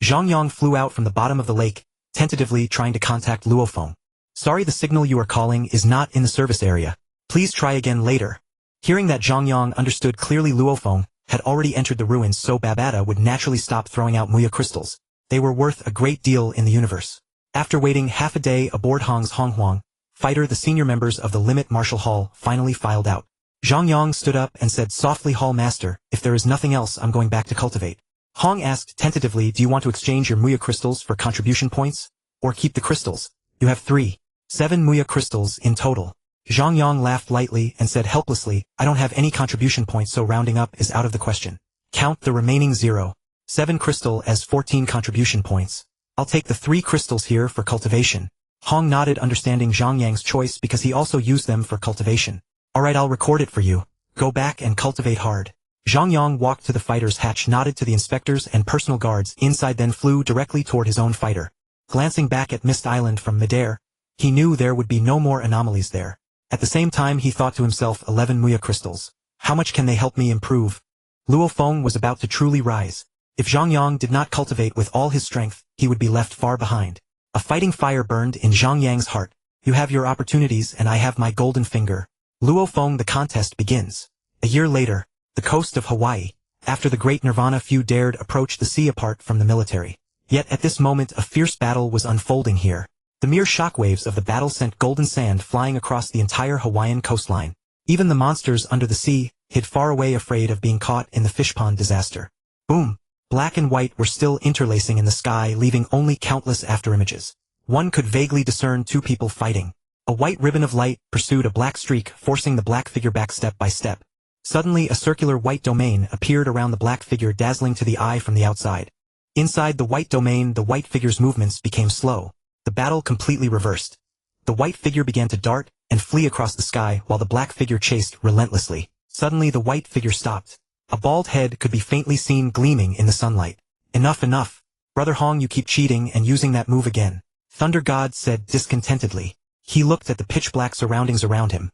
Zhang Yang flew out from the bottom of the lake, tentatively trying to contact Luofeng. Sorry, the signal you are calling is not in the service area. Please try again later. Hearing that Zhang Yang understood clearly Luofeng had already entered the ruins, so Babata would naturally stop throwing out Muya crystals. They were worth a great deal in the universe. After waiting half a day aboard Hong's Honghuang fighter, the senior members of the Limit Martial Hall finally filed out. Zhang Yang stood up and said softly, "Hall Master, if there is nothing else, I'm going back to cultivate." Hong asked tentatively, "Do you want to exchange your Muya crystals for contribution points? Or keep the crystals? You have 7 Muya crystals in total." Zhang Yang laughed lightly and said helplessly, "I don't have any contribution points, so rounding up is out of the question. Count the remaining 7 crystal as 14 contribution points. I'll take the 3 crystals here for cultivation." Hong nodded, understanding Zhang Yang's choice because he also used them for cultivation. "Alright, I'll record it for you. Go back and cultivate hard." Zhang Yang walked to the fighter's hatch, nodded to the inspectors and personal guards inside, then flew directly toward his own fighter. Glancing back at Misty Island from midair, he knew there would be no more anomalies there. At the same time, he thought to himself, 11 Muya crystals. How much can they help me improve? Luofeng was about to truly rise. If Zhang Yang did not cultivate with all his strength, he would be left far behind. A fighting fire burned in Zhang Yang's heart. "You have your opportunities and I have my golden finger." Luofeng, the contest begins. A year later, the coast of Hawaii. After the Great Nirvana, few dared approach the sea apart from the military. Yet at this moment a fierce battle was unfolding here. The mere shockwaves of the battle sent golden sand flying across the entire Hawaiian coastline. Even the monsters under the sea hid far away, afraid of being caught in the fishpond disaster. Boom! Black and white were still interlacing in the sky, leaving only countless afterimages. One could vaguely discern 2 people fighting. A white ribbon of light pursued a black streak, forcing the black figure back step by step. Suddenly a circular white domain appeared around the black figure, dazzling to the eye from the outside. Inside the white domain, the white figure's movements became slow. The battle completely reversed. The white figure began to dart and flee across the sky while the black figure chased relentlessly. Suddenly the white figure stopped. A bald head could be faintly seen gleaming in the sunlight. "Enough, enough. Brother Hong, you keep cheating and using that move again," Thunder God said discontentedly. He looked at the pitch-black surroundings around him.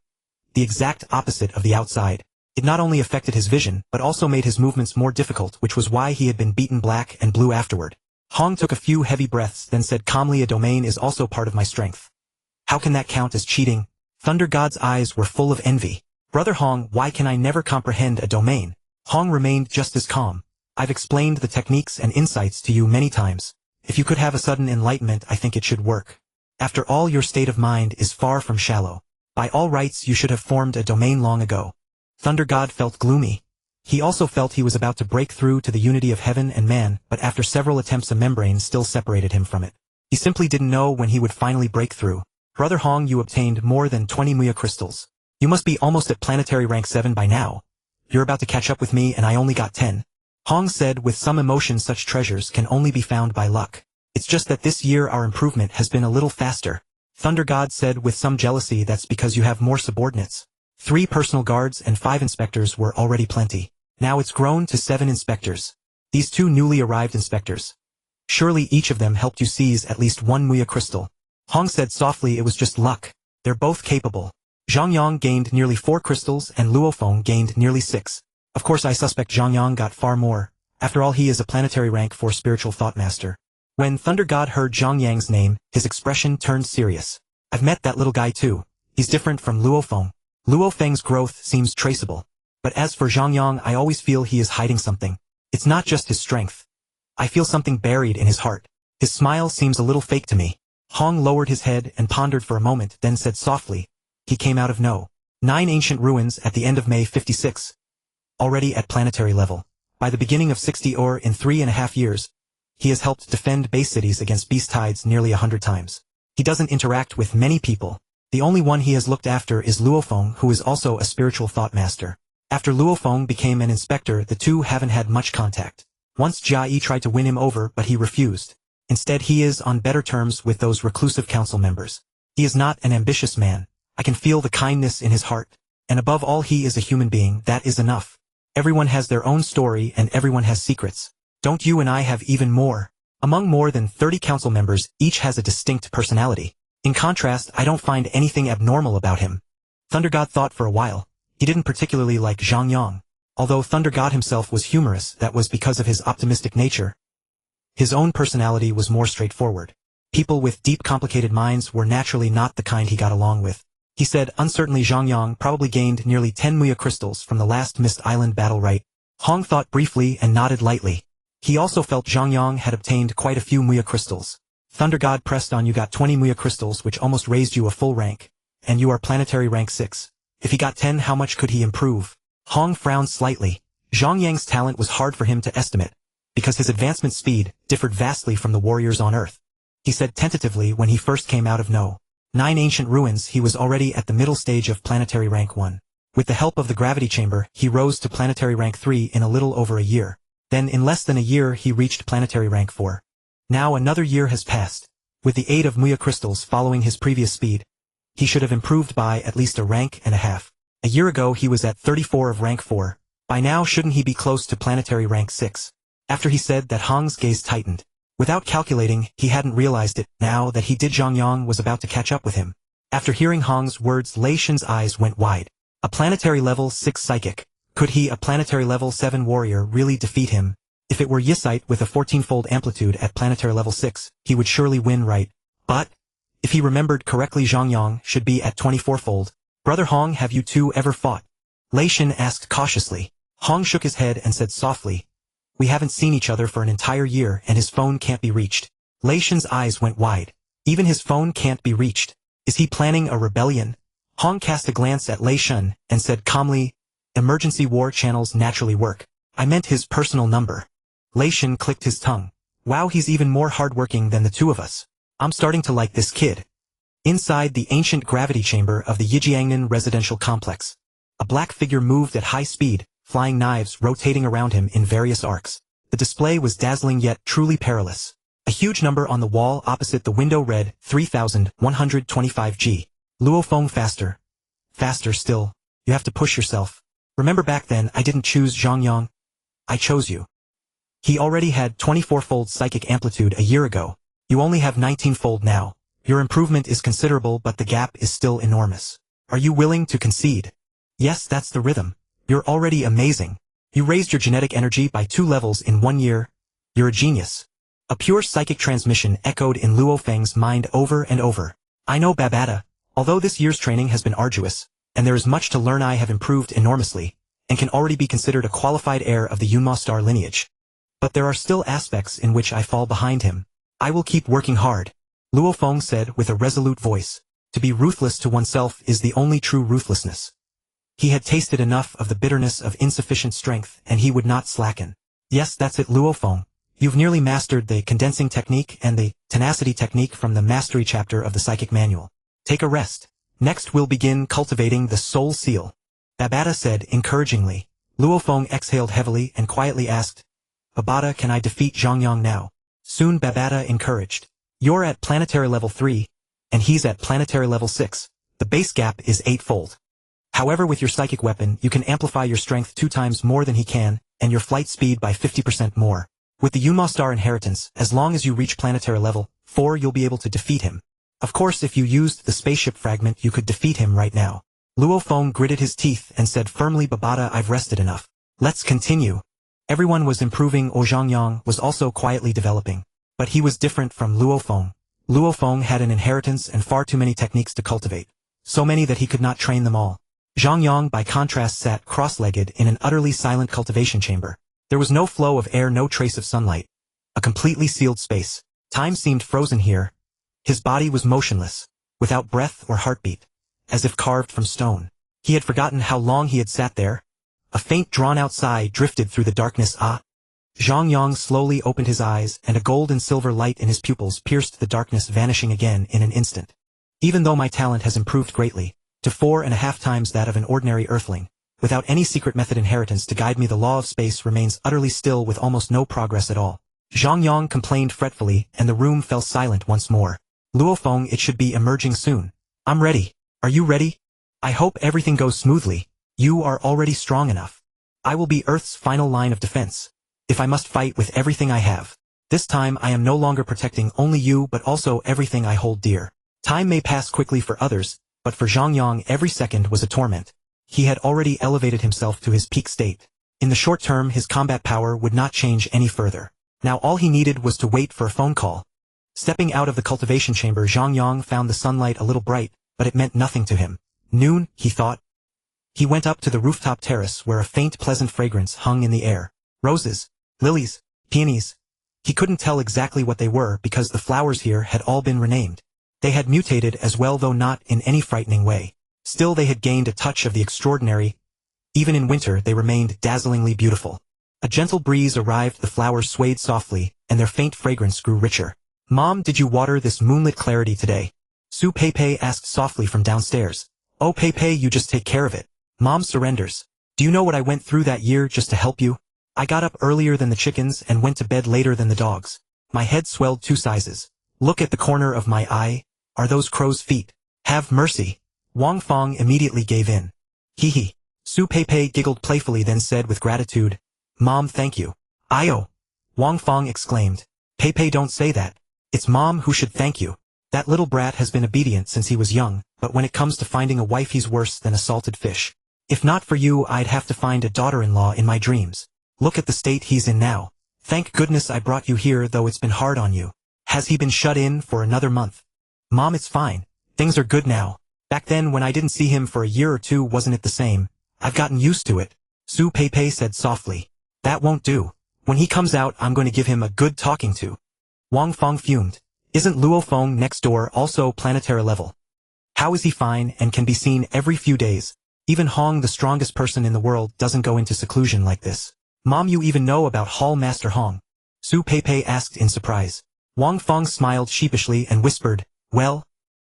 The exact opposite of the outside. It not only affected his vision, but also made his movements more difficult, which was why he had been beaten black and blue afterward. Hong took a few heavy breaths, then said calmly, "A domain is also part of my strength." "How can that count as cheating?" Thunder God's eyes were full of envy. "Brother Hong, why can I never comprehend a domain?" Hong remained just as calm. "I've explained the techniques and insights to you many times. If you could have a sudden enlightenment, I think it should work. After all, your state of mind is far from shallow. By all rights, you should have formed a domain long ago." Thunder God felt gloomy. He also felt he was about to break through to the unity of heaven and man, but after several attempts a membrane still separated him from it. He simply didn't know when he would finally break through. "Brother Hong, you obtained more than 20 Muya crystals. You must be almost at planetary rank 7 by now. You're about to catch up with me and I only got 10. Hong said with some emotion. "Such treasures can only be found by luck. It's just that this year our improvement has been a little faster." Thunder God said with some jealousy. "That's because you have more subordinates. 3 personal guards and 5 inspectors were already plenty. Now it's grown to 7 inspectors. These 2 newly arrived inspectors. Surely each of them helped you seize at least 1 Muya crystal." Hong said softly, "It was just luck. They're both capable." Zhang Yang gained nearly 4 crystals and Luofeng gained nearly 6. Of course I suspect Zhang Yang got far more. After all, he is a planetary rank 4 spiritual thought master. When Thunder God heard Zhang Yang's name, his expression turned serious. "I've met that little guy too. He's different from Luofeng. Luofeng's growth seems traceable. But as for Zhang Yang, I always feel he is hiding something. It's not just his strength. I feel something buried in his heart. His smile seems a little fake to me." Hong lowered his head and pondered for a moment, then said softly, "He came out of No.9 ancient ruins at the end of May 56. Already at planetary level. By the beginning of 60 or in 3.5 years, he has helped defend base cities against beast tides nearly 100 times. He doesn't interact with many people. The only one he has looked after is Luofeng, who is also a spiritual thought master. After Luofeng became an inspector, the 2 haven't had much contact. Once Jia Yi tried to win him over, but he refused. Instead, he is on better terms with those reclusive council members. He is not an ambitious man. I can feel the kindness in his heart. And above all, he is a human being. That is enough. Everyone has their own story and everyone has secrets. Don't you and I have even more? Among more than 30 council members, each has a distinct personality. In contrast, I don't find anything abnormal about him." Thunder God thought for a while. He didn't particularly like Zhang Yang. Although Thunder God himself was humorous, that was because of his optimistic nature. His own personality was more straightforward. People with deep complicated minds were naturally not the kind he got along with. He said uncertainly Zhang Yang probably gained nearly 10 Muya crystals from the last Misty Island battle, right? Hong thought briefly and nodded lightly. He also felt Zhang Yang had obtained quite a few Muya crystals. Thunder God pressed on. You got 20 Muya crystals, which almost raised you a full rank. And you are planetary rank 6. If he got 10, how much could he improve? Hong frowned slightly. Zhang Yang's talent was hard for him to estimate, because his advancement speed differed vastly from the warriors on Earth. He said tentatively when he first came out of No.9 Ancient Ruins he was already at the middle stage of planetary rank 1. With the help of the gravity chamber, he rose to planetary rank 3 in a little over a year. Then in less than a year he reached planetary rank 4. Now another year has passed. With the aid of Muya crystals following his previous speed, he should have improved by at least a rank and a half. A year ago he was at 34 of rank 4. By now shouldn't he be close to planetary rank 6? After he said that, Hong's gaze tightened. Without calculating, he hadn't realized it. Now that he did, Zhang Yang was about to catch up with him. After hearing Hong's words, Lei Shen's eyes went wide. A planetary level 6 psychic. Could he, a planetary level 7 warrior, really defeat him? If it were Yisite with a 14-fold amplitude at planetary level 6, he would surely win, right? But if he remembered correctly, Zhang Yang should be at 24-fold. Brother Hong, have you two ever fought? Lei Shen asked cautiously. Hong shook his head and said softly, we haven't seen each other for an entire year and his phone can't be reached. Lei Shen's eyes went wide. Even his phone can't be reached. Is he planning a rebellion? Hong cast a glance at Lei Shen and said calmly, emergency war channels naturally work. I meant his personal number. Lei Shen clicked his tongue. Wow, he's even more hardworking than the two of us. I'm starting to like this kid. Inside the ancient gravity chamber of the Yijiangnan residential complex, a black figure moved at high speed, flying knives rotating around him in various arcs. The display was dazzling yet truly perilous. A huge number on the wall opposite the window read 3125G. Luo Feng, faster. Faster still. You have to push yourself. Remember back then I didn't choose Zhang Yang. I chose you. He already had 24-fold psychic amplitude a year ago. You only have 19-fold now. Your improvement is considerable but the gap is still enormous. Are you willing to concede? Yes, that's the rhythm. You're already amazing. You raised your genetic energy by 2 levels in 1 year. You're a genius. A pure psychic transmission echoed in Luo Feng's mind over and over. I know, Babata. Although this year's training has been arduous, and there is much to learn, I have improved enormously, and can already be considered a qualified heir of the Yinmo Star lineage. But there are still aspects in which I fall behind him. I will keep working hard. Luo Feng said with a resolute voice. To be ruthless to oneself is the only true ruthlessness. He had tasted enough of the bitterness of insufficient strength and he would not slacken. Yes, that's it, Luo Feng. You've nearly mastered the condensing technique and the tenacity technique from the mastery chapter of the psychic manual. Take a rest. Next we'll begin cultivating the soul seal. Babata said encouragingly. Luo Feng exhaled heavily and quietly asked, Babata, can I defeat Zhang Yang now? Soon, Babata encouraged. You're at planetary level 3, and he's at planetary level 6. The base gap is 8-fold. However, with your psychic weapon, you can amplify your strength 2 times more than he can, and your flight speed by 50% more. With the Yinmo Star inheritance, as long as you reach planetary level 4, you'll be able to defeat him. Of course, if you used the spaceship fragment, you could defeat him right now. Luo Feng gritted his teeth and said firmly, Babata, I've rested enough. Let's continue. Everyone was improving. Zhang Yang was also quietly developing. But he was different from Luo Feng. Luo Feng had an inheritance and far too many techniques to cultivate. So many that he could not train them all. Zhang Yang by contrast sat cross-legged in an utterly silent cultivation chamber. There was no flow of air, no trace of sunlight. A completely sealed space. Time seemed frozen here. His body was motionless, without breath or heartbeat, as if carved from stone. He had forgotten how long he had sat there. A faint drawn-out sigh drifted through the darkness. Zhang Yang slowly opened his eyes and a gold and silver light in his pupils pierced the darkness, vanishing again in an instant. Even though my talent has improved greatly, to 4.5 times that of an ordinary earthling, without any secret method inheritance to guide me, the law of space remains utterly still with almost no progress at all. Zhang Yang complained fretfully and the room fell silent once more. Luo Feng, it should be emerging soon. I'm ready. Are you ready? I hope everything goes smoothly. You are already strong enough. I will be Earth's final line of defense. If I must fight with everything I have. This time I am no longer protecting only you but also everything I hold dear. Time may pass quickly for others, but for Zhang Yang every second was a torment. He had already elevated himself to his peak state. In the short term his combat power would not change any further. Now all he needed was to wait for a phone call. Stepping out of the cultivation chamber, Zhang Yang found the sunlight a little bright, but it meant nothing to him. Noon, he thought. He went up to the rooftop terrace where a faint pleasant fragrance hung in the air. Roses, lilies, peonies. He couldn't tell exactly what they were because the flowers here had all been renamed. They had mutated as well, though not in any frightening way. Still they had gained a touch of the extraordinary. Even in winter they remained dazzlingly beautiful. A gentle breeze arrived, the flowers swayed softly, and their faint fragrance grew richer. "Mom, did you water this moonlit clarity today?" Su Pei asked softly from downstairs. "Oh Pei, you just take care of it." Mom surrenders. "Do you know what I went through that year just to help you? I got up earlier than the chickens and went to bed later than the dogs. My head swelled 2 sizes. Look at the corner of my eye. Are those crow's feet? Have mercy." Wang Fong immediately gave in. "Hee hee." Su Pei giggled playfully, then said with gratitude, "Mom, thank you." "Io!" Wang Fong exclaimed. "Pei, don't say that. It's Mom who should thank you. That little brat has been obedient since he was young, but when it comes to finding a wife he's worse than a salted fish. If not for you, I'd have to find a daughter-in-law in my dreams. Look at the state he's in now. Thank goodness I brought you here, though it's been hard on you. Has he been shut in for another month?" "Mom, it's fine. Things are good now. Back then when I didn't see him for a year or two, wasn't it the same? I've gotten used to it." Su Pei said softly. "That won't do. When he comes out, I'm going to give him a good talking to." Wang Fong fumed. "Isn't Luo Feng next door also planetary level? How is he fine and can be seen every few days? Even Hong, the strongest person in the world, doesn't go into seclusion like this." "Mom, you even know about Hall Master Hong?" Su Pei asked in surprise. Wang Fong smiled sheepishly and whispered, "Well,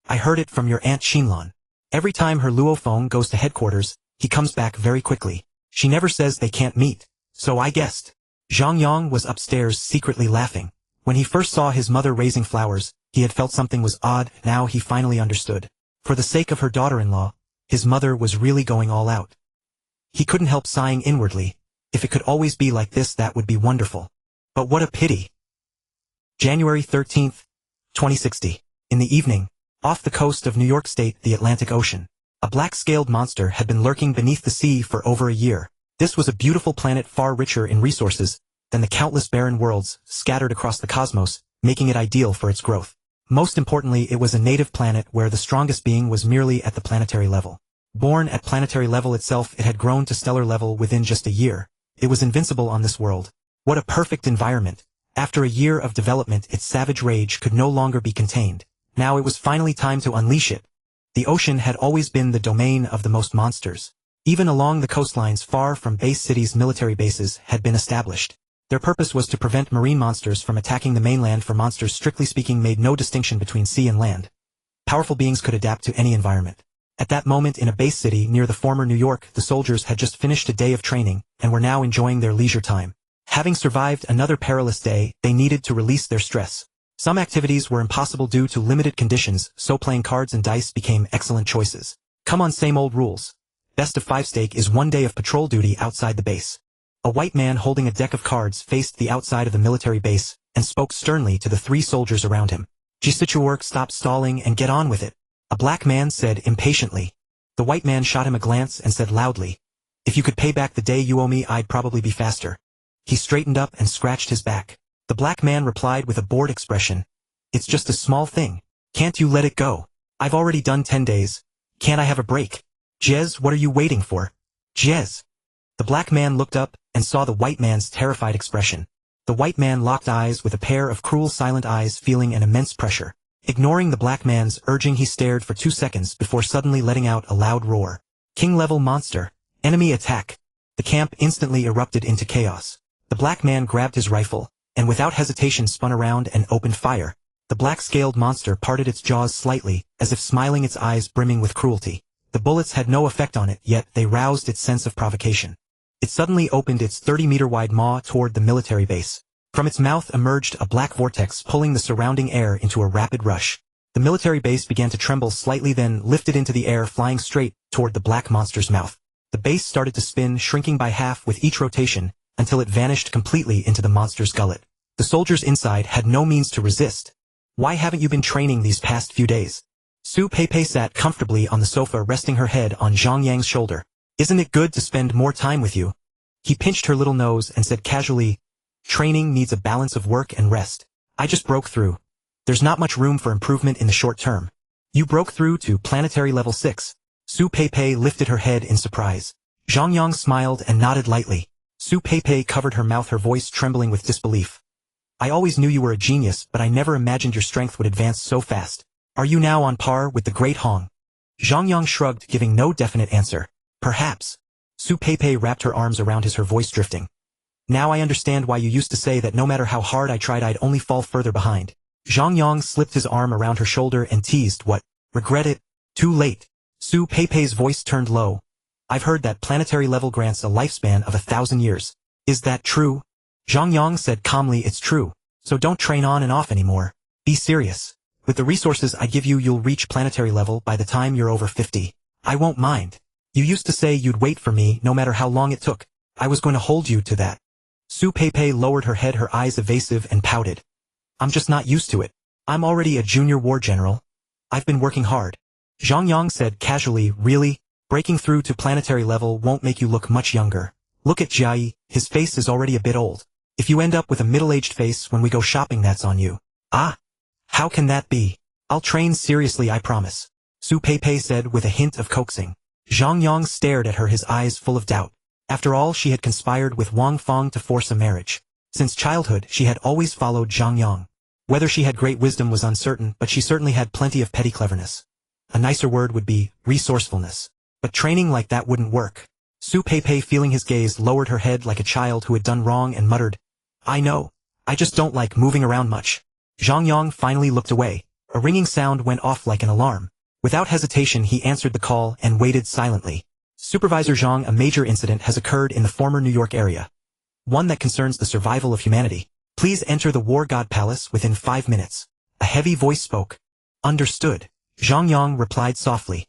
I heard it from your Aunt Xinlan. Every time her Luo Feng goes to headquarters, he comes back very quickly. She never says they can't meet, so I guessed." Zhang Yang was upstairs secretly laughing. When he first saw his mother raising flowers, he had felt something was odd. Now he finally understood. For the sake of her daughter-in-law, his mother was really going all out. He couldn't help sighing inwardly. If it could always be like this, that would be wonderful. But what a pity. January 13th, 2060. In the evening, off the coast of New York State, the Atlantic Ocean, a black-scaled monster had been lurking beneath the sea for over a year. This was a beautiful planet far richer in resources than the countless barren worlds scattered across the cosmos, making it ideal for its growth. Most importantly, it was a native planet where the strongest being was merely at the planetary level. Born at planetary level itself, it had grown to stellar level within just a year. It was invincible on this world. What a perfect environment. After a year of development, its savage rage could no longer be contained. Now it was finally time to unleash it. The ocean had always been the domain of the most monsters. Even along the coastlines far from base cities, military bases had been established. Their purpose was to prevent marine monsters from attacking the mainland, for monsters strictly speaking made no distinction between sea and land. Powerful beings could adapt to any environment. At that moment in a base city near the former New York, the soldiers had just finished a day of training and were now enjoying their leisure time. Having survived another perilous day, they needed to release their stress. Some activities were impossible due to limited conditions, so playing cards and dice became excellent choices. Come on, same old rules. Best of 5 stake is 1 day of patrol duty outside the base. A white man holding a deck of cards faced the outside of the military base and spoke sternly to the 3 soldiers around him. "Just your work, stop stalling and get on with it," a black man said impatiently. The white man shot him a glance and said loudly, "If you could pay back the day you owe me, I'd probably be faster." He straightened up and scratched his back. The black man replied with a bored expression, "It's just a small thing. Can't you let it go? I've already done 10 days. Can't I have a break? Jez, what are you waiting for? Jez." The black man looked up and saw the white man's terrified expression. The white man locked eyes with a pair of cruel silent eyes, feeling an immense pressure. Ignoring the black man's urging, he stared for 2 seconds before suddenly letting out a loud roar. "King-level monster. Enemy attack." The camp instantly erupted into chaos. The black man grabbed his rifle, and without hesitation spun around and opened fire. The black-scaled monster parted its jaws slightly, as if smiling, its eyes brimming with cruelty. The bullets had no effect on it, yet they roused its sense of provocation. It suddenly opened its 30-meter-wide maw toward the military base. From its mouth emerged a black vortex, pulling the surrounding air into a rapid rush. The military base began to tremble slightly, then lifted into the air, flying straight toward the black monster's mouth. The base started to spin, shrinking by half with each rotation, until it vanished completely into the monster's gullet. The soldiers inside had no means to resist. "Why haven't you been training these past few days?" Su Pei sat comfortably on the sofa, resting her head on Zhang Yang's shoulder. "Isn't it good to spend more time with you?" He pinched her little nose and said casually, Training needs a balance of work and rest. I just broke through. There's not much room for improvement in the short term. You broke through to Planetary Level 6. Su Peipei lifted her head in surprise. Zhang Yang smiled and nodded lightly. Su Peipei covered her mouth, her voice trembling with disbelief. I always knew you were a genius, but I never imagined your strength would advance so fast. Are you now on par with the Great Hong? Zhang Yang shrugged, giving no definite answer. Perhaps. Su Peipei wrapped her arms around his, her voice drifting. Now I understand why you used to say that no matter how hard I tried I'd only fall further behind. Zhang Yang slipped his arm around her shoulder and teased, what? Regret it? Too late. Su Peipei's voice turned low. I've heard that planetary level grants a lifespan of 1,000 years. Is that true? Zhang Yang said calmly, it's true. So don't train on and off anymore. Be serious. With the resources I give you, you'll reach planetary level by the time you're over 50. I won't mind. You used to say you'd wait for me no matter how long it took. I was going to hold you to that. Su Peipei lowered her head, her eyes evasive, and pouted. I'm just not used to it. I'm already a junior war general. I've been working hard. Zhang Yang said casually, really? Breaking through to planetary level won't make you look much younger. Look at Jia, his face is already a bit old. If you end up with a middle-aged face when we go shopping, that's on you. Ah? How can that be? I'll train seriously, I promise. Su Peipei said with a hint of coaxing. Zhang Yang stared at her, his eyes full of doubt. After all, she had conspired with Wang Feng to force a marriage. Since childhood, she had always followed Zhang Yang. Whether she had great wisdom was uncertain, but she certainly had plenty of petty cleverness. A nicer word would be resourcefulness. But training like that wouldn't work. Su Peipei, feeling his gaze, lowered her head like a child who had done wrong and muttered, I know. I just don't like moving around much. Zhang Yang finally looked away. A ringing sound went off like an alarm. Without hesitation, he answered the call and waited silently. Supervisor Zhang, a major incident has occurred in the former New York area. One that concerns the survival of humanity. Please enter the War God Palace within 5 minutes. A heavy voice spoke. Understood. Zhang Yang replied softly.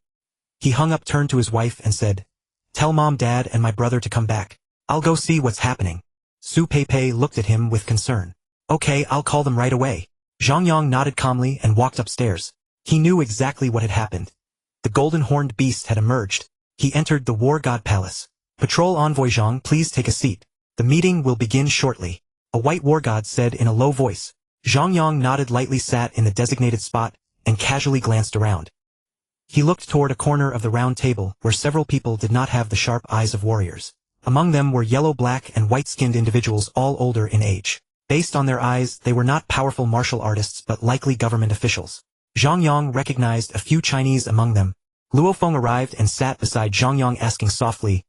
He hung up, turned to his wife and said, Tell Mom, Dad, and my brother to come back. I'll go see what's happening. Su Peipei looked at him with concern. Okay, I'll call them right away. Zhang Yang nodded calmly and walked upstairs. He knew exactly what had happened. The golden-horned beast had emerged. He entered the War God Palace. Patrol Envoy Zhang, please take a seat. The meeting will begin shortly. A white war god said in a low voice. Zhang Yang nodded lightly, sat in the designated spot, and casually glanced around. He looked toward a corner of the round table where several people did not have the sharp eyes of warriors. Among them were yellow, black, and white-skinned individuals, all older in age. Based on their eyes, they were not powerful martial artists but likely government officials. Zhang Yang recognized a few Chinese among them. Luo Feng arrived and sat beside Zhang Yang, asking softly,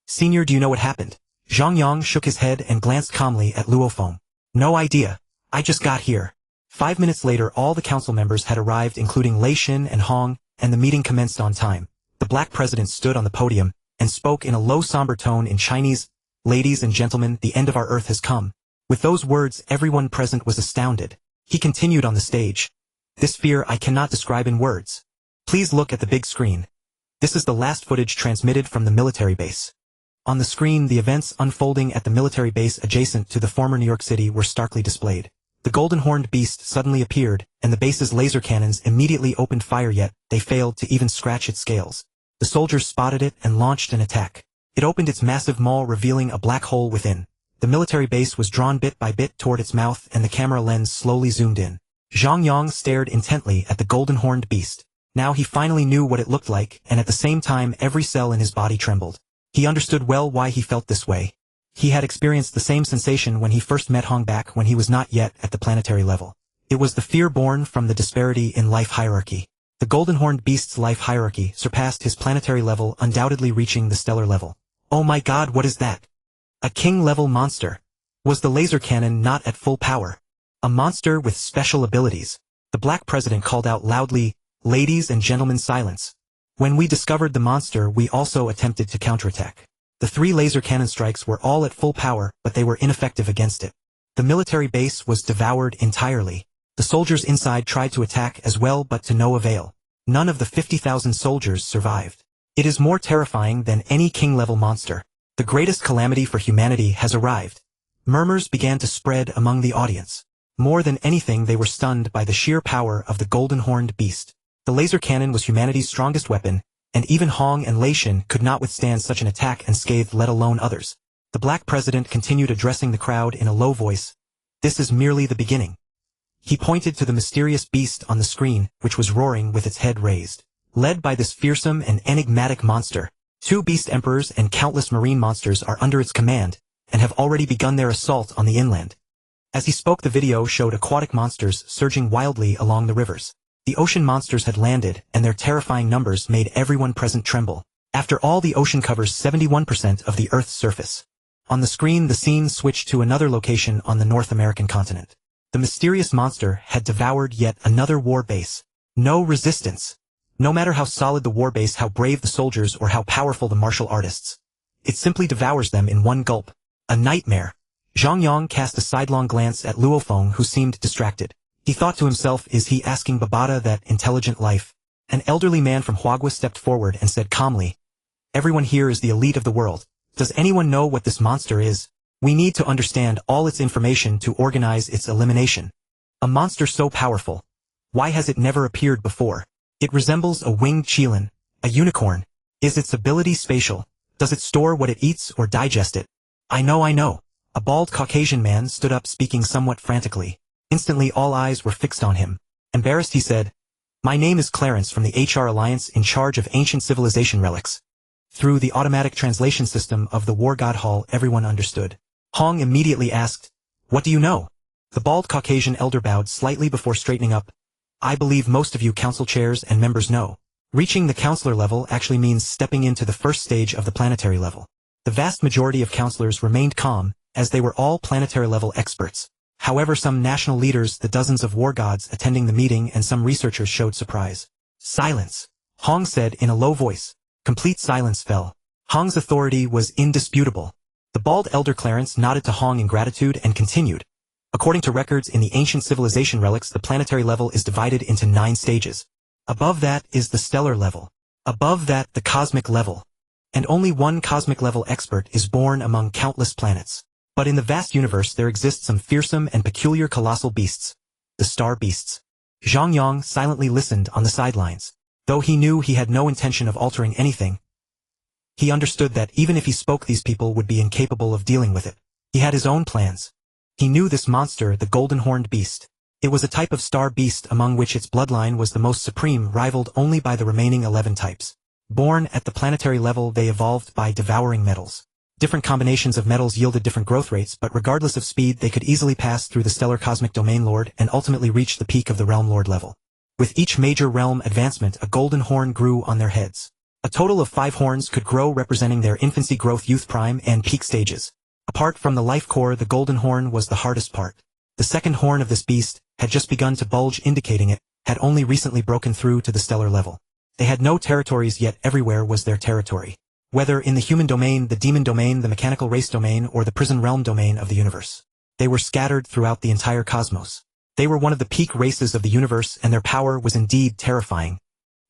Senior, do you know what happened? Zhang Yang shook his head and glanced calmly at Luo Feng. No idea. I just got here. 5 minutes later, all the council members had arrived, including Lei Xin and Hong, and the meeting commenced on time. The black president stood on the podium and spoke in a low, somber tone in Chinese. Ladies and gentlemen, the end of our Earth has come. With those words, everyone present was astounded. He continued on the stage. This fear I cannot describe in words. Please look at the big screen. This is the last footage transmitted from the military base. On the screen, the events unfolding at the military base adjacent to the former New York City were starkly displayed. The golden-horned beast suddenly appeared, and the base's laser cannons immediately opened fire, yet they failed to even scratch its scales. The soldiers spotted it and launched an attack. It opened its massive maw, revealing a black hole within. The military base was drawn bit by bit toward its mouth, and the camera lens slowly zoomed in. Zhang Yang stared intently at the golden-horned beast. Now he finally knew what it looked like, and at the same time every cell in his body trembled. He understood well why he felt this way. He had experienced the same sensation when he first met Hong back when he was not yet at the planetary level. It was the fear born from the disparity in life hierarchy. The golden-horned beast's life hierarchy surpassed his planetary level, undoubtedly reaching the stellar level. Oh my God, what is that? A king-level monster. Was the laser cannon not at full power? A monster with special abilities. The black president called out loudly, Ladies and gentlemen, silence. When we discovered the monster, we also attempted to counterattack. The 3 laser cannon strikes were all at full power, but they were ineffective against it. The military base was devoured entirely. The soldiers inside tried to attack as well, but to no avail. None of the 50,000 soldiers survived. It is more terrifying than any king-level monster. The greatest calamity for humanity has arrived. Murmurs began to spread among the audience. More than anything, they were stunned by the sheer power of the golden-horned beast. The laser cannon was humanity's strongest weapon, and even Hong and Lei Xin could not withstand such an attack unscathed, let alone others. The Black President continued addressing the crowd in a low voice. This is merely the beginning. He pointed to the mysterious beast on the screen, which was roaring with its head raised. Led by this fearsome and enigmatic monster, 2 beast emperors and countless marine monsters are under its command, and have already begun their assault on the inland. As he spoke, the video showed aquatic monsters surging wildly along the rivers. The ocean monsters had landed, and their terrifying numbers made everyone present tremble. After all, the ocean covers 71% of the Earth's surface. On the screen, the scene switched to another location on the North American continent. The mysterious monster had devoured yet another war base. No resistance. No matter how solid the war base, how brave the soldiers, or how powerful the martial artists. It simply devours them in one gulp. A nightmare. Zhang Yang cast a sidelong glance at Luofeng, who seemed distracted. He thought to himself, is he asking Babata that intelligent life? An elderly man from Huagua stepped forward and said calmly, everyone here is the elite of the world. Does anyone know what this monster is? We need to understand all its information to organize its elimination. A monster so powerful. Why has it never appeared before? It resembles a winged qilin, a unicorn. Is its ability spatial? Does it store what it eats or digest it? I know. A bald Caucasian man stood up, speaking somewhat frantically. Instantly all eyes were fixed on him. Embarrassed, he said, my name is Clarence from the HR Alliance, in charge of ancient civilization relics. Through the automatic translation system of the War God Hall, everyone understood. Hong immediately asked, what do you know? The bald Caucasian elder bowed slightly before straightening up. I believe most of you council chairs and members know. Reaching the counselor level actually means stepping into the first stage of the planetary level. The vast majority of counselors remained calm, as they were all planetary level experts. However, some national leaders, the dozens of war gods attending the meeting, and some researchers showed surprise. Silence, Hong said in a low voice. Complete silence fell. Hong's authority was indisputable. The bald elder Clarence nodded to Hong in gratitude and continued. According to records in the ancient civilization relics, the planetary level is divided into 9 stages. Above that is the stellar level. Above that, the cosmic level. And only one cosmic level expert is born among countless planets. But in the vast universe there exist some fearsome and peculiar colossal beasts. The star beasts. Zhang Yang silently listened on the sidelines. Though he knew he had no intention of altering anything, he understood that even if he spoke, these people would be incapable of dealing with it. He had his own plans. He knew this monster, the golden-horned beast. It was a type of star beast among which its bloodline was the most supreme, rivaled only by the remaining 11 types. Born at the planetary level, they evolved by devouring metals. Different combinations of metals yielded different growth rates, but regardless of speed, they could easily pass through the stellar cosmic domain lord and ultimately reach the peak of the realm lord level. With each major realm advancement, a golden horn grew on their heads. A total of 5 horns could grow, representing their infancy, growth, youth, prime, and peak stages. Apart from the life core, the golden horn was the hardest part. The second horn of this beast had just begun to bulge, indicating it had only recently broken through to the stellar level. They had no territories, yet everywhere was their territory. Whether in the human domain, the demon domain, the mechanical race domain, or the prison realm domain of the universe. They were scattered throughout the entire cosmos. They were one of the peak races of the universe, and their power was indeed terrifying.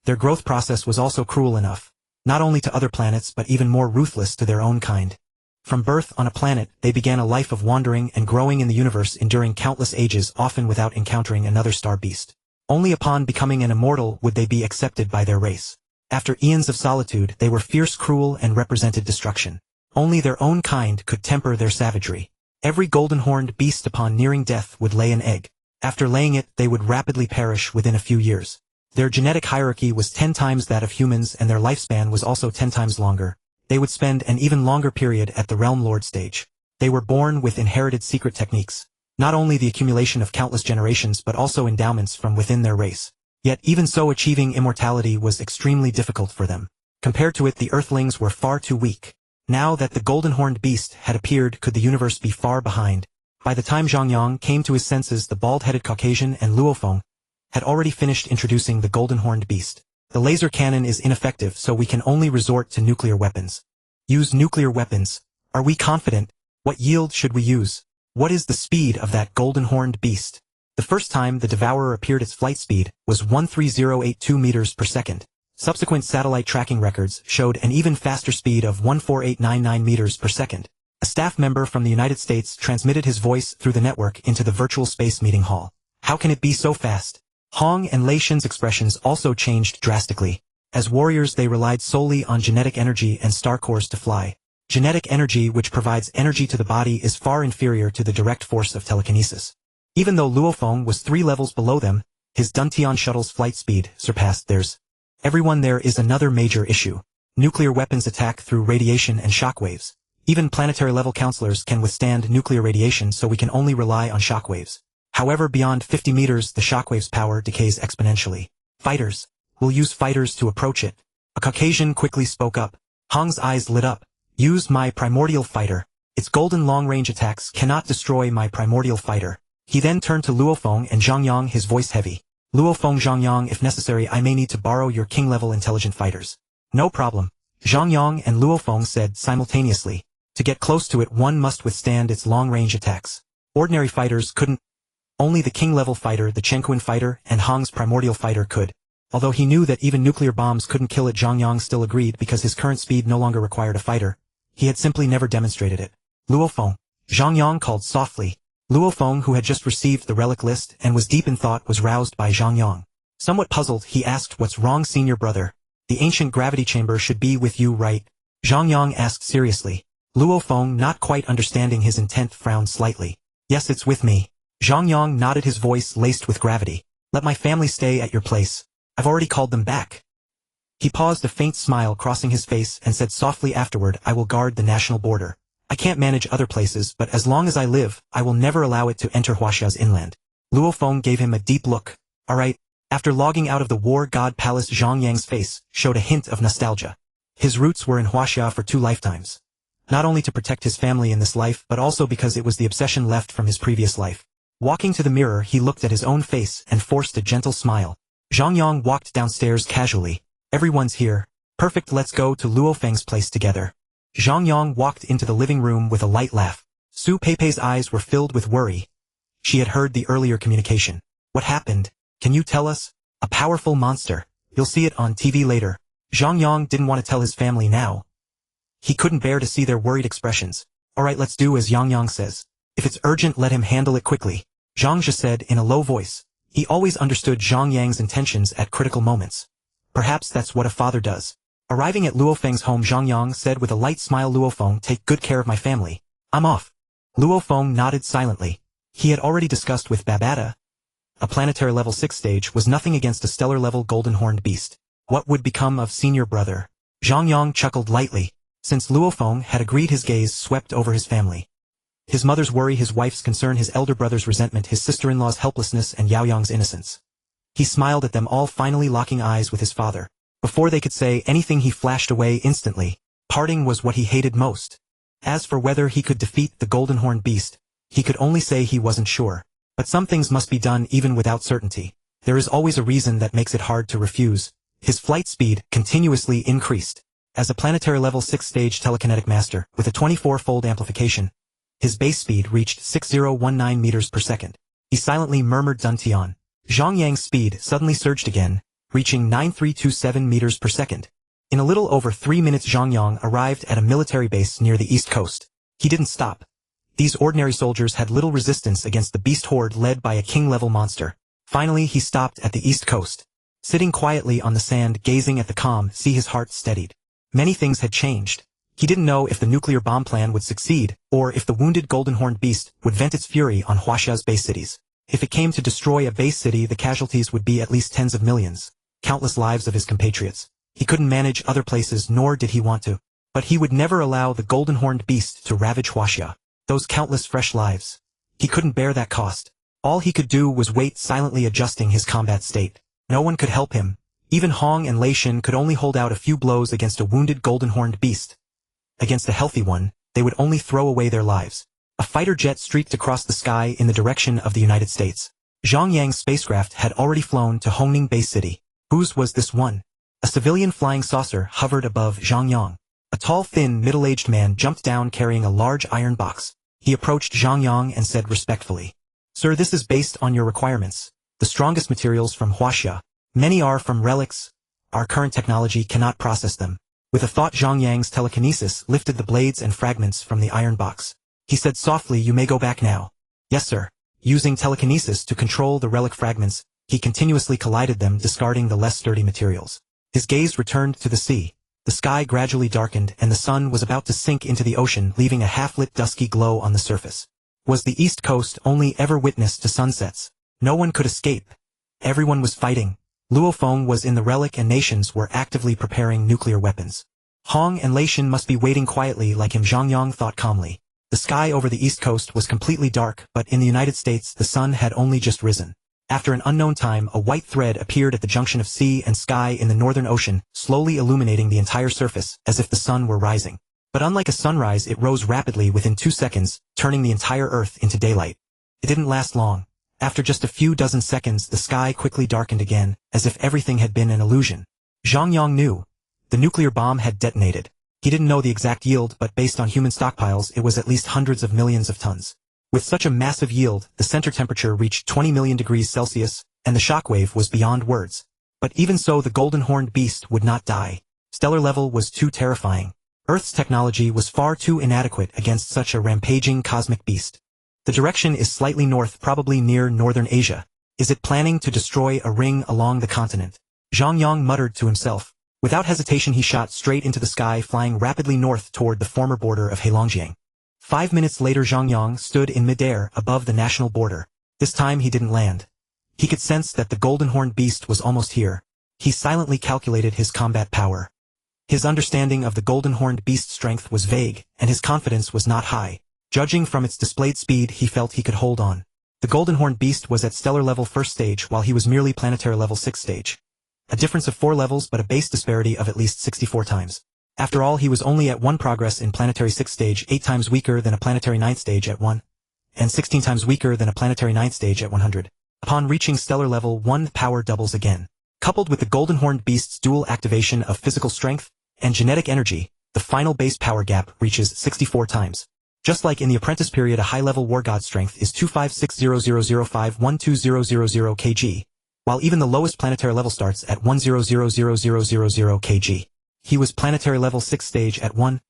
Their growth process was also cruel enough, not only to other planets but even more ruthless to their own kind. From birth on a planet, they began a life of wandering and growing in the universe, enduring countless ages, often without encountering another star beast. Only upon becoming an immortal would they be accepted by their race. After eons of solitude, they were fierce, cruel, and represented destruction. Only their own kind could temper their savagery. Every golden-horned beast upon nearing death would lay an egg. After laying it, they would rapidly perish within a few years. Their genetic hierarchy was 10 times that of humans, and their lifespan was also 10 times longer. They would spend an even longer period at the Realm Lord stage. They were born with inherited secret techniques. Not only the accumulation of countless generations but also endowments from within their race. Yet even so, achieving immortality was extremely difficult for them. Compared to it, the Earthlings were far too weak. Now that the golden-horned beast had appeared, could the universe be far behind? By the time Zhang Yang came to his senses, the bald-headed Caucasian and Luofeng had already finished introducing the golden-horned beast. The laser cannon is ineffective, so we can only resort to nuclear weapons. Use nuclear weapons. Are we confident? What yield should we use? What is the speed of that golden-horned beast? The first time the Devourer appeared, its flight speed was 13082 meters per second. Subsequent satellite tracking records showed an even faster speed of 14899 meters per second. A staff member from the United States transmitted his voice through the network into the virtual space meeting hall. How can it be so fast? Hong and Lei Shin's expressions also changed drastically. As warriors, they relied solely on genetic energy and star cores to fly. Genetic energy which provides energy to the body is far inferior to the direct force of telekinesis. Even though Luofeng was 3 levels below them, his Duntian shuttle's flight speed surpassed theirs. Everyone there is another major issue. Nuclear weapons attack through radiation and shockwaves. Even planetary-level counselors can withstand nuclear radiation, so we can only rely on shockwaves. However, beyond 50 meters the shockwave's power decays exponentially. Fighters. We'll use fighters to approach it. A Caucasian quickly spoke up. Hong's eyes lit up. Use my primordial fighter. Its golden long-range attacks cannot destroy my primordial fighter. He then turned to Luofeng and Zhang Yang, his voice heavy. Luofeng, Zhang Yang, if necessary I may need to borrow your king-level intelligent fighters. No problem. Zhang Yang and Luofeng said simultaneously. To get close to it one must withstand its long-range attacks. Ordinary fighters couldn't. Only the king-level fighter, the Chenquin fighter, and Hong's primordial fighter could. Although he knew that even nuclear bombs couldn't kill it, Zhang Yang still agreed because his current speed no longer required a fighter. He had simply never demonstrated it. Luofeng. Zhang Yang called softly. Luofeng, who had just received the relic list and was deep in thought, was roused by Zhang Yang. Somewhat puzzled, he asked, "What's wrong, senior brother? The ancient gravity chamber should be with you, right?" Zhang Yang asked seriously. Luofeng, not quite understanding his intent, frowned slightly. "Yes, it's with me." Zhang Yang nodded, his voice laced with gravity. "Let my family stay at your place. I've already called them back." He paused, a faint smile crossing his face, and said softly afterward, "I will guard the national border. I can't manage other places, but as long as I live, I will never allow it to enter Huaxia's inland." Luofeng gave him a deep look. "All right." After logging out of the War God Palace, Zhang Yang's face showed a hint of nostalgia. His roots were in Huaxia for 2 lifetimes. Not only to protect his family in this life, but also because it was the obsession left from his previous life. Walking to the mirror, he looked at his own face and forced a gentle smile. Zhang Yang walked downstairs casually. "Everyone's here. Perfect, let's go to Luofeng's place together." Zhang Yang walked into the living room with a light laugh. Su Peipei's eyes were filled with worry. She had heard the earlier communication. "What happened? Can you tell us?" "A powerful monster. You'll see it on TV later." Zhang Yang didn't want to tell his family now. He couldn't bear to see their worried expressions. "All right, let's do as Zhang Yang says. If it's urgent, let him handle it quickly," Zhang Zhe said in a low voice. He always understood Zhang Yang's intentions at critical moments. Perhaps that's what a father does. Arriving at Luofeng's home, Zhang Yang said with a light smile, "Luofeng, take good care of my family. I'm off." Luofeng nodded silently. He had already discussed with Babata. A planetary level 6 stage was nothing against a stellar level golden-horned beast. What would become of senior brother? Zhang Yang chuckled lightly. Since Luofeng had agreed, his gaze swept over his family. His mother's worry, his wife's concern, his elder brother's resentment, his sister-in-law's helplessness, and Yao Yang's innocence. He smiled at them all, finally locking eyes with his father. Before they could say anything, he flashed away instantly. Parting was what he hated most. As for whether he could defeat the golden-horned beast, he could only say he wasn't sure. But some things must be done even without certainty. There is always a reason that makes it hard to refuse. His flight speed continuously increased. As a planetary level 6 stage telekinetic master, with a 24-fold amplification, his base speed reached 6019 meters per second. He silently murmured Duntian. Zhang Yang's speed suddenly surged again, reaching 9327 meters per second. In a little over 3 minutes, Zhang Yang arrived at a military base near the east coast. He didn't stop. These ordinary soldiers had little resistance against the beast horde led by a king-level monster. Finally, he stopped at the east coast. Sitting quietly on the sand, gazing at the calm sea, his heart steadied. Many things had changed. He didn't know if the nuclear bomb plan would succeed, or if the wounded golden-horned beast would vent its fury on Huaxia's base cities. If it came to destroy a base city, the casualties would be at least tens of millions. Countless lives of his compatriots. He couldn't manage other places, nor did he want to. But he would never allow the golden-horned beast to ravage Huaxia. Those countless fresh lives. He couldn't bear that cost. All he could do was wait, silently adjusting his combat state. No one could help him. Even Hong and Lei Shin could only hold out a few blows against a wounded golden-horned beast. Against a healthy one, they would only throw away their lives. A fighter jet streaked across the sky in the direction of the United States. Zhang Yang's spacecraft had already flown to Hongning Base City. Whose was this one? A civilian flying saucer hovered above Zhang Yang. A tall, thin, middle-aged man jumped down carrying a large iron box. He approached Zhang Yang and said respectfully, "Sir, this is based on your requirements. The strongest materials from Huaxia. Many are from relics. Our current technology cannot process them." With a thought, Zhang Yang's telekinesis lifted the blades and fragments from the iron box. He said softly, "You may go back now." "Yes, sir." Using telekinesis to control the relic fragments, he continuously collided them, discarding the less sturdy materials. His gaze returned to the sea. The sky gradually darkened and the sun was about to sink into the ocean, leaving a half-lit dusky glow on the surface. Was the East Coast only ever witness to sunsets? No one could escape. Everyone was fighting. Luofeng was in the relic and nations were actively preparing nuclear weapons. Hong and Leishan must be waiting quietly like him, Zhang Yang thought calmly. The sky over the East Coast was completely dark, but in the United States the sun had only just risen. After an unknown time, a white thread appeared at the junction of sea and sky in the Northern Ocean, slowly illuminating the entire surface, as if the sun were rising. But unlike a sunrise, it rose rapidly within 2 seconds, turning the entire Earth into daylight. It didn't last long. After just a few dozen seconds, the sky quickly darkened again, as if everything had been an illusion. Zhang Yang knew. The nuclear bomb had detonated. He didn't know the exact yield, but based on human stockpiles, it was at least hundreds of millions of tons. With such a massive yield, the center temperature reached 20 million degrees Celsius, and the shockwave was beyond words. But even so, the golden horned beast would not die. Stellar level was too terrifying. Earth's technology was far too inadequate against such a rampaging cosmic beast. The direction is slightly north, probably near northern Asia. Is it planning to destroy a ring along the continent? Zhang Yang muttered to himself. Without hesitation he shot straight into the sky, flying rapidly north toward the former border of Heilongjiang. 5 minutes later Zhang Yang stood in midair above the national border. This time he didn't land. He could sense that the golden horned beast was almost here. He silently calculated his combat power. His understanding of the golden horned beast's strength was vague, and his confidence was not high. Judging from its displayed speed, he felt he could hold on. The golden horned beast was at stellar level 1st stage while he was merely planetary level 6th stage. A difference of 4 levels but a base disparity of at least 64 times. After all, he was only at 1 progress in planetary 6th stage, 8 times weaker than a planetary 9th stage at 1, and 16 times weaker than a planetary 9th stage at 100. Upon reaching stellar level 1, power doubles again. Coupled with the golden horned beast's dual activation of physical strength and genetic energy, the final base power gap reaches 64 times. Just like in the apprentice period, a high-level war god strength is 2560005120000 kg, while even the lowest planetary level starts at 1000000 kg. He was planetary level 6th stage at 1,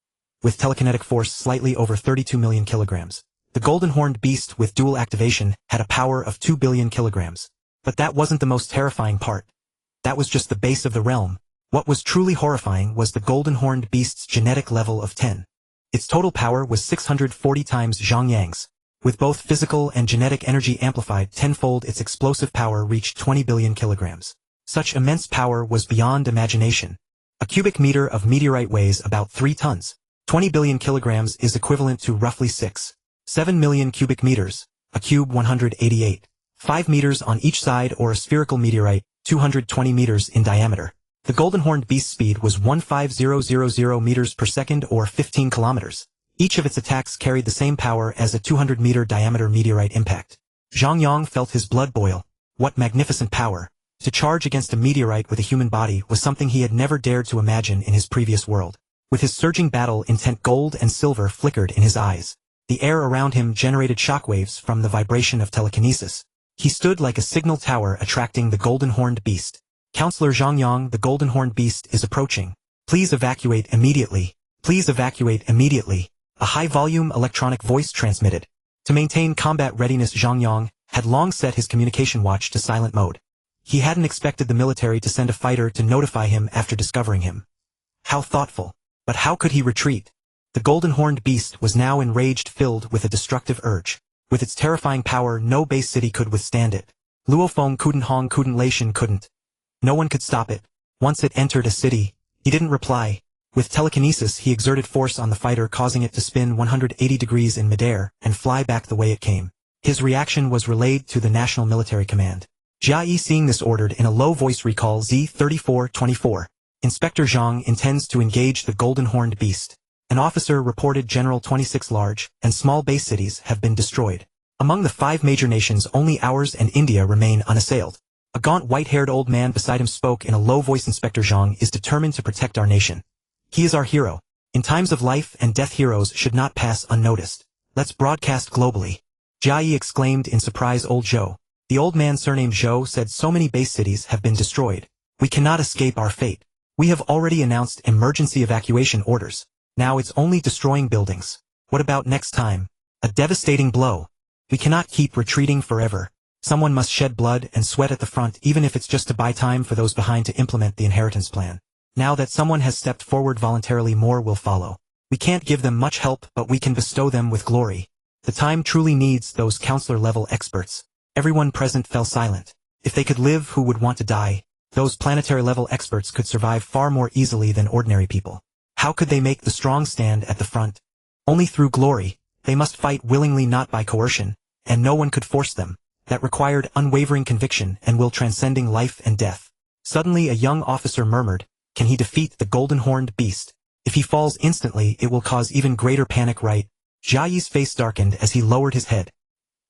with telekinetic force slightly over 32 million kilograms. The golden horned beast with dual activation had a power of 2 billion kilograms. But that wasn't the most terrifying part. That was just the base of the realm. What was truly horrifying was the golden horned beast's genetic level of 10. Its total power was 640 times Zhang Yang's. With both physical and genetic energy amplified tenfold, its explosive power reached 20 billion kilograms. Such immense power was beyond imagination. A cubic meter of meteorite weighs about 3 tons. 20 billion kilograms is equivalent to roughly 7 million cubic meters, a cube 188. 5 meters on each side, or a spherical meteorite, 220 meters in diameter. The golden horned beast's speed was 15000 meters per second or 15 kilometers. Each of its attacks carried the same power as a 200-meter diameter meteorite impact. Zhang Yang felt his blood boil. What magnificent power! To charge against a meteorite with a human body was something he had never dared to imagine in his previous world. With his surging battle intent, gold and silver flickered in his eyes. The air around him generated shockwaves from the vibration of telekinesis. He stood like a signal tower, attracting the golden horned beast. Counselor Zhang Yang, the golden horned beast is approaching. Please evacuate immediately. Please evacuate immediately. A high-volume electronic voice transmitted. To maintain combat readiness, Zhang Yang had long set his communication watch to silent mode. He hadn't expected the military to send a fighter to notify him after discovering him. How thoughtful. But how could he retreat? The golden horned beast was now enraged, filled with a destructive urge. With its terrifying power, no base city could withstand it. Luofeng couldn't, Hong couldn't, Leishan couldn't. No one could stop it. Once it entered a city, he didn't reply. With telekinesis, he exerted force on the fighter, causing it to spin 180 degrees in midair and fly back the way it came. His reaction was relayed to the National Military Command. Jia Yi, seeing this, ordered in a low voice, recall Z-3424. Inspector Zhang intends to engage the golden horned beast. An officer reported General 26 large and small base cities have been destroyed. Among the 5 major nations, only ours and India remain unassailed. A gaunt white-haired old man beside him spoke in a low voice. Inspector Zhang is determined to protect our nation. He is our hero. In times of life and death, heroes should not pass unnoticed. Let's broadcast globally. Jia Yi exclaimed in surprise. Old Zhou. The old man, surnamed Zhou, said, so many base cities have been destroyed. We cannot escape our fate. We have already announced emergency evacuation orders. Now it's only destroying buildings. What about next time? A devastating blow. We cannot keep retreating forever. Someone must shed blood and sweat at the front, even if it's just to buy time for those behind to implement the inheritance plan. Now that someone has stepped forward voluntarily, more will follow. We can't give them much help, but we can bestow them with glory. The time truly needs those counselor-level experts. Everyone present fell silent. If they could live, who would want to die? Those planetary-level experts could survive far more easily than ordinary people. How could they make the strong stand at the front? Only through glory. They must fight willingly, not by coercion, and no one could force them. That required unwavering conviction and will transcending life and death. Suddenly a young officer murmured, "Can he defeat the golden-horned beast? If he falls instantly, it will cause even greater panic, right?" Jia Yi's face darkened as he lowered his head.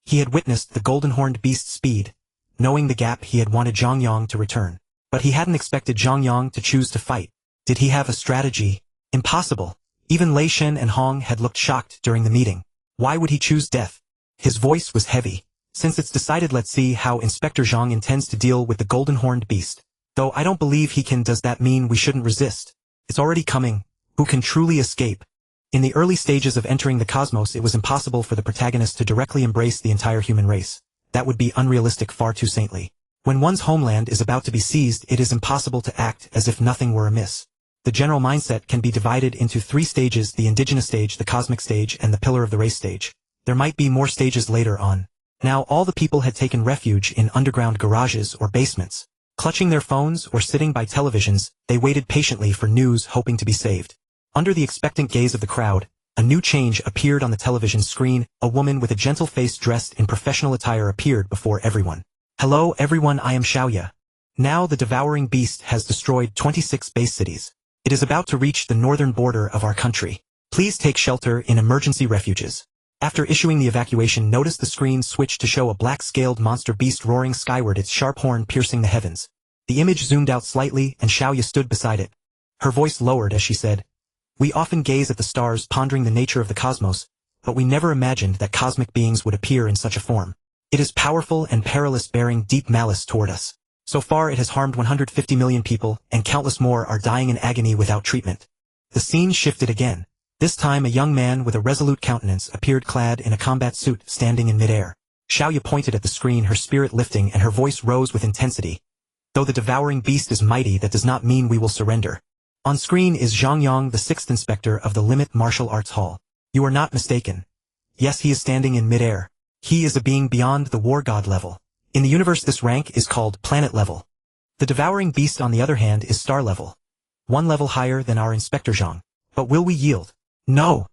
He had witnessed the golden-horned beast's speed. Knowing the gap, he had wanted Zhang Yang to return. But he hadn't expected Zhang Yang to choose to fight. Did he have a strategy? Impossible. Even Lei Shen and Hong had looked shocked during the meeting. Why would he choose death? His voice was heavy. Since it's decided, let's see how Inspector Zhang intends to deal with the golden-horned beast. Though I don't believe he can. Does that mean we shouldn't resist? It's already coming. Who can truly escape? In the early stages of entering the cosmos, it was impossible for the protagonist to directly embrace the entire human race. That would be unrealistic, far too saintly. When one's homeland is about to be seized, it is impossible to act as if nothing were amiss. The general mindset can be divided into 3 stages: the indigenous stage, the cosmic stage, and the pillar of the race stage. There might be more stages later on. Now all the people had taken refuge in underground garages or basements. Clutching their phones or sitting by televisions, they waited patiently for news, hoping to be saved. Under the expectant gaze of the crowd, a new change appeared on the television screen. A woman with a gentle face dressed in professional attire appeared before everyone. "Hello everyone, I am Xiaoya. Now the devouring beast has destroyed 26 base cities. It is about to reach the northern border of our country. Please take shelter in emergency refuges." After issuing the evacuation notice, the screen switched to show a black-scaled monster beast roaring skyward, its sharp horn piercing the heavens. The image zoomed out slightly, and Xiaoya stood beside it. Her voice lowered as she said, "We often gaze at the stars, pondering the nature of the cosmos, but we never imagined that cosmic beings would appear in such a form. It is powerful and perilous, bearing deep malice toward us. So far it has harmed 150 million people, and countless more are dying in agony without treatment." The scene shifted again. This time a young man with a resolute countenance appeared, clad in a combat suit, standing in midair. Xiaoya pointed at the screen, her spirit lifting, and her voice rose with intensity. "Though the devouring beast is mighty, that does not mean we will surrender." On screen is Zhang Yang, the 6th inspector of the Limit Martial Arts Hall. You are not mistaken. Yes, he is standing in midair. He is a being beyond the war god level. In the universe, this rank is called planet level. The devouring beast, on the other hand, is star level. 1 level higher than our Inspector Zhang. But will we yield? No.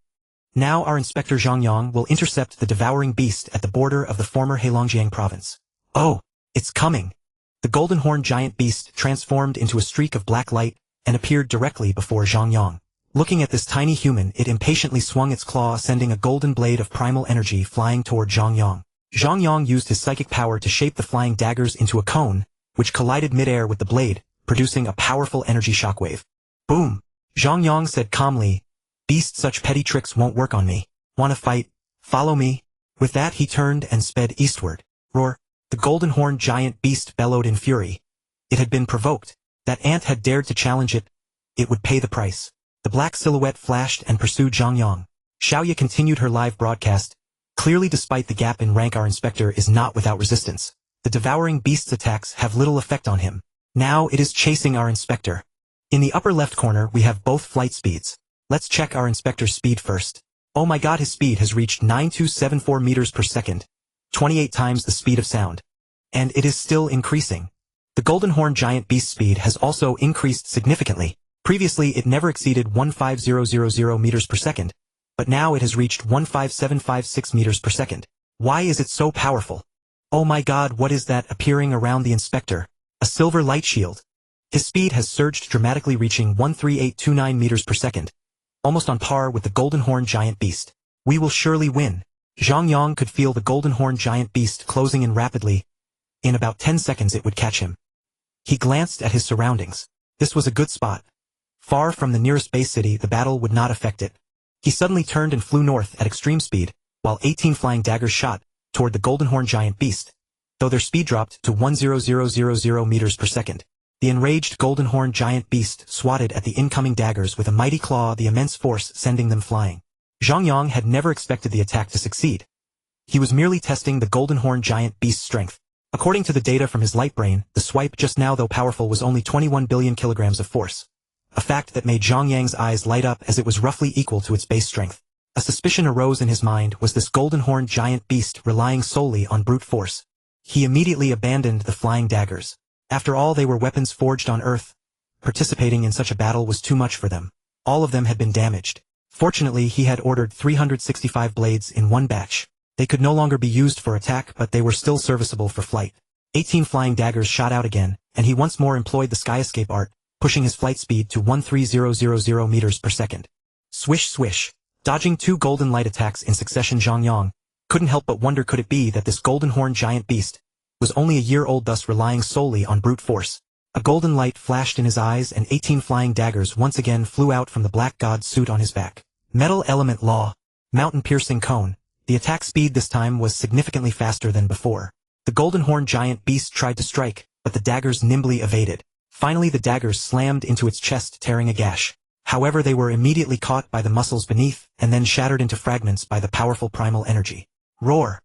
Now our Inspector Zhang Yang will intercept the devouring beast at the border of the former Heilongjiang province. Oh, it's coming. The golden-horned giant beast transformed into a streak of black light and appeared directly before Zhang Yang. Looking at this tiny human, it impatiently swung its claw, sending a golden blade of primal energy flying toward Zhang Yang. Zhang Yang used his psychic power to shape the flying daggers into a cone, which collided midair with the blade, producing a powerful energy shockwave. Boom! Zhang Yang said calmly, "Beast, such petty tricks won't work on me. Wanna fight? Follow me." With that he turned and sped eastward. Roar! The golden-horned giant beast bellowed in fury. It had been provoked. That ant had dared to challenge it. It would pay the price. The black silhouette flashed and pursued Zhang Yang. Xiaoya continued her live broadcast. Clearly, despite the gap in rank, our inspector is not without resistance. The devouring beast's attacks have little effect on him. Now it is chasing our inspector. In the upper left corner we have both flight speeds. Let's check our inspector's speed first. Oh my god, his speed has reached 9274 meters per second. 28 times the speed of sound. And it is still increasing. The golden-horned giant beast speed has also increased significantly. Previously it never exceeded 15000 meters per second, but now it has reached 15756 meters per second. Why is it so powerful? Oh my god, what is that appearing around the inspector? A silver light shield. His speed has surged dramatically, reaching 13829 meters per second. Almost on par with the golden-horned giant beast. We will surely win. Zhang Yang could feel the golden-horned giant beast closing in rapidly. In about 10 seconds it would catch him. He glanced at his surroundings. This was a good spot. Far from the nearest base city, the battle would not affect it. He suddenly turned and flew north at extreme speed, while 18 flying daggers shot toward the golden-horned giant beast, though their speed dropped to 10000 meters per second. The enraged golden-horned giant beast swatted at the incoming daggers with a mighty claw, the immense force sending them flying. Zhang Yang had never expected the attack to succeed. He was merely testing the golden-horned giant beast's strength. According to the data from his light brain, the swipe just now, though powerful, was only 21 billion kilograms of force. a fact that made Zhang Yang's eyes light up as it was roughly equal to its base strength. A suspicion arose in his mind: was this golden-horned giant beast relying solely on brute force? He immediately abandoned the flying daggers. After all, they were weapons forged on Earth. Participating in such a battle was too much for them. All of them had been damaged. Fortunately, he had ordered 365 blades in one batch. They could no longer be used for attack, but they were still serviceable for flight. 18 flying daggers shot out again, and he once more employed the sky escape art, pushing his flight speed to 13000 meters per second. Swish swish. Dodging 2 golden light attacks in succession, Zhang Yang couldn't help but wonder, could it be that this golden-horned giant beast was only a year old, thus relying solely on brute force? A golden light flashed in his eyes and 18 flying daggers once again flew out from the black god suit on his back. Metal element law. Mountain-piercing cone. The attack speed this time was significantly faster than before. The golden-horned giant beast tried to strike, but the daggers nimbly evaded. Finally, the daggers slammed into its chest, tearing a gash. However, they were immediately caught by the muscles beneath, and then shattered into fragments by the powerful primal energy. Roar!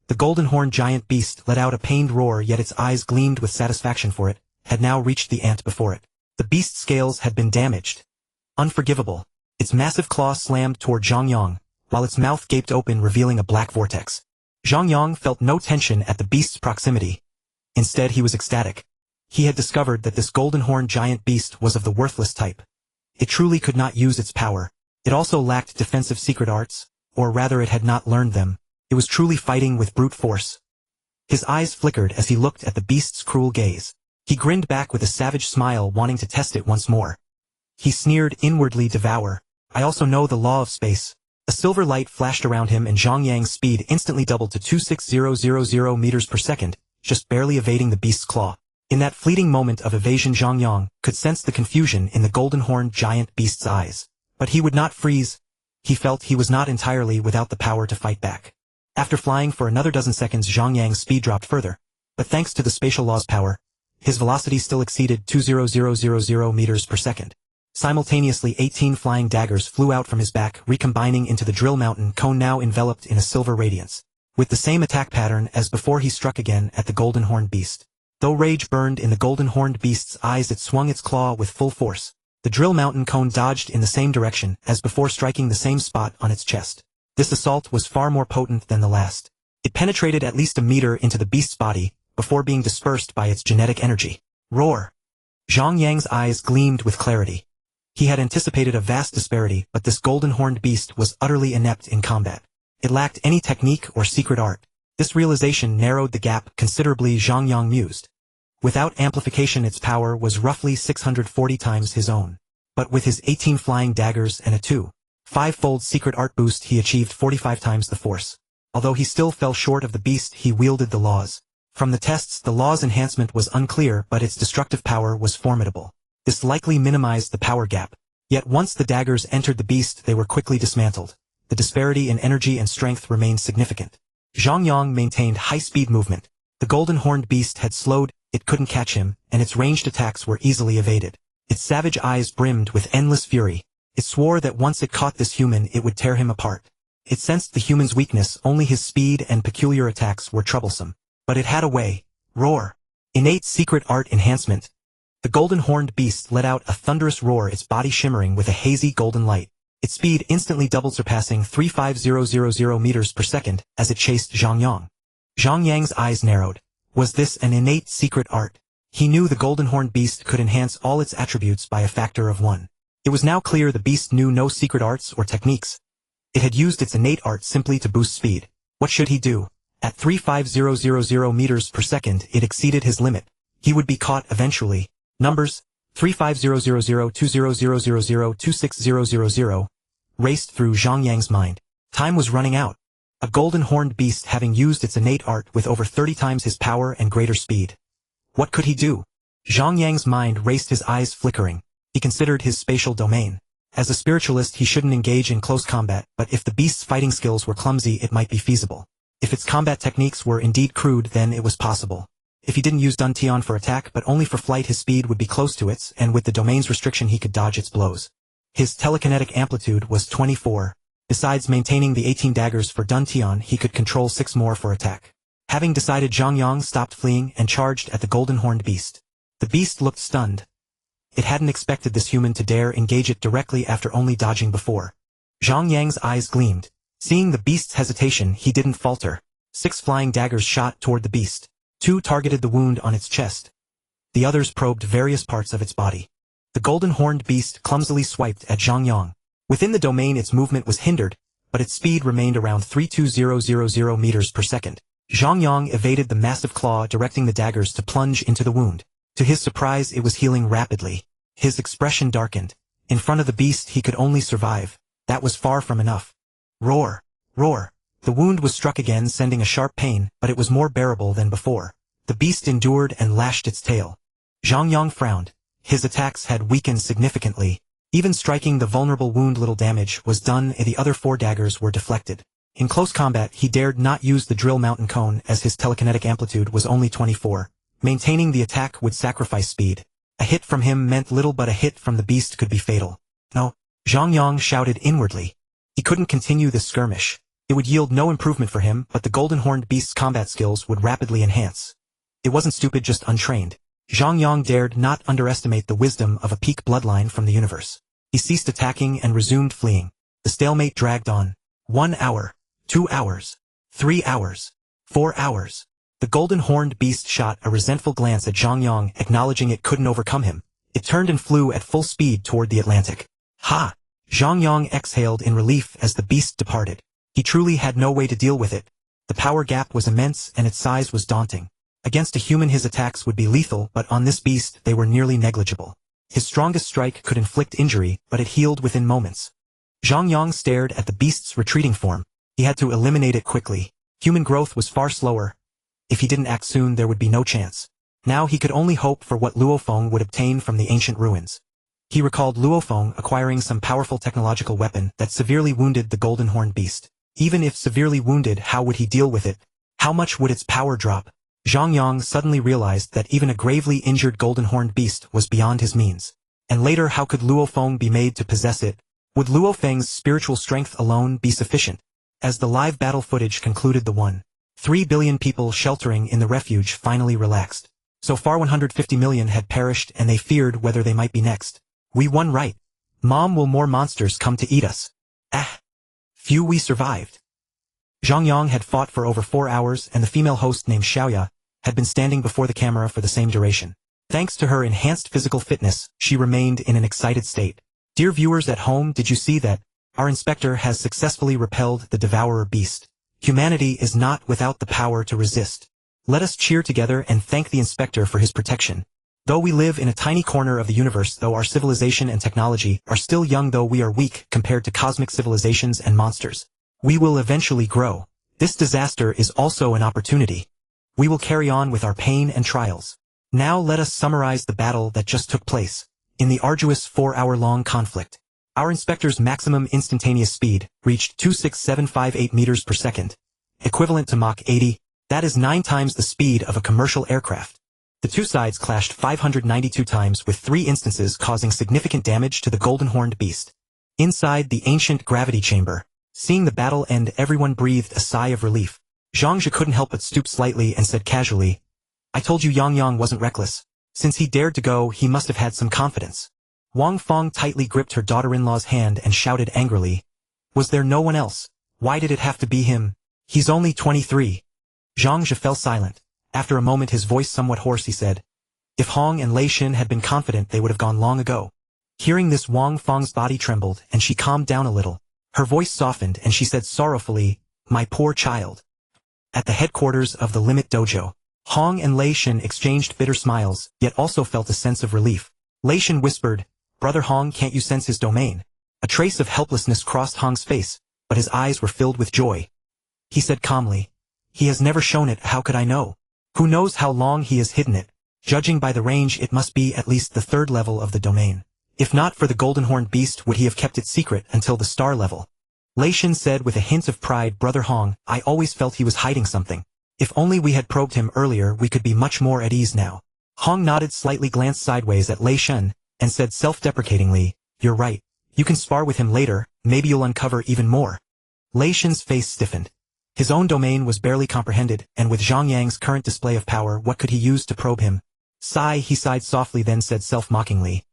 The golden-horned giant beast let out a pained roar, yet its eyes gleamed with satisfaction, for it had now reached the ant before it. The beast's scales had been damaged. Unforgivable. Its massive claw slammed toward Zhang Yang, while its mouth gaped open, revealing a black vortex. Zhang Yang felt no tension at the beast's proximity. Instead, he was ecstatic. He had discovered that this golden-horned giant beast was of the worthless type. It truly could not use its power. It also lacked defensive secret arts, or rather it had not learned them. It was truly fighting with brute force. His eyes flickered as he looked at the beast's cruel gaze. He grinned back with a savage smile, wanting to test it once more. He sneered, inwardly, devour. I also know the law of space. A silver light flashed around him and Zhang Yang's speed instantly doubled to 26000 meters per second, just barely evading the beast's claw. In that fleeting moment of evasion, Zhang Yang could sense the confusion in the golden-horned giant beast's eyes. But he would not freeze. He felt he was not entirely without the power to fight back. After flying for another dozen seconds, Zhang Yang's speed dropped further. But thanks to the spatial law's power, his velocity still exceeded 20000 meters per second. Simultaneously, 18 flying daggers flew out from his back, recombining into the drill mountain cone, now enveloped in a silver radiance. With the same attack pattern as before, he struck again at the golden-horned beast. Though rage burned in the golden-horned beast's eyes, it swung its claw with full force. The drill mountain cone dodged in the same direction as before, striking the same spot on its chest. This assault was far more potent than the last. It penetrated at least a meter into the beast's body, before being dispersed by its genetic energy. Roar! Zhang Yang's eyes gleamed with clarity. He had anticipated a vast disparity, but this golden-horned beast was utterly inept in combat. It lacked any technique or secret art. This realization narrowed the gap considerably, Zhang Yang mused. Without amplification, its power was roughly 640 times his own. But with his 18 flying daggers and a 5-fold secret art boost, he achieved 45 times the force. Although he still fell short of the beast, he wielded the laws. From the tests, the law's enhancement was unclear, but its destructive power was formidable. This likely minimized the power gap. Yet once the daggers entered the beast, they were quickly dismantled. The disparity in energy and strength remained significant. Zhang Yang maintained high-speed movement. The golden-horned beast had slowed, it couldn't catch him, and its ranged attacks were easily evaded. Its savage eyes brimmed with endless fury. It swore that once it caught this human, it would tear him apart. It sensed the human's weakness, only his speed and peculiar attacks were troublesome. But it had a way. Roar! Innate secret art enhancement. The golden-horned beast let out a thunderous roar, its body shimmering with a hazy golden light. Its speed instantly doubled, surpassing 35000 meters per second as it chased Zhang Yang. Zhang Yang's eyes narrowed. Was this an innate secret art? He knew the golden-horned beast could enhance all its attributes by a factor of 1. It was now clear the beast knew no secret arts or techniques. It had used its innate art simply to boost speed. What should he do? At 35000 meters per second, it exceeded his limit. He would be caught eventually. Numbers 35000 20000 26000 raced through Zhang Yang's mind. Time was running out. A golden-horned beast having used its innate art with over 30 times his power and greater speed. What could he do? Zhang Yang's mind raced, his eyes flickering. He considered his spatial domain. As a spiritualist, he shouldn't engage in close combat, but if the beast's fighting skills were clumsy, it might be feasible. If its combat techniques were indeed crude, then it was possible. If he didn't use Duntian for attack but only for flight, his speed would be close to its, and with the domain's restriction he could dodge its blows. His telekinetic amplitude was 24. Besides maintaining the 18 daggers for Duntian, he could control 6 more for attack. Having decided, Zhang Yang stopped fleeing and charged at the golden-horned beast. The beast looked stunned. It hadn't expected this human to dare engage it directly after only dodging before. Zhang Yang's eyes gleamed. Seeing the beast's hesitation, he didn't falter. 6 flying daggers shot toward the beast. 2 targeted the wound on its chest. The others probed various parts of its body. The golden-horned beast clumsily swiped at Zhang Yang. Within the domain its movement was hindered, but its speed remained around 32000 meters per second. Zhang Yang evaded the massive claw, directing the daggers to plunge into the wound. To his surprise, it was healing rapidly. His expression darkened. In front of the beast he could only survive. That was far from enough. Roar! Roar! The wound was struck again, sending a sharp pain, but it was more bearable than before. The beast endured and lashed its tail. Zhang Yang frowned. His attacks had weakened significantly. Even striking the vulnerable wound little damage was done, and the other 4 daggers were deflected. In close combat he dared not use the drill mountain cone as his telekinetic amplitude was only 24. Maintaining the attack would sacrifice speed. A hit from him meant little, but a hit from the beast could be fatal. No, Zhang Yang shouted inwardly. He couldn't continue this skirmish. It would yield no improvement for him, but the golden-horned beast's combat skills would rapidly enhance. It wasn't stupid, just untrained. Zhang Yang dared not underestimate the wisdom of a peak bloodline from the universe. He ceased attacking and resumed fleeing. The stalemate dragged on. 1 hour, 2 hours, 3 hours, 4 hours. The golden-horned beast shot a resentful glance at Zhang Yang, acknowledging it couldn't overcome him. It turned and flew at full speed toward the Atlantic. Ha! Zhang Yang exhaled in relief as the beast departed. He truly had no way to deal with it. The power gap was immense and its size was daunting. Against a human his attacks would be lethal, but on this beast they were nearly negligible. His strongest strike could inflict injury, but it healed within moments. Zhang Yang stared at the beast's retreating form. He had to eliminate it quickly. Human growth was far slower. If he didn't act soon, there would be no chance. Now he could only hope for what Luofeng would obtain from the ancient ruins. He recalled Luofeng acquiring some powerful technological weapon that severely wounded the golden-horned beast. Even if severely wounded, how would he deal with it? How much would its power drop? Zhang Yang suddenly realized that even a gravely injured golden-horned beast was beyond his means. And later, how could Luofeng be made to possess it? Would Luofeng's spiritual strength alone be sufficient? As the live battle footage concluded, the 1.3 billion people sheltering in the refuge finally relaxed. So far 150 million had perished, and they feared whether they might be next. We won, right? Mom, will more monsters come to eat us? Ah! Phew, we survived. Zhang Yang had fought for over 4 hours, and the female host named Xiaoya had been standing before the camera for the same duration. Thanks to her enhanced physical fitness, she remained in an excited state. Dear viewers at home, did you see that? Our inspector has successfully repelled the devourer beast. Humanity is not without the power to resist. Let us cheer together and thank the inspector for his protection. Though we live in a tiny corner of the universe, though our civilization and technology are still young, though we are weak compared to cosmic civilizations and monsters, we will eventually grow. This disaster is also an opportunity. We will carry on with our pain and trials. Now let us summarize the battle that just took place. In the arduous 4-hour-long conflict, our inspector's maximum instantaneous speed reached 26758 meters per second, equivalent to Mach 80. That is 9 times the speed of a commercial aircraft. The two sides clashed 592 times, with 3 instances causing significant damage to the golden-horned beast. Inside the ancient gravity chamber, seeing the battle end, everyone breathed a sigh of relief. Zhang Zhi couldn't help but stoop slightly and said casually, I told you Yang Yang wasn't reckless. Since he dared to go, he must have had some confidence. Wang Feng tightly gripped her daughter-in-law's hand and shouted angrily, was there no one else? Why did it have to be him? He's only 23. Zhang Zhi fell silent. After a moment, his voice somewhat hoarse, he said, if Hong and Lei Xin had been confident, they would have gone long ago. Hearing this, Wang Feng's body trembled, and she calmed down a little. Her voice softened, and she said sorrowfully, my poor child. At the headquarters of the Limit Dojo, Hong and Lei Xin exchanged bitter smiles, yet also felt a sense of relief. Lei Xin whispered, Brother Hong, can't you sense his domain? A trace of helplessness crossed Hong's face, but his eyes were filled with joy. He said calmly, he has never shown it, how could I know? Who knows how long he has hidden it? Judging by the range, it must be at least the 3rd level of the domain. If not for the golden-horned beast, would he have kept it secret until the star level? Lei Xin said with a hint of pride, Brother Hong, I always felt he was hiding something. If only we had probed him earlier, we could be much more at ease now. Hong nodded, slightly glanced sideways at Lei Xin, and said self-deprecatingly, you're right. You can spar with him later, maybe you'll uncover even more. Lei Xin's face stiffened. His own domain was barely comprehended, and with Zhang Yang's current display of power, what could he use to probe him? Sigh, he sighed softly, then said self-mockingly,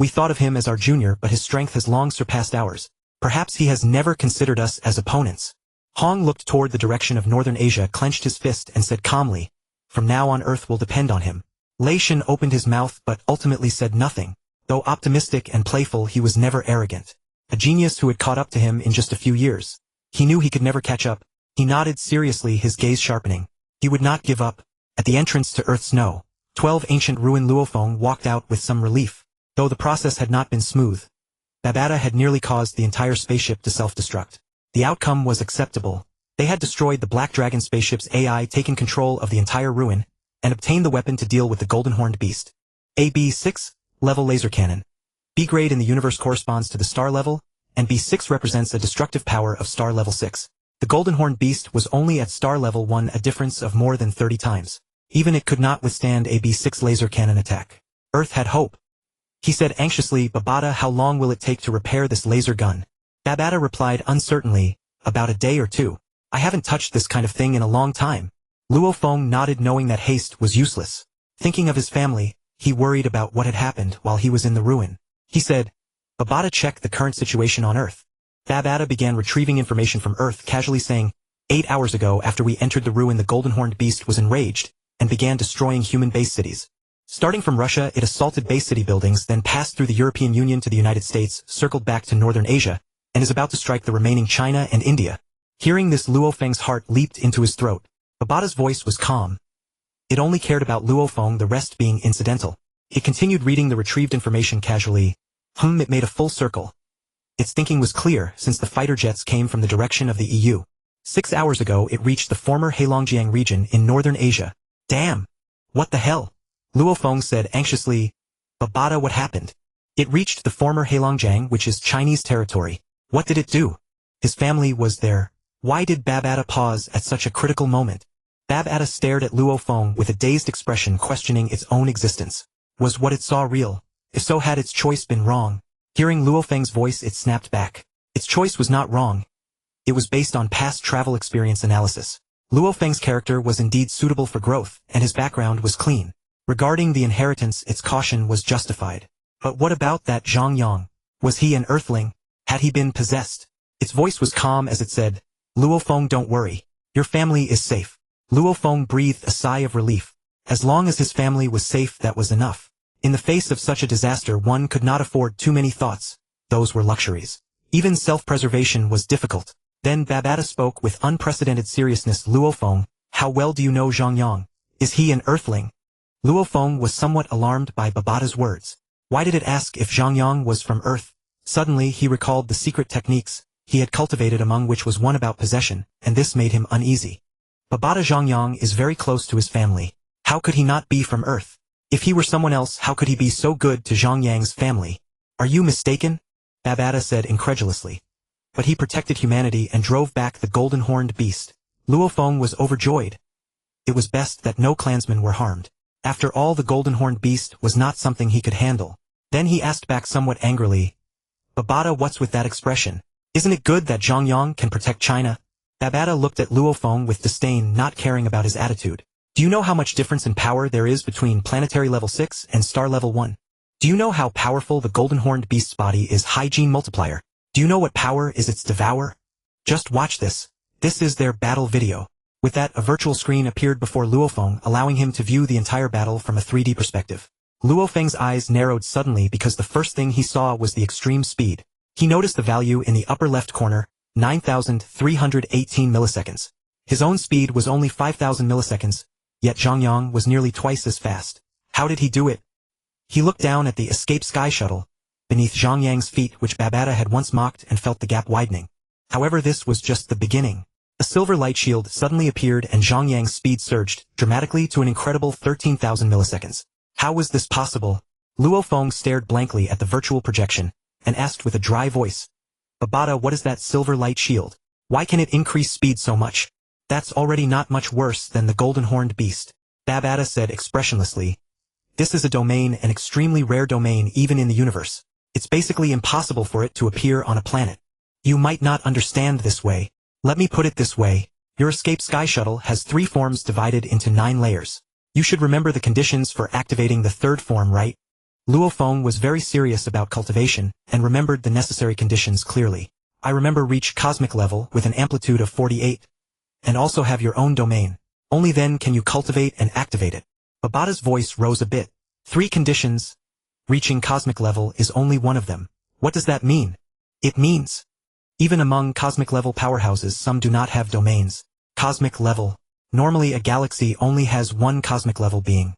We thought of him as our junior, but his strength has long surpassed ours. Perhaps he has never considered us as opponents. Hong looked toward the direction of Northern Asia, clenched his fist, and said calmly, "From now on Earth will depend on him." Lei Shan opened his mouth but ultimately said nothing. Though optimistic and playful, he was never arrogant. A genius who had caught up to him in just a few years. He knew he could never catch up. He nodded seriously, his gaze sharpening. He would not give up. At the entrance to Earth's No. 12 Ancient Ruin, Luofeng walked out with some relief. Though the process had not been smooth, Babata had nearly caused the entire spaceship to self-destruct. The outcome was acceptable. They had destroyed the Black Dragon spaceship's AI, taken control of the entire ruin, and obtained the weapon to deal with the Golden Horned Beast. A B6 level laser cannon. B grade in the universe corresponds to the star level, and B6 represents a destructive power of star level 6. The Golden Horned Beast was only at star level 1, a difference of more than 30 times. Even it could not withstand a B6 laser cannon attack. Earth had hope. He said anxiously, "Babata, how long will it take to repair this laser gun?" Babata replied uncertainly, "About a day or two. I haven't touched this kind of thing in a long time." Luofeng nodded, knowing that haste was useless. Thinking of his family, he worried about what had happened while he was in the ruin. He said, "Babata, check the current situation on Earth." Babata began retrieving information from Earth, casually saying, 8 hours ago, after we entered the ruin, the Golden Horned Beast was enraged and began destroying human base cities. Starting from Russia, it assaulted base city buildings, then passed through the European Union to the United States, circled back to Northern Asia, and is about to strike the remaining China and India. Hearing this, Luofeng's heart leaped into his throat. Babata's voice was calm. It only cared about Luofeng, the rest being incidental. It continued reading the retrieved information casually. It made a full circle. Its thinking was clear, since the fighter jets came from the direction of the EU. 6 hours ago, it reached the former Heilongjiang region in Northern Asia. Damn! What the hell? Luofeng said anxiously. "Babata, what happened?" "It reached the former Heilongjiang, which is Chinese territory." "What did it do?" "His family was there." Why did Babata pause at such a critical moment? Babata stared at Luofeng with a dazed expression, questioning its own existence. Was what it saw real? If so, had its choice been wrong? Hearing Luofeng's voice, it snapped back. Its choice was not wrong. It was based on past travel experience analysis. Luofeng's character was indeed suitable for growth, and his background was clean. Regarding the inheritance, its caution was justified. But what about that Zhang Yang? Was he an Earthling? Had he been possessed? Its voice was calm as it said, "Luofeng, don't worry. Your family is safe." Luofeng breathed a sigh of relief. As long as his family was safe, that was enough. In the face of such a disaster, one could not afford too many thoughts. Those were luxuries. Even self-preservation was difficult. Then Babata spoke with unprecedented seriousness. "Luofeng, how well do you know Zhang Yang? Is he an Earthling?" Luofeng was somewhat alarmed by Babata's words. Why did it ask if Zhang Yang was from Earth? Suddenly he recalled the secret techniques he had cultivated, among which was one about possession, and this made him uneasy. Babata, Zhang Yang is very close to his family. How could he not be from Earth? If he were someone else, how could he be so good to Zhang Yang's family? "Are you mistaken?" Babata said incredulously. But he protected humanity and drove back the Golden Horned Beast. Luofeng was overjoyed. It was best that no clansmen were harmed. After all, the Golden Horned Beast was not something he could handle. Then he asked back somewhat angrily, "Babata, what's with that expression? Isn't it good that Zhang Yang can protect China?" Babata looked at Luofeng with disdain, not caring about his attitude. "Do you know how much difference in power there is between Planetary level 6 and star level 1? Do you know how powerful the Golden Horned Beast's body is? High gene multiplier. Do you know what power is its devour? Just watch this. This is their battle video." With that, a virtual screen appeared before Luofeng, allowing him to view the entire battle from a 3D perspective. Luofeng's eyes narrowed suddenly because the first thing he saw was the extreme speed. He noticed the value in the upper left corner, 9,318 milliseconds. His own speed was only 5,000 milliseconds, yet Zhang Yang was nearly twice as fast. How did he do it? He looked down at the escape sky shuttle, beneath Zhang Yang's feet, which Babata had once mocked, and felt the gap widening. However, this was just the beginning. A silver light shield suddenly appeared and Zhang Yang's speed surged dramatically to an incredible 13,000 milliseconds. How was this possible? Luofeng stared blankly at the virtual projection and asked with a dry voice, "Babata, what is that silver light shield? Why can it increase speed so much? That's already not much worse than the Golden Horned Beast." Babata said expressionlessly, "This is a domain, an extremely rare domain even in the universe. It's basically impossible for it to appear on a planet. You might not understand this way. Let me put it this way. Your escape sky shuttle has 3 forms divided into 9 layers. You should remember the conditions for activating the 3rd form, right?" Luo Feng was very serious about cultivation, and remembered the necessary conditions clearly. I remember reach cosmic level with an amplitude of 48. And also have your own domain. Only then can you cultivate and activate it. Babata's voice rose a bit. 3 conditions. Reaching cosmic level is only one of them. What does that mean? It means, even among cosmic level powerhouses some do not have domains. Cosmic level. Normally a galaxy only has one cosmic level being.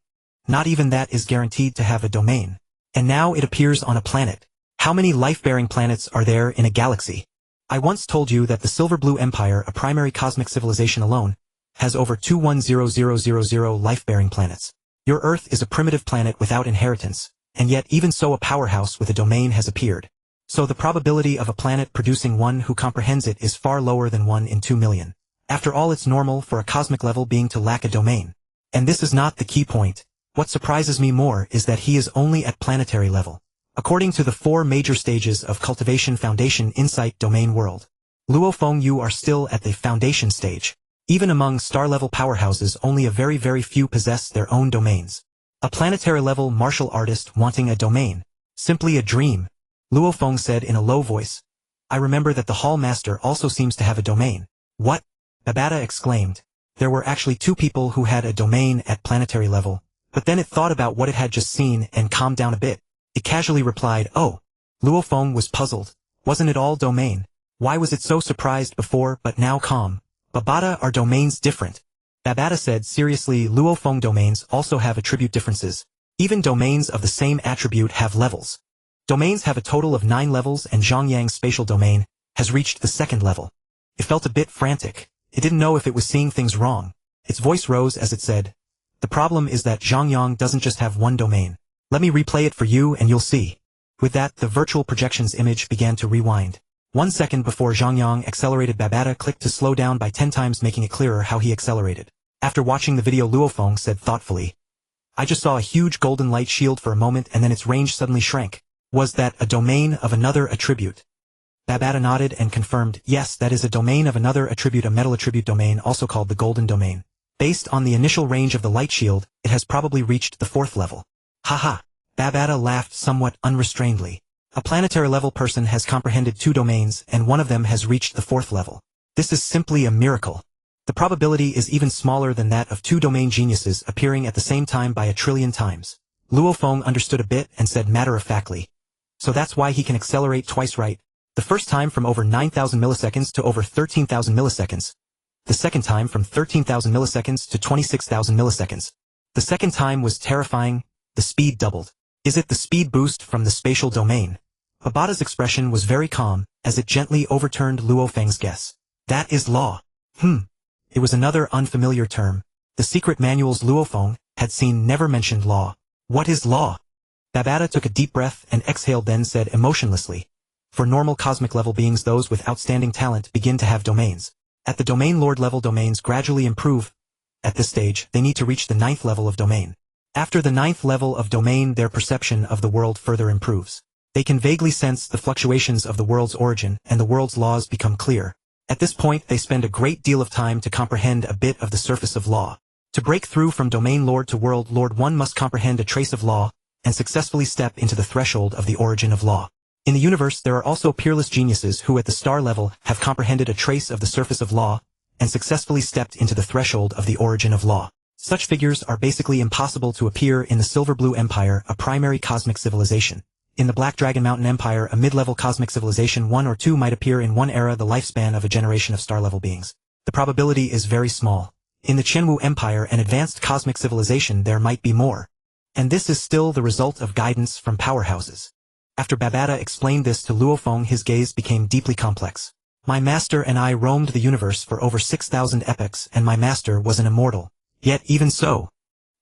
Not even that is guaranteed to have a domain. And now it appears on a planet. How many life-bearing planets are there in a galaxy? I once told you that the Silver Blue Empire, a primary cosmic civilization alone, has over 210000 life-bearing planets. Your Earth is a primitive planet without inheritance, and yet even so a powerhouse with a domain has appeared. So the probability of a planet producing one who comprehends it is far lower than 1 in 2 million. After all, it's normal for a cosmic level being to lack a domain. And this is not the key point. What surprises me more is that he is only at planetary level. According to the 4 major stages of cultivation, foundation, insight, domain, world. Luo Feng, you are still at the foundation stage. Even among star-level powerhouses only a very few possess their own domains. A planetary-level martial artist wanting a domain. Simply a dream. Luo Feng said in a low voice. I remember that the Hall Master also seems to have a domain. What? Babata exclaimed. There were actually 2 people who had a domain at planetary level, but then it thought about what it had just seen and calmed down a bit. It casually replied, oh. Luo Feng was puzzled. Wasn't it all domain? Why was it so surprised before but now calm? Babata, are domains different? Babata said seriously. Luo Feng, domains also have attribute differences. Even domains of the same attribute have levels. Domains have a total of 9 levels and Zhang Yang's spatial domain has reached the 2nd level. It felt a bit frantic. It didn't know if it was seeing things wrong. Its voice rose as it said, the problem is that Zhang Yang doesn't just have one domain. Let me replay it for you and you'll see. With that, the virtual projection's image began to rewind. 1 second before Zhang Yang accelerated, Babata clicked to slow down by 10 times, making it clearer how he accelerated. After watching the video, Luo Feng said thoughtfully, I just saw a huge golden light shield for a moment and then its range suddenly shrank. Was that a domain of another attribute? Babata nodded and confirmed, yes, that is a domain of another attribute, a metal attribute domain, also called the golden domain. Based on the initial range of the light shield, it has probably reached the 4th level. Haha. Babata laughed somewhat unrestrainedly. A planetary-level person has comprehended 2 domains, and one of them has reached the 4th level. This is simply a miracle. The probability is even smaller than that of 2 domain geniuses appearing at the same time by 1 trillion times. Luo Feng understood a bit and said matter-of-factly. So that's why he can accelerate twice, right? The first time from over 9,000 milliseconds to over 13,000 milliseconds. The second time from 13,000 milliseconds to 26,000 milliseconds. The second time was terrifying. The speed doubled. Is it the speed boost from the spatial domain? Babata's expression was very calm, as it gently overturned Luo Feng's guess. That is law. It was another unfamiliar term. The secret manuals Luo Feng had seen never mentioned law. What is law? Babata took a deep breath and exhaled, then said emotionlessly. For normal cosmic level beings, those with outstanding talent begin to have domains. At the domain lord level, domains gradually improve. At this stage, they need to reach the 9th level of domain. After the 9th level of domain, their perception of the world further improves. They can vaguely sense the fluctuations of the world's origin, and the world's laws become clear. At this point, they spend a great deal of time to comprehend a bit of the surface of law. To break through from domain lord to world lord, one must comprehend a trace of law, and successfully step into the threshold of the origin of law. In the universe, there are also peerless geniuses who at the star level have comprehended a trace of the surface of law, and successfully stepped into the threshold of the origin of law. Such figures are basically impossible to appear in the Silver Blue Empire, a primary cosmic civilization. In the Black Dragon Mountain Empire, a mid-level cosmic civilization, 1 or 2 might appear in one era, the lifespan of a generation of star-level beings. The probability is very small. In the Qianwu Empire, an advanced cosmic civilization, there might be more. And this is still the result of guidance from powerhouses. After Babata explained this to Luo Feng, his gaze became deeply complex. My master and I roamed the universe for over 6,000 epochs, and my master was an immortal. Yet even so,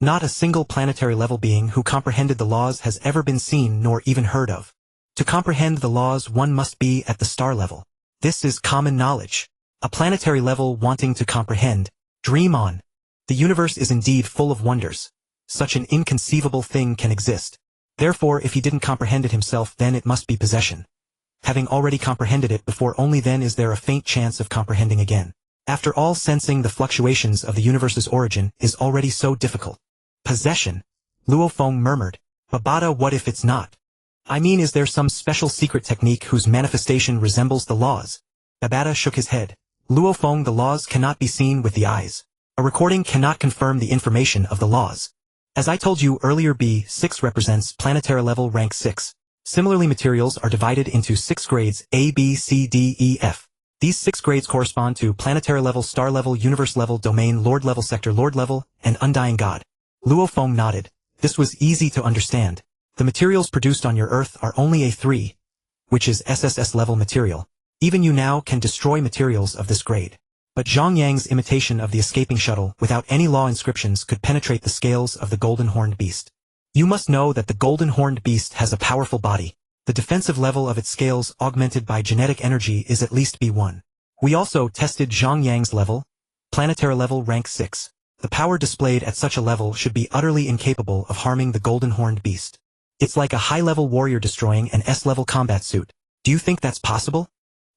not a single planetary-level being who comprehended the laws has ever been seen nor even heard of. To comprehend the laws, one must be at the star level. This is common knowledge. A planetary level wanting to comprehend. Dream on. The universe is indeed full of wonders. Such an inconceivable thing can exist. Therefore, if he didn't comprehend it himself, then it must be possession. Having already comprehended it before, only then is there a faint chance of comprehending again. After all, sensing the fluctuations of the universe's origin is already so difficult. Possession. Luo Feng murmured. Babada, what if it's not? I mean, is there some special secret technique whose manifestation resembles the laws? Babada shook his head. Luofeng, the laws cannot be seen with the eyes. A recording cannot confirm the information of the laws. As I told you earlier, B6 represents planetary level rank 6. Similarly, materials are divided into 6 grades A, B, C, D, E, F. These 6 grades correspond to planetary level, star level, universe level, domain, lord level, sector lord level, and undying god. Luofeng nodded. This was easy to understand. The materials produced on your Earth are only A3, which is SSS level material. Even you now can destroy materials of this grade. But Zhang Yang's imitation of the escaping shuttle without any law inscriptions could penetrate the scales of the golden horned beast. You must know that the golden horned beast has a powerful body. The defensive level of its scales augmented by genetic energy is at least B1. We also tested Zhang Yang's level, planetary level rank 6. The power displayed at such a level should be utterly incapable of harming the golden horned beast. It's like a high-level warrior destroying an S-level combat suit. Do you think that's possible?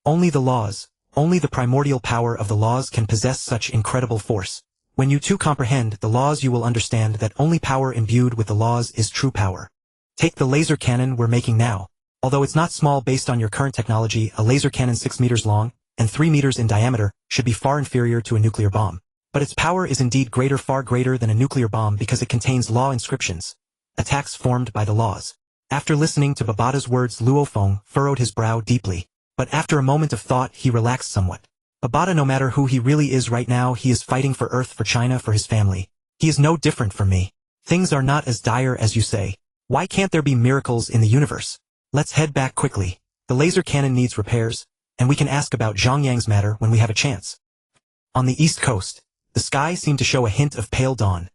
Only the laws, only the primordial power of the laws can possess such incredible force. When you too comprehend the laws, you will understand that only power imbued with the laws is true power. Take the laser cannon we're making now. Although it's not small based on your current technology, a laser cannon 6 meters long and 3 meters in diameter should be far inferior to a nuclear bomb. But its power is indeed greater, far greater than a nuclear bomb, because it contains law inscriptions, attacks formed by the laws. After listening to Babada's words, Luofeng furrowed his brow deeply. But after a moment of thought, he relaxed somewhat. Babada, no matter who he really is right now, he is fighting for Earth, for China, for his family. He is no different from me. Things are not as dire as you say. Why can't there be miracles in the universe? Let's head back quickly. The laser cannon needs repairs, and we can ask about Zhang Yang's matter when we have a chance. On the east coast, the sky seemed to show a hint of pale dawn.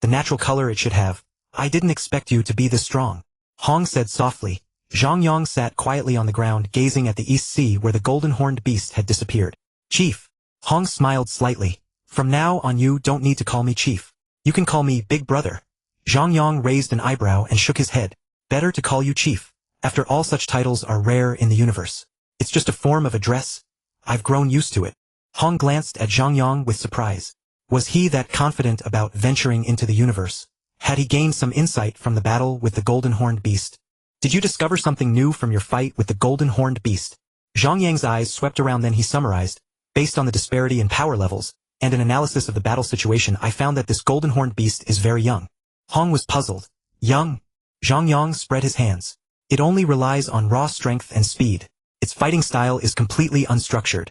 The natural color it should have. I didn't expect you to be this strong, Hong said softly. Zhang Yang sat quietly on the ground, gazing at the east sea where the golden-horned beast had disappeared. Chief. Hong smiled slightly. From now on you don't need to call me Chief. You can call me Big Brother. Zhang Yang raised an eyebrow and shook his head. Better to call you Chief. After all, such titles are rare in the universe. It's just a form of address. I've grown used to it. Hong glanced at Zhang Yang with surprise. Was he that confident about venturing into the universe? Had he gained some insight from the battle with the golden-horned beast? Did you discover something new from your fight with the golden-horned beast? Zhang Yang's eyes swept around, then he summarized. Based on the disparity in power levels, and an analysis of the battle situation, I found that this golden-horned beast is very young. Hong was puzzled. Young? Zhang Yang spread his hands. It only relies on raw strength and speed. Its fighting style is completely unstructured,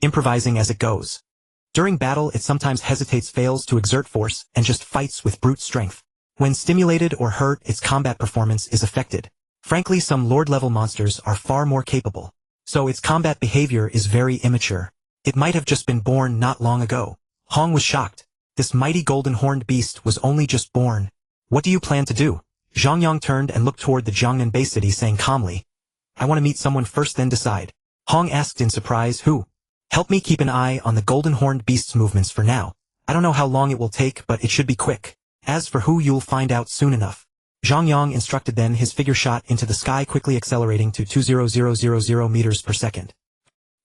improvising as it goes. During battle it sometimes hesitates, fails to exert force, and just fights with brute strength. When stimulated or hurt, its combat performance is affected. Frankly, some lord-level monsters are far more capable. So its combat behavior is very immature. It might have just been born not long ago. Hong was shocked. This mighty golden-horned beast was only just born. What do you plan to do? Zhang Yang turned and looked toward the Shandong Base City, saying calmly, I want to meet someone first, then decide. Hong asked in surprise, who? Help me keep an eye on the golden-horned beast's movements for now. I don't know how long it will take, but it should be quick. As for who, you'll find out soon enough. Zhang Yang instructed. Then his figure shot into the sky, quickly accelerating to 200,000 meters per second.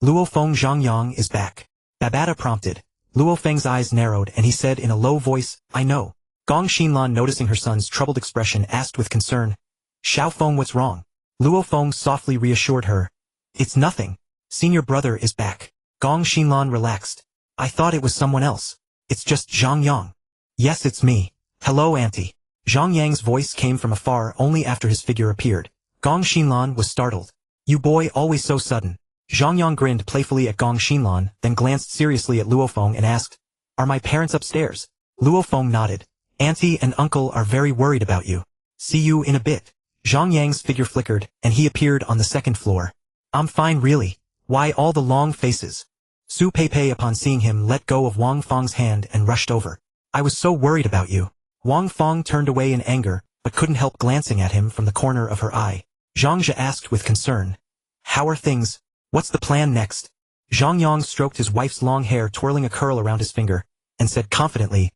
Luofeng, Zhang Yang is back. Babada prompted. Luofeng's eyes narrowed and he said in a low voice, I know. Gong Xinlan, noticing her son's troubled expression, asked with concern, Xiaofeng, what's wrong? Luofeng softly reassured her. It's nothing. Senior brother is back. Gong Xinlan relaxed. I thought it was someone else. It's just Zhang Yang. Yes, it's me. Hello, auntie. Zhang Yang's voice came from afar only after his figure appeared. Gong Xinlan was startled. You boy, always so sudden. Zhang Yang grinned playfully at Gong Xinlan, then glanced seriously at Luofeng and asked, Are my parents upstairs? Luofeng nodded. Auntie and uncle are very worried about you. See you in a bit. Zhang Yang's figure flickered, and he appeared on the second floor. I'm fine, really. Why all the long faces? Su Peipei, upon seeing him, let go of Wang Feng's hand and rushed over. I was so worried about you. Wang Feng turned away in anger, but couldn't help glancing at him from the corner of her eye. Zhang Zhe asked with concern. How are things? What's the plan next? Zhang Yang stroked his wife's long hair, twirling a curl around his finger, and said confidently,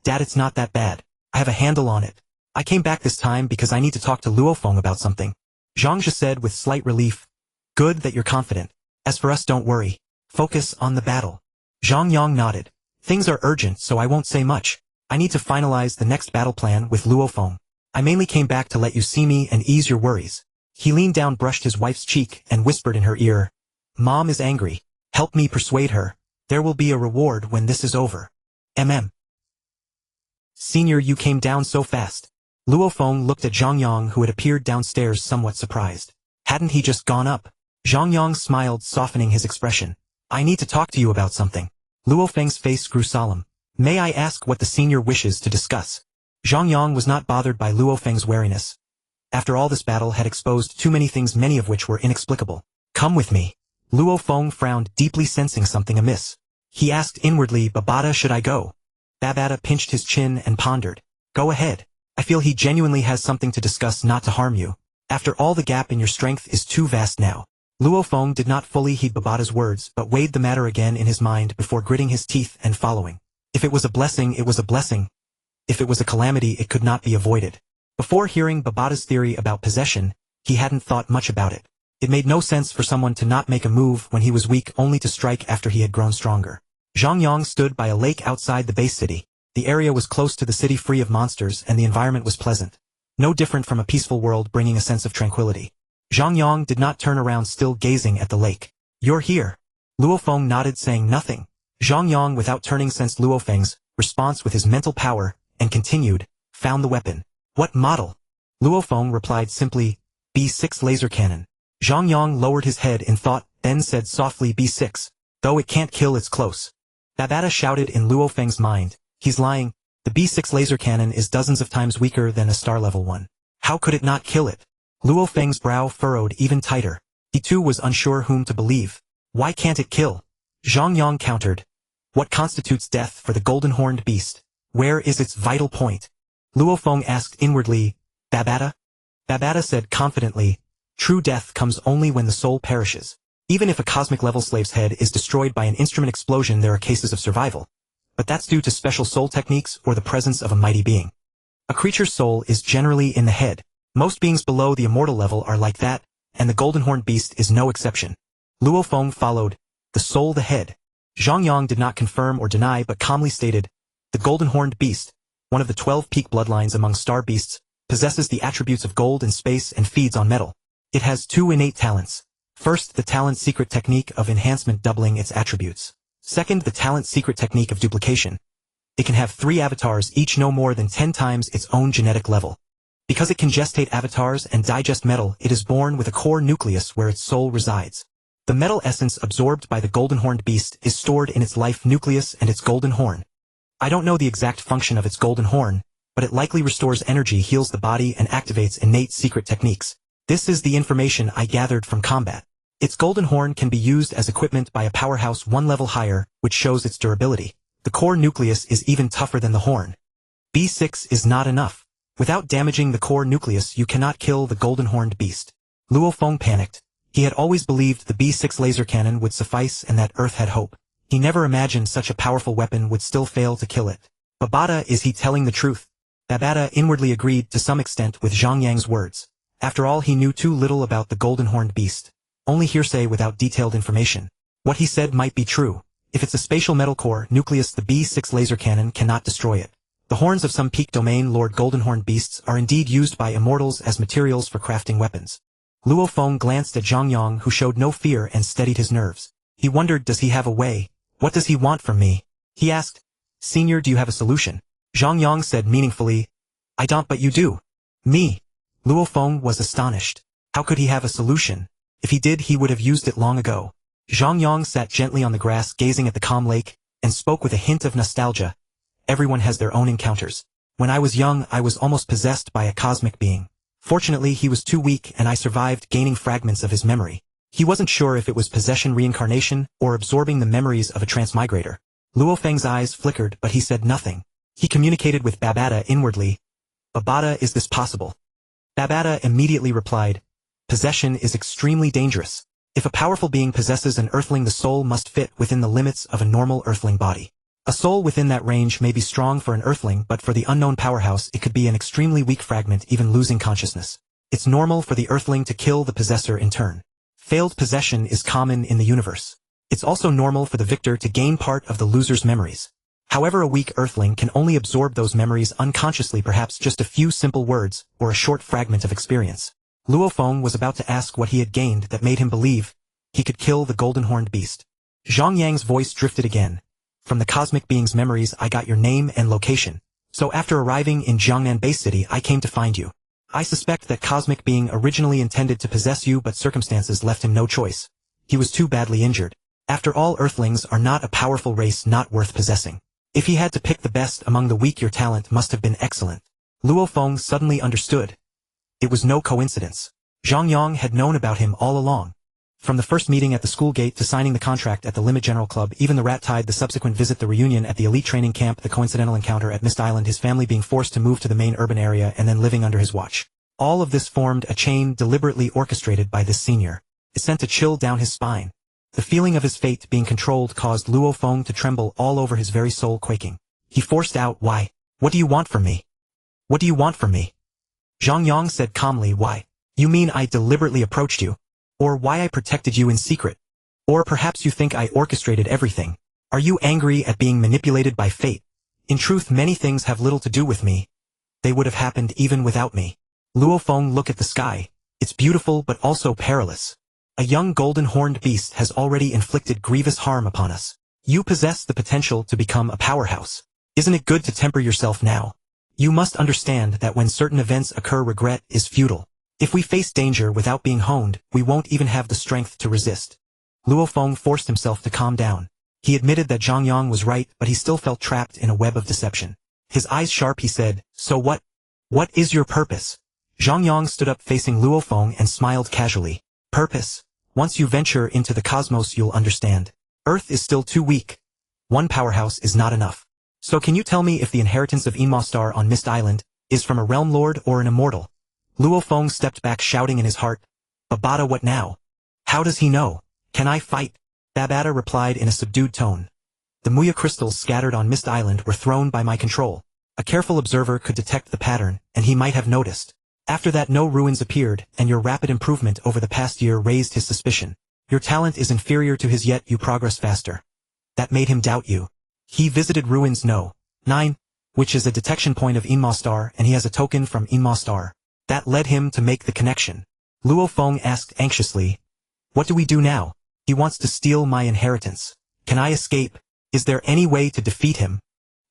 Dad, it's not that bad. I have a handle on it. I came back this time because I need to talk to Luofeng about something. Zhang Zhe said with slight relief. Good that you're confident. As for us, don't worry. Focus on the battle. Zhang Yang nodded. Things are urgent, so I won't say much. I need to finalize the next battle plan with Luofeng. I mainly came back to let you see me and ease your worries. He leaned down, brushed his wife's cheek, and whispered in her ear, Mom is angry. Help me persuade her. There will be a reward when this is over. Senior, you came down so fast. Luo Feng looked at Zhang Yang, who had appeared downstairs, somewhat surprised. Hadn't he just gone up? Zhang Yang smiled, softening his expression. I need to talk to you about something. Luo Feng's face grew solemn. May I ask what the senior wishes to discuss? Zhang Yang was not bothered by Luo Feng's wariness. After all, this battle had exposed too many things, many of which were inexplicable. Come with me. Luo Feng frowned, deeply sensing something amiss. He asked inwardly, Babada, should I go? Babada pinched his chin and pondered. Go ahead. I feel he genuinely has something to discuss, not to harm you. After all, the gap in your strength is too vast now. Luo Feng did not fully heed Babada's words, but weighed the matter again in his mind before gritting his teeth and following. If it was a blessing, it was a blessing. If it was a calamity, it could not be avoided. Before hearing Babada's theory about possession, he hadn't thought much about it. It made no sense for someone to not make a move when he was weak, only to strike after he had grown stronger. Zhang Yang stood by a lake outside the base city. The area was close to the city, free of monsters, and the environment was pleasant. No different from a peaceful world, bringing a sense of tranquility. Zhang Yang did not turn around, still gazing at the lake. You're here. Luo Feng nodded, saying nothing. Zhang Yang, without turning, sensed Luo Feng's response with his mental power, and continued, found the weapon. What model? Luo Feng replied simply, B6 laser cannon. Zhang Yang lowered his head in thought, then said softly, B6. Though it can't kill, it's close. Babada shouted in Luo Feng's mind. He's lying. The B6 laser cannon is dozens of times weaker than a star level one. How could it not kill it? Luo Feng's brow furrowed even tighter. He too was unsure whom to believe. Why can't it kill? Zhang Yang countered. What constitutes death for the golden-horned beast? Where is its vital point? Luo Feng asked inwardly, Babada? Babada said confidently, true death comes only when the soul perishes. Even if a cosmic-level slave's head is destroyed by an instrument explosion, there are cases of survival. But that's due to special soul techniques or the presence of a mighty being. A creature's soul is generally in the head. Most beings below the immortal level are like that, and the golden-horned beast is no exception. Luo Feng followed, the soul, the head. Zhang Yang did not confirm or deny, but calmly stated, the golden-horned beast, one of the 12 peak bloodlines among star beasts, possesses the attributes of gold and space and feeds on metal. It has two innate talents. First, the talent secret technique of enhancement, doubling its attributes. Second, the talent secret technique of duplication. It can have 3 avatars, each no more than 10 times its own genetic level. Because it can gestate avatars and digest metal, it is born with a core nucleus where its soul resides. The metal essence absorbed by the golden-horned beast is stored in its life nucleus and its golden horn. I don't know the exact function of its golden horn, but it likely restores energy, heals the body, and activates innate secret techniques. This is the information I gathered from combat. Its golden horn can be used as equipment by a powerhouse 1 level higher, which shows its durability. The core nucleus is even tougher than the horn. B6 is not enough. Without damaging the core nucleus, you cannot kill the golden-horned beast. Luo Feng panicked. He had always believed the B6 laser cannon would suffice and that Earth had hope. He never imagined such a powerful weapon would still fail to kill it. Babada, is he telling the truth? Babada inwardly agreed to some extent with Zhang Yang's words. After all, he knew too little about the golden-horned beast. Only hearsay without detailed information. What he said might be true. If it's a spatial metal core nucleus, the B6 laser cannon cannot destroy it. The horns of some peak domain Lord golden-horned beasts are indeed used by immortals as materials for crafting weapons. Luo Feng glanced at Zhang Yang, who showed no fear and steadied his nerves. He wondered, does he have a way? What does he want from me? He asked. Senior, do you have a solution? Zhang Yang said meaningfully. I don't, but you do. Me. Luo Feng was astonished. How could he have a solution? If he did, he would have used it long ago. Zhang Yang sat gently on the grass, gazing at the calm lake, and spoke with a hint of nostalgia. Everyone has their own encounters. When I was young, I was almost possessed by a cosmic being. Fortunately, he was too weak and I survived, gaining fragments of his memory. He wasn't sure if it was possession, reincarnation, or absorbing the memories of a transmigrator. Luo Feng's eyes flickered, but he said nothing. He communicated with Babada inwardly. Babada, is this possible? Babada immediately replied. Possession is extremely dangerous. If a powerful being possesses an earthling, the soul must fit within the limits of a normal earthling body. A soul within that range may be strong for an earthling, but for the unknown powerhouse it could be an extremely weak fragment, even losing consciousness. It's normal for the earthling to kill the possessor in turn. Failed possession is common in the universe. It's also normal for the victor to gain part of the loser's memories. However, a weak earthling can only absorb those memories unconsciously, perhaps just a few simple words, or a short fragment of experience. Luo Feng was about to ask what he had gained that made him believe he could kill the golden-horned beast. Zhang Yang's voice drifted again. From the cosmic being's memories I got your name and location. So after arriving in Shandong Base City I came to find you. I suspect that cosmic being originally intended to possess you, but circumstances left him no choice. He was too badly injured. After all, earthlings are not a powerful race not worth possessing. If he had to pick the best among the weak, your talent must have been excellent. Luo Feng suddenly understood. It was no coincidence. Zhang Yang had known about him all along. From the first meeting at the school gate to signing the contract at the Limit General Club, even the rat tide, the subsequent visit, the reunion at the elite training camp, the coincidental encounter at Misty Island, his family being forced to move to the main urban area and then living under his watch. All of this formed a chain deliberately orchestrated by this senior. It sent a chill down his spine. The feeling of his fate being controlled caused Luo Feng to tremble all over, his very soul quaking. He forced out, "Why? What do you want from me? What do you want from me?" Zhang Yang said calmly, "Why? You mean I deliberately approached you? Or why I protected you in secret? Or perhaps you think I orchestrated everything? Are you angry at being manipulated by fate? In truth, many things have little to do with me. They would have happened even without me." Luo Feng looked at the sky. It's beautiful but also perilous. A young golden-horned beast has already inflicted grievous harm upon us. You possess the potential to become a powerhouse. Isn't it good to temper yourself now? You must understand that when certain events occur, regret is futile. If we face danger without being honed, we won't even have the strength to resist. Luo Feng forced himself to calm down. He admitted that Zhang Yang was right, but he still felt trapped in a web of deception. His eyes sharp, he said, "So what? What is your purpose?" Zhang Yang stood up facing Luo Feng and smiled casually. "Purpose? Once you venture into the cosmos you'll understand. Earth is still too weak. One powerhouse is not enough. So can you tell me if the inheritance of Yinmo Star on Misty Island is from a realm lord or an immortal?" Luo Feng stepped back, shouting in his heart, "Babada, what now? How does he know? Can I fight?" Babada replied in a subdued tone. "The Muya crystals scattered on Misty Island were thrown by my control. A careful observer could detect the pattern, and he might have noticed. After that no ruins appeared, and your rapid improvement over the past year raised his suspicion. Your talent is inferior to his, yet you progress faster. That made him doubt you. He visited Ruins No.9, which is a detection point of Yinmo Star, and he has a token from Yinmo Star. That led him to make the connection." Luo Feng asked anxiously, "What do we do now? He wants to steal my inheritance. Can I escape? Is there any way to defeat him?"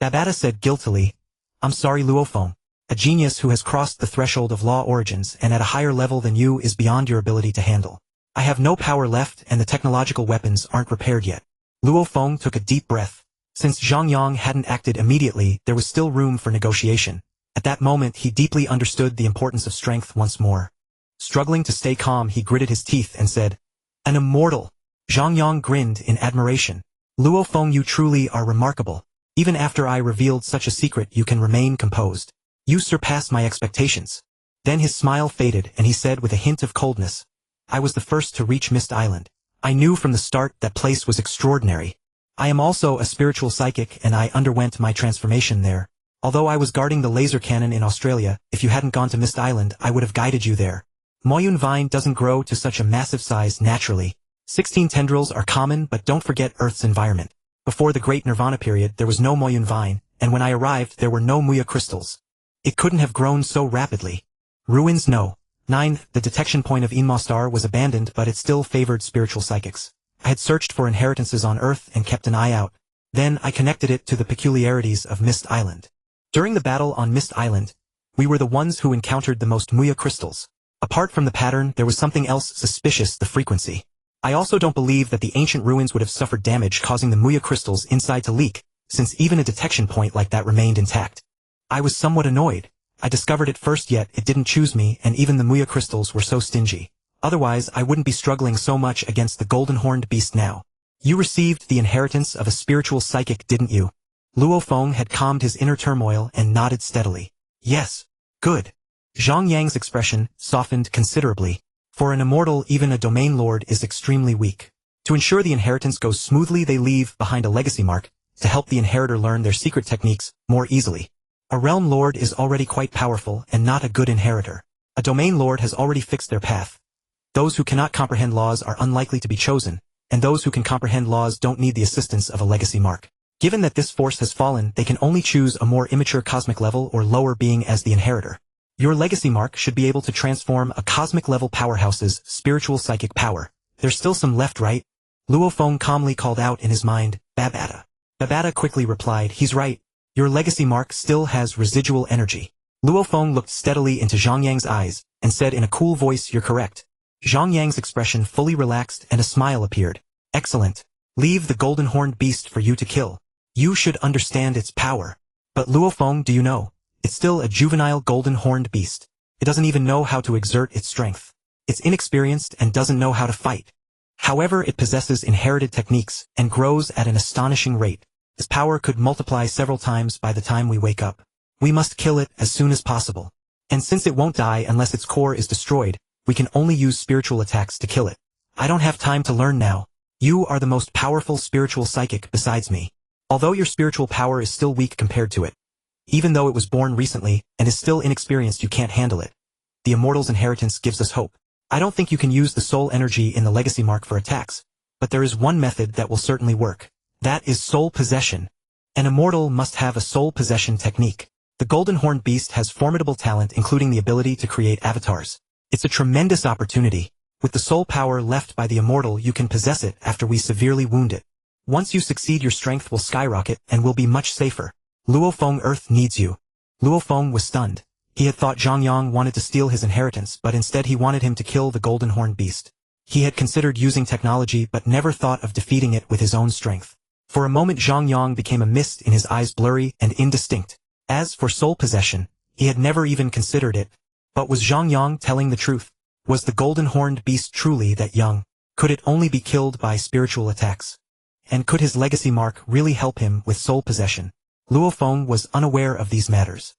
Babada said guiltily, "I'm sorry, Luo Feng. A genius who has crossed the threshold of law origins and at a higher level than you is beyond your ability to handle. I have no power left and the technological weapons aren't repaired yet." Luo Feng took a deep breath. Since Zhang Yang hadn't acted immediately, there was still room for negotiation. At that moment he deeply understood the importance of strength once more. Struggling to stay calm, he gritted his teeth and said, "An immortal." Zhang Yang grinned in admiration. "Luo Feng, you truly are remarkable. Even after I revealed such a secret you can remain composed. You surpass my expectations." Then his smile faded and he said with a hint of coldness, "I was the first to reach Misty Island. I knew from the start that place was extraordinary. I am also a spiritual psychic and I underwent my transformation there. Although I was guarding the laser cannon in Australia, if you hadn't gone to Misty Island I would have guided you there. Moyun vine doesn't grow to such a massive size naturally. 16 tendrils are common, but don't forget Earth's environment. Before the Great Nirvana period there was no Moyun vine, and when I arrived there were no Muya crystals. It couldn't have grown so rapidly. Ruins No.9, the detection point of Yinmo Star, was abandoned, but it still favored spiritual psychics. I had searched for inheritances on Earth and kept an eye out. Then I connected it to the peculiarities of Misty Island. During the battle on Misty Island, we were the ones who encountered the most Muya crystals. Apart from the pattern, there was something else suspicious: the frequency. I also don't believe that the ancient ruins would have suffered damage causing the Muya crystals inside to leak, since even a detection point like that remained intact. I was somewhat annoyed. I discovered it first, yet it didn't choose me, and even the Muya crystals were so stingy. Otherwise I wouldn't be struggling so much against the golden-horned beast now. You received the inheritance of a spiritual psychic, didn't you?" Luo Feng had calmed his inner turmoil and nodded steadily. "Yes. Good." Zhang Yang's expression softened considerably. For an immortal, even a domain lord is extremely weak. To ensure the inheritance goes smoothly, they leave behind a legacy mark to help the inheritor learn their secret techniques more easily. A realm lord is already quite powerful and not a good inheritor. A domain lord has already fixed their path. Those who cannot comprehend laws are unlikely to be chosen, and those who can comprehend laws don't need the assistance of a legacy mark. Given that this force has fallen, they can only choose a more immature cosmic level or lower being as the inheritor. Your legacy mark should be able to transform a cosmic level powerhouse's spiritual psychic power. There's still some left, right? Luo Feng calmly called out in his mind, Babata. Babata quickly replied, he's right. Your legacy mark still has residual energy. Luo Feng looked steadily into Zhang Yang's eyes, and said in a cool voice, you're correct. Zhang Yang's expression fully relaxed and a smile appeared. Excellent. Leave the golden horned beast for you to kill. You should understand its power. But Luo Feng, do you know? It's still a juvenile golden horned beast. It doesn't even know how to exert its strength. It's inexperienced and doesn't know how to fight. However, it possesses inherited techniques and grows at an astonishing rate. Its power could multiply several times by the time we wake up. We must kill it as soon as possible. And since it won't die unless its core is destroyed, we can only use spiritual attacks to kill it. I don't have time to learn now. You are the most powerful spiritual psychic besides me. Although your spiritual power is still weak compared to it. Even though it was born recently and is still inexperienced, you can't handle it. The Immortal's inheritance gives us hope. I don't think you can use the soul energy in the legacy mark for attacks, but there is one method that will certainly work. That is soul possession. An Immortal must have a soul possession technique. The Golden Horned Beast has formidable talent, including the ability to create avatars. It's a tremendous opportunity. With the soul power left by the Immortal, you can possess it after we severely wound it. Once you succeed, your strength will skyrocket and will be much safer. Luo Feng, Earth needs you. Luo Feng was stunned. He had thought Zhang Yang wanted to steal his inheritance, but instead he wanted him to kill the Golden Horned Beast. He had considered using technology but never thought of defeating it with his own strength. For a moment Zhang Yang became a mist in his eyes, blurry and indistinct. As for soul possession, he had never even considered it. But was Zhang Yang telling the truth? Was the Golden Horned Beast truly that young? Could it only be killed by spiritual attacks? And could his legacy mark really help him with soul possession? Luo Feng was unaware of these matters.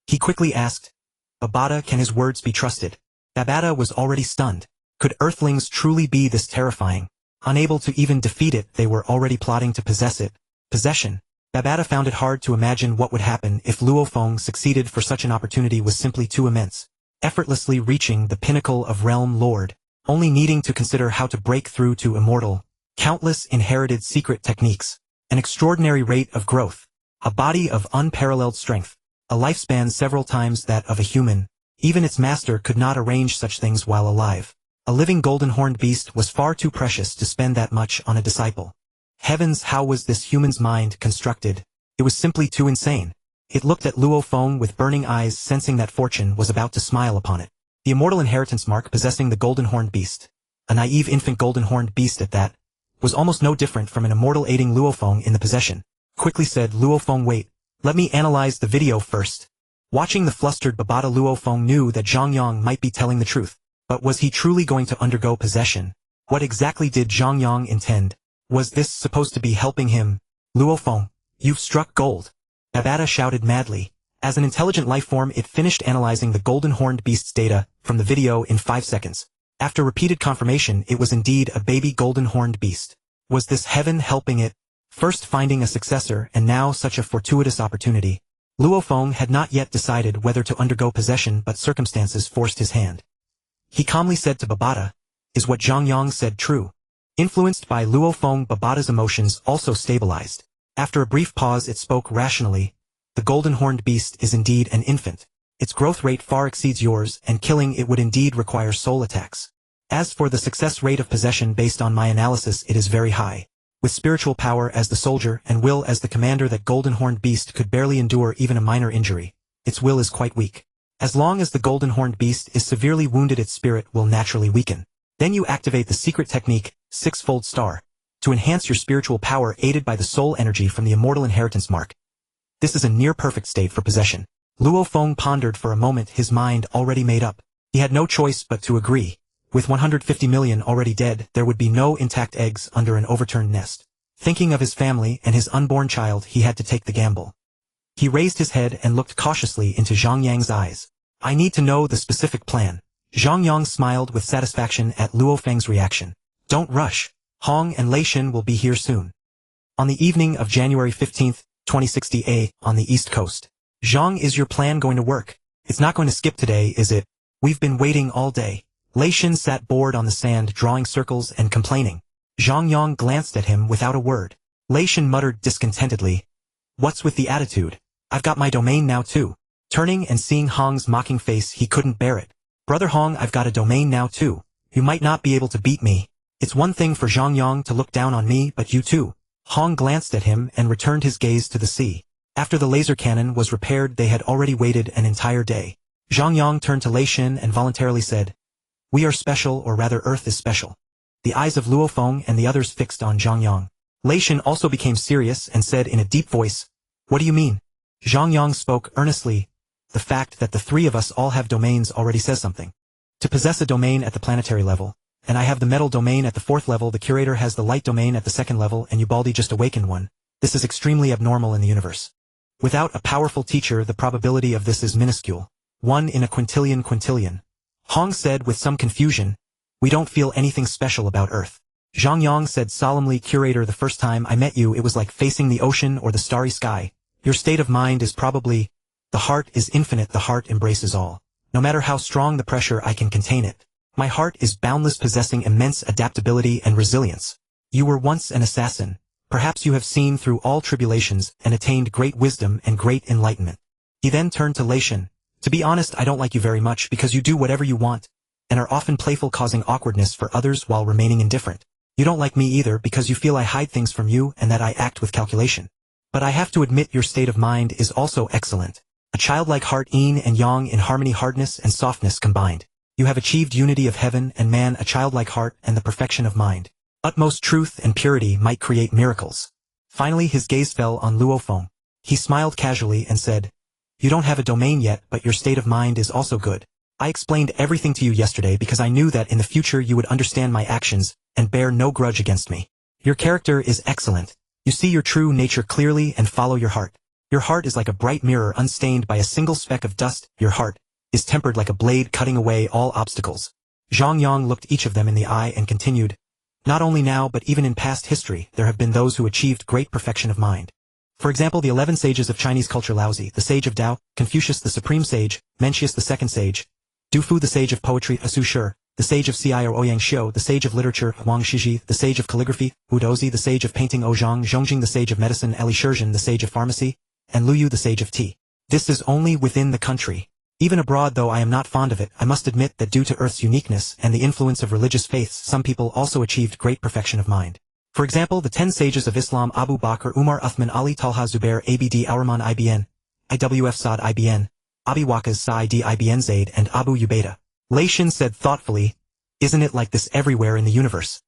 He quickly asked, Babata, can his words be trusted? Babata was already stunned. Could Earthlings truly be this terrifying? Unable to even defeat it, they were already plotting to possess it. Possession. Babata found it hard to imagine what would happen if Luo Feng succeeded, for such an opportunity was simply too immense. Effortlessly reaching the pinnacle of Realm Lord, only needing to consider how to break through to Immortal. Countless inherited secret techniques. An extraordinary rate of growth. A body of unparalleled strength. A lifespan several times that of a human. Even its master could not arrange such things while alive. A living golden horned beast was far too precious to spend that much on a disciple. Heavens, how was this human's mind constructed? It was simply too insane. It looked at Luo Feng with burning eyes, sensing that fortune was about to smile upon it. The immortal inheritance mark possessing the golden horned beast. A naive infant golden horned beast at that. Was almost no different from an immortal aiding Luo Feng in the possession. Quickly said Luo Feng, wait. Let me analyze the video first. Watching the flustered Babata, Luo Feng knew that Zhang Yang might be telling the truth. But was he truly going to undergo possession? What exactly did Zhang Yang intend? Was this supposed to be helping him? Luo Feng, you've struck gold. Babata shouted madly. As an intelligent life form, it finished analyzing the golden horned beast's data from the video in 5 seconds. After repeated confirmation, it was indeed a baby golden horned beast. Was this heaven helping it? First finding a successor and now such a fortuitous opportunity. Luo Feng had not yet decided whether to undergo possession, but circumstances forced his hand. He calmly said to Babata, is what Zhang Yang said true? Influenced by Luo Feng, Babata's emotions also stabilized. After a brief pause, it spoke rationally. The golden horned beast is indeed an infant. Its growth rate far exceeds yours, and killing it would indeed require soul attacks. As for the success rate of possession, based on my analysis, it is very high. With spiritual power as the soldier and will as the commander, that golden horned beast could barely endure even a minor injury. Its will is quite weak. As long as the golden horned beast is severely wounded, its spirit will naturally weaken. Then you activate the secret technique, Sixfold Star, to enhance your spiritual power aided by the soul energy from the immortal inheritance mark. This is a near-perfect state for possession. Luo Feng pondered for a moment, his mind already made up. He had no choice but to agree. With 150 million already dead, there would be no intact eggs under an overturned nest. Thinking of his family and his unborn child, he had to take the gamble. He raised his head and looked cautiously into Zhang Yang's eyes. I need to know the specific plan. Zhang Yang smiled with satisfaction at Luo Feng's reaction. Don't rush. Hong and Lei Shin will be here soon. On the evening of January 15th, 2060 on the East Coast. Zhang, is your plan going to work? It's not going to skip today, is it? We've been waiting all day. Lei Shin sat bored on the sand, drawing circles and complaining. Zhang Yang glanced at him without a word. Lei Shan muttered discontentedly. What's with the attitude? I've got my domain now too. Turning and seeing Hong's mocking face, he couldn't bear it. Brother Hong, I've got a domain now too. You might not be able to beat me. It's one thing for Zhang Yang to look down on me, but you too. Hong glanced at him and returned his gaze to the sea. After the laser cannon was repaired, they had already waited an entire day. Zhang Yang turned to Lei Shan and voluntarily said, "We are special, or rather Earth is special." The eyes of Luo Feng and the others fixed on Zhang Yang. Lei Shan also became serious and said in a deep voice, "What do you mean?" Zhang Yang spoke earnestly. The fact that the three of us all have domains already says something. To possess a domain at the planetary level, and I have the metal domain at the 4th level, the curator has the light domain at the 2nd level, and Ubaldi just awakened one. This is extremely abnormal in the universe. Without a powerful teacher, the probability of this is minuscule. 1 in a quintillion. Hong said with some confusion, "We don't feel anything special about Earth." Zhang Yang said solemnly, "Curator, the first time I met you it was like facing the ocean or the starry sky. Your state of mind is probably, the heart is infinite, the heart embraces all. No matter how strong the pressure, I can contain it. My heart is boundless, possessing immense adaptability and resilience. You were once an assassin. Perhaps you have seen through all tribulations and attained great wisdom and great enlightenment." He then turned to Lei Shan. "To be honest, I don't like you very much because you do whatever you want, and are often playful, causing awkwardness for others while remaining indifferent. You don't like me either because you feel I hide things from you and that I act with calculation. But I have to admit your state of mind is also excellent. A childlike heart, yin and yang in harmony, hardness and softness combined. You have achieved unity of heaven and man, a childlike heart and the perfection of mind. Utmost truth and purity might create miracles." Finally his gaze fell on Luo Feng. He smiled casually and said, "You don't have a domain yet, but your state of mind is also good. I explained everything to you yesterday because I knew that in the future you would understand my actions and bear no grudge against me. Your character is excellent. You see your true nature clearly and follow your heart. Your heart is like a bright mirror unstained by a single speck of dust. Your heart is tempered like a blade cutting away all obstacles." Zhang Yang looked each of them in the eye and continued, "Not only now but even in past history there have been those who achieved great perfection of mind. For example, the 11 sages of Chinese culture: Laozi, the sage of Tao; Confucius, the supreme sage; Mencius, the second sage; Dufu, the sage of poetry; Su Shi, the sage of Ci or Ouyang Xiu, the sage of literature; Wang Shiji, the sage of calligraphy; Wu Dozi, the sage of painting; Zhang, Zhongjing, the sage of medicine; Li Shizhen, the sage of pharmacy; and Lu Yu, the sage of tea. This is only within the country. Even abroad, though I am not fond of it, I must admit that due to Earth's uniqueness and the influence of religious faiths, some people also achieved great perfection of mind. For example, the 10 sages of Islam: Abu Bakr, Umar, Uthman, Ali, Talha, Zubair, Abd, Awraman, Ibn, Iwf, Saad, Ibn, Abi Waqas, Sa'id, Ibn Zayd, and Abu Ubaidah. Lei Shan said thoughtfully, "Isn't it like this everywhere in the universe?"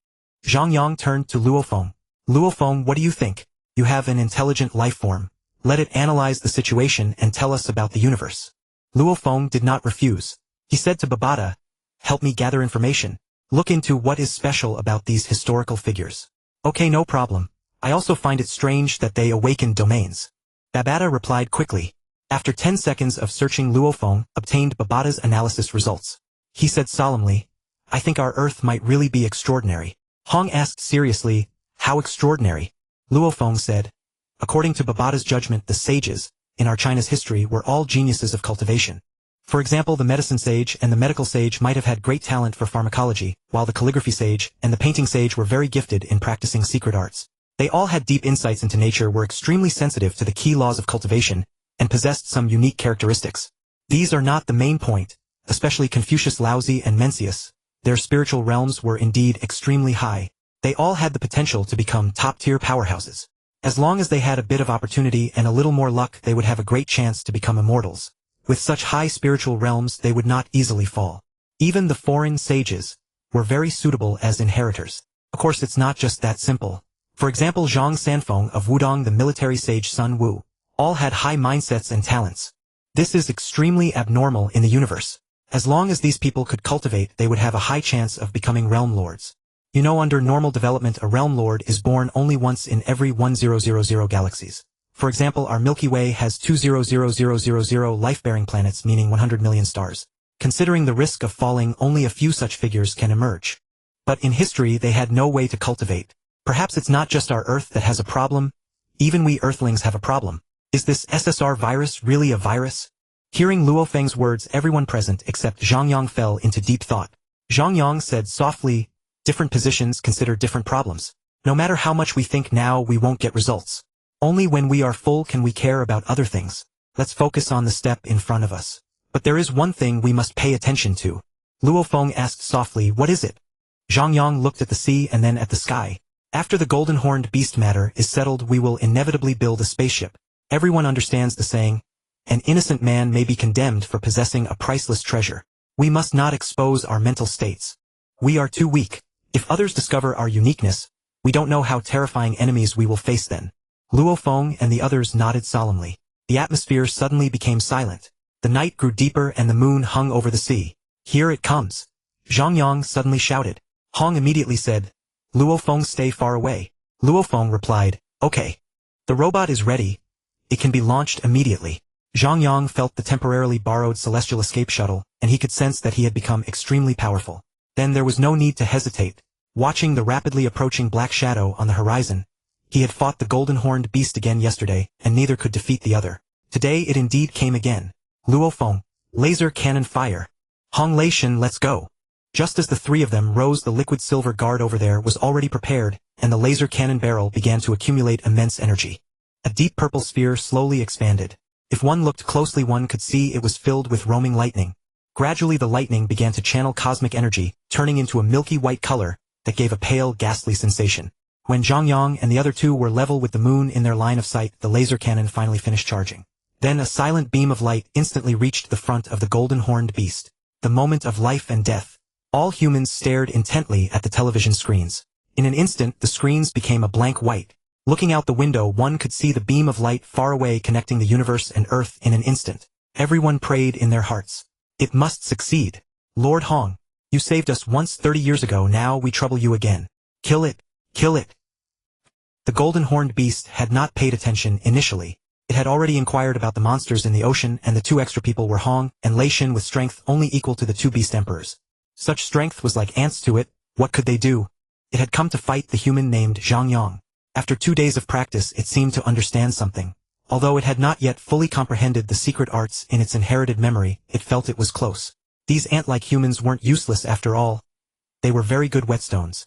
Zhang Yang turned to Luo Feng. "Luo Feng, what do you think? You have an intelligent life form. Let it analyze the situation and tell us about the universe." Luo Feng did not refuse. He said to Babada, "Help me gather information. Look into what is special about these historical figures." "Okay, no problem. I also find it strange that they awakened domains." Babada replied quickly. After 10 seconds of searching, Luo Feng obtained Babada's analysis results. He said solemnly, "I think our Earth might really be extraordinary." Hong asked seriously, "How extraordinary?" Luo Feng said, "According to Babada's judgment, the sages, in our China's history, were all geniuses of cultivation. For example, the medicine sage and the medical sage might have had great talent for pharmacology, while the calligraphy sage and the painting sage were very gifted in practicing secret arts. They all had deep insights into nature, were extremely sensitive to the key laws of cultivation, and possessed some unique characteristics. These are not the main point, especially Confucius, Laozi, and Mencius. Their spiritual realms were indeed extremely high. They all had the potential to become top-tier powerhouses. As long as they had a bit of opportunity and a little more luck, they would have a great chance to become immortals. With such high spiritual realms, they would not easily fall. Even the foreign sages were very suitable as inheritors. Of course, it's not just that simple. For example, Zhang Sanfeng of Wudong, the military sage Sun Wu, all had high mindsets and talents. This is extremely abnormal in the universe. As long as these people could cultivate, they would have a high chance of becoming realm lords. You know, under normal development, a realm lord is born only once in every 10,000 galaxies. For example, our Milky Way has 2,000,000 life-bearing planets, meaning 100 million stars. Considering the risk of falling, only a few such figures can emerge. But in history, they had no way to cultivate. Perhaps it's not just our Earth that has a problem. Even we Earthlings have a problem. Is this SSR virus really a virus? Hearing Luo Feng's words, everyone present except Zhang Yang fell into deep thought. Zhang Yang said softly, "Different positions consider different problems. No matter how much we think now, we won't get results. Only when we are full can we care about other things. Let's focus on the step in front of us. But there is one thing we must pay attention to. Luo Feng asked softly, what is it? Zhang Yang looked at the sea and then at the sky. After the golden-horned beast matter is settled, we will inevitably build a spaceship. Everyone understands the saying, an innocent man may be condemned for possessing a priceless treasure. We must not expose our mental states. We are too weak. If others discover our uniqueness, we don't know how terrifying enemies we will face then. Luo Feng and the others nodded solemnly. The atmosphere suddenly became silent. The night grew deeper and the moon hung over the sea. Here it comes. Zhang Yang suddenly shouted. Hong immediately said, Luo Feng, stay far away. Luo Feng replied, okay. The robot is ready. It can be launched immediately. Zhang Yang felt the temporarily borrowed celestial escape shuttle, and he could sense that he had become extremely powerful. Then there was no need to hesitate. Watching the rapidly approaching black shadow on the horizon, he had fought the golden-horned beast again yesterday, and neither could defeat the other. Today it indeed came again. Luo Feng, laser cannon fire. Hong Leishan, let's go. Just as the three of them rose, the liquid silver guard over there was already prepared, and the laser cannon barrel began to accumulate immense energy. A deep purple sphere slowly expanded. If one looked closely, one could see it was filled with roaming lightning. Gradually the lightning began to channel cosmic energy, turning into a milky white color that gave a pale, ghastly sensation. When Zhang Yang and the other two were level with the moon in their line of sight, the laser cannon finally finished charging. Then a silent beam of light instantly reached the front of the golden-horned beast. The moment of life and death. All humans stared intently at the television screens. In an instant, the screens became a blank white. Looking out the window, one could see the beam of light far away connecting the universe and Earth in an instant. Everyone prayed in their hearts. It must succeed. Lord Hong, you saved us once 30 years ago, now we trouble you again. Kill it. Kill it. The golden-horned beast had not paid attention initially. It had already inquired about the monsters in the ocean, and the two extra people were Hong and Leishan with strength only equal to the two beast emperors. Such strength was like ants to it. What could they do? It had come to fight the human named Zhang Yang. After 2 days of practice, it seemed to understand something. Although it had not yet fully comprehended the secret arts in its inherited memory, it felt it was close. These ant-like humans weren't useless after all. They were very good whetstones.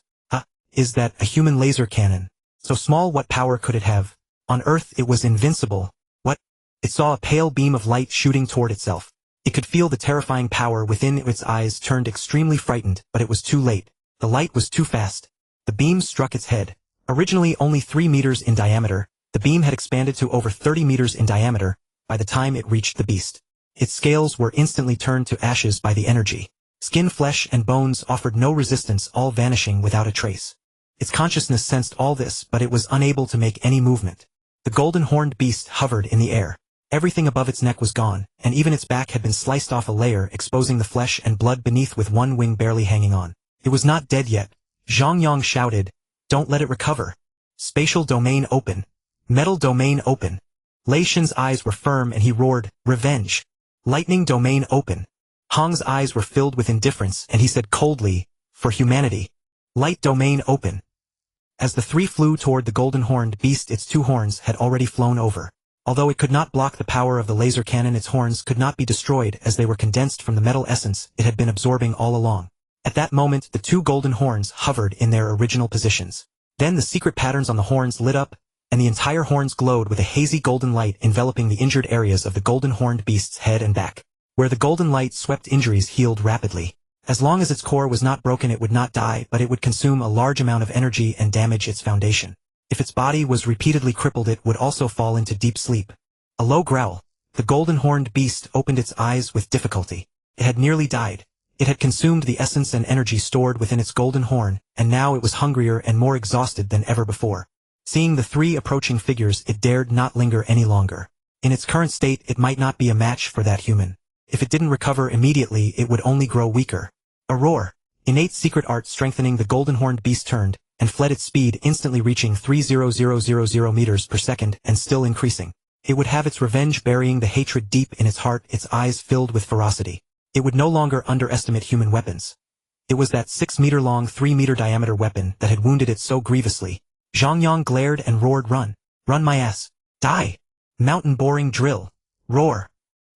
Is that a human laser cannon? So small, what power could it have? On Earth it was invincible. What? It saw a pale beam of light shooting toward itself. It could feel the terrifying power within its eyes, turned extremely frightened, but it was too late. The light was too fast. The beam struck its head. Originally only 3 meters in diameter, the beam had expanded to over 30 meters in diameter by the time it reached the beast. Its scales were instantly turned to ashes by the energy. Skin, flesh, and bones offered no resistance, all vanishing without a trace. Its consciousness sensed all this, but it was unable to make any movement. The golden-horned beast hovered in the air. Everything above its neck was gone, and even its back had been sliced off a layer, exposing the flesh and blood beneath, with one wing barely hanging on. It was not dead yet. Zhang Yang shouted, "Don't let it recover. Spatial domain open. Metal domain open." Lei Shen's eyes were firm and he roared, "Revenge. Lightning domain open." Hong's eyes were filled with indifference and he said coldly, "For humanity. Light domain open." As the three flew toward the golden-horned beast, its 2 horns had already flown over. Although it could not block the power of the laser cannon, its horns could not be destroyed as they were condensed from the metal essence it had been absorbing all along. At that moment, the 2 golden horns hovered in their original positions. Then the secret patterns on the horns lit up, and the entire horns glowed with a hazy golden light enveloping the injured areas of the golden-horned beast's head and back. Where the golden light swept, injuries healed rapidly. As long as its core was not broken, it would not die, but it would consume a large amount of energy and damage its foundation. If its body was repeatedly crippled, it would also fall into deep sleep. A low growl. The golden-horned beast opened its eyes with difficulty. It had nearly died. It had consumed the essence and energy stored within its golden horn, and now it was hungrier and more exhausted than ever before. Seeing the 3 approaching figures, it dared not linger any longer. In its current state, it might not be a match for that human. If it didn't recover immediately, it would only grow weaker. A roar. Innate secret art strengthening the golden-horned beast turned, and fled, its speed instantly reaching 3,000 meters per second and still increasing. It would have its revenge, burying the hatred deep in its heart, its eyes filled with ferocity. It would no longer underestimate human weapons. It was that 6-meter-long, 3-meter-diameter weapon that had wounded it so grievously. Zhang Yang glared and roared, "Run! Run, my ass! Die! Mountain-boring drill! Roar!"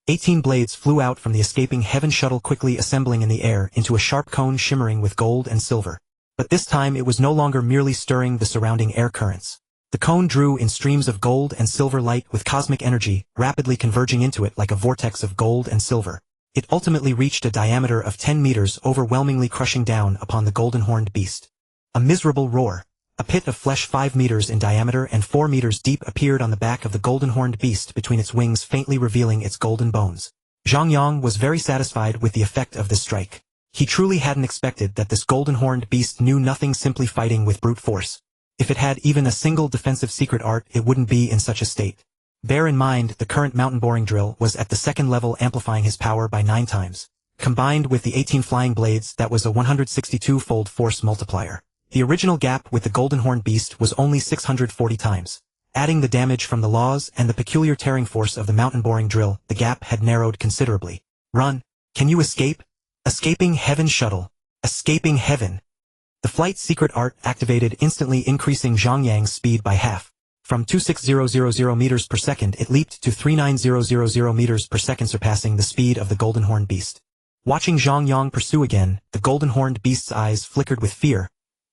18 blades flew out from the escaping heaven shuttle, quickly assembling in the air into a sharp cone shimmering with gold and silver. But this time it was no longer merely stirring the surrounding air currents. The cone drew in streams of gold and silver light with cosmic energy, rapidly converging into it like a vortex of gold and silver. It ultimately reached a diameter of 10 meters, overwhelmingly crushing down upon the golden-horned beast. A miserable roar. A pit of flesh 5 meters in diameter and 4 meters deep appeared on the back of the golden-horned beast between its wings, faintly revealing its golden bones. Zhang Yang was very satisfied with the effect of this strike. He truly hadn't expected that this golden-horned beast knew nothing, simply fighting with brute force. If it had even a single defensive secret art, it wouldn't be in such a state. Bear in mind, the current mountain boring drill was at the second level, amplifying his power by 9 times. Combined with the 18 flying blades, that was a 162-fold force multiplier. The original gap with the golden-horned beast was only 640 times. Adding the damage from the laws and the peculiar tearing force of the mountain boring drill, the gap had narrowed considerably. Run! Can you escape? Escaping heaven shuttle. Escaping heaven. The flight secret art activated, instantly increasing Zhang Yang's speed by half. From 26000 meters per second it leaped to 39000 meters per second, surpassing the speed of the golden-horned beast. Watching Zhang Yang pursue again, the golden-horned beast's eyes flickered with fear,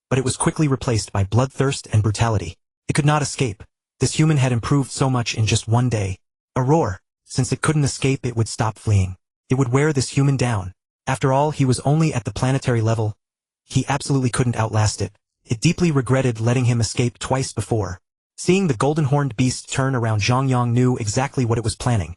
but it was quickly replaced by bloodthirst and brutality. It could not escape. This human had improved so much in just one day. A roar. Since it couldn't escape, it would stop fleeing. It would wear this human down. After all, he was only at the planetary level. He absolutely couldn't outlast it. It deeply regretted letting him escape twice before. Seeing the golden-horned beast turn around, Zhang Yang knew exactly what it was planning.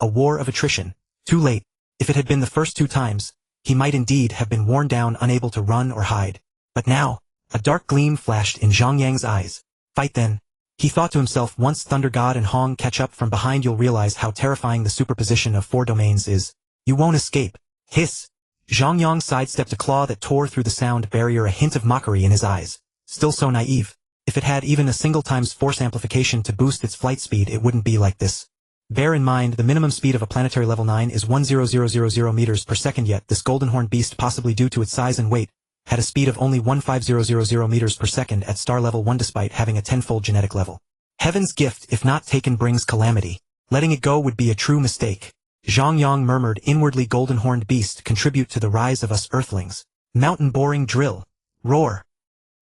A war of attrition. Too late. If it had been the first 2 times, he might indeed have been worn down, unable to run or hide. But now, a dark gleam flashed in Zhang Yang's eyes. Fight then. He thought to himself, once Thunder God and Hong catch up from behind, you'll realize how terrifying the superposition of 4 domains is. You won't escape. Hiss. Zhang Yang sidestepped a claw that tore through the sound barrier, a hint of mockery in his eyes. Still so naive. If it had even a single times force amplification to boost its flight speed, it wouldn't be like this. Bear in mind, the minimum speed of a planetary level 9 is 10000 meters per second, yet this golden-horned beast, possibly due to its size and weight, had a speed of only 15000 meters per second at star level 1, despite having a 10-fold genetic level. Heaven's gift, if not taken, brings calamity. Letting it go would be a true mistake. Zhang Yang murmured inwardly. Golden-horned beast, contribute to the rise of us earthlings. Mountain boring drill. Roar.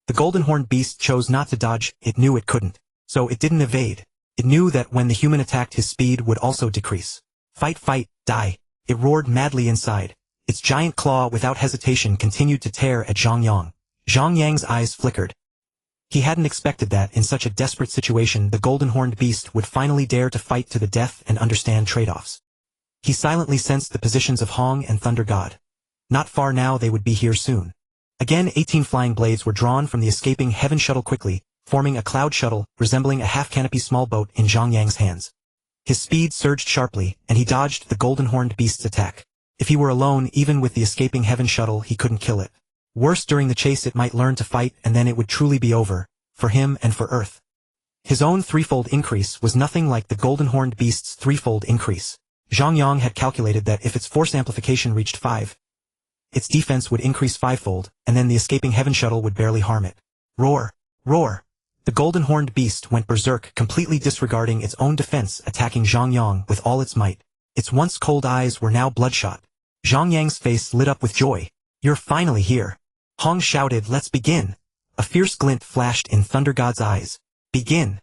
The golden-horned beast chose not to dodge. It knew it couldn't. So it didn't evade. It knew that when the human attacked, his speed would also decrease. Fight, fight, die. It roared madly inside. Its giant claw, without hesitation, continued to tear at Zhang Yang. Zhang Yang's eyes flickered. He hadn't expected that, in such a desperate situation, the golden-horned beast would finally dare to fight to the death and understand trade-offs. He silently sensed the positions of Hong and Thunder God. Not far now, they would be here soon. Again, 18 flying blades were drawn from the escaping heaven shuttle quickly, forming a cloud shuttle, resembling a half-canopy small boat in Zhang Yang's hands. His speed surged sharply, and he dodged the golden-horned beast's attack. If he were alone, even with the escaping heaven shuttle, he couldn't kill it. Worse, during the chase it might learn to fight, and then it would truly be over, for him and for Earth. His own 3-fold increase was nothing like the golden-horned beast's 3-fold increase. Zhang Yang had calculated that if its force amplification reached 5, its defense would increase 5-fold, and then the escaping heaven shuttle would barely harm it. Roar! Roar! The golden-horned beast went berserk, completely disregarding its own defense, attacking Zhang Yang with all its might. Its once cold eyes were now bloodshot. Zhang Yang's face lit up with joy. You're finally here. Hong shouted, let's begin. A fierce glint flashed in Thunder God's eyes. Begin.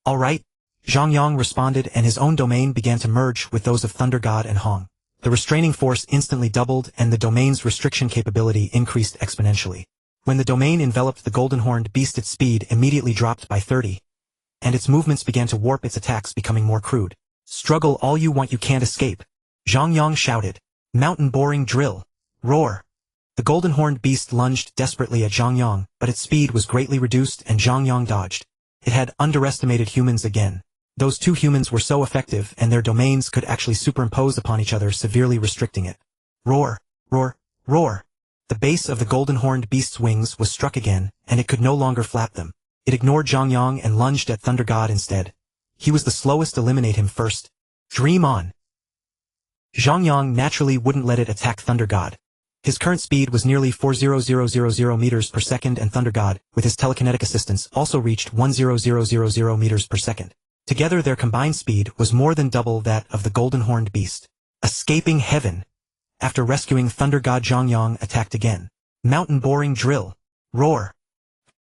All right. Zhang Yang responded, and his own domain began to merge with those of Thunder God and Hong. The restraining force instantly doubled, and the domain's restriction capability increased exponentially. When the domain enveloped the golden-horned beast, its speed immediately dropped by 30, and its movements began to warp, its attacks becoming more crude. Struggle all you want, you can't escape. Zhang Yang shouted. Mountain boring drill. Roar. The golden-horned beast lunged desperately at Zhang Yang, but its speed was greatly reduced and Zhang Yang dodged. It had underestimated humans again. Those 2 humans were so effective, and their domains could actually superimpose upon each other, severely restricting it. Roar, roar, roar. The base of the golden-horned beast's wings was struck again, and it could no longer flap them. It ignored Zhang Yang and lunged at Thunder God instead. He was the slowest. Eliminate him first. Dream on. Zhang Yang naturally wouldn't let it attack Thunder God. His current speed was nearly 40000 meters per second, and Thunder God, with his telekinetic assistance, also reached 10000 meters per second. Together their combined speed was more than double that of the golden-horned beast. Escaping heaven. After rescuing Thunder God, Zhang Yang attacked again. Mountain boring drill. Roar.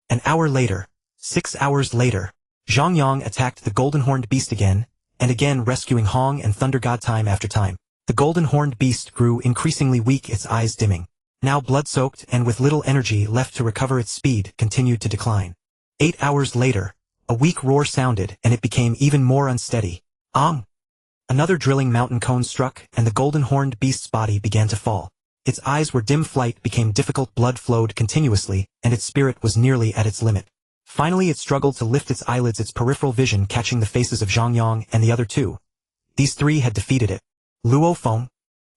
An hour later, 6 hours later, Zhang Yang attacked the golden-horned beast again, and again rescuing Hong and Thunder God time after time. The golden-horned beast grew increasingly weak, its eyes dimming. Now blood-soaked and with little energy left to recover, its speed continued to decline. 8 hours later, a weak roar sounded and it became even more unsteady. Another drilling mountain cone struck and the golden-horned beast's body began to fall. Its eyes were dim, flight became difficult, blood flowed continuously, and its spirit was nearly at its limit. Finally it struggled to lift its eyelids, its peripheral vision catching the faces of Zhang Yang and the other two. These three had defeated it. Luo Feng,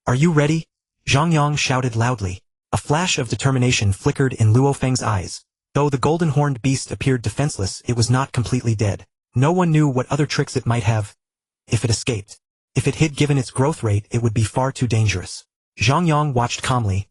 are you ready? Zhang Yang shouted loudly. A flash of determination flickered in Luo Feng's eyes. Though the golden-horned beast appeared defenseless, it was not completely dead. No one knew what other tricks it might have. If it escaped. If it hid, given its growth rate, it would be far too dangerous. Zhang Yang watched calmly.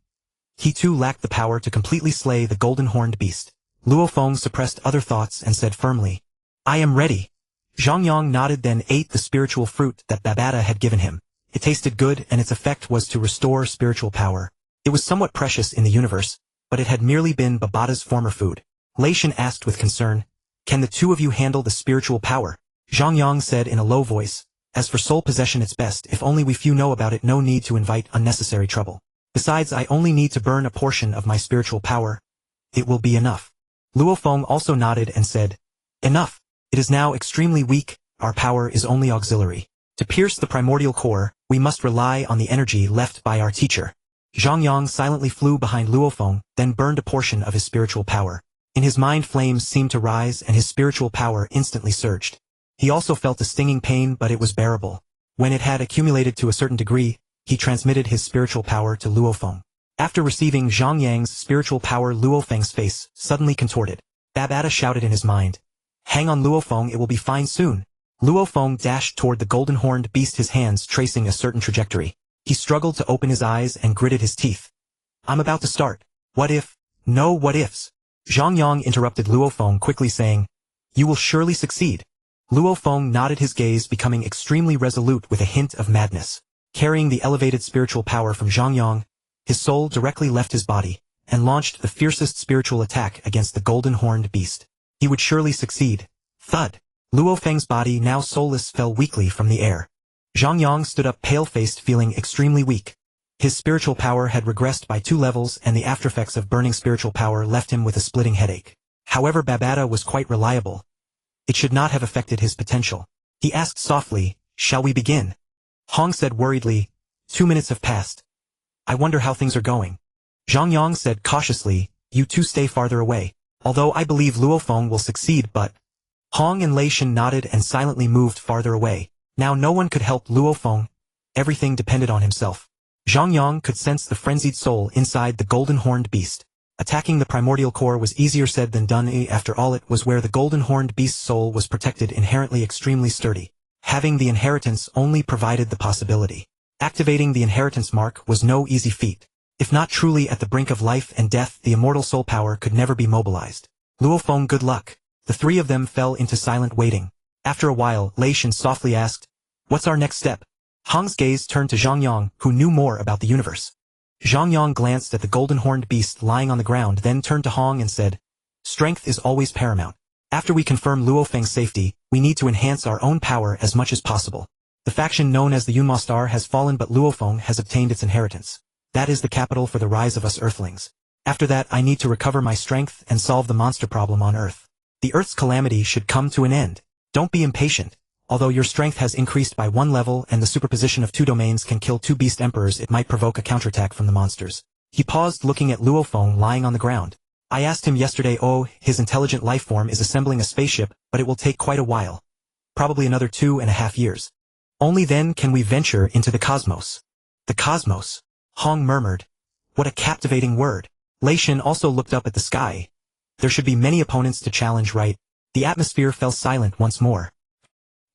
He too lacked the power to completely slay the golden-horned beast. Luo Feng suppressed other thoughts and said firmly, I am ready. Zhang Yang nodded, then ate the spiritual fruit that Babata had given him. It tasted good and its effect was to restore spiritual power. It was somewhat precious in the universe, but it had merely been Babata's former food. Lei Shan asked with concern, can the two of you handle the spiritual power? Zhang Yang said in a low voice, as for soul possession, it's best if only we few know about it, no need to invite unnecessary trouble. Besides, I only need to burn a portion of my spiritual power. It will be enough. Luo Feng also nodded and said, enough. It is now extremely weak, our power is only auxiliary. To pierce the primordial core, we must rely on the energy left by our teacher. Zhang Yang silently flew behind Luo Feng, then burned a portion of his spiritual power. In his mind, flames seemed to rise and his spiritual power instantly surged. He also felt a stinging pain, but it was bearable. When it had accumulated to a certain degree, he transmitted his spiritual power to Luo Feng. After receiving Zhang Yang's spiritual power, Luo Feng's face suddenly contorted. Babata shouted in his mind, hang on Luo Feng, it will be fine soon. Luo Feng dashed toward the golden-horned beast, his hands tracing a certain trajectory. He struggled to open his eyes and gritted his teeth. I'm about to start. What if? No what ifs. Zhang Yang interrupted Luo Feng quickly, saying, you will surely succeed. Luo Feng nodded, his gaze becoming extremely resolute with a hint of madness. Carrying the elevated spiritual power from Zhang Yang, his soul directly left his body, and launched the fiercest spiritual attack against the golden-horned beast. He would surely succeed. Thud! Luo Feng's body, now soulless, fell weakly from the air. Zhang Yang stood up pale-faced, feeling extremely weak. His spiritual power had regressed by 2 levels and the aftereffects of burning spiritual power left him with a splitting headache. However, Babata was quite reliable. It should not have affected his potential. He asked softly, shall we begin? Hong said worriedly, 2 minutes have passed. I wonder how things are going. Zhang Yang said cautiously, you two stay farther away. Although I believe Luo Feng will succeed, but... Hong and Lei Shan nodded and silently moved farther away. Now no one could help Luo Feng. Everything depended on himself. Zhang Yang could sense the frenzied soul inside the golden-horned beast. Attacking the primordial core was easier said than done. After all, it was where the golden-horned beast's soul was protected, inherently extremely sturdy. Having the inheritance only provided the possibility. Activating the inheritance mark was no easy feat. If not truly at the brink of life and death, the immortal soul power could never be mobilized. Luo Feng, good luck. The three of them fell into silent waiting. After a while, Lei Shan softly asked, what's our next step? Hong's gaze turned to Zhang Yang, who knew more about the universe. Zhang Yang glanced at the golden-horned beast lying on the ground, then turned to Hong and said, strength is always paramount. After we confirm Luo Feng's safety, we need to enhance our own power as much as possible. The faction known as the Yinmo Star has fallen, but Luo Feng has obtained its inheritance. That is the capital for the rise of us Earthlings. After that, I need to recover my strength and solve the monster problem on Earth. The Earth's calamity should come to an end. Don't be impatient. Although your strength has increased by 1 level and the superposition of 2 domains can kill 2 beast emperors, it might provoke a counterattack from the monsters. He paused, looking at Luo Feng lying on the ground. I asked him yesterday. His intelligent life form is assembling a spaceship, but it will take quite a while. Probably another 2.5 years. Only then can we venture into the cosmos. The cosmos. Hong murmured. What a captivating word. Lei Shan also looked up at the sky. There should be many opponents to challenge, right? The atmosphere fell silent once more.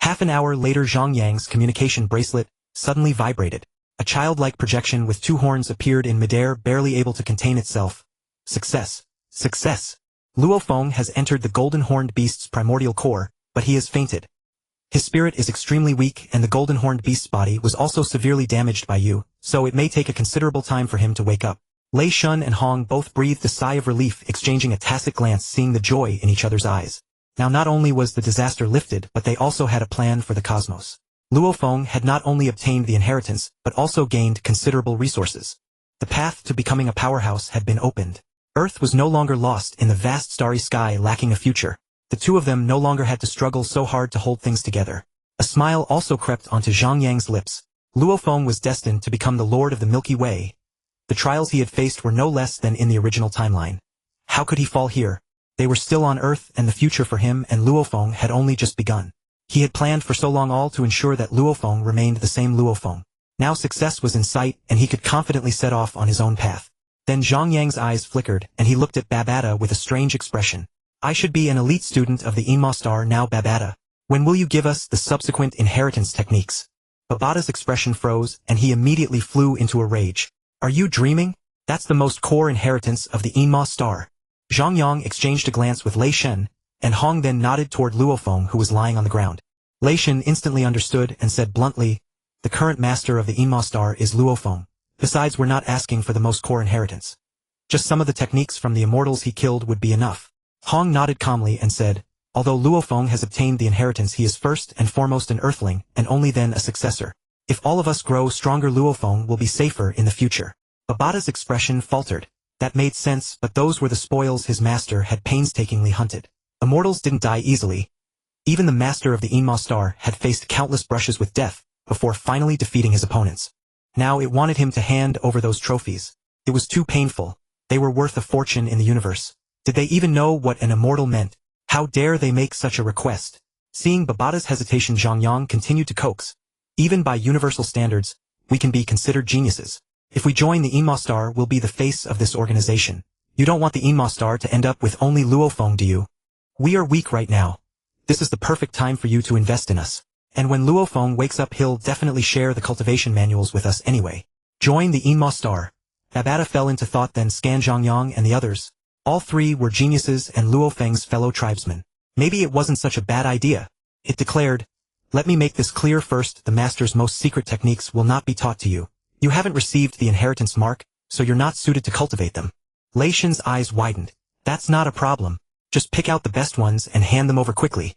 Half an hour later, Zhang Yang's communication bracelet suddenly vibrated. A childlike projection with 2 horns appeared in midair, barely able to contain itself. Success. Success. Luo Feng has entered the golden-horned beast's primordial core, but he has fainted. His spirit is extremely weak, and the golden-horned beast's body was also severely damaged by you, so it may take a considerable time for him to wake up. Lei Shun and Hong both breathed a sigh of relief, exchanging a tacit glance, seeing the joy in each other's eyes. Now not only was the disaster lifted, but they also had a plan for the cosmos. Luo Feng had not only obtained the inheritance, but also gained considerable resources. The path to becoming a powerhouse had been opened. Earth was no longer lost in the vast starry sky, lacking a future. The two of them no longer had to struggle so hard to hold things together. A smile also crept onto Zhang Yang's lips. Luo Feng was destined to become the Lord of the Milky Way. The trials he had faced were no less than in the original timeline. How could he fall here? They were still on Earth, and the future for him and Luo Feng had only just begun. He had planned for so long, all to ensure that Luo Feng remained the same Luo Feng. Now success was in sight, and he could confidently set off on his own path. Then Zhang Yang's eyes flickered, and he looked at Babata with a strange expression. I should be an elite student of the Yinmo Star now, Babata. When will you give us the subsequent inheritance techniques? Babata's expression froze, and he immediately flew into a rage. Are you dreaming? That's the most core inheritance of the Yinmo Star. Zhang Yang exchanged a glance with Lei Shen, and Hong then nodded toward Luo Feng, who was lying on the ground. Lei Shen instantly understood and said bluntly, the current master of the Yinmo Star is Luo Feng. Besides, we're not asking for the most core inheritance. Just some of the techniques from the immortals he killed would be enough. Hong nodded calmly and said, although Luo Feng has obtained the inheritance, he is first and foremost an earthling, and only then a successor. If all of us grow stronger, Luo Feng will be safer in the future. Babata's expression faltered. That made sense, but those were the spoils his master had painstakingly hunted. Immortals didn't die easily. Even the master of the Yinmo Star had faced countless brushes with death, before finally defeating his opponents. Now it wanted him to hand over those trophies. It was too painful. They were worth a fortune in the universe. Did they even know what an immortal meant? How dare they make such a request? Seeing Babata's hesitation, Zhang Yang continued to coax. Even by universal standards, we can be considered geniuses. If we join the Yinmo Star, we'll be the face of this organization. You don't want the Yinmo Star to end up with only Luo Feng, do you? We are weak right now. This is the perfect time for you to invest in us. And when Luo Feng wakes up, he'll definitely share the cultivation manuals with us anyway. Join the Yinmo Star. Babata fell into thought, then scanned Zhang Yang and the others. All three were geniuses and Luo Feng's fellow tribesmen. Maybe it wasn't such a bad idea. It declared, let me make this clear first, the master's most secret techniques will not be taught to you. You haven't received the inheritance mark, so you're not suited to cultivate them. Lei Shen's eyes widened. That's not a problem. Just pick out the best ones and hand them over quickly.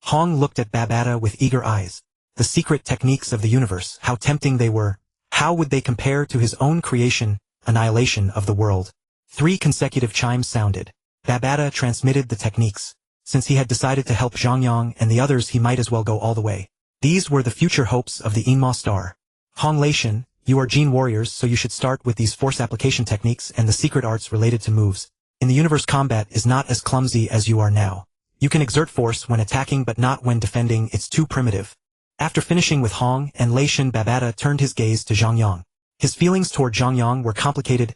Hong looked at Babata with eager eyes. The secret techniques of the universe, how tempting they were. How would they compare to his own creation, annihilation of the world? 3 consecutive chimes sounded. Babata transmitted the techniques. Since he had decided to help Zhang Yang and the others, he might as well go all the way. These were the future hopes of the Yinmo Star. Hong Lei Shen, you are gene warriors, so you should start with these force application techniques and the secret arts related to moves. In the universe, combat is not as clumsy as you are now. You can exert force when attacking but not when defending, it's too primitive. After finishing with Hong and Lei Shen, Babata turned his gaze to Zhang Yang. His feelings toward Zhang Yang were complicated.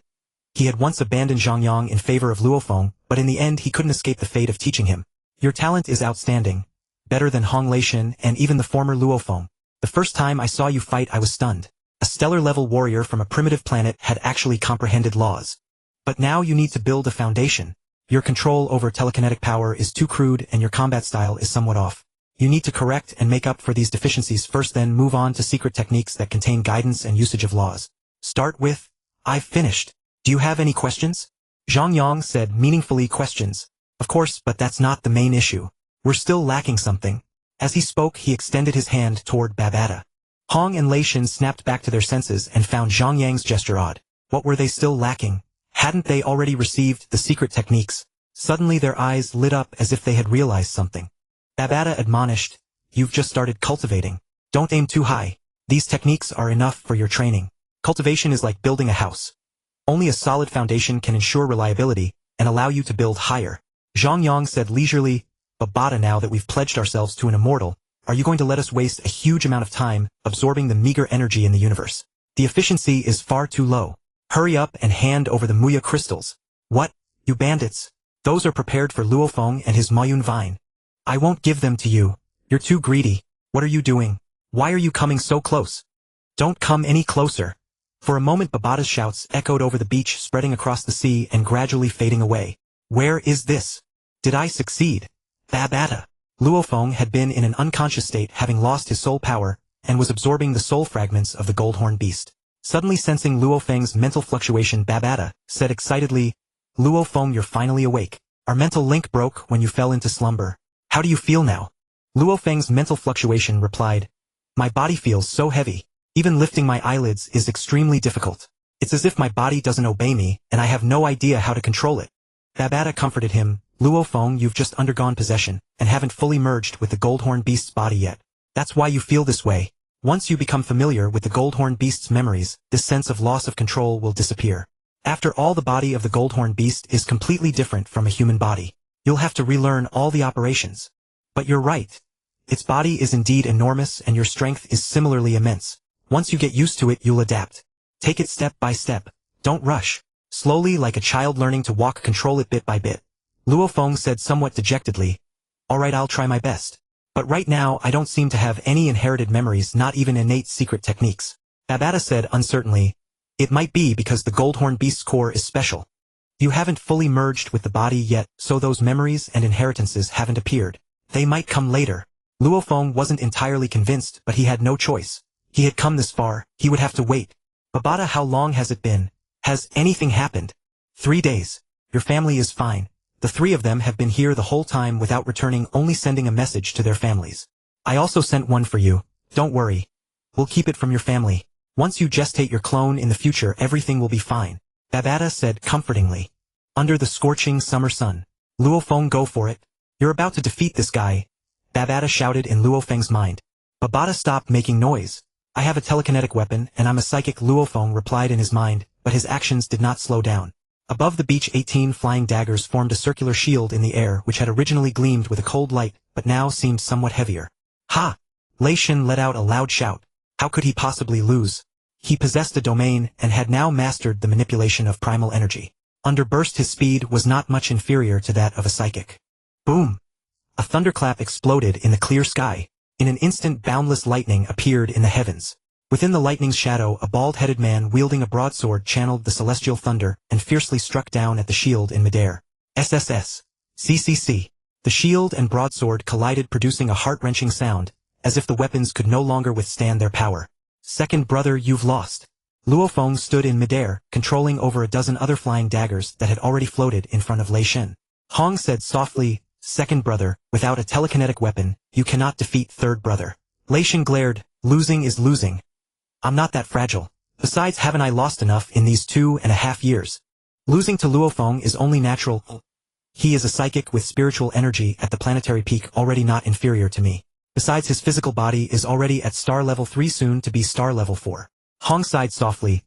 He had once abandoned Zhang Yang in favor of Luo Feng, but in the end he couldn't escape the fate of teaching him. Your talent is outstanding. Better than Hong Lei Shen and even the former Luo Feng. The first time I saw you fight, I was stunned. A stellar-level warrior from a primitive planet had actually comprehended laws. But now you need to build a foundation. Your control over telekinetic power is too crude and your combat style is somewhat off. You need to correct and make up for these deficiencies first, then move on to secret techniques that contain guidance and usage of laws. Start with, I've finished. Do you have any questions? Zhang Yang said meaningfully. Questions. Of course, but that's not the main issue. We're still lacking something. As he spoke, he extended his hand toward Babata. Hong and Lei Shen snapped back to their senses and found Zhang Yang's gesture odd. What were they still lacking? Hadn't they already received the secret techniques? Suddenly their eyes lit up as if they had realized something. Babata admonished, you've just started cultivating. Don't aim too high. These techniques are enough for your training. Cultivation is like building a house. Only a solid foundation can ensure reliability and allow you to build higher. Zhang Yang said leisurely, Babata, now that we've pledged ourselves to an immortal, are you going to let us waste a huge amount of time absorbing the meager energy in the universe? The efficiency is far too low. Hurry up and hand over the Muya crystals. What? You bandits? Those are prepared for Luo Feng and his Mayun vine. I won't give them to you. You're too greedy. What are you doing? Why are you coming so close? Don't come any closer. For a moment Babata's shouts echoed over the beach, spreading across the sea and gradually fading away. Where is this? Did I succeed? Babata. Luo Feng had been in an unconscious state, having lost his soul power, and was absorbing the soul fragments of the Goldhorn beast. Suddenly sensing Luo Feng's mental fluctuation, Babata said excitedly, Luo Feng, you're finally awake. Our mental link broke when you fell into slumber. How do you feel now? Luo Feng's mental fluctuation replied, my body feels so heavy. Even lifting my eyelids is extremely difficult. It's as if my body doesn't obey me, and I have no idea how to control it. Babata comforted him, Luo Feng, you've just undergone possession, and haven't fully merged with the Goldhorn Beast's body yet. That's why you feel this way. Once you become familiar with the Goldhorn Beast's memories, this sense of loss of control will disappear. After all, the body of the Goldhorn Beast is completely different from a human body. You'll have to relearn all the operations. But you're right. Its body is indeed enormous and your strength is similarly immense. Once you get used to it, you'll adapt. Take it step by step. Don't rush. Slowly, like a child learning to walk, control it bit by bit. Luo Feng said somewhat dejectedly, alright, I'll try my best. But right now, I don't seem to have any inherited memories, not even innate secret techniques. Babata said uncertainly, it might be because the Goldhorn Beast's core is special. You haven't fully merged with the body yet, so those memories and inheritances haven't appeared. They might come later. Luo Feng wasn't entirely convinced, but he had no choice. He had come this far, he would have to wait. Babata, how long has it been? Has anything happened? 3 days. Your family is fine. The 3 of them have been here the whole time without returning, only sending a message to their families. I also sent one for you. Don't worry. We'll keep it from your family. Once you gestate your clone in the future, everything will be fine. Babata said comfortingly. Under the scorching summer sun. Luo Feng, go for it. You're about to defeat this guy. Babata shouted in Luo Feng's mind. Babata stopped making noise. I have a telekinetic weapon, and I'm a psychic, Luo Feng replied in his mind, but his actions did not slow down. Above the beach, 18 flying daggers formed a circular shield in the air, which had originally gleamed with a cold light, but now seemed somewhat heavier. Ha! Lei Shin let out a loud shout. How could he possibly lose? He possessed a domain, and had now mastered the manipulation of primal energy. Under burst, his speed was not much inferior to that of a psychic. Boom! A thunderclap exploded in the clear sky. In an instant, boundless lightning appeared in the heavens. Within the lightning's shadow, a bald-headed man wielding a broadsword channeled the celestial thunder and fiercely struck down at the shield in midair. SSS. CCC. The shield and broadsword collided, producing a heart-wrenching sound, as if the weapons could no longer withstand their power. Second brother, you've lost. Luo Feng stood in midair, controlling over a dozen other flying daggers that had already floated in front of Lei Shin. Hong said softly, second brother, without a telekinetic weapon, you cannot defeat third brother. Lei Shin glared, losing is losing. I'm not that fragile. Besides, haven't I lost enough in these 2.5 years? Losing to Luo Feng is only natural. He is a psychic with spiritual energy at the planetary peak, already not inferior to me. Besides, his physical body is already at star level 3, soon to be star level 4. Hong sighed softly.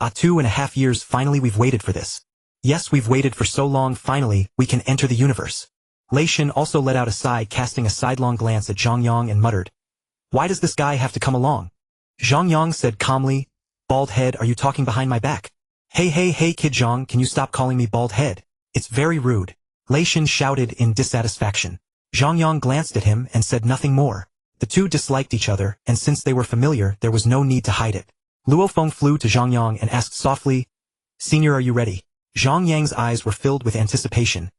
2.5 years, finally we've waited for this. Yes, we've waited for so long, finally, we can enter the universe. Lei Shin also let out a sigh, casting a sidelong glance at Zhang Yang and muttered, why does this guy have to come along? Zhang Yang said calmly, bald head, are you talking behind my back? Hey kid Zhang, can you stop calling me bald head? It's very rude. Lei Shin shouted in dissatisfaction. Zhang Yang glanced at him and said nothing more. The two disliked each other, and since they were familiar, there was no need to hide it. Luo Feng flew to Zhang Yang and asked softly, Senior, are you ready? Zhang Yang's eyes were filled with anticipation.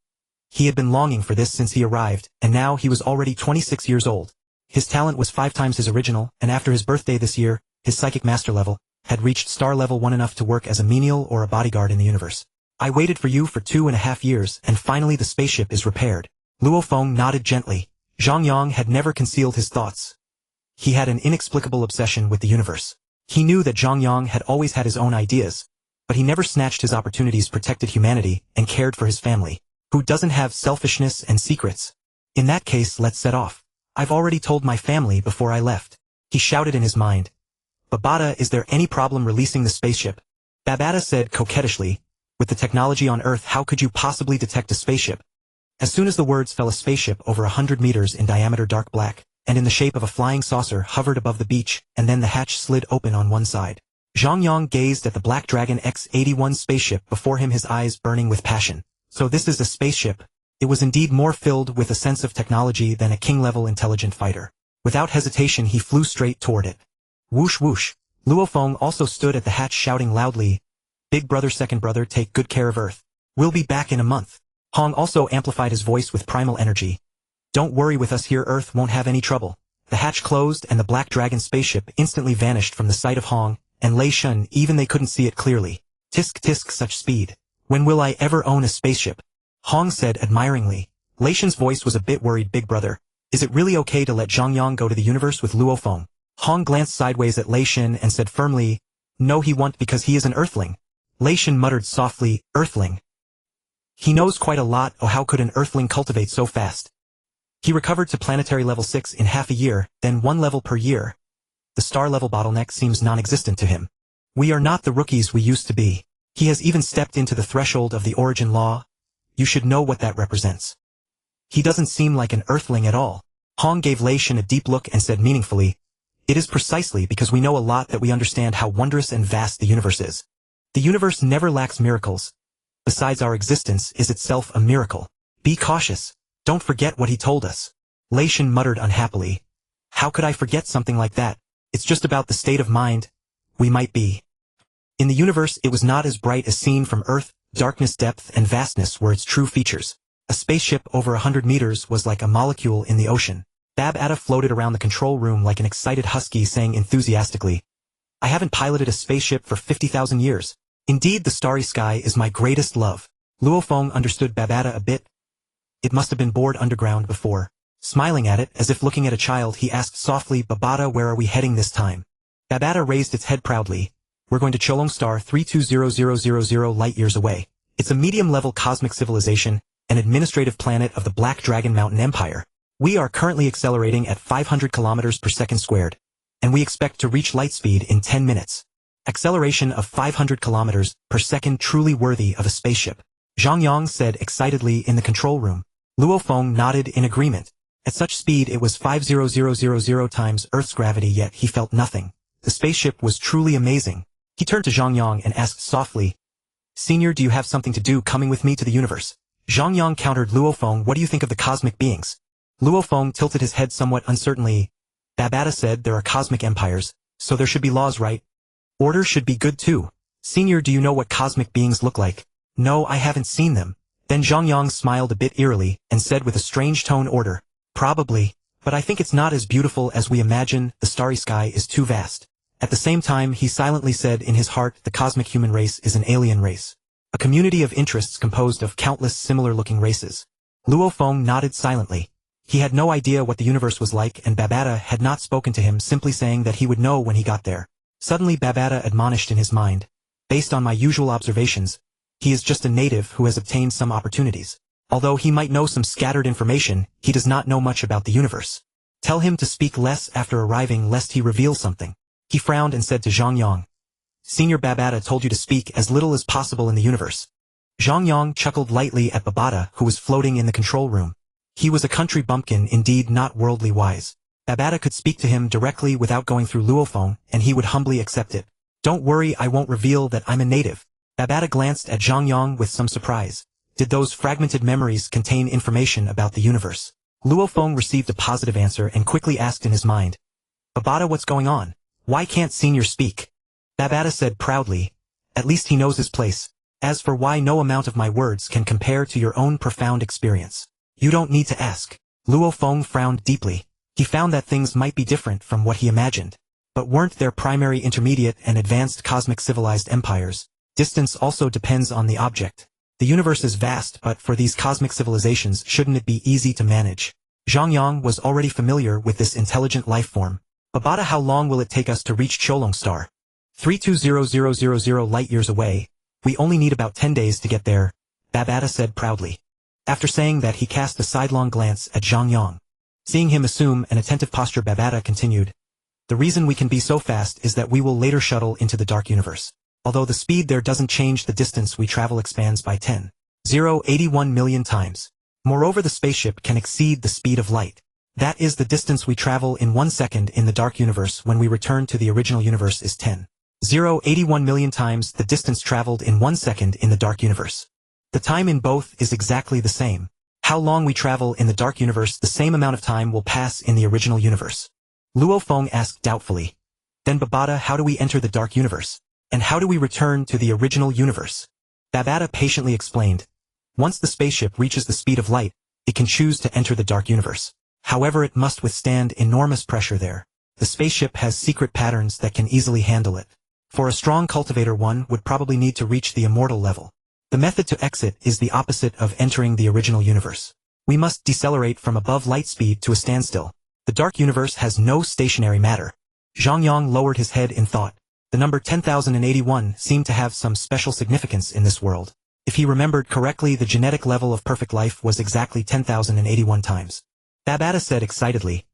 He had been longing for this since he arrived, and now he was already 26 years old. His talent was 5 times his original, and after his birthday this year, his psychic master level had reached star level 1, enough to work as a menial or a bodyguard in the universe. I waited for you for 2.5 years, and finally the spaceship is repaired. Luo Feng nodded gently. Zhang Yang had never concealed his thoughts. He had an inexplicable obsession with the universe. He knew that Zhang Yang had always had his own ideas, but he never snatched his opportunities, protected humanity, and cared for his family. Who doesn't have selfishness and secrets? In that case, let's set off. I've already told my family before I left. He shouted in his mind. Babata, is there any problem releasing the spaceship? Babata said coquettishly, with the technology on Earth, how could you possibly detect a spaceship? As soon as the words fell, a spaceship over 100 meters in diameter, dark black, and in the shape of a flying saucer, hovered above the beach, and then the hatch slid open on one side. Zhang Yang gazed at the Black Dragon X-81 spaceship before him, his eyes burning with passion. So this is a spaceship. It was indeed more filled with a sense of technology than a king-level intelligent fighter. Without hesitation, he flew straight toward it. Whoosh whoosh. Luo Feng also stood at the hatch, shouting loudly, Big brother, second brother, take good care of Earth. We'll be back in a month. Hong also amplified his voice with primal energy. Don't worry with us here, Earth won't have any trouble. The hatch closed and the Black Dragon spaceship instantly vanished from the sight of Hong, and Lei Shun, even they couldn't see it clearly. Tisk tisk, such speed. When will I ever own a spaceship? Hong said admiringly. Lei Shun's voice was a bit worried. Big brother, is it really okay to let Zhang Yang go to the universe with Luo Feng? Hong glanced sideways at Lei Shun and said firmly, no, he won't, because he is an earthling. Lei Shun muttered softly, earthling. He knows quite a lot. Oh, how could an earthling cultivate so fast? He recovered to planetary level 6 in half a year, then 1 level per year. The star level bottleneck seems non-existent to him. We are not the rookies we used to be. He has even stepped into the threshold of the origin law. You should know what that represents. He doesn't seem like an earthling at all. Hong gave Lei Shun a deep look and said meaningfully, it is precisely because we know a lot that we understand how wondrous and vast the universe is. The universe never lacks miracles. Besides, our existence is itself a miracle. Be cautious. Don't forget what he told us. Lei Shun muttered unhappily. How could I forget something like that? It's just about the state of mind we might be. In the universe, it was not as bright as seen from Earth. Darkness, depth, and vastness were its true features. A spaceship over 100 meters was like a molecule in the ocean. Bab-Atta floated around the control room like an excited husky, saying enthusiastically, I haven't piloted a spaceship for 50,000 years. Indeed, the starry sky is my greatest love. Luo Feng understood Bab-Atta a bit. It must have been bored underground before. Smiling at it, as if looking at a child, he asked softly, Bab-Atta, where are we heading this time? Bab-Atta raised its head proudly. We're going to Cholong Star 320000 light-years away. It's a medium-level cosmic civilization, an administrative planet of the Black Dragon Mountain Empire. We are currently accelerating at 500 kilometers per second squared, and we expect to reach light speed in 10 minutes. Acceleration of 500 kilometers per second, truly worthy of a spaceship. Zhang Yang said excitedly in the control room. Luo Feng nodded in agreement. At such speed it was 500,000 times Earth's gravity, yet he felt nothing. The spaceship was truly amazing. He turned to Zhang Yang and asked softly, Senior, do you have something to do coming with me to the universe? Zhang Yang countered Luo Feng, what do you think of the cosmic beings? Luo Feng tilted his head somewhat uncertainly. Bab-Atta said there are cosmic empires, so there should be laws, right? Order should be good too. Senior, do you know what cosmic beings look like? No, I haven't seen them. Then Zhang Yang smiled a bit eerily and said with a strange tone, Order. Probably, but I think it's not as beautiful as we imagine. The starry sky is too vast. At the same time, he silently said in his heart, the cosmic human race is an alien race. A community of interests composed of countless similar-looking races. Luo Feng nodded silently. He had no idea what the universe was like, and Bab-Atta had not spoken to him, simply saying that he would know when he got there. Suddenly Bab-Atta admonished in his mind. Based on my usual observations, he is just a native who has obtained some opportunities. Although he might know some scattered information, he does not know much about the universe. Tell him to speak less after arriving, lest he reveal something. He frowned and said to Zhang Yang, Senior, Bab-Atta told you to speak as little as possible in the universe. Zhang Yang chuckled lightly at Bab-Atta, who was floating in the control room. He was a country bumpkin, indeed not worldly wise. Bab-Atta could speak to him directly without going through Luo Feng, and he would humbly accept it. Don't worry, I won't reveal that I'm a native. Bab-Atta glanced at Zhang Yang with some surprise. Did those fragmented memories contain information about the universe? Luo Feng received a positive answer and quickly asked in his mind, Bab-Atta, what's going on? Why can't Senior speak? Bab-Atta said proudly, at least he knows his place. As for why, no amount of my words can compare to your own profound experience. You don't need to ask. Luo Feng frowned deeply. He found that things might be different from what he imagined. But weren't there primary, intermediate, and advanced cosmic civilized empires? Distance also depends on the object. The universe is vast, but for these cosmic civilizations, shouldn't it be easy to manage? Zhang Yang was already familiar with this intelligent life form. Bab-Atta, how long will it take us to reach Cholong Star? 320000 light-years away. We only need about 10 days to get there, Bab-Atta said proudly. After saying that, he cast a sidelong glance at Zhang Yang. Seeing him assume an attentive posture, Bab-Atta continued, the reason we can be so fast is that we will later shuttle into the dark universe. Although the speed there doesn't change, the distance we travel expands by 10,081 million times. Moreover, the spaceship can exceed the speed of light. That is, the distance we travel in 1 second in the dark universe when we return to the original universe is 10,081 million times the distance traveled in 1 second in the dark universe. The time in both is exactly the same. How long we travel in the dark universe, the same amount of time will pass in the original universe. Luo Feng asked doubtfully. Then Bab-Atta, how do we enter the dark universe? And how do we return to the original universe? Bab-Atta patiently explained. Once the spaceship reaches the speed of light, it can choose to enter the dark universe. However, it must withstand enormous pressure there. The spaceship has secret patterns that can easily handle it. For a strong cultivator, one would probably need to reach the immortal level. The method to exit is the opposite of entering the original universe. We must decelerate from above light speed to a standstill. The dark universe has no stationary matter. Zhang Yang lowered his head in thought. The number 10,081 seemed to have some special significance in this world. If he remembered correctly, the genetic level of perfect life was exactly 10,081 times. Babata said excitedly,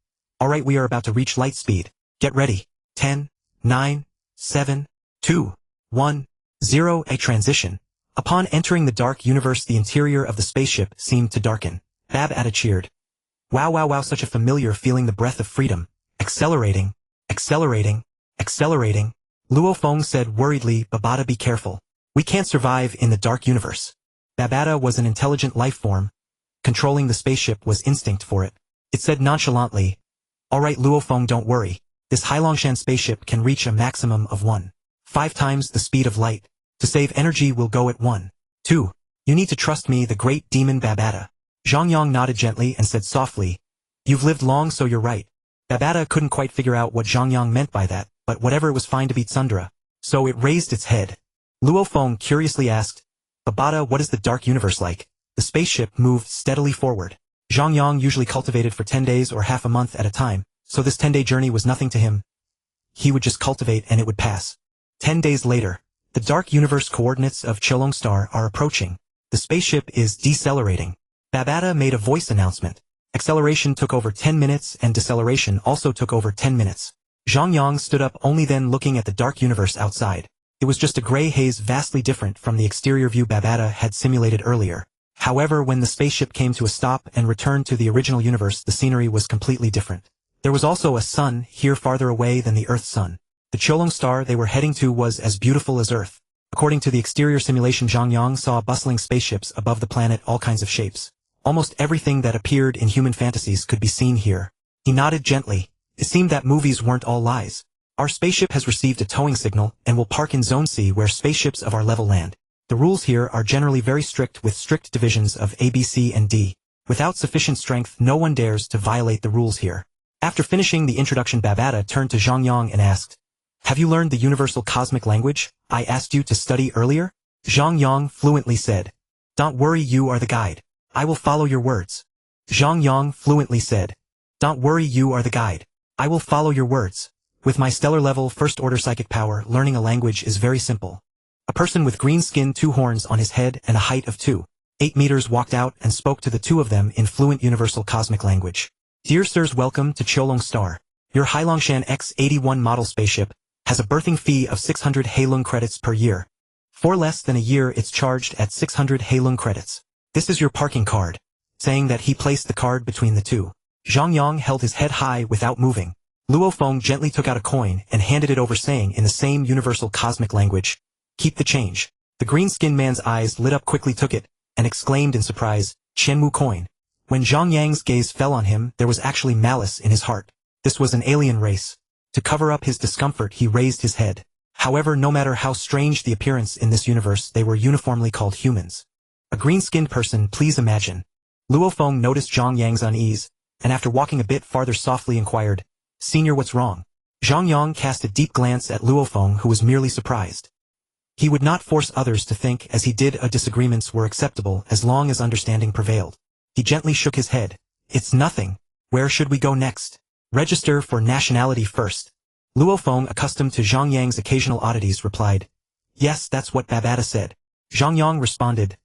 "Alright, we are about to reach light speed. Get ready. 10, 9, 7, 2, 1, 0. A transition. Upon entering the dark universe, the interior of the spaceship seemed to darken. Babata cheered. Wow, wow, wow, such a familiar feeling, the breath of freedom. Accelerating, accelerating, accelerating. Luo Feng said worriedly, Babata, be careful. We can't survive in the dark universe. Babata was an intelligent life form. Controlling the spaceship was instinct for it. It said nonchalantly, Alright Luo Feng, don't worry. This Hailongshan spaceship can reach a maximum of 1.5 times the speed of light. To save energy, we'll go at 1.2. You need to trust me, the great demon Babata. Zhang Yang nodded gently and said softly, You've lived long, so you're right. Babata couldn't quite figure out what Zhang Yang meant by that, but whatever, it was fine to beat Sundra. So it raised its head. Luo Feng curiously asked, Babata, what is the dark universe like? The spaceship moved steadily forward. Zhang Yang usually cultivated for 10 days or half a month at a time, so this 10-day journey was nothing to him. He would just cultivate and it would pass. 10 days later, the dark universe coordinates of Shandong Star are approaching. The spaceship is decelerating. Babata made a voice announcement. Acceleration took over 10 minutes and deceleration also took over 10 minutes. Zhang Yang stood up, only then looking at the dark universe outside. It was just a gray haze, vastly different from the exterior view Babata had simulated earlier. However, when the spaceship came to a stop and returned to the original universe, the scenery was completely different. There was also a sun here farther away than the Earth's sun. The Shandong Star they were heading to was as beautiful as Earth. According to the exterior simulation, Zhang Yang saw bustling spaceships above the planet, all kinds of shapes. Almost everything that appeared in human fantasies could be seen here. He nodded gently. It seemed that movies weren't all lies. Our spaceship has received a towing signal and will park in Zone C where spaceships of our level land. The rules here are generally very strict, with strict divisions of A, B, C, and D. Without sufficient strength, no one dares to violate the rules here. After finishing the introduction, Babata turned to Zhang Yang and asked, Have you learned the universal cosmic language I asked you to study earlier? Zhang Yang fluently said, Don't worry, you are the guide. I will follow your words. Zhang Yang fluently said, Don't worry, you are the guide. I will follow your words. With my stellar level first-order psychic power, learning a language is very simple. A person with green skin, 2 horns on his head, and a height of 2.8 meters walked out and spoke to the two of them in fluent universal cosmic language. Dear sirs, welcome to Shandong Star. Your Hailongshan X-81 model spaceship has a berthing fee of 600 Heilung credits per year. For less than a year, it's charged at 600 Heilung credits. This is your parking card. Saying that, he placed the card between the two. Zhang Yang held his head high without moving. Luo Feng gently took out a coin and handed it over, saying in the same universal cosmic language, Keep the change. The green-skinned man's eyes lit up, quickly took it, and exclaimed in surprise, Qianmu coin. When Zhang Yang's gaze fell on him, there was actually malice in his heart. This was an alien race. To cover up his discomfort, he raised his head. However, no matter how strange the appearance in this universe, they were uniformly called humans. A green-skinned person, please imagine. Luo Feng noticed Zhang Yang's unease, and after walking a bit farther softly inquired, Senior, what's wrong? Zhang Yang cast a deep glance at Luo Feng, who was merely surprised. He would not force others to think as he did disagreements were acceptable as long as understanding prevailed. He gently shook his head. It's nothing. Where should we go next? Register for nationality first. Luo Feng, accustomed to Zhang Yang's occasional oddities, replied, Yes, that's what Babata said. Zhang Yang responded,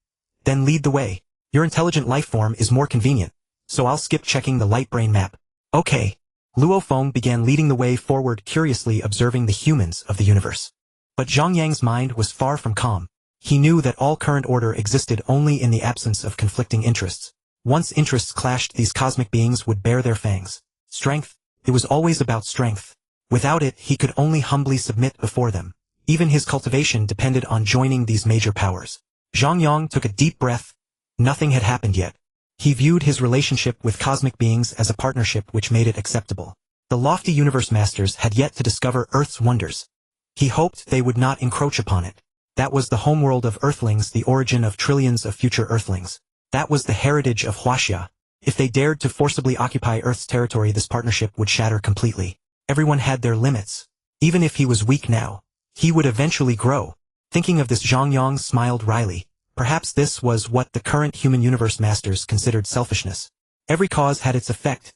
Then lead the way. Your intelligent life form is more convenient, so I'll skip checking the light brain map. Okay. Luo Feng began leading the way forward, curiously observing the humans of the universe. But Zhang Yang's mind was far from calm. He knew that all current order existed only in the absence of conflicting interests. Once interests clashed, these cosmic beings would bare their fangs. Strength? It was always about strength. Without it, he could only humbly submit before them. Even his cultivation depended on joining these major powers. Zhang Yang took a deep breath. Nothing had happened yet. He viewed his relationship with cosmic beings as a partnership which made it acceptable. The lofty universe masters had yet to discover Earth's wonders. He hoped they would not encroach upon it. That was the homeworld of Earthlings, the origin of trillions of future Earthlings. That was the heritage of Huaxia. If they dared to forcibly occupy Earth's territory, this partnership would shatter completely. Everyone had their limits. Even if he was weak now, He would eventually grow. Thinking of this, Zhang Yang smiled wryly. Perhaps this was what the current human universe masters considered selfishness. Every cause had its effect.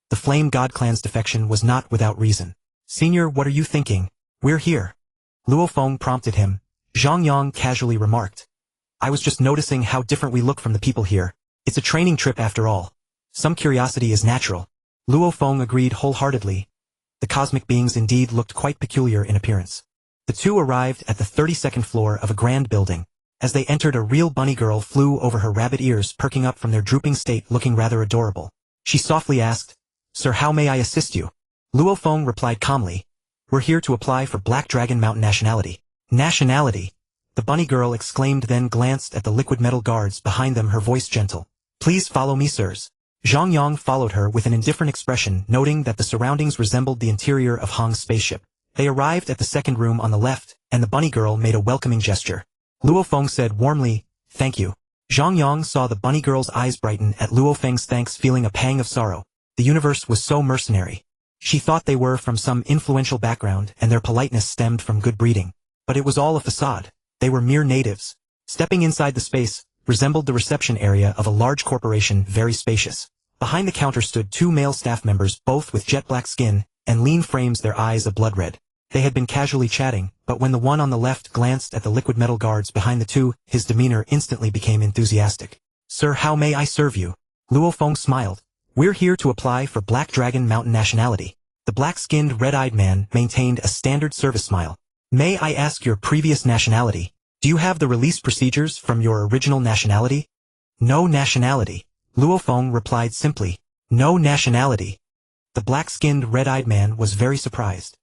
The Flame God clan's defection was not without reason. Senior, what are you thinking? We're here. Luo Feng prompted him. Zhang Yang casually remarked. I was just noticing how different we look from the people here. It's a training trip after all. Some curiosity is natural. Luo Feng agreed wholeheartedly. The cosmic beings indeed looked quite peculiar in appearance. The two arrived at the 32nd floor of a grand building. As they entered, a real bunny girl flew over her rabbit ears, perking up from their drooping state, looking rather adorable. She softly asked, Sir, how may I assist you? Luo Feng replied calmly, We're here to apply for Black Dragon Mountain nationality. Nationality? The bunny girl exclaimed, then glanced at the liquid metal guards behind them, her voice gentle. Please follow me, sirs. Zhang Yang followed her with an indifferent expression, noting that the surroundings resembled the interior of Hong's spaceship. They arrived at the second room on the left, and the bunny girl made a welcoming gesture. Luo Feng said warmly, Thank you. Zhang Yang saw the bunny girl's eyes brighten at Luo Feng's thanks, feeling a pang of sorrow. The universe was so mercenary. She thought they were from some influential background and their politeness stemmed from good breeding. But it was all a facade. They were mere natives. Stepping inside the space resembled the reception area of a large corporation, very spacious. Behind the counter stood two male staff members, both with jet black skin and lean frames, their eyes a blood red. They had been casually chatting, but when the one on the left glanced at the liquid metal guards behind the two, his demeanor instantly became enthusiastic. Sir, how may I serve you? Luo Feng smiled. We're here to apply for Black Dragon Mountain nationality. The black-skinned, red-eyed man maintained a standard service smile. May I ask your previous nationality? Do you have the release procedures from your original nationality? No nationality. Luo Feng replied simply. No nationality. The black-skinned, red-eyed man was very surprised.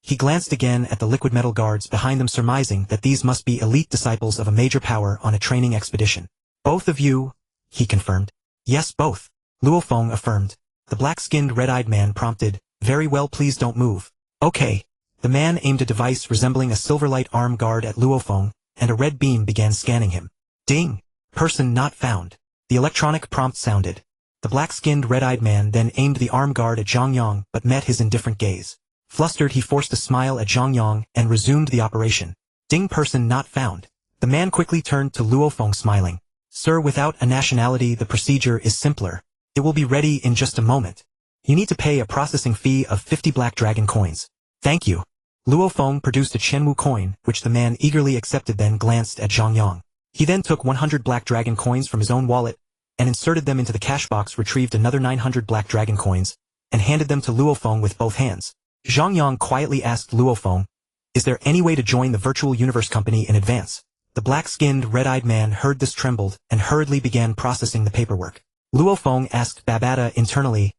He glanced again at the liquid metal guards behind them, surmising that these must be elite disciples of a major power on a training expedition. Both of you? He confirmed. Yes, both. Luo Feng affirmed. The black-skinned, red-eyed man prompted. Very well, please don't move. Okay. The man aimed a device resembling a silverlight arm guard at Luo Feng, and a red beam began scanning him. Ding! Person not found. The electronic prompt sounded. The black-skinned, red-eyed man then aimed the arm guard at Zhang Yang, but met his indifferent gaze. Flustered, he forced a smile at Zhang Yang and resumed the operation. Ding, person not found. The man quickly turned to Luo Feng, smiling. Sir, without a nationality, the procedure is simpler. It will be ready in just a moment. You need to pay a processing fee of 50 Black Dragon coins. Thank you. Luo Feng produced a Chenwu coin, which the man eagerly accepted, then glanced at Zhang Yang. He then took 100 Black Dragon coins from his own wallet and inserted them into the cash box, retrieved another 900 Black Dragon coins, and handed them to Luo Feng with both hands. Zhang Yang quietly asked Luo Feng, Is there any way to join the Virtual Universe Company in advance? The black-skinned, red-eyed man heard this, trembled, and hurriedly began processing the paperwork. Luo Feng asked Babata internally,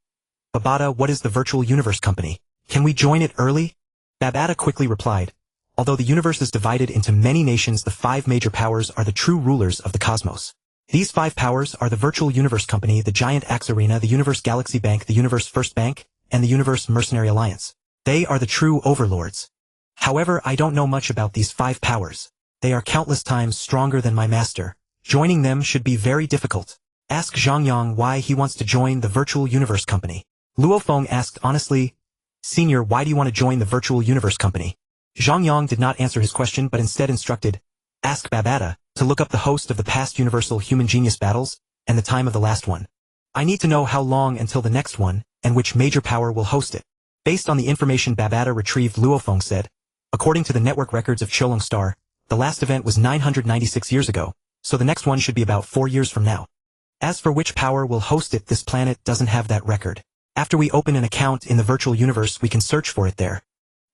Babata, what is the Virtual Universe Company? Can we join it early? Babata quickly replied, Although the universe is divided into many nations, the 5 major powers are the true rulers of the cosmos. These 5 powers are the Virtual Universe Company, the Giant Axe Arena, the Universe Galaxy Bank, the Universe First Bank, and the Universe Mercenary Alliance. They are the true overlords. However, I don't know much about these 5 powers. They are countless times stronger than my master. Joining them should be very difficult. Ask Zhang Yang why he wants to join the Virtual Universe Company. Luo Feng asked honestly, Senior, why do you want to join the Virtual Universe Company? Zhang Yang did not answer his question, but instead instructed, Ask Babata to look up the host of the past Universal Human Genius battles and the time of the last one. I need to know how long until the next one and which major power will host it. Based on the information Babata retrieved, Luo Feng said, According to the network records of Shandong Star, the last event was 996 years ago, so the next one should be about 4 years from now. As for which power will host it, this planet doesn't have that record. After we open an account in the virtual universe, we can search for it there.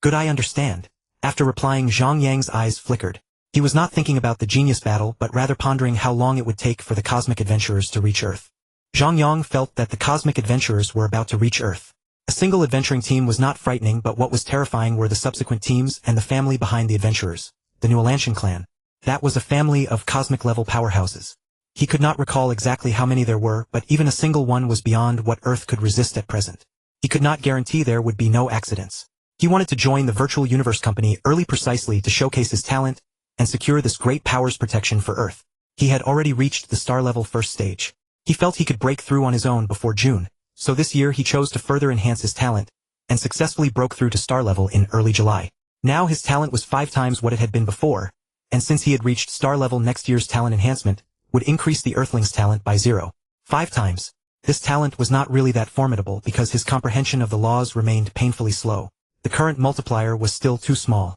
Good, I understand. After replying, Zhang Yang's eyes flickered. He was not thinking about the genius battle, but rather pondering how long it would take for the cosmic adventurers to reach Earth. Zhang Yang felt that the cosmic adventurers were about to reach Earth. A single adventuring team was not frightening, but what was terrifying were the subsequent teams and the family behind the adventurers, the New Ancient clan. That was a family of cosmic-level powerhouses. He could not recall exactly how many there were, but even a single one was beyond what Earth could resist at present. He could not guarantee there would be no accidents. He wanted to join the Virtual Universe Company early, precisely to showcase his talent and secure this great power's protection for Earth. He had already reached the star-level first stage. He felt he could break through on his own before June, so this year he chose to further enhance his talent and successfully broke through to star level in early July. Now his talent was 5 times what it had been before, and since he had reached star level, next year's talent enhancement would increase the Earthling's talent by 0.5 times. This talent was not really that formidable because his comprehension of the laws remained painfully slow. The current multiplier was still too small.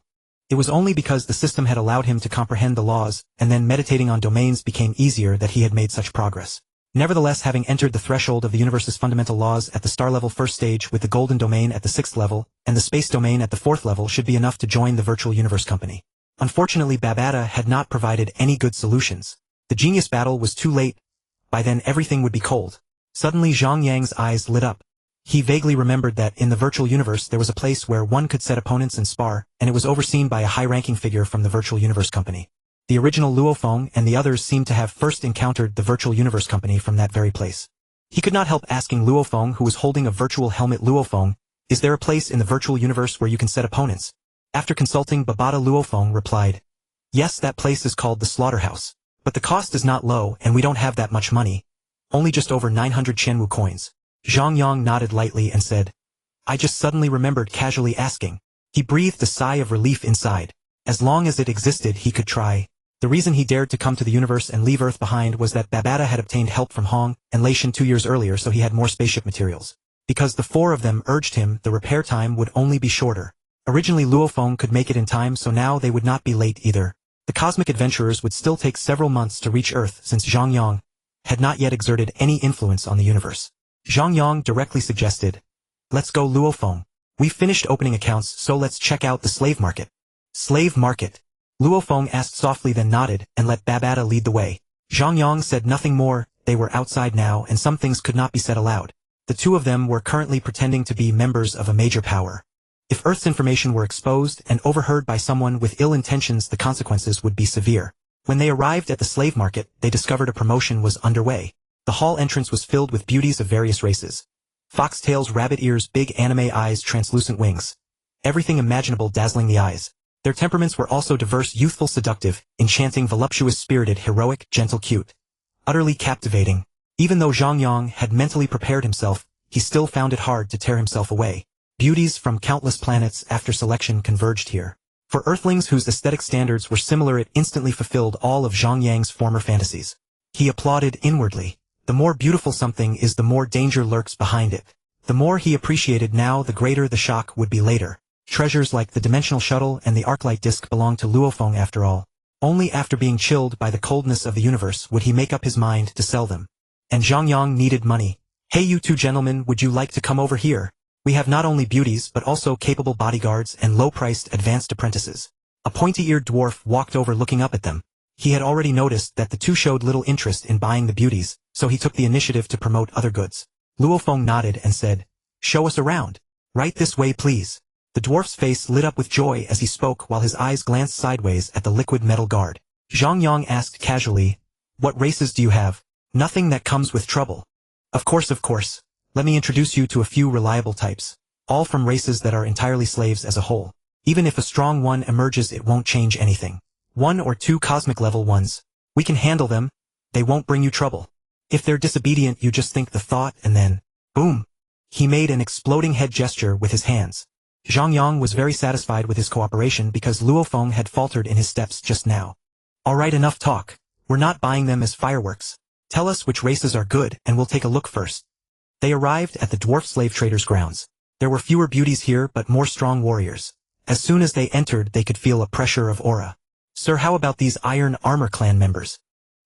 It was only because the system had allowed him to comprehend the laws, and then meditating on domains became easier, that he had made such progress. Nevertheless, having entered the threshold of the universe's fundamental laws at the star level 1st stage with the golden domain at the 6th level, and the space domain at the 4th level should be enough to join the virtual universe company. Unfortunately, Babata had not provided any good solutions. The genius battle was too late. By then everything would be cold. Suddenly Zhang Yang's eyes lit up. He vaguely remembered that in the virtual universe there was a place where one could set opponents and spar, and it was overseen by a high-ranking figure from the virtual universe company. The original Luo Feng and the others seemed to have first encountered the virtual universe company from that very place. He could not help asking Luo Feng, who was holding a virtual helmet, Luo Feng, is there a place in the virtual universe where you can set opponents? After consulting Babata, Luo Feng replied, yes, that place is called the Slaughterhouse. But the cost is not low and we don't have that much money. Only just over 900 Qianwu coins. Zhang Yang nodded lightly and said, I just suddenly remembered, casually asking. He breathed a sigh of relief inside. As long as it existed he could try. The reason he dared to come to the universe and leave Earth behind was that Babata had obtained help from Hong and Leishan 2 years earlier, so he had more spaceship materials. Because the 4 of them urged him, the repair time would only be shorter. Originally Luo Feng could make it in time, so now they would not be late either. The cosmic adventurers would still take several months to reach Earth since Zhang Yang had not yet exerted any influence on the universe. Zhang Yang directly suggested, let's go, Luo Feng. We've finished opening accounts, so let's check out the slave market. Slave market? Luo Feng asked softly, then nodded and let Babata lead the way. Zhang Yang said nothing more. They were outside now and some things could not be said aloud. The 2 of them were currently pretending to be members of a major power. If Earth's information were exposed and overheard by someone with ill intentions, the consequences would be severe. When they arrived at the slave market, they discovered a promotion was underway. The hall entrance was filled with beauties of various races. Foxtails, rabbit ears, big anime eyes, translucent wings. Everything imaginable dazzling the eyes. Their temperaments were also diverse, youthful, seductive, enchanting, voluptuous, spirited, heroic, gentle, cute. Utterly captivating. Even though Zhang Yang had mentally prepared himself, he still found it hard to tear himself away. Beauties from countless planets after selection converged here. For Earthlings whose aesthetic standards were similar, it instantly fulfilled all of Zhang Yang's former fantasies. He applauded inwardly. The more beautiful something is, the more danger lurks behind it. The more he appreciated now, the greater the shock would be later. Treasures like the dimensional shuttle and the arclight disc belonged to Luo Feng after all. Only after being chilled by the coldness of the universe would he make up his mind to sell them. And Zhang Yang needed money. Hey, you 2 gentlemen, would you like to come over here? We have not only beauties but also capable bodyguards and low-priced advanced apprentices. A pointy-eared dwarf walked over, looking up at them. He had already noticed that the 2 showed little interest in buying the beauties, so he took the initiative to promote other goods. Luo Feng nodded and said, show us around. Right this way, please. The dwarf's face lit up with joy as he spoke, while his eyes glanced sideways at the liquid metal guard. Zhang Yang asked casually, what races do you have? Nothing that comes with trouble. Of course. Let me introduce you to a few reliable types. All from races that are entirely slaves as a whole. Even if a strong one emerges, it won't change anything. 1 or 2 cosmic level ones. We can handle them. They won't bring you trouble. If they're disobedient, you just think the thought and then, boom. He made an exploding head gesture with his hands. Zhang Yang was very satisfied with his cooperation because Luo Feng had faltered in his steps just now. Alright, enough talk. We're not buying them as fireworks. Tell us which races are good and we'll take a look first. They arrived at the dwarf slave trader's grounds. There were fewer beauties here but more strong warriors. As soon as they entered, they could feel a pressure of aura. Sir, how about these Iron Armor clan members?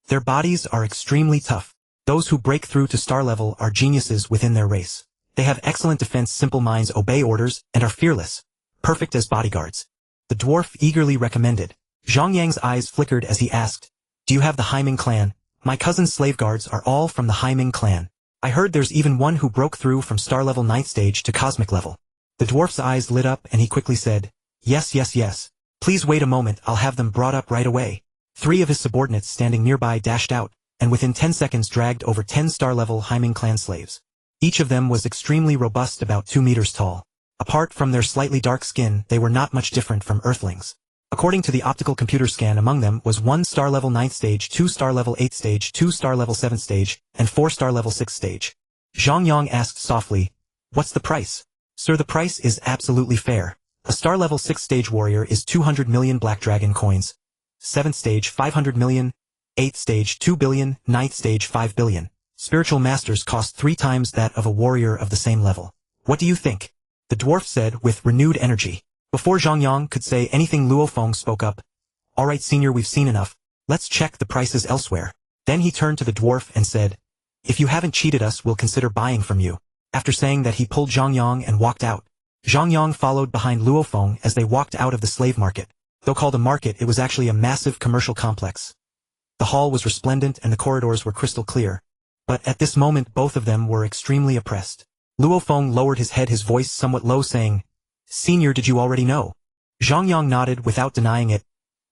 Their bodies are extremely tough. Those who break through to star level are geniuses within their race. They have excellent defense, simple minds, obey orders, and are fearless. Perfect as bodyguards. The dwarf eagerly recommended. Zhang Yang's eyes flickered as he asked, do you have the Haiming clan? My cousin's slave guards are all from the Haiming clan. I heard there's even one who broke through from star level 9th stage to cosmic level. The dwarf's eyes lit up and he quickly said, yes. Please wait a moment, I'll have them brought up right away. 3 of his subordinates standing nearby dashed out, and within 10 seconds dragged over 10 star-level Haiming clan slaves. Each of them was extremely robust, about 2 meters tall. Apart from their slightly dark skin, they were not much different from Earthlings. According to the optical computer scan, among them was 1 star-level 9th stage, 2 star-level 8th stage, 2 star-level 7th stage, and 4 star-level 6th stage. Zhang Yang asked softly, what's the price? Sir, the price is absolutely fair. A star level 6 stage warrior is 200 million black dragon coins. 7th stage 500 million. 8th stage 2 billion. 9th stage 5 billion. Spiritual masters cost 3 times that of a warrior of the same level. What do you think? The dwarf said with renewed energy. Before Zhang Yang could say anything, Luo Feng spoke up. Alright senior, we've seen enough. Let's check the prices elsewhere. Then he turned to the dwarf and said, if you haven't cheated us, we'll consider buying from you. After saying that, he pulled Zhang Yang and walked out. Zhang Yang followed behind Luo Feng as they walked out of the slave market. Though called a market, it was actually a massive commercial complex. The hall was resplendent and the corridors were crystal clear. But at this moment both of them were extremely oppressed. Luo Feng lowered his head, his voice somewhat low, saying, Senior, did you already know? Zhang Yang nodded without denying it.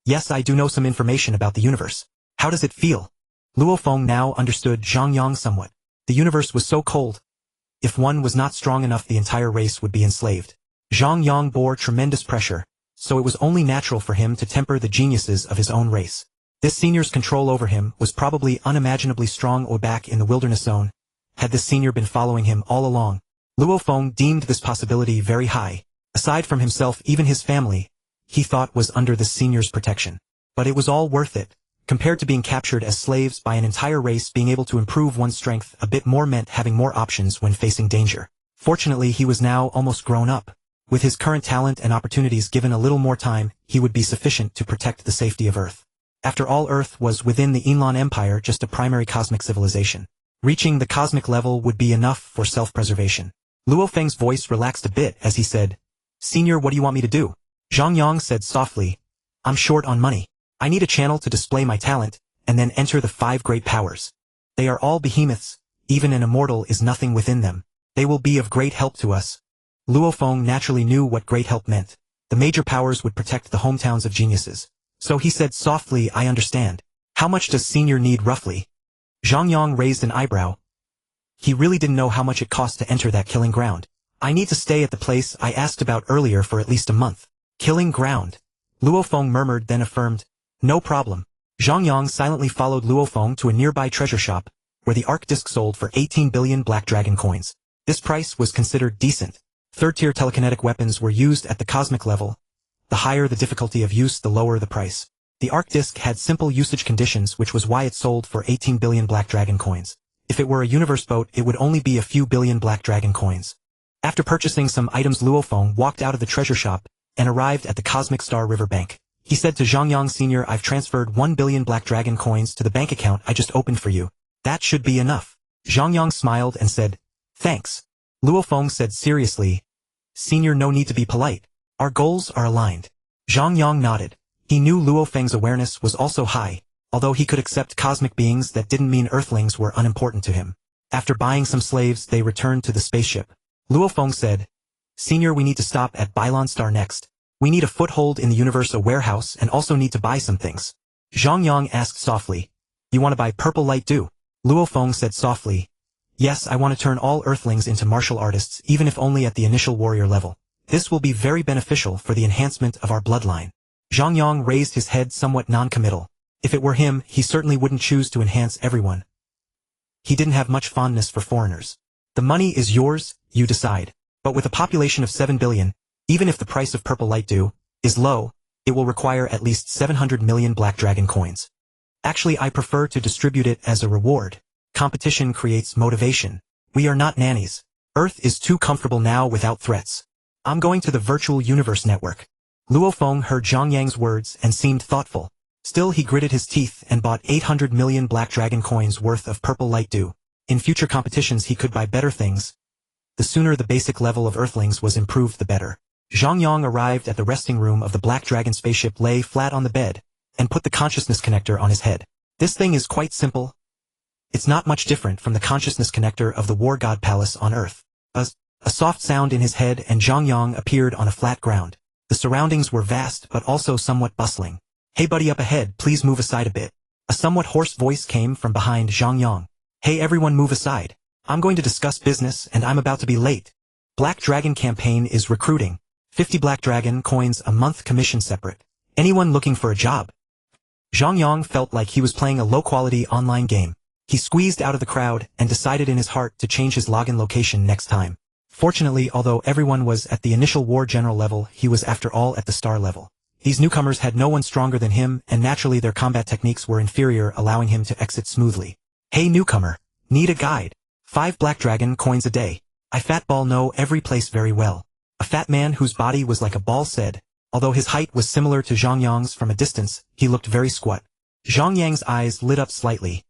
Yes, I do know some information about the universe. How does it feel? Luo Feng now understood Zhang Yang somewhat. The universe was so cold. If one was not strong enough, the entire race would be enslaved. Zhang Yang bore tremendous pressure, so it was only natural for him to temper the geniuses of his own race. This senior's control over him was probably unimaginably strong. Or back in the wilderness zone, had this senior been following him all along? Luo Feng deemed this possibility very high. Aside from himself, even his family, he thought, was under the senior's protection. But it was all worth it. Compared to being captured as slaves by an entire race, being able to improve one's strength a bit more meant having more options when facing danger. Fortunately, he was now almost grown up. With his current talent and opportunities, given a little more time, he would be sufficient to protect the safety of Earth. After all, Earth was within the Yinlan Empire, just a primary cosmic civilization. Reaching the cosmic level would be enough for self-preservation. Luo Feng's voice relaxed a bit as he said, Senior, what do you want me to do? Zhang Yang said softly, I'm short on money. I need a channel to display my talent, and then enter the 5 great powers. They are all behemoths. Even an immortal is nothing within them. They will be of great help to us. Luo Feng naturally knew what great help meant. The major powers would protect the hometowns of geniuses. So he said softly, I understand. How much does Senior need roughly? Zhang Yang raised an eyebrow. He really didn't know how much it cost to enter that killing ground. I need to stay at the place I asked about earlier for at least a month. Killing ground? Luo Feng murmured, then affirmed, no problem. Zhang Yang silently followed Luo Feng to a nearby treasure shop, where the arc disc sold for 18 billion black dragon coins. This price was considered decent. Third-tier telekinetic weapons were used at the cosmic level. The higher the difficulty of use, the lower the price. The arc disc had simple usage conditions, which was why it sold for 18 billion black dragon coins. If it were a universe boat, it would only be a few billion black dragon coins. After purchasing some items, Luo Feng walked out of the treasure shop and arrived at the Cosmic Star River Bank. He said to Zhang Yang, Senior, I've transferred 1 billion black dragon coins to the bank account I just opened for you. That should be enough. Zhang Yang smiled and said, thanks. Luo Feng said seriously, Senior, no need to be polite. Our goals are aligned. Zhang Yang nodded. He knew Luo Feng's awareness was also high. Although he could accept cosmic beings, that didn't mean Earthlings were unimportant to him. After buying some slaves, they returned to the spaceship. Luo Feng said, Senior, we need to stop at Bylon Star next. We need a foothold in the universe, a warehouse, and also need to buy some things. Zhang Yang asked softly, you want to buy purple light dew? Luo Feng said softly, yes, I want to turn all Earthlings into martial artists, even if only at the initial warrior level. This will be very beneficial for the enhancement of our bloodline. Zhang Yang raised his head somewhat non-committal. If it were him, he certainly wouldn't choose to enhance everyone. He didn't have much fondness for foreigners. The money is yours, you decide. But with a population of 7 billion, even if the price of purple light dew is low, it will require at least 700 million black dragon coins. Actually, I prefer to distribute it as a reward. Competition creates motivation. We are not nannies. Earth is too comfortable now without threats. I'm going to the virtual universe network. Luo Feng heard Zhang Yang's words and seemed thoughtful. Still, he gritted his teeth and bought 800 million black dragon coins worth of purple light dew. In future competitions he could buy better things. The sooner the basic level of Earthlings was improved, the better. Zhang Yang arrived at the resting room of the Black Dragon spaceship, lay flat on the bed, and put the consciousness connector on his head. This thing is quite simple. It's not much different from the consciousness connector of the War God Palace on Earth. A soft sound in his head and Zhang Yang appeared on a flat ground. The surroundings were vast but also somewhat bustling. Hey buddy, up ahead, please move aside a bit. A somewhat hoarse voice came from behind Zhang Yang. Hey everyone, move aside. I'm going to discuss business and I'm about to be late. Black Dragon campaign is recruiting. 50 black dragon coins a month, commission separate. Anyone looking for a job? Zhang Yang felt like he was playing a low-quality online game. He squeezed out of the crowd and decided in his heart to change his login location next time. Fortunately, although everyone was at the initial war general level, he was after all at the star level. These newcomers had no one stronger than him, and naturally their combat techniques were inferior, allowing him to exit smoothly. Hey newcomer, need a guide? 5 black dragon coins a day. I fat ball know every place very well. A fat man whose body was like a ball said. Although his height was similar to Zhang Yang's from a distance, he looked very squat. Zhang Yang's eyes lit up slightly.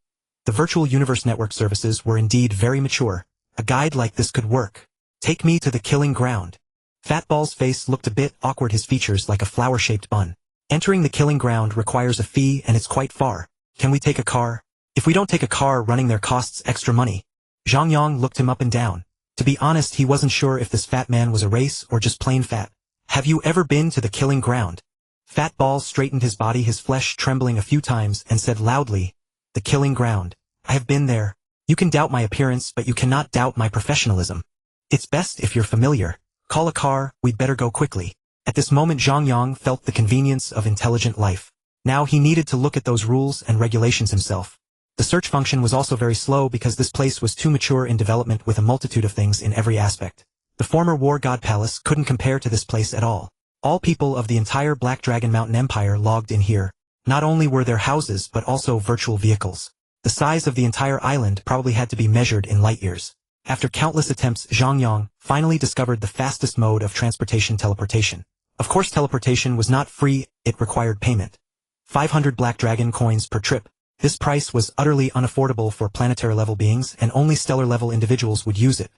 The virtual universe network services were indeed very mature. A guide like this could work. Take me to the killing ground. Fat Ball's face looked a bit awkward, his features like a flower-shaped bun. Entering the killing ground requires a fee and it's quite far. Can we take a car? If we don't take a car, running there costs extra money. Zhang Yang looked him up and down. To be honest, he wasn't sure if this fat man was a race or just plain fat. Have you ever been to the killing ground? Fat Ball straightened his body, his flesh trembling a few times, and said loudly, the killing ground. I have been there. You can doubt my appearance, but you cannot doubt my professionalism. It's best if you're familiar. Call a car, we'd better go quickly. At this moment Zhang Yang felt the convenience of intelligent life. Now he needed to look at those rules and regulations himself. The search function was also very slow because this place was too mature in development with a multitude of things in every aspect. The former War God Palace couldn't compare to this place at all. All people of the entire Black Dragon Mountain Empire logged in here. Not only were there houses but also virtual vehicles. The size of the entire island probably had to be measured in light years. After countless attempts, Zhang Yang finally discovered the fastest mode of transportation: teleportation. Of course, teleportation was not free, it required payment. 500 Black Dragon coins per trip. This price was utterly unaffordable for planetary level beings, and only stellar level individuals would use it.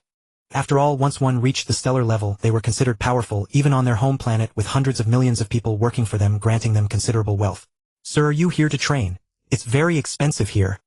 After all, once one reached the stellar level, they were considered powerful even on their home planet with hundreds of millions of people working for them, granting them considerable wealth. Sir, are you here to train? It's very expensive here.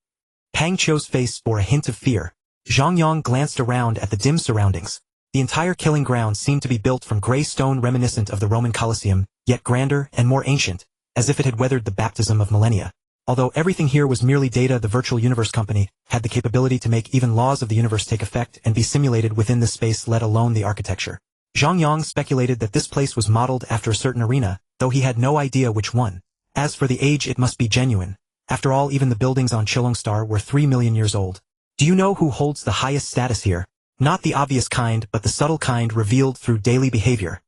Pang Chou's face bore a hint of fear. Zhang Yang glanced around at the dim surroundings. The entire killing ground seemed to be built from gray stone reminiscent of the Roman Colosseum, yet grander and more ancient, as if it had weathered the baptism of millennia. Although everything here was merely data, the Virtual Universe Company had the capability to make even laws of the universe take effect and be simulated within this space, let alone the architecture. Zhang Yang speculated that this place was modeled after a certain arena, though he had no idea which one. As for the age, it must be genuine. After all, even the buildings on Shandong Star were 3 million years old. Do you know who holds the highest status here? Not the obvious kind, but the subtle kind revealed through daily behavior.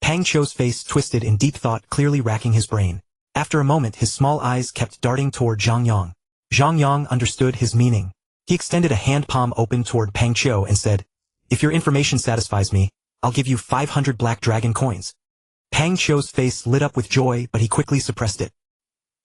Pang Chou's face twisted in deep thought, clearly racking his brain. After a moment, his small eyes kept darting toward Zhang Yang. Zhang Yang understood his meaning. He extended a hand palm open toward Pang Chou and said, if your information satisfies me, I'll give you 500 Black Dragon coins. Pang Chou's face lit up with joy, but he quickly suppressed it.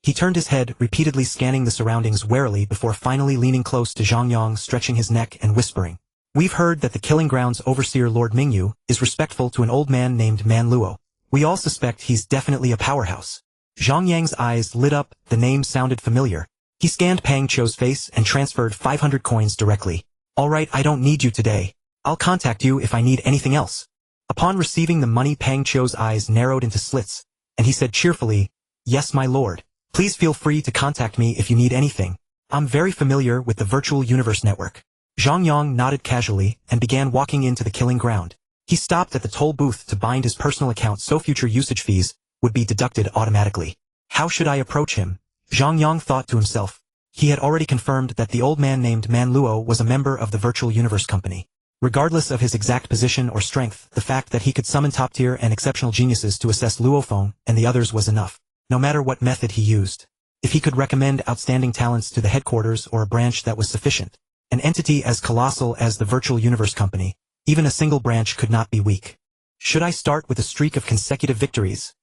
He turned his head, repeatedly scanning the surroundings warily before finally leaning close to Zhang Yang, stretching his neck and whispering. We've heard that the Killing Ground's overseer Lord Mingyu is respectful to an old man named Man Luo. We all suspect he's definitely a powerhouse. Zhang Yang's eyes lit up, the name sounded familiar. He scanned Pang Chou's face and transferred 500 coins directly. Alright, I don't need you today. I'll contact you if I need anything else. Upon receiving the money, Pang Chou's eyes narrowed into slits, and he said cheerfully, yes, my lord. Please feel free to contact me if you need anything. I'm very familiar with the Virtual Universe Network. Zhang Yang nodded casually and began walking into the killing ground. He stopped at the toll booth to bind his personal account so future usage fees would be deducted automatically. How should I approach him? Zhang Yang thought to himself. He had already confirmed that the old man named Man Luo was a member of the Virtual Universe Company. Regardless of his exact position or strength, the fact that he could summon top-tier and exceptional geniuses to assess Luofeng and the others was enough, no matter what method he used. If he could recommend outstanding talents to the headquarters or a branch, that was sufficient. An entity as colossal as the Virtual Universe Company, even a single branch could not be weak. Should I start with a streak of consecutive victories?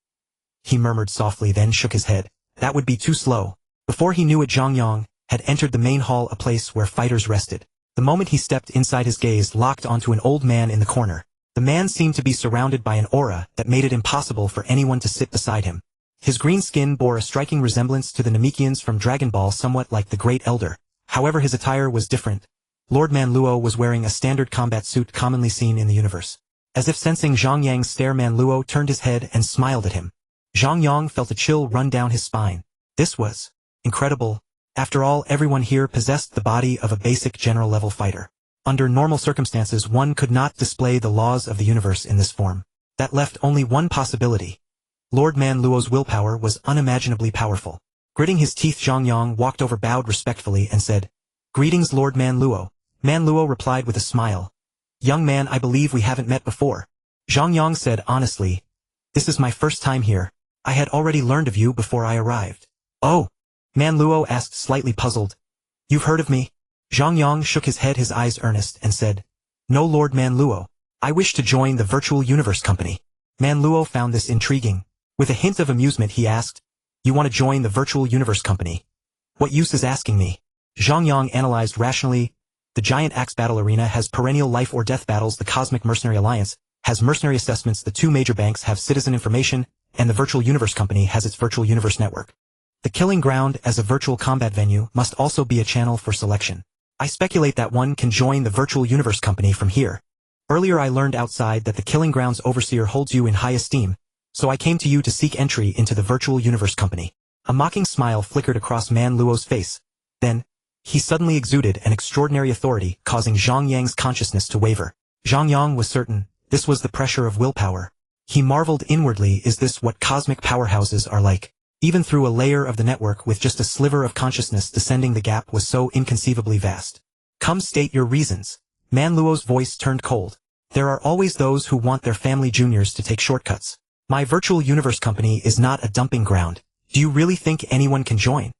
He murmured softly, then shook his head. That would be too slow. Before he knew it, Zhang Yang had entered the main hall, a place where fighters rested. The moment he stepped inside, his gaze locked onto an old man in the corner. The man seemed to be surrounded by an aura that made it impossible for anyone to sit beside him. His green skin bore a striking resemblance to the Namekians from Dragon Ball, somewhat like the Great Elder. However, his attire was different. Lord Man Luo was wearing a standard combat suit commonly seen in the universe. As if sensing Zhang Yang's stare, Man Luo turned his head and smiled at him. Zhang Yang felt a chill run down his spine. This was incredible. After all, everyone here possessed the body of a basic general-level fighter. Under normal circumstances, one could not display the laws of the universe in this form. That left only one possibility. Lord Man Luo's willpower was unimaginably powerful. Gritting his teeth, Zhang Yang walked over, bowed respectfully, and said, Greetings, Lord Man Luo. Man Luo replied with a smile. Young man, I believe we haven't met before. Zhang Yang said honestly. This is my first time here. I had already learned of you before I arrived. Oh. Man Luo asked slightly puzzled. You've heard of me? Zhang Yang shook his head, his eyes earnest, and said, No, Lord Man Luo. I wish to join the Virtual Universe Company. Man Luo found this intriguing. With a hint of amusement he asked, You want to join the Virtual Universe Company? What use is asking me? Zhang Yang analyzed rationally. The giant axe battle arena has perennial life or death battles. The Cosmic Mercenary Alliance has mercenary assessments. The two major banks have citizen information, and the Virtual Universe Company has its Virtual Universe Network. The Killing Ground as a virtual combat venue must also be a channel for selection. I speculate that one can join the Virtual Universe Company from here. Earlier I learned outside that the Killing Ground's overseer holds you in high esteem, so I came to you to seek entry into the Virtual Universe Company. A mocking smile flickered across Man Luo's face. Then, he suddenly exuded an extraordinary authority, causing Zhang Yang's consciousness to waver. Zhang Yang was certain, this was the pressure of willpower. He marveled inwardly, is this what cosmic powerhouses are like? Even through a layer of the network with just a sliver of consciousness descending, the gap was so inconceivably vast. Come, state your reasons. Man Luo's voice turned cold. There are always those who want their family juniors to take shortcuts. My Virtual Universe Company is not a dumping ground. Do you really think anyone can join?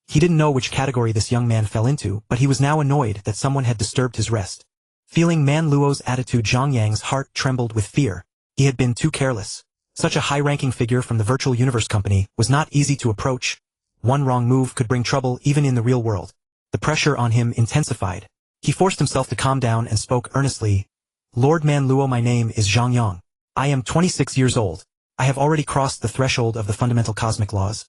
He didn't know which category this young man fell into, but he was now annoyed that someone had disturbed his rest. Feeling Man Luo's attitude, Zhang Yang's heart trembled with fear. He had been too careless. Such a high-ranking figure from the Virtual Universe Company was not easy to approach. One wrong move could bring trouble even in the real world. The pressure on him intensified. He forced himself to calm down and spoke earnestly. Lord Man Luo, my name is Zhang Yang. I am 26 years old. I have already crossed the threshold of the fundamental cosmic laws.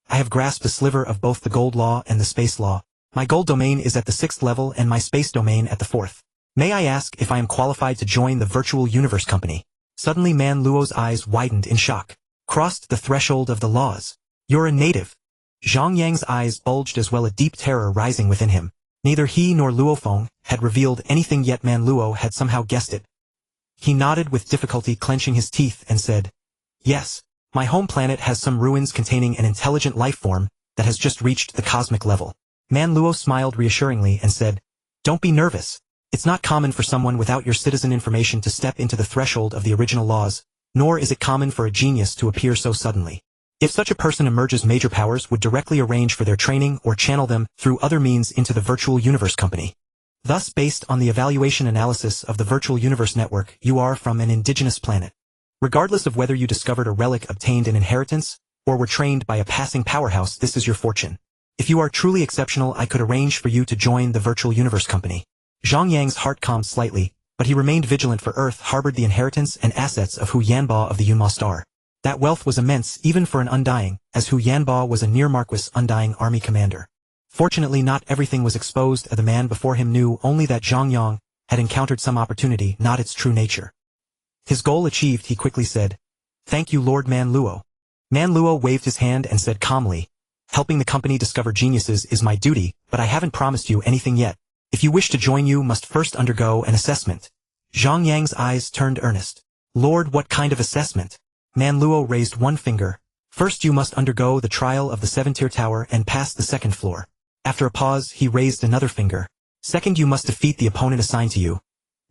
I have grasped a sliver of both the gold law and the space law. My gold domain is at the 6th level and my space domain at the 4th. May I ask if I am qualified to join the Virtual Universe Company? Suddenly Man Luo's eyes widened in shock. Crossed the threshold of the laws. You're a native. Zhang Yang's eyes bulged as well, a deep terror rising within him. Neither he nor Luofeng had revealed anything yet. Man Luo had somehow guessed it. He nodded with difficulty, clenching his teeth, and said, Yes, my home planet has some ruins containing an intelligent life form that has just reached the cosmic level. Man Luo smiled reassuringly and said, Don't be nervous. It's not common for someone without your citizen information to step into the threshold of the original laws, nor is it common for a genius to appear so suddenly. If such a person emerges, major powers would directly arrange for their training or channel them through other means into the Virtual Universe Company. Thus, based on the evaluation analysis of the Virtual Universe Network, you are from an indigenous planet. Regardless of whether you discovered a relic, obtained an inheritance, or were trained by a passing powerhouse, this is your fortune. If you are truly exceptional, I could arrange for you to join the Virtual Universe Company. Zhang Yang's heart calmed slightly, but he remained vigilant, for Earth harbored the inheritance and assets of Hu Yanba of the Yinmo Star. That wealth was immense even for an Undying, as Hu Yanba was a near-Marquis Undying army commander. Fortunately, not everything was exposed, and the man before him knew only that Zhang Yang had encountered some opportunity, not its true nature. His goal achieved, he quickly said, Thank you, Lord Man Luo. Man Luo waved his hand and said calmly, Helping the company discover geniuses is my duty, but I haven't promised you anything yet. If you wish to join, you must first undergo an assessment. Zhang Yang's eyes turned earnest. Lord, what kind of assessment? Man Luo raised one finger. First you must undergo the trial of the 7-tier tower and pass the 2nd floor. After a pause, he raised another finger. Second, you must defeat the opponent assigned to you.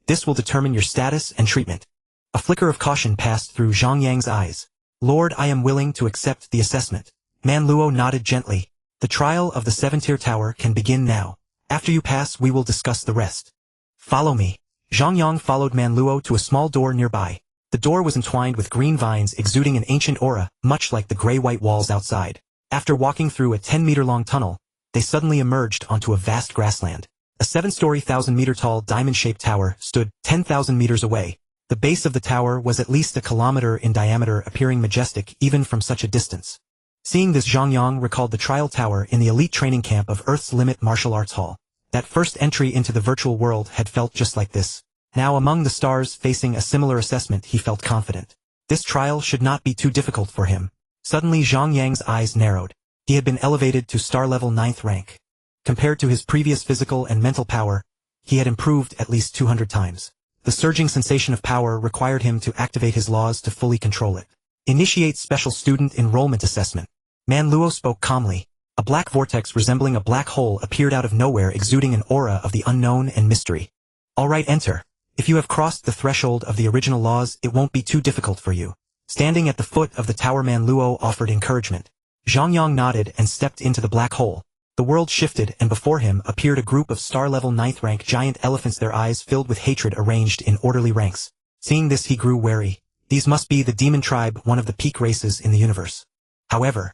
This will determine your status and treatment. A flicker of caution passed through Zhang Yang's eyes. Lord, I am willing to accept the assessment. Man Luo nodded gently. The trial of the 7-tier tower can begin now. After you pass, we will discuss the rest. Follow me. Zhang Yang followed Man Luo to a small door nearby. The door was entwined with green vines exuding an ancient aura, much like the gray-white walls outside. After walking through a 10-meter-long tunnel, they suddenly emerged onto a vast grassland. A 7-story, 1,000-meter-tall diamond-shaped tower stood 10,000 meters away. The base of the tower was at least a kilometer in diameter, appearing majestic even from such a distance. Seeing this, Zhang Yang recalled the trial tower in the elite training camp of Earth's Limit Martial Arts Hall. That first entry into the virtual world had felt just like this. Now among the stars facing a similar assessment, he felt confident. This trial should not be too difficult for him. Suddenly Zhang Yang's eyes narrowed. He had been elevated to star level 9th rank. Compared to his previous physical and mental power, he had improved at least 200 times. The surging sensation of power required him to activate his laws to fully control it. Initiate special student enrollment assessment. Man Luo spoke calmly. A black vortex resembling a black hole appeared out of nowhere, exuding an aura of the unknown and mystery. All right, enter. If you have crossed the threshold of the original laws, it won't be too difficult for you. Standing at the foot of the tower, Man Luo offered encouragement. Zhang Yang nodded and stepped into the black hole. The world shifted, and before him appeared a group of star-level 9th rank giant elephants, their eyes filled with hatred, arranged in orderly ranks. Seeing this, he grew wary. These must be the demon tribe, one of the peak races in the universe. However,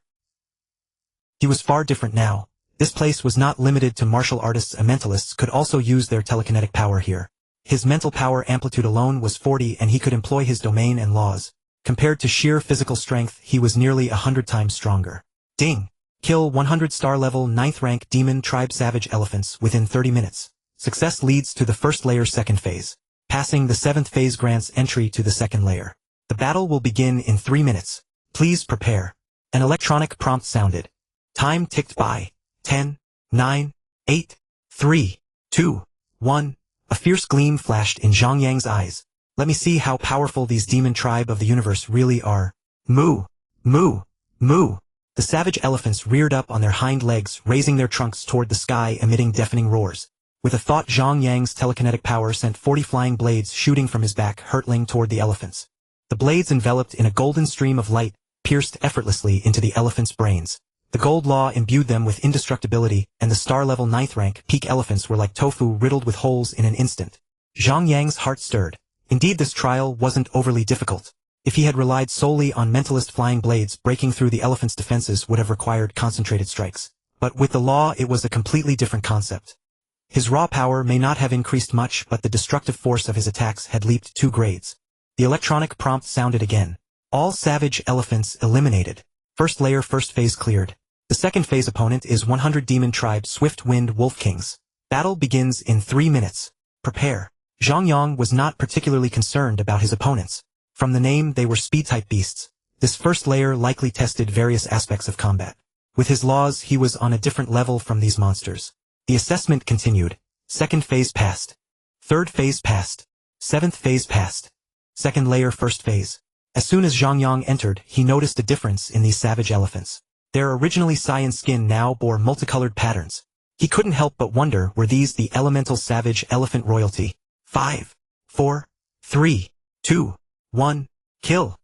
he was far different now. This place was not limited to martial artists, and mentalists could also use their telekinetic power here. His mental power amplitude alone was 40, and he could employ his domain and laws. Compared to sheer physical strength, he was nearly 100 times stronger. Ding! Kill 100 star-level 9th rank demon tribe savage elephants within 30 minutes. Success leads to the first layer second phase. Passing the 7th phase grants entry to the second layer. The battle will begin in 3 minutes. Please prepare. An electronic prompt sounded. Time ticked by. 10, 9, 8, 3, 2, 1. A fierce gleam flashed in Zhang Yang's eyes. Let me see how powerful these demon tribe of the universe really are. Moo! Moo! Moo! The savage elephants reared up on their hind legs, raising their trunks toward the sky, emitting deafening roars. With a thought, Zhang Yang's telekinetic power sent 40 flying blades shooting from his back, hurtling toward the elephants. The blades, enveloped in a golden stream of light, pierced effortlessly into the elephants' brains. The gold law imbued them with indestructibility, and the star-level 9th rank peak elephants were like tofu riddled with holes in an instant. Zhang Yang's heart stirred. Indeed, this trial wasn't overly difficult. If he had relied solely on mentalist flying blades, breaking through the elephant's defenses would have required concentrated strikes. But with the law, it was a completely different concept. His raw power may not have increased much, but the destructive force of his attacks had leaped 2 grades. The electronic prompt sounded again. All savage elephants eliminated. First layer first phase cleared. The second phase opponent is 100 demon tribe Swift Wind Wolf Kings. Battle begins in 3 minutes. Prepare. Zhang Yang was not particularly concerned about his opponents. From the name, they were speed-type beasts. This first layer likely tested various aspects of combat. With his laws, he was on a different level from these monsters. The assessment continued. Second phase passed. Third phase passed. 7th phase passed. Second layer first phase. As soon as Zhang Yang entered, he noticed a difference in these savage elephants. Their originally cyan skin now bore multicolored patterns. He couldn't help but wonder, were these the elemental savage elephant royalty? 5, 4, 3, 2, 1, kill.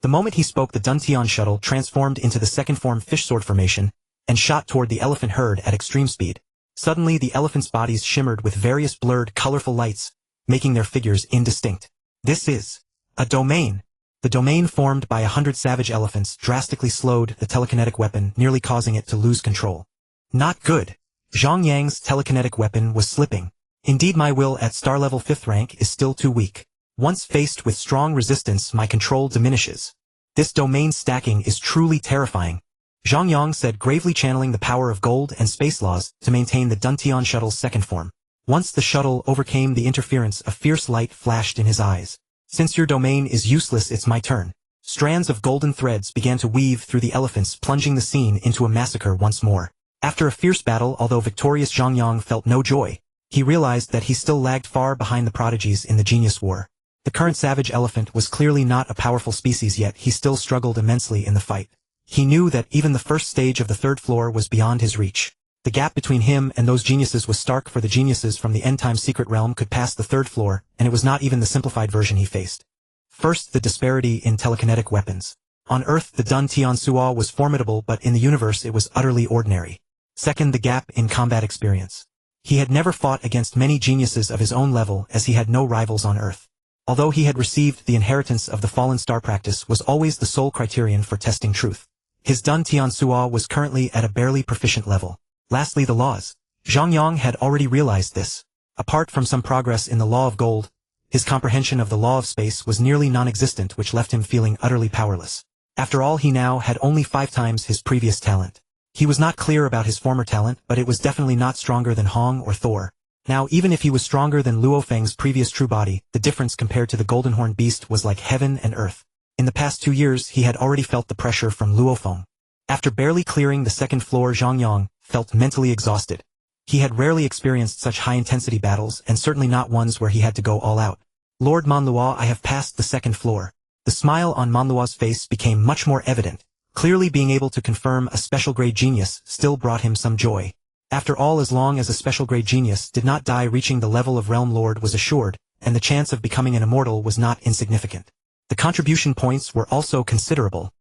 The moment he spoke, the Duntian shuttle transformed into the second form fish sword formation and shot toward the elephant herd at extreme speed. Suddenly, the elephants' bodies shimmered with various blurred, colorful lights, making their figures indistinct. This is a domain. The domain formed by 100 savage elephants drastically slowed the telekinetic weapon, nearly causing it to lose control. Not good. Zhang Yang's telekinetic weapon was slipping. Indeed, my will at star level 5th rank is still too weak. Once faced with strong resistance, my control diminishes. This domain stacking is truly terrifying. Zhang Yang said, gravely channeling the power of gold and space laws to maintain the Duntian shuttle's second form. Once the shuttle overcame the interference, a fierce light flashed in his eyes. Since your domain is useless, it's my turn. Strands of golden threads began to weave through the elephants, plunging the scene into a massacre once more. After a fierce battle, although victorious, Zhang Yang felt no joy. He realized that he still lagged far behind the prodigies in the Genius War. The current savage elephant was clearly not a powerful species, yet he still struggled immensely in the fight. He knew that even the first stage of the 3rd floor was beyond his reach. The gap between him and those geniuses was stark, for the geniuses from the end-time secret realm could pass the 3rd floor, and it was not even the simplified version he faced. First, the disparity in telekinetic weapons. On Earth, the Dun Tian Suo was formidable, but in the universe it was utterly ordinary. Second, the gap in combat experience. He had never fought against many geniuses of his own level, as he had no rivals on Earth. Although he had received the inheritance of the fallen star, practice was always the sole criterion for testing truth. His Dun Tian Suo was currently at a barely proficient level. Lastly, the laws. Zhang Yang had already realized this. Apart from some progress in the law of gold, his comprehension of the law of space was nearly non-existent, which left him feeling utterly powerless. After all, he now had only 5 times his previous talent. He was not clear about his former talent, but it was definitely not stronger than Hong or Thor. Now, even if he was stronger than Luo Feng's previous true body, the difference compared to the Golden Horn Beast was like heaven and earth. In the past 2 years, he had already felt the pressure from Luo Feng. After barely clearing the 2nd floor, Zhang Yang felt mentally exhausted. He had rarely experienced such high-intensity battles, and certainly not ones where he had to go all out. Lord Manlua, I have passed the 2nd floor. The smile on Manlua's face became much more evident. Clearly, being able to confirm a special-grade genius still brought him some joy. After all, as long as a special-grade genius did not die, reaching the level of Realm Lord was assured, and the chance of becoming an immortal was not insignificant. The contribution points were also considerable.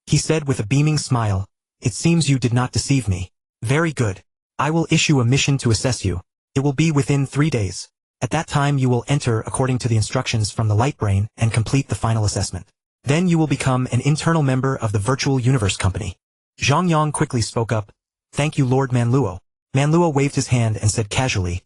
He said with a beaming smile, "It seems you did not deceive me. Very good. I will issue a mission to assess you. It will be within 3 days. At that time you will enter according to the instructions from the Light Brain and complete the final assessment. Then you will become an internal member of the Virtual Universe Company." Zhang Yang quickly spoke up. "Thank you, Lord Manluo." Manluo waved his hand and said casually,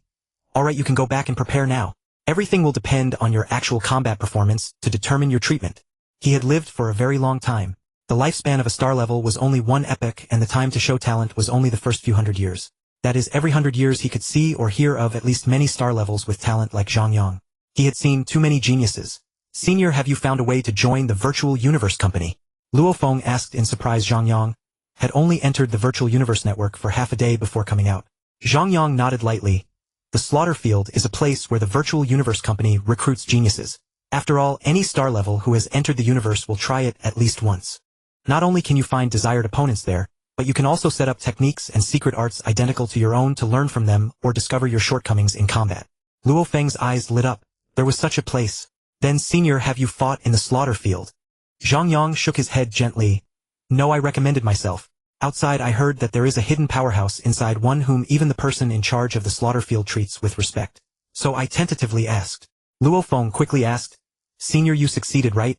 "Alright, you can go back and prepare now. Everything will depend on your actual combat performance to determine your treatment." He had lived for a very long time. The lifespan of a star level was only 1 epoch and the time to show talent was only the first few hundred years. That is, every 100 years he could see or hear of at least many star levels with talent like Zhang Yang. He had seen too many geniuses. "Senior, have you found a way to join the Virtual Universe Company?" Luo Feng asked in surprise. Zhang Yang had only entered the Virtual Universe Network for half a day before coming out. Zhang Yang nodded lightly. The slaughter field is a place where the Virtual Universe Company recruits geniuses. After all, any star level who has entered the universe will try it at least once. Not only can you find desired opponents there, but you can also set up techniques and secret arts identical to your own to learn from them or discover your shortcomings in combat. Luo Feng's eyes lit up. There was such a place. "Then, Senior, have you fought in the slaughter field?" Zhang Yang shook his head gently. "No, I recommended myself. Outside I heard that there is a hidden powerhouse inside one whom even the person in charge of the slaughter field treats with respect. So I tentatively asked." Luo Feng quickly asked, "Senior, you succeeded, right?"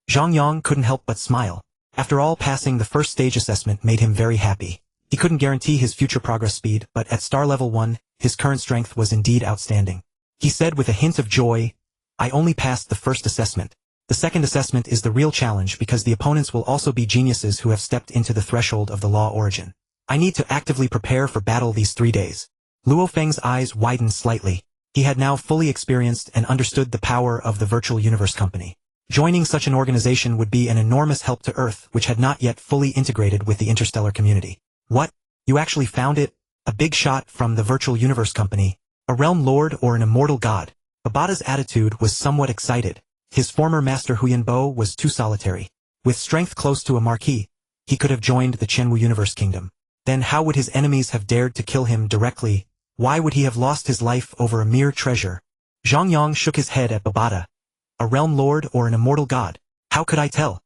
Zhang Yang couldn't help but smile. After all, passing the first stage assessment made him very happy. He couldn't guarantee his future progress speed, but at star level 1, his current strength was indeed outstanding. He said with a hint of joy, "I only passed the first assessment. The second assessment is the real challenge because the opponents will also be geniuses who have stepped into the threshold of the law origin. I need to actively prepare for battle these 3 days." Luo Feng's eyes widened slightly. He had now fully experienced and understood the power of the Virtual Universe Company. Joining such an organization would be an enormous help to Earth, which had not yet fully integrated with the interstellar community. "What? You actually found it? A big shot from the Virtual Universe Company? A realm lord or an immortal god?" Babada's attitude was somewhat excited. His former master Huyanbo was too solitary. With strength close to a marquis, he could have joined the Chenwu Universe Kingdom. Then how would his enemies have dared to kill him directly? Why would he have lost his life over a mere treasure? Zhang Yang shook his head at Babada. "A realm lord or an immortal god? How could I tell?"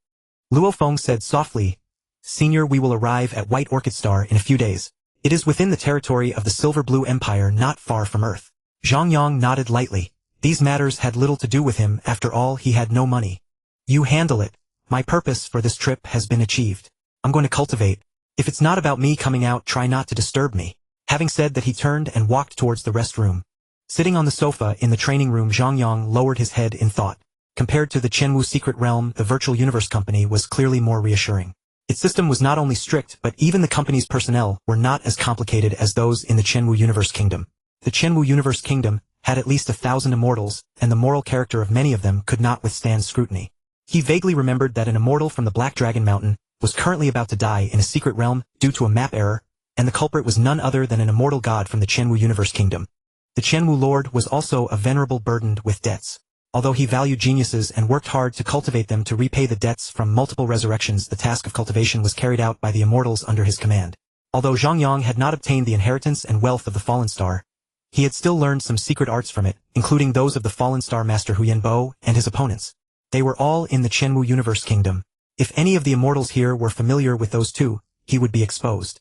Luo Feng said softly, "Senior, we will arrive at White Orchid Star in a few days. It is within the territory of the Silver Blue Empire not far from Earth." Zhang Yang nodded lightly. These matters had little to do with him, after all he had no money. "You handle it. My purpose for this trip has been achieved. I'm going to cultivate. If it's not about me coming out, try not to disturb me." Having said that, he turned and walked towards the rest room. Sitting on the sofa in the training room, Zhang Yang lowered his head in thought. Compared to the Chenwu Secret Realm, the Virtual Universe Company was clearly more reassuring. Its system was not only strict, but even the company's personnel were not as complicated as those in the Chenwu Universe Kingdom. The Chenwu Universe Kingdom had at least 1,000 immortals, and the moral character of many of them could not withstand scrutiny. He vaguely remembered that an immortal from the Black Dragon Mountain was currently about to die in a secret realm due to a map error, and the culprit was none other than an immortal god from the Chenwu Universe Kingdom. The Chenwu Lord was also a venerable burdened with debts. Although he valued geniuses and worked hard to cultivate them to repay the debts from multiple resurrections, the task of cultivation was carried out by the immortals under his command. Although Zhang Yang had not obtained the inheritance and wealth of the Fallen Star, he had still learned some secret arts from it, including those of the Fallen Star Master Huyanbo and his opponents. They were all in the Chenwu Universe Kingdom. If any of the immortals here were familiar with those two, he would be exposed.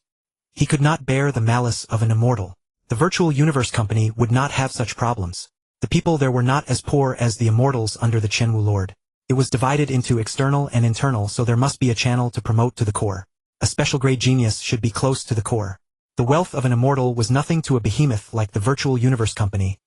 He could not bear the malice of an immortal. The Virtual Universe Company would not have such problems. The people there were not as poor as the immortals under the Chenwu Lord. It was divided into external and internal, so there must be a channel to promote to the core. A special grade genius should be close to the core. The wealth of an immortal was nothing to a behemoth like the Virtual Universe Company.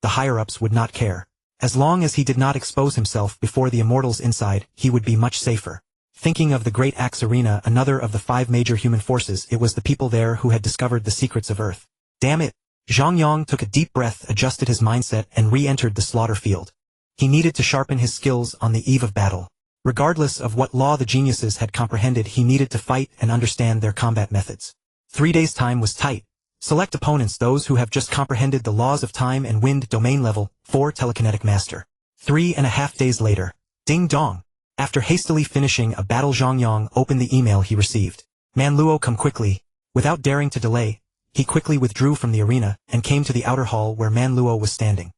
The higher-ups would not care. As long as he did not expose himself before the immortals inside, he would be much safer. Thinking of the Great Axe Arena, another of the 5 major human forces, it was the people there who had discovered the secrets of Earth. Damn it! Zhang Yang took a deep breath, adjusted his mindset, and re-entered the slaughter field. He needed to sharpen his skills on the eve of battle. Regardless of what law the geniuses had comprehended, he needed to fight and understand their combat methods. 3 days' time was tight. Select opponents: those who have just comprehended the laws of time and wind domain level 4 telekinetic master. 3.5 days later. Ding dong. After hastily finishing a battle, Zhang Yang opened the email he received. "Manluo, come quickly." Without daring to delay, he quickly withdrew from the arena and came to the outer hall where Manluo was standing.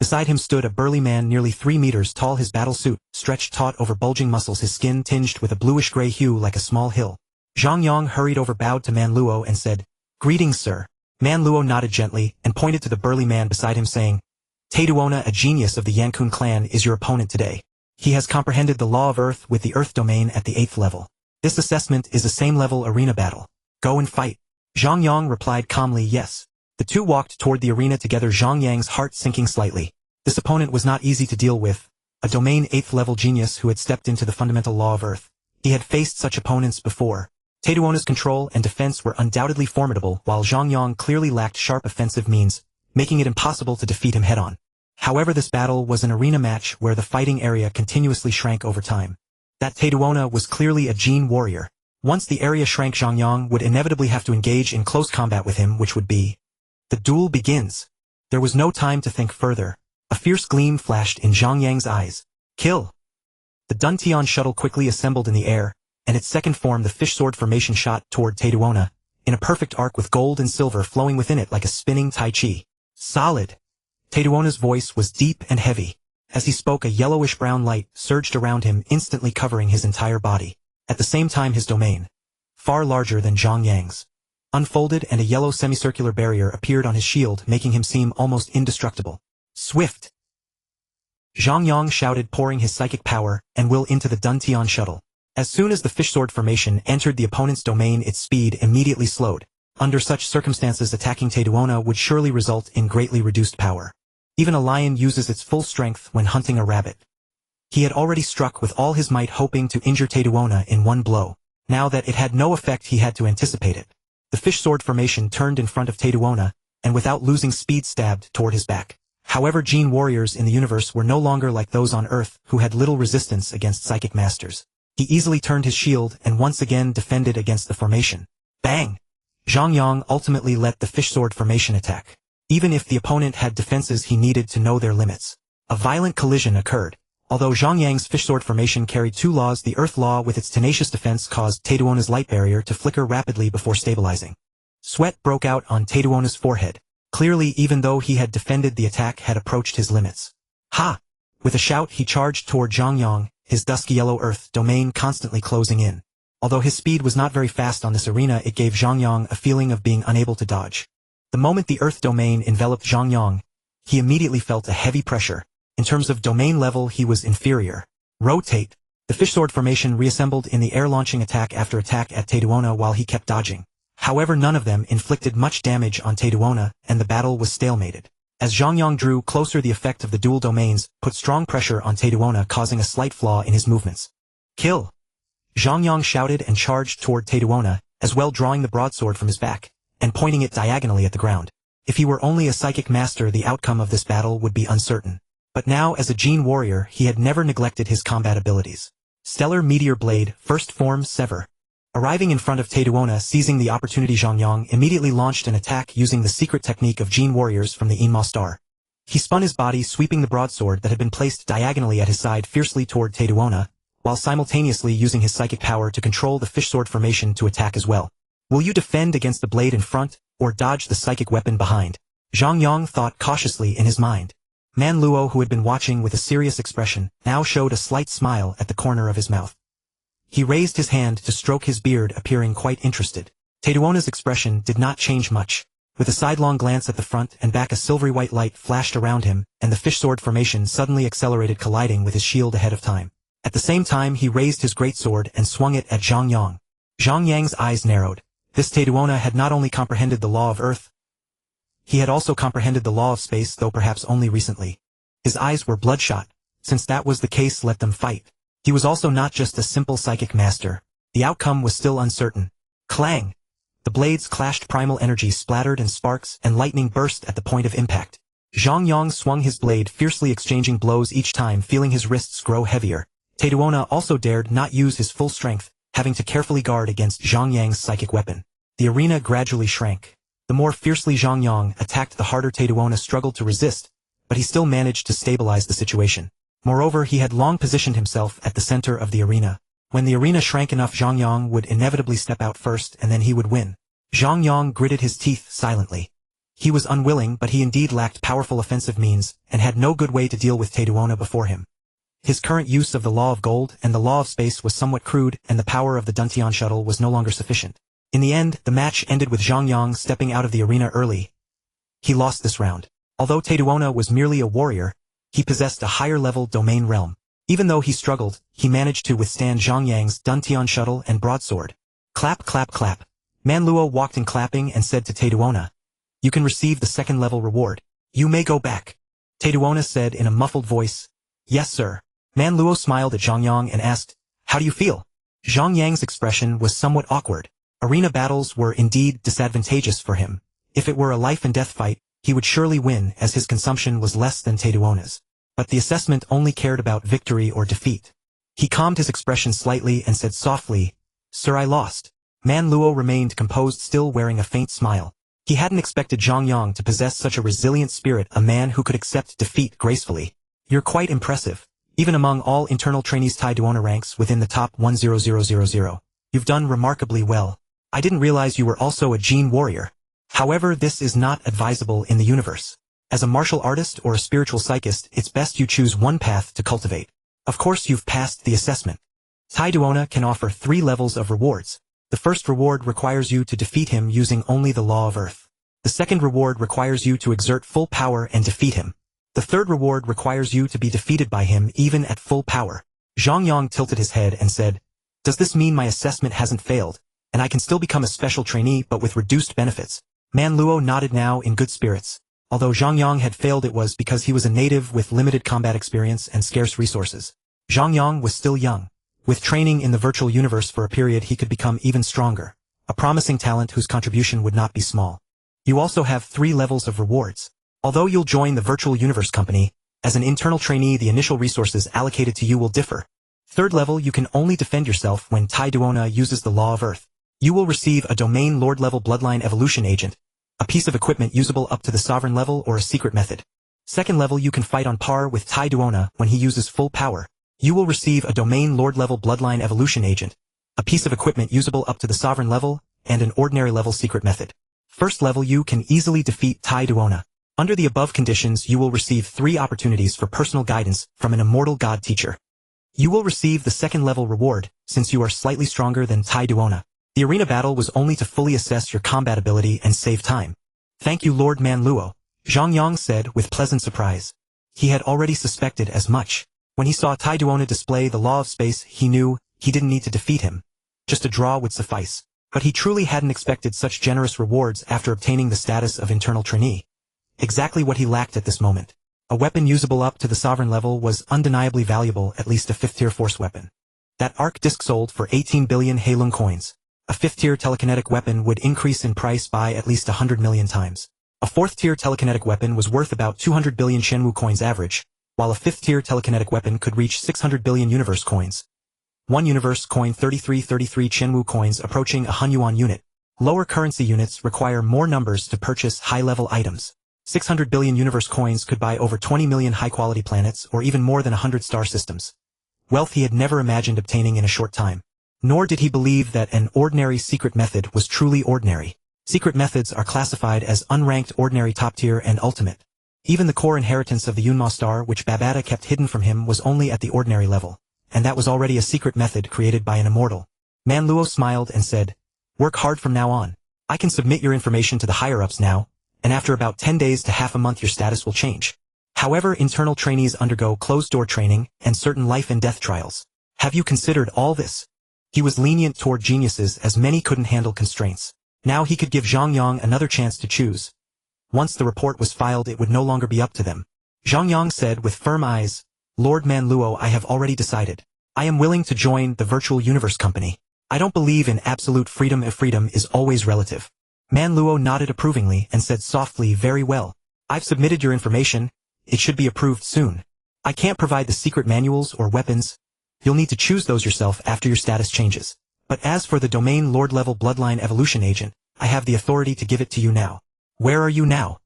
Beside him stood a burly man nearly 3 meters tall, his battle suit stretched taut over bulging muscles, his skin tinged with a bluish-gray hue like a small hill. Zhang Yang hurried over, bowed to Man Luo and said, "Greetings, sir." Man Luo nodded gently and pointed to the burly man beside him, saying, "Taiduona, a genius of the Yankun clan, is your opponent today. He has comprehended the law of Earth with the Earth domain at the 8th level. This assessment is a same-level arena battle. Go and fight." Zhang Yang replied calmly, "Yes." The two walked toward the arena together, Zhang Yang's heart sinking slightly. This opponent was not easy to deal with, a domain 8th level genius who had stepped into the fundamental law of Earth. He had faced such opponents before. Taiduona's control and defense were undoubtedly formidable, while Zhang Yang clearly lacked sharp offensive means, making it impossible to defeat him head-on. However, this battle was an arena match where the fighting area continuously shrank over time. That Taiduona was clearly a Jin warrior. Once the area shrank, Zhang Yang would inevitably have to engage in close combat with him, which would be. The duel begins. There was no time to think further. A fierce gleam flashed in Zhang Yang's eyes. Kill! The Duntian shuttle quickly assembled in the air, and its second form, the fish sword formation, shot toward Taiduona, in a perfect arc with gold and silver flowing within it like a spinning tai chi. Solid! Taiduona's voice was deep and heavy. As he spoke, a yellowish-brown light surged around him, instantly covering his entire body. At the same time, his domain, far larger than Zhang Yang's, unfolded, and a yellow semicircular barrier appeared on his shield, making him seem almost indestructible. Swift! Zhang Yang shouted, pouring his psychic power and will into the Duntian shuttle. As soon as the fish sword formation entered the opponent's domain, its speed immediately slowed. Under such circumstances, attacking Taiduona would surely result in greatly reduced power. Even a lion uses its full strength when hunting a rabbit. He had already struck with all his might, hoping to injure Taiduona in one blow. Now that it had no effect, he had to anticipate it. The fish sword formation turned in front of Taiduona, and without losing speed stabbed toward his back. However, Jin warriors in the universe were no longer like those on Earth, who had little resistance against psychic masters. He easily turned his shield and once again defended against the formation. Bang! Zhang Yang ultimately let the fish sword formation attack. Even if the opponent had defenses, he needed to know their limits. A violent collision occurred. Although Zhang Yang's fish sword formation carried two laws, the Earth law with its tenacious defense caused Taiduona's light barrier to flicker rapidly before stabilizing. Sweat broke out on Taiduona's forehead. Clearly, even though he had defended, the attack had approached his limits. Ha! With a shout, he charged toward Zhang Yang, his dusky yellow Earth domain constantly closing in. Although his speed was not very fast on this arena, it gave Zhang Yang a feeling of being unable to dodge. The moment the Earth domain enveloped Zhang Yang, he immediately felt a heavy pressure. In terms of domain level, he was inferior. Rotate! The fish sword formation reassembled in the air, launching attack after attack at Taiduona while he kept dodging. However, none of them inflicted much damage on Taiduona, and the battle was stalemated. As Zhang Yang drew closer, the effect of the dual domains put strong pressure on Taiduona, causing a slight flaw in his movements. Kill! Zhang Yang shouted and charged toward Taiduona, as well, drawing the broadsword from his back and pointing it diagonally at the ground. If he were only a psychic master, the outcome of this battle would be uncertain. But now, as a Jin warrior, he had never neglected his combat abilities. Stellar Meteor Blade, first form, Sever. Arriving in front of Taiduona, seizing the opportunity, Zhang Yang immediately launched an attack using the secret technique of Jin warriors from the Yinmo Star. He spun his body, sweeping the broadsword that had been placed diagonally at his side fiercely toward Taiduona, while simultaneously using his psychic power to control the fish sword formation to attack as well. Will you defend against the blade in front, or dodge the psychic weapon behind? Zhang Yang thought cautiously in his mind. Man Luo, who had been watching with a serious expression, now showed a slight smile at the corner of his mouth. He raised his hand to stroke his beard, appearing quite interested. Taiduona's expression did not change much. With a sidelong glance at the front and back, a silvery white light flashed around him, and the fish sword formation suddenly accelerated, colliding with his shield ahead of time. At the same time, he raised his greatsword and swung it at Zhang Yang. Zhang Yang's eyes narrowed. This Taiduona had not only comprehended the law of Earth, he had also comprehended the law of space, though perhaps only recently. His eyes were bloodshot. Since that was the case, let them fight. He was also not just a simple psychic master. The outcome was still uncertain. Clang! The blades clashed, primal energy splattered, and sparks and lightning burst at the point of impact. Zhang Yang swung his blade, fiercely exchanging blows each time, feeling his wrists grow heavier. Taiduona also dared not use his full strength, having to carefully guard against Zhang Yang's psychic weapon. The arena gradually shrank. The more fiercely Zhang Yang attacked, the harder Taiduona struggled to resist, but he still managed to stabilize the situation. Moreover, he had long positioned himself at the center of the arena. When the arena shrank enough, Zhang Yang would inevitably step out first, and then he would win. Zhang Yang gritted his teeth silently. He was unwilling, but he indeed lacked powerful offensive means, and had no good way to deal with Taiduona before him. His current use of the Law of Gold and the Law of Space was somewhat crude, and the power of the Duntian shuttle was no longer sufficient. In the end, the match ended with Zhang Yang stepping out of the arena early. He lost this round. Although Taiduona was merely a warrior, he possessed a higher-level domain realm. Even though he struggled, he managed to withstand Zhang Yang's Duntian shuttle and broadsword. Clap, clap, clap. Man Luo walked in clapping and said to Taiduona, "You can receive the second-level reward. You may go back." Taiduona said in a muffled voice, "Yes, sir." Man Luo smiled at Zhang Yang and asked, "How do you feel?" Zhang Yang's expression was somewhat awkward. Arena battles were indeed disadvantageous for him. If it were a life-and-death fight, he would surely win as his consumption was less than Taiduona's. But the assessment only cared about victory or defeat. He calmed his expression slightly and said softly, "Sir, I lost." Man Luo remained composed, still wearing a faint smile. He hadn't expected Zhang Yang to possess such a resilient spirit, a man who could accept defeat gracefully. "You're quite impressive. Even among all internal trainees Taiduona ranks within the top 10000. You've done remarkably well. I didn't realize you were also a gene warrior. However, this is not advisable in the universe. As a martial artist or a spiritual psychist, it's best you choose one path to cultivate. Of course you've passed the assessment. Taiduona can offer 3 levels of rewards. The first reward requires you to defeat him using only the Law of Earth. The second reward requires you to exert full power and defeat him. The third reward requires you to be defeated by him even at full power." Zhang Yang tilted his head and said, "Does this mean my assessment hasn't failed, and I can still become a special trainee but with reduced benefits?" Man Luo nodded now in good spirits. Although Zhang Yang had failed, it was because he was a native with limited combat experience and scarce resources. Zhang Yang was still young. With training in the virtual universe for a period, he could become even stronger. A promising talent whose contribution would not be small. You also have 3 levels of rewards. Although you'll join the virtual universe company, as an internal trainee the initial resources allocated to you will differ. Third level, you can only defend yourself when Taiduona uses the Law of Earth. You will receive a Domain Lord level Bloodline Evolution Agent, a piece of equipment usable up to the Sovereign level or a secret method. Second level, you can fight on par with Taiduona when he uses full power. You will receive a Domain Lord level Bloodline Evolution Agent, a piece of equipment usable up to the Sovereign level, and an ordinary level secret method. First level, you can easily defeat Taiduona. Under the above conditions, you will receive 3 opportunities for personal guidance from an immortal god teacher. You will receive the second-level reward, since you are slightly stronger than Taiduona. The arena battle was only to fully assess your combat ability and save time. "Thank you, Lord Man Luo," Zhang Yang said with pleasant surprise. He had already suspected as much. When he saw Taiduona display the Law of Space, he knew he didn't need to defeat him. Just a draw would suffice. But he truly hadn't expected such generous rewards after obtaining the status of internal trainee. Exactly what he lacked at this moment. A weapon usable up to the Sovereign level was undeniably valuable, at least a 5th-tier force weapon. That arc disc sold for 18 billion Heilong coins. A 5th-tier telekinetic weapon would increase in price by at least 100 million times. A 4th-tier telekinetic weapon was worth about 200 billion Shenwu coins average, while a 5th-tier telekinetic weapon could reach 600 billion universe coins. 1 universe coin 33 Shenwu coins approaching a Hunyuan unit. Lower currency units require more numbers to purchase high-level items. 600 billion universe coins could buy over 20 million high-quality planets or even more than 100 star systems. Wealth he had never imagined obtaining in a short time. Nor did he believe that an ordinary secret method was truly ordinary. Secret methods are classified as unranked, ordinary, top tier, and ultimate. Even the core inheritance of the Yinmo Star, which Babata kept hidden from him, was only at the ordinary level, and that was already a secret method created by an immortal. Man Luo smiled and said, "Work hard from now on. I can submit your information to the higher-ups now, and after about 10 days to half a month your status will change. However, internal trainees undergo closed-door training and certain life and death trials. Have you considered all this?" He was lenient toward geniuses as many couldn't handle constraints. Now he could give Zhang Yang another chance to choose. Once the report was filed, it would no longer be up to them. Zhang Yang said with firm eyes, "Lord Man Luo, I have already decided. I am willing to join the Virtual Universe Company. I don't believe in absolute freedom if freedom is always relative." Man Luo nodded approvingly and said softly, "Very well. I've submitted your information. It should be approved soon. I can't provide the secret manuals or weapons. You'll need to choose those yourself after your status changes. But as for the Domain Lord level Bloodline Evolution Agent, I have the authority to give it to you now. Where are you now?"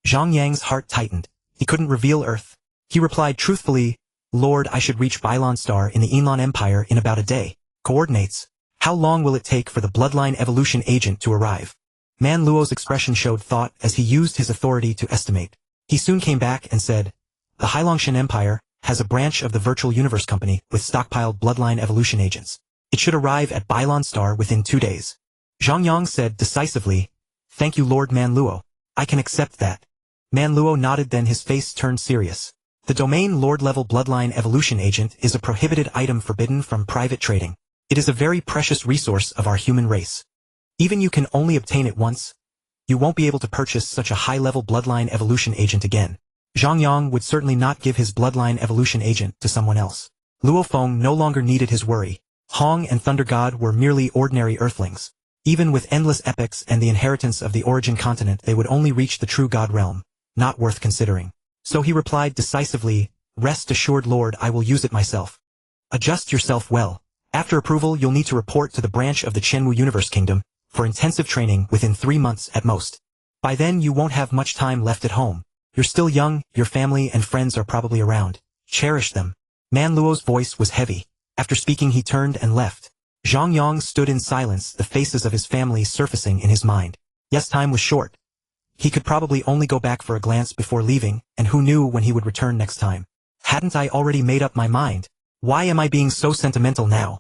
Zhang Yang's heart tightened. He couldn't reveal Earth. He replied truthfully, "Lord, I should reach Bailon Star in the Yinlan Empire in about a day. Coordinates. How long will it take for the Bloodline Evolution Agent to arrive?" Man Luo's expression showed thought as he used his authority to estimate. He soon came back and said, "The Hailongshan Empire has a branch of the Virtual Universe Company with stockpiled bloodline evolution agents. It should arrive at Bolstered Star within 2 days." Zhang Yang said decisively, "Thank you, Lord Man Luo. I can accept that." Man Luo nodded, then his face turned serious. The domain Lord-level bloodline evolution agent is a prohibited item forbidden from private trading. It is a very precious resource of our human race. Even you can only obtain it once. You won't be able to purchase such a high-level bloodline evolution agent again. Zhang Yang would certainly not give his bloodline evolution agent to someone else. Luo Feng no longer needed his worry. Hong and Thunder God were merely ordinary earthlings. Even with endless epochs and the inheritance of the origin continent, they would only reach the true God realm. Not worth considering. So he replied decisively, "Rest assured, Lord, I will use it myself. Adjust yourself well. After approval, you'll need to report to the branch of the Chenwu Universe Kingdom for intensive training within 3 months at most. By then you won't have much time left at home. You're still young, your family and friends are probably around. Cherish them." Man Luo's voice was heavy. After speaking, he turned and left. Zhang Yang stood in silence, the faces of his family surfacing in his mind. Yes, time was short. He could probably only go back for a glance before leaving, and who knew when he would return next time. Hadn't I already made up my mind? Why am I being so sentimental now?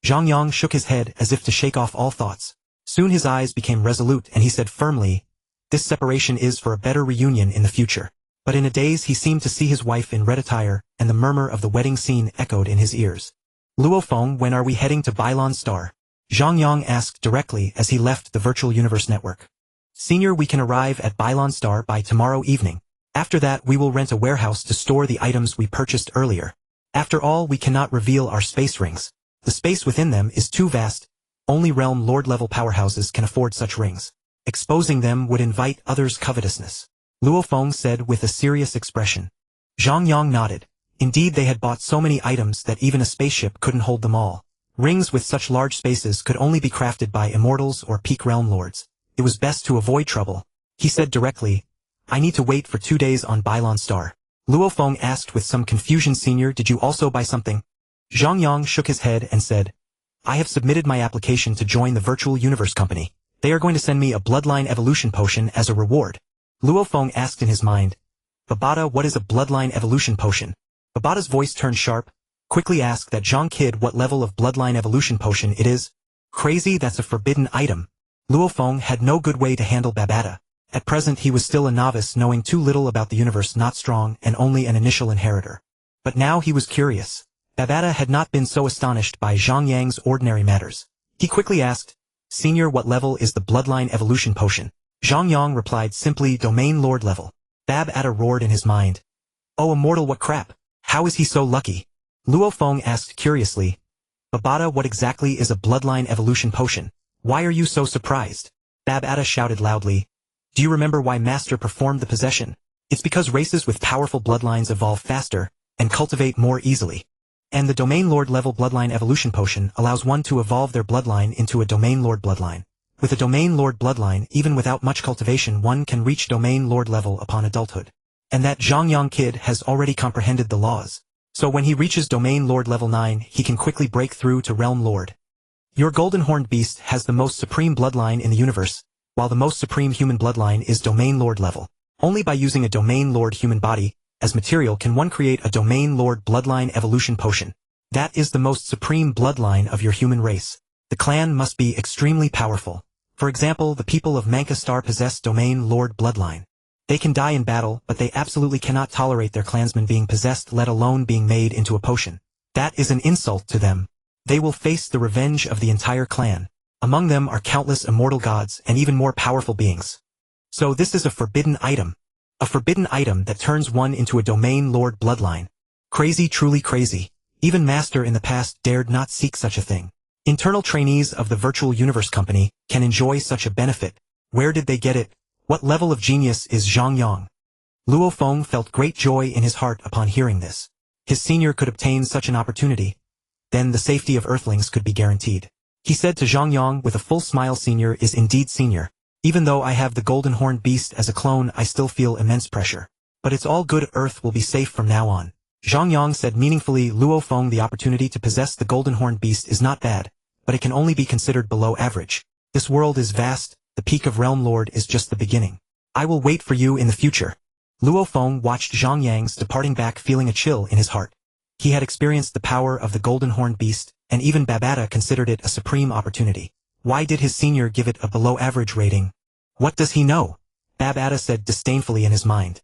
Zhang Yang shook his head as if to shake off all thoughts. Soon his eyes became resolute and he said firmly, "This separation is for a better reunion in the future." But in a daze he seemed to see his wife in red attire, and the murmur of the wedding scene echoed in his ears. "Luo Feng, when are we heading to Bolstered Star?" Zhang Yang asked directly as he left the Virtual Universe Network. "Senior, we can arrive at Bolstered Star by tomorrow evening. After that we will rent a warehouse to store the items we purchased earlier. After all, we cannot reveal our space rings. The space within them is too vast. Only realm lord-level powerhouses can afford such rings. Exposing them would invite others' covetousness," Luo Feng said with a serious expression. Zhang Yang nodded. Indeed, they had bought so many items that even a spaceship couldn't hold them all. Rings with such large spaces could only be crafted by immortals or peak realm lords. It was best to avoid trouble. He said directly, "I need to wait for 2 days on Bolstered Star." Luo Feng asked with some confusion, "Senior, did you also buy something?" Zhang Yang shook his head and said, "I have submitted my application to join the Virtual Universe Company. They are going to send me a bloodline evolution potion as a reward." Luo Feng asked in his mind, "Babada, what is a bloodline evolution potion?" Babada's voice turned sharp, quickly asked that Zhang Kid what level of bloodline evolution potion it is. "Crazy, that's a forbidden item." Luo Feng had no good way to handle Babada. At present he was still a novice, knowing too little about the universe, not strong and only an initial inheritor. But now he was curious. Babada had not been so astonished by Zhang Yang's ordinary matters. He quickly asked, "Senior, what level is the bloodline evolution potion?" Zhang Yang replied simply, "Domain Lord level." Babada roared in his mind. "Oh, immortal, what crap. How is he so lucky?" Luo Feng asked curiously, "Babada, what exactly is a bloodline evolution potion? Why are you so surprised?" Babada shouted loudly, "Do you remember why Master performed the possession? It's because races with powerful bloodlines evolve faster and cultivate more easily. And the Domain Lord level bloodline evolution potion allows one to evolve their bloodline into a Domain Lord bloodline. With a Domain Lord bloodline, even without much cultivation, one can reach Domain Lord level upon adulthood. And that Zhang Yang kid has already comprehended the laws. So when he reaches Domain Lord level 9, he can quickly break through to Realm Lord. Your golden horned beast has the most supreme bloodline in the universe, while the most supreme human bloodline is Domain Lord level. Only by using a Domain Lord human body as material can one create a Domain Lord bloodline evolution potion. That is the most supreme bloodline of your human race. The clan must be extremely powerful. For example, the people of Yinmo Star possess Domain Lord bloodline. They can die in battle, but they absolutely cannot tolerate their clansmen being possessed, let alone being made into a potion. That is an insult to them. They will face the revenge of the entire clan. Among them are countless immortal gods and even more powerful beings. So this is a forbidden item. A forbidden item that turns one into a Domain Lord bloodline. Crazy, truly crazy. Even Master in the past dared not seek such a thing. Internal trainees of the Virtual Universe Company can enjoy such a benefit. Where did they get it? What level of genius is Zhang Yang? Luo Feng felt great joy in his heart upon hearing this. His senior could obtain such an opportunity. Then the safety of Earthlings could be guaranteed. He said to Zhang Yang with a full smile, "Senior is indeed senior. Even though I have the golden horned beast as a clone, I still feel immense pressure. But it's all good, Earth will be safe from now on." Zhang Yang said meaningfully, "Luo Feng, the opportunity to possess the golden horned beast is not bad, but it can only be considered below average. This world is vast, The peak of Realm Lord is just the beginning. I will wait for you in the future. Luo Feng watched Zhang Yang's departing back feeling a chill in his heart. He had experienced the power of the golden horned beast, and even Babata considered it a supreme opportunity. Why did his senior give it a below-average rating? What does he know? Babata said disdainfully in his mind.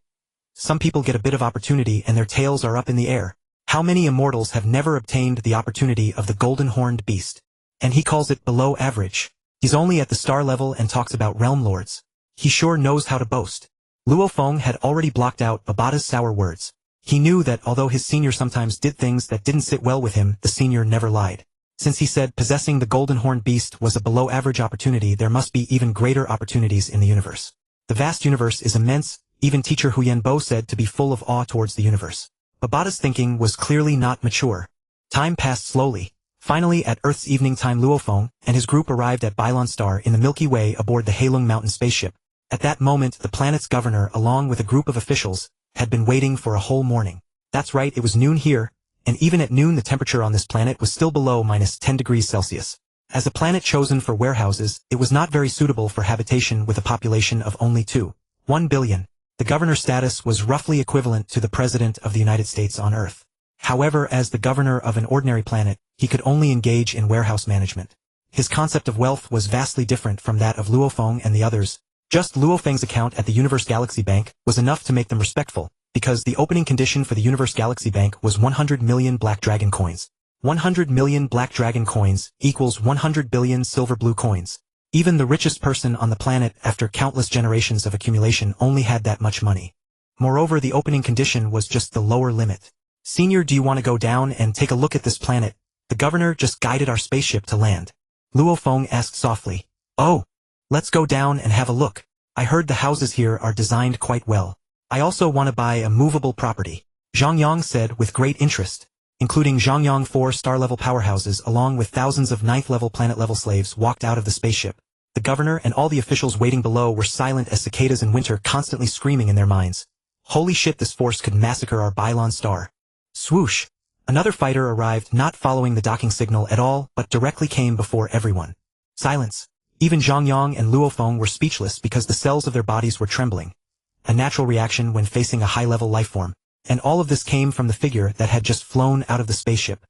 Some people get a bit of opportunity and their tails are up in the air. How many immortals have never obtained the opportunity of the golden horned beast? And he calls it below average. He's only at the star level and talks about realm lords. He sure knows how to boast. Luo Feng had already blocked out Babata's sour words. He knew that although his senior sometimes did things that didn't sit well with him, the senior never lied. Since he said possessing the golden horned beast was a below-average opportunity, there must be even greater opportunities in the universe. The vast universe is immense, even teacher Huyen Bo said to be full of awe towards the universe. Babata's thinking was clearly not mature. Time passed slowly. Finally, at Earth's evening time, Luo Feng and his group arrived at Bailon Star in the Milky Way aboard the Heilung Mountain spaceship. At that moment, the planet's governor, along with a group of officials, had been waiting for a whole morning. That's right, it was noon here, and even at noon the temperature on this planet was still below -10 degrees Celsius. As a planet chosen for warehouses, it was not very suitable for habitation with a population of only 2.1 billion. The governor's status was roughly equivalent to the President of the United States on Earth. However, as the governor of an ordinary planet, he could only engage in warehouse management. His concept of wealth was vastly different from that of Luo Feng and the others. Just Luo Feng's account at the Universe Galaxy Bank was enough to make them respectful, because the opening condition for the Universe Galaxy Bank was 100 million Black Dragon coins. 100 million Black Dragon coins equals 100 billion silver blue coins. Even the richest person on the planet after countless generations of accumulation only had that much money. Moreover, the opening condition was just the lower limit. Senior, do you want to go down and take a look at this planet? The governor just guided our spaceship to land. Luo Feng asked softly. Oh, let's go down and have a look. I heard the houses here are designed quite well. I also want to buy a movable property. Zhang Yang said with great interest. Including Zhang Yang, 4-star level powerhouses along with thousands of 9th level planet level slaves walked out of the spaceship. The governor and all the officials waiting below were silent as cicadas in winter, constantly screaming in their minds. Holy shit, this force could massacre our Bailon Star. Swoosh! Another fighter arrived, not following the docking signal at all, but directly came before everyone. Silence. Even Zhang Yang and Luo Feng were speechless because the cells of their bodies were trembling. A natural reaction when facing a high-level lifeform. And all of this came from the figure that had just flown out of the spaceship.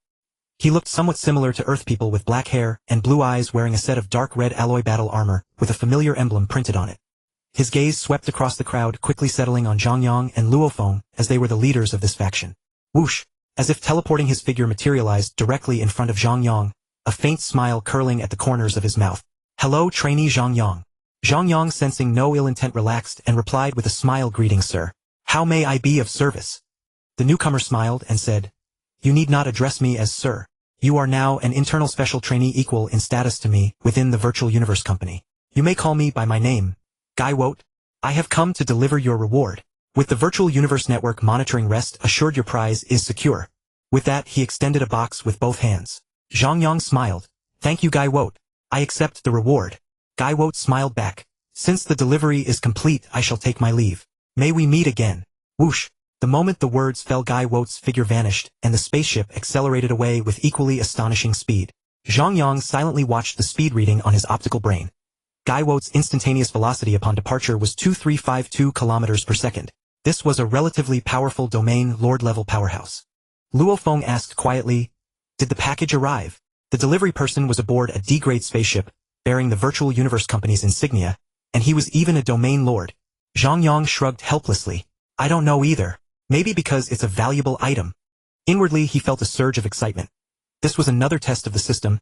He looked somewhat similar to Earth people with black hair and blue eyes, wearing a set of dark red alloy battle armor with a familiar emblem printed on it. His gaze swept across the crowd, quickly settling on Zhang Yang and Luo Feng as they were the leaders of this faction. Whoosh! As if teleporting, his figure materialized directly in front of Zhang Yang, a faint smile curling at the corners of his mouth. Hello, trainee Zhang Yang. Zhang Yang, sensing no ill intent, relaxed and replied with a smile, greetings, sir. How may I be of service? The newcomer smiled and said, you need not address me as sir. You are now an internal special trainee equal in status to me within the Virtual Universe Company. You may call me by my name, Guy Wote. I have come to deliver your reward. With the Virtual Universe Network monitoring, rest assured your prize is secure. With that, he extended a box with both hands. Zhang Yang smiled. Thank you, Guy Wote. I accept the reward. Guy Wote smiled back. Since the delivery is complete, I shall take my leave. May we meet again. Whoosh! The moment the words fell, Guy Wote's figure vanished, and the spaceship accelerated away with equally astonishing speed. Zhang Yang silently watched the speed reading on his optical brain. Guy Wote's instantaneous velocity upon departure was 2352 kilometers per second. This was a relatively powerful domain lord-level powerhouse. Luo Feng asked quietly, did the package arrive? The delivery person was aboard a D-grade spaceship, bearing the Virtual Universe Company's insignia, and he was even a domain lord. Zhang Yang shrugged helplessly. I don't know either. Maybe because it's a valuable item. Inwardly, he felt a surge of excitement. This was another test of the system.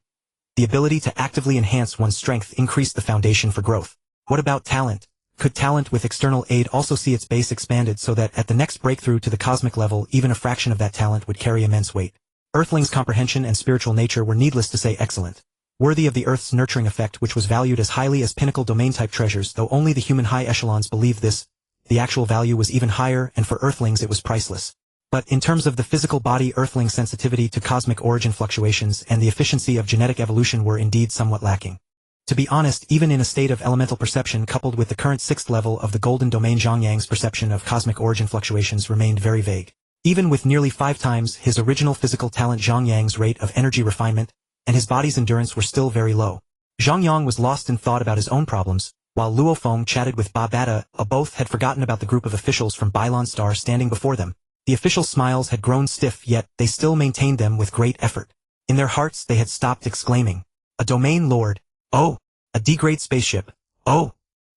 The ability to actively enhance one's strength increased the foundation for growth. What about talent? Could talent with external aid also see its base expanded so that at the next breakthrough to the cosmic level, even a fraction of that talent would carry immense weight? Earthlings' comprehension and spiritual nature were, needless to say, excellent. Worthy of the Earth's nurturing effect, which was valued as highly as pinnacle domain-type treasures, though only the human high echelons believed this. The actual value was even higher, and for Earthlings it was priceless. But in terms of the physical body, Earthlings' sensitivity to cosmic origin fluctuations and the efficiency of genetic evolution were indeed somewhat lacking. To be honest, even in a state of elemental perception coupled with the current 6th level of the golden domain, Zhang Yang's perception of cosmic origin fluctuations remained very vague. Even with nearly 5 times his original physical talent, Zhang Yang's rate of energy refinement and his body's endurance were still very low. Zhang Yang was lost in thought about his own problems, While Luofeng chatted with Babata, both had forgotten about the group of officials from Bylon Star standing before them. The official smiles had grown stiff, yet they still maintained them with great effort. In their hearts they had stopped exclaiming, "A domain lord! Oh! A D-grade spaceship! Oh!"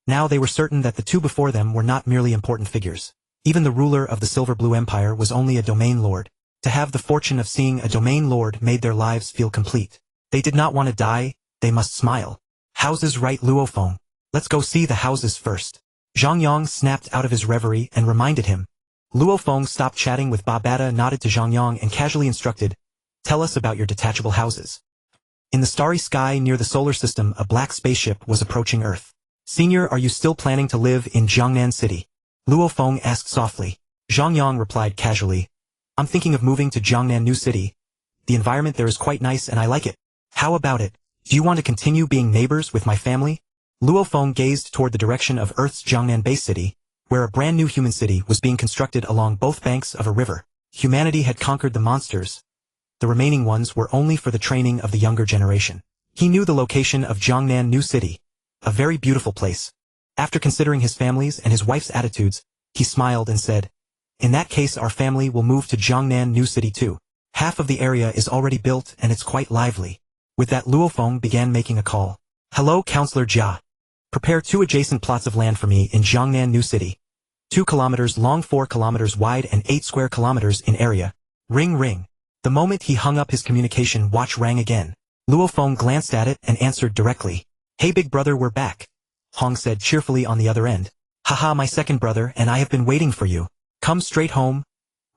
Now they were certain that the two before them were not merely important figures. Even the ruler of the Silver Blue Empire was only a domain lord. To have the fortune of seeing a domain lord made their lives feel complete. They did not want to die, they must smile. "Houses, right, Luofeng? Let's go see the houses first." Zhang Yang snapped out of his reverie and reminded him. Luofeng stopped chatting with Babata, nodded to Zhang Yang and casually instructed, "Tell us about your detachable houses." In the starry sky near the solar system, a black spaceship was approaching Earth. "Senior, are you still planning to live in Jiangnan City?" Luofeng asked softly. Zhang Yang replied casually, "I'm thinking of moving to Jiangnan New City. The environment there is quite nice and I like it. How about it? Do you want to continue being neighbors with my family?" Luofeng gazed toward the direction of Earth's Jiangnan Base City, where a brand new human city was being constructed along both banks of a river. Humanity had conquered the monsters. The remaining ones were only for the training of the younger generation. He knew the location of Jiangnan New City, a very beautiful place. After considering his family's and his wife's attitudes, he smiled and said, "In that case our family will move to Jiangnan New City too. Half of the area is already built and it's quite lively." With that, Luofeng began making a call. "Hello, Counselor Jia. Prepare 2 adjacent plots of land for me in Jiangnan New City. 2 kilometers long, 4 kilometers wide and 8 square kilometers in area. Ring ring." The moment he hung up, his communication watch rang again. Luofeng glanced at it and answered directly. "Hey big brother, we're back," Hong said cheerfully on the other end. "Haha, my second brother and I have been waiting for you. Come straight home.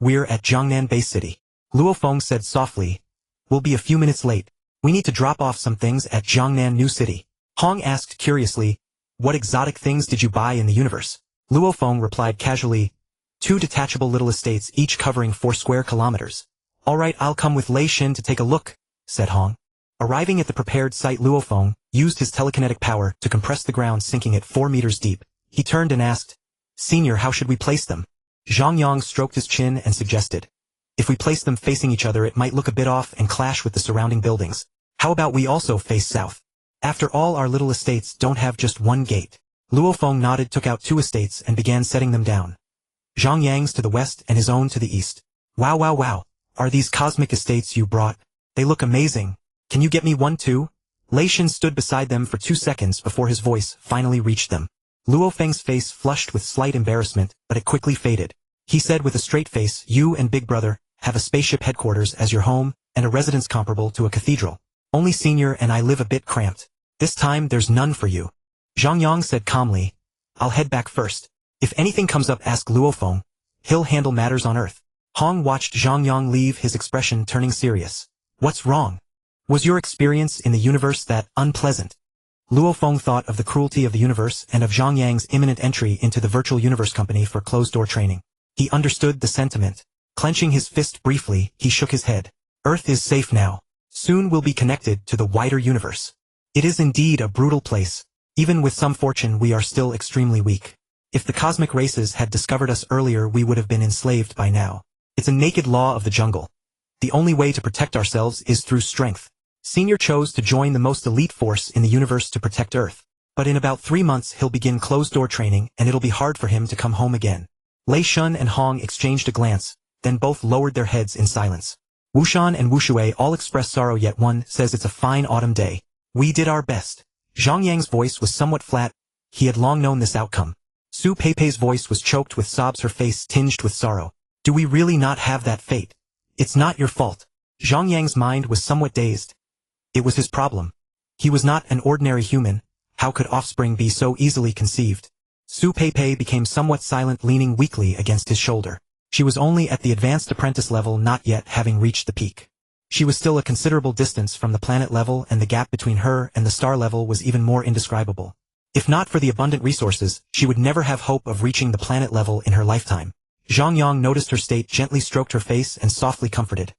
We're at Jiangnan Base City." Luofeng said softly, "We'll be a few minutes late. We need to drop off some things at Jiangnan New City." Hong asked curiously, "What exotic things did you buy in the universe?" Luofeng replied casually, 2 detachable little estates each covering 4 square kilometers. "All right, I'll come with Lei Xin to take a look," said Hong. Arriving at the prepared site, Luofeng used his telekinetic power to compress the ground, sinking it 4 meters deep. He turned and asked, "Senior, how should we place them?" Zhang Yang stroked his chin and suggested, "If we place them facing each other it might look a bit off and clash with the surrounding buildings. How about we also face south? After all, our little estates don't have just one gate." Luofeng nodded, took out 2 estates and began setting them down. Zhang Yang's to the west and his own to the east. "Wow wow wow. Are these cosmic estates you brought? They look amazing. Can you get me one too?" Lei Xin stood beside them for 2 seconds before his voice finally reached them. Luofeng's face flushed with slight embarrassment, but it quickly faded. He said with a straight face, "You and Big Brother have a spaceship headquarters as your home and a residence comparable to a cathedral. Only Senior and I live a bit cramped. This time there's none for you." Zhang Yang said calmly, "I'll head back first. If anything comes up, ask Luofeng. He'll handle matters on Earth." Hong watched Zhang Yang leave, his expression turning serious. "What's wrong? Was your experience in the universe that unpleasant?" Luofeng thought of the cruelty of the universe and of Zhang Yang's imminent entry into the virtual universe company for closed-door training. He understood the sentiment. Clenching his fist briefly, he shook his head. "Earth is safe now. Soon we'll be connected to the wider universe. It is indeed a brutal place. Even with some fortune we are still extremely weak. If the cosmic races had discovered us earlier we would have been enslaved by now. It's a naked law of the jungle. The only way to protect ourselves is through strength. Senior chose to join the most elite force in the universe to protect Earth. But in about 3 months he'll begin closed-door training and it'll be hard for him to come home again." Lei Shun and Hong exchanged a glance, then both lowered their heads in silence. Wushan and Wushui all expressed sorrow, yet one says it's a fine autumn day. "We did our best." Zhang Yang's voice was somewhat flat. He had long known this outcome. Su Peipei's voice was choked with sobs, her face tinged with sorrow. "Do we really not have that fate? It's not your fault." Zhang Yang's mind was somewhat dazed. It was his problem. He was not an ordinary human. How could offspring be so easily conceived? Su Peipei became somewhat silent, leaning weakly against his shoulder. She was only at the advanced apprentice level, not yet having reached the peak. She was still a considerable distance from the planet level, and the gap between her and the star level was even more indescribable. If not for the abundant resources, she would never have hope of reaching the planet level in her lifetime. Zhang Yang noticed her state, gently stroked her face and softly comforted.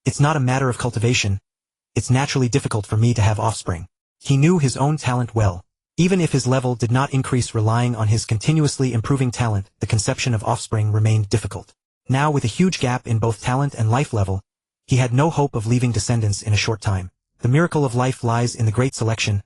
"It's not a matter of cultivation. It's naturally difficult for me to have offspring." He knew his own talent well. Even if his level did not increase, relying on his continuously improving talent, the conception of offspring remained difficult. Now, with a huge gap in both talent and life level, he had no hope of leaving descendants in a short time. The miracle of life lies in the great selection.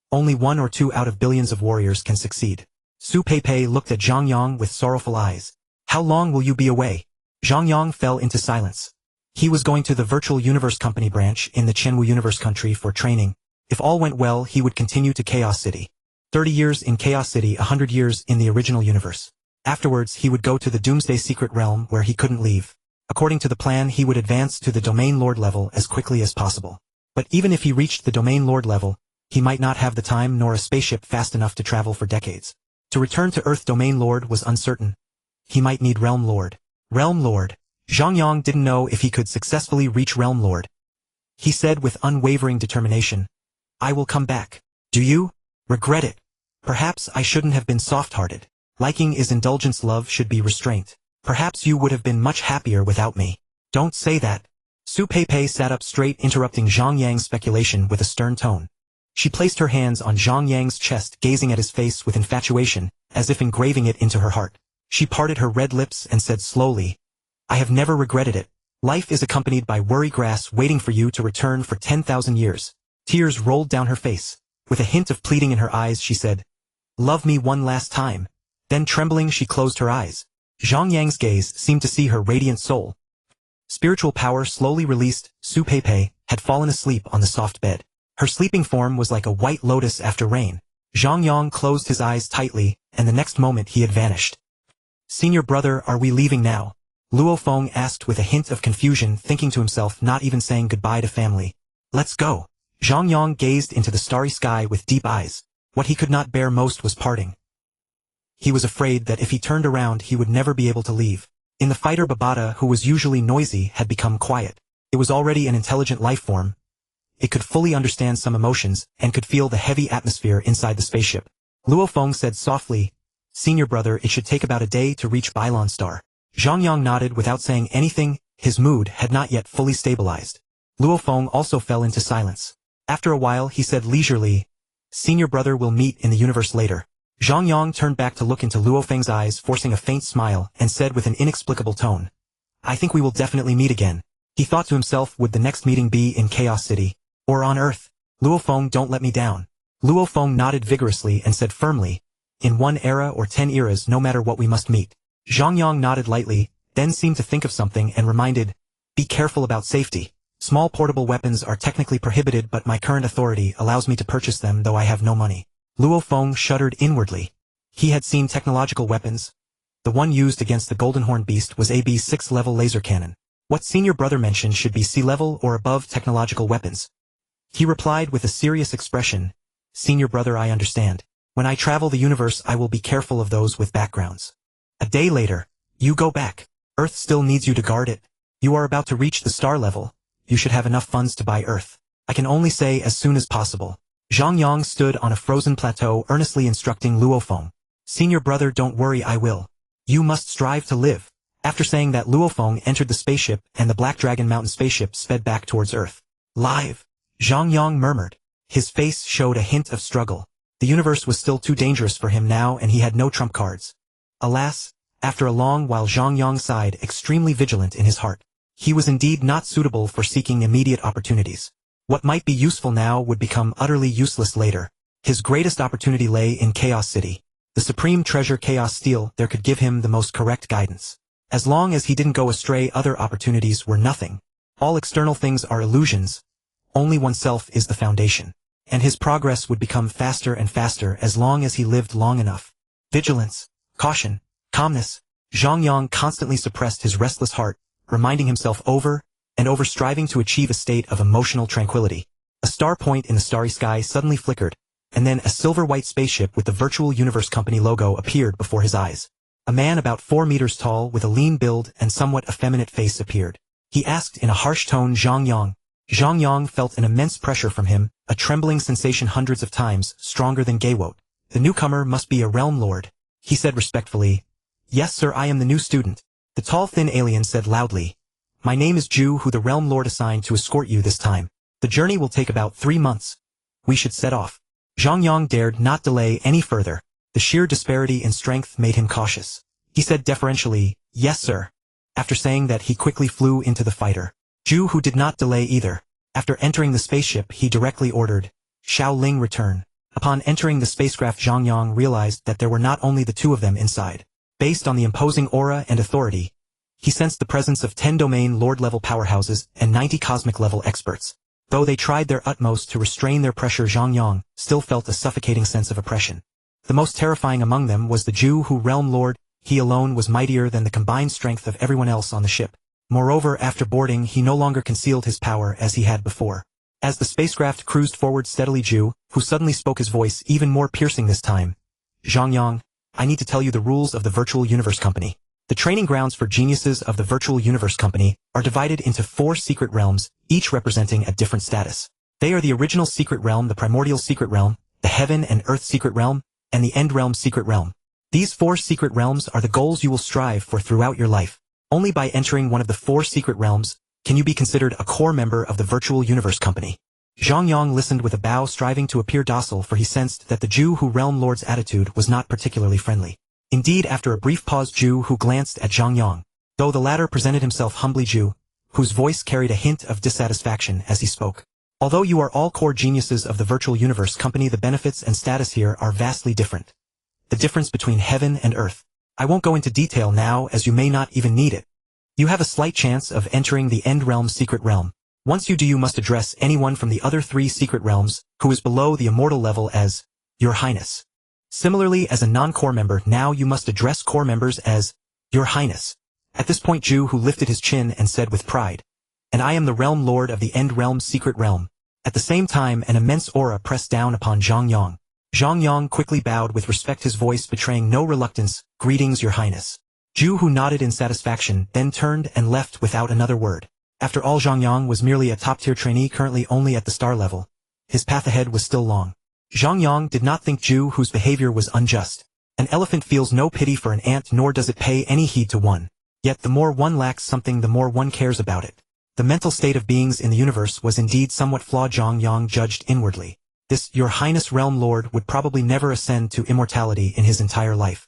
Only 1 or 2 out of billions of warriors can succeed. Su Peipei looked at Zhang Yang with sorrowful eyes. How long will you be away? Zhang Yang fell into silence. He was going to the Virtual Universe Company branch in the Chenwu Universe country for training. If all went well, he would continue to Chaos City. 30 years in Chaos City, 100 years in the original universe. Afterwards, he would go to the Doomsday Secret Realm where he couldn't leave. According to the plan, he would advance to the Domain Lord level as quickly as possible. But even if he reached the Domain Lord level, he might not have the time nor a spaceship fast enough to travel for decades. To return to Earth, Domain Lord was uncertain. He might need Realm Lord. Realm Lord. Zhang Yang didn't know if he could successfully reach Realm Lord. He said with unwavering determination, I will come back. Do you regret it? Perhaps I shouldn't have been soft-hearted. Liking is indulgence, love should be restraint. Perhaps you would have been much happier without me. Don't say that. Su Peipei sat up straight, interrupting Zhang Yang's speculation with a stern tone. She placed her hands on Zhang Yang's chest, gazing at his face with infatuation, as if engraving it into her heart. She parted her red lips and said slowly, I have never regretted it. Life is accompanied by worry grass waiting for you to return for 10,000 years. Tears rolled down her face. With a hint of pleading in her eyes, she said, Love me one last time. Then trembling, she closed her eyes. Zhang Yang's gaze seemed to see her radiant soul. Spiritual power slowly released. Su Peipei had fallen asleep on the soft bed. Her sleeping form was like a white lotus after rain. Zhang Yang closed his eyes tightly, and the next moment he had vanished. Senior brother, are we leaving now? Luo Feng asked with a hint of confusion, thinking to himself, not even saying goodbye to family. Let's go. Zhang Yang gazed into the starry sky with deep eyes. What he could not bear most was parting. He was afraid that if he turned around he would never be able to leave. In the fighter, Babata, who was usually noisy, had become quiet. It was already an intelligent life form. It could fully understand some emotions, and could feel the heavy atmosphere inside the spaceship. Luo Feng said softly, Senior brother, it should take about a day to reach Bylon Star. Zhang Yang nodded without saying anything. His mood had not yet fully stabilized. Luo Feng also fell into silence. After a while he said leisurely, Senior brother, will meet in the universe later. Zhang Yang turned back to look into Luo Feng's eyes, forcing a faint smile, and said with an inexplicable tone, I think we will definitely meet again. He thought to himself, would the next meeting be in Chaos City? Or on Earth? Luo Feng, don't let me down. Luo Feng nodded vigorously and said firmly, in 1 era or 10 eras, no matter what, we must meet. Zhang Yang nodded lightly, then seemed to think of something and reminded, be careful about safety. Small portable weapons are technically prohibited, but my current authority allows me to purchase them, though I have no money. Luo Feng shuddered inwardly. He had seen technological weapons. The one used against the Golden Horn Beast was a B6 level laser cannon. What senior brother mentioned should be sea level or above technological weapons. He replied with a serious expression, Senior brother, I understand. When I travel the universe, I will be careful of those with backgrounds. A day later, you go back. Earth still needs you to guard it. You are about to reach the star level. You should have enough funds to buy Earth. I can only say as soon as possible. Zhang Yang stood on a frozen plateau, earnestly instructing Luo Feng. Senior brother, don't worry, I will. You must strive to live. After saying that, Luo Feng entered the spaceship, and the Black Dragon Mountain spaceship sped back towards Earth. Live. Zhang Yang murmured. His face showed a hint of struggle. The universe was still too dangerous for him now, and he had no trump cards. Alas, after a long while Zhang Yang sighed, extremely vigilant in his heart. He was indeed not suitable for seeking immediate opportunities. What might be useful now would become utterly useless later. His greatest opportunity lay in Chaos City. The supreme treasure Chaos Steel there could give him the most correct guidance. As long as he didn't go astray, other opportunities were nothing. All external things are illusions. Only oneself is the foundation. And his progress would become faster and faster as long as he lived long enough. Vigilance, caution, calmness. Zhang Yang constantly suppressed his restless heart, reminding himself over and over, striving to achieve a state of emotional tranquility. A star point in the starry sky suddenly flickered, and then a silver-white spaceship with the Virtual Universe Company logo appeared before his eyes. A man about 4 meters tall with a lean build and somewhat effeminate face appeared. He asked in a harsh tone, Zhang Yang. Zhang Yang felt an immense pressure from him, a trembling sensation hundreds of times stronger than Gaywote. The newcomer must be a realm lord. He said respectfully, Yes sir, I am the new student. The tall thin alien said loudly, My name is Ju, who the realm lord assigned to escort you this time. The journey will take about 3 months. We should set off. Zhang Yang dared not delay any further. The sheer disparity in strength made him cautious. He said deferentially, Yes sir. After saying that, he quickly flew into the fighter. Ju, who did not delay either. After entering the spaceship, he directly ordered, Xiao Ling return. Upon entering the spacecraft, Zhang Yang realized that there were not only the two of them inside. Based on the imposing aura and authority, he sensed the presence of 10 domain lord-level powerhouses and 90 cosmic-level experts. Though they tried their utmost to restrain their pressure, Zhang Yang still felt a suffocating sense of oppression. The most terrifying among them was the Jew who Realm Lord. He alone was mightier than the combined strength of everyone else on the ship. Moreover, after boarding, he no longer concealed his power as he had before. As the spacecraft cruised forward steadily, Jew, who suddenly spoke, his voice even more piercing this time. Zhang Yang, I need to tell you the rules of the Virtual Universe Company. The training grounds for geniuses of the Virtual Universe Company are divided into 4 secret realms, each representing a different status. They are the original secret realm, the primordial secret realm, the heaven and earth secret realm, and the end realm secret realm. These 4 secret realms are the goals you will strive for throughout your life. Only by entering one of the 4 secret realms can you be considered a core member of the Virtual Universe Company. Zhang Yang listened with a bow, striving to appear docile, for he sensed that the Jew who Realm Lord's attitude was not particularly friendly. Indeed, after a brief pause, Jew who glanced at Zhang Yang, though the latter presented himself humbly, Jew, whose voice carried a hint of dissatisfaction as he spoke. Although you are all core geniuses of the Virtual Universe Company, the benefits and status here are vastly different. The difference between heaven and earth. I won't go into detail now, as you may not even need it. You have a slight chance of entering the End Realm secret realm. Once you do, you must address anyone from the other 3 secret realms who is below the immortal level as Your Highness. Similarly, as a non-core member, now you must address core members as Your Highness. At this point, Jew who lifted his chin and said with pride, and I am the Realm Lord of the End Realm secret realm. At the same time, an immense aura pressed down upon Zhang Yang. Zhang Yang quickly bowed with respect, his voice betraying no reluctance. Greetings, Your Highness. Jew who nodded in satisfaction, then turned and left without another word. After all, Zhang Yang was merely a top-tier trainee, currently only at the star level. His path ahead was still long. Zhang Yang did not think Jew whose behavior was unjust. An elephant feels no pity for an ant, nor does it pay any heed to one. Yet the more one lacks something, the more one cares about it. The mental state of beings in the universe was indeed somewhat flawed, Zhang Yang judged inwardly. This Your Highness Realm Lord would probably never ascend to immortality in his entire life.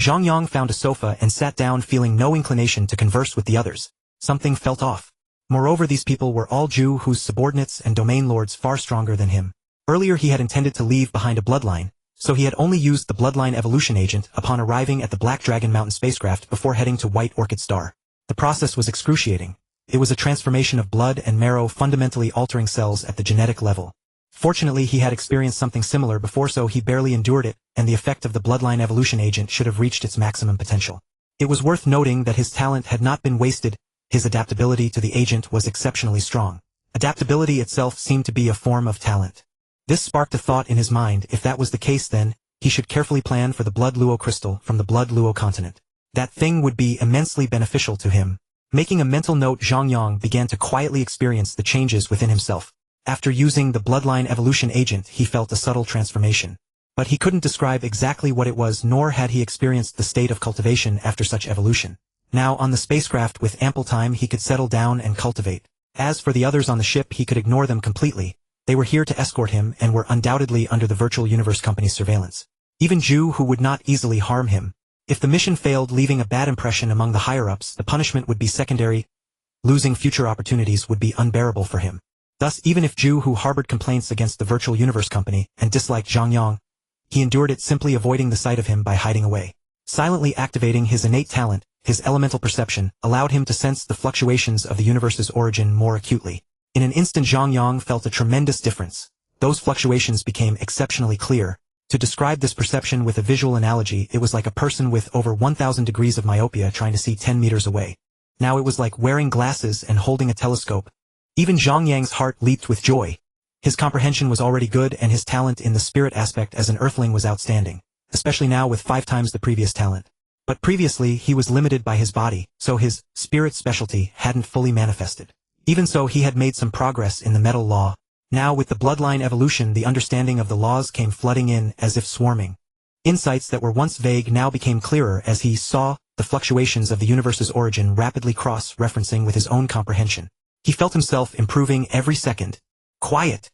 Zhang Yang found a sofa and sat down, feeling no inclination to converse with the others. Something felt off. Moreover, these people were all Jew whose subordinates and domain lords far stronger than him. Earlier he had intended to leave behind a bloodline, so he had only used the bloodline evolution agent upon arriving at the Black Dragon Mountain spacecraft before heading to White Orchid Star. The process was excruciating. It was a transformation of blood and marrow, fundamentally altering cells at the genetic level. Fortunately, he had experienced something similar before, so he barely endured it, and the effect of the bloodline evolution agent should have reached its maximum potential. It was worth noting that his talent had not been wasted. His adaptability to the agent was exceptionally strong. Adaptability itself seemed to be a form of talent. This sparked a thought in his mind. If that was the case, then he should carefully plan for the Blood Luo crystal from the Blood Luo continent. That thing would be immensely beneficial to him. Making a mental note, Zhang Yang began to quietly experience the changes within himself. After using the bloodline evolution agent, he felt a subtle transformation. But he couldn't describe exactly what it was, nor had he experienced the state of cultivation after such evolution. Now, on the spacecraft with ample time, he could settle down and cultivate. As for the others on the ship, he could ignore them completely. They were here to escort him and were undoubtedly under the Virtual Universe Company's surveillance. Even Jew, who would not easily harm him. If the mission failed, leaving a bad impression among the higher-ups, the punishment would be secondary. Losing future opportunities would be unbearable for him. Thus, even if Jew who harbored complaints against the Virtual Universe Company and disliked Zhang Yang, he endured it, simply avoiding the sight of him by hiding away. Silently activating his innate talent, his elemental perception allowed him to sense the fluctuations of the universe's origin more acutely. In an instant, Zhang Yang felt a tremendous difference. Those fluctuations became exceptionally clear. To describe this perception with a visual analogy, it was like a person with over 1,000 degrees of myopia trying to see 10 meters away. Now it was like wearing glasses and holding a telescope. Even Zhang Yang's heart leaped with joy. His comprehension was already good, and his talent in the spirit aspect as an earthling was outstanding, especially now with 5 times the previous talent. But previously he was limited by his body, so his spirit specialty hadn't fully manifested. Even so, he had made some progress in the metal law. Now with the bloodline evolution, the understanding of the laws came flooding in as if swarming. Insights that were once vague now became clearer as he saw the fluctuations of the universe's origin rapidly cross-referencing with his own comprehension. He felt himself improving every second. Quiet!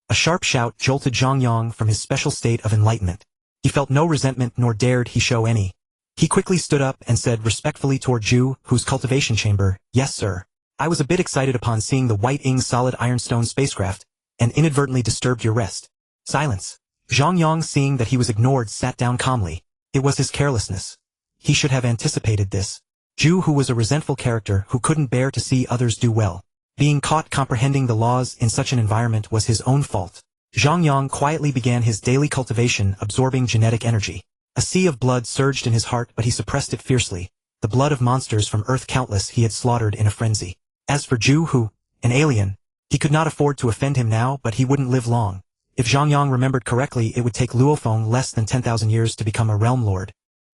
A sharp shout jolted Zhang Yang from his special state of enlightenment. He felt no resentment, nor dared he show any. He quickly stood up and said respectfully toward Zhu, whose cultivation chamber, "Yes, sir. I was a bit excited upon seeing the White Ing solid ironstone spacecraft, and inadvertently disturbed your rest." Silence. Zhang Yang, seeing that he was ignored, sat down calmly. It was his carelessness. He should have anticipated this. Zhu Hu was a resentful character who couldn't bear to see others do well. Being caught comprehending the laws in such an environment was his own fault. Zhang Yang quietly began his daily cultivation, absorbing genetic energy. A sea of blood surged in his heart, but he suppressed it fiercely. The blood of monsters from Earth, countless, he had slaughtered in a frenzy. As for Zhu Hu, an alien, he could not afford to offend him now, but he wouldn't live long. If Zhang Yang remembered correctly, it would take Luofeng less than 10,000 years to become a realm lord.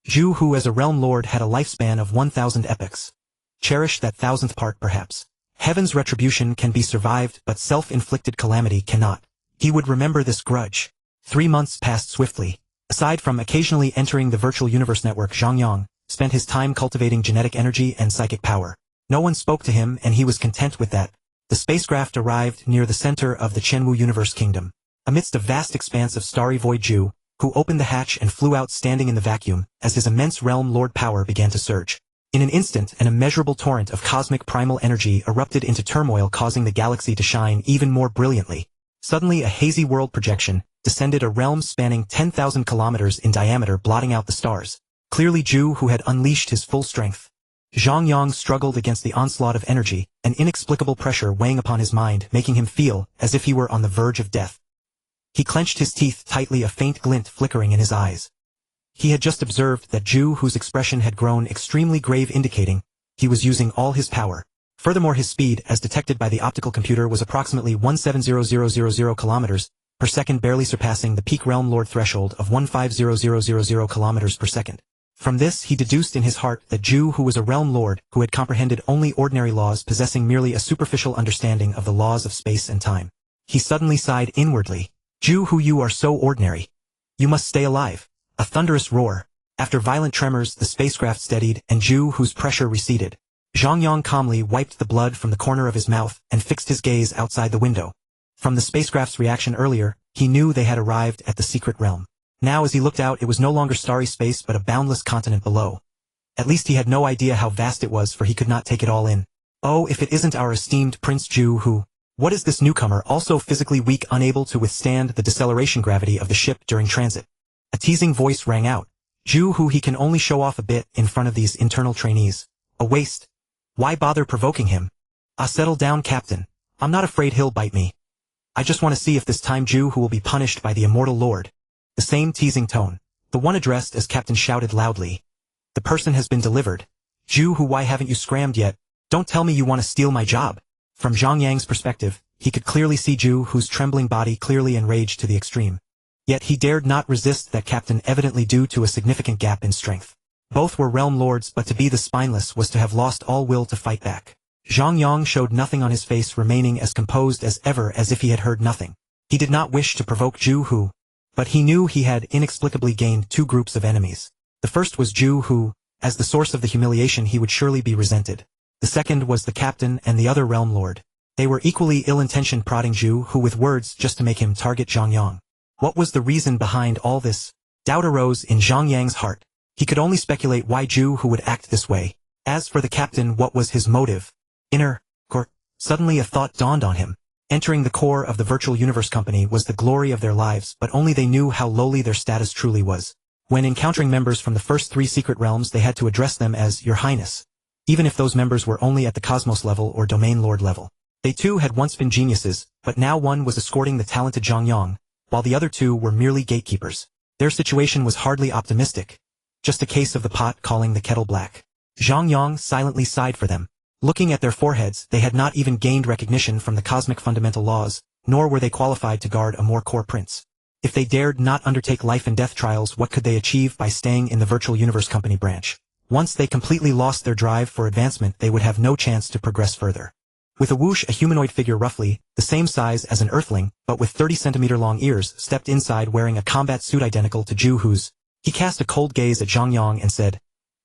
Zhu Hu as a realm lord had a lifespan of 1,000 epochs. Cherish that 1,000th part perhaps. Heaven's retribution can be survived, but self-inflicted calamity cannot. He would remember this grudge. 3 months passed swiftly. Aside from occasionally entering the virtual universe network, Zhang Yang spent his time cultivating genetic energy and psychic power. No one spoke to him, and he was content with that. The spacecraft arrived near the center of the Chenwu Universe Kingdom. Amidst a vast expanse of starry void, Zhu Hu opened the hatch and flew out, standing in the vacuum, as his immense realm lord power began to surge. In an instant, an immeasurable torrent of cosmic primal energy erupted into turmoil, causing the galaxy to shine even more brilliantly. Suddenly, a hazy world projection descended, a realm spanning 10,000 kilometers in diameter, blotting out the stars. Clearly Zhu Hu had unleashed his full strength. Zhang Yang struggled against the onslaught of energy, an inexplicable pressure weighing upon his mind, making him feel as if he were on the verge of death. He clenched his teeth tightly, a faint glint flickering in his eyes. He had just observed that Zhu Hu's expression had grown extremely grave, indicating he was using all his power. Furthermore, his speed, as detected by the optical computer, was approximately 170000 kilometers per second, barely surpassing the peak realm lord threshold of 150000 kilometers per second. From this, he deduced in his heart that Zhu Hu was a realm lord who had comprehended only ordinary laws, possessing merely a superficial understanding of the laws of space and time. He suddenly sighed inwardly. Zhu Hu, you are so ordinary. You must stay alive. A thunderous roar. After violent tremors, the spacecraft steadied, and Zhu Hu's pressure receded. Zhang Yang calmly wiped the blood from the corner of his mouth and fixed his gaze outside the window. From the spacecraft's reaction earlier, he knew they had arrived at the secret realm. Now as he looked out, it was no longer starry space but a boundless continent below. At least he had no idea how vast it was, for he could not take it all in. Oh, if it isn't our esteemed Prince Zhu Hu. What is this newcomer, also physically weak, unable to withstand the deceleration gravity of the ship during transit? A teasing voice rang out. Zhu Hu, he can only show off a bit in front of these internal trainees. A waste. Why bother provoking him? Settle down, Captain. I'm not afraid he'll bite me. I just want to see if this time Zhu Hu will be punished by the immortal lord. The same teasing tone. The one addressed as Captain shouted loudly. The person has been delivered. Zhu Hu, why haven't you scrammed yet? Don't tell me you want to steal my job. From Zhang Yang's perspective, he could clearly see Zhu Hu's trembling body, clearly enraged to the extreme. Yet he dared not resist that captain, evidently due to a significant gap in strength. Both were realm lords, but to be the spineless was to have lost all will to fight back. Zhang Yang showed nothing on his face, remaining as composed as ever, as if he had heard nothing. He did not wish to provoke Zhu Hu, but he knew he had inexplicably gained two groups of enemies. The first was Zhu Hu. As the source of the humiliation, he would surely be resented. The second was the captain and the other realm lord. They were equally ill-intentioned, prodding Zhu Hu with words just to make him target Zhang Yang. What was the reason behind all this? Doubt arose in Zhang Yang's heart. He could only speculate why Zhu Hu would act this way. As for the captain, what was his motive? Suddenly a thought dawned on him. Entering the core of the virtual universe company was the glory of their lives, but only they knew how lowly their status truly was. When encountering members from the first three secret realms, they had to address them as Your Highness, even if those members were only at the cosmos level or domain lord level. They too had once been geniuses, but now one was escorting the talented Zhang Yang, while the other two were merely gatekeepers. Their situation was hardly optimistic. Just a case of the pot calling the kettle black. Zhang Yang silently sighed for them. Looking at their foreheads, they had not even gained recognition from the cosmic fundamental laws, nor were they qualified to guard a more core prince. If they dared not undertake life and death trials, what could they achieve by staying in the virtual universe company branch? Once they completely lost their drive for advancement, they would have no chance to progress further. With a whoosh, a humanoid figure roughly the same size as an earthling, but with 30-centimeter-long ears, stepped inside, wearing a combat suit identical to Zhu Hu's. He cast a cold gaze at Zhang Yang and said,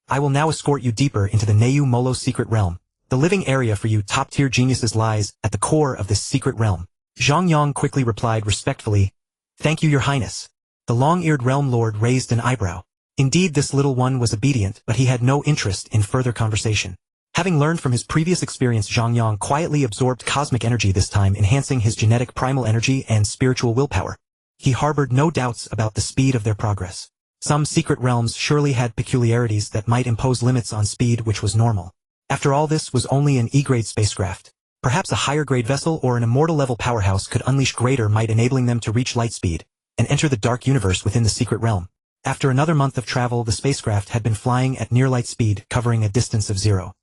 I will now escort you deeper into the Neu Molo secret realm. The living area for you top-tier geniuses lies at the core of this secret realm. Zhang Yang quickly replied respectfully, Thank you, Your Highness. The long-eared realm lord raised an eyebrow. Indeed, this little one was obedient, but he had no interest in further conversation. Having learned from his previous experience, Zhang Yang quietly absorbed cosmic energy, this time enhancing his genetic primal energy and spiritual willpower. He harbored no doubts about the speed of their progress. Some secret realms surely had peculiarities that might impose limits on speed which was normal. After all, this was only an E-grade spacecraft. Perhaps a higher-grade vessel or an immortal-level powerhouse could unleash greater might, enabling them to reach light speed and enter the dark universe within the secret realm. After another month of travel, the spacecraft had been flying at near light speed, covering a distance of 0.1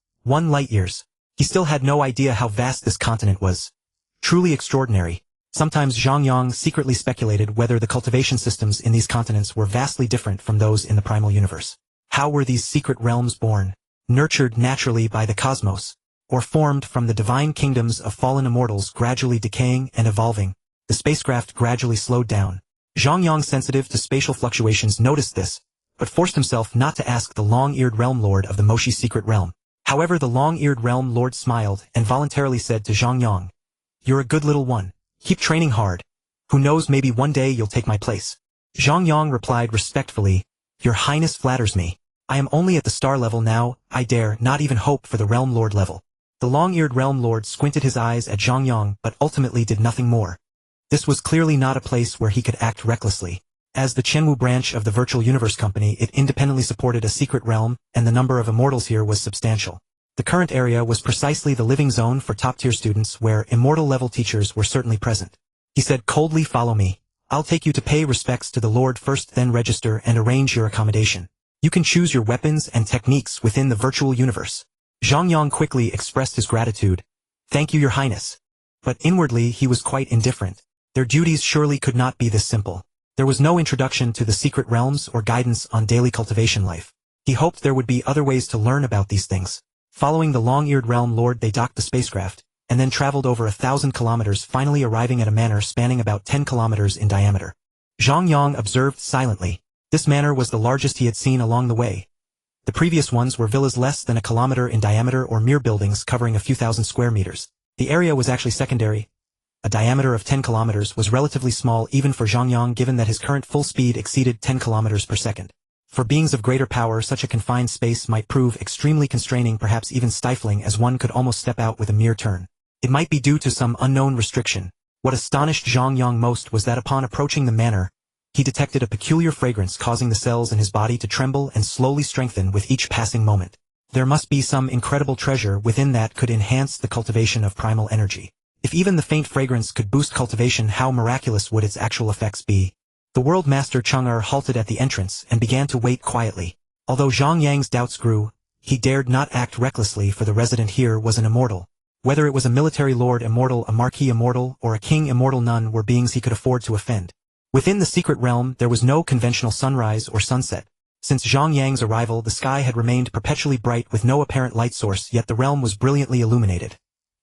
light-years. He still had no idea how vast this continent was. Truly extraordinary. Sometimes Zhang Yang secretly speculated whether the cultivation systems in these continents were vastly different from those in the primal universe. How were these secret realms born? Nurtured naturally by the cosmos, or formed from the divine kingdoms of fallen immortals gradually decaying and evolving? The spacecraft gradually slowed down. Zhang Yang, sensitive to spatial fluctuations, noticed this, but forced himself not to ask the long-eared realm lord of the Moshi secret realm. However, the long-eared realm lord smiled and voluntarily said to Zhang Yang, "You're a good little one. Keep training hard. Who knows, maybe one day you'll take my place." Zhang Yang replied respectfully, "Your Highness flatters me. I am only at the star level now, I dare not even hope for the realm lord level." The long-eared realm lord squinted his eyes at Zhang Yang but ultimately did nothing more. This was clearly not a place where he could act recklessly. As the Chenwu branch of the Virtual Universe Company, it independently supported a secret realm, and the number of immortals here was substantial. The current area was precisely the living zone for top-tier students where immortal-level teachers were certainly present. He said coldly, "Follow me. I'll take you to pay respects to the Lord first, then register and arrange your accommodation. You can choose your weapons and techniques within the virtual universe." Zhang Yang quickly expressed his gratitude. "Thank you, Your Highness." But inwardly he was quite indifferent. Their duties surely could not be this simple. There was no introduction to the secret realms or guidance on daily cultivation life. He hoped there would be other ways to learn about these things. Following the long-eared realm lord, they docked the spacecraft, and then traveled over 1,000 kilometers, finally arriving at a manor spanning about 10 kilometers in diameter. Zhang Yang observed silently. This manor was the largest he had seen along the way. The previous ones were villas less than a kilometer in diameter or mere buildings covering a few thousand square meters. The area was actually secondary. A diameter of 10 kilometers was relatively small even for Zhang Yang, given that his current full speed exceeded 10 kilometers per second. For beings of greater power, such a confined space might prove extremely constraining, perhaps even stifling, as one could almost step out with a mere turn. It might be due to some unknown restriction. What astonished Zhang Yang most was that upon approaching the manor, he detected a peculiar fragrance causing the cells in his body to tremble and slowly strengthen with each passing moment. There must be some incredible treasure within that could enhance the cultivation of primal energy. If even the faint fragrance could boost cultivation, how miraculous would its actual effects be? The World Master Chang'er halted at the entrance and began to wait quietly. Although Zhang Yang's doubts grew, he dared not act recklessly, for the resident here was an immortal. Whether it was a military lord immortal, a marquis immortal, or a king immortal, none were beings he could afford to offend. Within the secret realm there was no conventional sunrise or sunset. Since Zhang Yang's arrival, the sky had remained perpetually bright with no apparent light source, yet the realm was brilliantly illuminated.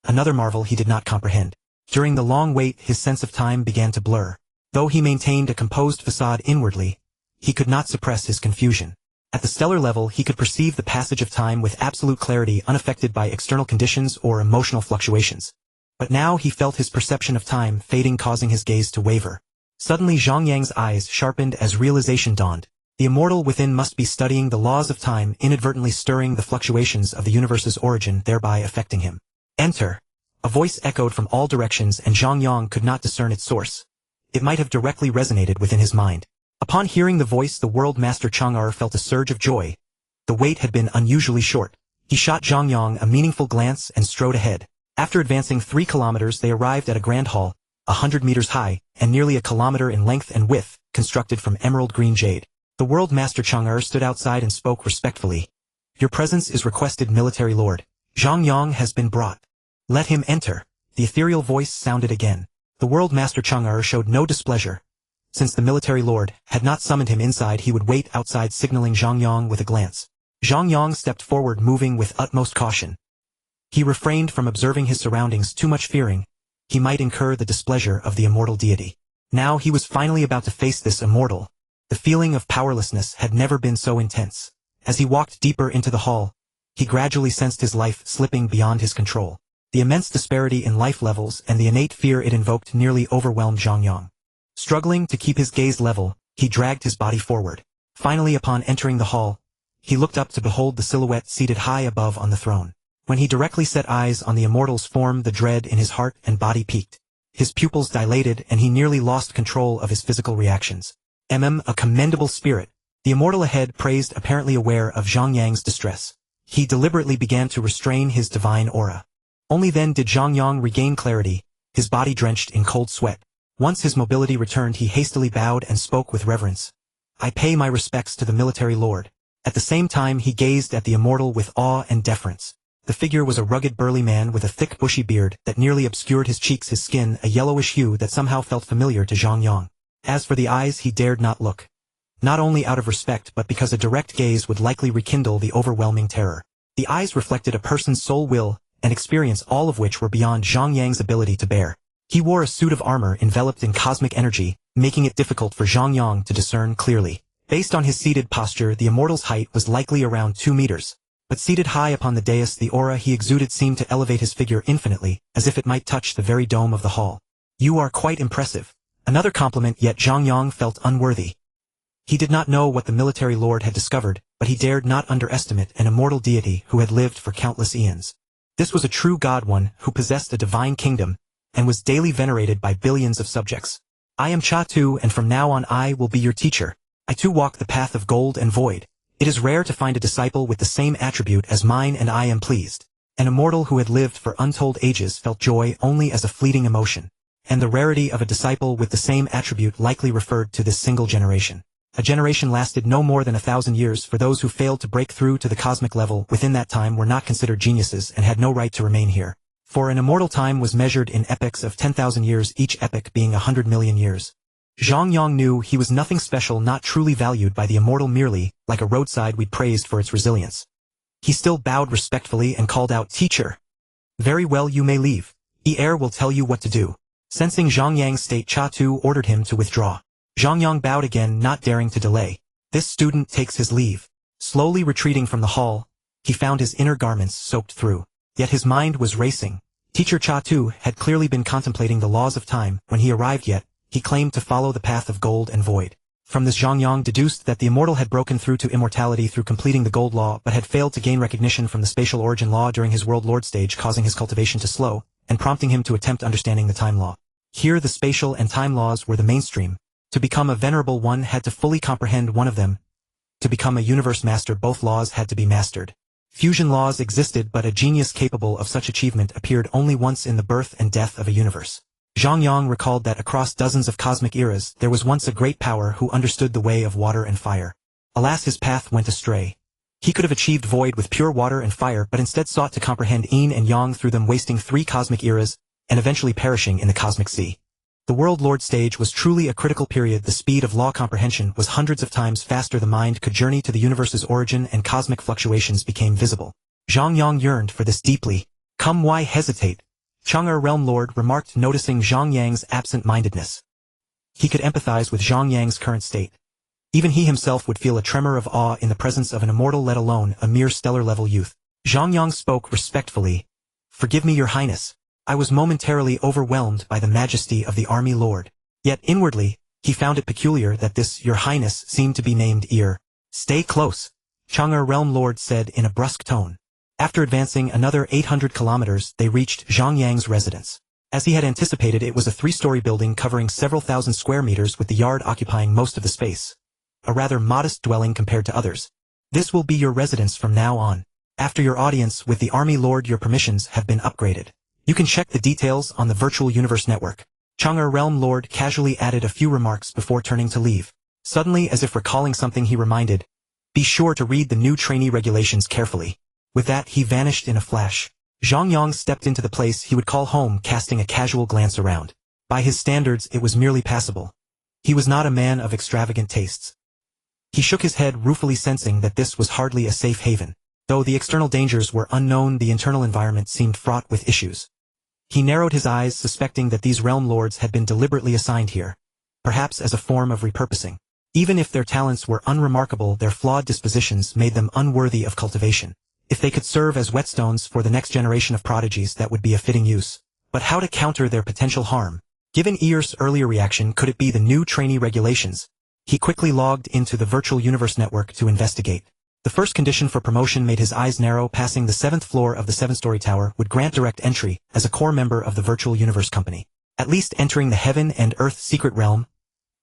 Another marvel he did not comprehend. During the long wait, his sense of time began to blur. Though he maintained a composed facade inwardly, he could not suppress his confusion. At the stellar level, he could perceive the passage of time with absolute clarity, unaffected by external conditions or emotional fluctuations. But now he felt his perception of time fading, causing his gaze to waver. Suddenly Zhang Yang's eyes sharpened as realization dawned. The immortal within must be studying the laws of time, inadvertently stirring the fluctuations of the universe's origin, thereby affecting him. "Enter." A voice echoed from all directions, and Zhang Yang could not discern its source. It might have directly resonated within his mind. Upon hearing the voice, the World Master Chang'er felt a surge of joy. The wait had been unusually short. He shot Zhang Yang a meaningful glance and strode ahead. After advancing 3 kilometers, they arrived at a grand hall, 100 meters high, and nearly a kilometer in length and width, constructed from emerald green jade. The World Master Chang'er stood outside and spoke respectfully. "Your presence is requested, military lord. Zhang Yang has been brought." "Let him enter." The ethereal voice sounded again. The World Master Chang'er showed no displeasure. Since the military lord had not summoned him inside, he would wait outside, signaling Zhang Yang with a glance. Zhang Yang stepped forward, moving with utmost caution. He refrained from observing his surroundings, too much fearing he might incur the displeasure of the immortal deity. Now he was finally about to face this immortal. The feeling of powerlessness had never been so intense. As he walked deeper into the hall, he gradually sensed his life slipping beyond his control. The immense disparity in life levels and the innate fear it invoked nearly overwhelmed Zhang Yang. Struggling to keep his gaze level, he dragged his body forward. Finally, upon entering the hall, he looked up to behold the silhouette seated high above on the throne. When he directly set eyes on the immortal's form, the dread in his heart and body peaked. His pupils dilated and he nearly lost control of his physical reactions. A commendable spirit. The immortal ahead praised, apparently aware of Zhang Yang's distress. He deliberately began to restrain his divine aura. Only then did Zhang Yang regain clarity, his body drenched in cold sweat. Once his mobility returned, he hastily bowed and spoke with reverence. I pay my respects to the military lord. At the same time he gazed at the immortal with awe and deference. The figure was a rugged burly man with a thick bushy beard that nearly obscured his cheeks, his skin a yellowish hue that somehow felt familiar to Zhang Yang. As for the eyes, he dared not look. Not only out of respect but because a direct gaze would likely rekindle the overwhelming terror. The eyes reflected a person's soul, will, and experience, all of which were beyond Zhang Yang's ability to bear. He wore a suit of armor enveloped in cosmic energy, making it difficult for Zhang Yang to discern clearly. Based on his seated posture, the immortal's height was likely around 2 meters. But seated high upon the dais, the aura he exuded seemed to elevate his figure infinitely, as if it might touch the very dome of the hall. You are quite impressive. Another compliment, yet Zhang Yang felt unworthy. He did not know what the military lord had discovered, but he dared not underestimate an immortal deity who had lived for countless eons. This was a true god, one who possessed a divine kingdom, and was daily venerated by billions of subjects. I am Cha Tu, and from now on I will be your teacher. I too walk the path of gold and void. It is rare to find a disciple with the same attribute as mine, and I am pleased. An immortal who had lived for untold ages felt joy only as a fleeting emotion. And the rarity of a disciple with the same attribute likely referred to this single generation. A generation lasted no more than 1,000 years. For those who failed to break through to the cosmic level within that time were not considered geniuses and had no right to remain here. For an immortal time was measured in epochs of 10,000 years, each epoch being 100 million years. Zhang Yang knew he was nothing special, not truly valued by the immortal, merely like a roadside weed praised for its resilience. He still bowed respectfully and called out, "Teacher." "Very well, you may leave. The heir will tell you what to do." Sensing Zhang Yang's state, Cha Tu ordered him to withdraw. Zhang Yang bowed again, not daring to delay. This student takes his leave. Slowly retreating from the hall, he found his inner garments soaked through. Yet his mind was racing. Teacher Cha Tu had clearly been contemplating the laws of time when he arrived, yet he claimed to follow the path of gold and void. From this Zhang Yang deduced that the immortal had broken through to immortality through completing the gold law, but had failed to gain recognition from the spatial origin law during his world lord stage, causing his cultivation to slow, and prompting him to attempt understanding the time law. Here the spatial and time laws were the mainstream. To become a venerable, one had to fully comprehend one of them. To become a universe master, both laws had to be mastered. Fusion laws existed, but a genius capable of such achievement appeared only once in the birth and death of a universe. Zhang Yang recalled that across dozens of cosmic eras there was once a great power who understood the way of water and fire. Alas, his path went astray. He could have achieved void with pure water and fire, but instead sought to comprehend yin and yang through them, wasting 3 cosmic eras, and eventually perishing in the cosmic sea. The World Lord stage was truly a critical period. The speed of law comprehension was hundreds of times faster. The mind could journey to the universe's origin, and cosmic fluctuations became visible. Zhang Yang yearned for this deeply. "Come, why hesitate?" Chang'e Realm Lord remarked, noticing Zhang Yang's absent-mindedness. He could empathize with Zhang Yang's current state. Even he himself would feel a tremor of awe in the presence of an immortal, let alone a mere stellar-level youth. Zhang Yang spoke respectfully. "Forgive me, Your Highness. I was momentarily overwhelmed by the majesty of the army lord." Yet inwardly, he found it peculiar that this Your Highness seemed to be named Ear. "Stay close," Chang'e Realm Lord said in a brusque tone. After advancing another 800 kilometers, they reached Zhang Yang's residence. As he had anticipated, it was a 3-story building covering several thousand square meters, with the yard occupying most of the space. A rather modest dwelling compared to others. "This will be your residence from now on. After your audience with the army lord, your permissions have been upgraded. You can check the details on the virtual universe network." Chang'e Realm Lord casually added a few remarks before turning to leave. Suddenly, as if recalling something, he reminded, "Be sure to read the new trainee regulations carefully." With that, he vanished in a flash. Zhang Yang stepped into the place he would call home, casting a casual glance around. By his standards, it was merely passable. He was not a man of extravagant tastes. He shook his head ruefully, sensing that this was hardly a safe haven. Though the external dangers were unknown, the internal environment seemed fraught with issues. He narrowed his eyes, suspecting that these realm lords had been deliberately assigned here, perhaps as a form of repurposing. Even if their talents were unremarkable, their flawed dispositions made them unworthy of cultivation. If they could serve as whetstones for the next generation of prodigies, that would be a fitting use. But how to counter their potential harm? Given Ear's earlier reaction, could it be the new trainee regulations? He quickly logged into the virtual universe network to investigate. The first condition for promotion made his eyes narrow. Passing the 7th floor of the 7-story tower would grant direct entry as a core member of the virtual universe company. At least entering the Heaven and Earth secret realm?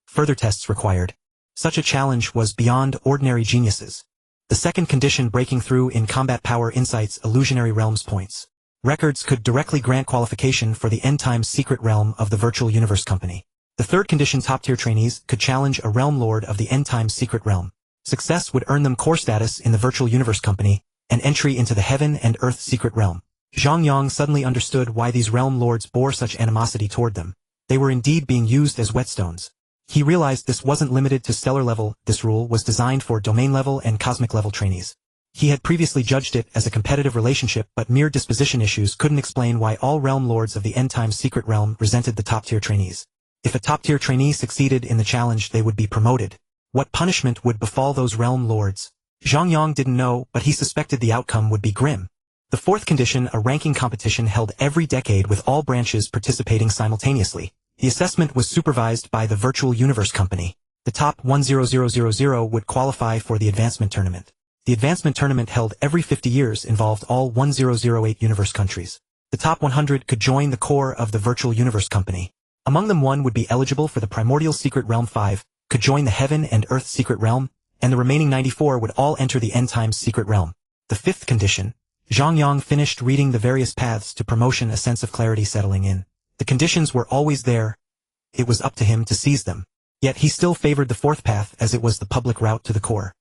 Further tests required. Such a challenge was beyond ordinary geniuses. The second condition, breaking through in combat power insights illusionary realms points. Records could directly grant qualification for the end times secret realm of the Virtual Universe Company. The third condition, top-tier trainees could challenge a realm lord of the end times secret realm. Success would earn them core status in the Virtual Universe Company, and entry into the Heaven and Earth secret realm. Zhang Yang suddenly understood why these realm lords bore such animosity toward them. They were indeed being used as whetstones. He realized this wasn't limited to stellar level, this rule was designed for domain level and cosmic level trainees. He had previously judged it as a competitive relationship, but mere disposition issues couldn't explain why all realm lords of the end times secret realm resented the top-tier trainees. If a top-tier trainee succeeded in the challenge, they would be promoted. What punishment would befall those realm lords? Zhang Yang didn't know, but he suspected the outcome would be grim. The fourth condition, a ranking competition held every decade with all branches participating simultaneously. The assessment was supervised by the Virtual Universe Company. The top 100,000 would qualify for the advancement tournament. The advancement tournament, held every 50 years, involved all 1008 universe countries. The top 100 could join the core of the Virtual Universe Company. Among them, one would be eligible for the Primordial Secret Realm, 5 could join the Heaven and Earth Secret Realm, and the remaining 94 would all enter the End Times Secret Realm. The fifth condition. Zhang Yang finished reading the various paths to promotion, a sense of clarity settling in. The conditions were always there. It was up to him to seize them. Yet he still favored the fourth path, as it was the public route to the core.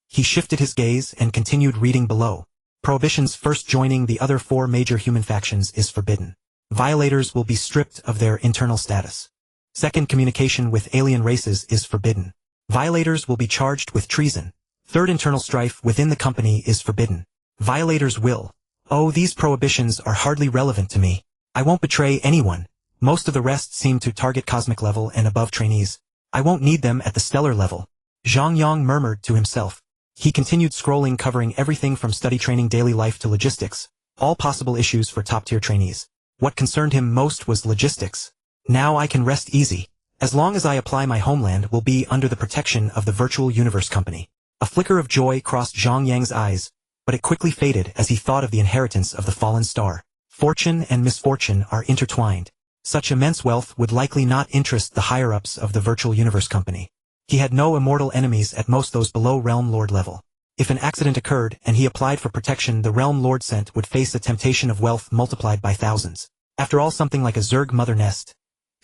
He shifted his gaze and continued reading below. Prohibitions. First, joining the other 4 major human factions is forbidden. Violators will be stripped of their internal status. Second, communication with alien races is forbidden. Violators will be charged with treason. Third, internal strife within the company is forbidden. Violators will. Oh, these prohibitions are hardly relevant to me. I won't betray anyone. Most of the rest seem to target cosmic level and above trainees. I won't need them at the stellar level. Zhang Yang murmured to himself. He continued scrolling, covering everything from study, training, daily life to logistics, all possible issues for top-tier trainees. What concerned him most was logistics. Now I can rest easy. As long as I apply, my homeland will be under the protection of the Virtual Universe Company. A flicker of joy crossed Zhang Yang's eyes, but it quickly faded as he thought of the inheritance of the fallen star. Fortune and misfortune are intertwined. Such immense wealth would likely not interest the higher-ups of the Virtual Universe Company. He had no immortal enemies, at most those below Realm Lord level. If an accident occurred and he applied for protection, the Realm Lord sent would face a temptation of wealth multiplied by thousands. After all, something like a Zerg mother nest.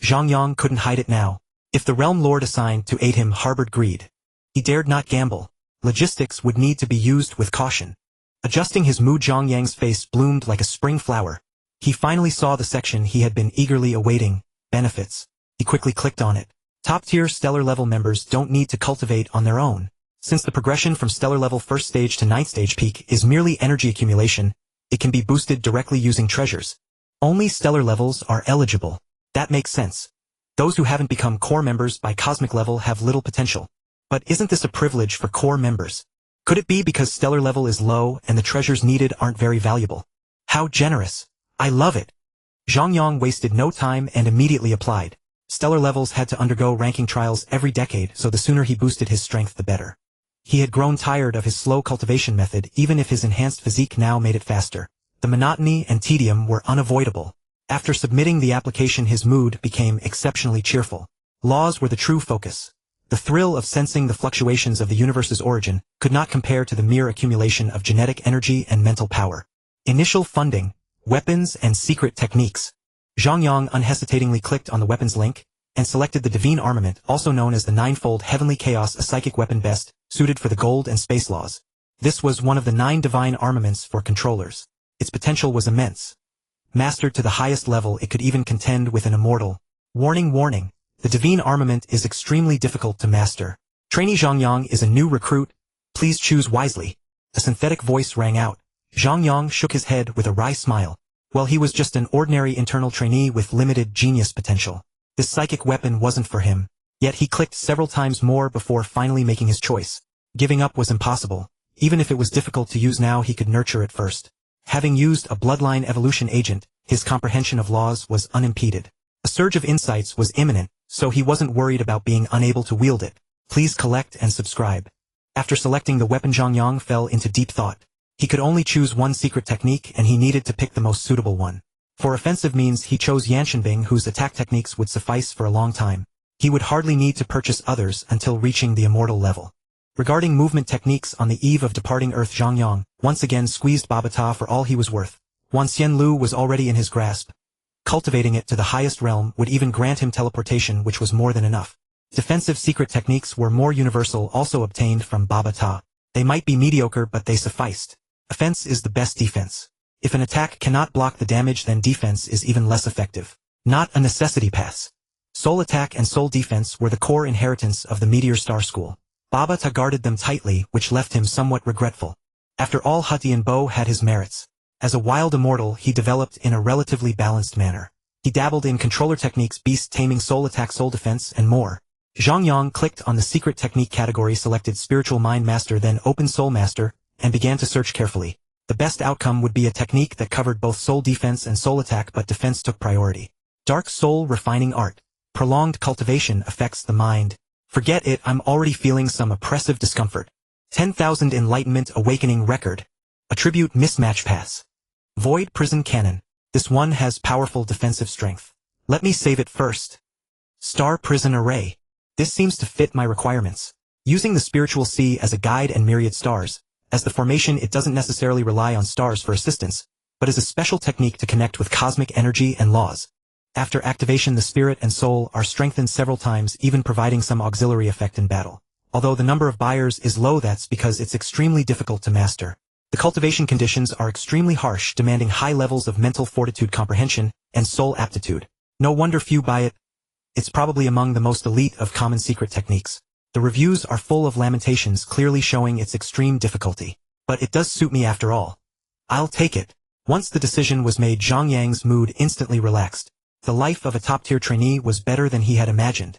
Zhang Yang couldn't hide it now. If the Realm Lord assigned to aid him harbored greed, he dared not gamble. Logistics would need to be used with caution. Adjusting his mood, Zhang Yang's face bloomed like a spring flower. He finally saw the section he had been eagerly awaiting, benefits. He quickly clicked on it. Top-tier stellar level members don't need to cultivate on their own. Since the progression from stellar level first stage to 9th stage peak is merely energy accumulation, it can be boosted directly using treasures. Only stellar levels are eligible. That makes sense. Those who haven't become core members by cosmic level have little potential. But isn't this a privilege for core members? Could it be because stellar level is low and the treasures needed aren't very valuable? How generous. I love it. Zhang Yang wasted no time and immediately applied. Stellar levels had to undergo ranking trials every decade, so the sooner he boosted his strength the better. He had grown tired of his slow cultivation method, even if his enhanced physique now made it faster. The monotony and tedium were unavoidable. After submitting the application, his mood became exceptionally cheerful. Laws were the true focus. The thrill of sensing the fluctuations of the universe's origin could not compare to the mere accumulation of genetic energy and mental power. Initial funding, weapons and secret techniques. Zhang Yang unhesitatingly clicked on the weapons link, and selected the Divine Armament, also known as the Ninefold Heavenly Chaos, a psychic weapon best suited for the gold and space laws. This was one of the 9 divine armaments for controllers. Its potential was immense. Mastered to the highest level, it could even contend with an immortal. Warning, warning. The Divine Armament is extremely difficult to master. Trainee Zhang Yang is a new recruit. Please choose wisely. A synthetic voice rang out. Zhang Yang shook his head with a wry smile. Well, he was just an ordinary internal trainee with limited genius potential. This psychic weapon wasn't for him. Yet he clicked several times more before finally making his choice. Giving up was impossible. Even if it was difficult to use now, he could nurture it first. Having used a bloodline evolution agent, his comprehension of laws was unimpeded. A surge of insights was imminent, so he wasn't worried about being unable to wield it. Please collect and subscribe. After selecting the weapon, Zhang Yang fell into deep thought. He could only choose one secret technique, and he needed to pick the most suitable one. For offensive means he chose Yanshanbing, whose attack techniques would suffice for a long time. He would hardly need to purchase others until reaching the immortal level. Regarding movement techniques, on the eve of departing Earth, Zhang Yang once again squeezed Babata for all he was worth. Wanxian Lu was already in his grasp. Cultivating it to the highest realm would even grant him teleportation, which was more than enough. Defensive secret techniques were more universal, also obtained from Babata. They might be mediocre, but they sufficed. Offense is the best defense. If an attack cannot block the damage, then defense is even less effective. Not a necessity pass. Soul attack and soul defense were the core inheritance of the Meteor Star School. Babata guarded them tightly, which left him somewhat regretful. After all, Hutian Bo had his merits. As a wild immortal, he developed in a relatively balanced manner. He dabbled in controller techniques, beast taming, soul attack, soul defense, and more. Zhang Yang clicked on the secret technique category, selected Spiritual Mind Master, then Open Soul Master, and began to search carefully. The best outcome would be a technique that covered both soul defense and soul attack, but defense took priority. Dark Soul Refining Art. Prolonged cultivation affects the mind. Forget it, I'm already feeling some oppressive discomfort. 10,000 Enlightenment Awakening Record. Attribute Mismatch Pass. Void Prison Cannon. This one has powerful defensive strength. Let me save it first. Star Prison Array. This seems to fit my requirements. Using the Spiritual Sea as a guide and myriad stars. As the formation, it doesn't necessarily rely on stars for assistance, but is a special technique to connect with cosmic energy and laws. After activation, the spirit and soul are strengthened several times, even providing some auxiliary effect in battle. Although the number of buyers is low, that's because it's extremely difficult to master. The cultivation conditions are extremely harsh, demanding high levels of mental fortitude, comprehension, and soul aptitude. No wonder few buy it. It's probably among the most elite of common secret techniques. The reviews are full of lamentations, clearly showing its extreme difficulty. But it does suit me after all. I'll take it. Once the decision was made, Zhang Yang's mood instantly relaxed. The life of a top-tier trainee was better than he had imagined.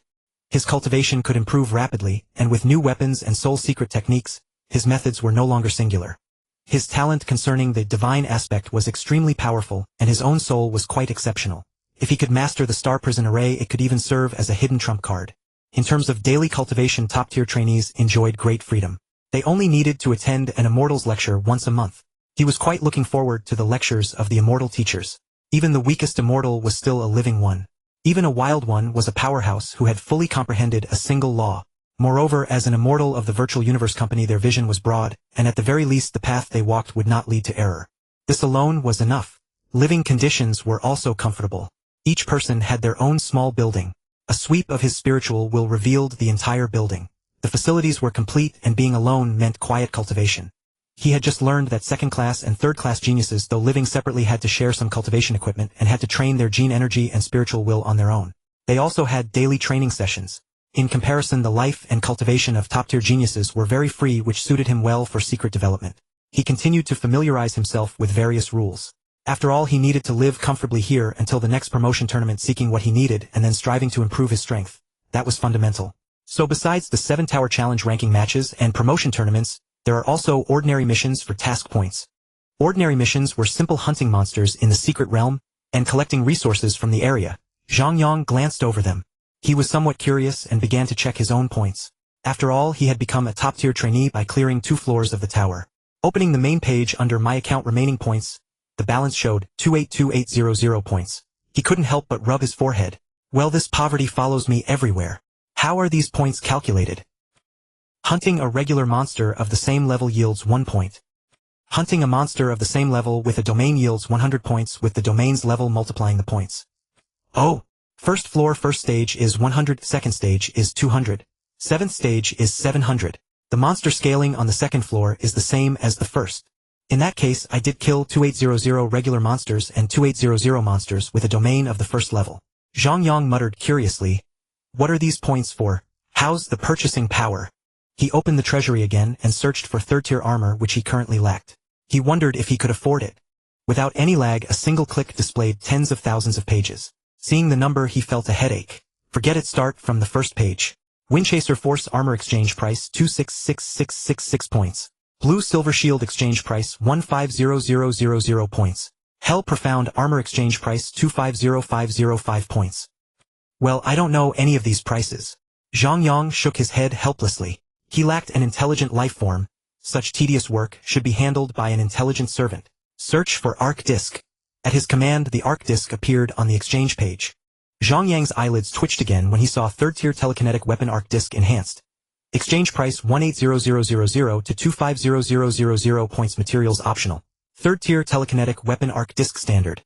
His cultivation could improve rapidly, and with new weapons and soul secret techniques, his methods were no longer singular. His talent concerning the divine aspect was extremely powerful, and his own soul was quite exceptional. If he could master the Star Prison Array, it could even serve as a hidden trump card. In terms of daily cultivation, top-tier trainees enjoyed great freedom. They only needed to attend an Immortals lecture once a month. He was quite looking forward to the lectures of the immortal teachers. Even the weakest immortal was still a living one. Even a wild one was a powerhouse who had fully comprehended a single law. Moreover, as an immortal of the Virtual Universe Company, their vision was broad, and at the very least the path they walked would not lead to error. This alone was enough. Living conditions were also comfortable. Each person had their own small building. A sweep of his spiritual will revealed the entire building. The facilities were complete, and being alone meant quiet cultivation. He had just learned that second-class and third-class geniuses, though living separately, had to share some cultivation equipment and had to train their gene energy and spiritual will on their own. They also had daily training sessions. In comparison, the life and cultivation of top-tier geniuses were very free, which suited him well for secret development. He continued to familiarize himself with various rules. After all, he needed to live comfortably here until the next promotion tournament, seeking what he needed and then striving to improve his strength. That was fundamental. So besides the 7-tower challenge ranking matches and promotion tournaments, there are also ordinary missions for task points. Ordinary missions were simple hunting monsters in the secret realm and collecting resources from the area. Zhang Yang glanced over them. He was somewhat curious and began to check his own points. After all, he had become a top-tier trainee by clearing 2 floors of the tower. Opening the main page under My Account Remaining Points, the balance showed 282800 points. He couldn't help but rub his forehead. Well, this poverty follows me everywhere. How are these points calculated? Hunting a regular monster of the same level yields 1 point. Hunting a monster of the same level with a domain yields 100 points, with the domain's level multiplying the points. Oh! First floor first stage is 100, second stage is 200. 7th stage is 700. The monster scaling on the second floor is the same as the first. In that case, I did kill 2800 regular monsters and 2800 monsters with a domain of the first level. Zhang Yang muttered curiously. What are these points for? How's the purchasing power? He opened the treasury again and searched for third-tier armor, which he currently lacked. He wondered if he could afford it. Without any lag, a single click displayed tens of thousands of pages. Seeing the number, he felt a headache. Forget it, start from the first page. Windchaser Force Armor Exchange Price 266666 points. Blue Silver Shield Exchange Price 150000 points. Hell Profound Armor Exchange Price 250505 points. Well, I don't know any of these prices. Zhang Yang shook his head helplessly. He lacked an intelligent life form. Such tedious work should be handled by an intelligent servant. Search for Arc Disc. At his command, the arc disk appeared on the exchange page. Zhang Yang's eyelids twitched again when he saw third-tier telekinetic weapon arc disk enhanced. Exchange price 180000 to 250000 points. Materials optional. Third-tier telekinetic weapon arc disk standard.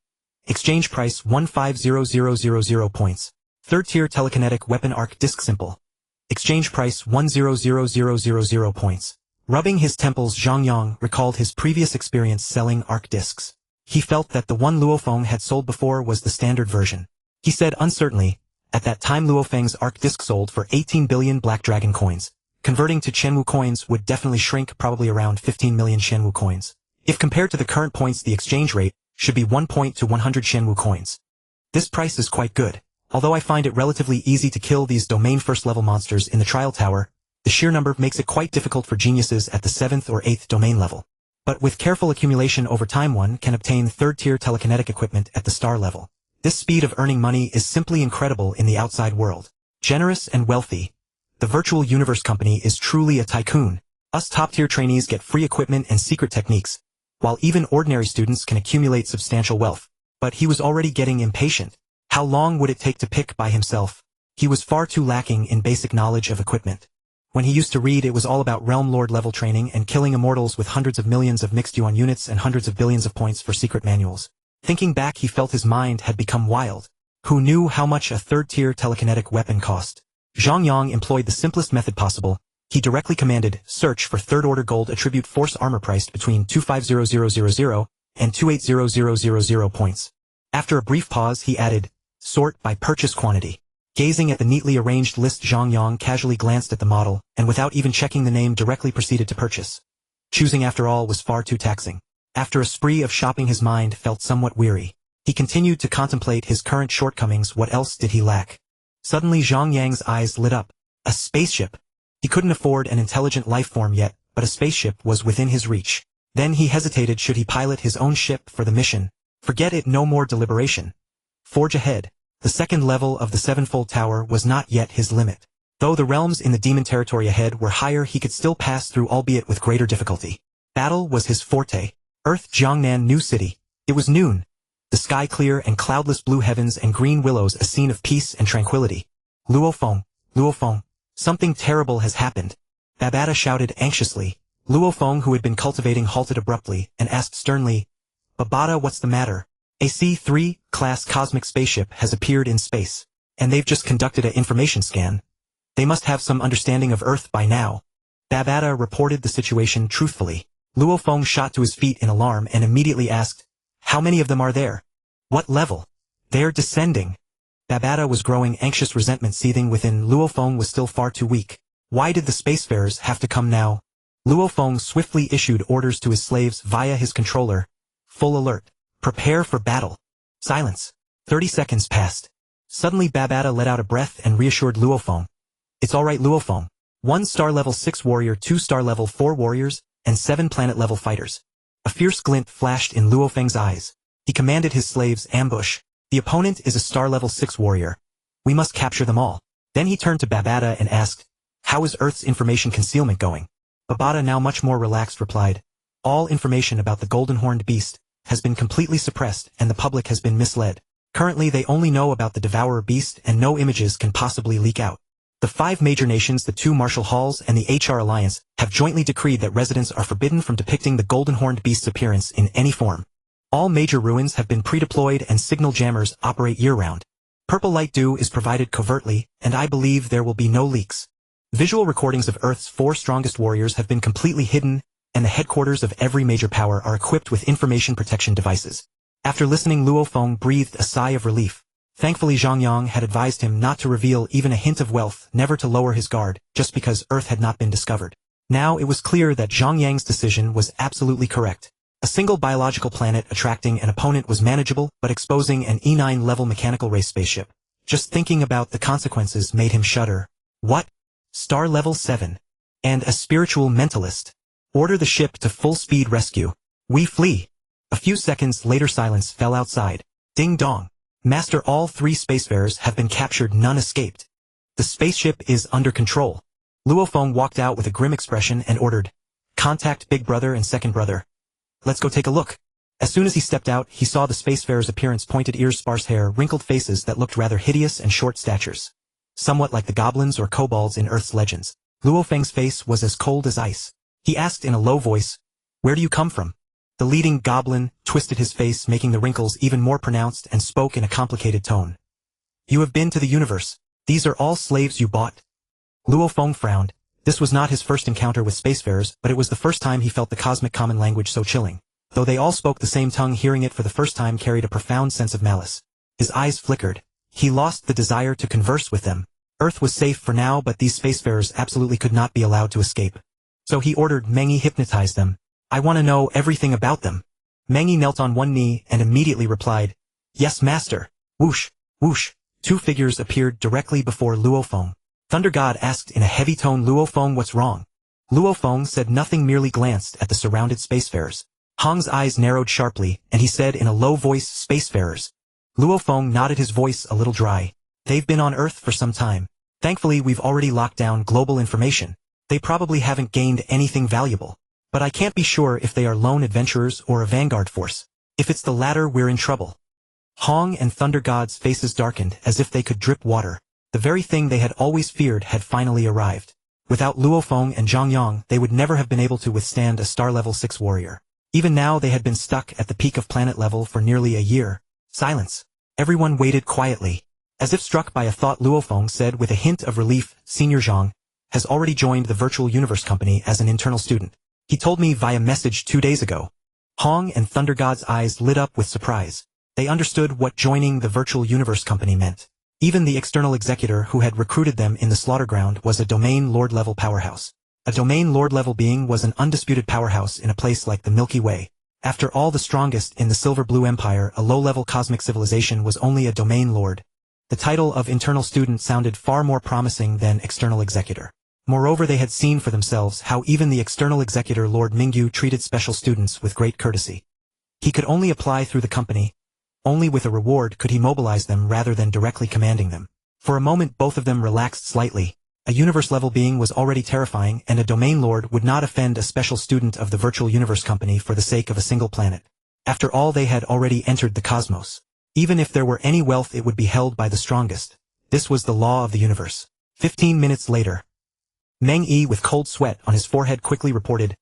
Exchange price 150000 points. Third-tier telekinetic weapon arc disk simple. Exchange price 100000 points. Rubbing his temples, Zhang Yang recalled his previous experience selling arc discs. He felt that the one Luofeng had sold before was the standard version. He said uncertainly, at that time Luofeng's arc disc sold for 18 billion Black Dragon coins. Converting to Qianwu coins would definitely shrink, probably around 15 million Qianwu coins. If compared to the current points, the exchange rate should be 1 point to 100 Qianwu coins. This price is quite good. Although I find it relatively easy to kill these domain first-level monsters in the trial tower, the sheer number makes it quite difficult for geniuses at the 7th or 8th domain level. But with careful accumulation over time, one can obtain third-tier telekinetic equipment at the star level. This speed of earning money is simply incredible in the outside world. Generous and wealthy. The Virtual Universe Company is truly a tycoon. Us top-tier trainees get free equipment and secret techniques, while even ordinary students can accumulate substantial wealth. But he was already getting impatient. How long would it take to pick by himself? He was far too lacking in basic knowledge of equipment. When he used to read, it was all about Realm Lord level training and killing immortals with hundreds of millions of mixed yuan units and hundreds of billions of points for secret manuals. Thinking back, he felt his mind had become wild. Who knew how much a third-tier telekinetic weapon cost? Zhang Yang employed the simplest method possible. He directly commanded, search for third-order gold attribute force armor priced between 250000 and 280000 points. After a brief pause, he added, sort by purchase quantity. Gazing at the neatly arranged list, Zhang Yang casually glanced at the model, and without even checking the name directly proceeded to purchase. Choosing after all was far too taxing. After a spree of shopping, his mind felt somewhat weary. He continued to contemplate his current shortcomings. What else did he lack? Suddenly Zhang Yang's eyes lit up. A spaceship. He couldn't afford an intelligent life form yet, but a spaceship was within his reach. Then he hesitated. Should he pilot his own ship for the mission? Forget it, no more deliberation. Forge ahead. The second level of the Sevenfold Tower was not yet his limit. Though the realms in the demon territory ahead were higher, he could still pass through, albeit with greater difficulty. Battle was his forte. Earth, Jiangnan New City. It was noon. The sky clear and cloudless, blue heavens and green willows, a scene of peace and tranquility. Luofeng, Luofeng, something terrible has happened. Babata shouted anxiously. Luofeng, who had been cultivating, halted abruptly and asked sternly, Babata, what's the matter? A C-3 class cosmic spaceship has appeared in space, and they've just conducted an information scan. They must have some understanding of Earth by now. Babata reported the situation truthfully. Luofeng shot to his feet in alarm and immediately asked, how many of them are there? What level? They're descending. Babata was growing anxious, resentment seething within. Luofeng was still far too weak. Why did the spacefarers have to come now? Luofeng swiftly issued orders to his slaves via his controller. Full alert. Prepare for battle. Silence. 30 seconds passed. Suddenly Babata let out a breath and reassured Luofeng. It's alright, Luofeng. 1 star level 6 warrior, 2 star level 4 warriors, and 7 planet level fighters. A fierce glint flashed in Luofeng's eyes. He commanded his slaves, ambush. The opponent is a star level 6 warrior. We must capture them all. Then he turned to Babata and asked, how is Earth's information concealment going? Babata, now much more relaxed, replied, all information about the golden horned beast has been completely suppressed and the public has been misled. Currently they only know about the devourer beast and no images can possibly leak out. The 5 major nations, the 2 martial halls and the HR Alliance have jointly decreed that residents are forbidden from depicting the golden horned beast's appearance in any form. All major ruins have been pre-deployed and signal jammers operate year-round. Purple light dew is provided covertly, and I believe there will be no leaks. Visual recordings of Earth's 4 strongest warriors have been completely hidden, and the headquarters of every major power are equipped with information protection devices. After listening, Luofeng breathed a sigh of relief. Thankfully Zhang Yang had advised him not to reveal even a hint of wealth, never to lower his guard, just because Earth had not been discovered. Now it was clear that Zhang Yang's decision was absolutely correct. A single biological planet attracting an opponent was manageable, but exposing an E9 level mechanical race spaceship. Just thinking about the consequences made him shudder. What? Star level 7. And a spiritual mentalist. Order the ship to full speed rescue. We flee. A few seconds later silence fell outside. Ding dong. Master, all 3 spacefarers have been captured, none escaped. The spaceship is under control. Luofeng walked out with a grim expression and ordered, contact Big Brother and Second Brother. Let's go take a look. As soon as he stepped out, he saw the spacefarer's appearance: pointed ears, sparse hair, wrinkled faces that looked rather hideous, and short statures. Somewhat like the goblins or kobolds in Earth's legends. Luo Feng's face was as cold as ice. He asked in a low voice, "Where do you come from?" The leading goblin twisted his face, making the wrinkles even more pronounced, and spoke in a complicated tone. "You have been to the universe. These are all slaves you bought." Luo Feng frowned. This was not his first encounter with spacefarers, but it was the first time he felt the cosmic common language so chilling. Though they all spoke the same tongue, hearing it for the first time carried a profound sense of malice. His eyes flickered. He lost the desire to converse with them. Earth was safe for now, but these spacefarers absolutely could not be allowed to escape. So he ordered Mengi hypnotize them. "I want to know everything about them." Mengi knelt on one knee and immediately replied, "Yes, master." Whoosh, whoosh. Two figures appeared directly before Luo Feng. Thunder God asked in a heavy tone, "Luo Feng, what's wrong?" Luo Feng said nothing, merely glanced at the surrounded spacefarers. Hong's eyes narrowed sharply, and he said in a low voice, "Spacefarers." Luo Feng nodded, his voice a little dry. "They've been on Earth for some time. Thankfully, we've already locked down global information. They probably haven't gained anything valuable. But I can't be sure if they are lone adventurers or a vanguard force. If it's the latter, we're in trouble." Hong and Thunder God's faces darkened as if they could drip water. The very thing they had always feared had finally arrived. Without Luo Feng and Zhang Yang, they would never have been able to withstand a star level 6 warrior. Even now they had been stuck at the peak of planet level for nearly a year. Silence. Everyone waited quietly. As if struck by a thought, Luo Feng said with a hint of relief, "Senior Zhang has already joined the Virtual Universe Company as an internal student. He told me via message 2 days ago." Hong and Thunder God's eyes lit up with surprise. They understood what joining the Virtual Universe Company meant. Even the external executor who had recruited them in the slaughter ground was a domain lord level powerhouse. A domain lord level being was an undisputed powerhouse in a place like the Milky Way. After all, the strongest in the Silver Blue Empire, a low-level cosmic civilization, was only a domain lord. The title of internal student sounded far more promising than external executor. Moreover, they had seen for themselves how even the external executor Lord Mingyu treated special students with great courtesy. He could only apply through the company. Only with a reward could he mobilize them rather than directly commanding them. For a moment both of them relaxed slightly. A universe-level being was already terrifying, and a domain lord would not offend a special student of the Virtual Universe Company for the sake of a single planet. After all, they had already entered the cosmos. Even if there were any wealth, it would be held by the strongest. This was the law of the universe. 15 minutes later, Meng Yi, with cold sweat on his forehead, quickly reported,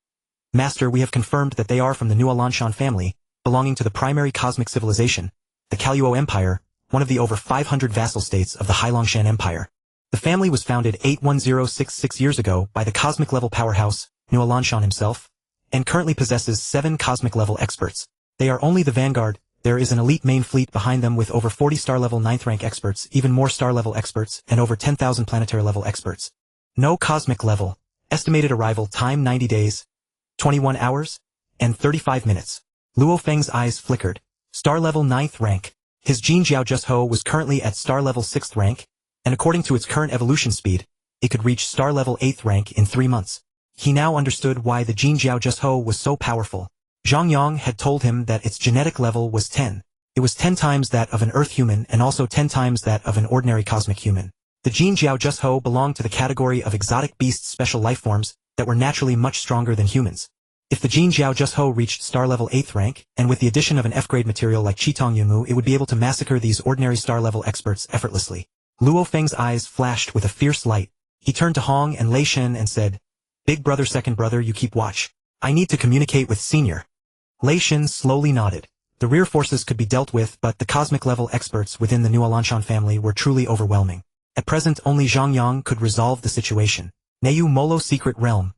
"Master, we have confirmed that they are from the New Alanshan family, belonging to the primary cosmic civilization, the Kaluo Empire, one of the over 500 vassal states of the Hailongshan Empire. The family was founded 81066 years ago by the cosmic-level powerhouse, New Alanshan himself, and currently possesses 7 cosmic-level experts. They are only the vanguard. There is an elite main fleet behind them with over 40 star-level 9th-rank experts, even more star-level experts, and over 10,000 planetary-level experts. No cosmic level. Estimated arrival time 90 days, 21 hours, and 35 minutes. Luo Feng's eyes flickered. Star-level 9th rank. His Jin Jiao Just Ho was currently at star-level 6th rank, and according to its current evolution speed, it could reach star-level 8th rank in 3 months. He now understood why the Jin Jiao Just Ho was so powerful. Zhang Yang had told him that its genetic level was 10. It was 10 times that of an Earth human and also 10 times that of an ordinary cosmic human. The Jin Jiao Just Ho belonged to the category of exotic beasts, special life forms that were naturally much stronger than humans. If the Jin Jiao Just Ho reached star-level 8th rank, and with the addition of an F-grade material like Qitong Yunmu, it would be able to massacre these ordinary star-level experts effortlessly. Luo Feng's eyes flashed with a fierce light. He turned to Hong and Lei Shen and said, "Big brother, second brother, you keep watch. I need to communicate with senior." Lei Shen slowly nodded. The rear forces could be dealt with, but the cosmic-level experts within the New Alanshan family were truly overwhelming. At present, only Zhang Yang could resolve the situation. Neu Molo Secret Realm.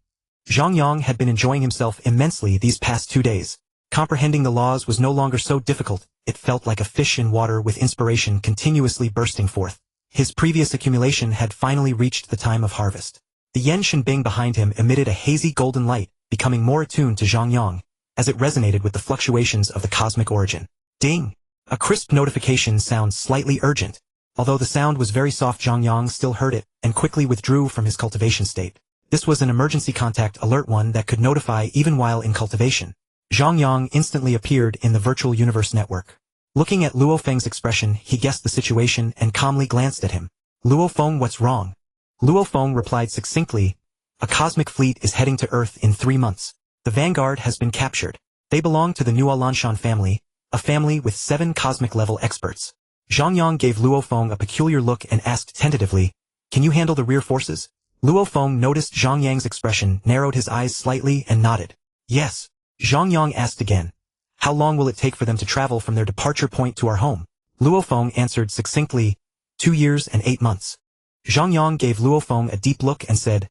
Zhang Yang had been enjoying himself immensely these past 2 days. Comprehending the laws was no longer so difficult. It felt like a fish in water with inspiration continuously bursting forth. His previous accumulation had finally reached the time of harvest. The Yen Shenbing behind him emitted a hazy golden light, becoming more attuned to Zhang Yang, as it resonated with the fluctuations of the cosmic origin. Ding! A crisp notification sounds slightly urgent. Although the sound was very soft, Zhang Yang still heard it, and quickly withdrew from his cultivation state. This was an emergency contact alert, one that could notify even while in cultivation. Zhang Yang instantly appeared in the virtual universe network. Looking at Luo Feng's expression, he guessed the situation and calmly glanced at him. "Luo Feng, what's wrong?" Luo Feng replied succinctly, "A cosmic fleet is heading to Earth in 3 months. The vanguard has been captured. They belong to the Nuo Lanshan family, a family with 7 cosmic-level experts. Zhang Yang gave Luo Feng a peculiar look and asked tentatively, "Can you handle the rear forces?" Luo Feng noticed Zhang Yang's expression, narrowed his eyes slightly and nodded. "Yes." Zhang Yang asked again, "How long will it take for them to travel from their departure point to our home?" Luo Feng answered succinctly, 2 years and 8 months. Zhang Yang gave Luo Feng a deep look and said,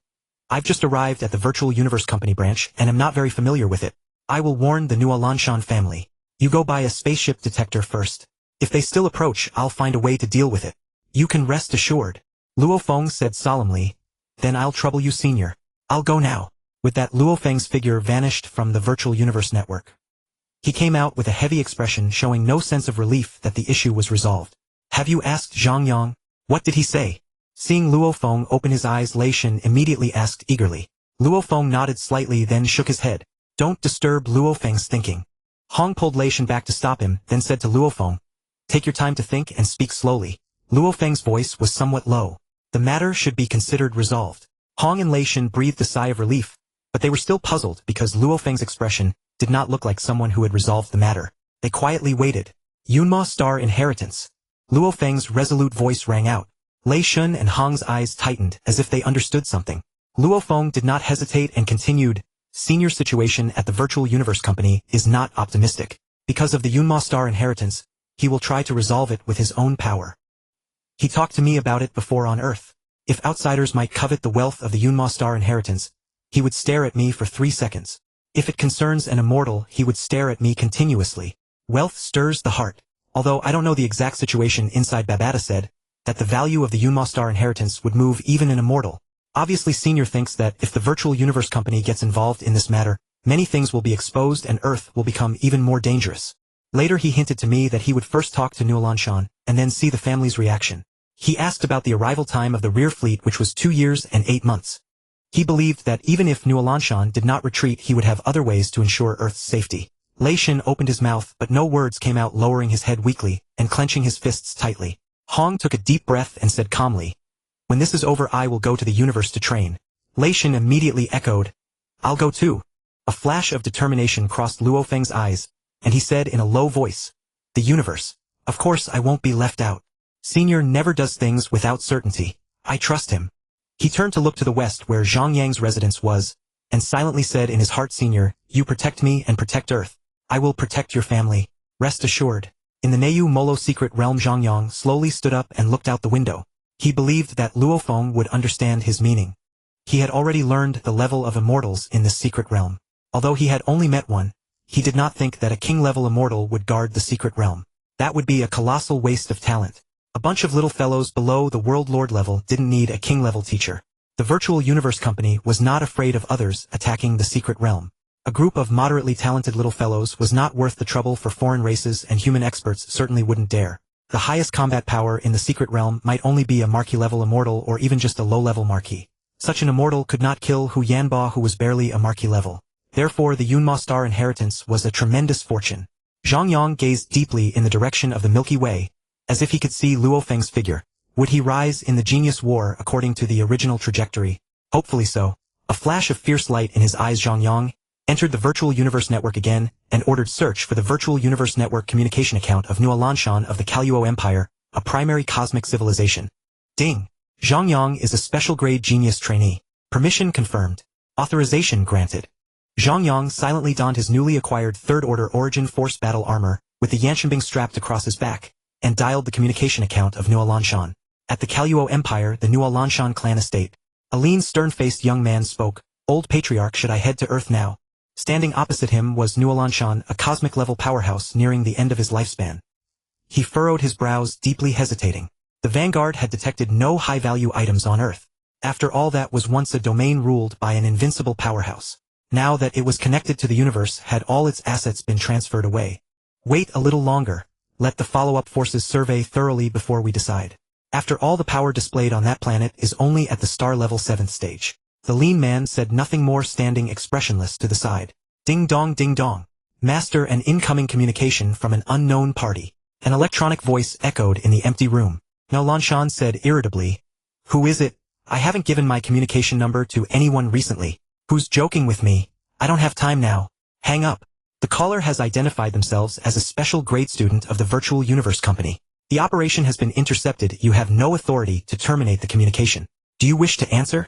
"I've just arrived at the Virtual Universe Company branch and am not very familiar with it. I will warn the Nuo Lanshan family. You go by a spaceship detector first. If they still approach, I'll find a way to deal with it. You can rest assured." Luo Feng said solemnly, "Then I'll trouble you, senior. I'll go now." With that, Luo Feng's figure vanished from the Virtual Universe network. He came out with a heavy expression showing no sense of relief that the issue was resolved. "Have you asked Zhang Yang? What did he say?" Seeing Luo Feng open his eyes, Lei Shen immediately asked eagerly. Luo Feng nodded slightly, then shook his head. "Don't disturb Luo Feng's thinking." Hong pulled Lei Shen back to stop him, then said to Luo Feng, "Take your time to think and speak slowly." Luo Feng's voice was somewhat low. "The matter should be considered resolved." Hong and Lei Shen breathed a sigh of relief, but they were still puzzled because Luo Feng's expression did not look like someone who had resolved the matter. They quietly waited. "Yinmo Star inheritance." Luo Feng's resolute voice rang out. Lei Shen and Hong's eyes tightened as if they understood something. Luo Feng did not hesitate and continued, "Senior situation at the Virtual Universe Company is not optimistic. Because of the Yinmo Star inheritance, he will try to resolve it with his own power. He talked to me about it before on Earth. If outsiders might covet the wealth of the Yinmo Star inheritance, he would stare at me for 3 seconds. If it concerns an immortal, he would stare at me continuously. Wealth stirs the heart." Although I don't know the exact situation inside, Babata said that the value of the Yinmo Star inheritance would move even an immortal. Obviously Senior thinks that if the Virtual Universe Company gets involved in this matter, many things will be exposed and Earth will become even more dangerous. Later he hinted to me that he would first talk to Nuo Lanshan and then see the family's reaction. He asked about the arrival time of the rear fleet, which was 2 years and 8 months. He believed that even if Nuo Lanshan did not retreat, he would have other ways to ensure Earth's safety. Lei Shen opened his mouth, but no words came out, lowering his head weakly and clenching his fists tightly. Hong took a deep breath and said calmly, "When this is over, I will go to the universe to train." Lei Shen immediately echoed, "I'll go too." A flash of determination crossed Luo Feng's eyes, and he said in a low voice, "The universe. Of course I won't be left out. Senior never does things without certainty. I trust him." He turned to look to the west where Zhang Yang's residence was, and silently said in his heart, "Senior, you protect me and protect Earth. I will protect your family. Rest assured." In the Neu Molo secret realm, Zhang Yang slowly stood up and looked out the window. He believed that Luo Feng would understand his meaning. He had already learned the level of immortals in this secret realm. Although he had only met one, he did not think that a king-level immortal would guard the secret realm. That would be a colossal waste of talent. A bunch of little fellows below the World Lord level didn't need a king-level teacher. The Virtual Universe Company was not afraid of others attacking the secret realm. A group of moderately talented little fellows was not worth the trouble for foreign races, and human experts certainly wouldn't dare. The highest combat power in the secret realm might only be a Marquis-level immortal or even just a low-level Marquis. Such an immortal could not kill Hu Yanba, who was barely a Marquis level. Therefore the Yinmo Star inheritance was a tremendous fortune. Zhang Yang gazed deeply in the direction of the Milky Way, as if he could see Luo Feng's figure. Would he rise in the Genius War according to the original trajectory? Hopefully so. A flash of fierce light in his eyes, Zhang Yang entered the Virtual Universe Network again and ordered search for the Virtual Universe Network communication account of Nuo Lanshan of the Kaluo Empire, a primary cosmic civilization. Ding! Zhang Yang is a special grade genius trainee. Permission confirmed. Authorization granted. Zhang Yang silently donned his newly acquired third-order Origin Force battle armor, with the Yanshanbing strapped across his back, and dialed the communication account of Nuo Lanshan. At the Kaluo Empire, the Nuo Lanshan clan estate. A lean, stern-faced young man spoke. "Old Patriarch, should I head to Earth now?" Standing opposite him was Nuo Lanshan, a cosmic-level powerhouse nearing the end of his lifespan. He furrowed his brows, deeply hesitating. The Vanguard had detected no high-value items on Earth. After all, that was once a domain ruled by an invincible powerhouse. Now that it was connected to the universe, had all its assets been transferred away? Wait a little longer. Let the follow-up forces survey thoroughly before we decide. After all, the power displayed on that planet is only at the star-level 7th stage. The lean man said nothing more, standing expressionless to the side. Ding dong, ding dong. Master, an incoming communication from an unknown party. An electronic voice echoed in the empty room. Nuo Lanshan said irritably, "Who is it? I haven't given my communication number to anyone recently. Who's joking with me? I don't have time now. Hang up." The caller has identified themselves as a special grade student of the Virtual Universe Company. The operation has been intercepted. You have no authority to terminate the communication. Do you wish to answer?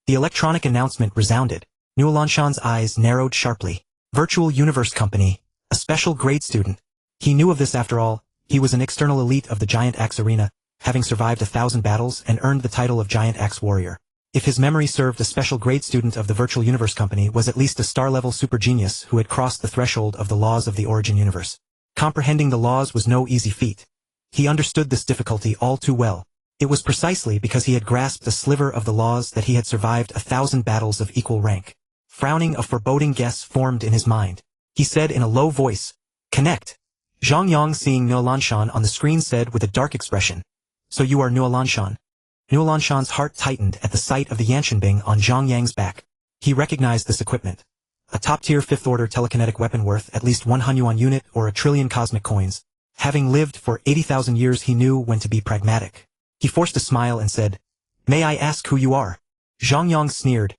The electronic announcement resounded. Nuolanshan's eyes narrowed sharply. Virtual Universe Company, a special grade student. He knew of this after all. He was an external elite of the Giant Axe Arena, having survived 1,000 battles and earned the title of Giant Axe Warrior. If his memory served, a special grade student of the Virtual Universe Company was at least a star-level super genius who had crossed the threshold of the laws of the origin universe. Comprehending the laws was no easy feat. He understood this difficulty all too well. It was precisely because he had grasped a sliver of the laws that he had survived 1,000 battles of equal rank. Frowning, a foreboding guess formed in his mind. He said in a low voice, "Connect." Zhang Yang, seeing Nuolanshan on the screen, said with a dark expression, "So you are Nuolanshan?" Nuolanshan's heart tightened at the sight of the Yanshanbing on Zhang Yang's back. He recognized this equipment. A top-tier 5th-order telekinetic weapon worth at least 1 Hunyuan unit or 1,000,000,000,000 cosmic coins. Having lived for 80,000 years, he knew when to be pragmatic. He forced a smile and said, "May I ask who you are?" Zhang Yang sneered,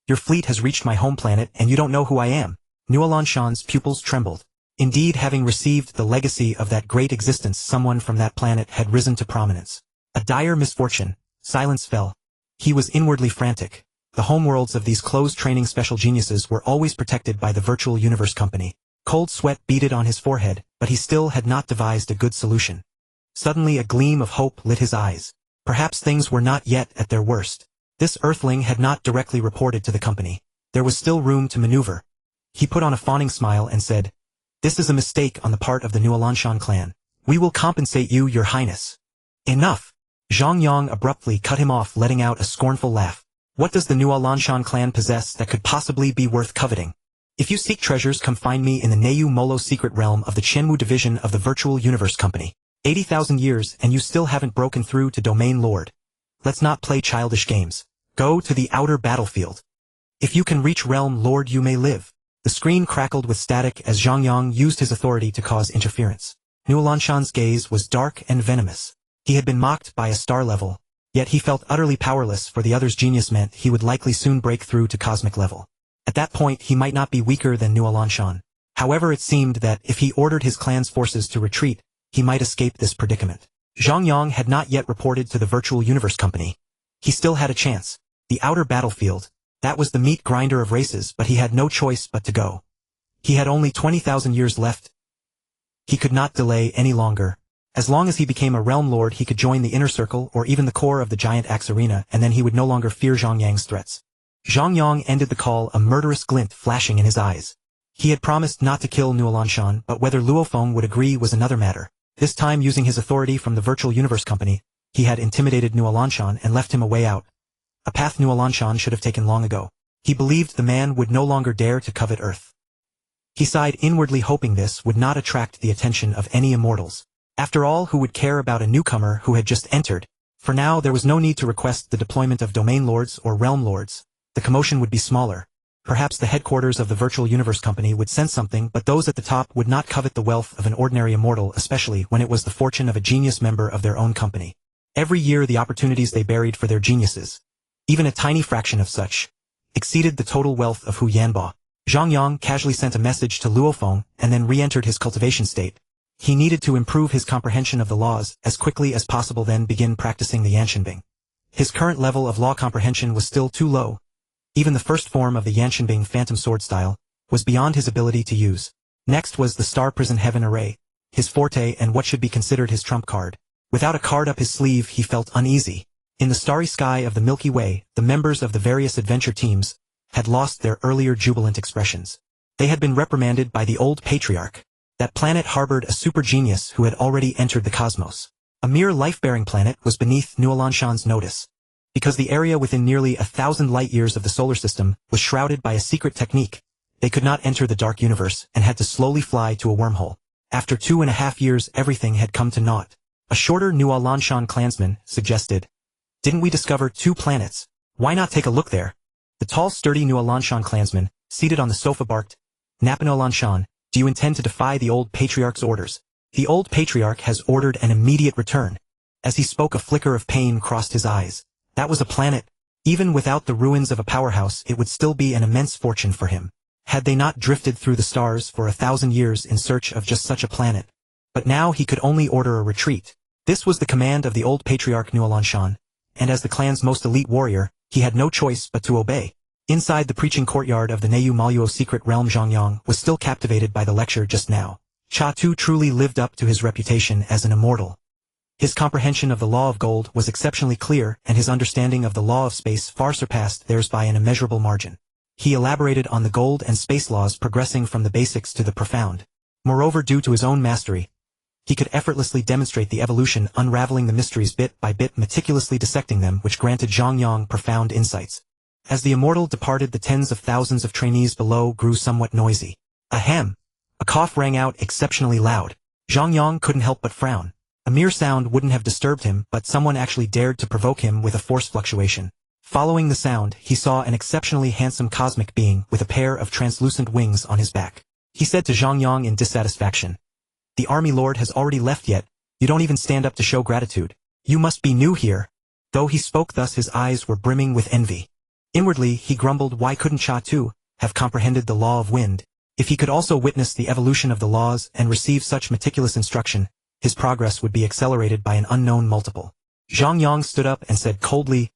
"Your fleet has reached my home planet and you don't know who I am." Nuolanshan's pupils trembled. Indeed, having received the legacy of that great existence, someone from that planet had risen to prominence. A dire misfortune. Silence fell. He was inwardly frantic. The homeworlds of these closed training special geniuses were always protected by the Virtual Universe Company. Cold sweat beaded on his forehead, but he still had not devised a good solution. Suddenly a gleam of hope lit his eyes. Perhaps things were not yet at their worst. This earthling had not directly reported to the company. There was still room to maneuver. He put on a fawning smile and said, "This is a mistake on the part of the Nuolanshan clan. We will compensate you, Your Highness." "Enough!" Zhang Yang abruptly cut him off, letting out a scornful laugh. "What does the Nuolanshan clan possess that could possibly be worth coveting? If you seek treasures, come find me in the Neiyu Molo secret realm of the Qianwu division of the Virtual Universe Company. 80,000 years and you still haven't broken through to Domain Lord. Let's not play childish games. Go to the outer battlefield. If you can reach Realm Lord, you may live." The screen crackled with static as Zhang Yang used his authority to cause interference. Nuolanshan's gaze was dark and venomous. He had been mocked by a star level, yet he felt utterly powerless, for the other's genius meant he would likely soon break through to cosmic level. At that point he might not be weaker than Nuolanshan. However, it seemed that if he ordered his clan's forces to retreat, he might escape this predicament. Zhang Yang had not yet reported to the Virtual Universe Company. He still had a chance. The outer battlefield, that was the meat grinder of races, but he had no choice but to go. He had only 20,000 years left. He could not delay any longer. As long as he became a Realm Lord, he could join the inner circle or even the core of the Giant Axe Arena, and then he would no longer fear Zhang Yang's threats. Zhang Yang ended the call, a murderous glint flashing in his eyes. He had promised not to kill Nuolanshan, but whether Luofeng would agree was another matter. This time, using his authority from the Virtual Universe Company, he had intimidated Nuolanshan and left him a way out. A path Nuolanshan should have taken long ago. He believed the man would no longer dare to covet Earth. He sighed inwardly, hoping this would not attract the attention of any immortals. After all, who would care about a newcomer who had just entered? For now, there was no need to request the deployment of Domain Lords or Realm Lords. The commotion would be smaller. Perhaps the headquarters of the Virtual Universe Company would sense something, but those at the top would not covet the wealth of an ordinary immortal, especially when it was the fortune of a genius member of their own company. Every year the opportunities they buried for their geniuses, even a tiny fraction of such, exceeded the total wealth of Hu Yanbo. Zhang Yang casually sent a message to Luofeng and then re-entered his cultivation state. He needed to improve his comprehension of the laws as quickly as possible, then begin practicing the Yanshanbing. His current level of law comprehension was still too low. Even the first form of the Yanshanbing Phantom Sword style was beyond his ability to use. Next was the Star Prison Heaven Array, his forte and what should be considered his trump card. Without a card up his sleeve, he felt uneasy. In the starry sky of the Milky Way, the members of the various adventure teams had lost their earlier jubilant expressions. They had been reprimanded by the old patriarch. That planet harbored a super genius who had already entered the cosmos. A mere life-bearing planet was beneath Nuolanshan's notice. Because the area within nearly 1,000 light-years of the solar system was shrouded by a secret technique, they could not enter the dark universe and had to slowly fly to a wormhole. After 2.5 years, everything had come to naught. A shorter Nuolanshan clansman suggested, "Didn't we discover 2 planets? Why not take a look there?" The tall, sturdy Nuolanshan clansman, seated on the sofa, barked, "Nuolanshan, do you intend to defy the old patriarch's orders?" "The old patriarch has ordered an immediate return." As he spoke, a flicker of pain crossed his eyes. That was a planet. Even without the ruins of a powerhouse, it would still be an immense fortune for him. Had they not drifted through the stars for 1,000 years in search of just such a planet? But now he could only order a retreat. This was the command of the old patriarch Nuolanshan, and as the clan's most elite warrior, he had no choice but to obey. Inside the preaching courtyard of the Neu Maluo secret realm, Zhang Yang was still captivated by the lecture just now. Cha Tu truly lived up to his reputation as an immortal. His comprehension of the law of gold was exceptionally clear, and his understanding of the law of space far surpassed theirs by an immeasurable margin. He elaborated on the gold and space laws, progressing from the basics to the profound. Moreover, due to his own mastery, he could effortlessly demonstrate the evolution, unraveling the mysteries bit by bit, meticulously dissecting them, which granted Zhang Yang profound insights. As the immortal departed, the tens of thousands of trainees below grew somewhat noisy. Ahem! A cough rang out exceptionally loud. Zhang Yang couldn't help but frown. A mere sound wouldn't have disturbed him, but someone actually dared to provoke him with a force fluctuation. Following the sound, he saw an exceptionally handsome cosmic being with a pair of translucent wings on his back. He said to Zhang Yang in dissatisfaction, "The army lord has already left yet. You don't even stand up to show gratitude. You must be new here." Though he spoke thus, his eyes were brimming with envy. Inwardly, he grumbled, why couldn't Cha Tu have comprehended the law of wind? If he could also witness the evolution of the laws and receive such meticulous instruction, his progress would be accelerated by an unknown multiple. Zhang Yang stood up and said coldly,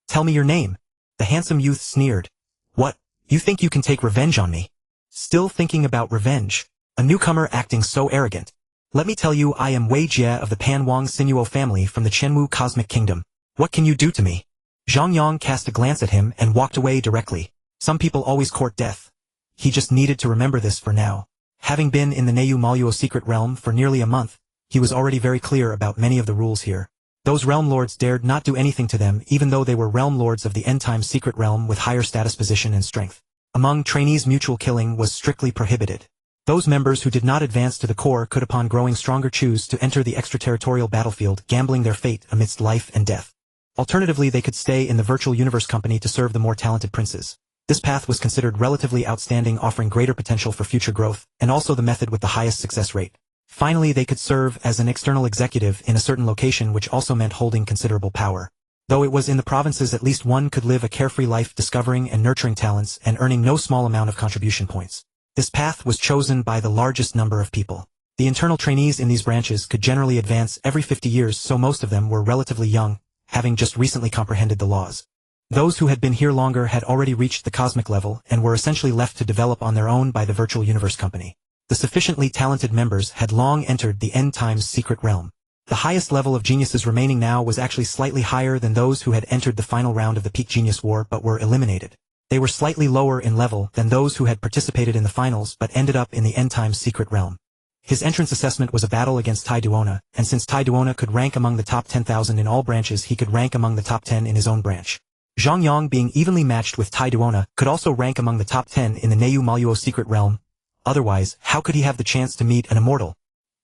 "Tell me your name." The handsome youth sneered. "What? You think you can take revenge on me?" Still thinking about revenge? A newcomer acting so arrogant. "Let me tell you, I am Wei Jie of the Panwang Sinuo family from the Chenwu Cosmic Kingdom. What can you do to me?" Zhang Yang cast a glance at him and walked away directly. Some people always court death. He just needed to remember this for now. Having been in the Neu Maluo secret realm for nearly a month, he was already very clear about many of the rules here. Those realm lords dared not do anything to them, even though they were realm lords of the end-time secret realm with higher status, position and strength. Among trainees, mutual killing was strictly prohibited. Those members who did not advance to the core could, upon growing stronger, choose to enter the extraterritorial battlefield, gambling their fate amidst life and death. Alternatively, they could stay in the virtual universe company to serve the more talented princes. This path was considered relatively outstanding, offering greater potential for future growth, and also the method with the highest success rate. Finally, they could serve as an external executive in a certain location, which also meant holding considerable power. Though it was in the provinces, at least one could live a carefree life, discovering and nurturing talents and earning no small amount of contribution points. This path was chosen by the largest number of people. The internal trainees in these branches could generally advance every 50 years, so most of them were relatively young, having just recently comprehended the laws. Those who had been here longer had already reached the cosmic level and were essentially left to develop on their own by the virtual universe company. The sufficiently talented members had long entered the end times secret realm. The highest level of geniuses remaining now was actually slightly higher than those who had entered the final round of the Peak Genius War but were eliminated. They were slightly lower in level than those who had participated in the finals but ended up in the end times secret realm. His entrance assessment was a battle against Tai Duona, and since Tai Duona could rank among the top 10,000 in all branches, he could rank among the top 10 in his own branch. Zhang Yang, being evenly matched with Tai Duona, could also rank among the top 10 in the Neu Maluo secret realm. Otherwise, how could he have the chance to meet an immortal?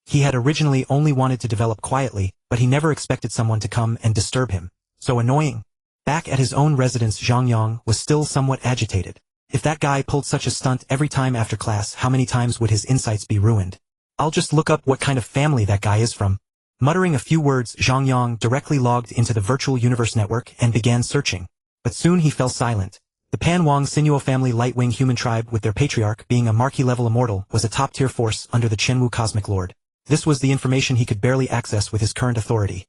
He had originally only wanted to develop quietly, but he never expected someone to come and disturb him. So annoying. Back at his own residence, Zhang Yang was still somewhat agitated. If that guy pulled such a stunt every time after class, how many times would his insights be ruined? I'll just look up what kind of family that guy is from. Muttering a few words, Zhang Yang directly logged into the virtual universe network and began searching. But soon he fell silent. The Panwang Sinuo family light-wing human tribe, with their patriarch being a marquee-level immortal, was a top-tier force under the Chenwu Cosmic Lord. This was the information he could barely access with his current authority.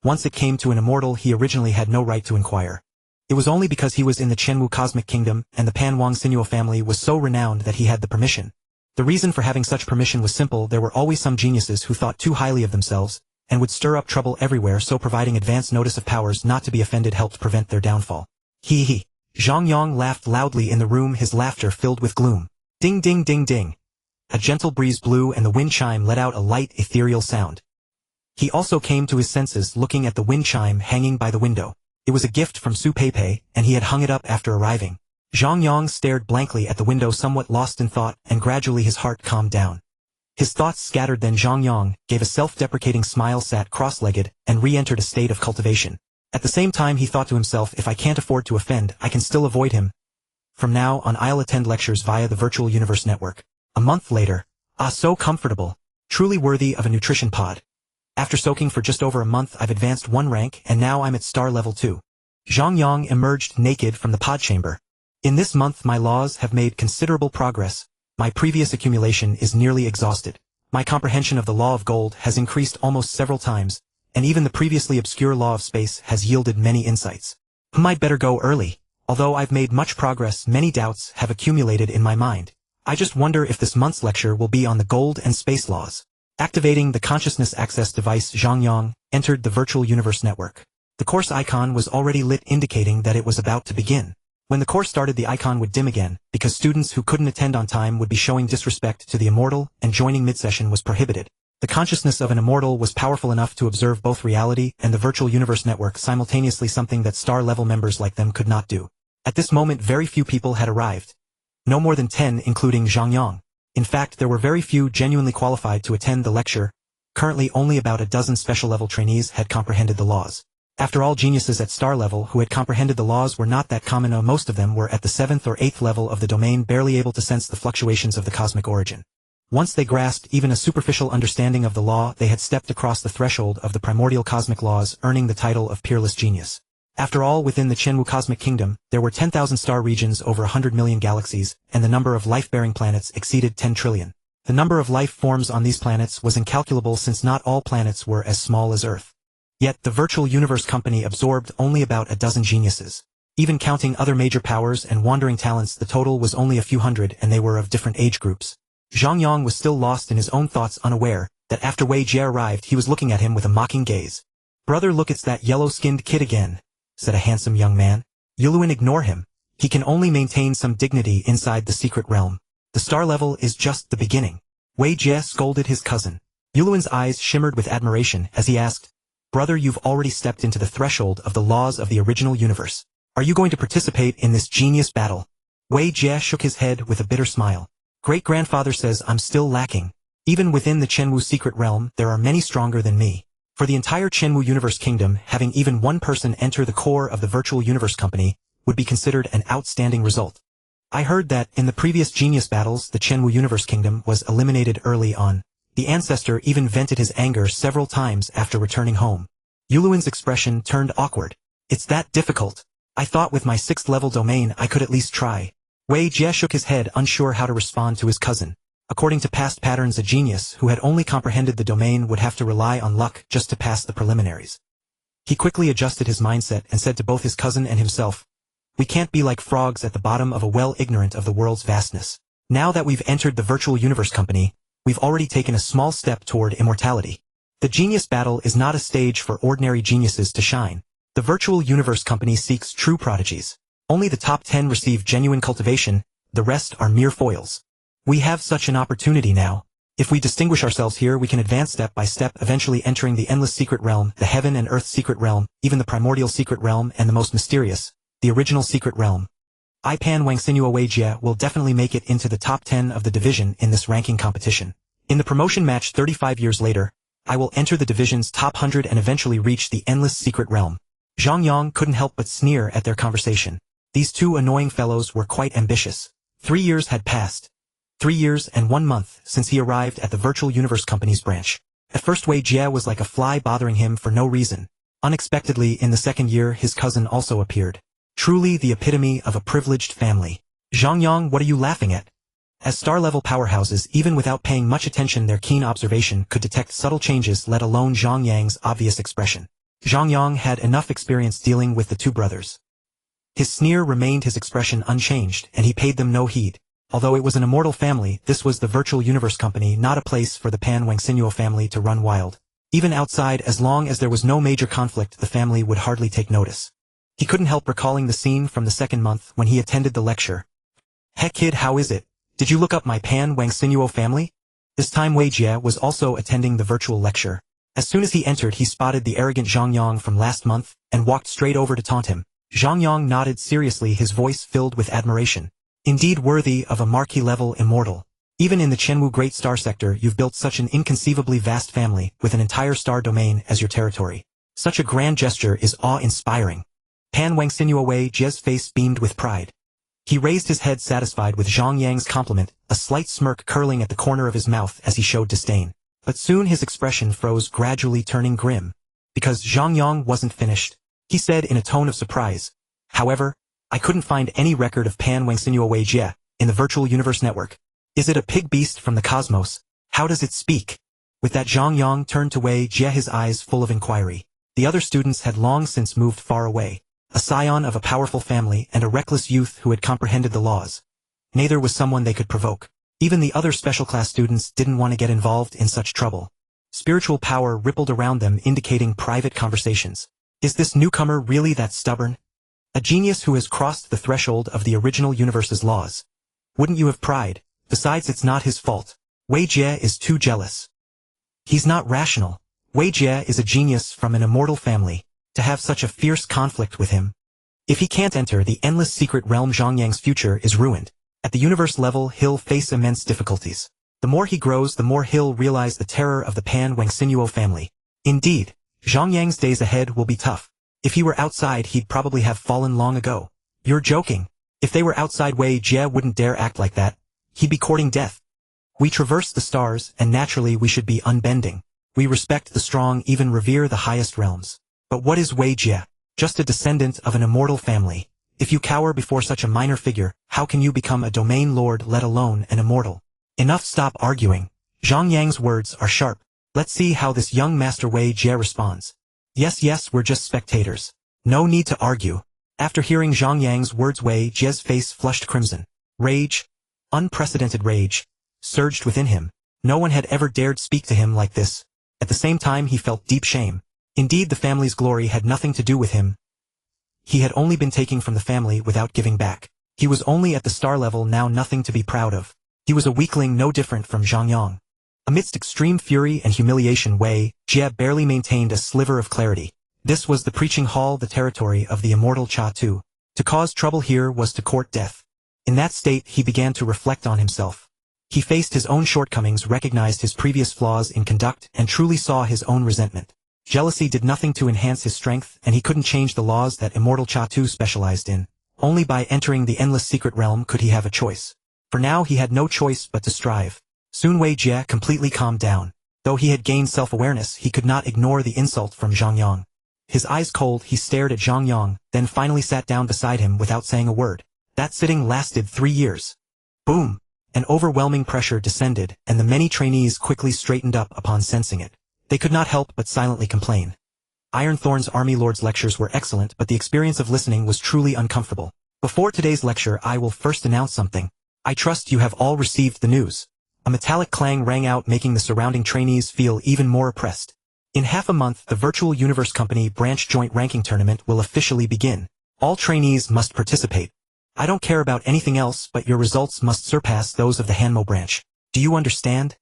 Once it came to an immortal, he originally had no right to inquire. It was only because he was in the Chenwu Cosmic Kingdom and the Panwang Sinuo family was so renowned that he had the permission. The reason for having such permission was simple: there were always some geniuses who thought too highly of themselves and would stir up trouble everywhere, so providing advance notice of powers not to be offended helped prevent their downfall. Hee hee. Zhang Yang laughed loudly in the room, his laughter filled with gloom. Ding ding ding ding. A gentle breeze blew and the wind chime let out a light, ethereal sound. He also came to his senses, looking at the wind chime hanging by the window. It was a gift from Su Peipei, and he had hung it up after arriving. Zhang Yang stared blankly at the window, somewhat lost in thought, and gradually his heart calmed down. His thoughts scattered, then Zhang Yang gave a self-deprecating smile, sat cross-legged, and re-entered a state of cultivation. At the same time he thought to himself, if I can't afford to offend, I can still avoid him. From now on I'll attend lectures via the virtual universe network. A month later. Ah, so comfortable. Truly worthy of a nutrition pod. After soaking for just over a month, I've advanced 1 rank, and now I'm at star level 2. Zhang Yang emerged naked from the pod chamber. In this month my laws have made considerable progress. My previous accumulation is nearly exhausted. My comprehension of the law of gold has increased almost several times, and even the previously obscure law of space has yielded many insights. I'd better go early. Although I've made much progress, many doubts have accumulated in my mind. I just wonder if this month's lecture will be on the gold and space laws. Activating the consciousness access device, Zhang Yang entered the virtual universe network. The course icon was already lit, indicating that it was about to begin. When the course started, the icon would dim again, because students who couldn't attend on time would be showing disrespect to the immortal, and joining mid-session was prohibited. The consciousness of an immortal was powerful enough to observe both reality and the virtual universe network simultaneously, something that star-level members like them could not do. At this moment very few people had arrived. No more than 10, including Zhang Yang. In fact, there were very few genuinely qualified to attend the lecture. Currently only about a dozen special-level trainees had comprehended the laws. After all, geniuses at star level who had comprehended the laws were not that common. Most of them were at the 7th or 8th level of the domain, barely able to sense the fluctuations of the cosmic origin. Once they grasped even a superficial understanding of the law, they had stepped across the threshold of the primordial cosmic laws, earning the title of peerless genius. After all, within the Chenwu cosmic kingdom, there were 10,000 star regions, over 100 million galaxies, and the number of life-bearing planets exceeded 10 trillion. The number of life forms on these planets was incalculable, since not all planets were as small as Earth. Yet the Virtual Universe Company absorbed only about a dozen geniuses. Even counting other major powers and wandering talents, the total was only a few hundred, and they were of different age groups. Zhang Yang was still lost in his own thoughts, unaware that after Wei Jie arrived he was looking at him with a mocking gaze. "Brother, look, it's that yellow-skinned kid again," said a handsome young man. "Yuluin, ignore him. He can only maintain some dignity inside the secret realm. The star level is just the beginning." Wei Jie scolded his cousin. Yuluin's eyes shimmered with admiration as he asked, "Brother, you've already stepped into the threshold of the laws of the original universe. Are you going to participate in this genius battle?" Wei Jie shook his head with a bitter smile. "Great-grandfather says I'm still lacking. Even within the Chenwu secret realm, there are many stronger than me. For the entire Chenwu Universe Kingdom, having even one person enter the core of the Virtual Universe Company would be considered an outstanding result. I heard that, in the previous genius battles, the Chenwu Universe Kingdom was eliminated early on. The ancestor even vented his anger several times after returning home." Yuluin's expression turned awkward. "It's that difficult. I thought with my 6th level domain I could at least try." Wei Jie shook his head, unsure how to respond to his cousin. According to past patterns, a genius who had only comprehended the domain would have to rely on luck just to pass the preliminaries. He quickly adjusted his mindset and said to both his cousin and himself, "We can't be like frogs at the bottom of a well, ignorant of the world's vastness. Now that we've entered the Virtual Universe Company, we've already taken a small step toward immortality. The genius battle is not a stage for ordinary geniuses to shine. The Virtual Universe Company seeks true prodigies. Only the top 10 receive genuine cultivation, the rest are mere foils. We have such an opportunity now. If we distinguish ourselves here, we can advance step by step, eventually entering the endless secret realm, the heaven and earth secret realm, even the primordial secret realm, and the most mysterious, the original secret realm. I Pan Wangxinhua Wei Jie will definitely make it into the top 10 of the division in this ranking competition. In the promotion match 35 years later, I will enter the division's top 100 and eventually reach the endless secret realm." Zhang Yang couldn't help but sneer at their conversation. These two annoying fellows were quite ambitious. 3 years had passed. 3 years and 1 month since he arrived at the Virtual Universe Company's branch. At first Wei Jie was like a fly bothering him for no reason. Unexpectedly, in the 2nd year, his cousin also appeared. Truly the epitome of a privileged family. "Zhang Yang, what are you laughing at?" As star-level powerhouses, even without paying much attention, their keen observation could detect subtle changes, let alone Zhang Yang's obvious expression. Zhang Yang had enough experience dealing with the two brothers. His sneer remained his expression unchanged, and he paid them no heed. Although it was an immortal family, this was the Virtual Universe Company, not a place for the Pan Wangxinhua family to run wild. Even outside, as long as there was no major conflict, the family would hardly take notice. He couldn't help recalling the scene from the 2nd month when he attended the lecture. "Heck kid, how is it? Did you look up my Pan Wangxinhua family?" This time Wei Jie was also attending the virtual lecture. As soon as he entered, he spotted the arrogant Zhang Yang from last month, and walked straight over to taunt him. Zhang Yang nodded seriously, his voice filled with admiration. "Indeed worthy of a marquee-level immortal. Even in the Chenwu Great Star Sector, you've built such an inconceivably vast family, with an entire star domain as your territory. Such a grand gesture is awe-inspiring." Pan Wangxinhua Wei Jie's face beamed with pride. He raised his head, satisfied with Zhang Yang's compliment, a slight smirk curling at the corner of his mouth as he showed disdain. But soon his expression froze, gradually turning grim. Because Zhang Yang wasn't finished. He said in a tone of surprise, "However, I couldn't find any record of Pan Wangxinyo Wei Jie in the virtual universe network. Is it a pig beast from the cosmos? How does it speak? With that, Zhang Yang turned to Wei Jie, his eyes full of inquiry. The other students had long since moved far away, a scion of a powerful family and a reckless youth who had comprehended the laws. Neither was someone they could provoke. Even the other special class students didn't want to get involved in such trouble. Spiritual power rippled around them, indicating private conversations. Is this newcomer really that stubborn? A genius who has crossed the threshold of the original universe's laws. Wouldn't you have pride? Besides, it's not his fault. Wei Jie is too jealous. He's not rational. Wei Jie is a genius from an immortal family. To have such a fierce conflict with him. If he can't enter the endless secret realm, Zhang Yang's future is ruined. At the universe level, he'll face immense difficulties. The more he grows, the more he'll realize the terror of the Pan Wangxinyo family. Indeed, Zhang Yang's days ahead will be tough. If he were outside, he'd probably have fallen long ago. You're joking. If they were outside, Wei Jie wouldn't dare act like that. He'd be courting death. We traverse the stars, and naturally we should be unbending. We respect the strong, even revere the highest realms. But what is Wei Jie? Just a descendant of an immortal family. If you cower before such a minor figure, how can you become a domain lord, let alone an immortal? Enough, stop arguing. Zhang Yang's words are sharp. Let's see how this young master Wei Jie responds. Yes, we're just spectators. No need to argue. After hearing Zhang Yang's words, Wei Jie's face flushed crimson. Rage, unprecedented rage, surged within him. No one had ever dared speak to him like this. At the same time, he felt deep shame. Indeed, the family's glory had nothing to do with him. He had only been taking from the family without giving back. He was only at the star level now, nothing to be proud of. He was a weakling, no different from Zhang Yang. Amidst extreme fury and humiliation, Wei Jie barely maintained a sliver of clarity. This was the preaching hall, the territory of the immortal Cha Tu. To cause trouble here was to court death. In that state, he began to reflect on himself. He faced his own shortcomings, recognized his previous flaws in conduct, and truly saw his own resentment. Jealousy did nothing to enhance his strength, and he couldn't change the laws that immortal Cha Tu specialized in. Only by entering the endless secret realm could he have a choice. For now, he had no choice but to strive. Soon Wei Jie completely calmed down. Though he had gained self-awareness, he could not ignore the insult from Zhang Yang. His eyes cold, he stared at Zhang Yang, then finally sat down beside him without saying a word. That sitting lasted 3 years. Boom! An overwhelming pressure descended, and the many trainees quickly straightened up upon sensing it. They could not help but silently complain. Ironthorn's Army Lord's lectures were excellent, but the experience of listening was truly uncomfortable. Before today's lecture, I will first announce something. I trust you have all received the news. A metallic clang rang out, making the surrounding trainees feel even more oppressed. In half a month, the Virtual Universe Company Branch Joint Ranking Tournament will officially begin. All trainees must participate. I don't care about anything else, but your results must surpass those of the Hanmo branch. Do you understand?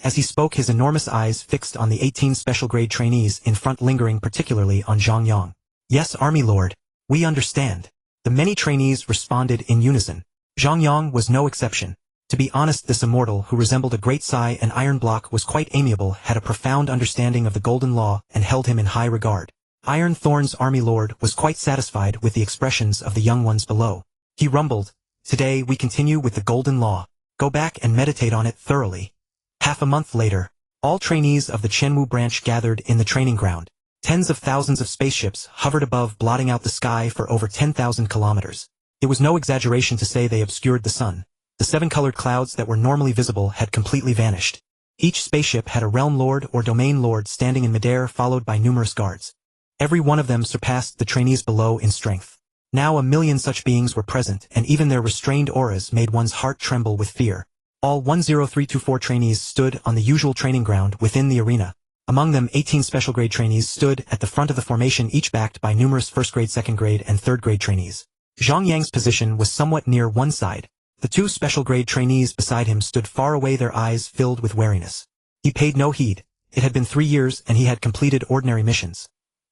As he spoke, his enormous eyes fixed on the 18 special grade trainees in front, lingering particularly on Zhang Yang. Yes, Army Lord. We understand. The many trainees responded in unison. Zhang Yang was no exception. To be honest, this immortal, who resembled a great Sai and iron block, was quite amiable, had a profound understanding of the golden law, and held him in high regard. Iron Thorn's Army Lord was quite satisfied with the expressions of the young ones below. He rumbled, "Today we continue with the golden law. Go back and meditate on it thoroughly." Half a month later, all trainees of the Chenwu branch gathered in the training ground. Tens of thousands of spaceships hovered above, blotting out the sky for over 10,000 kilometers. It was no exaggeration to say they obscured the sun. The 7-colored clouds that were normally visible had completely vanished. Each spaceship had a realm lord or domain lord standing in midair, followed by numerous guards. Every one of them surpassed the trainees below in strength. Now 1,000,000 such beings were present, and even their restrained auras made one's heart tremble with fear. All 10324 trainees stood on the usual training ground within the arena. Among them, 18 special grade trainees stood at the front of the formation, each backed by numerous first grade, second grade, and third grade trainees. Zhang Yang's position was somewhat near one side. The 2 special grade trainees beside him stood far away, their eyes filled with wariness. He paid no heed. It had been 3 years, and he had completed ordinary missions.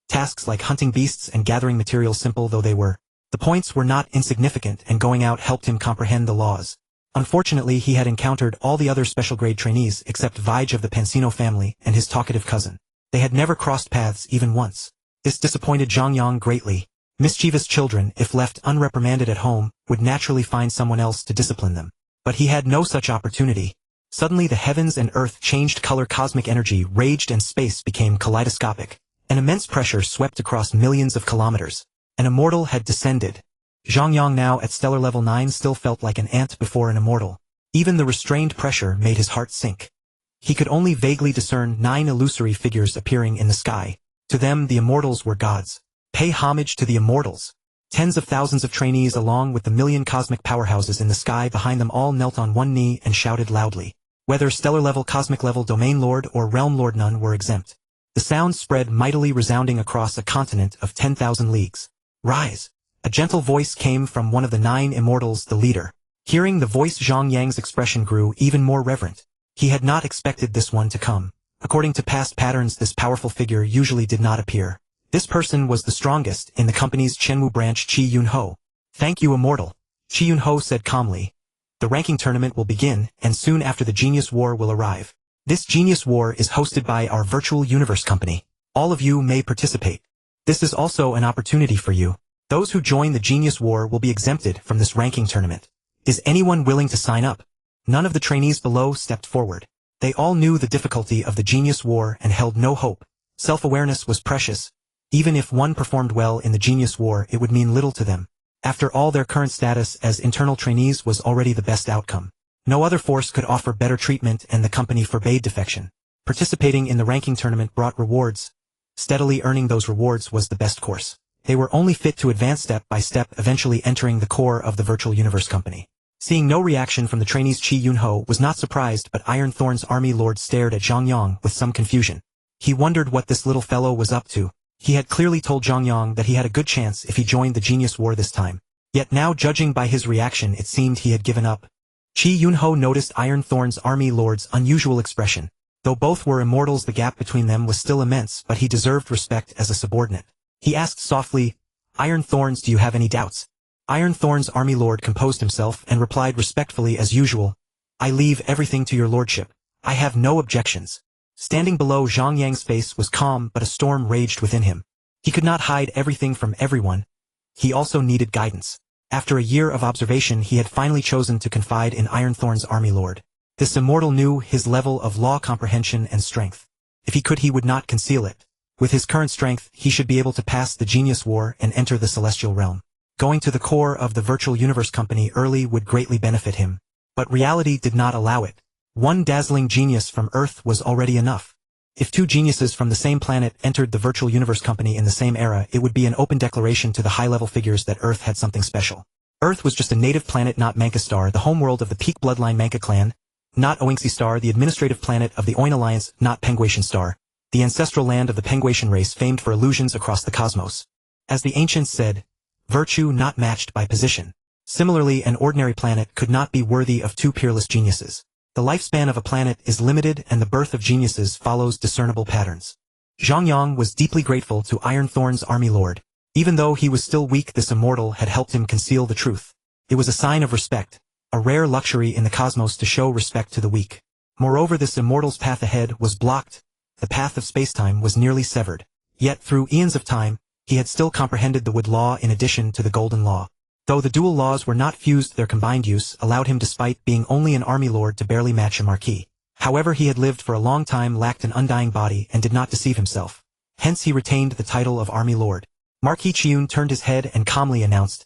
Tasks like hunting beasts and gathering materials, simple though they were. The points were not insignificant, and going out helped him comprehend the laws. Unfortunately, he had encountered all the other special grade trainees except Vige of the Pansino family and his talkative cousin. They had never crossed paths even once. This disappointed Zhang Yang greatly. Mischievous children, if left unreprimanded at home, would naturally find someone else to discipline them. But he had no such opportunity. Suddenly the heavens and earth changed color, cosmic energy raged, and space became kaleidoscopic. An immense pressure swept across millions of kilometers. An immortal had descended. Zhang Yang, now at stellar level 9, still felt like an ant before an immortal. Even the restrained pressure made his heart sink. He could only vaguely discern 9 illusory figures appearing in the sky. To them, the immortals were gods. Pay homage to the immortals. Tens of thousands of trainees, along with the million cosmic powerhouses in the sky behind them, all knelt on one knee and shouted loudly. Whether stellar level, cosmic level, domain lord, or realm lord, none were exempt. The sound spread mightily, resounding across a continent of 10,000 leagues. Rise! A gentle voice came from one of the 9 immortals, the leader. Hearing the voice, Zhang Yang's expression grew even more reverent. He had not expected this one to come. According to past patterns, this powerful figure usually did not appear. This person was the strongest in the company's Chenwu branch, Qi Yunho. Thank you, immortal. Qi Yunho said calmly. The ranking tournament will begin, and soon after the Genius War will arrive. This Genius War is hosted by our Virtual Universe Company. All of you may participate. This is also an opportunity for you. Those who join the Genius War will be exempted from this ranking tournament. Is anyone willing to sign up? None of the trainees below stepped forward. They all knew the difficulty of the Genius War and held no hope. Self-awareness was precious. Even if one performed well in the Genius War, it would mean little to them. After all, their current status as internal trainees was already the best outcome. No other force could offer better treatment, and the company forbade defection. Participating in the ranking tournament brought rewards. Steadily earning those rewards was the best course. They were only fit to advance step by step, eventually entering the core of the Virtual Universe Company. Seeing no reaction from the trainees, Qi Yunho was not surprised, but Iron Thorn's army lord stared at Zhang Yang with some confusion. He wondered what this little fellow was up to. He had clearly told Zhang Yang that he had a good chance if he joined the Genius War this time. Yet now, judging by his reaction, it seemed he had given up. Qi Yunho noticed Iron Thorn's army lord's unusual expression. Though both were immortals, the gap between them was still immense, but he deserved respect as a subordinate. He asked softly, Iron Thorns, do you have any doubts? Iron Thorn's army lord composed himself and replied respectfully as usual, I leave everything to your lordship. I have no objections. Standing below, Zhang Yang's face was calm, but a storm raged within him. He could not hide everything from everyone. He also needed guidance. After a year of observation, he had finally chosen to confide in Iron Thorn's army lord. This immortal knew his level of law comprehension and strength. If he could, he would not conceal it. With his current strength, he should be able to pass the Genius War and enter the Celestial Realm. Going to the core of the Virtual Universe Company early would greatly benefit him. But reality did not allow it. One dazzling genius from Earth was already enough. If 2 geniuses from the same planet entered the Virtual Universe Company in the same era, it would be an open declaration to the high-level figures that Earth had something special. Earth was just a native planet, not Manka Star, the homeworld of the Peak Bloodline Manka clan, not Awakens Star, the administrative planet of the Oin Alliance, not Penguation Star, the ancestral land of the Penguation race famed for illusions across the cosmos. As the ancients said, virtue not matched by position. Similarly, an ordinary planet could not be worthy of 2 peerless geniuses. The lifespan of a planet is limited, and the birth of geniuses follows discernible patterns. Zhang Yang was deeply grateful to Iron Thorn's army lord. Even though he was still weak, this immortal had helped him conceal the truth. It was a sign of respect, a rare luxury in the cosmos to show respect to the weak. Moreover, this immortal's path ahead was blocked. The path of spacetime was nearly severed. Yet, through eons of time, he had still comprehended the Wood Law in addition to the Golden Law. Though the dual laws were not fused, their combined use allowed him, despite being only an army lord, to barely match a marquis. However, he had lived for a long time, lacked an undying body, and did not deceive himself. Hence he retained the title of army lord. Marquis Chiun turned his head and calmly announced,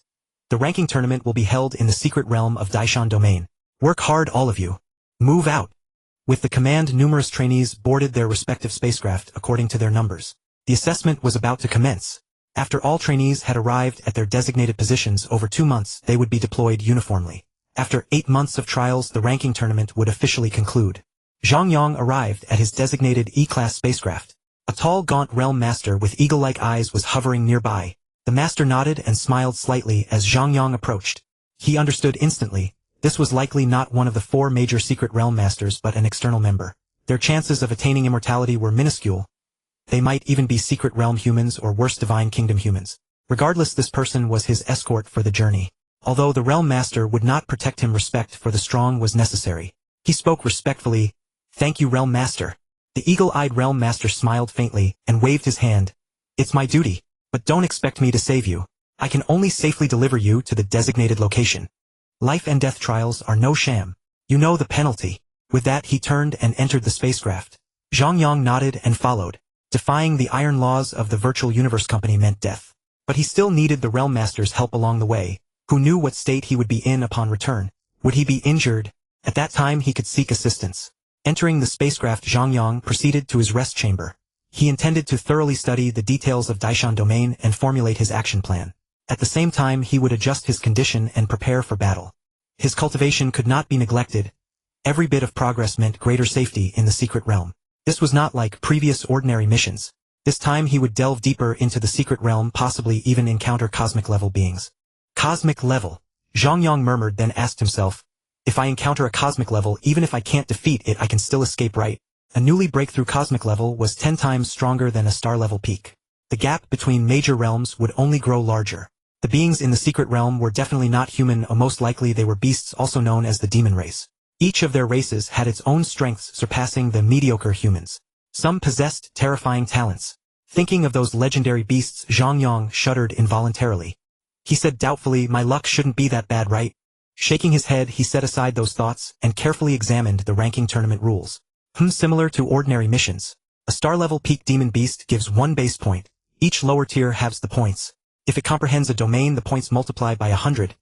the ranking tournament will be held in the secret realm of Daishan Domain. Work hard, all of you. Move out. With the command, numerous trainees boarded their respective spacecraft according to their numbers. The assessment was about to commence. After all trainees had arrived at their designated positions over 2 months, they would be deployed uniformly. After 8 months of trials, the ranking tournament would officially conclude. Zhang Yang arrived at his designated E-class spacecraft. A tall, gaunt realm master with eagle-like eyes was hovering nearby. The master nodded and smiled slightly as Zhang Yang approached. He understood instantly. This was likely not one of the 4 major secret realm masters, but an external member. Their chances of attaining immortality were minuscule. They might even be secret realm humans or worse, divine kingdom humans. Regardless, this person was his escort for the journey. Although the realm master would not protect him, respect for the strong was necessary. He spoke respectfully. Thank you, realm master. The eagle-eyed realm master smiled faintly and waved his hand. It's my duty, but don't expect me to save you. I can only safely deliver you to the designated location. Life and death trials are no sham. You know the penalty. With that, he turned and entered the spacecraft. Zhang Yang nodded and followed. Defying the iron laws of the Virtual Universe Company meant death. But he still needed the Realm Master's help along the way. Who knew what state he would be in upon return? Would he be injured? At that time he could seek assistance. Entering the spacecraft, Zhang Yang proceeded to his rest chamber. He intended to thoroughly study the details of Daishan domain and formulate his action plan. At the same time he would adjust his condition and prepare for battle. His cultivation could not be neglected. Every bit of progress meant greater safety in the secret realm. This was not like previous ordinary missions. This time he would delve deeper into the secret realm, possibly even encounter cosmic-level beings. Cosmic level? Zhang Yang murmured, then asked himself, if I encounter a cosmic level, even if I can't defeat it, I can still escape, right? A newly breakthrough cosmic level was 10 times stronger than a star-level peak. The gap between major realms would only grow larger. The beings in the secret realm were definitely not human, or most likely they were beasts, also known as the demon race. Each of their races had its own strengths surpassing the mediocre humans. Some possessed terrifying talents. Thinking of those legendary beasts, Zhang Yang shuddered involuntarily. He said doubtfully, my luck shouldn't be that bad, right? Shaking his head, he set aside those thoughts and carefully examined the ranking tournament rules. Similar to ordinary missions. A star-level peak demon beast gives 1 base point. Each lower tier halves the points. If it comprehends a domain, the points multiply by 100.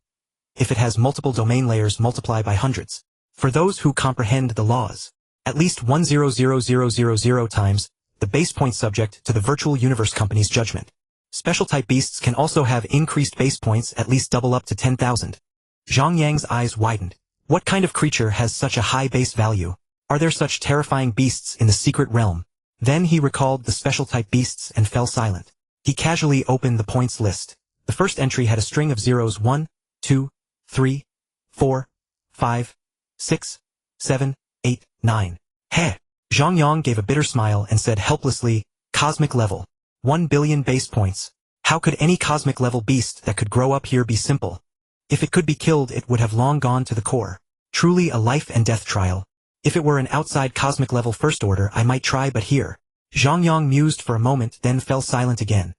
If it has multiple domain layers, multiply by hundreds. For those who comprehend the laws, at least 1,000,000 times the base point subject to the virtual universe company's judgment. Special type beasts can also have increased base points, at least double up to 10,000. Zhang Yang's eyes widened. What kind of creature has such a high base value? Are there such terrifying beasts in the secret realm? Then he recalled the special type beasts and fell silent. He casually opened the points list. The first entry had a string of zeros: 1, 2, 3, 4, 5, 6, 7, 8, 9. Heh! Zhang Yang gave a bitter smile and said helplessly, cosmic level. 1 billion base points. How could any cosmic level beast that could grow up here be simple? If it could be killed, it would have long gone to the core. Truly a life and death trial. If it were an outside cosmic level first order, I might try, but here. Zhang Yang mused for a moment, then fell silent again.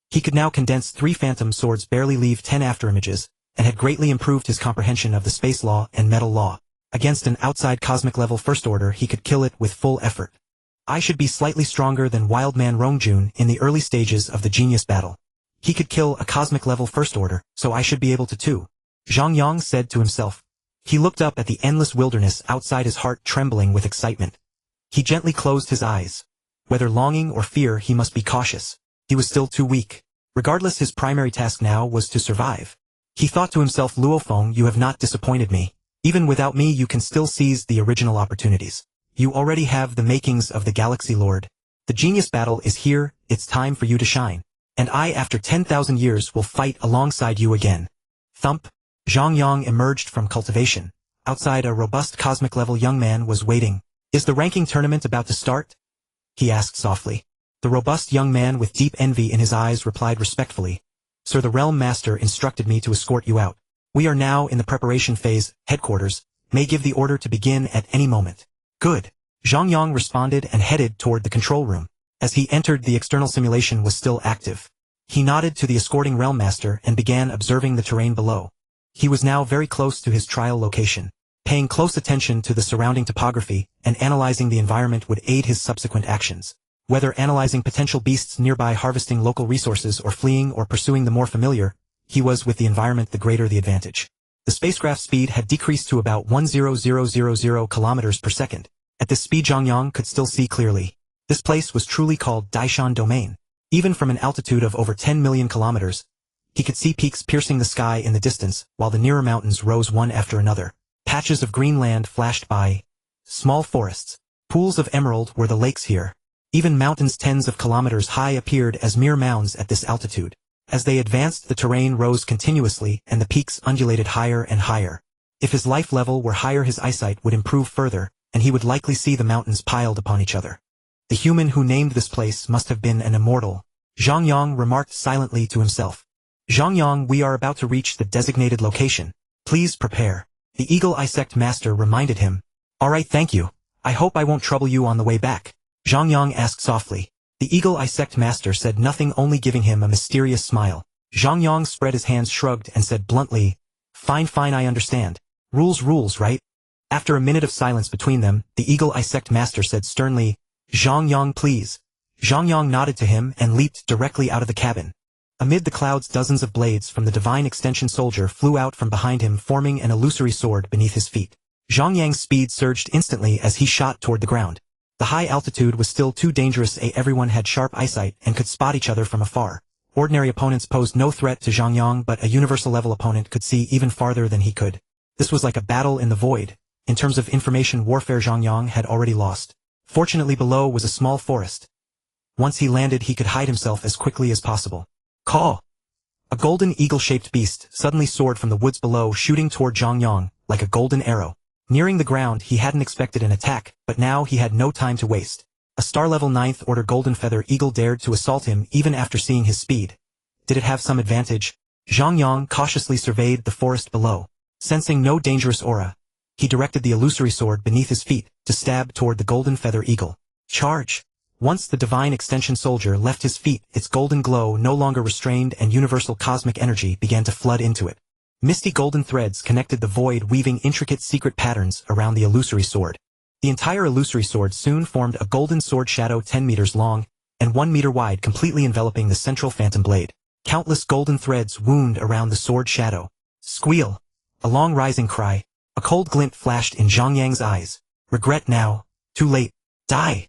He could now condense 3 phantom swords, barely leave 10 afterimages, and had greatly improved his comprehension of the space law and metal law. Against an outside cosmic level first order, he could kill it with full effort. I should be slightly stronger than Wildman Rongjun in the early stages of the genius battle. He could kill a cosmic level first order, so I should be able to too. Zhang Yang said to himself. He looked up at the endless wilderness outside, his heart trembling with excitement. He gently closed his eyes. Whether longing or fear, he must be cautious. He was still too weak. Regardless, his primary task now was to survive. He thought to himself, Luofeng, you have not disappointed me. Even without me, you can still seize the original opportunities. You already have the makings of the Galaxy Lord. The genius battle is here, it's time for you to shine. And I, after 10,000 years, will fight alongside you again. Thump. Zhang Yang emerged from cultivation. Outside, a robust cosmic-level young man was waiting. Is the ranking tournament about to start? He asked softly. The robust young man with deep envy in his eyes replied respectfully. Sir, the Realm Master instructed me to escort you out. We are now in the preparation phase. Headquarters may give the order to begin at any moment. Good. Zhang Yang responded and headed toward the control room. As he entered, the external simulation was still active. He nodded to the escorting Realm Master and began observing the terrain below. He was now very close to his trial location. Paying close attention to the surrounding topography and analyzing the environment would aid his subsequent actions. Whether analyzing potential beasts nearby, harvesting local resources, or fleeing or pursuing the more familiar, he was with the environment, the greater the advantage. The spacecraft's speed had decreased to about 1,000 kilometers per second. At this speed, Zhang Yang could still see clearly. This place was truly called Daishan Domain. Even from an altitude of over 10 million kilometers, he could see peaks piercing the sky in the distance, while the nearer mountains rose one after another. Patches of green land flashed by. Small forests. Pools of emerald were the lakes here. Even mountains tens of kilometers high appeared as mere mounds at this altitude. As they advanced, the terrain rose continuously and the peaks undulated higher and higher. If his life level were higher, his eyesight would improve further, and he would likely see the mountains piled upon each other. The human who named this place must have been an immortal. Zhang Yang remarked silently to himself. Zhang Yang, we are about to reach the designated location. Please prepare. The Eagle Eye Sect Master reminded him. Alright, thank you. I hope I won't trouble you on the way back. Zhang Yang asked softly. The Eagle Eye Sect Master said nothing, only giving him a mysterious smile. Zhang Yang spread his hands, shrugged, and said bluntly, Fine, I understand. Rules, right? After a minute of silence between them, the Eagle Eye Sect Master said sternly, Zhang Yang, please. Zhang Yang nodded to him and leaped directly out of the cabin. Amid the clouds, dozens of blades from the divine extension soldier flew out from behind him, forming an illusory sword beneath his feet. Zhang Yang's speed surged instantly as he shot toward the ground. The high altitude was still too dangerous. Everyone had sharp eyesight and could spot each other from afar. Ordinary opponents posed no threat to Zhang Yang, but a universal-level opponent could see even farther than he could. This was like a battle in the void. In terms of information warfare, Zhang Yang had already lost. Fortunately, below was a small forest. Once he landed, he could hide himself as quickly as possible. Caw! A golden eagle-shaped beast suddenly soared from the woods below, shooting toward Zhang Yang like a golden arrow. Nearing the ground, he hadn't expected an attack, but now he had no time to waste. A star-level 9th order golden feather eagle dared to assault him even after seeing his speed. Did it have some advantage? Zhang Yang cautiously surveyed the forest below. Sensing no dangerous aura, he directed the illusory sword beneath his feet to stab toward the golden feather eagle. Charge! Once the divine extension soldier left his feet, its golden glow no longer restrained and universal cosmic energy began to flood into it. Misty golden threads connected the void, weaving intricate secret patterns around the illusory sword. The entire illusory sword soon formed a golden sword shadow 10 meters long and 1 meter wide, completely enveloping the central phantom blade. Countless golden threads wound around the sword shadow. Squeal! A long rising cry. A cold glint flashed in Zhang Yang's eyes. Regret now. Too late. Die!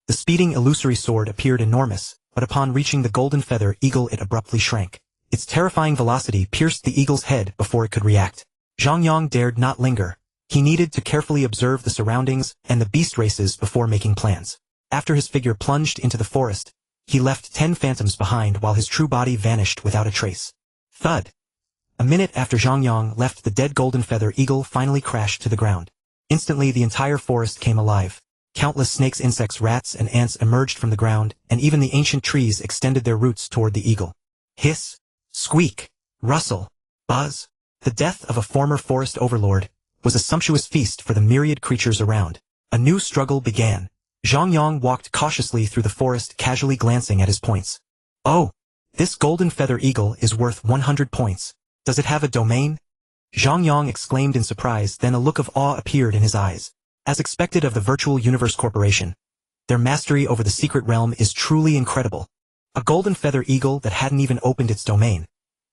The speeding illusory sword appeared enormous, but upon reaching the golden feather eagle it abruptly shrank. Its terrifying velocity pierced the eagle's head before it could react. Zhang Yang dared not linger. He needed to carefully observe the surroundings and the beast races before making plans. After his figure plunged into the forest, he left 10 phantoms behind while his true body vanished without a trace. Thud! A minute after Zhang Yang left, the dead golden feather eagle finally crashed to the ground. Instantly the entire forest came alive. Countless snakes, insects, rats, and ants emerged from the ground, and even the ancient trees extended their roots toward the eagle. Hiss! Squeak! Rustle! Buzz! The death of a former forest overlord was a sumptuous feast for the myriad creatures around. A new struggle began. Zhang Yang walked cautiously through the forest, casually glancing at his points. Oh! This golden feather eagle is worth 100 points. Does it have a domain? Zhang Yang exclaimed in surprise, then a look of awe appeared in his eyes. As expected of the Virtual Universe Corporation, their mastery over the secret realm is truly incredible. A golden feather eagle that hadn't even opened its domain.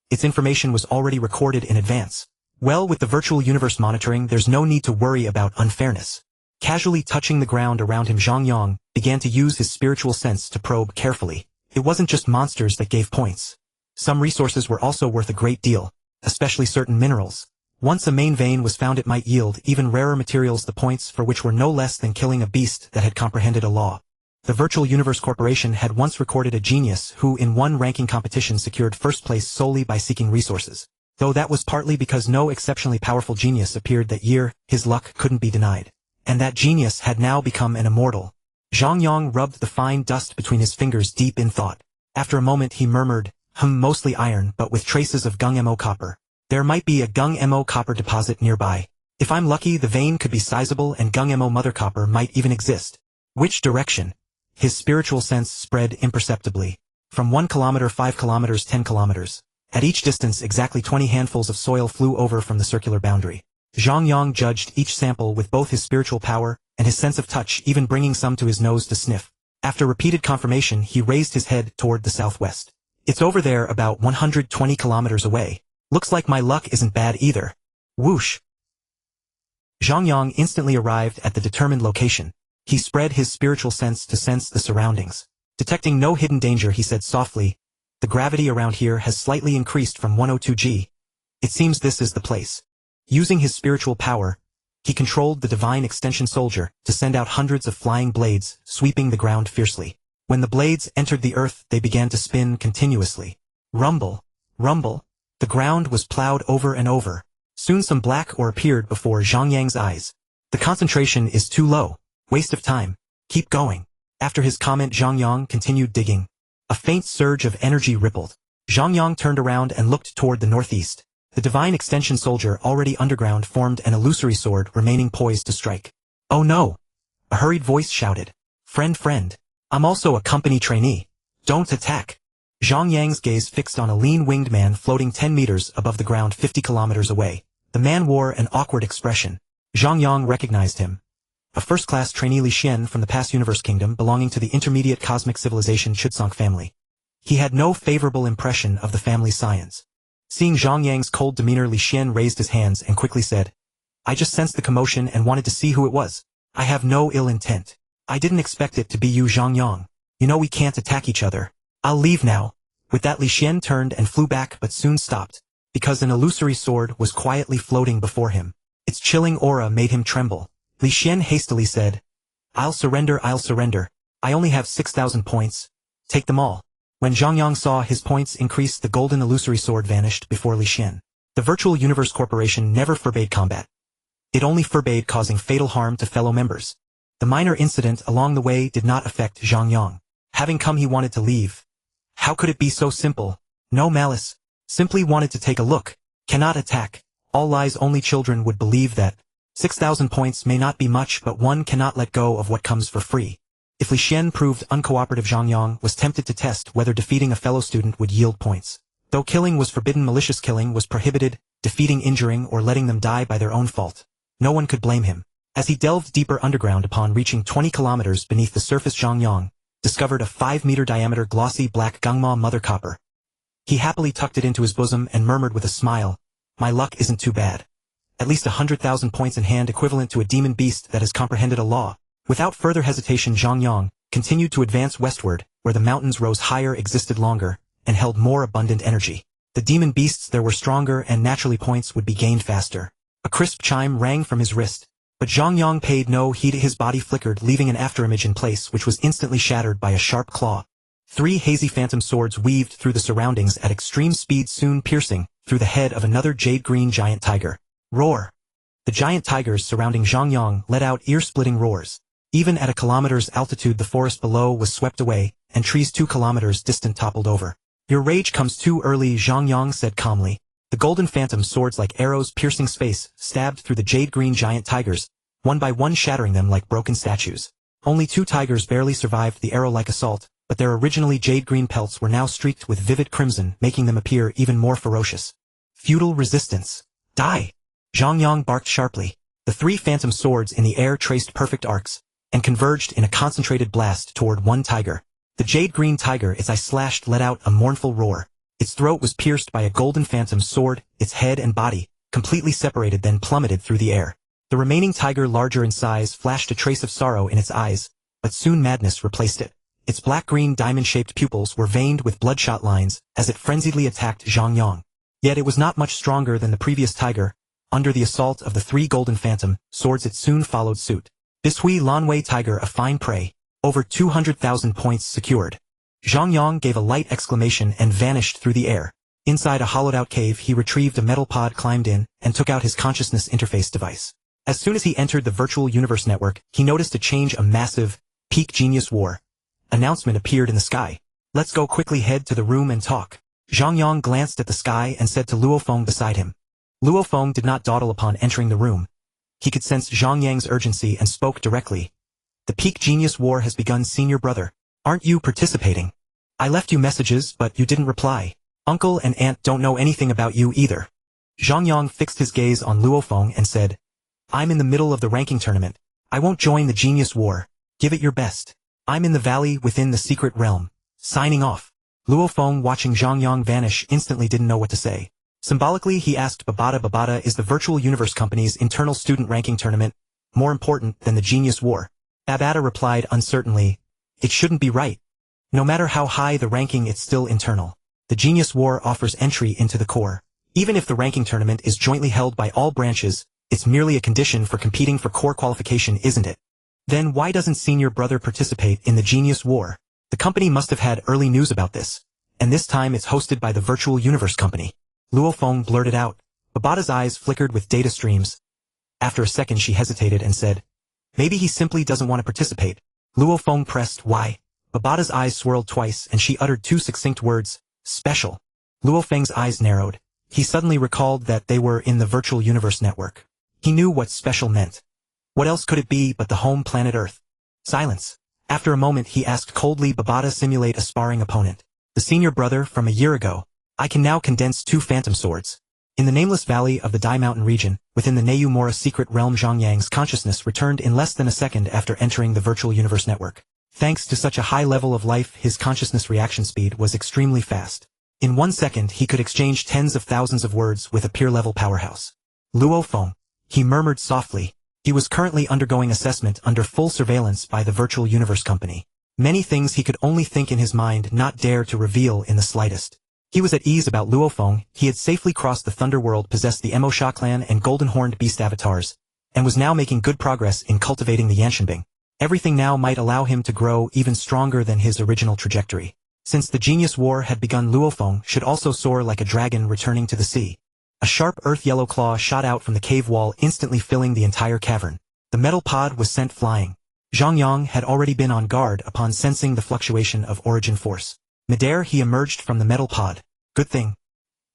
Its information was already recorded in advance. Well, with the virtual universe monitoring, there's no need to worry about unfairness. Casually touching the ground around him, Zhang Yang began to use his spiritual sense to probe carefully. It wasn't just monsters that gave points. Some resources were also worth a great deal, especially certain minerals. Once a main vein was found, it might yield even rarer materials, the points for which were no less than killing a beast that had comprehended a law. The Virtual Universe Corporation had once recorded a genius who in one ranking competition secured first place solely by seeking resources. Though that was partly because no exceptionally powerful genius appeared that year, his luck couldn't be denied. And that genius had now become an immortal. Zhang Yang rubbed the fine dust between his fingers, deep in thought. After a moment he murmured, mostly iron but with traces of Gung Mo copper. There might be a Gung Mo copper deposit nearby. If I'm lucky, the vein could be sizable and Gung Mo mother copper might even exist. Which direction? His spiritual sense spread imperceptibly. From 1 kilometer, 5 kilometers, 10 kilometers. At each distance, exactly 20 handfuls of soil flew over from the circular boundary. Zhang Yang judged each sample with both his spiritual power and his sense of touch, even bringing some to his nose to sniff. After repeated confirmation, he raised his head toward the southwest. It's over there, about 120 kilometers away. Looks like my luck isn't bad either. Whoosh! Zhang Yang instantly arrived at the determined location. He spread his spiritual sense to sense the surroundings. Detecting no hidden danger, he said softly, "The gravity around here has slightly increased from 102 G. It seems this is the place." Using his spiritual power, he controlled the divine extension soldier to send out hundreds of flying blades, sweeping the ground fiercely. When the blades entered the earth, they began to spin continuously. Rumble, rumble. The ground was plowed over and over. Soon some black ore appeared before Zhang Yang's eyes. The concentration is too low. Waste of time. Keep going. After his comment, Zhang Yang continued digging. A faint surge of energy rippled. Zhang Yang turned around and looked toward the northeast. The divine extension soldier already underground formed an illusory sword, remaining poised to strike. Oh no! A hurried voice shouted. Friend. I'm also a company trainee. Don't attack. Zhang Yang's gaze fixed on a lean-winged man floating 10 meters above the ground 50 kilometers away. The man wore an awkward expression. Zhang Yang recognized him. A first-class trainee Li Xian from the past universe kingdom belonging to the intermediate cosmic civilization Chutsong family. He had no favorable impression of the family science. Seeing Zhang Yang's cold demeanor, Li Xian raised his hands and quickly said, I just sensed the commotion and wanted to see who it was. I have no ill intent. I didn't expect it to be you, Zhang Yang. You know we can't attack each other. I'll leave now. With that, Li Xian turned and flew back but soon stopped, because an illusory sword was quietly floating before him. Its chilling aura made him tremble. Li Xian hastily said, I'll surrender. I only have 6,000 points. Take them all. When Zhang Yang saw his points increase, the golden illusory sword vanished before Li Xian. The Virtual Universe Corporation never forbade combat. It only forbade causing fatal harm to fellow members. The minor incident along the way did not affect Zhang Yang. Having come, he wanted to leave. How could it be so simple? No malice. Simply wanted to take a look. Cannot attack. All lies. Only children would believe that. 6,000 points may not be much, but one cannot let go of what comes for free. If Li Xian proved uncooperative, Zhang Yang was tempted to test whether defeating a fellow student would yield points. Though killing was forbidden, malicious killing was prohibited, defeating, injuring, or letting them die by their own fault. No one could blame him. As he delved deeper underground, upon reaching 20 kilometers beneath the surface, Zhang Yang discovered a 5-meter diameter glossy black Gangma mother copper. He happily tucked it into his bosom and murmured with a smile, My luck isn't too bad. At least 100,000 points in hand, equivalent to a demon beast that has comprehended a law. Without further hesitation, Zhang Yang continued to advance westward, where the mountains rose higher, existed longer, and held more abundant energy. The demon beasts there were stronger, and naturally points would be gained faster. A crisp chime rang from his wrist, but Zhang Yang paid no heed. His body flickered, leaving an afterimage in place, which was instantly shattered by a sharp claw. 3 hazy phantom swords weaved through the surroundings at extreme speed, soon piercing through the head of another jade-green giant tiger. Roar! The giant tigers surrounding Zhang Yang let out ear-splitting roars. Even at a kilometer's altitude, the forest below was swept away, and trees 2 kilometers distant toppled over. Your rage comes too early, Zhang Yang said calmly. The golden phantom swords, like arrows piercing space, stabbed through the jade-green giant tigers, one by one shattering them like broken statues. Only 2 tigers barely survived the arrow-like assault, but their originally jade-green pelts were now streaked with vivid crimson, making them appear even more ferocious. Feudal resistance. Die! Zhang Yang barked sharply. The 3 phantom swords in the air traced perfect arcs, and converged in a concentrated blast toward one tiger. The jade-green tiger, its eyes slashed, let out a mournful roar. Its throat was pierced by a golden phantom sword, its head and body, completely separated, then plummeted through the air. The remaining tiger, larger in size, flashed a trace of sorrow in its eyes, but soon madness replaced it. Its black-green diamond-shaped pupils were veined with bloodshot lines as it frenziedly attacked Zhang Yang. Yet it was not much stronger than the previous tiger. Under the assault of the 3 golden phantom swords, it soon followed suit. This Hui Lanwei tiger, a fine prey. Over 200,000 points secured. Zhang Yang gave a light exclamation and vanished through the air. Inside a hollowed-out cave, he retrieved a metal pod, climbed in, and took out his consciousness interface device. As soon as he entered the virtual universe network, he noticed a change. A massive, peak genius war announcement appeared in the sky. Let's go. Quickly head to the room and talk. Zhang Yang glanced at the sky and said to Luo Feng beside him. Luo Feng did not dawdle upon entering the room. He could sense Zhang Yang's urgency and spoke directly. The peak genius war has begun, senior brother. Aren't you participating? I left you messages, but you didn't reply. Uncle and aunt don't know anything about you either. Zhang Yang fixed his gaze on Luo Feng and said, I'm in the middle of the ranking tournament. I won't join the genius war. Give it your best. I'm in the valley within the secret realm. Signing off. Luo Feng, watching Zhang Yang vanish, instantly didn't know what to say. Symbolically, he asked Babada, is the Virtual Universe Company's internal student ranking tournament more important than the Genius War? Babada replied uncertainly, it shouldn't be right. No matter how high the ranking, it's still internal. The Genius War offers entry into the core. Even if the ranking tournament is jointly held by all branches, it's merely a condition for competing for core qualification, isn't it? Then why doesn't senior brother participate in the Genius War? The company must have had early news about this. And this time it's hosted by the Virtual Universe Company. Luo Feng blurted out. Babada's eyes flickered with data streams. After a second she hesitated and said, maybe he simply doesn't want to participate. Luo Feng pressed why. Babada's eyes swirled twice and she uttered 2 succinct words, special. Luo Feng's eyes narrowed. He suddenly recalled that they were in the Virtual Universe Network. He knew what special meant. What else could it be but the home planet Earth? Silence. After a moment he asked coldly, Babada, simulate a sparring opponent. The senior brother from a year ago. I can now condense 2 phantom swords. In the nameless valley of the Dai Mountain region, within the Neiyu Mora secret realm, Zhang Yang's consciousness returned in less than a second after entering the Virtual Universe Network. Thanks to such a high level of life, his consciousness reaction speed was extremely fast. In 1 second he could exchange tens of thousands of words with a peer-level powerhouse. Luo Feng, he murmured softly. He was currently undergoing assessment under full surveillance by the Virtual Universe Company. Many things he could only think in his mind, not dare to reveal in the slightest. He was at ease about Luo Feng. He had safely crossed the Thunder World, possessed the Mo Sha clan and Golden Horned Beast avatars, and was now making good progress in cultivating the Yanshanbing. Everything now might allow him to grow even stronger than his original trajectory. Since the Genius War had begun, Luo Feng should also soar like a dragon returning to the sea. A sharp earth-yellow claw shot out from the cave wall, instantly filling the entire cavern. The metal pod was sent flying. Zhang Yang had already been on guard upon sensing the fluctuation of origin force. Midair he emerged from the metal pod. Good thing.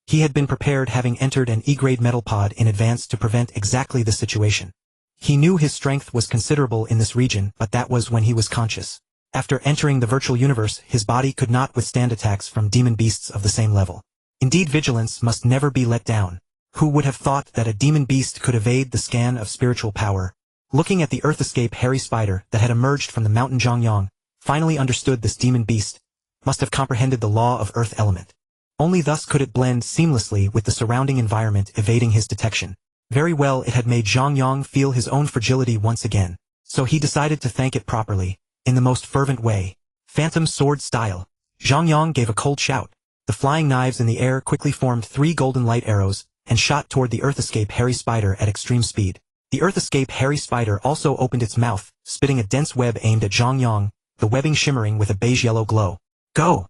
He had been prepared, having entered an E-grade metal pod in advance to prevent exactly this situation. He knew his strength was considerable in this region, but that was when he was conscious. After entering the virtual universe, his body could not withstand attacks from demon beasts of the same level. Indeed, vigilance must never be let down. Who would have thought that a demon beast could evade the scan of spiritual power? Looking at the Earth Escape hairy spider that had emerged from the mountain, Zhang Yang finally understood this demon beast must have comprehended the law of Earth element. Only thus could it blend seamlessly with the surrounding environment, evading his detection. Very well, it had made Zhang Yang feel his own fragility once again, so he decided to thank it properly, in the most fervent way. Phantom sword style. Zhang Yang gave a cold shout. The flying knives in the air quickly formed 3 golden light arrows, and shot toward the Earth Escape hairy spider at extreme speed. The Earth Escape hairy spider also opened its mouth, spitting a dense web aimed at Zhang Yang, the webbing shimmering with a beige-yellow glow. Go!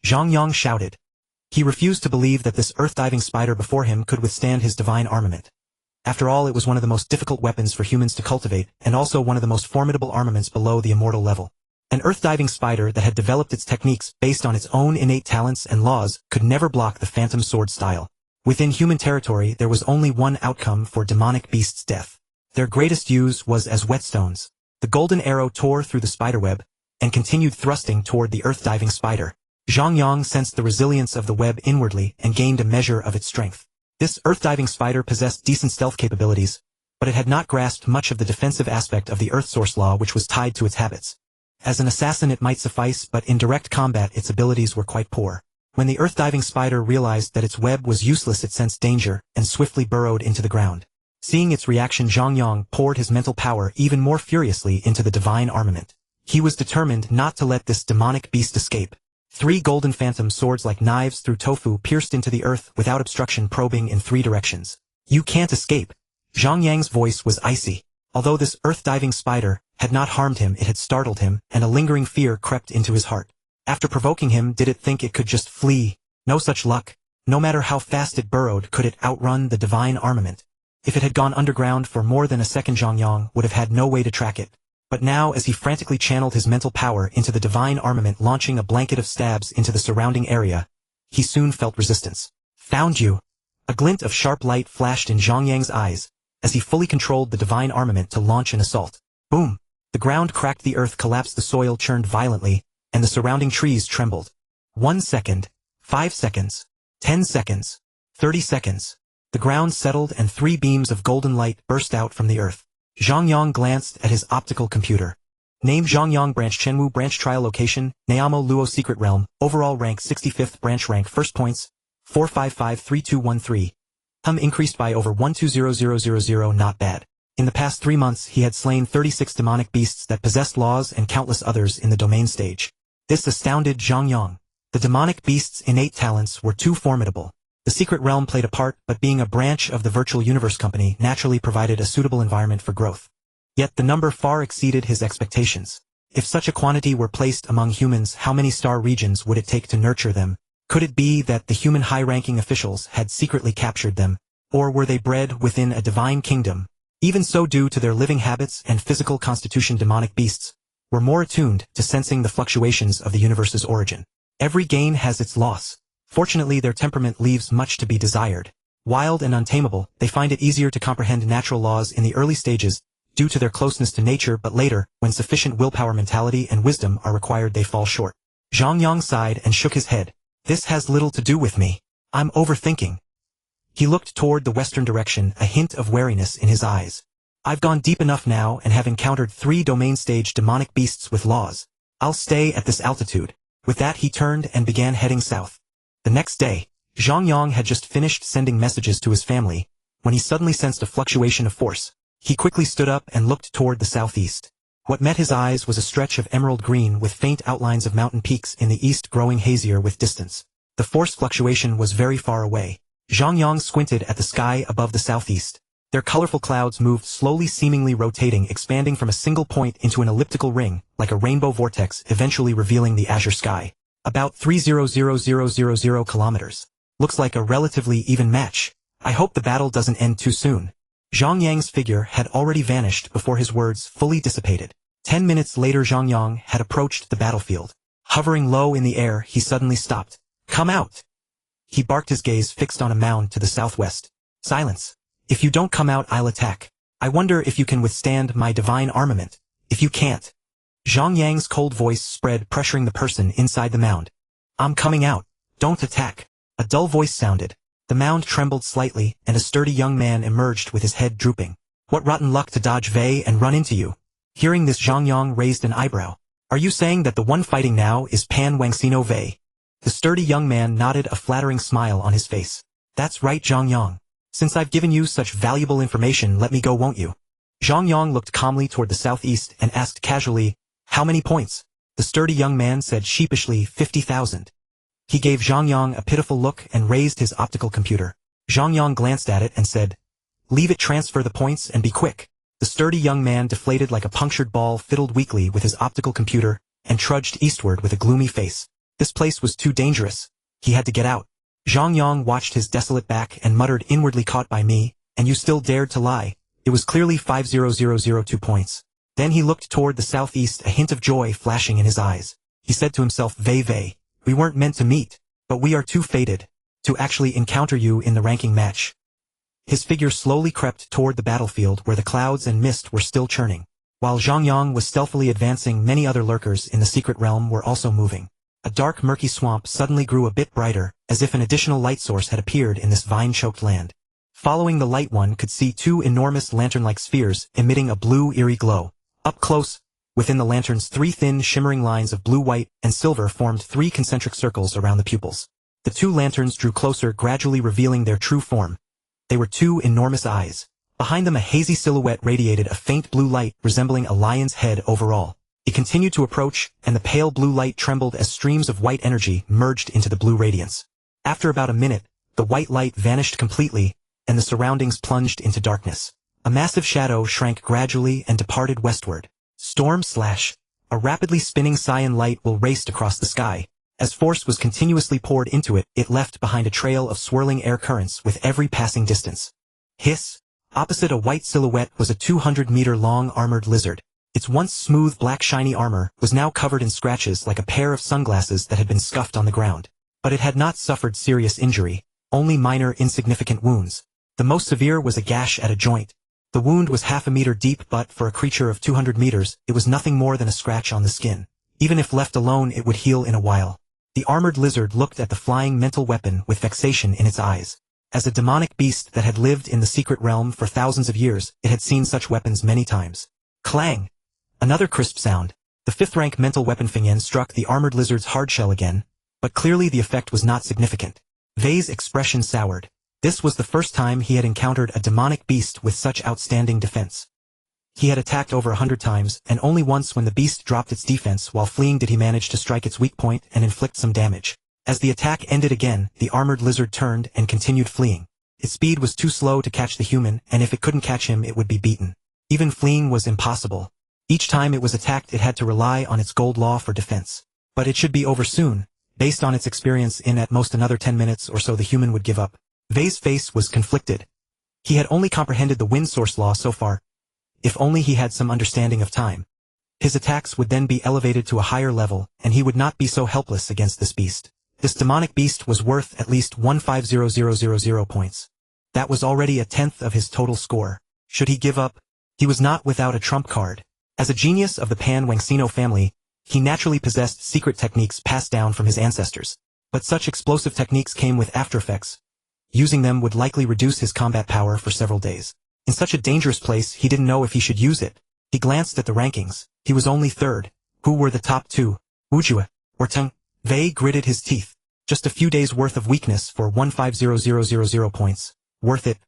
Zhang Yang shouted. He refused to believe that this earth-diving spider before him could withstand his divine armament. After all, it was one of the most difficult weapons for humans to cultivate, and also one of the most formidable armaments below the immortal level. An earth-diving spider that had developed its techniques based on its own innate talents and laws could never block the phantom sword style. Within human territory, there was only one outcome for demonic beasts' death. Their greatest use was as whetstones. The golden arrow tore through the spiderweb, and continued thrusting toward the earth-diving spider. Zhang Yang sensed the resilience of the web inwardly and gained a measure of its strength. This earth-diving spider possessed decent stealth capabilities, but it had not grasped much of the defensive aspect of the Earth Source Law, which was tied to its habits. As an assassin it might suffice, but in direct combat its abilities were quite poor. When the earth-diving spider realized that its web was useless, it sensed danger, and swiftly burrowed into the ground. Seeing its reaction, Zhang Yang poured his mental power even more furiously into the divine armament. He was determined not to let this demonic beast escape. 3 golden phantom swords like knives through tofu pierced into the earth without obstruction, probing in 3 directions. You can't escape. Zhang Yang's voice was icy. Although this earth-diving spider had not harmed him, it had startled him, and a lingering fear crept into his heart. After provoking him, did it think it could just flee? No such luck. No matter how fast it burrowed, could it outrun the divine armament. If it had gone underground for more than a second, Zhang Yang would have had no way to track it. But now, as he frantically channeled his mental power into the divine armament, launching a blanket of stabs into the surrounding area, he soon felt resistance. Found you! A glint of sharp light flashed in Zhang Yang's eyes, as he fully controlled the divine armament to launch an assault. Boom! The ground cracked, the earth collapsed, the soil churned violently, and the surrounding trees trembled. 1 second, 5 seconds, 10 seconds, 30 seconds. The ground settled and 3 beams of golden light burst out from the earth. Zhang Yang glanced at his optical computer. Name: Zhang Yang, branch Chenwu, branch trial location, Naomo Luo secret realm, overall rank 65th, branch rank first, points 4553213. Increased by over 120000, not bad. In the past 3 months he had slain 36 demonic beasts that possessed laws and countless others in the domain stage. This astounded Zhang Yang. The demonic beasts' innate talents were too formidable. The secret realm played a part, but being a branch of the Virtual Universe Company naturally provided a suitable environment for growth. Yet the number far exceeded his expectations. If such a quantity were placed among humans, how many star regions would it take to nurture them? Could it be that the human high-ranking officials had secretly captured them? Or were they bred within a divine kingdom? Even so, due to their living habits and physical constitution, demonic beasts were more attuned to sensing the fluctuations of the universe's origin. Every gain has its loss. Fortunately, their temperament leaves much to be desired. Wild and untamable, they find it easier to comprehend natural laws in the early stages due to their closeness to nature, but later, when sufficient willpower, mentality, and wisdom are required, they fall short. Zhang Yang sighed and shook his head. This has little to do with me. I'm overthinking. He looked toward the western direction, a hint of wariness in his eyes. I've gone deep enough now and have encountered 3 domain stage demonic beasts with laws. I'll stay at this altitude. With that he turned and began heading south. The next day, Zhang Yang had just finished sending messages to his family, when he suddenly sensed a fluctuation of force. He quickly stood up and looked toward the southeast. What met his eyes was a stretch of emerald green with faint outlines of mountain peaks in the east growing hazier with distance. The force fluctuation was very far away. Zhang Yang squinted at the sky above the southeast. Their colorful clouds moved slowly, seemingly rotating, expanding from a single point into an elliptical ring, like a rainbow vortex, eventually revealing the azure sky. About 300,000 kilometers. Looks like a relatively even match. I hope the battle doesn't end too soon. Zhang Yang's figure had already vanished before his words fully dissipated. 10 minutes later Zhang Yang had approached the battlefield. Hovering low in the air, he suddenly stopped. Come out! He barked, his gaze fixed on a mound to the southwest. Silence. If you don't come out, I'll attack. I wonder if you can withstand my divine armament. If you can't. Zhang Yang's cold voice spread, pressuring the person inside the mound. I'm coming out. Don't attack. A dull voice sounded. The mound trembled slightly, and a sturdy young man emerged with his head drooping. What rotten luck to dodge Vei and run into you. Hearing this, Zhang Yang raised an eyebrow. Are you saying that the one fighting now is Pan Wangsino Vei? The sturdy young man nodded, a flattering smile on his face. That's right, Zhang Yang. Since I've given you such valuable information, let me go, won't you? Zhang Yang looked calmly toward the southeast and asked casually, how many points? The sturdy young man said sheepishly, 50,000. He gave Zhang Yang a pitiful look and raised his optical computer. Zhang Yang glanced at it and said, leave it, transfer the points and be quick. The sturdy young man deflated like a punctured ball, fiddled weakly with his optical computer, and trudged eastward with a gloomy face. This place was too dangerous. He had to get out. Zhang Yang watched his desolate back and muttered inwardly, caught by me, and you still dared to lie. It was clearly 50002 points. Then he looked toward the southeast, a hint of joy flashing in his eyes. He said to himself, Vei, we weren't meant to meet, but we are too fated to actually encounter you in the ranking match. His figure slowly crept toward the battlefield where the clouds and mist were still churning. While Zhang Yang was stealthily advancing, many other lurkers in the secret realm were also moving. A dark murky swamp suddenly grew a bit brighter, as if an additional light source had appeared in this vine-choked land. Following the light, one could see two enormous lantern-like spheres emitting a blue eerie glow. Up close, within the lanterns, three thin shimmering lines of blue, white, and silver formed three concentric circles around the pupils. The two lanterns drew closer, gradually revealing their true form. They were two enormous eyes. Behind them a hazy silhouette radiated a faint blue light resembling a lion's head overall. It continued to approach, and the pale blue light trembled as streams of white energy merged into the blue radiance. After about a minute, the white light vanished completely, and the surroundings plunged into darkness. A massive shadow shrank gradually and departed westward. Storm slash. A rapidly spinning cyan light will raced across the sky. As force was continuously poured into it, it left behind a trail of swirling air currents with every passing distance. Hiss. Opposite a white silhouette was a 200-meter-long armored lizard. Its once smooth black shiny armor was now covered in scratches like a pair of sunglasses that had been scuffed on the ground. But it had not suffered serious injury, only minor insignificant wounds. The most severe was a gash at a joint. The wound was half a meter deep, but for a creature of 200 meters, it was nothing more than a scratch on the skin. Even if left alone, it would heal in a while. The armored lizard looked at the flying mental weapon with vexation in its eyes. As a demonic beast that had lived in the secret realm for thousands of years, it had seen such weapons many times. Clang! Another crisp sound. The fifth-rank mental weapon Fingyan struck the armored lizard's hardshell again, but clearly the effect was not significant. Vei's expression soured. This was the first time he had encountered a demonic beast with such outstanding defense. He had attacked over 100 times, and only once when the beast dropped its defense while fleeing did he manage to strike its weak point and inflict some damage. As the attack ended again, the armored lizard turned and continued fleeing. Its speed was too slow to catch the human, and if it couldn't catch him it would be beaten. Even fleeing was impossible. Each time it was attacked it had to rely on its gold law for defense. But it should be over soon. Based on its experience, in at most another 10 minutes or so the human would give up. Vei's face was conflicted. He had only comprehended the wind source law so far. If only he had some understanding of time. His attacks would then be elevated to a higher level, and he would not be so helpless against this beast. This demonic beast was worth at least 150000 points. That was already a tenth of his total score. Should he give up? He was not without a trump card. As a genius of the Pan Wangsino family, he naturally possessed secret techniques passed down from his ancestors. But such explosive techniques came with aftereffects. Using them would likely reduce his combat power for several days. In such a dangerous place, he didn't know if he should use it. He glanced at the rankings. He was only third. Who were the top two? Wujue or Teng? Wei gritted his teeth. Just a few days worth of weakness for 150000 points. Worth it.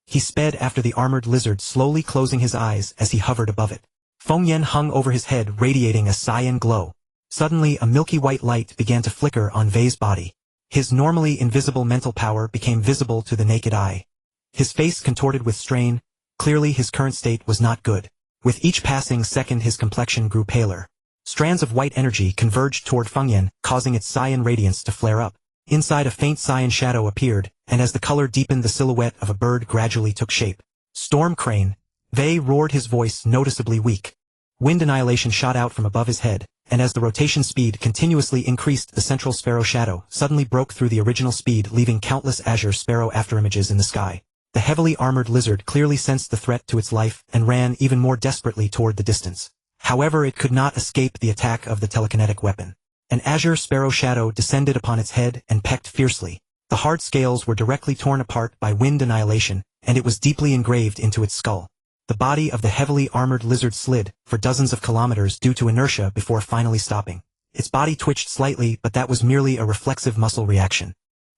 He sped after the armored lizard, slowly closing his eyes as he hovered above it. Feng Yan hung over his head, radiating a cyan glow. Suddenly a milky white light began to flicker on Wei's body. His normally invisible mental power became visible to the naked eye. His face contorted with strain. Clearly his current state was not good. With each passing second his complexion grew paler. Strands of white energy converged toward Feng Yan, causing its cyan radiance to flare up. Inside a faint cyan shadow appeared, and as the color deepened the silhouette of a bird gradually took shape. Storm Crane. Wei roared, his voice noticeably weak. Wind annihilation shot out from above his head, and as the rotation speed continuously increased, the central sparrow shadow suddenly broke through the original speed, leaving countless azure sparrow afterimages in the sky. The heavily armored lizard clearly sensed the threat to its life and ran even more desperately toward the distance. However, it could not escape the attack of the telekinetic weapon. An azure sparrow shadow descended upon its head and pecked fiercely. The hard scales were directly torn apart by wind annihilation, and it was deeply engraved into its skull. The body of the heavily armored lizard slid for dozens of kilometers due to inertia before finally stopping. Its body twitched slightly, but that was merely a reflexive muscle reaction.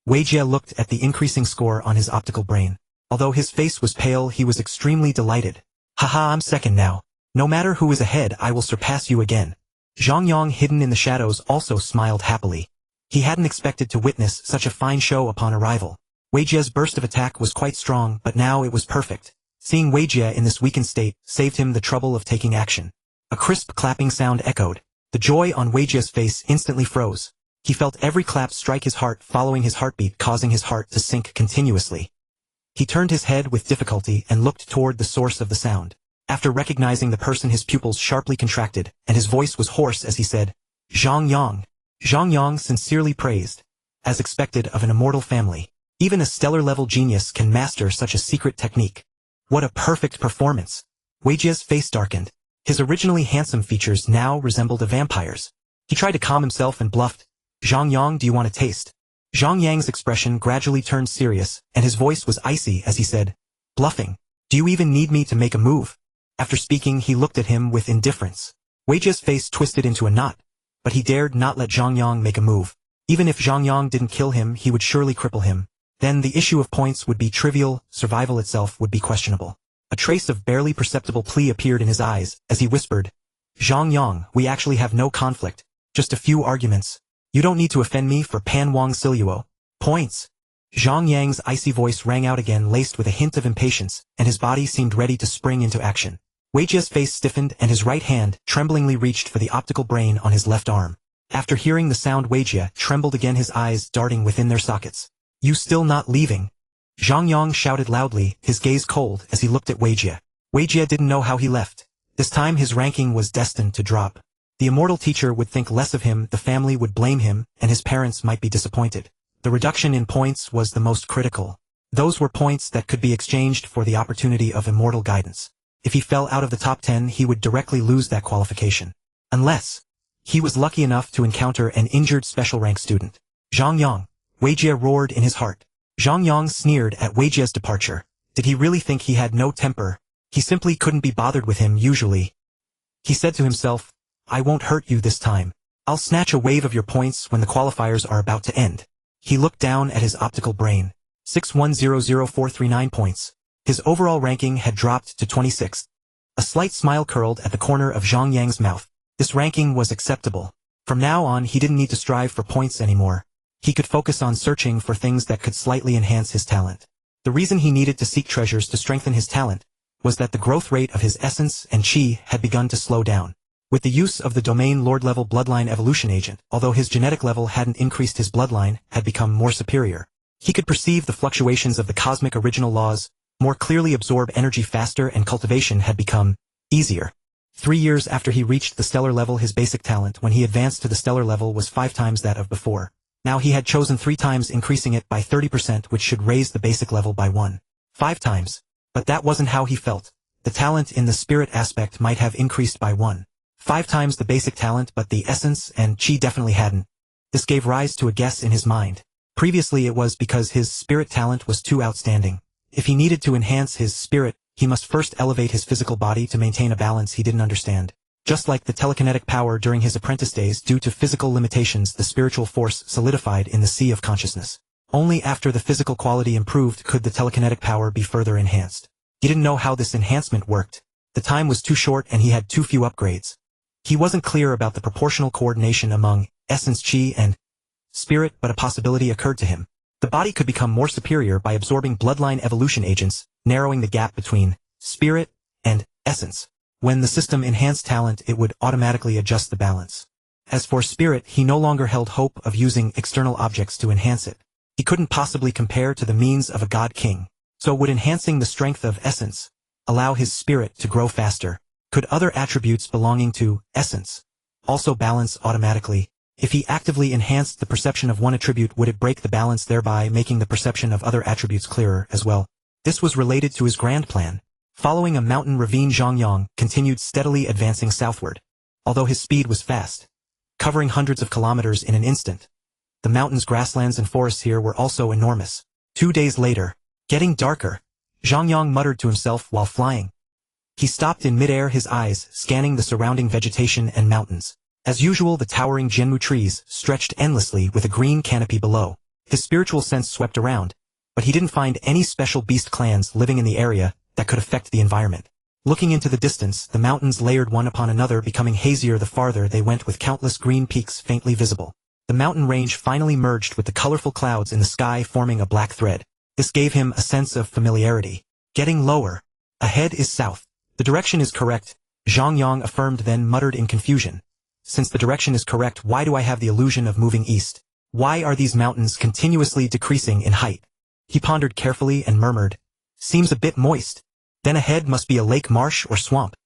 Weijie looked at the increasing score on his optical brain. Although his face was pale, he was extremely delighted. Haha, I'm second now. No matter who is ahead, I will surpass you again. Zhang Yang, hidden in the shadows, also smiled happily. He hadn't expected to witness such a fine show upon arrival. Weijie's burst of attack was quite strong, but now it was perfect. Seeing Weijie in this weakened state saved him the trouble of taking action. A crisp clapping sound echoed. The joy on Weijie's face instantly froze. He felt every clap strike his heart, following his heartbeat, causing his heart to sink continuously. He turned his head with difficulty and looked toward the source of the sound. After recognizing the person, his pupils sharply contracted, and his voice was hoarse as he said, Zhang Yang. Zhang Yang sincerely praised. As expected of an immortal family, even a stellar-level genius can master such a secret technique. What a perfect performance! Weijie's face darkened. His originally handsome features now resembled a vampire's. He tried to calm himself and bluffed, Zhang Yang, do you want a taste? Zhang Yang's expression gradually turned serious, and his voice was icy as he said, bluffing. Do you even need me to make a move? After speaking, he looked at him with indifference. Weijie's face twisted into a knot, but he dared not let Zhang Yang make a move. Even if Zhang Yang didn't kill him, he would surely cripple him. Then the issue of points would be trivial, survival itself would be questionable. A trace of barely perceptible plea appeared in his eyes, as he whispered, Zhang Yang, we actually have no conflict, just a few arguments. You don't need to offend me for Pan Wang Siluo. Points. Zhang Yang's icy voice rang out again, laced with a hint of impatience, and his body seemed ready to spring into action. Weijie's face stiffened, and his right hand tremblingly reached for the optical brain on his left arm. After hearing the sound, Weijie trembled again, his eyes darting within their sockets. You still not leaving? Zhang Yang shouted loudly, his gaze cold as he looked at Weijie. Weijie didn't know how he left. This time his ranking was destined to drop. The immortal teacher would think less of him, the family would blame him, and his parents might be disappointed. The reduction in points was the most critical. Those were points that could be exchanged for the opportunity of immortal guidance. If he fell out of the top 10, he would directly lose that qualification. Unless he was lucky enough to encounter an injured special rank student. Zhang Yang. Weijie roared in his heart. Zhang Yang sneered at Weijie's departure. Did he really think he had no temper? He simply couldn't be bothered with him usually. He said to himself, I won't hurt you this time. I'll snatch a wave of your points when the qualifiers are about to end. He looked down at his optical brain. 6100439 points. His overall ranking had dropped to 26th. A slight smile curled at the corner of Zhang Yang's mouth. This ranking was acceptable. From now on, he didn't need to strive for points anymore. He could focus on searching for things that could slightly enhance his talent. The reason he needed to seek treasures to strengthen his talent was that the growth rate of his essence and chi had begun to slow down. With the use of the domain lord-level bloodline evolution agent, although his genetic level hadn't increased, his bloodline had become more superior. He could perceive the fluctuations of the cosmic original laws, more clearly absorb energy faster, and cultivation had become easier. 3 years after he reached the stellar level, his basic talent when he advanced to the stellar level was 5 times that of before. Now he had chosen 3 times, increasing it by 30%, which should raise the basic level by 5 times. But that wasn't how he felt. The talent in the spirit aspect might have increased by 5 times the basic talent, but the essence and chi definitely hadn't. This gave rise to a guess in his mind. Previously it was because his spirit talent was too outstanding. If he needed to enhance his spirit, he must first elevate his physical body to maintain a balance he didn't understand. Just like the telekinetic power during his apprentice days, due to physical limitations, the spiritual force solidified in the sea of consciousness. Only after the physical quality improved could the telekinetic power be further enhanced. He didn't know how this enhancement worked. The time was too short and he had too few upgrades. He wasn't clear about the proportional coordination among essence chi and spirit, but a possibility occurred to him. The body could become more superior by absorbing bloodline evolution agents, narrowing the gap between spirit and essence. When the system enhanced talent, it would automatically adjust the balance. As for spirit, he no longer held hope of using external objects to enhance it. He couldn't possibly compare to the means of a god king. So would enhancing the strength of essence allow his spirit to grow faster? Could other attributes belonging to essence also balance automatically? If he actively enhanced the perception of one attribute, would it break the balance, thereby making the perception of other attributes clearer as well? This was related to his grand plan. Following a mountain ravine, Zhang Yang continued steadily advancing southward. Although his speed was fast, covering hundreds of kilometers in an instant, the mountains, grasslands, and forests here were also enormous. 2 days later, getting darker, Zhang Yang muttered to himself while flying. He stopped in midair, his eyes scanning the surrounding vegetation and mountains. As usual, the towering Jinmu trees stretched endlessly with a green canopy below. His spiritual sense swept around, but he didn't find any special beast clans living in the area that could affect the environment. Looking into the distance, the mountains layered one upon another, becoming hazier the farther they went, with countless green peaks faintly visible. The mountain range finally merged with the colorful clouds in the sky, forming a black thread. This gave him a sense of familiarity. Getting lower. Ahead is south. The direction is correct, Zhang Yang affirmed, then muttered in confusion. Since the direction is correct, why do I have the illusion of moving east? Why are these mountains continuously decreasing in height? He pondered carefully and murmured, seems a bit moist. Then ahead must be a lake, marsh, or swamp.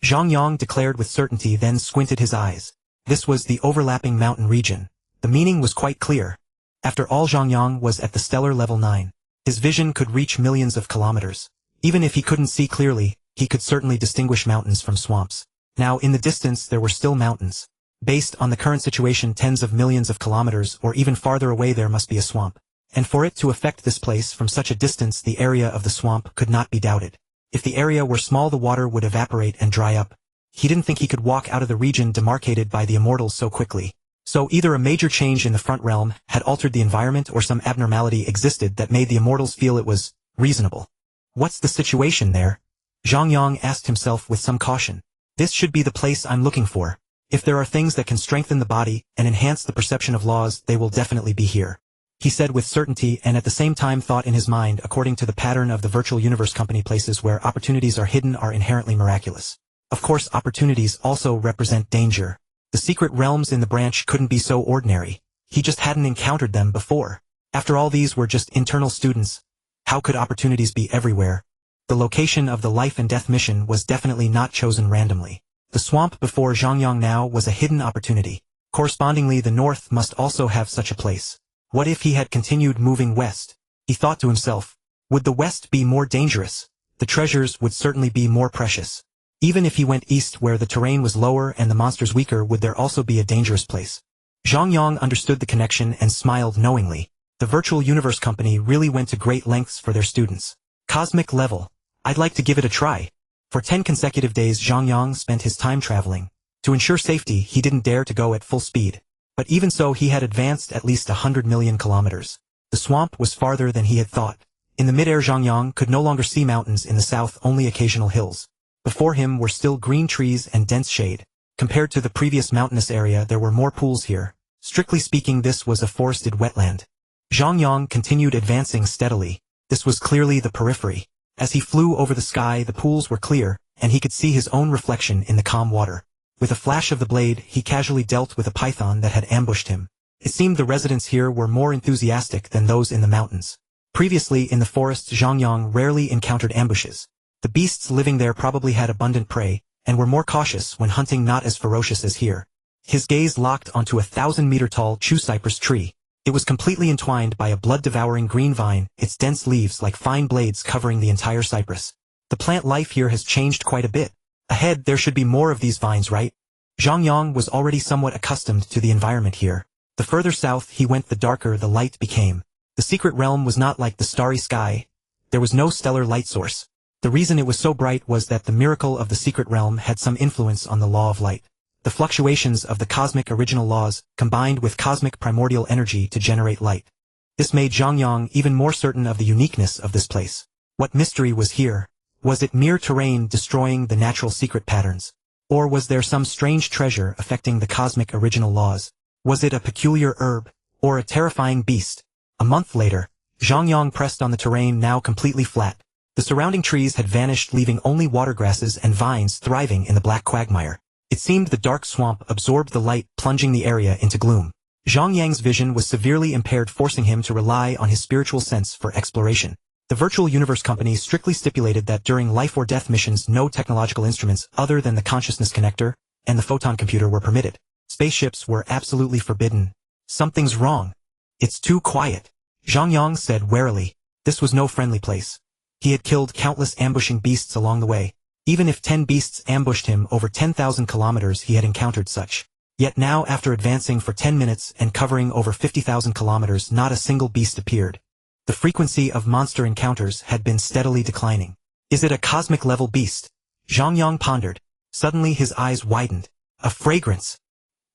Zhang Yang declared with certainty, then squinted his eyes. This was the overlapping mountain region. The meaning was quite clear. After all, Zhang Yang was at the stellar level 9. His vision could reach millions of kilometers. Even if he couldn't see clearly, he could certainly distinguish mountains from swamps. Now in the distance there were still mountains. Based on the current situation, tens of millions of kilometers or even farther away there must be a swamp. And for it to affect this place from such a distance, the area of the swamp could not be doubted. If the area were small, the water would evaporate and dry up. He didn't think he could walk out of the region demarcated by the immortals so quickly. So either a major change in the front realm had altered the environment, or some abnormality existed that made the immortals feel it was reasonable. What's the situation there? Zhang Yang asked himself with some caution. This should be the place I'm looking for. If there are things that can strengthen the body and enhance the perception of laws, they will definitely be here, he said with certainty, and at the same time thought in his mind, according to the pattern of the virtual universe company, places where opportunities are hidden are inherently miraculous. Of course, opportunities also represent danger. The secret realms in the branch couldn't be so ordinary. He just hadn't encountered them before. After all, these were just internal students. How could opportunities be everywhere? The location of the life and death mission was definitely not chosen randomly. The swamp before Zhang Yang now was a hidden opportunity. Correspondingly, the north must also have such a place. What if he had continued moving west? He thought to himself. Would the west be more dangerous? The treasures would certainly be more precious. Even if he went east, where the terrain was lower and the monsters weaker, would there also be a dangerous place? Zhang Yang understood the connection and smiled knowingly. The virtual universe company really went to great lengths for their students. Cosmic level. I'd like to give it a try. For 10 consecutive days, Zhang Yang spent his time traveling. To ensure safety, he didn't dare to go at full speed. But even so, he had advanced at least 100 million kilometers. The swamp was farther than he had thought. In the midair, Zhang Yang could no longer see mountains in the south, only occasional hills. Before him were still green trees and dense shade. Compared to the previous mountainous area, there were more pools here. Strictly speaking, this was a forested wetland. Zhang Yang continued advancing steadily. This was clearly the periphery. As he flew over the sky, the pools were clear, and he could see his own reflection in the calm water. With a flash of the blade, he casually dealt with a python that had ambushed him. It seemed the residents here were more enthusiastic than those in the mountains. Previously in the forests, Zhang Yang rarely encountered ambushes. The beasts living there probably had abundant prey, and were more cautious when hunting, not as ferocious as here. His gaze locked onto a 1,000-meter-tall chew cypress tree. It was completely entwined by a blood-devouring green vine, its dense leaves like fine blades covering the entire cypress. The plant life here has changed quite a bit. Ahead there should be more of these vines, right? Zhang Yang was already somewhat accustomed to the environment here. The further south he went, the darker the light became. The secret realm was not like the starry sky. There was no stellar light source. The reason it was so bright was that the miracle of the secret realm had some influence on the law of light. The fluctuations of the cosmic original laws combined with cosmic primordial energy to generate light. This made Zhang Yang even more certain of the uniqueness of this place. What mystery was here? Was it mere terrain destroying the natural secret patterns? Or was there some strange treasure affecting the cosmic original laws? Was it a peculiar herb? Or a terrifying beast? A month later, Zhang Yang pressed on the terrain now completely flat. The surrounding trees had vanished, leaving only watergrasses and vines thriving in the black quagmire. It seemed the dark swamp absorbed the light, plunging the area into gloom. Zhang Yang's vision was severely impaired, forcing him to rely on his spiritual sense for exploration. The Virtual Universe Company strictly stipulated that during life or death missions no technological instruments other than the consciousness connector and the photon computer were permitted. Spaceships were absolutely forbidden. Something's wrong. It's too quiet. Zhang Yang said warily. This was no friendly place. He had killed countless ambushing beasts along the way. Even if 10 beasts ambushed him over 10,000 kilometers, he had encountered such. Yet now, after advancing for 10 minutes and covering over 50,000 kilometers, not a single beast appeared. The frequency of monster encounters had been steadily declining. Is it a cosmic-level beast? Zhang Yang pondered. Suddenly his eyes widened. A fragrance.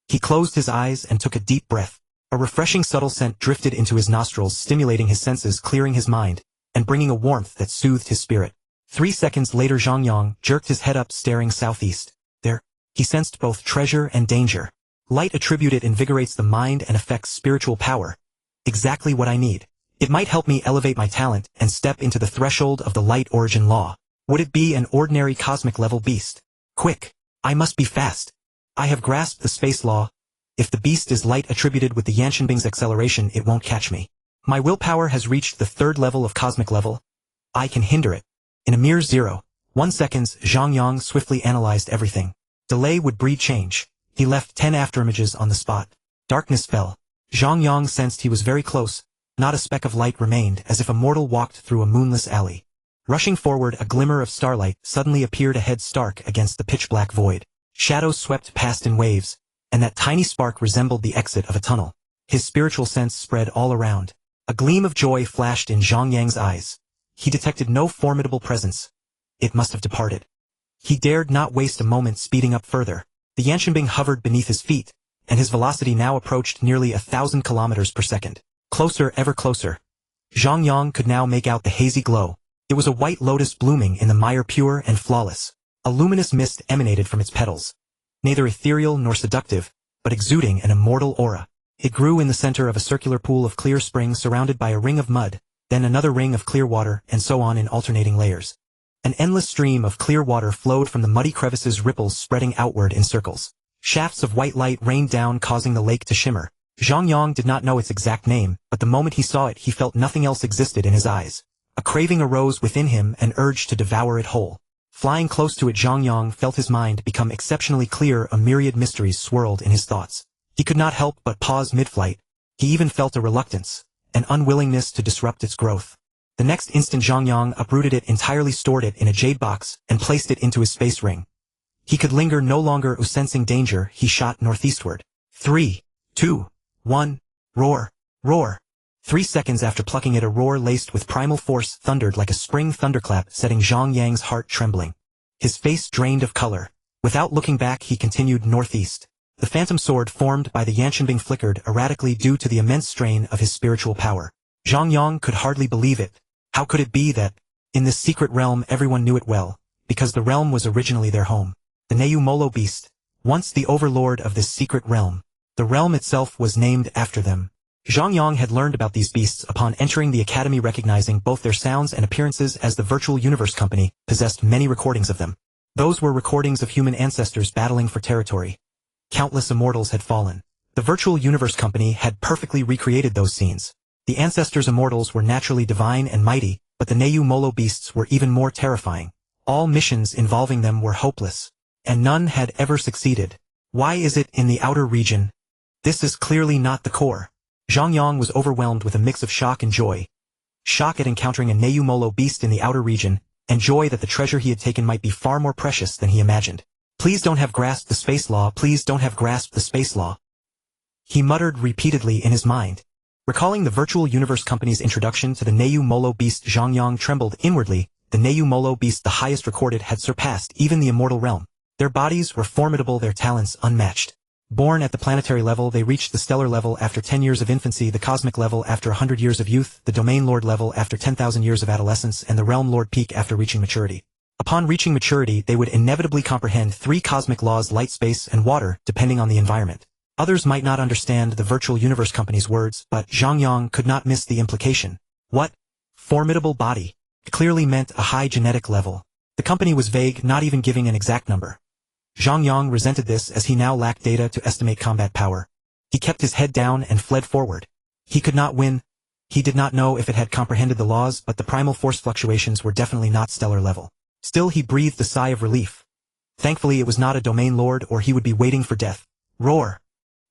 He closed his eyes and took a deep breath. A refreshing subtle scent drifted into his nostrils, stimulating his senses, clearing his mind, and bringing a warmth that soothed his spirit. 3 seconds later Zhang Yang jerked his head up, staring southeast. There, he sensed both treasure and danger. Light attributed invigorates the mind and affects spiritual power. Exactly what I need. It might help me elevate my talent and step into the threshold of the light origin law. Would it be an ordinary cosmic-level beast? Quick! I must be fast. I have grasped the space law. If the beast is light attributed with the Yanshanbing's acceleration, it won't catch me. My willpower has reached the 3rd level of cosmic level. I can hinder it. In a mere 0.1 seconds, Zhang Yang swiftly analyzed everything. Delay would breed change. He left 10 afterimages on the spot. Darkness fell. Zhang Yang sensed he was very close. Not a speck of light remained, as if a mortal walked through a moonless alley. Rushing forward, a glimmer of starlight suddenly appeared ahead, stark against the pitch-black void. Shadows swept past in waves, and that tiny spark resembled the exit of a tunnel. His spiritual sense spread all around. A gleam of joy flashed in Zhang Yang's eyes. He detected no formidable presence. It must have departed. He dared not waste a moment, speeding up further. The Yanshanbing hovered beneath his feet, and his velocity now approached nearly 1,000 kilometers per second. Closer, ever closer. Zhang Yang could now make out the hazy glow. It was a white lotus blooming in the mire, pure and flawless. A luminous mist emanated from its petals. Neither ethereal nor seductive, but exuding an immortal aura. It grew in the center of a circular pool of clear spring surrounded by a ring of mud, then another ring of clear water, and so on in alternating layers. An endless stream of clear water flowed from the muddy crevices, ripples spreading outward in circles. Shafts of white light rained down, causing the lake to shimmer. Zhang Yang did not know its exact name, but the moment he saw it, he felt nothing else existed in his eyes. A craving arose within him, an urge to devour it whole. Flying close to it, Zhang Yang felt his mind become exceptionally clear. A myriad mysteries swirled in his thoughts. He could not help but pause mid-flight. He even felt a reluctance, an unwillingness to disrupt its growth. The next instant Zhang Yang uprooted it entirely, stored it in a jade box, and placed it into his space ring. He could linger no longer. Sensing danger, he shot northeastward. 3, 2, 1, roar, roar. 3 seconds after plucking it, a roar laced with primal force thundered like a spring thunderclap, setting Zhang Yang's heart trembling. His face drained of color. Without looking back, he continued northeast. The phantom sword formed by the Yanshanbing flickered erratically due to the immense strain of his spiritual power. Zhang Yang could hardly believe it. How could it be that, in this secret realm, everyone knew it well, because the realm was originally their home? The Neumolo beast, once the overlord of this secret realm. The realm itself was named after them. Zhang Yang had learned about these beasts upon entering the academy, recognizing both their sounds and appearances, as the Virtual Universe Company possessed many recordings of them. Those were recordings of human ancestors battling for territory. Countless immortals had fallen. The Virtual Universe Company had perfectly recreated those scenes. The ancestors' immortals were naturally divine and mighty, but the Neumolo beasts were even more terrifying. All missions involving them were hopeless, and none had ever succeeded. Why is it in the outer region? This is clearly not the core. Zhang Yang was overwhelmed with a mix of shock and joy. Shock at encountering a Neumolo beast in the outer region, and joy that the treasure he had taken might be far more precious than he imagined. Please don't have grasped the space law, please don't have grasped the space law. He muttered repeatedly in his mind. Recalling the Virtual Universe Company's introduction to the Neumolo beast, Zhang Yang trembled inwardly, the Ninefold beast, the highest recorded, had surpassed even the immortal realm. Their bodies were formidable, their talents unmatched. Born at the planetary level, they reached the stellar level after 10 years of infancy, the cosmic level after 100 years of youth, the domain lord level after 10,000 years of adolescence, and the realm lord peak after reaching maturity. Upon reaching maturity, they would inevitably comprehend 3 cosmic laws: light, space, and water, depending on the environment. Others might not understand the virtual universe company's words, but Zhang Yang could not miss the implication. What? Formidable body. It clearly meant a high genetic level. The company was vague, not even giving an exact number. Zhang Yang resented this, as he now lacked data to estimate combat power. He kept his head down and fled forward. He could not win. He did not know if it had comprehended the laws, but the primal force fluctuations were definitely not stellar level. Still, he breathed a sigh of relief. Thankfully it was not a domain lord, or he would be waiting for death. Roar!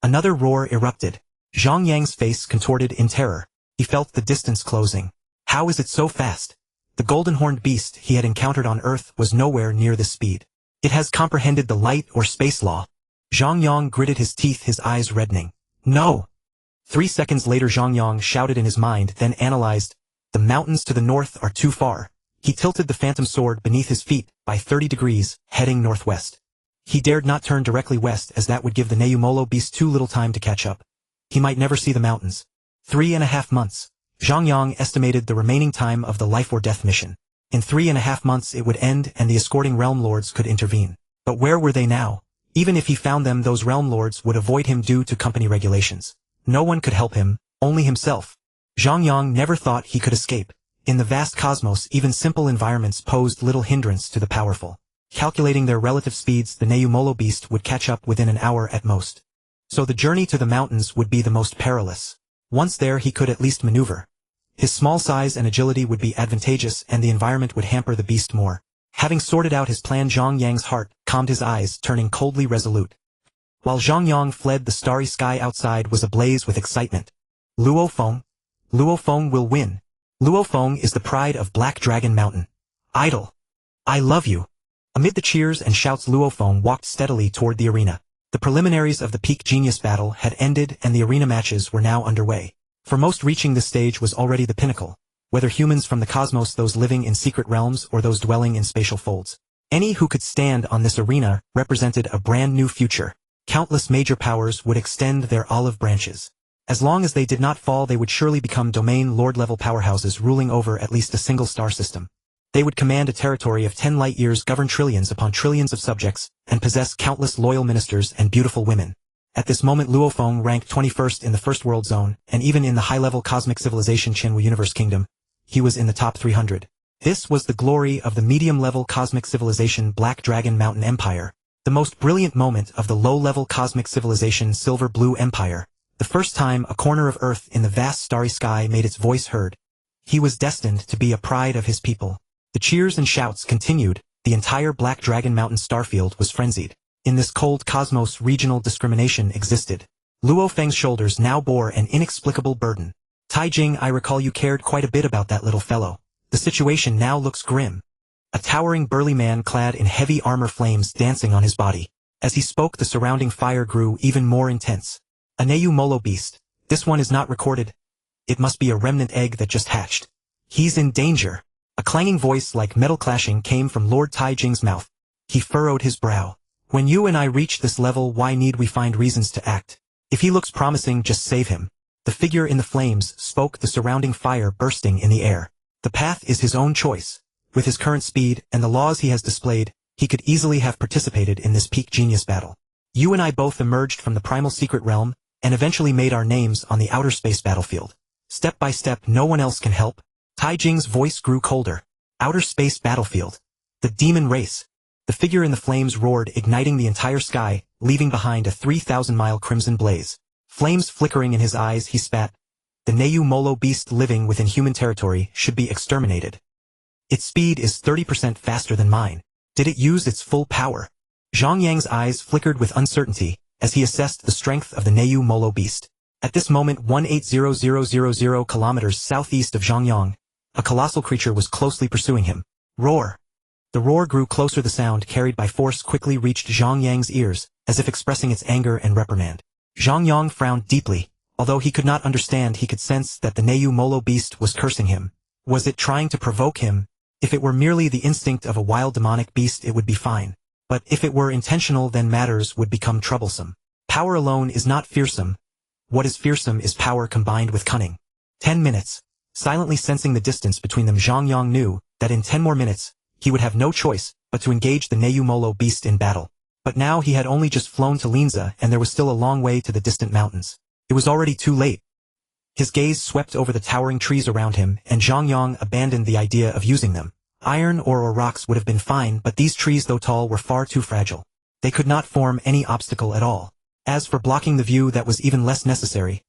Another roar erupted. Zhang Yang's face contorted in terror. He felt the distance closing. How is it so fast? The golden-horned beast he had encountered on Earth was nowhere near this speed. It has comprehended the light or space law. Zhang Yang gritted his teeth, his eyes reddening. No! 3 seconds later Zhang Yang shouted in his mind, then analyzed. The mountains to the north are too far. He tilted the phantom sword beneath his feet by 30 degrees, heading northwest. He dared not turn directly west, as that would give the Ninefold beast too little time to catch up. He might never see the mountains. 3.5 months. Zhang Yang estimated the remaining time of the life or death mission. In 3.5 months it would end, and the escorting realm lords could intervene. But where were they now? Even if he found them, those realm lords would avoid him due to company regulations. No one could help him, only himself. Zhang Yang never thought he could escape. In the vast cosmos, even simple environments posed little hindrance to the powerful. Calculating their relative speeds, the Ninefold beast would catch up within an hour at most. So the journey to the mountains would be the most perilous. Once there, he could at least maneuver. His small size and agility would be advantageous, and the environment would hamper the beast more. Having sorted out his plan, Zhang Yang's heart calmed, his eyes turning coldly resolute. While Zhang Yang fled, the starry sky outside was ablaze with excitement. Luofeng? Luofeng will win. Luofeng is the pride of Black Dragon Mountain. Idol. I love you. Amid the cheers and shouts, Luofeng walked steadily toward the arena. The preliminaries of the peak genius battle had ended, and the arena matches were now underway. For most, reaching this stage was already the pinnacle. Whether humans from the cosmos, those living in secret realms, or those dwelling in spatial folds. Any who could stand on this arena represented a brand new future. Countless major powers would extend their olive branches. As long as they did not fall, they would surely become domain lord-level powerhouses, ruling over at least a single star system. They would command a territory of 10 light years, govern trillions upon trillions of subjects, and possess countless loyal ministers and beautiful women. At this moment, Luofeng ranked 21st in the First World Zone, and even in the high-level cosmic civilization Qinwu Universe Kingdom, he was in the top 300. This was the glory of the medium-level cosmic civilization Black Dragon Mountain Empire, the most brilliant moment of the low-level cosmic civilization Silver Blue Empire. The first time a corner of Earth in the vast starry sky made its voice heard. He was destined to be a pride of his people. The cheers and shouts continued. The entire Black Dragon Mountain starfield was frenzied. In this cold cosmos, regional discrimination existed. Luofeng's shoulders now bore an inexplicable burden. Taijing, I recall you cared quite a bit about that little fellow. The situation now looks grim. A towering burly man clad in heavy armor, flames dancing on his body. As he spoke, the surrounding fire grew even more intense. A Ninefold beast. This one is not recorded. It must be a remnant egg that just hatched. He's in danger. A clanging voice like metal clashing came from Lord Taijing's mouth. He furrowed his brow. When you and I reach this level, why need we find reasons to act? If he looks promising, just save him. The figure in the flames spoke, the surrounding fire bursting in the air. The path is his own choice. With his current speed and the laws he has displayed, he could easily have participated in this peak genius battle. You and I both emerged from the primal secret realm, and eventually made our names on the outer space battlefield. Step by step, no one else can help. Taijing's voice grew colder. Outer space battlefield. The demon race. The figure in the flames roared, igniting the entire sky, leaving behind a 3,000-mile crimson blaze. Flames flickering in his eyes, he spat. The Ninefold beast living within human territory should be exterminated. Its speed is 30% faster than mine. Did it use its full power? Zhang Yang's eyes flickered with uncertainty as he assessed the strength of the Ninefold beast. At this moment, 180,000 kilometers southeast of Zhang Yang, a colossal creature was closely pursuing him. Roar! The roar grew closer. The sound, carried by force, quickly reached Zhang Yang's ears, as if expressing its anger and reprimand. Zhang Yang frowned deeply. Although he could not understand, he could sense that the Ninefold beast was cursing him. Was it trying to provoke him? If it were merely the instinct of a wild demonic beast it would be fine. But if it were intentional then matters would become troublesome. Power alone is not fearsome. What is fearsome is power combined with cunning. 10 minutes. Silently sensing the distance between them, Zhang Yang knew that in 10 more minutes, he would have no choice but to engage the Neumolo beast in battle. But now he had only just flown to Linza and there was still a long way to the distant mountains. It was already too late. His gaze swept over the towering trees around him and Zhang Yang abandoned the idea of using them. Iron or rocks would have been fine, but these trees, though tall, were far too fragile. They could not form any obstacle at all. As for blocking the view, that was even less necessary.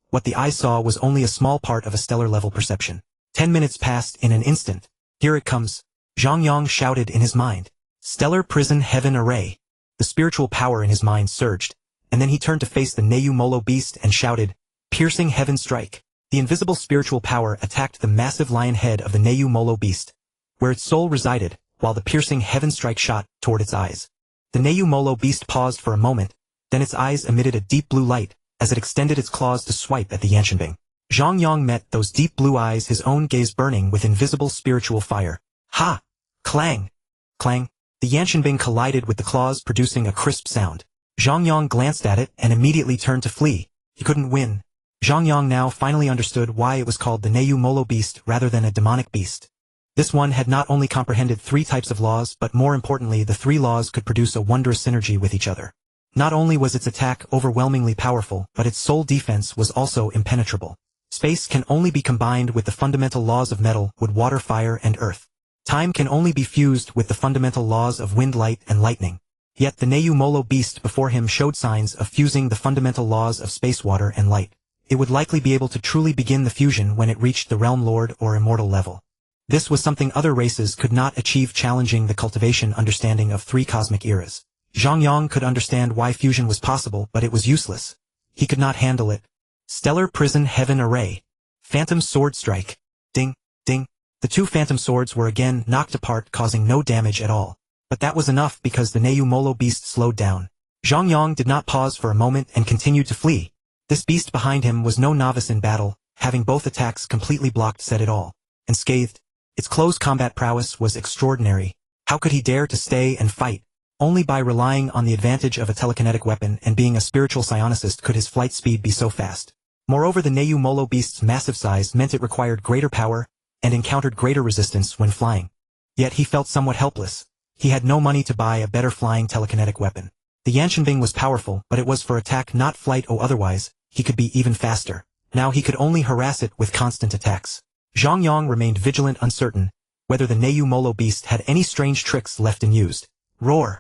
What the eye saw was only a small part of a stellar-level perception. 10 minutes passed in an instant. Here it comes, Zhang Yang shouted in his mind. Stellar Prison Heaven Array. The spiritual power in his mind surged, and then he turned to face the Neumolo beast and shouted, Piercing Heaven Strike. The invisible spiritual power attacked the massive lion head of the Neumolo beast, where its soul resided, while the piercing Heaven Strike shot toward its eyes. The Neumolo beast paused for a moment, then its eyes emitted a deep blue light, as it extended its claws to swipe at the Yanshanbing. Zhang Yang met those deep blue eyes, his own gaze burning with invisible spiritual fire. Ha! Clang! Clang! The Yanshanbing collided with the claws, producing a crisp sound. Zhang Yang glanced at it and immediately turned to flee. He couldn't win. Zhang Yang now finally understood why it was called the Neumolo beast rather than a demonic beast. This one had not only comprehended 3 types of laws, but more importantly the 3 laws could produce a wondrous synergy with each other. Not only was its attack overwhelmingly powerful, but its sole defense was also impenetrable. Space can only be combined with the fundamental laws of metal, wood, water, fire, and earth. Time can only be fused with the fundamental laws of wind, light, and lightning. Yet the Neumolo beast before him showed signs of fusing the fundamental laws of space, water, and light. It would likely be able to truly begin the fusion when it reached the Realm Lord or Immortal level. This was something other races could not achieve, challenging the cultivation understanding of 3 cosmic eras. Zhang Yang could understand why fusion was possible, but it was useless. He could not handle it. Stellar Prison Heaven Array. Phantom Sword Strike. Ding, ding. The 2 phantom swords were again knocked apart, causing no damage at all. But that was enough because the Neumolo beast slowed down. Zhang Yang did not pause for a moment and continued to flee. This beast behind him was no novice in battle, having both attacks completely blocked said it all. Unscathed. Its close combat prowess was extraordinary. How could he dare to stay and fight? Only by relying on the advantage of a telekinetic weapon and being a spiritual psionicist could his flight speed be so fast. Moreover, the Neumolo beast's massive size meant it required greater power and encountered greater resistance when flying. Yet he felt somewhat helpless. He had no money to buy a better flying telekinetic weapon. The Yanshanbing was powerful, but it was for attack, not flight, or otherwise, he could be even faster. Now he could only harass it with constant attacks. Zhang Yang remained vigilant, uncertain whether the Neumolo beast had any strange tricks left unused. Roar!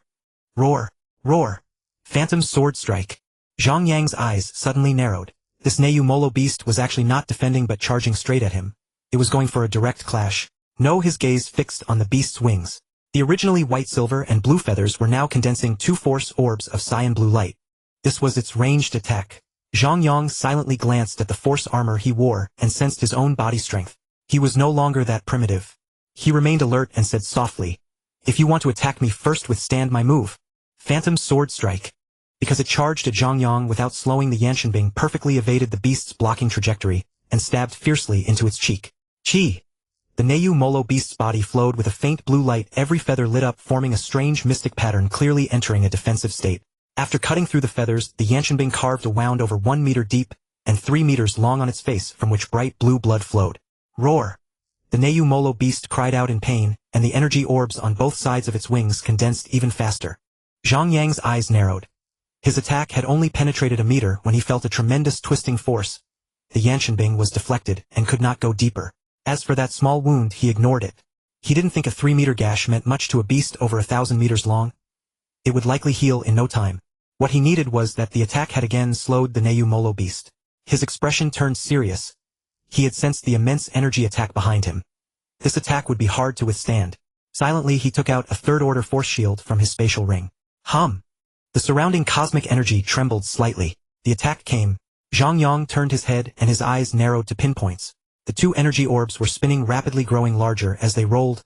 Roar! Roar! Phantom Sword Strike. Zhang Yang's eyes suddenly narrowed. This Neumolo beast was actually not defending but charging straight at him. It was going for a direct clash. No, his gaze fixed on the beast's wings. The originally white, silver, and blue feathers were now condensing 2 force orbs of cyan blue light. This was its ranged attack. Zhang Yang silently glanced at the force armor he wore and sensed his own body strength. He was no longer that primitive. He remained alert and said softly, If you want to attack me first, withstand my move. Phantom Sword Strike. Because it charged at Zhang Yang without slowing, the Yanshanbing perfectly evaded the beast's blocking trajectory and stabbed fiercely into its cheek. Chi! The Neumolo beast's body flowed with a faint blue light, every feather lit up, forming a strange mystic pattern, clearly entering a defensive state. After cutting through the feathers, the Yanshanbing carved a wound over 1 meter deep and 3 meters long on its face, from which bright blue blood flowed. Roar! The Neumolo beast cried out in pain, and the energy orbs on both sides of its wings condensed even faster. Zhang Yang's eyes narrowed. His attack had only penetrated a meter when he felt a tremendous twisting force. The Yanshanbing was deflected and could not go deeper. As for that small wound, he ignored it. He didn't think a 3-meter gash meant much to a beast over 1,000 meters long. It would likely heal in no time. What he needed was that the attack had again slowed the Neumolo beast. His expression turned serious. He had sensed the immense energy attack behind him. This attack would be hard to withstand. Silently, he took out a 3rd-order force shield from his spatial ring. Hum! The surrounding cosmic energy trembled slightly. The attack came. Zhang Yang turned his head and his eyes narrowed to pinpoints. The 2 energy orbs were spinning rapidly, growing larger as they rolled.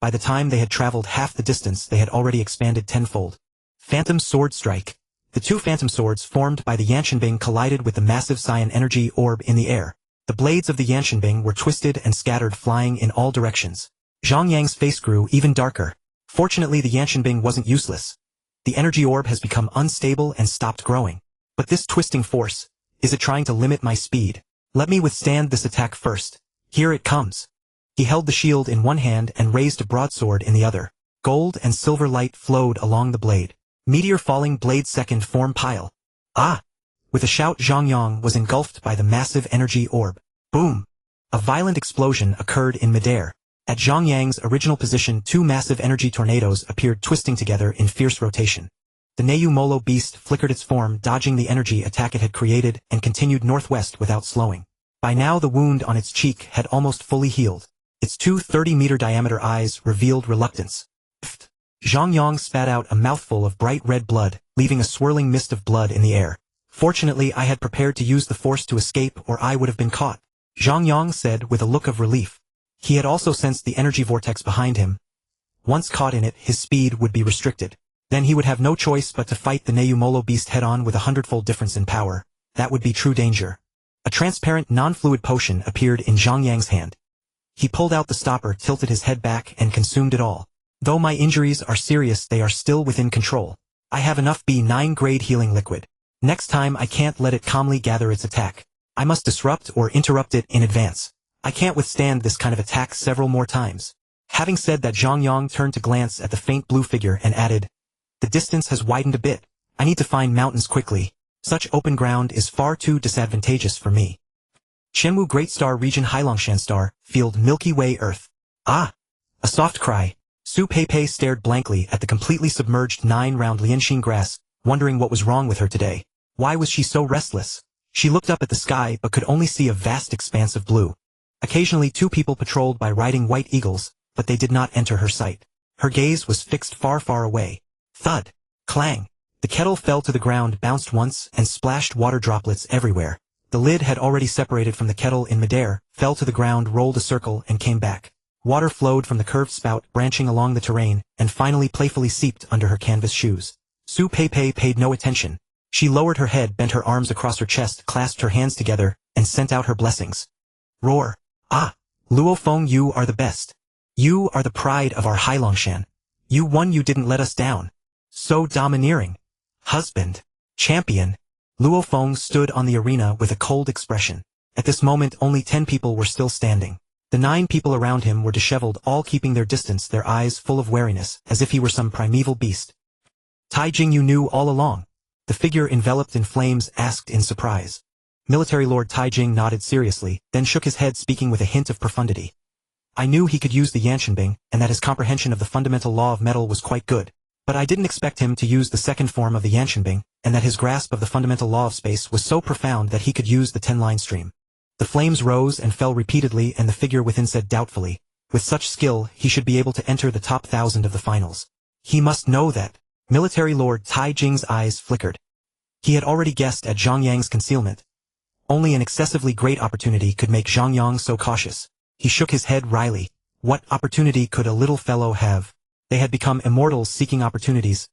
By the time they had traveled half the distance, they had already expanded tenfold. Phantom Sword Strike. The 2 phantom swords formed by the Yanshanbing collided with the massive cyan energy orb in the air. The blades of the Yanshanbing were twisted and scattered, flying in all directions. Zhang Yang's face grew even darker. Fortunately, the Yanshanbing wasn't useless. The energy orb has become unstable and stopped growing. But this twisting force, is it trying to limit my speed? Let me withstand this attack first. Here it comes. He held the shield in one hand and raised a broadsword in the other. Gold and silver light flowed along the blade. Meteor falling blade second form pile. Ah! With a shout, Zhang Yang was engulfed by the massive energy orb. Boom! A violent explosion occurred in midair. At Zhang Yang's original position, two massive energy tornadoes appeared twisting together in fierce rotation. The Ninefold beast flickered its form, dodging the energy attack it had created, and continued northwest without slowing. By now the wound on its cheek had almost fully healed. Its two 30-meter diameter eyes revealed reluctance. Pfft! Zhang Yang spat out a mouthful of bright red blood, leaving a swirling mist of blood in the air. Fortunately, I had prepared to use the force to escape, or I would have been caught, Zhang Yang said with a look of relief. He had also sensed the energy vortex behind him. Once caught in it, his speed would be restricted. Then he would have no choice but to fight the Ninefold beast head-on with a 100-fold difference in power. That would be true danger. A transparent, non-fluid potion appeared in Zhang Yang's hand. He pulled out the stopper, tilted his head back, and consumed it all. Though my injuries are serious, they are still within control. I have enough B9 grade healing liquid. Next time I can't let it calmly gather its attack. I must disrupt or interrupt it in advance. I can't withstand this kind of attack several more times. Having said that, Zhang Yang turned to glance at the faint blue figure and added, the distance has widened a bit. I need to find mountains quickly. Such open ground is far too disadvantageous for me. Chenwu Great Star Region Hailongshan Star, Field Milky Way Earth. Ah! A soft cry. Su Peipei stared blankly at the completely submerged 9-round Lianxin grass, wondering what was wrong with her today. Why was she so restless? She looked up at the sky but could only see a vast expanse of blue. Occasionally 2 people patrolled by riding white eagles, but they did not enter her sight. Her gaze was fixed far, far away. Thud! Clang! The kettle fell to the ground, bounced once, and splashed water droplets everywhere. The lid had already separated from the kettle in midair, fell to the ground, rolled a circle, and came back. Water flowed from the curved spout, branching along the terrain, and finally playfully seeped under her canvas shoes. Su Peipei paid no attention. She lowered her head, bent her arms across her chest, clasped her hands together, and sent out her blessings. Roar! Ah! Luo Feng, you are the best. You are the pride of our Hailongshan. You won, you didn't let us down. So domineering. Husband. Champion. Luo Feng stood on the arena with a cold expression. At this moment only 10 people were still standing. The 9 people around him were disheveled, all keeping their distance, their eyes full of wariness, as if he were some primeval beast. Taijing, you knew all along? The figure enveloped in flames asked in surprise. Military Lord Taijing nodded seriously, then shook his head, speaking with a hint of profundity. I knew he could use the Yanshanbing, and that his comprehension of the fundamental law of metal was quite good. But I didn't expect him to use the second form of the Yanshanbing, and that his grasp of the fundamental law of space was so profound that he could use the 10-line stream. The flames rose and fell repeatedly, and the figure within said doubtfully, with such skill, he should be able to enter the top 1,000 of the finals. He must know that. Military Lord Taijing's eyes flickered. He had already guessed at Zhang Yang's concealment. Only an excessively great opportunity could make Zhang Yang so cautious. He shook his head wryly. What opportunity could a little fellow have? They had become immortals seeking opportunities.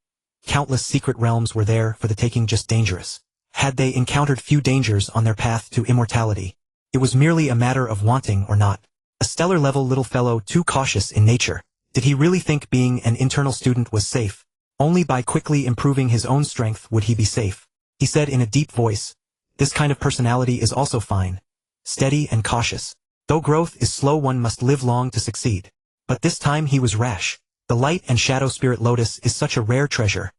Countless secret realms were there for the taking, just dangerous. Had they encountered few dangers on their path to immortality? It was merely a matter of wanting or not. A stellar-level little fellow too cautious in nature. Did he really think being an internal student was safe? Only by quickly improving his own strength would he be safe. He said in a deep voice, this kind of personality is also fine. Steady and cautious. Though growth is slow, one must live long to succeed. But this time he was rash. The light and shadow spirit lotus is such a rare treasure.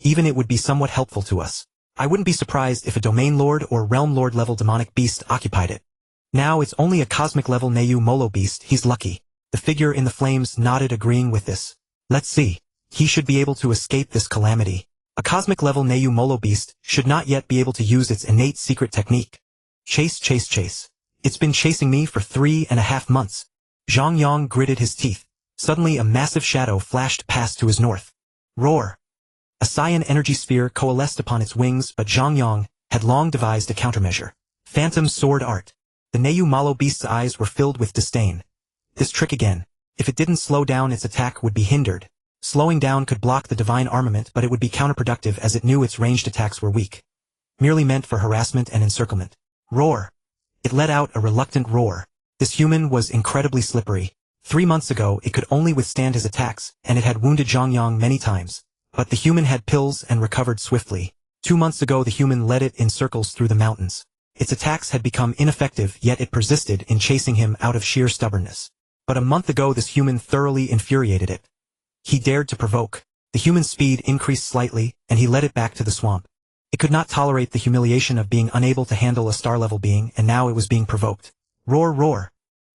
Even it would be somewhat helpful to us. I wouldn't be surprised if a domain lord or realm lord level demonic beast occupied it. Now it's only a cosmic level Ninefold beast, he's lucky. The figure in the flames nodded, agreeing with this. Let's see. He should be able to escape this calamity. A cosmic level Ninefold beast should not yet be able to use its innate secret technique. Chase, chase, chase. It's been chasing me for 3.5 months. Zhang Yang gritted his teeth. Suddenly a massive shadow flashed past to his north. Roar! A cyan energy sphere coalesced upon its wings, but Zhang Yang had long devised a countermeasure. Phantom sword art. The Ninefold beast's eyes were filled with disdain. This trick again. If it didn't slow down, its attack would be hindered. Slowing down could block the divine armament, but it would be counterproductive as it knew its ranged attacks were weak. Merely meant for harassment and encirclement. Roar! It let out a reluctant roar. This human was incredibly slippery. 3 months ago it could only withstand his attacks, and it had wounded Zhang Yang many times. But the human had pills and recovered swiftly. 2 months ago the human led it in circles through the mountains. Its attacks had become ineffective, yet it persisted in chasing him out of sheer stubbornness. But a month ago this human thoroughly infuriated it. He dared to provoke. The human's speed increased slightly, and he led it back to the swamp. It could not tolerate the humiliation of being unable to handle a star-level being, and now it was being provoked. Roar, roar.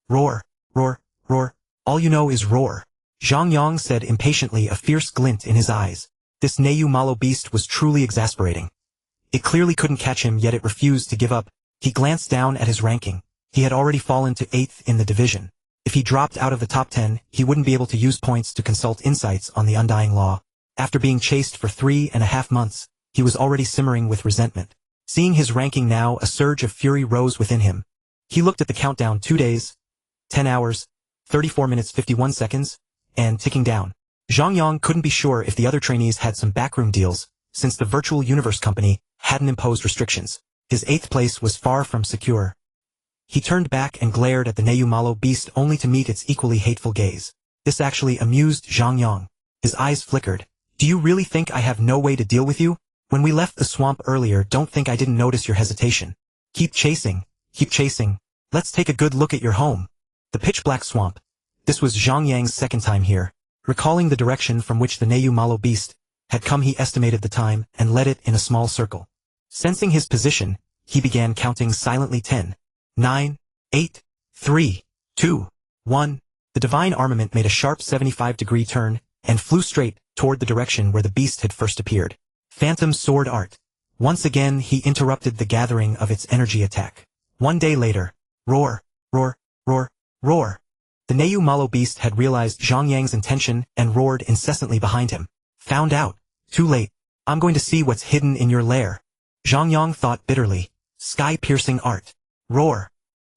Roar, roar, roar. All you know is roar. Zhang Yang said impatiently, a fierce glint in his eyes. This Malo beast was truly exasperating. It clearly couldn't catch him, yet it refused to give up. He glanced down at his ranking. He had already fallen to 8th in the division. If he dropped out of the top 10, he wouldn't be able to use points to consult insights on the undying law. After being chased for 3.5 months, he was already simmering with resentment. Seeing his ranking now, a surge of fury rose within him. He looked at the countdown: 2 days, 10 hours, 34 minutes 51 seconds, and ticking down. Zhang Yang couldn't be sure if the other trainees had some backroom deals, since the virtual universe company hadn't imposed restrictions. His 8th place was far from secure. He turned back and glared at the Malo beast only to meet its equally hateful gaze. This actually amused Zhang Yang. His eyes flickered. Do you really think I have no way to deal with you? When we left the swamp earlier, don't think I didn't notice your hesitation. Keep chasing. Keep chasing. Let's take a good look at your home. The pitch-black swamp. This was Zhang Yang's second time here. Recalling the direction from which the Malo beast had come, he estimated the time and led it in a small circle. Sensing his position, he began counting silently: 10, 9, 8, 3, 2, 1. The divine armament made a sharp 75-degree turn and flew straight toward the direction where the beast had first appeared. Phantom sword art. Once again he interrupted the gathering of its energy attack. 1 day later. Roar, roar, roar, roar. The Malo beast had realized Zhang Yang's intention and roared incessantly behind him. Found out. Too late. I'm going to see what's hidden in your lair. Zhang Yang thought bitterly. Sky-piercing art. Roar.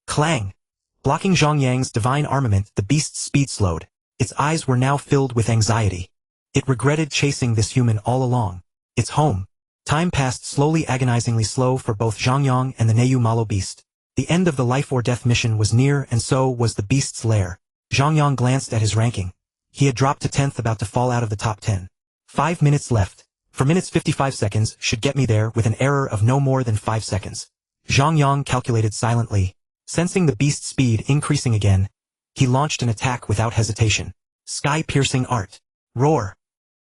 Clang. Blocking Zhang Yang's divine armament, the beast's speed slowed. Its eyes were now filled with anxiety. It regretted chasing this human all along. Its home. Time passed slowly, agonizingly slow for both Zhang Yang and the Malo beast. The end of the life-or-death mission was near, and so was the beast's lair. Zhang Yang glanced at his ranking. He had dropped to 10th, about to fall out of the top 10. 5 minutes left. 4 minutes 55 seconds should get me there with an error of no more than 5 seconds. Zhang Yang calculated silently. Sensing the beast's speed increasing again, he launched an attack without hesitation. Sky-piercing art. Roar.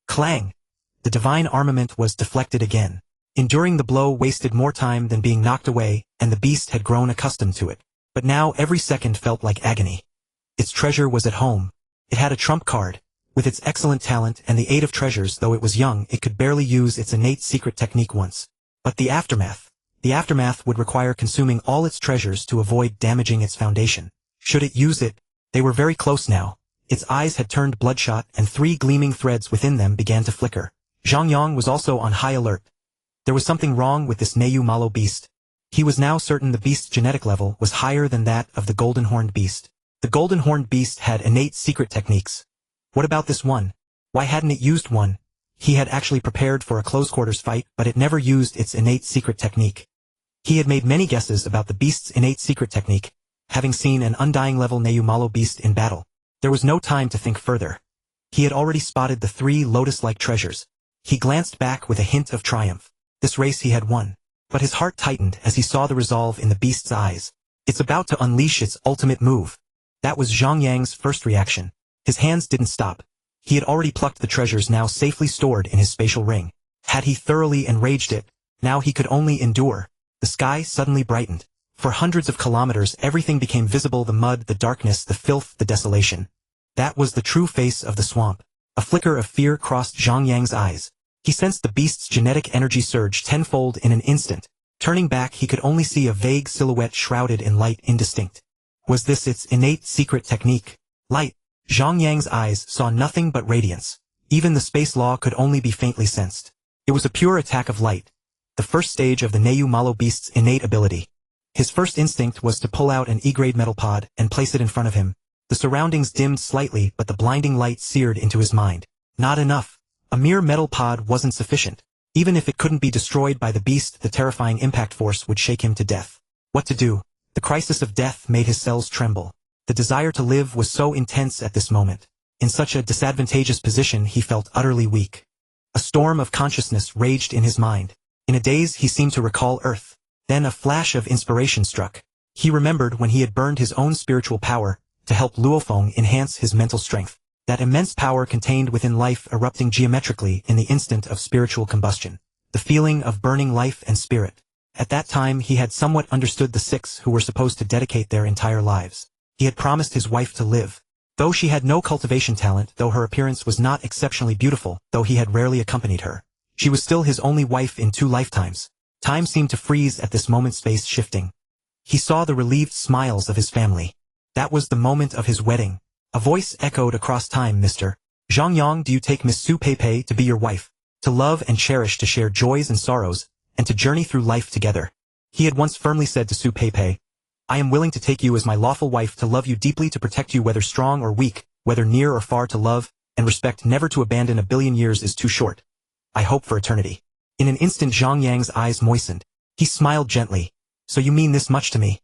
Clang. The divine armament was deflected again. Enduring the blow wasted more time than being knocked away, and the beast had grown accustomed to it. But now every second felt like agony. Its treasure was at home. It had a trump card. With its excellent talent and the aid of treasures, though it was young, it could barely use its innate secret technique once. But the aftermath. The aftermath would require consuming all its treasures to avoid damaging its foundation. Should it use it? They were very close now. Its eyes had turned bloodshot, and 3 gleaming threads within them began to flicker. Zhang Yang was also on high alert. There was something wrong with this Malo beast. He was now certain the beast's genetic level was higher than that of the golden-horned beast. The golden-horned beast had innate secret techniques. What about this one? Why hadn't it used one? He had actually prepared for a close-quarters fight, but it never used its innate secret technique. He had made many guesses about the beast's innate secret technique, having seen an undying level Malo beast in battle. There was no time to think further. He had already spotted the 3 lotus-like treasures. He glanced back with a hint of triumph. This race he had won. But his heart tightened as he saw the resolve in the beast's eyes. It's about to unleash its ultimate move. That was Zhang Yang's first reaction. His hands didn't stop. He had already plucked the treasures now safely stored in his spatial ring. Had he thoroughly enraged it, now he could only endure. The sky suddenly brightened. For hundreds of kilometers everything became visible: the mud, the darkness, the filth, the desolation. That was the true face of the swamp. A flicker of fear crossed Zhang Yang's eyes. He sensed the beast's genetic energy surge tenfold in an instant. Turning back, he could only see a vague silhouette shrouded in light, indistinct. Was this its innate secret technique? Light. Zhang Yang's eyes saw nothing but radiance. Even the space law could only be faintly sensed. It was a pure attack of light. The first stage of the Malo beast's innate ability. His first instinct was to pull out an E-grade metal pod and place it in front of him. The surroundings dimmed slightly, but the blinding light seared into his mind. Not enough. A mere metal pod wasn't sufficient. Even if it couldn't be destroyed by the beast, the terrifying impact force would shake him to death. What to do? The crisis of death made his cells tremble. The desire to live was so intense at this moment. In such a disadvantageous position he felt utterly weak. A storm of consciousness raged in his mind. In a daze he seemed to recall Earth. Then a flash of inspiration struck. He remembered when he had burned his own spiritual power to help Luofeng enhance his mental strength. That immense power contained within life erupting geometrically in the instant of spiritual combustion. The feeling of burning life and spirit. At that time he had somewhat understood the 6 who were supposed to dedicate their entire lives. He had promised his wife to live. Though she had no cultivation talent, though her appearance was not exceptionally beautiful, though he had rarely accompanied her, she was still his only wife in 2 lifetimes. Time seemed to freeze at this moment, space shifting. He saw the relieved smiles of his family. That was the moment of his wedding. A voice echoed across time, Mr. Zhang Yang, do you take Miss Su Peipei to be your wife? To love and cherish, to share joys and sorrows, and to journey through life together. He had once firmly said to Su Peipei, I am willing to take you as my lawful wife, to love you deeply, to protect you whether strong or weak, whether near or far, to love and respect, never to abandon. 1,000,000,000 years is too short. I hope for eternity. In an instant Zhang Yang's eyes moistened. He smiled gently. So you mean this much to me?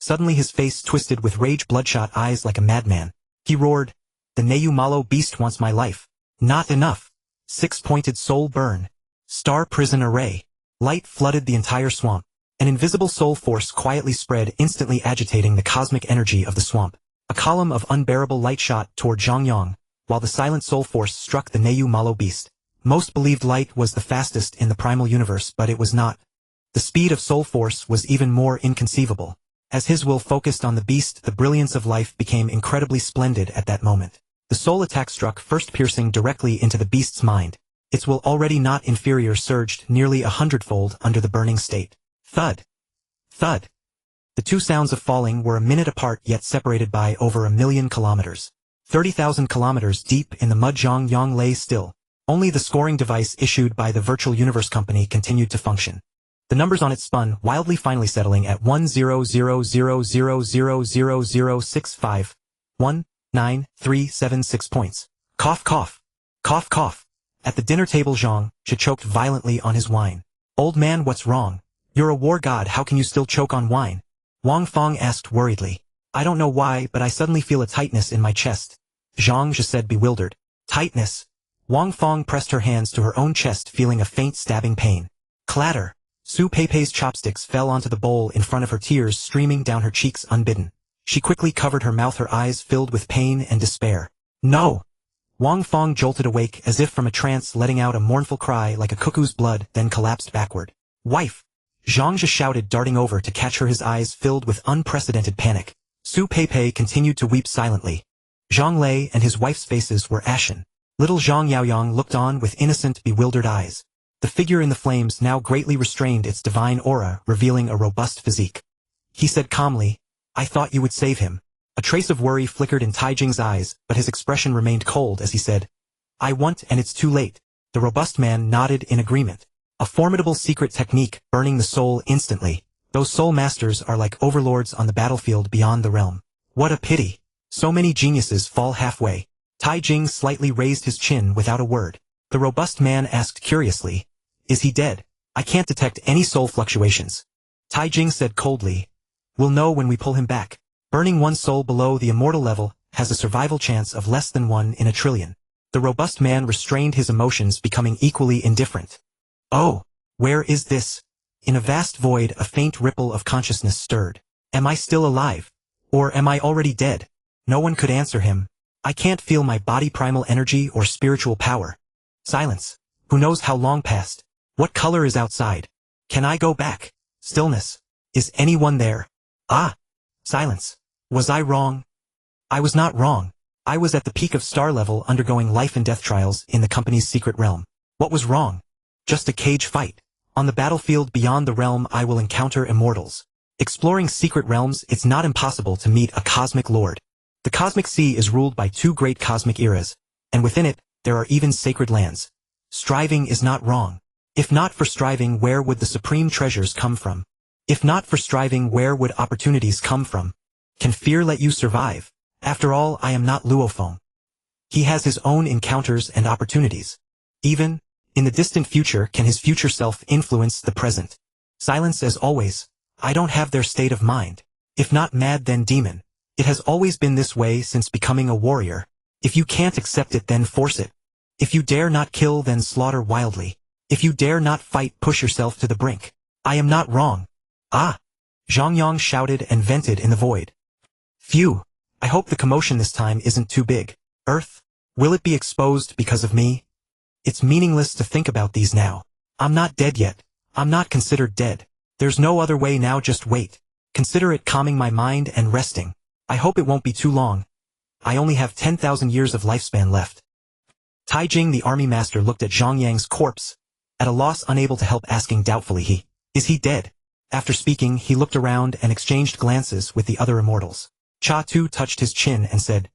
Suddenly his face twisted with rage, bloodshot eyes like a madman. He roared, the Neyu Malo beast wants my life. Not enough. 6-pointed soul burn. Star prison array. Light flooded the entire swamp. An invisible soul force quietly spread, instantly agitating the cosmic energy of the swamp. A column of unbearable light shot toward Zhang Yang, while the silent soul force struck the Neyu Malo beast. Most believed light was the fastest in the primal universe, but it was not. The speed of soul force was even more inconceivable. As his will focused on the beast, the brilliance of life became incredibly splendid at that moment. The soul attack struck first, piercing directly into the beast's mind. Its will, already not inferior, surged nearly 100-fold under the burning state. Thud. Thud. The 2 sounds of falling were a minute apart, yet separated by over 1,000,000 kilometers. 30,000 kilometers deep in the mud, Zhang Yang lay still. Only the scoring device issued by the Virtual Universe Company continued to function. The numbers on it spun wildly, finally settling at 100,000,000,000,065,19376 points. Cough, cough. Cough, cough. At the dinner table Zhang choked violently on his wine. Old man, what's wrong? You're a war god, how can you still choke on wine? Wang Feng asked worriedly. I don't know why, but I suddenly feel a tightness in my chest. Zhang said, bewildered. Tightness? Wang Feng pressed her hands to her own chest, feeling a faint stabbing pain. Clatter. Su Peipei's chopsticks fell onto the bowl in front of her, tears streaming down her cheeks unbidden. She quickly covered her mouth, her eyes filled with pain and despair. No! Wang Feng jolted awake as if from a trance, letting out a mournful cry like a cuckoo's blood, then collapsed backward. Wife! Zhang shouted, darting over to catch her, his eyes filled with unprecedented panic. Su Peipei continued to weep silently. Zhang Lei and his wife's faces were ashen. Little Zhang Yaoyang looked on with innocent, bewildered eyes. The figure in the flames now greatly restrained its divine aura, revealing a robust physique. He said calmly, I thought you would save him. A trace of worry flickered in Taijing's eyes, but his expression remained cold as he said, I want, and it's too late. The robust man nodded in agreement. A formidable secret technique, burning the soul instantly. Those soul masters are like overlords on the battlefield beyond the realm. What a pity. So many geniuses fall halfway. Taijing slightly raised his chin without a word. The robust man asked curiously, is he dead? I can't detect any soul fluctuations. Taijing said coldly, we'll know when we pull him back. Burning one soul below the immortal level has a survival chance of less than 1 in a trillion. The robust man restrained his emotions, becoming equally indifferent. Oh, where is this? In a vast void, a faint ripple of consciousness stirred. Am I still alive? Or am I already dead? No one could answer him. I can't feel my body, primal energy, or spiritual power. Silence. Who knows how long passed? What color is outside? Can I go back? Stillness. Is anyone there? Ah! Silence. Was I wrong? I was not wrong. I was at the peak of star level, undergoing life and death trials in the company's secret realm. What was wrong? Just a cage fight. On the battlefield beyond the realm I will encounter immortals. Exploring secret realms, it's not impossible to meet a cosmic lord. The cosmic sea is ruled by 2 great cosmic eras, and within it, there are even sacred lands. Striving is not wrong. If not for striving, where would the supreme treasures come from? If not for striving, where would opportunities come from? Can fear let you survive? After all, I am not Luofeng. He has his own encounters and opportunities. Even in the distant future, can his future self influence the present? Silence as always. I don't have their state of mind. If not mad, then demon. It has always been this way since becoming a warrior. If you can't accept it, then force it. If you dare not kill, then slaughter wildly. If you dare not fight, push yourself to the brink. I am not wrong. Ah! Zhang Yang shouted and vented in the void. Phew! I hope the commotion this time isn't too big. Earth? Will it be exposed because of me? It's meaningless to think about these now. I'm not dead yet. I'm not considered dead. There's no other way now, just wait. Consider it calming my mind and resting. I hope it won't be too long. I only have 10,000 years of lifespan left. Taijing the army master looked at Zhang Yang's corpse, at a loss, unable to help, asking doubtfully, is he dead? After speaking, he looked around and exchanged glances with the other immortals. Cha Tu touched his chin and said,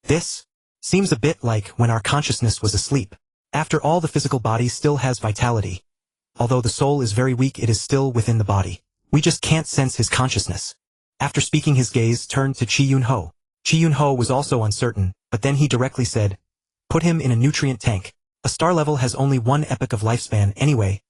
this seems a bit like when our consciousness was asleep. After all, the physical body still has vitality. Although the soul is very weak, it is still within the body. We just can't sense his consciousness. After speaking, his gaze turned to Chi Yun-ho. Chi Yun-ho was also uncertain, but then he directly said, put him in a nutrient tank. A star level has only one epoch of lifespan anyway.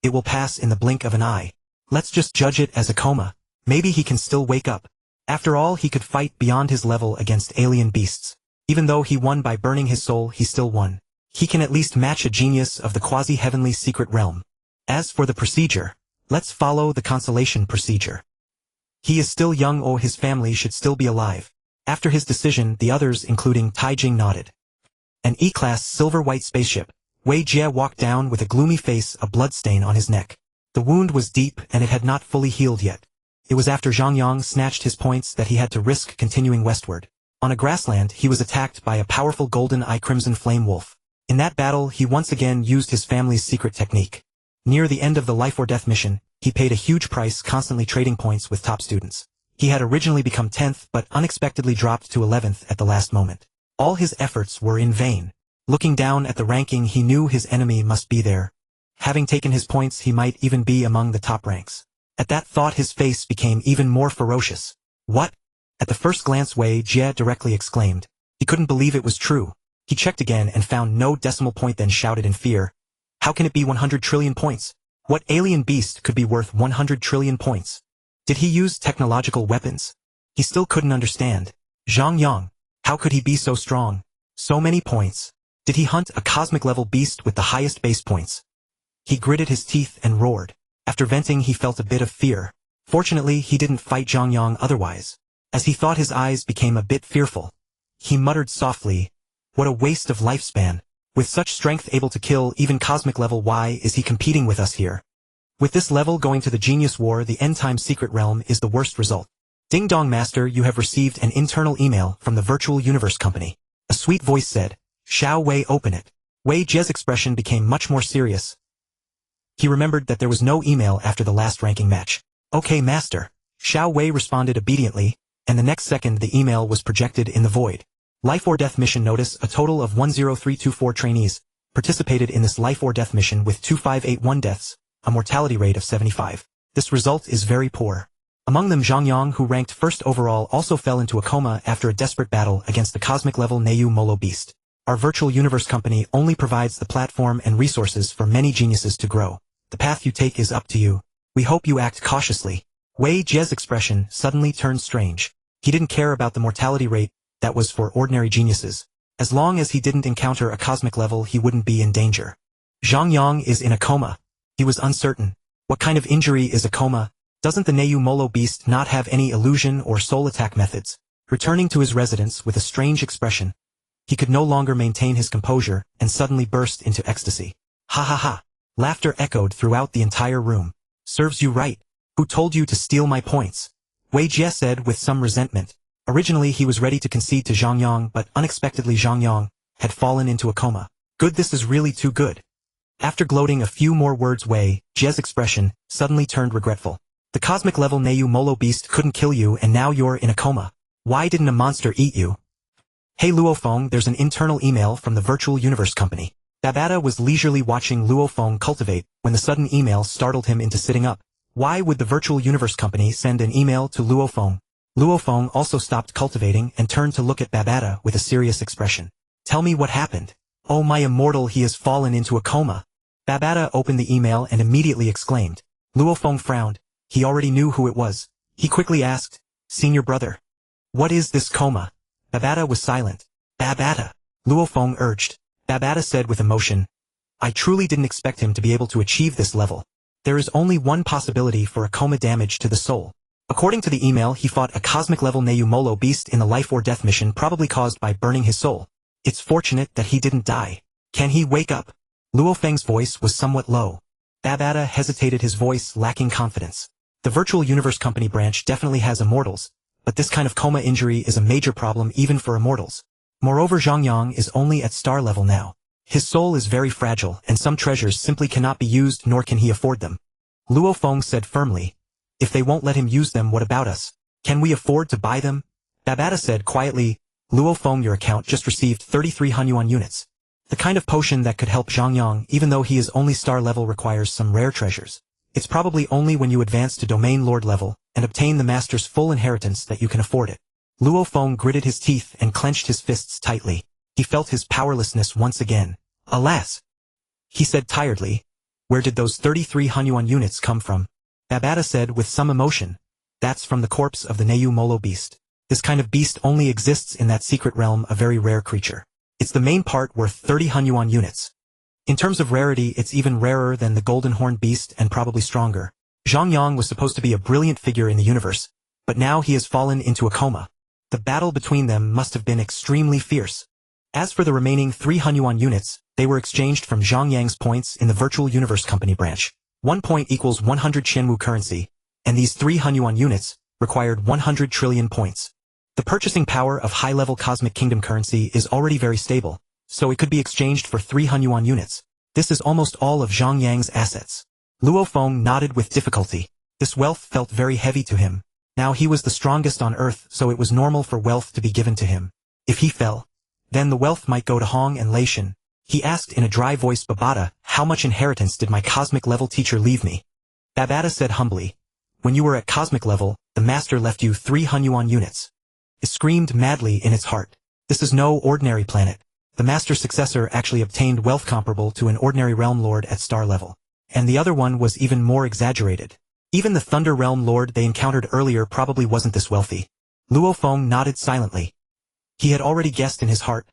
It will pass in the blink of an eye. Let's just judge it as a coma. Maybe he can still wake up. After all, he could fight beyond his level against alien beasts. Even though he won by burning his soul, he still won. He can at least match a genius of the quasi-heavenly secret realm. As for the procedure, let's follow the consolation procedure. He is still young, or his family should still be alive. After his decision, the others, including Taijing, nodded. An E-class silver-white spaceship. Wei Jie walked down with a gloomy face, a bloodstain on his neck. The wound was deep and it had not fully healed yet. It was after Zhang Yang snatched his points that he had to risk continuing westward. On a grassland, he was attacked by a powerful golden-eye crimson flame wolf. In that battle, he once again used his family's secret technique. Near the end of the life or death mission, he paid a huge price, constantly trading points with top students. He had originally become 10th but unexpectedly dropped to 11th at the last moment. All his efforts were in vain. Looking down at the ranking, he knew his enemy must be there. Having taken his points, he might even be among the top ranks. At that thought, his face became even more ferocious. What? At the first glance, Wei Jie directly exclaimed. He couldn't believe it was true. He checked again and found no decimal point, then shouted in fear. How can it be 100 trillion points? What alien beast could be worth 100 trillion points? Did he use technological weapons? He still couldn't understand. Zhang Yang, how could he be so strong? So many points. Did he hunt a cosmic-level beast with the highest base points? He gritted his teeth and roared. After venting, he felt a bit of fear. Fortunately, he didn't fight Zhang Yang otherwise. As he thought, his eyes became a bit fearful. He muttered softly, what a waste of lifespan. With such strength able to kill even cosmic level, why is he competing with us here? With this level going to the Genius War, the end-time secret realm is the worst result. Ding dong, master, you have received an internal email from the Virtual Universe Company. A sweet voice said. Xiao Wei, open it. Wei Jie's expression became much more serious. He remembered that there was no email after the last ranking match. Okay, master. Xiao Wei responded obediently, and the next second the email was projected in the void. Life or Death Mission notice: a total of 10324 trainees participated in this Life or Death mission with 2581 deaths, a mortality rate of 75. This result is very poor. Among them, Zhang Yang, who ranked first overall, also fell into a coma after a desperate battle against the cosmic-level Yinmo beast. Our Virtual Universe Company only provides the platform and resources for many geniuses to grow. The path you take is up to you. We hope you act cautiously. Wei Jie's expression suddenly turned strange. He didn't care about the mortality rate. That was for ordinary geniuses. As long as he didn't encounter a cosmic level, he wouldn't be in danger. Zhang Yang is in a coma. He was uncertain. What kind of injury is a coma? Doesn't the Yinmo beast not have any illusion or soul attack methods? Returning to his residence with a strange expression, he could no longer maintain his composure and suddenly burst into ecstasy. Ha ha ha. Laughter echoed throughout the entire room. Serves you right. Who told you to steal my points? Wei Jie said with some resentment. Originally he was ready to concede to Zhang Yang, but unexpectedly Zhang Yang had fallen into a coma. Good, this is really too good. After gloating a few more words, Wei Jie's expression suddenly turned regretful. The cosmic level Yinmo beast couldn't kill you and now you're in a coma. Why didn't a monster eat you? Hey Luofeng, there's an internal email from the Virtual Universe Company. Babata was leisurely watching Luofeng cultivate when the sudden email startled him into sitting up. Why would the Virtual Universe Company send an email to Luofeng? Luofeng also stopped cultivating and turned to look at Babata with a serious expression. Tell me what happened. Oh my immortal, he has fallen into a coma. Babata opened the email and immediately exclaimed. Luofeng frowned. He already knew who it was. He quickly asked, Senior brother. What is this coma? Babata was silent. Babata, Luo Feng urged. Babata said with emotion, I truly didn't expect him to be able to achieve this level. There is only one possibility for a coma damage to the soul. According to the email, he fought a cosmic-level Neumolo beast in the life or death mission probably caused by burning his soul. It's fortunate that he didn't die. Can he wake up? Luo Feng's voice was somewhat low. Babata hesitated, his voice lacking confidence. The Virtual Universe Company branch definitely has immortals, but this kind of coma injury is a major problem even for immortals. Moreover, Zhang Yang is only at star level now. His soul is very fragile and some treasures simply cannot be used nor can he afford them. Luo Feng said firmly, if they won't let him use them, what about us? Can we afford to buy them? Babata said quietly, Luo Feng, your account just received 33 Hunyuan units. The kind of potion that could help Zhang Yang even though he is only star level requires some rare treasures. It's probably only when you advance to Domain Lord level and obtain the Master's full inheritance that you can afford it. Luo Feng gritted his teeth and clenched his fists tightly. He felt his powerlessness once again. Alas! He said tiredly, where did those 33 Hunyuan units come from? Babata said with some emotion, that's from the corpse of the Neumolo beast. This kind of beast only exists in that secret realm, a very rare creature. It's the main part worth 30 Hunyuan units. In terms of rarity, it's even rarer than the golden horned beast and probably stronger. Zhang Yang was supposed to be a brilliant figure in the universe, but now he has fallen into a coma. The battle between them must have been extremely fierce. As for the remaining 3 Hunyuan units, they were exchanged from Zhang Yang's points in the Virtual Universe Company branch. 1 point equals 100 Qianwu currency, and these 3 Hunyuan units required 100 trillion points. The purchasing power of high-level Cosmic Kingdom currency is already very stable, so it could be exchanged for 3 Hunyuan units. This is almost all of Zhang Yang's assets. Luo Feng nodded with difficulty. This wealth felt very heavy to him. Now he was the strongest on Earth, so it was normal for wealth to be given to him. If he fell, then the wealth might go to Hong and Lei Shen. He asked in a dry voice, Babata, how much inheritance did my cosmic level teacher leave me? Babata said humbly, when you were at cosmic level, the master left you 3 Hunyuan units. It screamed madly in its heart. This is no ordinary planet. The master's successor actually obtained wealth comparable to an ordinary realm lord at star level. And the other one was even more exaggerated. Even the Thunder Realm Lord they encountered earlier probably wasn't this wealthy. Luo Feng nodded silently. He had already guessed in his heart.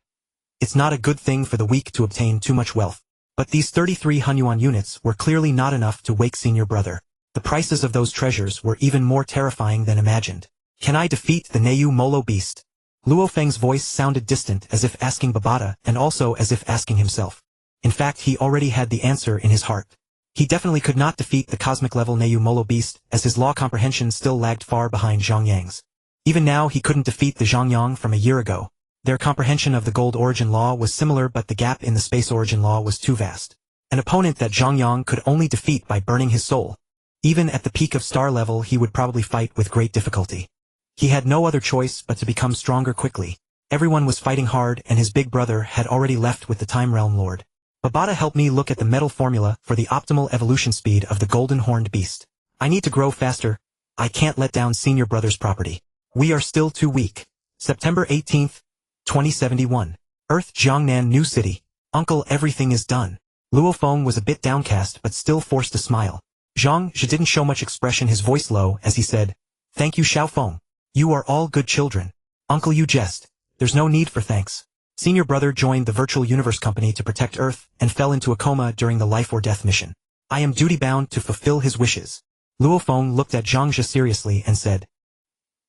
It's not a good thing for the weak to obtain too much wealth. But these 33 Hunyuan units were clearly not enough to wake senior brother. The prices of those treasures were even more terrifying than imagined. Can I defeat the Neumolo beast? Luo Feng's voice sounded distant, as if asking Babata and also as if asking himself. In fact, he already had the answer in his heart. He definitely could not defeat the cosmic-level Neumolo beast, as his law comprehension still lagged far behind Zhang Yang's. Even now he couldn't defeat the Zhang Yang from a year ago. Their comprehension of the gold origin law was similar, but the gap in the space origin law was too vast. An opponent that Zhang Yang could only defeat by burning his soul. Even at the peak of star level he would probably fight with great difficulty. He had no other choice but to become stronger quickly. Everyone was fighting hard and his big brother had already left with the Time Realm Lord. Babata helped me look at the metal formula for the optimal evolution speed of the golden horned beast. I need to grow faster. I can't let down senior brother's property. We are still too weak. September 18th, 2071. Earth, Jiangnan New City. Uncle, everything is done. Luo Feng was a bit downcast but still forced a smile. Zhang Zhe didn't show much expression, his voice low as he said, Thank you, Xiao Feng. You are all good children. Uncle, you jest. There's no need for thanks. Senior brother joined the Virtual Universe Company to protect Earth and fell into a coma during the life or death mission. I am duty-bound to fulfill his wishes. Luo Feng looked at Zhang Zhe seriously and said.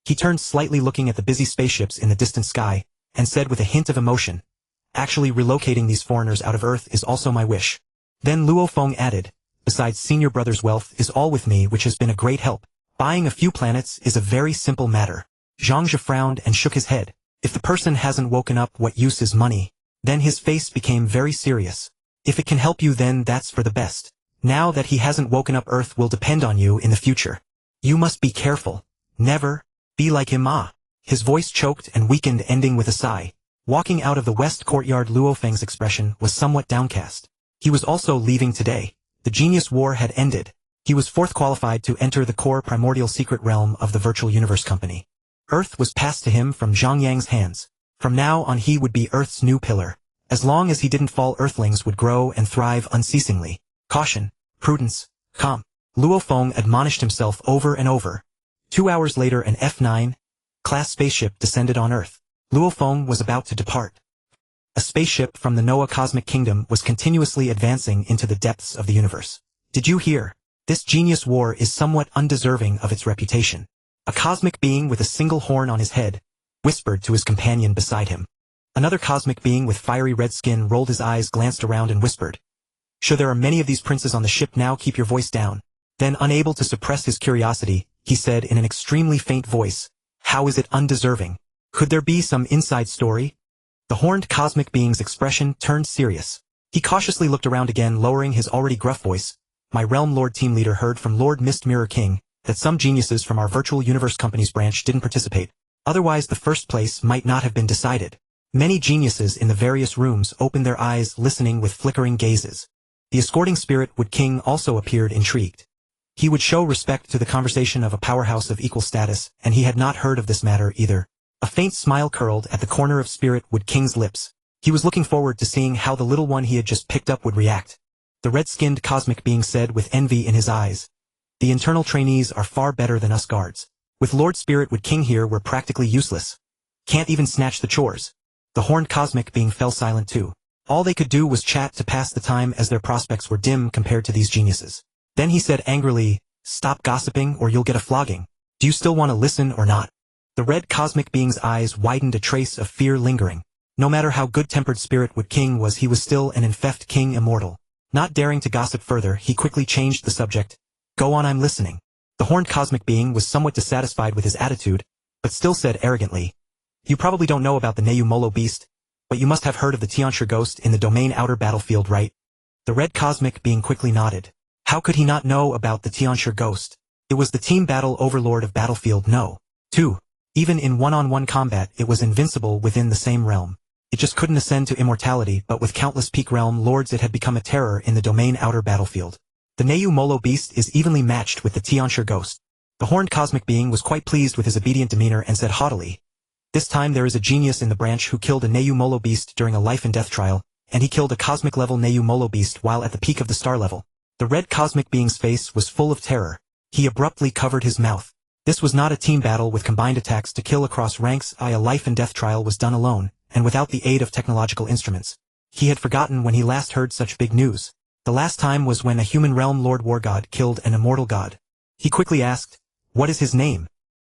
He turned slightly, looking at the busy spaceships in the distant sky, and said with a hint of emotion, Actually, relocating these foreigners out of Earth is also my wish. Then Luo Feng added, Besides, senior brother's wealth is all with me, which has been a great help. Buying a few planets is a very simple matter. Zhang Zhe frowned and shook his head. If the person hasn't woken up, what use is money? Then his face became very serious. If it can help you, then that's for the best. Now that he hasn't woken up, Earth will depend on you in the future. You must be careful. Never be like him. His voice choked and weakened, ending with a sigh. Walking out of the west courtyard, Luo Feng's expression was somewhat downcast. He was also leaving today. The Genius War had ended. He was fourth qualified to enter the core primordial secret realm of the Virtual Universe Company. Earth was passed to him from Zhang Yang's hands. From now on he would be Earth's new pillar. As long as he didn't fall, Earthlings would grow and thrive unceasingly. Caution, prudence, calm. Luo Feng admonished himself over and over. 2 hours later, an F9 class spaceship descended on Earth. Luo Feng was about to depart. A spaceship from the Noah Cosmic Kingdom was continuously advancing into the depths of the universe. Did you hear? This genius war is somewhat undeserving of its reputation. A cosmic being with a single horn on his head whispered to his companion beside him. Another cosmic being with fiery red skin rolled his eyes, glanced around and whispered, "Sure, there are many of these princes on the ship now, keep your voice down." Then, unable to suppress his curiosity, he said in an extremely faint voice, "How is it undeserving? Could there be some inside story?" The horned cosmic being's expression turned serious. He cautiously looked around again, lowering his already gruff voice. "My Realm Lord team leader heard from Lord Mist Mirror King that some geniuses from our virtual universe company's branch didn't participate. Otherwise the first place might not have been decided." Many geniuses in the various rooms opened their eyes, listening with flickering gazes. The escorting Spirit Wood King also appeared intrigued. He would show respect to the conversation of a powerhouse of equal status, and he had not heard of this matter either. A faint smile curled at the corner of Spirit Wood King's lips. He was looking forward to seeing how the little one he had just picked up would react. The red-skinned cosmic being said with envy in his eyes, "The internal trainees are far better than us guards. With Lord Spirit Wood King here, we're practically useless. Can't even snatch the chores." The horned cosmic being fell silent too. All they could do was chat to pass the time, as their prospects were dim compared to these geniuses. Then he said angrily, "Stop gossiping or you'll get a flogging. Do you still want to listen or not?" The red cosmic being's eyes widened, a trace of fear lingering. No matter how good-tempered Spirit Wood King was, he was still an infeft king immortal. Not daring to gossip further, he quickly changed the subject. "Go on, I'm listening." The horned cosmic being was somewhat dissatisfied with his attitude, but still said arrogantly, "You probably don't know about the Neumolo beast, but you must have heard of the Tianxia ghost in the domain outer battlefield, right?" The red cosmic being quickly nodded. How could he not know about the Tianxia ghost? It was the team battle overlord of Battlefield No. 2. Even in one-on-one combat, it was invincible within the same realm. It just couldn't ascend to immortality, but with countless peak realm lords it had become a terror in the domain outer battlefield. The Neumolo beast is evenly matched with the Tianxia ghost. The horned cosmic being was quite pleased with his obedient demeanor and said haughtily, "This time there is a genius in the branch who killed a Neumolo beast during a life and death trial, and he killed a cosmic-level Neumolo beast while at the peak of the star level." The red cosmic being's face was full of terror. He abruptly covered his mouth. This was not a team battle with combined attacks to kill across ranks. A life and death trial was done alone, and without the aid of technological instruments. He had forgotten when he last heard such big news. The last time was when a human realm Lord War God killed an immortal god. He quickly asked, "What is his name?"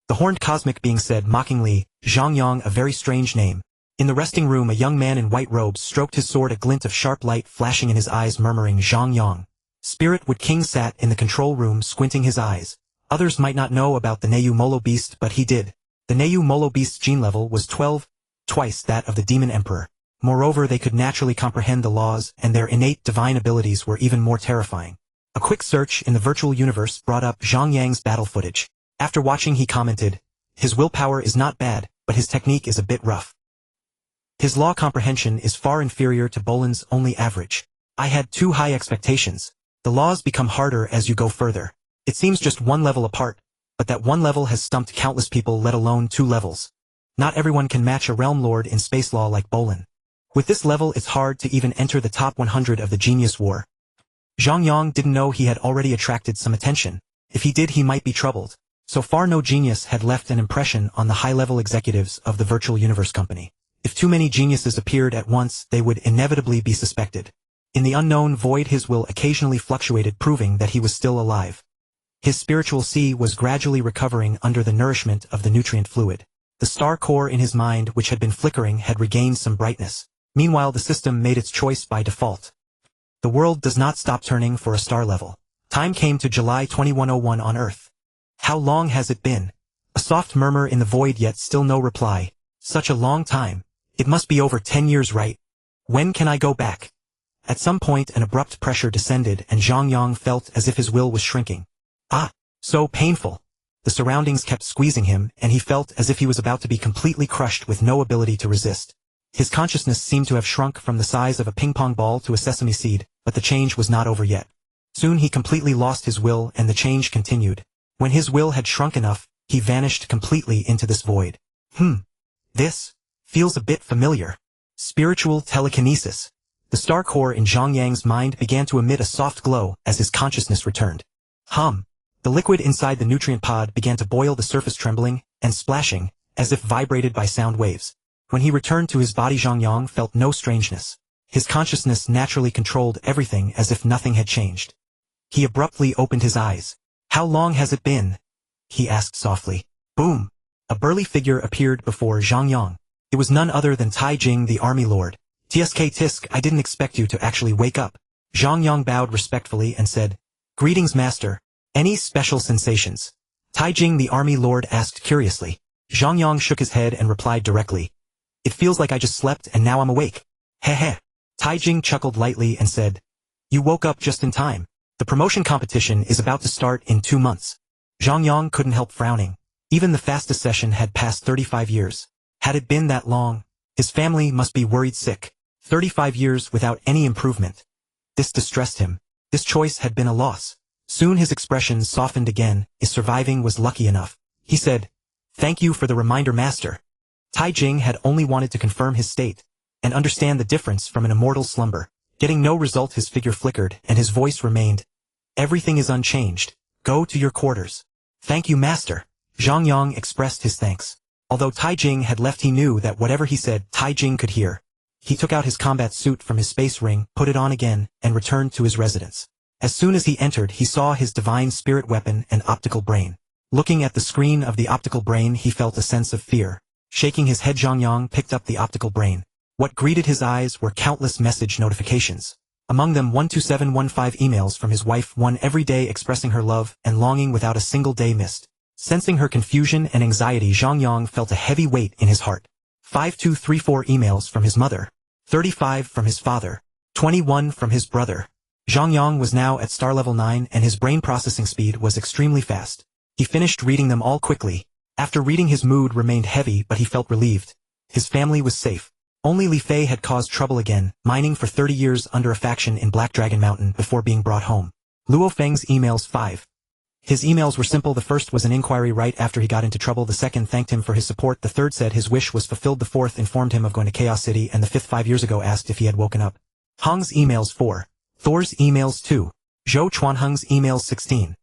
The horned cosmic being said mockingly, "Zhang Yang, a very strange name." In the resting room, a young man in white robes stroked his sword, a glint of sharp light flashing in his eyes, murmuring Zhang Yang. Spirit Wood King sat in the control room, squinting his eyes. Others might not know about the Neumolo beast, but he did. The Neumolo beast's gene level was 12, twice that of the Demon Emperor. Moreover, they could naturally comprehend the laws, and their innate divine abilities were even more terrifying. A quick search in the virtual universe brought up Zhang Yang's battle footage. After watching, he commented, "His willpower is not bad, but his technique is a bit rough. His law comprehension is far inferior to Bolin's only average. I had too high expectations. The laws become harder as you go further. It seems just one level apart, but that one level has stumped countless people, let alone 2 levels. Not everyone can match a realm lord in space law like Bolin. With this level, it's hard to even enter the top 100 of the Genius War." Zhang Yang didn't know he had already attracted some attention. If he did, he might be troubled. So far, no genius had left an impression on the high-level executives of the Virtual Universe Company. If too many geniuses appeared at once, they would inevitably be suspected. In the unknown void, his will occasionally fluctuated, proving that he was still alive. His spiritual sea was gradually recovering under the nourishment of the nutrient fluid. The star core in his mind, which had been flickering, had regained some brightness. Meanwhile, the system made its choice by default. The world does not stop turning for a star level. Time came to July 2101 on Earth. How long has it been? A soft murmur in the void, yet still no reply. Such a long time. It must be over 10 years, right? When can I go back? At some point, an abrupt pressure descended, and Zhang Yang felt as if his will was shrinking. Ah, so painful. The surroundings kept squeezing him, and he felt as if he was about to be completely crushed with no ability to resist. His consciousness seemed to have shrunk from the size of a ping-pong ball to a sesame seed, but the change was not over yet. Soon he completely lost his will, and the change continued. When his will had shrunk enough, he vanished completely into this void. This feels a bit familiar. Spiritual telekinesis. The star core in Zhang Yang's mind began to emit a soft glow as his consciousness returned. The liquid inside the nutrient pod began to boil, the surface trembling and splashing as if vibrated by sound waves. When he returned to his body, Zhang Yang felt no strangeness. His consciousness naturally controlled everything as if nothing had changed. He abruptly opened his eyes. "How long has it been?" he asked softly. Boom! A burly figure appeared before Zhang Yang. It was none other than Tai Jing, the army lord. Tisk, I didn't expect you to actually wake up." Zhang Yang bowed respectfully and said, "Greetings, master. Any special sensations?" Tai Jing, the army lord, asked curiously. Zhang Yang shook his head and replied directly, "It feels like I just slept and now I'm awake." Heh. Tai Jing chuckled lightly and said, "You woke up just in time. The promotion competition is about to start in 2 months." Zhang Yang couldn't help frowning. Even the fastest session had passed 35 years. Had it been that long? His family must be worried sick. 35 years without any improvement. This distressed him. This choice had been a loss. Soon his expression softened again. His surviving was lucky enough. He said, "Thank you for the reminder, master." Tai Jing had only wanted to confirm his state and understand the difference from an immortal slumber. Getting no result, his figure flickered and his voice remained, "Everything is unchanged. Go to your quarters." "Thank you, master." Zhang Yang expressed his thanks. Although Tai Jing had left, he knew that whatever he said, Tai Jing could hear. He took out his combat suit from his space ring, put it on again, and returned to his residence. As soon as he entered, he saw his divine spirit weapon and optical brain. Looking at the screen of the optical brain, he felt a sense of fear. Shaking his head, Zhang Yang picked up the optical brain. What greeted his eyes were countless message notifications. Among them 12715 emails from his wife, one every day expressing her love and longing without a single day missed. Sensing her confusion and anxiety, Zhang Yang felt a heavy weight in his heart. 5234 emails from his mother, 35 from his father, 21 from his brother. Zhang Yang was now at star level 9 and his brain processing speed was extremely fast. He finished reading them all quickly. After reading, his mood remained heavy, but he felt relieved. His family was safe. Only Li Fei had caused trouble again, mining for 30 years under a faction in Black Dragon Mountain before being brought home. Luo Feng's emails 5. His emails were simple. The first was an inquiry right after he got into trouble. The second thanked him for his support. The third said his wish was fulfilled. The fourth informed him of going to Chaos City, and the fifth 5 years ago asked if he had woken up. Hong's emails 4. Thor's emails 2. Zhou Chuanheng's emails 16.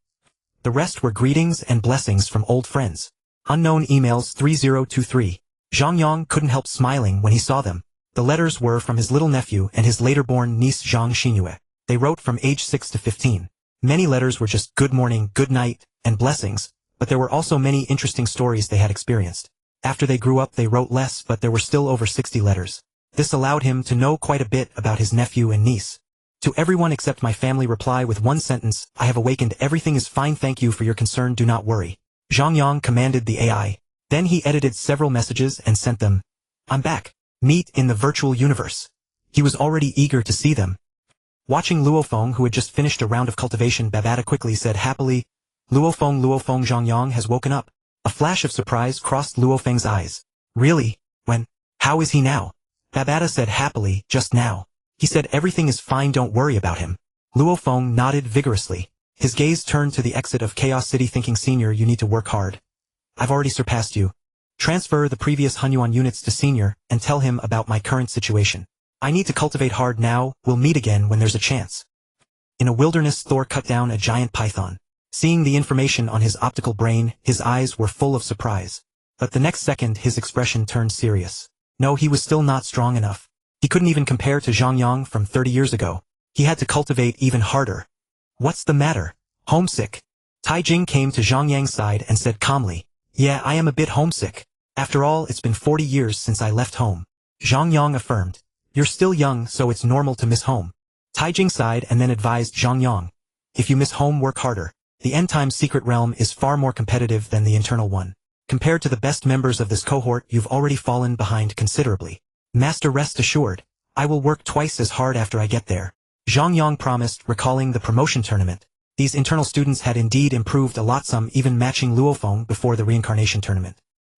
The rest were greetings and blessings from old friends. Unknown emails 3023. Zhang Yang couldn't help smiling when he saw them. The letters were from his little nephew and his later-born niece Zhang Xinyue. They wrote from age 6 to 15. Many letters were just good morning, good night, and blessings, but there were also many interesting stories they had experienced. After they grew up, they wrote less, but there were still over 60 letters. This allowed him to know quite a bit about his nephew and niece. To everyone except my family, reply with one sentence, "I have awakened. Everything is fine. Thank you for your concern. Do not worry." Zhang Yang commanded the AI. Then he edited several messages and sent them. "I'm back. Meet in the virtual universe." He was already eager to see them. Watching Luofeng, who had just finished a round of cultivation, Babata quickly said happily, Luofeng, Zhang Yang has woken up." A flash of surprise crossed Luofeng's eyes. "Really? When? How is he now?" Babata said happily, "Just now. He said everything is fine, don't worry about him." Luofeng nodded vigorously. His gaze turned to the exit of Chaos City, thinking, "Senior, you need to work hard. I've already surpassed you. Transfer the previous Hunyuan units to Senior and tell him about my current situation. I need to cultivate hard now. We'll meet again when there's a chance." In a wilderness, Thor cut down a giant python. Seeing the information on his optical brain, his eyes were full of surprise. But the next second, his expression turned serious. No, he was still not strong enough. He couldn't even compare to Zhang Yang from 30 years ago. He had to cultivate even harder. "What's the matter? Homesick?" Tai Jing came to Zhang Yang's side and said calmly, "Yeah, I am a bit homesick. After all, it's been 40 years since I left home." Zhang Yang affirmed, "You're still young, so it's normal to miss home." Tai Jing sighed and then advised Zhang Yang, "If you miss home, work harder. The end-time secret realm is far more competitive than the internal one. Compared to the best members of this cohort, you've already fallen behind considerably. Master, rest assured, I will work twice as hard after I get there." Zhang Yang promised, recalling the promotion tournament. These internal students had indeed improved a lot, some even matching Luofeng before the reincarnation tournament.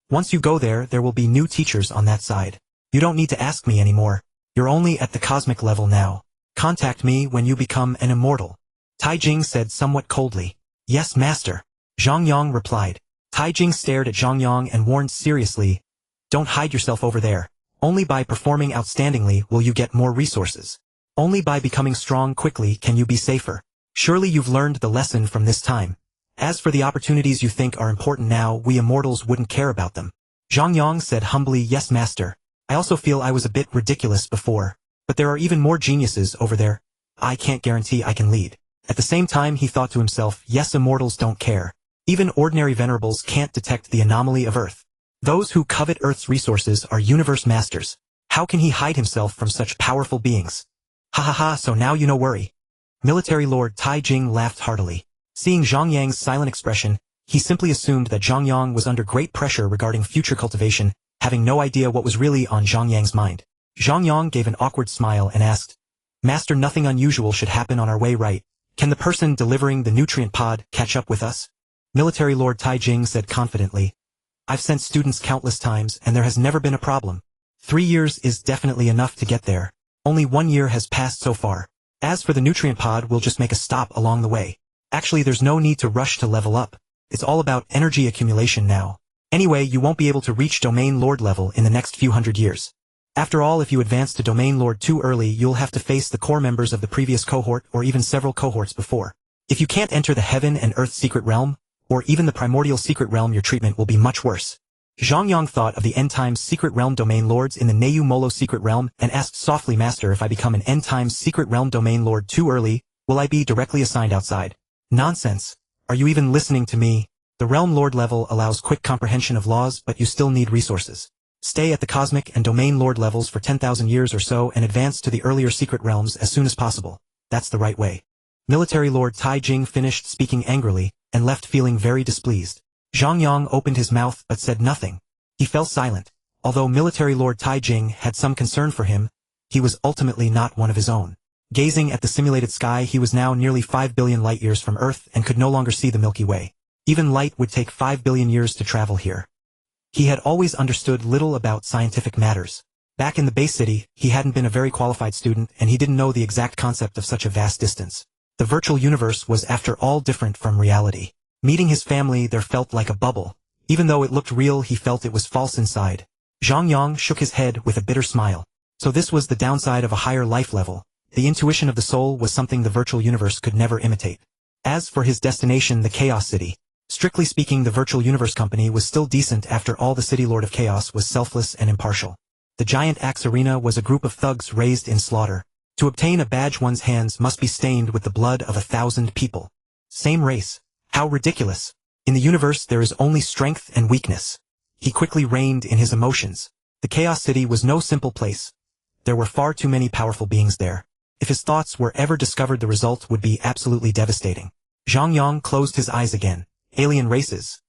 "Once you go there, there will be new teachers on that side. You don't need to ask me anymore. You're only at the cosmic level now. Contact me when you become an immortal." Tai Jing said somewhat coldly. "Yes, master." Zhang Yang replied. Tai Jing stared at Zhang Yang and warned seriously, "Don't hide yourself over there. Only by performing outstandingly will you get more resources. Only by becoming strong quickly can you be safer. Surely you've learned the lesson from this time. As for the opportunities you think are important now, we immortals wouldn't care about them. Zhang Yang said humbly, yes master. I also feel I was a bit ridiculous before. But there are even more geniuses over there. I can't guarantee I can lead. At the same time he thought to himself, yes, immortals don't care. Even ordinary venerables can't detect the anomaly of Earth. Those who covet Earth's resources are universe masters. How can he hide himself from such powerful beings? Ha ha ha, so now you no worry. Military Lord Tai Jing laughed heartily. Seeing Zhang Yang's silent expression, he simply assumed that Zhang Yang was under great pressure regarding future cultivation, having no idea what was really on Zhang Yang's mind. Zhang Yang gave an awkward smile and asked, Master, nothing unusual should happen on our way, right? Can the person delivering the nutrient pod catch up with us? Military Lord Tai Jing said confidently, I've sent students countless times and there has never been a problem. 3 years is definitely enough to get there. Only 1 year has passed so far. As for the nutrient pod, we'll just make a stop along the way. Actually, there's no need to rush to level up. It's all about energy accumulation now. Anyway, you won't be able to reach Domain Lord level in the next few hundred years. After all, if you advance to Domain Lord too early, you'll have to face the core members of the previous cohort or even several cohorts before. If you can't enter the Heaven and Earth Secret Realm, or even the Primordial Secret Realm, your treatment will be much worse. Zhang Yang thought of the End Times Secret Realm Domain Lords in the Neu Molo Secret Realm and asked softly, Master, if I become an End Times Secret Realm Domain Lord too early, will I be directly assigned outside? Nonsense. Are you even listening to me? The Realm Lord level allows quick comprehension of laws, but you still need resources. Stay at the Cosmic and Domain Lord levels for 10,000 years or so and advance to the earlier secret realms as soon as possible. That's the right way. Military Lord Tai Jing finished speaking angrily and left feeling very displeased. Zhang Yang opened his mouth but said nothing. He fell silent. Although Military Lord Tai Jing had some concern for him, he was ultimately not one of his own. Gazing at the simulated sky, he was now nearly 5 billion light-years from Earth and could no longer see the Milky Way. Even light would take 5 billion years to travel here. He had always understood little about scientific matters. Back in the base city, he hadn't been a very qualified student and he didn't know the exact concept of such a vast distance. The virtual universe was after all different from reality. Meeting his family there felt like a bubble. Even though it looked real, he felt it was false inside. Zhang Yang shook his head with a bitter smile. So this was the downside of a higher life level. The intuition of the soul was something the virtual universe could never imitate. As for his destination, the Chaos City, strictly speaking, the virtual universe company was still decent. After all, the City Lord of Chaos was selfless and impartial. The Giant Axe Arena was a group of thugs raised in slaughter. To obtain a badge, one's hands must be stained with the blood of 1,000 people. Same race. How ridiculous. In the universe there is only strength and weakness. He quickly reined in his emotions. The Chaos City was no simple place. There were far too many powerful beings there. If his thoughts were ever discovered, the result would be absolutely devastating. Zhang Yang closed his eyes again. Alien races.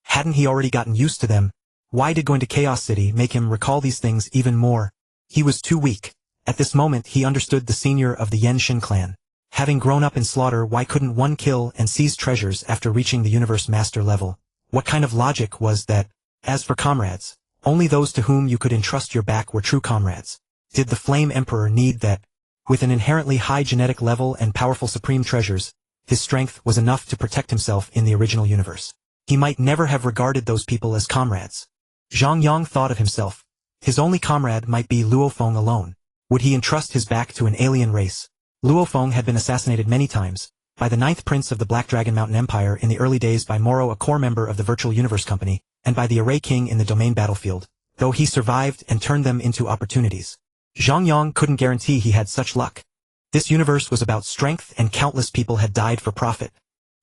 Hadn't he already gotten used to them? Why did going to Chaos City make him recall these things even more? He was too weak. At this moment he understood the senior of the Yenshin clan. Having grown up in slaughter, why couldn't one kill and seize treasures after reaching the universe master level? What kind of logic was that? As for comrades, only those to whom you could entrust your back were true comrades. Did the Flame Emperor need that? With an inherently high genetic level and powerful supreme treasures, his strength was enough to protect himself in the original universe. He might never have regarded those people as comrades. Zhang Yang thought of himself. His only comrade might be Luo Feng alone. Would he entrust his back to an alien race? Luo Feng had been assassinated many times, by the 9th Prince of the Black Dragon Mountain Empire in the early days, by Moro, a core member of the Virtual Universe Company, and by the Array King in the Domain Battlefield, though he survived and turned them into opportunities. Zhang Yang couldn't guarantee he had such luck. This universe was about strength and countless people had died for profit.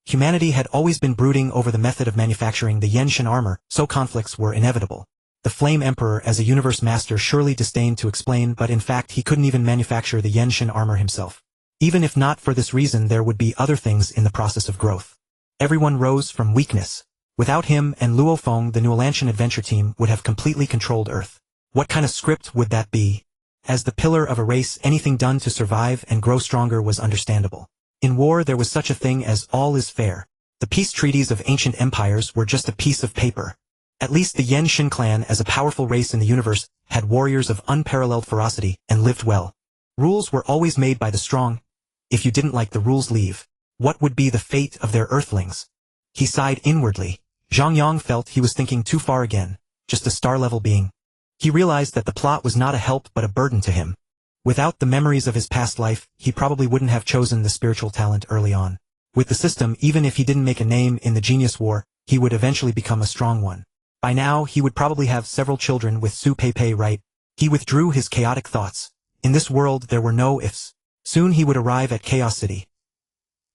Humanity had always been brooding over the method of manufacturing the Yenshin armor, so conflicts were inevitable. The Flame Emperor as a universe master surely disdained to explain, but in fact he couldn't even manufacture the Yenshin armor himself. Even if not for this reason, there would be other things in the process of growth. Everyone rose from weakness. Without him and Luo Feng, the New Ancient adventure team would have completely controlled Earth. What kind of script would that be? As the pillar of a race, anything done to survive and grow stronger was understandable. In war there was such a thing as all is fair. The peace treaties of ancient empires were just a piece of paper. At least the Yenshin clan, as a powerful race in the universe, had warriors of unparalleled ferocity and lived well. Rules were always made by the strong. If you didn't like the rules, leave. What would be the fate of their earthlings? He sighed inwardly. Zhang Yang felt he was thinking too far again, just a star-level being. He realized that the plot was not a help but a burden to him. Without the memories of his past life, he probably wouldn't have chosen the spiritual talent early on. With the system, even if he didn't make a name in the Genius War, he would eventually become a strong one. By now, he would probably have several children with Su Pei, right? He withdrew his chaotic thoughts. In this world there were no ifs. Soon he would arrive at Chaos City.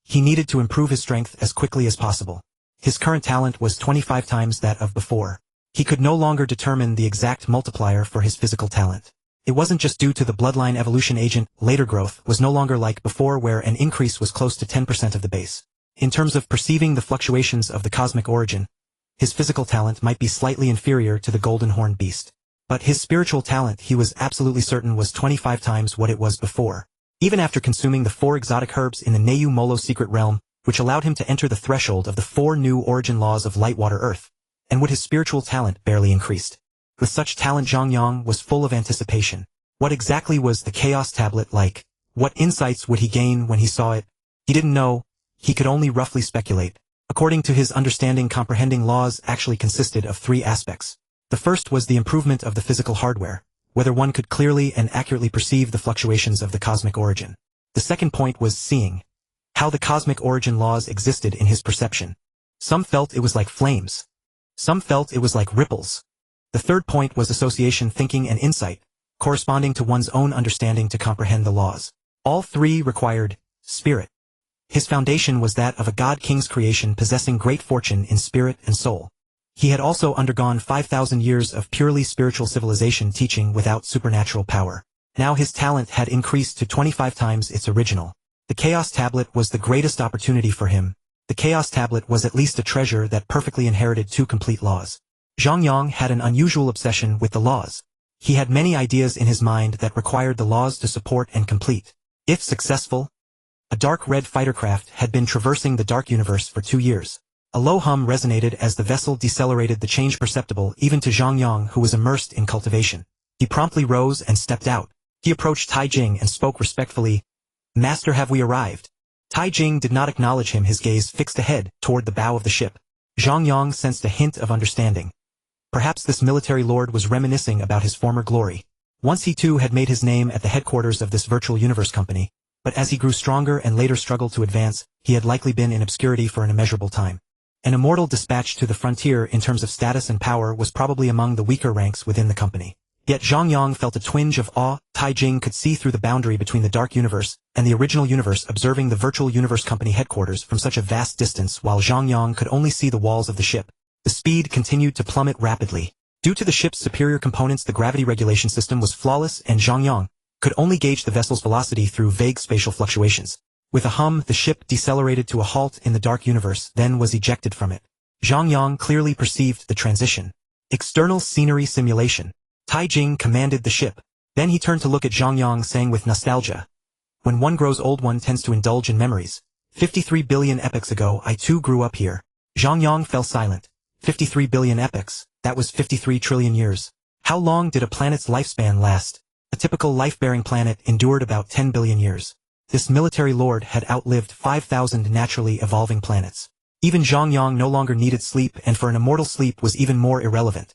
He needed to improve his strength as quickly as possible. His current talent was 25 times that of before. He could no longer determine the exact multiplier for his physical talent. It wasn't just due to the bloodline evolution agent, later growth was no longer like before where an increase was close to 10% of the base. In terms of perceiving the fluctuations of the cosmic origin, his physical talent might be slightly inferior to the golden horned beast. But his spiritual talent he was absolutely certain was 25 times what it was before. Even after consuming the 4 exotic herbs in the Neu Molo secret realm, which allowed him to enter the threshold of the 4 new origin laws of light, water, earth, and would his spiritual talent barely increased. With such talent Zhang Yang was full of anticipation. What exactly was the Chaos Tablet like? What insights would he gain when he saw it? He didn't know. He could only roughly speculate. According to his understanding, comprehending laws actually consisted of 3 aspects. The first was the improvement of the physical hardware, whether one could clearly and accurately perceive the fluctuations of the cosmic origin. The second point was seeing how the cosmic origin laws existed in his perception. Some felt it was like flames. Some felt it was like ripples. The third point was association thinking and insight, corresponding to one's own understanding to comprehend the laws. All 3 required spirit. His foundation was that of a god-king's creation possessing great fortune in spirit and soul. He had also undergone 5,000 years of purely spiritual civilization teaching without supernatural power. Now his talent had increased to 25 times its original. The Chaos Tablet was the greatest opportunity for him. The Chaos Tablet was at least a treasure that perfectly inherited 2 complete laws. Zhang Yang had an unusual obsession with the laws. He had many ideas in his mind that required the laws to support and complete. If successful, a dark red fighter craft had been traversing the dark universe for 2 years. A low hum resonated as the vessel decelerated, the change perceptible even to Zhang Yang, who was immersed in cultivation. He promptly rose and stepped out. He approached Tai Jing and spoke respectfully. "Master, have we arrived?" Tai Jing did not acknowledge him, his gaze fixed ahead, toward the bow of the ship. Zhang Yang sensed a hint of understanding. Perhaps this military lord was reminiscing about his former glory. Once he too had made his name at the headquarters of this virtual universe company, but as he grew stronger and later struggled to advance, he had likely been in obscurity for an immeasurable time. An immortal dispatched to the frontier in terms of status and power was probably among the weaker ranks within the company. Yet Zhang Yang felt a twinge of awe. Tai Jing could see through the boundary between the dark universe and the original universe, observing the virtual universe company headquarters from such a vast distance, while Zhang Yang could only see the walls of the ship. The speed continued to plummet rapidly. Due to the ship's superior components, the gravity regulation system was flawless, and Zhang Yang could only gauge the vessel's velocity through vague spatial fluctuations. With a hum, the ship decelerated to a halt in the dark universe, then was ejected from it. Zhang Yang clearly perceived the transition. External scenery simulation. Tai Jing commanded the ship. Then he turned to look at Zhang Yang, saying with nostalgia, "When one grows old, one tends to indulge in memories. 53 billion epochs ago, I too grew up here." Zhang Yang fell silent. 53 billion epochs, that was 53 trillion years. How long did a planet's lifespan last? A typical life-bearing planet endured about 10 billion years. This military lord had outlived 5,000 naturally evolving planets. Even Zhang Yang no longer needed sleep, and for an immortal sleep was even more irrelevant.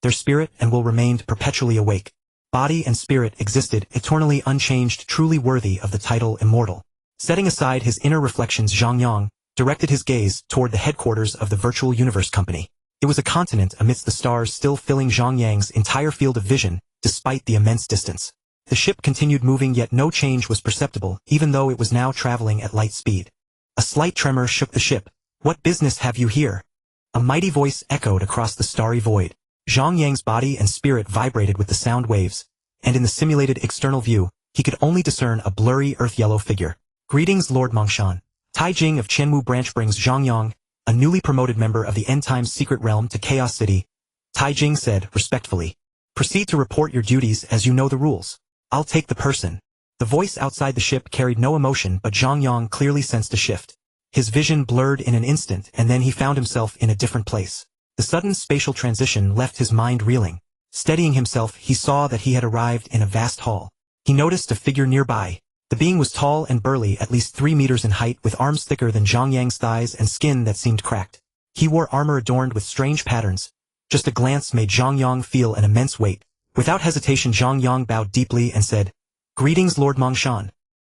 Their spirit and will remained perpetually awake. Body and spirit existed eternally unchanged, truly worthy of the title immortal. Setting aside his inner reflections, Zhang Yang directed his gaze toward the headquarters of the virtual universe company. It was a continent amidst the stars, still filling Zhang Yang's entire field of vision, despite the immense distance. The ship continued moving, yet no change was perceptible, even though it was now traveling at light speed. A slight tremor shook the ship. "What business have you here?" A mighty voice echoed across the starry void. Zhang Yang's body and spirit vibrated with the sound waves, and in the simulated external view, he could only discern a blurry earth-yellow figure. "Greetings, Lord Mongshan." Tai Jing of Qianwu branch brings Zhang Yang, a newly promoted member of the End Times secret realm, to Chaos City. Tai Jing said respectfully, "Proceed to report your duties as you know the rules." "I'll take the person." The voice outside the ship carried no emotion, but Zhang Yang clearly sensed a shift. His vision blurred in an instant, and then he found himself in a different place. The sudden spatial transition left his mind reeling. Steadying himself, he saw that he had arrived in a vast hall. He noticed a figure nearby. The being was tall and burly, at least 3 meters in height, with arms thicker than Zhang Yang's thighs and skin that seemed cracked. He wore armor adorned with strange patterns. Just a glance made Zhang Yang feel an immense weight. Without hesitation, Zhang Yang bowed deeply and said, "Greetings, Lord Mongshan."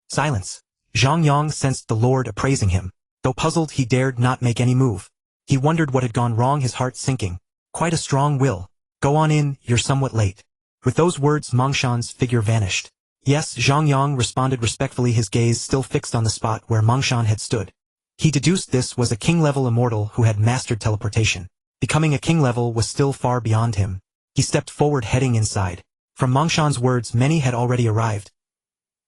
Silence. Zhang Yang sensed the lord appraising him. Though puzzled, he dared not make any move. He wondered what had gone wrong, his heart sinking. Quite a strong will. Go on in, you're somewhat late. With those words Mongshan's figure vanished. Yes, Zhang Yang responded respectfully, his gaze still fixed on the spot where Mongshan had stood. He deduced this was a king-level immortal who had mastered teleportation. Becoming a king-level was still far beyond him. He stepped forward heading inside. From Mongshan's words many had already arrived.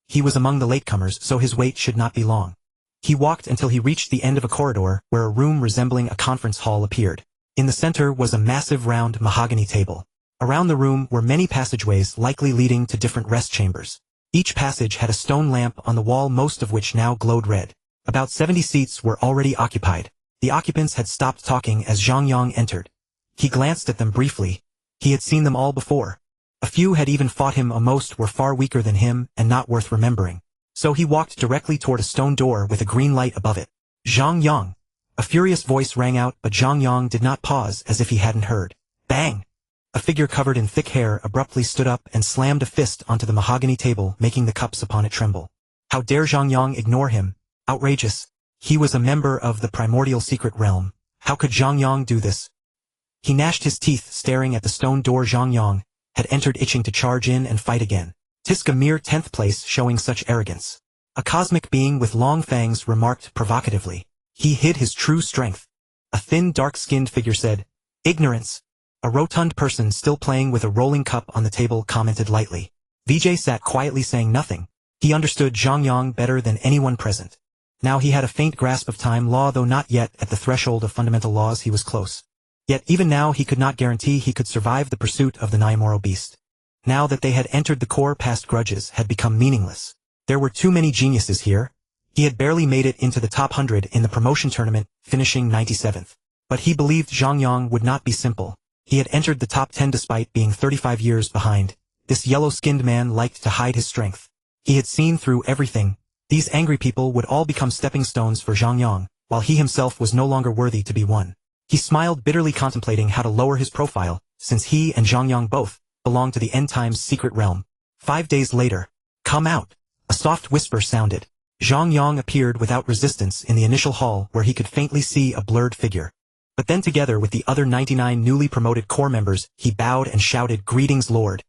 He was among the latecomers, so his wait should not be long. He walked until he reached the end of a corridor where a room resembling a conference hall appeared. In the center was a massive round mahogany table. Around the room were many passageways likely leading to different rest chambers. Each passage had a stone lamp on the wall, most of which now glowed red. About 70 seats were already occupied. The occupants had stopped talking as Zhang Yang entered. He glanced at them briefly. He had seen them all before. A few had even fought him, most were far weaker than him and not worth remembering. So he walked directly toward a stone door with a green light above it. Zhang Yang! A furious voice rang out, but Zhang Yang did not pause as if he hadn't heard. Bang! A figure covered in thick hair abruptly stood up and slammed a fist onto the mahogany table, making the cups upon it tremble. How dare Zhang Yang ignore him? Outrageous. He was a member of the primordial secret realm. How could Zhang Yang do this? He gnashed his teeth, staring at the stone door. Zhang Yang had entered itching to charge in and fight again. "'Tis a mere 10th place showing such arrogance." A cosmic being with long fangs remarked provocatively. He hid his true strength. A thin, dark-skinned figure said, "Ignorance." A rotund person still playing with a rolling cup on the table commented lightly. Vijay sat quietly saying nothing. He understood Zhang Yang better than anyone present. Now he had a faint grasp of time law, though not yet at the threshold of fundamental laws. He was close. Yet even now he could not guarantee he could survive the pursuit of the Nimefold beast. Now that they had entered the core, past grudges had become meaningless. There were too many geniuses here. He had barely made it into the top 100 in the promotion tournament, finishing 97th. But he believed Zhang Yang would not be simple. He had entered the top 10 despite being 35 years behind. This yellow-skinned man liked to hide his strength. He had seen through everything. These angry people would all become stepping stones for Zhang Yang, while he himself was no longer worthy to be one. He smiled bitterly, contemplating how to lower his profile, since he and Zhang Yang both belonged to the end times secret realm. 5 days later. "Come out." A soft whisper sounded. Zhang Yang appeared without resistance in the initial hall where he could faintly see a blurred figure. But then together with the other 99 newly promoted core members, he bowed and shouted, "Greetings, Lord."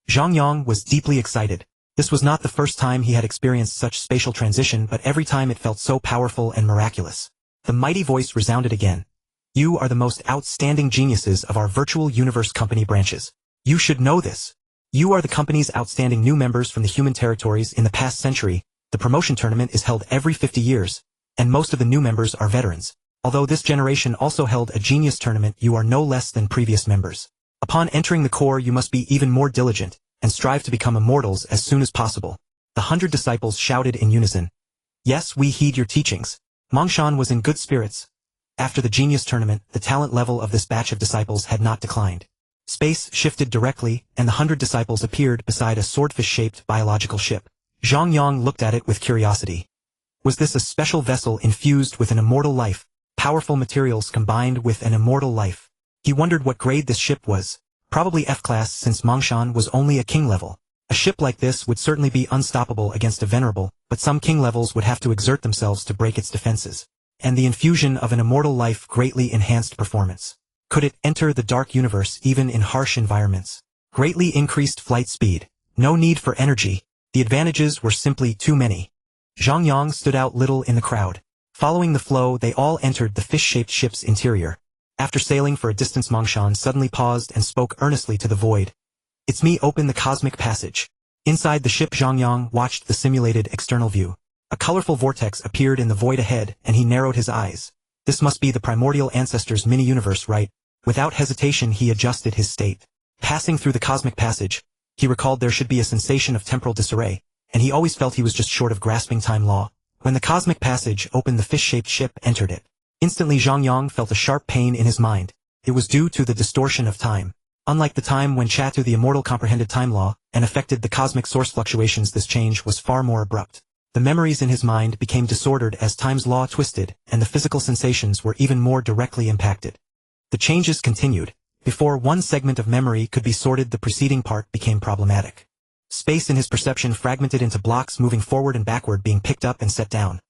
Zhang Yang was deeply excited. This was not the first time he had experienced such spatial transition, but every time it felt so powerful and miraculous. The mighty voice resounded again. "You are the most outstanding geniuses of our virtual universe company branches. You should know this. You are the company's outstanding new members from the human territories in the past century. The promotion tournament is held every 50 years, and most of the new members are veterans. Although this generation also held a genius tournament, you are no less than previous members. Upon entering the core, you must be even more diligent, and strive to become immortals as soon as possible." The 100 disciples shouted in unison. "Yes, we heed your teachings." Mongshan was in good spirits. After the genius tournament, the talent level of this batch of disciples had not declined. Space shifted directly, and the 100 disciples appeared beside a swordfish-shaped biological ship. Zhang Yang looked at it with curiosity. Was this a special vessel infused with an immortal life? Powerful materials combined with an immortal life. He wondered what grade this ship was. Probably F-class, since Mongshan was only a king level. A ship like this would certainly be unstoppable against a venerable, but some king levels would have to exert themselves to break its defenses. And the infusion of an immortal life greatly enhanced performance. Could it enter the dark universe even in harsh environments? Greatly increased flight speed. No need for energy. The advantages were simply too many. Zhang Yang stood out little in the crowd. Following the flow, they all entered the fish-shaped ship's interior. After sailing for a distance, Mongshan suddenly paused and spoke earnestly to the void. "It's me, open the cosmic passage." Inside the ship, Zhang Yang watched the simulated external view. A colorful vortex appeared in the void ahead, and he narrowed his eyes. This must be the primordial ancestors' mini-universe, right? Without hesitation, he adjusted his state. Passing through the cosmic passage, he recalled there should be a sensation of temporal disarray, and he always felt he was just short of grasping time law. When the cosmic passage opened, the fish-shaped ship entered it. Instantly, Zhang Yang felt a sharp pain in his mind. It was due to the distortion of time. Unlike the time when Chatu the Immortal comprehended time law and affected the cosmic source fluctuations, this change was far more abrupt. The memories in his mind became disordered as time's law twisted, and the physical sensations were even more directly impacted. The changes continued. Before one segment of memory could be sorted, the preceding part became problematic. Space in his perception fragmented into blocks, moving forward and backward, being picked up and set down.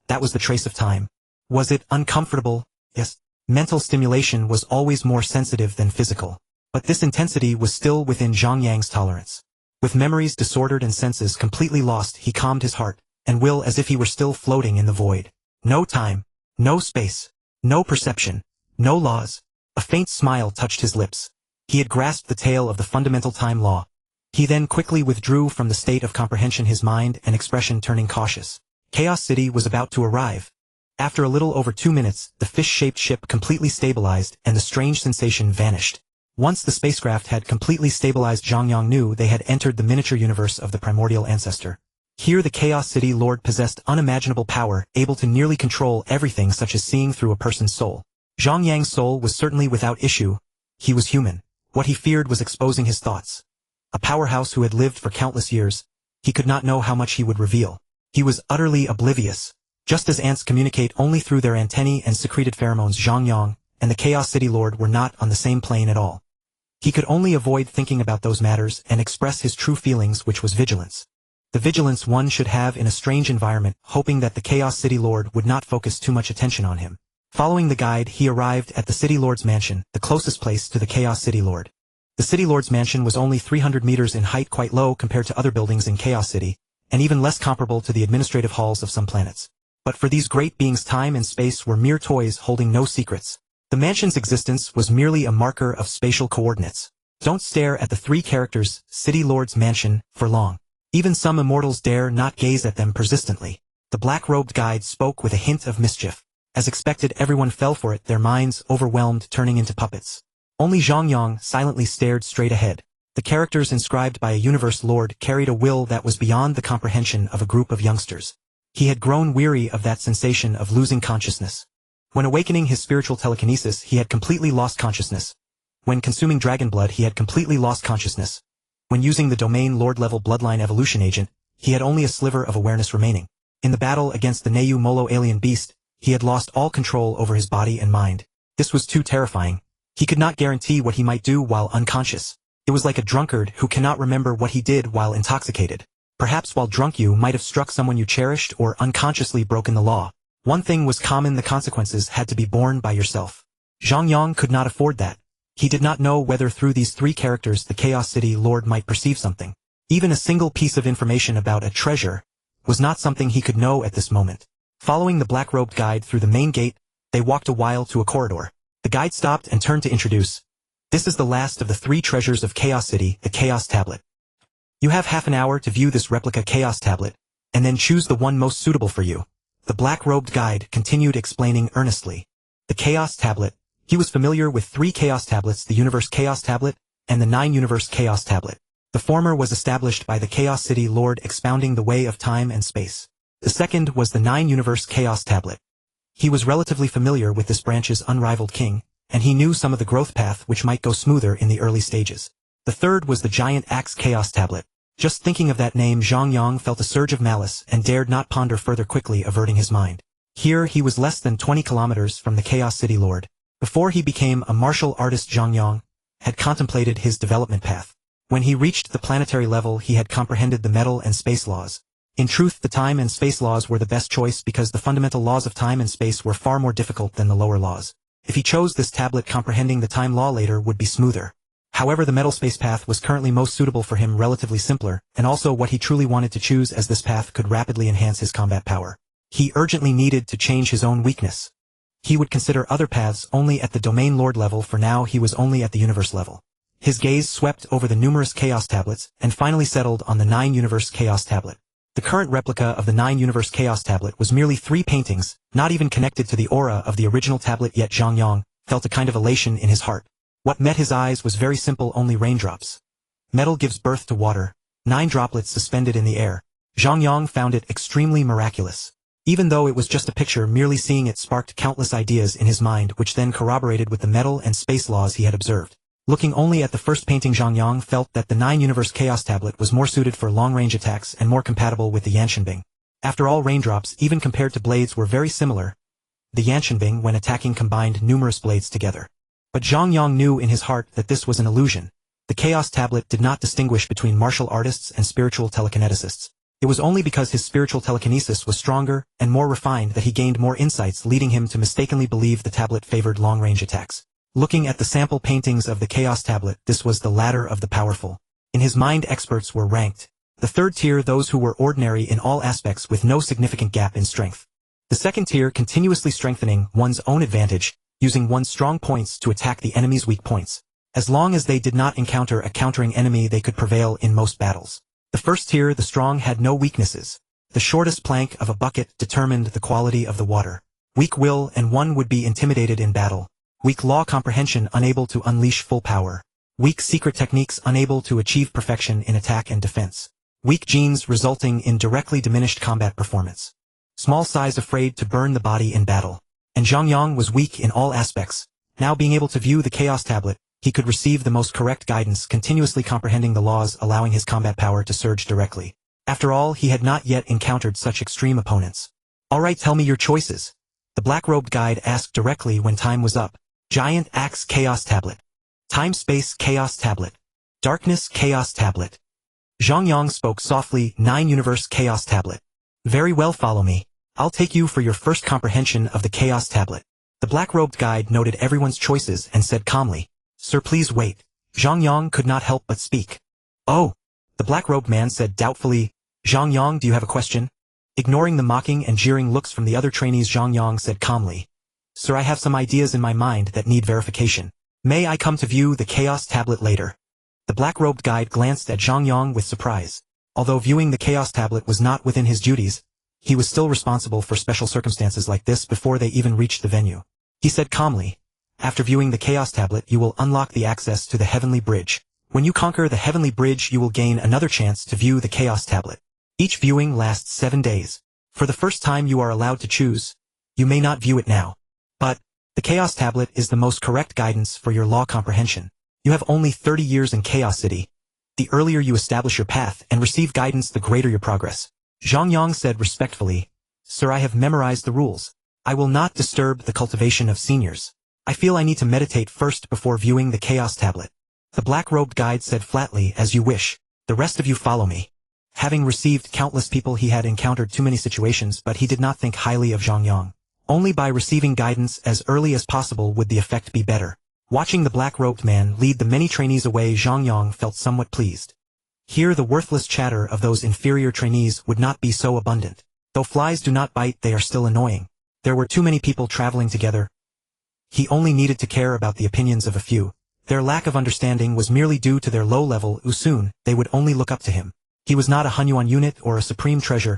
That was the trace of time. Was it uncomfortable? Yes. Mental stimulation was always more sensitive than physical. But this intensity was still within Zhang Yang's tolerance. With memories disordered and senses completely lost, he calmed his heart and will as if he were still floating in the void. No time, no space, no perception, no laws. A faint smile touched his lips. He had grasped the tale of the fundamental time law. He then quickly withdrew from the state of comprehension, his mind and expression turning cautious. Chaos City was about to arrive. After a little over 2 minutes, the fish-shaped ship completely stabilized and the strange sensation vanished. Once the spacecraft had completely stabilized, Zhang Yang knew they had entered the miniature universe of the primordial ancestor. Here the Chaos City Lord possessed unimaginable power, able to nearly control everything, such as seeing through a person's soul. Zhang Yang's soul was certainly without issue. He was human. What he feared was exposing his thoughts. A powerhouse who had lived for countless years, he could not know how much he would reveal. He was utterly oblivious. Just as ants communicate only through their antennae and secreted pheromones, Zhang Yang and the Chaos City Lord were not on the same plane at all. He could only avoid thinking about those matters and express his true feelings, which was vigilance. The vigilance one should have in a strange environment, hoping that the Chaos City Lord would not focus too much attention on him. Following the guide, he arrived at the City Lord's mansion, the closest place to the Chaos City Lord. The City Lord's mansion was only 300 meters in height, quite low compared to other buildings in Chaos City, and even less comparable to the administrative halls of some planets. But for these great beings, time and space were mere toys holding no secrets. The mansion's existence was merely a marker of spatial coordinates. Don't stare at the 3 characters, City Lord's mansion, for long. Even some immortals dare not gaze at them persistently. The black-robed guide spoke with a hint of mischief. As expected, everyone fell for it, their minds overwhelmed, turning into puppets. Only Zhang Yang silently stared straight ahead. The characters inscribed by a universe lord carried a will that was beyond the comprehension of a group of youngsters. He had grown weary of that sensation of losing consciousness. When awakening his spiritual telekinesis, he had completely lost consciousness. When consuming dragon blood, he had completely lost consciousness. When using the domain lord-level bloodline evolution agent, he had only a sliver of awareness remaining. In the battle against the Neu Molo alien beast, he had lost all control over his body and mind. This was too terrifying. He could not guarantee what he might do while unconscious. It was like a drunkard who cannot remember what he did while intoxicated. Perhaps while drunk you might have struck someone you cherished or unconsciously broken the law. One thing was common: the consequences had to be borne by yourself. Zhang Yang could not afford that. He did not know whether through these 3 characters the Chaos City Lord might perceive something. Even a single piece of information about a treasure was not something he could know at this moment. Following the black-robed guide through the main gate, they walked a while to a corridor. The guide stopped and turned to introduce. This is the last of the 3 treasures of Chaos City, the Chaos Tablet. You have half an hour to view this replica Chaos Tablet, and then choose the one most suitable for you. The black-robed guide continued explaining earnestly. The Chaos Tablet. He was familiar with 3 Chaos Tablets, the Universe Chaos Tablet and the 9 Universe Chaos Tablet. The former was established by the Chaos City Lord, expounding the way of time and space. The second was the 9 Universe Chaos Tablet. He was relatively familiar with this branch's unrivaled king, and he knew some of the growth path which might go smoother in the early stages. The third was the Giant Axe Chaos Tablet. Just thinking of that name, Zhang Yang felt a surge of malice and dared not ponder further, quickly averting his mind. Here he was less than 20 kilometers from the Chaos City Lord. Before he became a martial artist, Zhang Yang had contemplated his development path. When he reached the planetary level, he had comprehended the metal and space laws. In truth, the time and space laws were the best choice because the fundamental laws of time and space were far more difficult than the lower laws. If he chose this tablet, comprehending the time law later would be smoother. However, the metal space path was currently most suitable for him, relatively simpler, and also what he truly wanted to choose, as this path could rapidly enhance his combat power. He urgently needed to change his own weakness. He would consider other paths only at the domain lord level. For now, he was only at the universe level. His gaze swept over the numerous chaos tablets and finally settled on the 9 universe chaos tablet. The current replica of the 9 universe chaos tablet was merely 3 paintings, not even connected to the aura of the original tablet, yet Zhang Yang felt a kind of elation in his heart. What met his eyes was very simple: only raindrops. Metal gives birth to water, 9 droplets suspended in the air. Zhang Yang found it extremely miraculous. Even though it was just a picture, merely seeing it sparked countless ideas in his mind, which then corroborated with the metal and space laws he had observed. Looking only at the first painting, Zhang Yang felt that the 9 universe chaos tablet was more suited for long-range attacks and more compatible with the Yanshanbing. After all, raindrops, even compared to blades, were very similar. The Yanshanbing, when attacking, combined numerous blades together. But Zhang Yang knew in his heart that this was an illusion. The Chaos Tablet did not distinguish between martial artists and spiritual telekineticists. It was only because his spiritual telekinesis was stronger and more refined that he gained more insights, leading him to mistakenly believe the tablet favored long-range attacks. Looking at the sample paintings of the Chaos Tablet, this was the ladder of the powerful. In his mind, experts were ranked. The third tier, those who were ordinary in all aspects with no significant gap in strength. The second tier, continuously strengthening one's own advantage, using one's strong points to attack the enemy's weak points. As long as they did not encounter a countering enemy, they could prevail in most battles. The first tier, the strong, had no weaknesses. The shortest plank of a bucket determined the quality of the water. Weak will and one would be intimidated in battle. Weak law comprehension, unable to unleash full power. Weak secret techniques, unable to achieve perfection in attack and defense. Weak genes, resulting in directly diminished combat performance. Small size, afraid to burn the body in battle. And Zhang Yang was weak in all aspects. Now being able to view the Chaos Tablet, he could receive the most correct guidance, continuously comprehending the laws, allowing his combat power to surge directly. After all, he had not yet encountered such extreme opponents. Alright, tell me your choices. The black-robed guide asked directly when time was up. Giant Axe Chaos Tablet. Time-Space Chaos Tablet. Darkness Chaos Tablet. Zhang Yang spoke softly. 9 Universe Chaos Tablet. Very well, follow me. I'll take you for your first comprehension of the Chaos Tablet. The black-robed guide noted everyone's choices and said calmly, Sir, please wait. Zhang Yang could not help but speak. Oh, the black-robed man said doubtfully. Zhang Yang, do you have a question? Ignoring the mocking and jeering looks from the other trainees, Zhang Yang said calmly. Sir, I have some ideas in my mind that need verification. May I come to view the Chaos Tablet later? The black-robed guide glanced at Zhang Yang with surprise. Although viewing the Chaos Tablet was not within his duties, he was still responsible for special circumstances like this before they even reached the venue. He said calmly, after viewing the Chaos Tablet, you will unlock the access to the Heavenly Bridge. When you conquer the Heavenly Bridge, you will gain another chance to view the Chaos Tablet. Each viewing lasts 7 days. For the first time, you are allowed to choose. You may not view it now. But the Chaos Tablet is the most correct guidance for your law comprehension. You have only 30 years in Chaos City. The earlier you establish your path and receive guidance, the greater your progress. Zhang Yang said respectfully, Sir, I have memorized the rules. I will not disturb the cultivation of seniors. I feel I need to meditate first before viewing the Chaos Tablet. The black-robed guide said flatly, as you wish. The rest of you follow me. Having received countless people, he had encountered too many situations, but he did not think highly of Zhang Yang. Only by receiving guidance as early as possible would the effect be better. Watching the black-robed man lead the many trainees away, Zhang Yang felt somewhat pleased. Here the worthless chatter of those inferior trainees would not be so abundant. Though flies do not bite, they are still annoying. There were too many people traveling together. He only needed to care about the opinions of a few. Their lack of understanding was merely due to their low level. Soon, they would only look up to him. He was not a Hunyuan unit or a supreme treasure.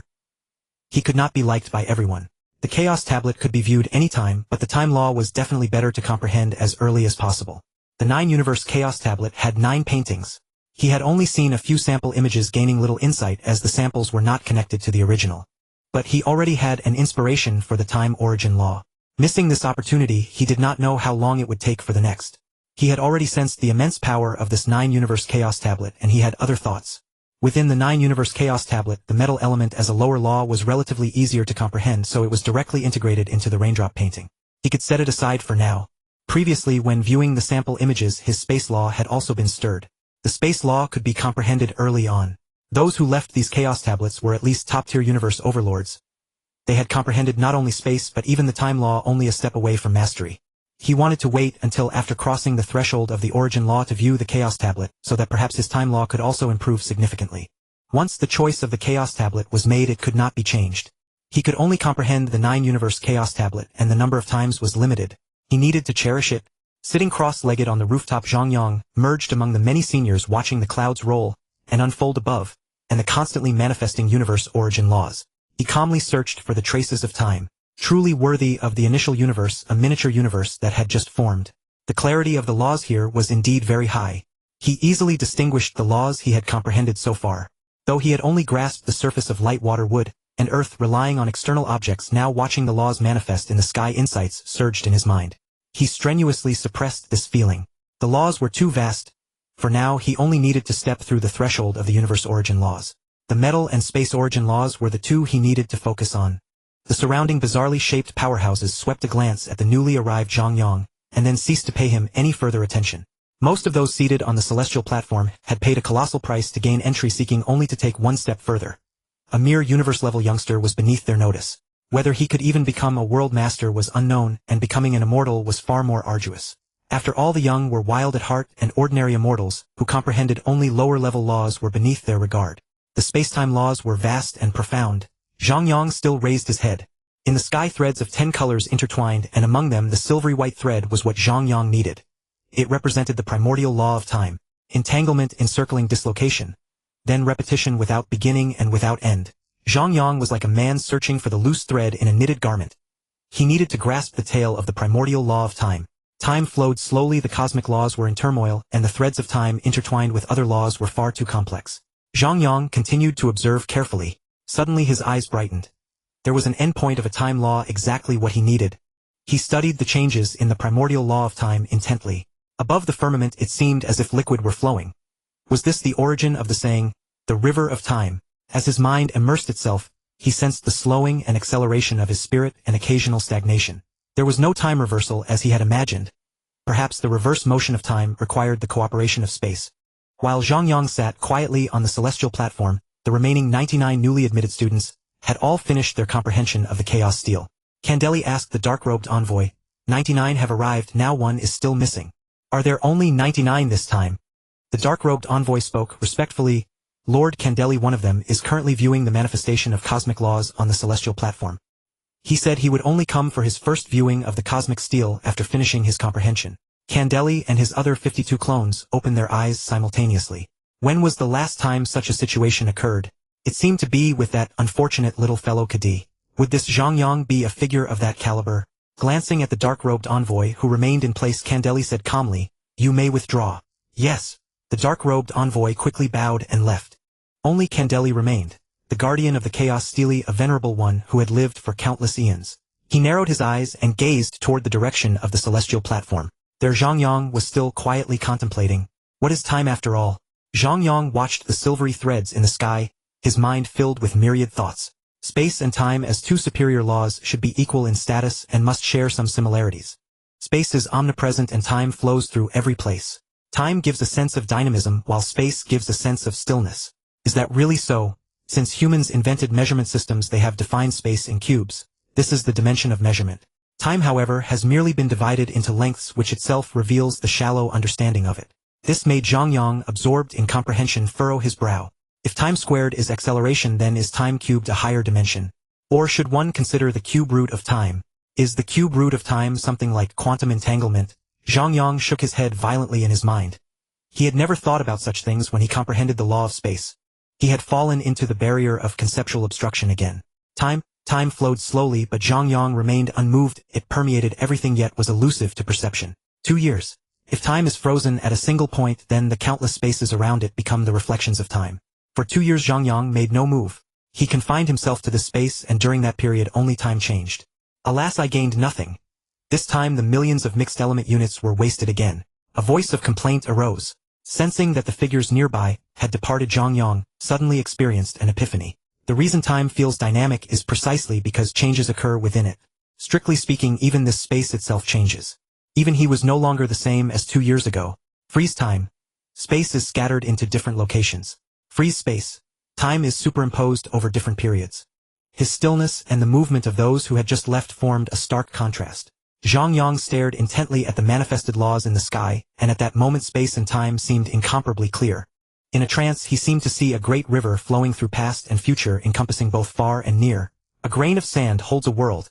He could not be liked by everyone. The Chaos Tablet could be viewed anytime, but the time law was definitely better to comprehend as early as possible. The 9 Universe Chaos Tablet had 9 paintings. He had only seen a few sample images, gaining little insight as the samples were not connected to the original. But he already had an inspiration for the time origin law. Missing this opportunity, he did not know how long it would take for the next. He had already sensed the immense power of this 9 Universe Chaos Tablet, and he had other thoughts. Within the 9 Universe Chaos Tablet, the metal element as a lower law was relatively easier to comprehend, so it was directly integrated into the raindrop painting. He could set it aside for now. Previously, when viewing the sample images, his space law had also been stirred. The space law could be comprehended early on. Those who left these Chaos Tablets were at least top-tier universe overlords. They had comprehended not only space but even the time law, only a step away from mastery. He wanted to wait until after crossing the threshold of the origin law to view the Chaos Tablet, so that perhaps his time law could also improve significantly. Once the choice of the Chaos Tablet was made, it could not be changed. He could only comprehend the 9 Universe Chaos Tablet, and the number of times was limited. He needed to cherish it. Sitting cross-legged on the rooftop, Zhang Yang merged among the many seniors, watching the clouds roll and unfold above, and the constantly manifesting universe origin laws. He calmly searched for the traces of time, truly worthy of the initial universe, a miniature universe that had just formed. The clarity of the laws here was indeed very high. He easily distinguished the laws he had comprehended so far. Though he had only grasped the surface of light, water, wood, and earth, relying on external objects, now watching the laws manifest in the sky, insights surged in his mind. He strenuously suppressed this feeling. The laws were too vast. For now, he only needed to step through the threshold of the universe origin laws. The metal and space origin laws were the two he needed to focus on. The surrounding bizarrely shaped powerhouses swept a glance at the newly arrived Zhang Yang, and then ceased to pay him any further attention. Most of those seated on the celestial platform had paid a colossal price to gain entry, seeking only to take one step further. a mere universe-level youngster was beneath their notice. Whether he could even become a world master was unknown, and becoming an immortal was far more arduous. After all, the young were wild at heart, and ordinary immortals, who comprehended only lower-level laws, were beneath their regard. The space-time laws were vast and profound. Zhang Yang still raised his head. In the sky, threads of 10 colors intertwined, and among them the silvery white thread was what Zhang Yang needed. It represented the primordial law of time. Entanglement encircling dislocation. Then repetition without beginning and without end. Zhang Yang was like a man searching for the loose thread in a knitted garment. He needed to grasp the tail of the primordial law of time. Time flowed slowly, the cosmic laws were in turmoil, and the threads of time intertwined with other laws were far too complex. Zhang Yang continued to observe carefully. Suddenly his eyes brightened. There was an endpoint of a time law, exactly what he needed. He studied the changes in the primordial law of time intently. Above the firmament it seemed as if liquid were flowing. Was this the origin of the saying, the river of time? As his mind immersed itself, he sensed the slowing and acceleration of his spirit and occasional stagnation. There was no time reversal as he had imagined. Perhaps the reverse motion of time required the cooperation of space. While Zhang Yang sat quietly on the celestial platform, the remaining 99 newly admitted students had all finished their comprehension of the chaos steel. Candeli asked the dark-robed envoy, 99 have arrived, now one is still missing. Are there only 99 this time? The dark-robed envoy spoke respectfully. Lord Candeli, one of them, is currently viewing the manifestation of cosmic laws on the celestial platform. He said he would only come for his first viewing of the cosmic steel after finishing his comprehension. Candeli and his other 52 clones opened their eyes simultaneously. When was the last time such a situation occurred? It seemed to be with that unfortunate little fellow Kadi. Would this Zhang Yang be a figure of that caliber? Glancing at the dark-robed envoy who remained in place, Candeli said calmly, you may withdraw. Yes. The dark-robed envoy quickly bowed and left. Only Candeli remained, the guardian of the chaos stele, a venerable one who had lived for countless eons. He narrowed his eyes and gazed toward the direction of the celestial platform. There Zhang Yang was still quietly contemplating. What is time after all? Zhang Yang watched the silvery threads in the sky, his mind filled with myriad thoughts. Space and time as two superior laws should be equal in status and must share some similarities. Space is omnipresent and time flows through every place. Time gives a sense of dynamism while space gives a sense of stillness. Is that really so? Since humans invented measurement systems, they have defined space in cubes. This is the dimension of measurement. Time, however, has merely been divided into lengths, which itself reveals the shallow understanding of it. This made Zhang Yang, absorbed in comprehension, furrow his brow. If time squared is acceleration, then is time cubed a higher dimension? Or should one consider the cube root of time? Is the cube root of time something like quantum entanglement? Zhang Yang shook his head violently in his mind. He had never thought about such things when he comprehended the law of space. He had fallen into the barrier of conceptual obstruction again. Time flowed slowly, but Zhang Yang remained unmoved. It permeated everything yet was elusive to perception. 2 years. If time is frozen at a single point, then the countless spaces around it become the reflections of time. For 2 years Zhang Yang made no move. He confined himself to this space, and during that period only time changed. Alas, I gained nothing. This time the millions of mixed element units were wasted again. A voice of complaint arose. Sensing that the figures nearby had departed, Zhang Yang suddenly experienced an epiphany. The reason time feels dynamic is precisely because changes occur within it. Strictly speaking, even this space itself changes. Even he was no longer the same as 2 years ago. Freeze time. Space is scattered into different locations. Freeze space. Time is superimposed over different periods. His stillness and the movement of those who had just left formed a stark contrast. Zhang Yang stared intently at the manifested laws in the sky, and at that moment space and time seemed incomparably clear. In a trance he seemed to see a great river flowing through past and future, encompassing both far and near. A grain of sand holds a world.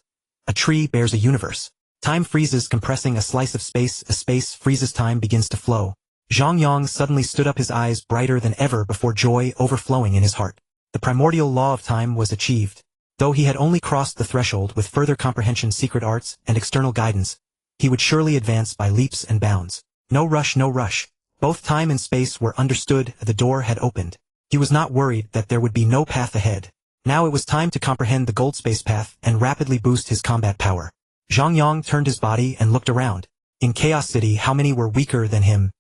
A tree bears a universe. Time freezes, compressing a slice of space. A space freezes, time begins to flow. Zhang Yang suddenly stood up, his eyes brighter than ever before, joy overflowing in his heart. The primordial law of time was achieved. Though he had only crossed the threshold, with further comprehension, secret arts, and external guidance, he would surely advance by leaps and bounds. No rush, no rush. Both time and space were understood. The door had opened. He was not worried that there would be no path ahead. Now it was time to comprehend the gold space path and rapidly boost his combat power. Zhang Yang turned his body and looked around. In Chaos City, how many were weaker than him?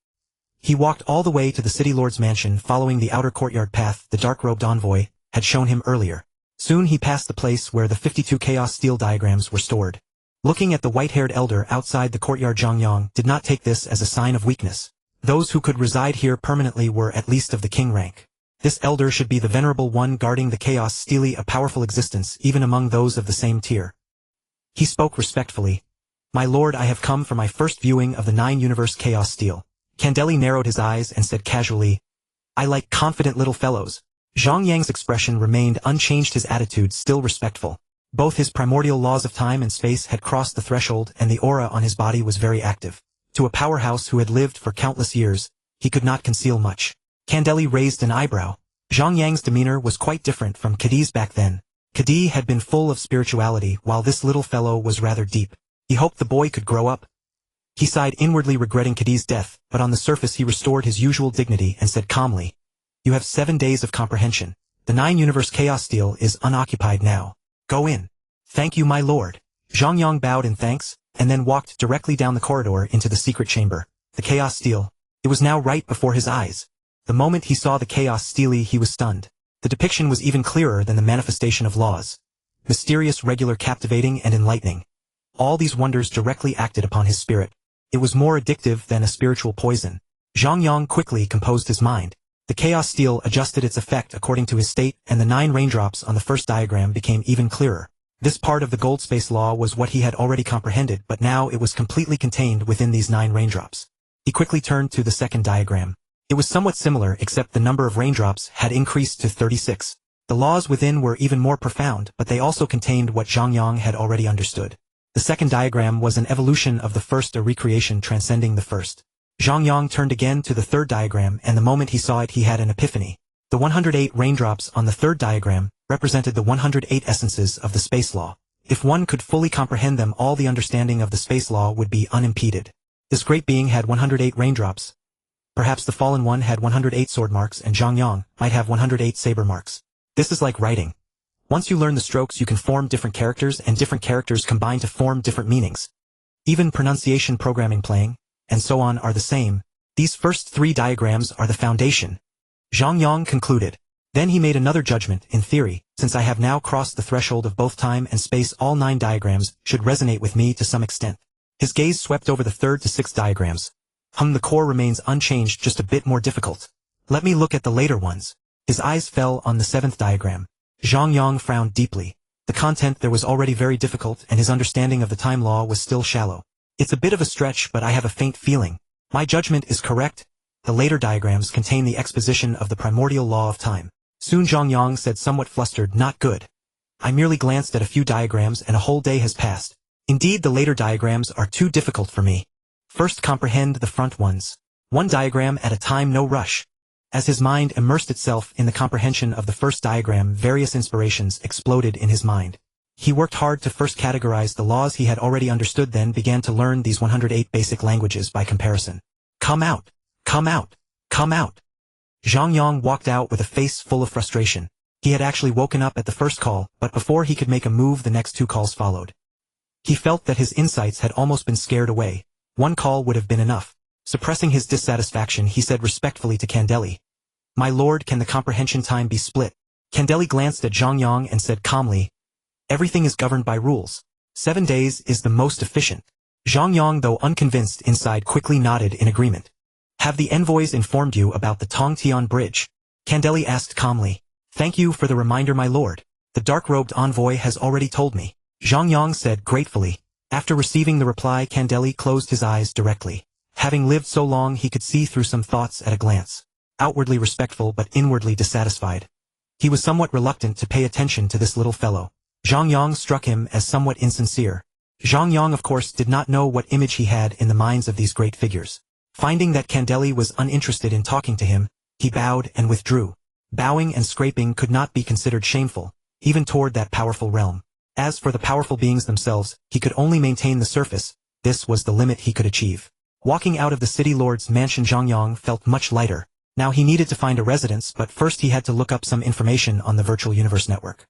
He walked all the way to the City Lord's mansion, following the outer courtyard path the dark-robed envoy had shown him earlier. Soon he passed the place where the 52 Chaos Steel diagrams were stored. Looking at the white-haired elder outside the courtyard, Zhang Yang did not take this as a sign of weakness. Those who could reside here permanently were at least of the king rank. This elder should be the venerable one guarding the chaos stele, a powerful existence even among those of the same tier. He spoke respectfully. My lord, I have come for my first viewing of the 9-universe chaos stele. Candeli narrowed his eyes and said casually, I like confident little fellows. Zhang Yang's expression remained unchanged, his attitude still respectful. Both his primordial laws of time and space had crossed the threshold, and the aura on his body was very active. To a powerhouse who had lived for countless years, he could not conceal much. Candeli raised an eyebrow. Zhang Yang's demeanor was quite different from Kadi's back then. Kadi had been full of spirituality, while this little fellow was rather deep. He hoped the boy could grow up. He sighed, inwardly regretting Kadi's death, but on the surface he restored his usual dignity and said calmly, You have 7 days of comprehension. The 9-universe chaos stele is unoccupied now. Go in. Thank you, my lord. Zhang Yang bowed in thanks, and then walked directly down the corridor into the secret chamber. The chaos stele. It was now right before his eyes. The moment he saw the chaos stele, he was stunned. The depiction was even clearer than the manifestation of laws. Mysterious, regular, captivating, and enlightening. All these wonders directly acted upon his spirit. It was more addictive than a spiritual poison. Zhang Yang quickly composed his mind. The chaos stele adjusted its effect according to his state, and the 9 raindrops on the first diagram became even clearer. This part of the gold space law was what he had already comprehended, but now it was completely contained within these 9 raindrops. He quickly turned to the second diagram. It was somewhat similar, except the number of raindrops had increased to 36. The laws within were even more profound, but they also contained what Zhang Yang had already understood. The second diagram was an evolution of the first, a recreation transcending the first. Zhang Yang turned again to the third diagram, and the moment he saw it he had an epiphany. The 108 raindrops on the third diagram represented the 108 essences of the space law. If one could fully comprehend them, all the understanding of the space law would be unimpeded. This great being had 108 raindrops. Perhaps the fallen one had 108 sword marks, and Zhang Yang might have 108 saber marks. This is like writing. Once you learn the strokes, you can form different characters, and different characters combine to form different meanings. Even pronunciation, programming, playing, and so on are the same. These first 3 diagrams are the foundation. Zhang Yang concluded. Then he made another judgment. In theory, since I have now crossed the threshold of both time and space, all 9 diagrams should resonate with me to some extent. His gaze swept over the 3rd to 6th diagrams. The core remains unchanged, just a bit more difficult. Let me look at the later ones. His eyes fell on the 7th diagram. Zhang Yang frowned deeply. The content there was already very difficult, and his understanding of the time law was still shallow. It's a bit of a stretch, but I have a faint feeling. My judgment is correct. The later diagrams contain the exposition of the primordial law of time. Soon Zhang Yang said, somewhat flustered, not good. I merely glanced at a few diagrams and a whole day has passed. Indeed, the later diagrams are too difficult for me. First comprehend the front ones. 1 diagram at a time, no rush. As his mind immersed itself in the comprehension of the first diagram, various inspirations exploded in his mind. He worked hard to first categorize the laws he had already understood, then began to learn these 108 basic languages by comparison. Come out! Come out! Come out! Zhang Yang walked out with a face full of frustration. He had actually woken up at the first call, but before he could make a move, the next 2 calls followed. He felt that his insights had almost been scared away. 1 call would have been enough. Suppressing his dissatisfaction, he said respectfully to Candeli, My lord, can the comprehension time be split? Candeli glanced at Zhang Yang and said calmly, Everything is governed by rules. 7 days is the most efficient. Zhang Yang, though unconvinced inside, quickly nodded in agreement. Have the envoys informed you about the Tongtian Bridge? Candeli asked calmly. Thank you for the reminder, my lord. The dark-robed envoy has already told me. Zhang Yang said gratefully. After receiving the reply, Candeli closed his eyes directly. Having lived so long, he could see through some thoughts at a glance. Outwardly respectful but inwardly dissatisfied. He was somewhat reluctant to pay attention to this little fellow. Zhang Yang struck him as somewhat insincere. Zhang Yang, of course, did not know what image he had in the minds of these great figures. Finding that Candeli was uninterested in talking to him, he bowed and withdrew. Bowing and scraping could not be considered shameful, even toward that powerful realm. As for the powerful beings themselves, he could only maintain the surface. This was the limit he could achieve. Walking out of the city lord's mansion, Zhang Yang felt much lighter. Now he needed to find a residence, but first he had to look up some information on the virtual universe network.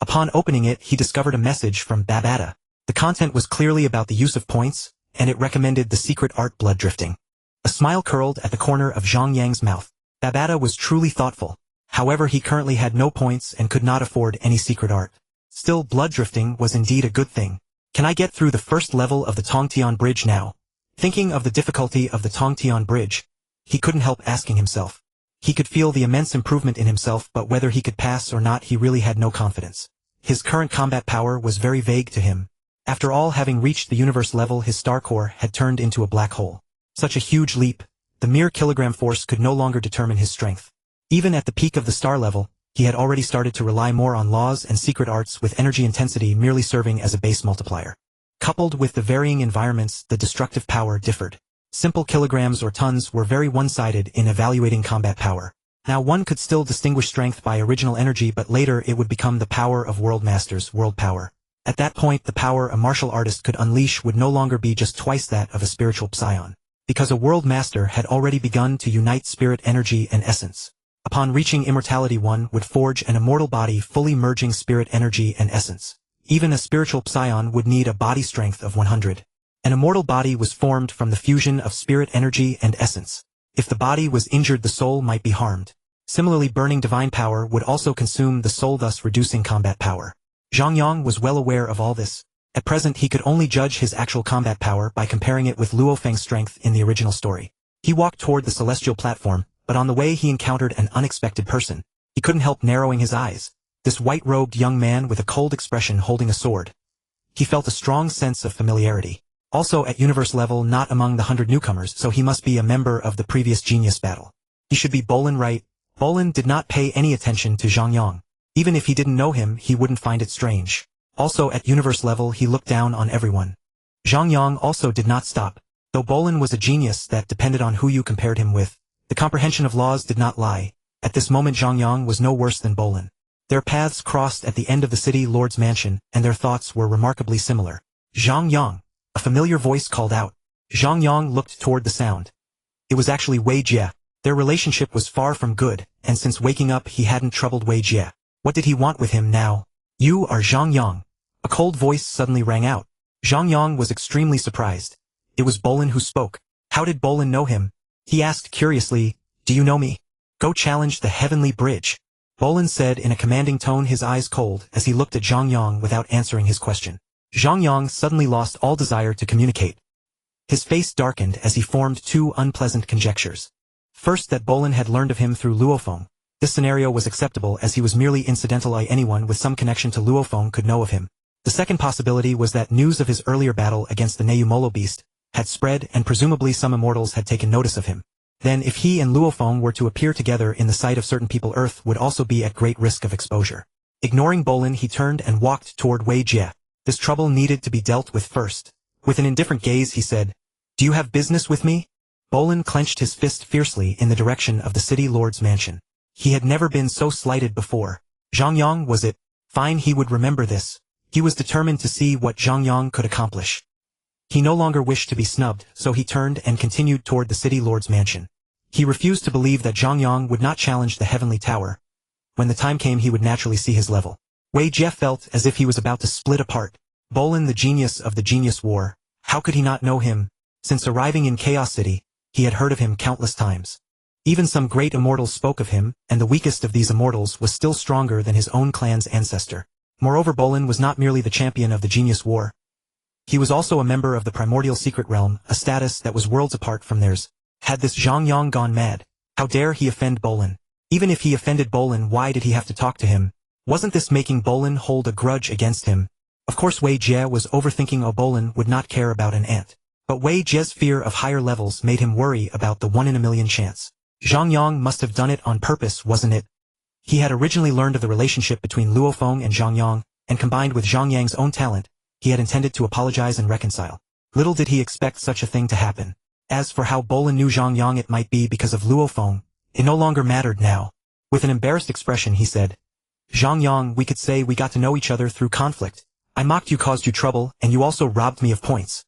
Upon opening it, he discovered a message from Babata. The content was clearly about the use of points, and it recommended the secret art blood drifting. A smile curled at the corner of Zhang Yang's mouth. Babata was truly thoughtful. However, he currently had no points and could not afford any secret art. Still, blood drifting was indeed a good thing. Can I get through the first level of the Tongtian Bridge now? Thinking of the difficulty of the Tongtian Bridge, he couldn't help asking himself. He could feel the immense improvement in himself, but whether he could pass or not he really had no confidence. His current combat power was very vague to him. After all, having reached the universe level, his star core had turned into a black hole. Such a huge leap, the mere kilogram force could no longer determine his strength. Even at the peak of the star level, he had already started to rely more on laws and secret arts, with energy intensity merely serving as a base multiplier. Coupled with the varying environments, the destructive power differed. Simple kilograms or tons were very one-sided in evaluating combat power. Now one could still distinguish strength by original energy, but later it would become the power of world masters, world power. At that point the power a martial artist could unleash would no longer be just twice that of a spiritual psion. Because a world master had already begun to unite spirit energy and essence. Upon reaching immortality, one would forge an immortal body fully merging spirit energy and essence. Even a spiritual psion would need a body strength of 100. An immortal body was formed from the fusion of spirit energy and essence. If the body was injured, the soul might be harmed. Similarly, burning divine power would also consume the soul, thus reducing combat power. Zhang Yang was well aware of all this. At present he could only judge his actual combat power by comparing it with Luo Feng's strength in the original story. He walked toward the celestial platform, but on the way he encountered an unexpected person. He couldn't help narrowing his eyes. This white-robed young man with a cold expression holding a sword. He felt a strong sense of familiarity. Also at universe level, not among the 100 newcomers, so he must be a member of the previous genius battle. He should be Bolin, right? Bolin did not pay any attention to Zhang Yang. Even if he didn't know him, he wouldn't find it strange. Also at universe level he looked down on everyone. Zhang Yang also did not stop. Though Bolin was a genius that depended on who you compared him with, the comprehension of laws did not lie. At this moment Zhang Yang was no worse than Bolin. Their paths crossed at the end of the city lord's mansion, and their thoughts were remarkably similar. Zhang Yang. A familiar voice called out. Zhang Yang looked toward the sound. It was actually Wei Jie. Their relationship was far from good, and since waking up he hadn't troubled Wei Jie. What did he want with him now? You are Zhang Yang. A cold voice suddenly rang out. Zhang Yang was extremely surprised. It was Bolin who spoke. How did Bolin know him? He asked curiously, do you know me? Go challenge the heavenly bridge. Bolin said in a commanding tone, his eyes cold as he looked at Zhang Yang without answering his question. Zhang Yang suddenly lost all desire to communicate. His face darkened as he formed two unpleasant conjectures. First, that Bolin had learned of him through Luofeng. This scenario was acceptable as he was merely incidental. Anyone with some connection to Luofeng could know of him. The second possibility was that news of his earlier battle against the Neumolo beast had spread, and presumably some immortals had taken notice of him. Then if he and Luofeng were to appear together in the sight of certain people, Earth would also be at great risk of exposure. Ignoring Bolin, he turned and walked toward Wei Jie. This trouble needed to be dealt with first. With an indifferent gaze he said, do you have business with me? Bolin clenched his fist fiercely in the direction of the city lord's mansion. He had never been so slighted before. Zhang Yang, was it? Fine, he would remember this. He was determined to see what Zhang Yang could accomplish. He no longer wished to be snubbed, so he turned and continued toward the city lord's mansion. He refused to believe that Zhang Yang would not challenge the heavenly tower. When the time came he would naturally see his level. Wei Jie felt as if he was about to split apart. Bolin, the genius of the Genius War. How could he not know him? Since arriving in Chaos City, he had heard of him countless times. Even some great immortals spoke of him, and the weakest of these immortals was still stronger than his own clan's ancestor. Moreover, Bolin was not merely the champion of the Genius War. He was also a member of the primordial secret realm, a status that was worlds apart from theirs. Had this Zhang Yang gone mad? How dare he offend Bolin? Even if he offended Bolin, why did he have to talk to him? Wasn't this making Bolin hold a grudge against him? Of course Wei Jie was overthinking. Bolin would not care about an ant. But Wei Jie's fear of higher levels made him worry about the 1 in a million chance. Zhang Yang must have done it on purpose, wasn't it? He had originally learned of the relationship between Luofeng and Zhang Yang, and combined with Zhang Yang's own talent, he had intended to apologize and reconcile. Little did he expect such a thing to happen. As for how Bolin knew Zhang Yang, it might be because of Luofeng. It no longer mattered now. With an embarrassed expression he said, Zhang Yang, we could say we got to know each other through conflict. I mocked you, caused you trouble, and you also robbed me of points.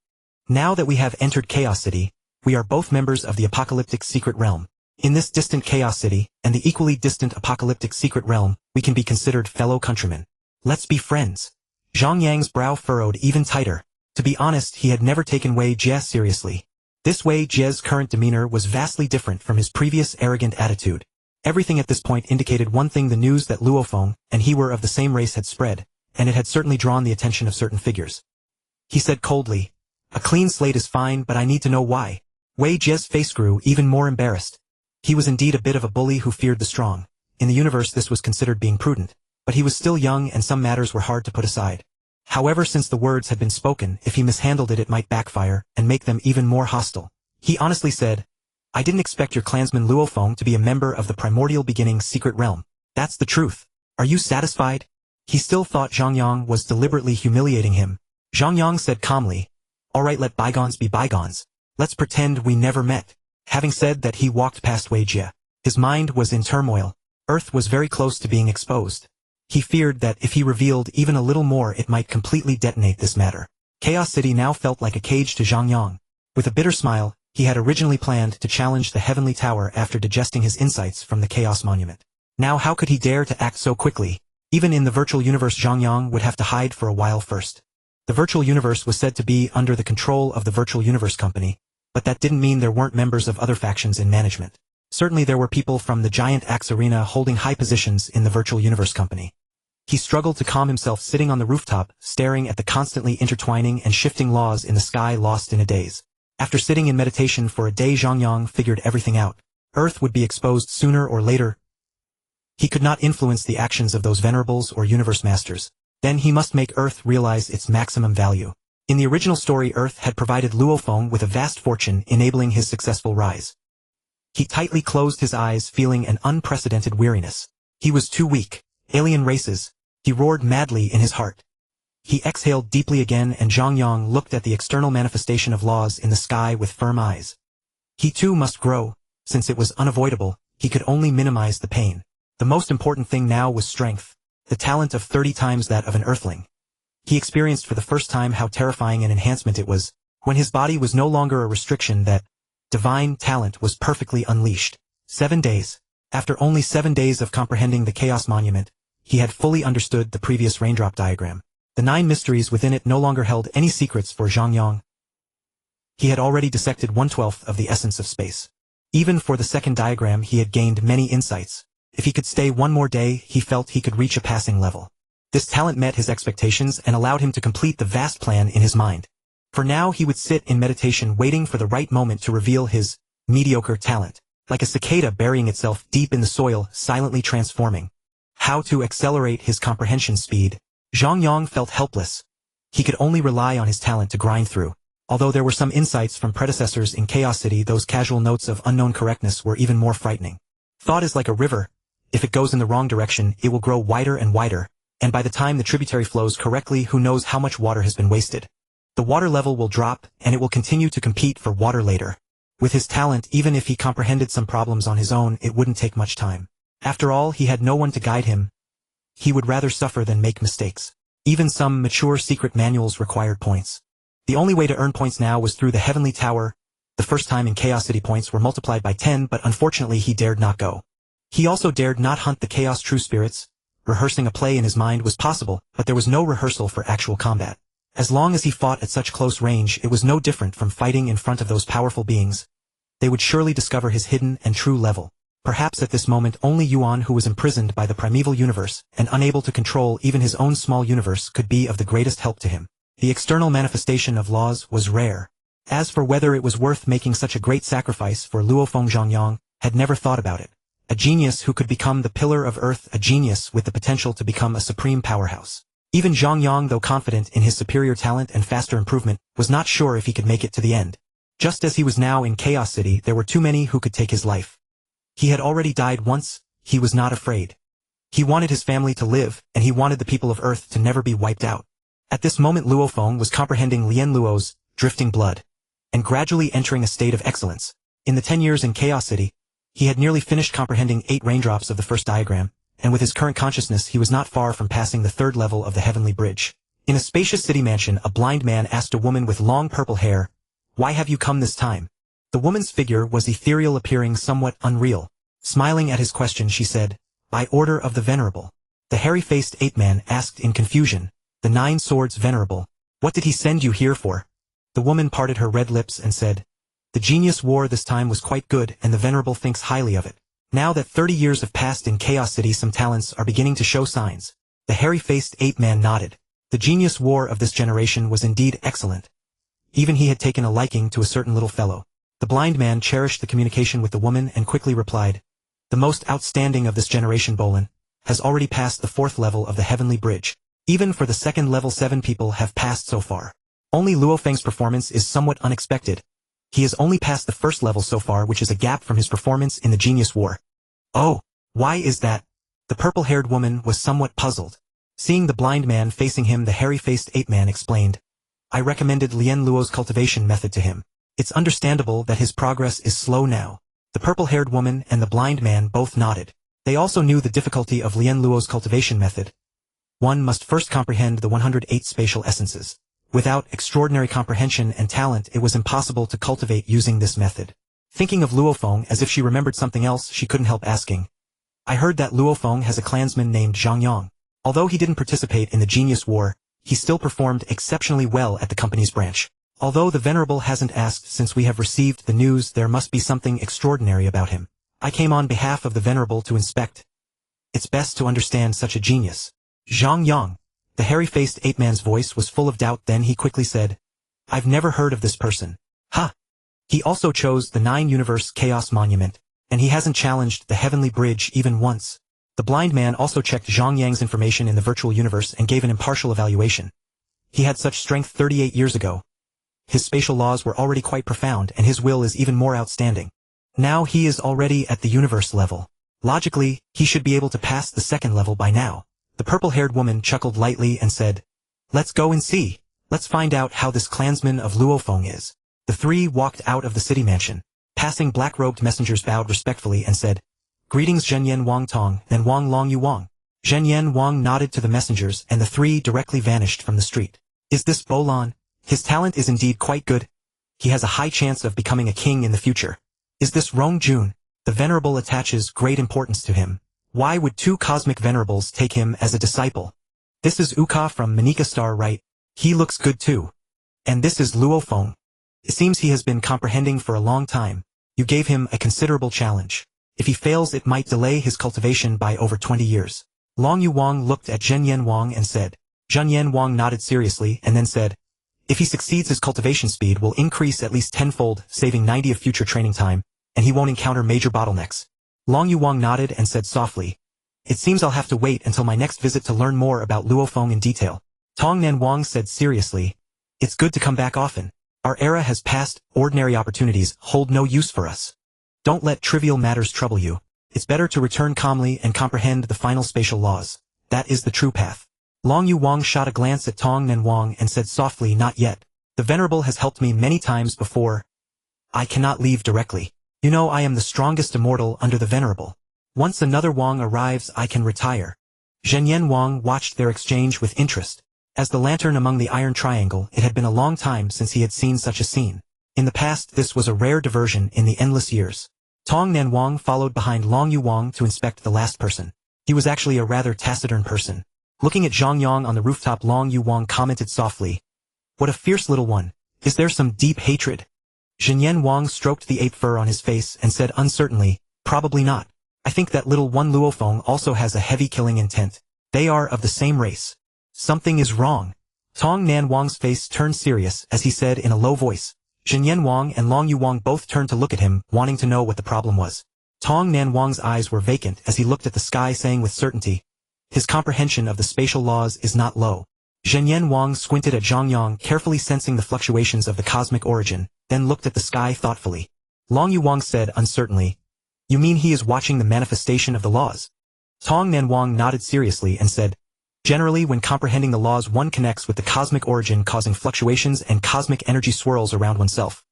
Now that we have entered Chaos City, we are both members of the apocalyptic secret realm. In this distant Chaos City, and the equally distant apocalyptic secret realm, we can be considered fellow countrymen. Let's be friends. Zhang Yang's brow furrowed even tighter. To be honest, he had never taken Wei Jie seriously. This Wei Jie's current demeanor was vastly different from his previous arrogant attitude. Everything at this point indicated one thing: the news that Luofeng and he were of the same race had spread, and it had certainly drawn the attention of certain figures. He said coldly, a clean slate is fine, but I need to know why. Wei Jie's face grew even more embarrassed. He was indeed a bit of a bully who feared the strong. In the universe this was considered being prudent, but he was still young and some matters were hard to put aside. However, since the words had been spoken, if he mishandled it might backfire and make them even more hostile. He honestly said, "I didn't expect your clansman Luo Feng to be a member of the primordial beginning secret realm. That's the truth. Are you satisfied?" He still thought Zhang Yang was deliberately humiliating him. Zhang Yang said calmly, "All right, let bygones be bygones. Let's pretend we never met." Having said that, he walked past Wei Jie. His mind was in turmoil. Earth was very close to being exposed. He feared that if he revealed even a little more it might completely detonate this matter. Chaos City now felt like a cage to Zhang Yang. With a bitter smile, he had originally planned to challenge the Heavenly Tower after digesting his insights from the Chaos Monument. Now how could he dare to act so quickly? Even in the virtual universe Zhang Yang would have to hide for a while first. The virtual universe was said to be under the control of the Virtual Universe Company, but that didn't mean there weren't members of other factions in management. Certainly there were people from the giant Axe Arena holding high positions in the Virtual Universe Company. He struggled to calm himself sitting on the rooftop, staring at the constantly intertwining and shifting laws in the sky, lost in a daze. After sitting in meditation for a day, Zhang Yang figured everything out. Earth would be exposed sooner or later. He could not influence the actions of those venerables or universe masters. Then he must make Earth realize its maximum value. In the original story, Earth had provided Luo Feng with a vast fortune, enabling his successful rise. He tightly closed his eyes, feeling an unprecedented weariness. He was too weak. Alien races. He roared madly in his heart. He exhaled deeply again, and Zhang Yang looked at the external manifestation of laws in the sky with firm eyes. He too must grow. Since it was unavoidable, he could only minimize the pain. The most important thing now was strength. The talent of 30 times that of an earthling. He experienced for the first time how terrifying an enhancement it was, when his body was no longer a restriction, that divine talent was perfectly unleashed. 7 days. After only 7 days of comprehending the Chaos Monument, he had fully understood the previous raindrop diagram. The 9 mysteries within it no longer held any secrets for Zhang Yang. He had already dissected 1/12 of the essence of space. Even for the second diagram he had gained many insights. If he could stay one more day, he felt he could reach a passing level. This talent met his expectations and allowed him to complete the vast plan in his mind. For now he would sit in meditation, waiting for the right moment to reveal his mediocre talent. Like a cicada burying itself deep in the soil, silently transforming. How to accelerate his comprehension speed? Zhang Yang felt helpless. He could only rely on his talent to grind through. Although there were some insights from predecessors in Chaos City, those casual notes of unknown correctness were even more frightening. Thought is like a river. If it goes in the wrong direction, it will grow wider and wider, and by the time the tributary flows correctly, who knows how much water has been wasted. The water level will drop, and it will continue to compete for water later. With his talent, even if he comprehended some problems on his own, it wouldn't take much time. After all, he had no one to guide him. He would rather suffer than make mistakes. Even some mature secret manuals required points. The only way to earn points now was through the Heavenly Tower. The first time in Chaos City, points were multiplied by 10, but unfortunately he dared not go. He also dared not hunt the Chaos True Spirits. Rehearsing a play in his mind was possible, but there was no rehearsal for actual combat. As long as he fought at such close range, it was no different from fighting in front of those powerful beings. They would surely discover his hidden and true level. Perhaps at this moment only Yuan, who was imprisoned by the primeval universe and unable to control even his own small universe, could be of the greatest help to him. The external manifestation of laws was rare. As for whether it was worth making such a great sacrifice for Luo Feng, Zhang Yang had never thought about it. A genius who could become the pillar of Earth, a genius with the potential to become a supreme powerhouse. Even Zhang Yang, though confident in his superior talent and faster improvement, was not sure if he could make it to the end. Just as he was now in Chaos City, there were too many who could take his life. He had already died once. He was not afraid. He wanted his family to live, and he wanted the people of Earth to never be wiped out. At this moment Luo Feng was comprehending Lien Luo's drifting blood, and gradually entering a state of excellence. In the 10 years in Chaos City, he had nearly finished comprehending 8 raindrops of the first diagram, and with his current consciousness he was not far from passing the 3rd level of the Heavenly Bridge. In a spacious city mansion, a blind man asked a woman with long purple hair, "Why have you come this time?" The woman's figure was ethereal, appearing somewhat unreal. Smiling at his question, she said, "By order of the Venerable." The hairy-faced ape-man asked in confusion, "The 9 Swords Venerable, what did he send you here for?" The woman parted her red lips and said, "The genius war this time was quite good, and the Venerable thinks highly of it. Now that 30 years have passed in Chaos City, some talents are beginning to show signs." The hairy-faced ape-man nodded. The genius war of this generation was indeed excellent. Even he had taken a liking to a certain little fellow. The blind man cherished the communication with the woman and quickly replied, "The most outstanding of this generation, Bolin, has already passed the 4th level of the Heavenly Bridge. Even for the 2nd level 7 people have passed so far. Only Luo Feng's performance is somewhat unexpected. He has only passed the 1st level so far, which is a gap from his performance in the Genius War." "Oh, why is that?" The purple-haired woman was somewhat puzzled. Seeing the blind man facing him, the hairy-faced ape-man explained, "I recommended Lien Luo's cultivation method to him. It's understandable that his progress is slow now." The purple-haired woman and the blind man both nodded. They also knew the difficulty of Lien Luo's cultivation method. One must first comprehend the 108 spatial essences. Without extraordinary comprehension and talent, it was impossible to cultivate using this method. Thinking of Luo Feng as if she remembered something else, she couldn't help asking, "I heard that Luo Feng has a clansman named Zhang Yang. Although he didn't participate in the Genius War, he still performed exceptionally well at the company's branch. Although the Venerable hasn't asked since we have received the news, there must be something extraordinary about him. I came on behalf of the Venerable to inspect. It's best to understand such a genius." "Zhang Yang." The hairy-faced ape-man's voice was full of doubt, then he quickly said, "I've never heard of this person." "Ha! He also chose the 9-universe Chaos Monument, and he hasn't challenged the Heavenly Bridge even once." The blind man also checked Zhang Yang's information in the virtual universe and gave an impartial evaluation. He had such strength 38 years ago. His spatial laws were already quite profound, and his will is even more outstanding. Now he is already at the universe level. Logically, he should be able to pass the 2nd level by now. The purple-haired woman chuckled lightly and said, "Let's go and see. Let's find out how this clansman of Luo Feng is." The 3 walked out of the city mansion. Passing black-robed messengers bowed respectfully and said, "Greetings Zhenyan Wang Tong, then Wang Long Yu Wang." Zhenyan Wang nodded to the messengers and the 3 directly vanished from the street. "Is this Bolan? His talent is indeed quite good. He has a high chance of becoming a king in the future. Is this Rong Jun? The Venerable attaches great importance to him. Why would 2 cosmic venerables take him as a disciple? This is Uka from Yinmo Star, right? He looks good too. And this is Luo Feng. It seems he has been comprehending for a long time. You gave him a considerable challenge. If he fails, it might delay his cultivation by over 20 years. Long Yu Wang looked at Zhenyan Wang and said. Zhenyan Wang nodded seriously and then said, "If he succeeds, his cultivation speed will increase at least 10-fold, saving 90 of future training time, and he won't encounter major bottlenecks." Long Yu Wang nodded and said softly, "It seems I'll have to wait until my next visit to learn more about Luo Feng in detail." Tong Nan Wang said seriously, "It's good to come back often. Our era has passed, ordinary opportunities hold no use for us. Don't let trivial matters trouble you. It's better to return calmly and comprehend the final spatial laws. That is the true path." Long Yu Wang shot a glance at Tong Nan Wang and said softly, "Not yet. The Venerable has helped me many times before. I cannot leave directly. You know I am the strongest immortal under the Venerable. Once another Wang arrives, I can retire." Zhenyan Wang watched their exchange with interest. As the lantern among the iron triangle, it had been a long time since he had seen such a scene. In the past, this was a rare diversion in the endless years. Tong Nan Wang followed behind Long Yu Wang to inspect the last person. He was actually a rather taciturn person. Looking at Zhang Yang on the rooftop, Long Yu Wang commented softly, "What a fierce little one. Is there some deep hatred?" Zhenyan Wang stroked the ape fur on his face and said uncertainly, "Probably not. I think that little one Luo Feng also has a heavy killing intent. They are of the same race. Something is wrong." Tong Nan Wang's face turned serious as he said in a low voice. Zhenyan Wang and Long Yu Wang both turned to look at him, wanting to know what the problem was. Tong Nan Wang's eyes were vacant as he looked at the sky, saying with certainty, "His comprehension of the spatial laws is not low." Zhenyan Wang squinted at Zhang Yang, carefully sensing the fluctuations of the cosmic origin, then looked at the sky thoughtfully. Long Yu Wang said uncertainly, "You mean he is watching the manifestation of the laws?" Tong Nan Wang nodded seriously and said, "Generally, when comprehending the laws, one connects with the cosmic origin, causing fluctuations and cosmic energy swirls around oneself.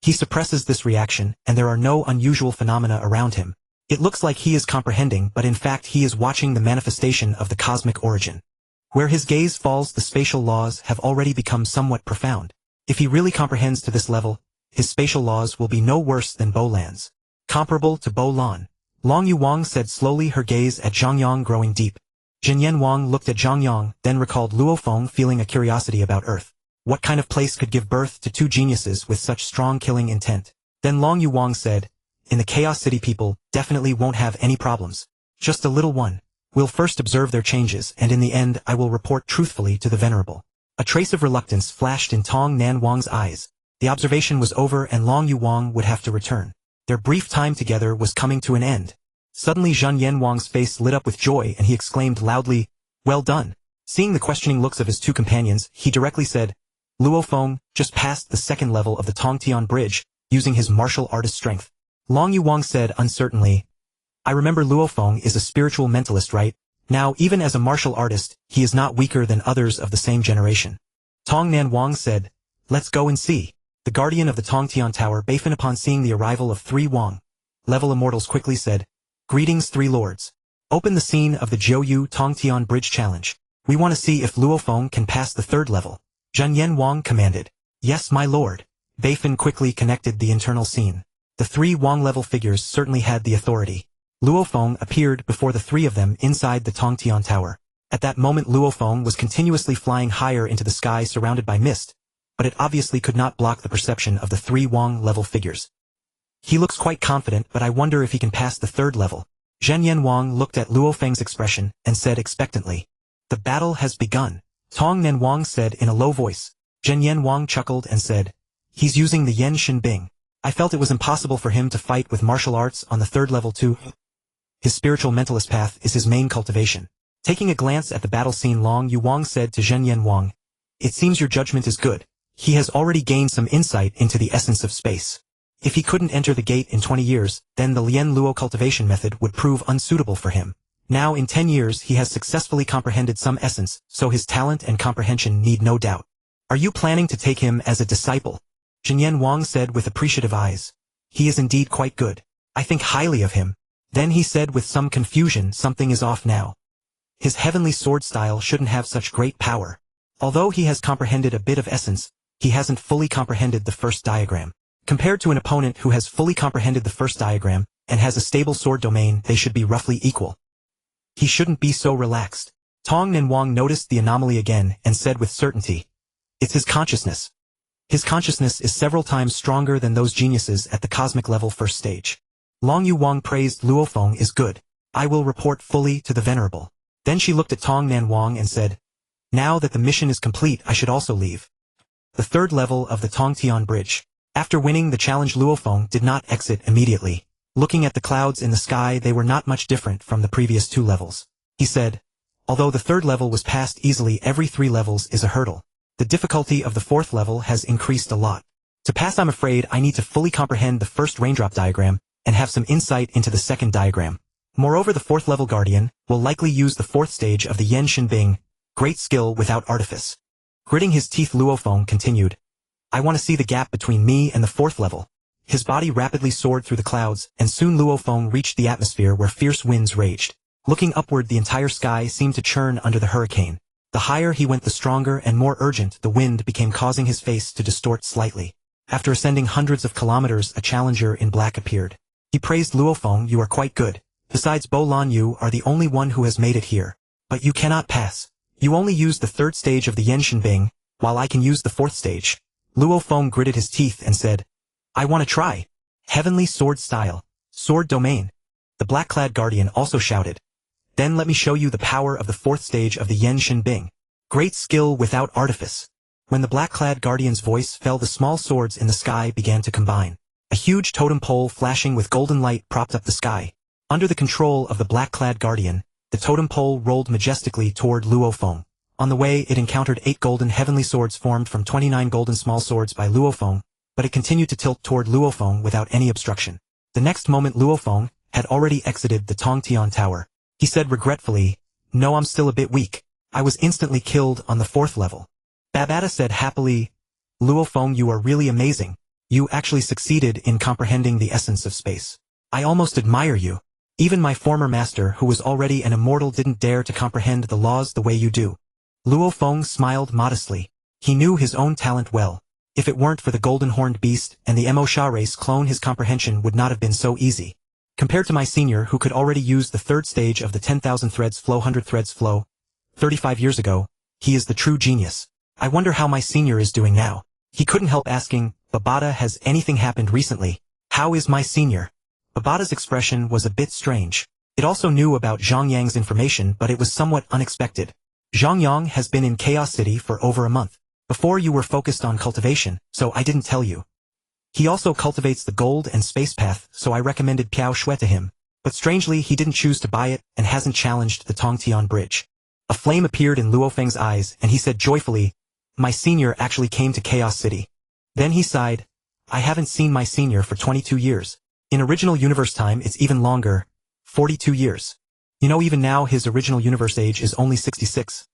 He suppresses this reaction, and there are no unusual phenomena around him. It looks like he is comprehending, but in fact he is watching the manifestation of the cosmic origin. Where his gaze falls, the spatial laws have already become somewhat profound. If he really comprehends to this level, his spatial laws will be no worse than Bolan's. Comparable to Bolan." Long Yu Wang said slowly, her gaze at Zhang Yang growing deep. Zhenyan Wang looked at Zhang Yang, then recalled Luo Feng, feeling a curiosity about Earth. What kind of place could give birth to 2 geniuses with such strong killing intent? Then Long Yu Wang said, "In the Chaos City, people definitely won't have any problems. Just a little one. We'll first observe their changes, and in the end I will report truthfully to the Venerable." A trace of reluctance flashed in Tong Nan Wang's eyes. The observation was over and Long Yuwang would have to return. Their brief time together was coming to an end. Suddenly Zhang Yanwang's face lit up with joy and he exclaimed loudly, "Well done." Seeing the questioning looks of his two companions, he directly said, "Luofeng just passed the second level of the Tongtian Bridge, using his martial artist strength." Long Yuwang said uncertainly, "I remember Luofeng is a spiritual mentalist, right? Now, even as a martial artist, he is not weaker than others of the same generation." Tong Nanwang said, "Let's go and see." The guardian of the Tongtian Tower, Beifan, upon seeing the arrival of 3 Wang level immortals, quickly said, "Greetings, 3 lords. Open the scene of the Jiuyu Tongtian Bridge Challenge. We want to see if Luofeng can pass the 3rd level." Zhang Yanwang commanded. "Yes, my lord." Beifan quickly connected the internal scene. The 3 Wang level figures certainly had the authority. Luofeng appeared before the 3 of them inside the Tongtian Tower. At that moment Luofeng was continuously flying higher into the sky surrounded by mist, but it obviously could not block the perception of the 3 Wang level figures. "He looks quite confident, but I wonder if he can pass the 3rd level." Zhang Yanwang looked at Luofeng's expression and said expectantly, "The battle has begun." Tong Nanwang said in a low voice. Zhang Yanwang chuckled and said, "He's using the Yen Shinbing. I felt it was impossible for him to fight with martial arts on the 3rd level too. His spiritual mentalist path is his main cultivation." Taking a glance at the battle scene, Long Yuwang said to Zhang Yanwang, "It seems your judgment is good. He has already gained some insight into the essence of space. If he couldn't enter the gate in 20 years, then the Lien Luo cultivation method would prove unsuitable for him. Now in 10 years he has successfully comprehended some essence, so his talent and comprehension need no doubt. Are you planning to take him as a disciple?" Zhang Yanwang said with appreciative eyes. "He is indeed quite good. I think highly of him." Then he said with some confusion, "Something is off now. His heavenly sword style shouldn't have such great power. Although he has comprehended a bit of essence, he hasn't fully comprehended the first diagram. Compared to an opponent who has fully comprehended the first diagram, and has a stable sword domain, they should be roughly equal. He shouldn't be so relaxed." Tong Nanwang noticed the anomaly again and said with certainty, "It's his consciousness. His consciousness is several times stronger than those geniuses at the cosmic level first stage." Long Yuwang praised Luofeng is good. "I will report fully to the Venerable." Then she looked at Tong Nanwang and said, "Now that the mission is complete, I should also leave." The 3rd level of the Tongtian Bridge. After winning the challenge, Luofeng did not exit immediately. Looking at the clouds in the sky, they were not much different from the previous 2 levels. He said, "Although the 3rd level was passed easily, every 3 levels is a hurdle. The difficulty of the 4th level has increased a lot. To pass, I'm afraid I need to fully comprehend the first raindrop diagram and have some insight into the 2nd diagram. Moreover, the 4th level guardian will likely use the 4th stage of the Yen Shinbing, great skill without artifice." Gritting his teeth, Luofeng continued, "I want to see the gap between me and the 4th level." His body rapidly soared through the clouds, and soon Luofeng reached the atmosphere where fierce winds raged. Looking upward, the entire sky seemed to churn under the hurricane. The higher he went, the stronger and more urgent the wind became, causing his face to distort slightly. After ascending hundreds of kilometers, a challenger in black appeared. He praised Luofeng, "You are quite good. Besides, Bo Lan, you are the only one who has made it here. But you cannot pass. You only use the 3rd stage of the Yen Shinbing, while I can use the 4th stage." Luofeng gritted his teeth and said, "I want to try. Heavenly sword style. Sword domain." The black-clad guardian also shouted, "Then let me show you the power of the 4th stage of the Yen Shinbing. Great skill without artifice." When the black-clad guardian's voice fell, the small swords in the sky began to combine. A huge totem pole flashing with golden light propped up the sky. Under the control of the black-clad guardian, the totem pole rolled majestically toward Luofeng. On the way, it encountered 8 golden heavenly swords formed from 29 golden small swords by Luofeng, but it continued to tilt toward Luofeng without any obstruction. The next moment, Luofeng had already exited the Tongtian Tower. He said regretfully, "No, I'm still a bit weak. I was instantly killed on the 4th level." Babata said happily, "Luofeng, you are really amazing. You actually succeeded in comprehending the essence of space. I almost admire you. Even my former master, who was already an immortal, didn't dare to comprehend the laws the way you do." Luofeng smiled modestly. He knew his own talent well. If it weren't for the golden horned beast and the Mo Sha race clone, his comprehension would not have been so easy. Compared to my senior, who could already use the 3rd stage of the 10,000 threads flow 100 threads flow 35 years ago, he is the true genius. I wonder how my senior is doing now. He couldn't help asking, "Babata, has anything happened recently? How is my senior?" Babata's expression was a bit strange. It also knew about Zhang Yang's information, but it was somewhat unexpected. Zhang Yang has been in Chaos City for over a month. Before you were focused on cultivation, so I didn't tell you. He also cultivates the gold and space path, so I recommended Piao Shui to him. But strangely he didn't choose to buy it and hasn't challenged the Tongtian bridge. A flame appeared in Luo Feng's eyes and he said joyfully, my senior actually came to Chaos City. Then he sighed, I haven't seen my senior for 22 years. In original universe time it's even longer, 42 years. You know, even now his original universe age is only 66.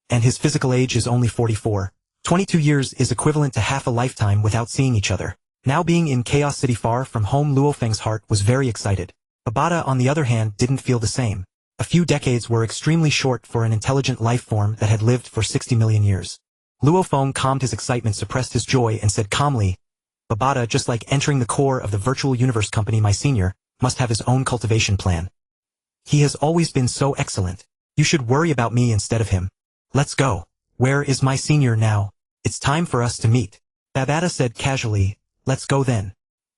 And his physical age is only 44. 22 years is equivalent to half a lifetime without seeing each other. Now being in Chaos City far from home, Luo Feng's heart was very excited. Babata on the other hand didn't feel the same. A few decades were extremely short for an intelligent life form that had lived for 60 million years. Luo Feng calmed his excitement, suppressed his joy and said calmly, Babata, just like entering the core of the virtual universe company, my senior must have his own cultivation plan. He has always been so excellent. You should worry about me instead of him. Let's go. Where is my senior now? It's time for us to meet. Babata said casually, let's go then.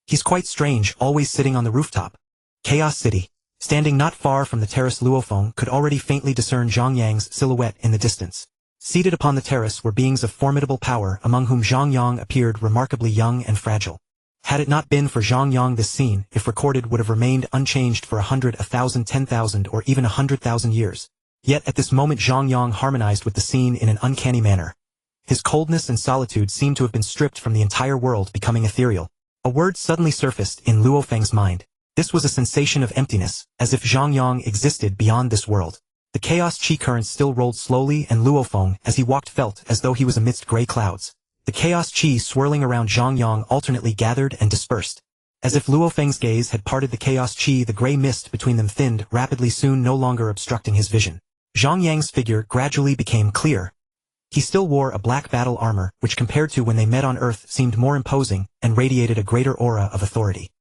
He's quite strange, always sitting on the rooftop. Chaos City. Standing not far from the terrace, Luo Feng could already faintly discern Zhang Yang's silhouette in the distance. Seated upon the terrace were beings of formidable power, among whom Zhang Yang appeared remarkably young and fragile. Had it not been for Zhang Yang, this scene, if recorded, would have remained unchanged for 100, 1,000, 10,000 or even 100,000 years. Yet at this moment Zhang Yang harmonized with the scene in an uncanny manner. His coldness and solitude seemed to have been stripped from the entire world, becoming ethereal. A word suddenly surfaced in Luo Feng's mind. This was a sensation of emptiness, as if Zhang Yang existed beyond this world. The chaos chi currents still rolled slowly, and Luo Feng, as he walked, felt as though he was amidst gray clouds. The chaos chi swirling around Zhang Yang alternately gathered and dispersed. As if Luo Feng's gaze had parted the chaos chi, the gray mist between them thinned rapidly, soon no longer obstructing his vision. Zhang Yang's figure gradually became clear. He still wore a black battle armor, which compared to when they met on Earth seemed more imposing, and radiated a greater aura of authority.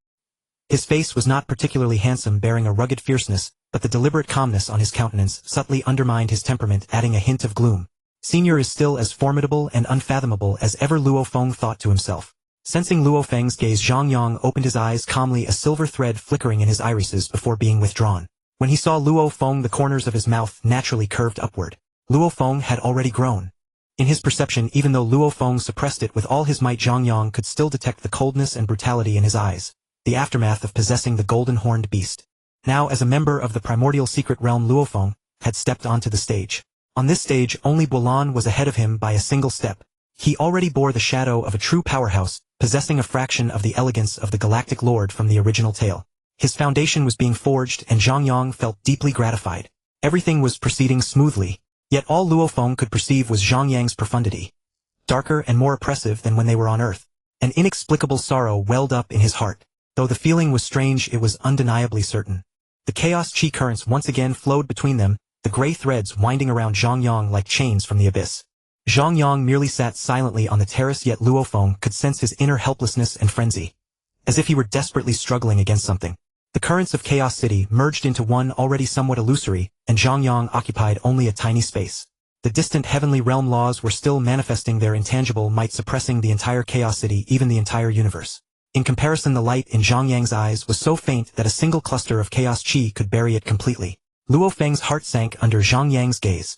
His face was not particularly handsome, bearing a rugged fierceness, but the deliberate calmness on his countenance subtly undermined his temperament, adding a hint of gloom. Senior is still as formidable and unfathomable as ever, Luo Feng thought to himself. Sensing Luo Feng's gaze, Zhang Yang opened his eyes calmly, a silver thread flickering in his irises before being withdrawn. When he saw Luo Feng, the corners of his mouth naturally curved upward. Luo Feng had already grown. In his perception, even though Luo Feng suppressed it with all his might, Zhang Yang could still detect the coldness and brutality in his eyes, the aftermath of possessing the golden-horned beast. Now, as a member of the primordial secret realm, Luo Feng had stepped onto the stage. On this stage, only Bulan was ahead of him by a single step. He already bore the shadow of a true powerhouse, possessing a fraction of the elegance of the Galactic Lord from the original tale. His foundation was being forged, and Zhang Yang felt deeply gratified. Everything was proceeding smoothly, yet all Luo Feng could perceive was Zhang Yang's profundity. Darker and more oppressive than when they were on Earth. An inexplicable sorrow welled up in his heart. Though the feeling was strange, it was undeniably certain. The chaos chi currents once again flowed between them, the gray threads winding around Zhang Yang like chains from the abyss. Zhang Yang merely sat silently on the terrace, yet Luo Feng could sense his inner helplessness and frenzy. As if he were desperately struggling against something. The currents of Chaos City merged into one already somewhat illusory, and Zhang Yang occupied only a tiny space. The distant heavenly realm laws were still manifesting their intangible might, suppressing the entire Chaos City, even the entire universe. In comparison, the light in Zhang Yang's eyes was so faint that a single cluster of chaos chi could bury it completely. Luo Feng's heart sank under Zhang Yang's gaze.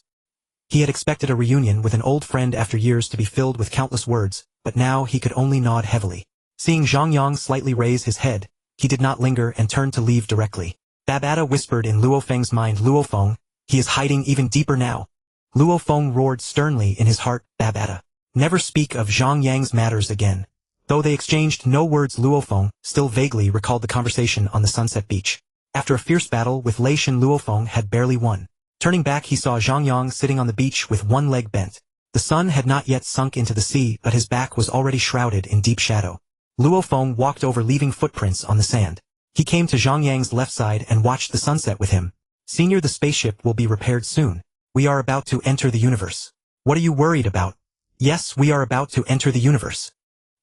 He had expected a reunion with an old friend after years to be filled with countless words, but now he could only nod heavily. Seeing Zhang Yang slightly raise his head, he did not linger and turned to leave directly. Babata whispered in Luo Feng's mind, Luo Feng, he is hiding even deeper now. Luo Feng roared sternly in his heart, Babata, never speak of Zhang Yang's matters again. Though they exchanged no words, Luo Feng still vaguely recalled the conversation on the sunset beach. After a fierce battle with Lei Shen, Luo Feng had barely won. Turning back, he saw Zhang Yang sitting on the beach with one leg bent. The sun had not yet sunk into the sea, but his back was already shrouded in deep shadow. Luo Feng walked over, leaving footprints on the sand. He came to Zhang Yang's left side and watched the sunset with him. Senior, the spaceship will be repaired soon. We are about to enter the universe. What are you worried about? Yes, we are about to enter the universe.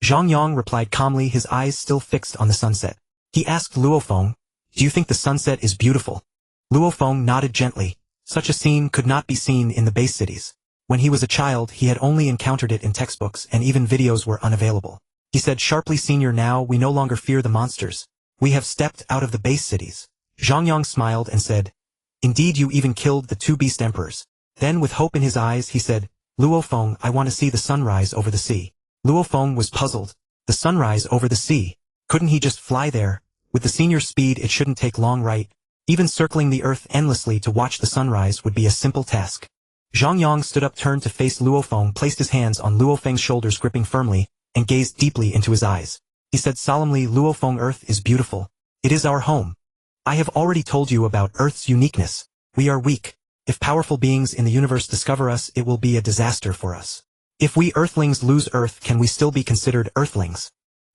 Zhang Yang replied calmly, his eyes still fixed on the sunset. He asked Luo Feng, do you think the sunset is beautiful? Luo Feng nodded gently. Such a scene could not be seen in the base cities. When he was a child, he had only encountered it in textbooks, and even videos were unavailable. He said sharply, Senior, now we no longer fear the monsters. We have stepped out of the base cities. Zhang Yang smiled and said, indeed, you even killed the two beast emperors. Then with hope in his eyes, he said, Luofeng, I want to see the sunrise over the sea. Luofeng was puzzled. The sunrise over the sea. Couldn't he just fly there? With the senior speed it shouldn't take long, right? Even circling the earth endlessly to watch the sunrise would be a simple task. Zhang Yang stood up, turned to face Luofeng, placed his hands on Luofeng's shoulders, gripping firmly, and gazed deeply into his eyes. He said solemnly, Luofeng, Earth is beautiful. It is our home. I have already told you about Earth's uniqueness. We are weak. If powerful beings in the universe discover us, it will be a disaster for us. If we Earthlings lose Earth, can we still be considered Earthlings?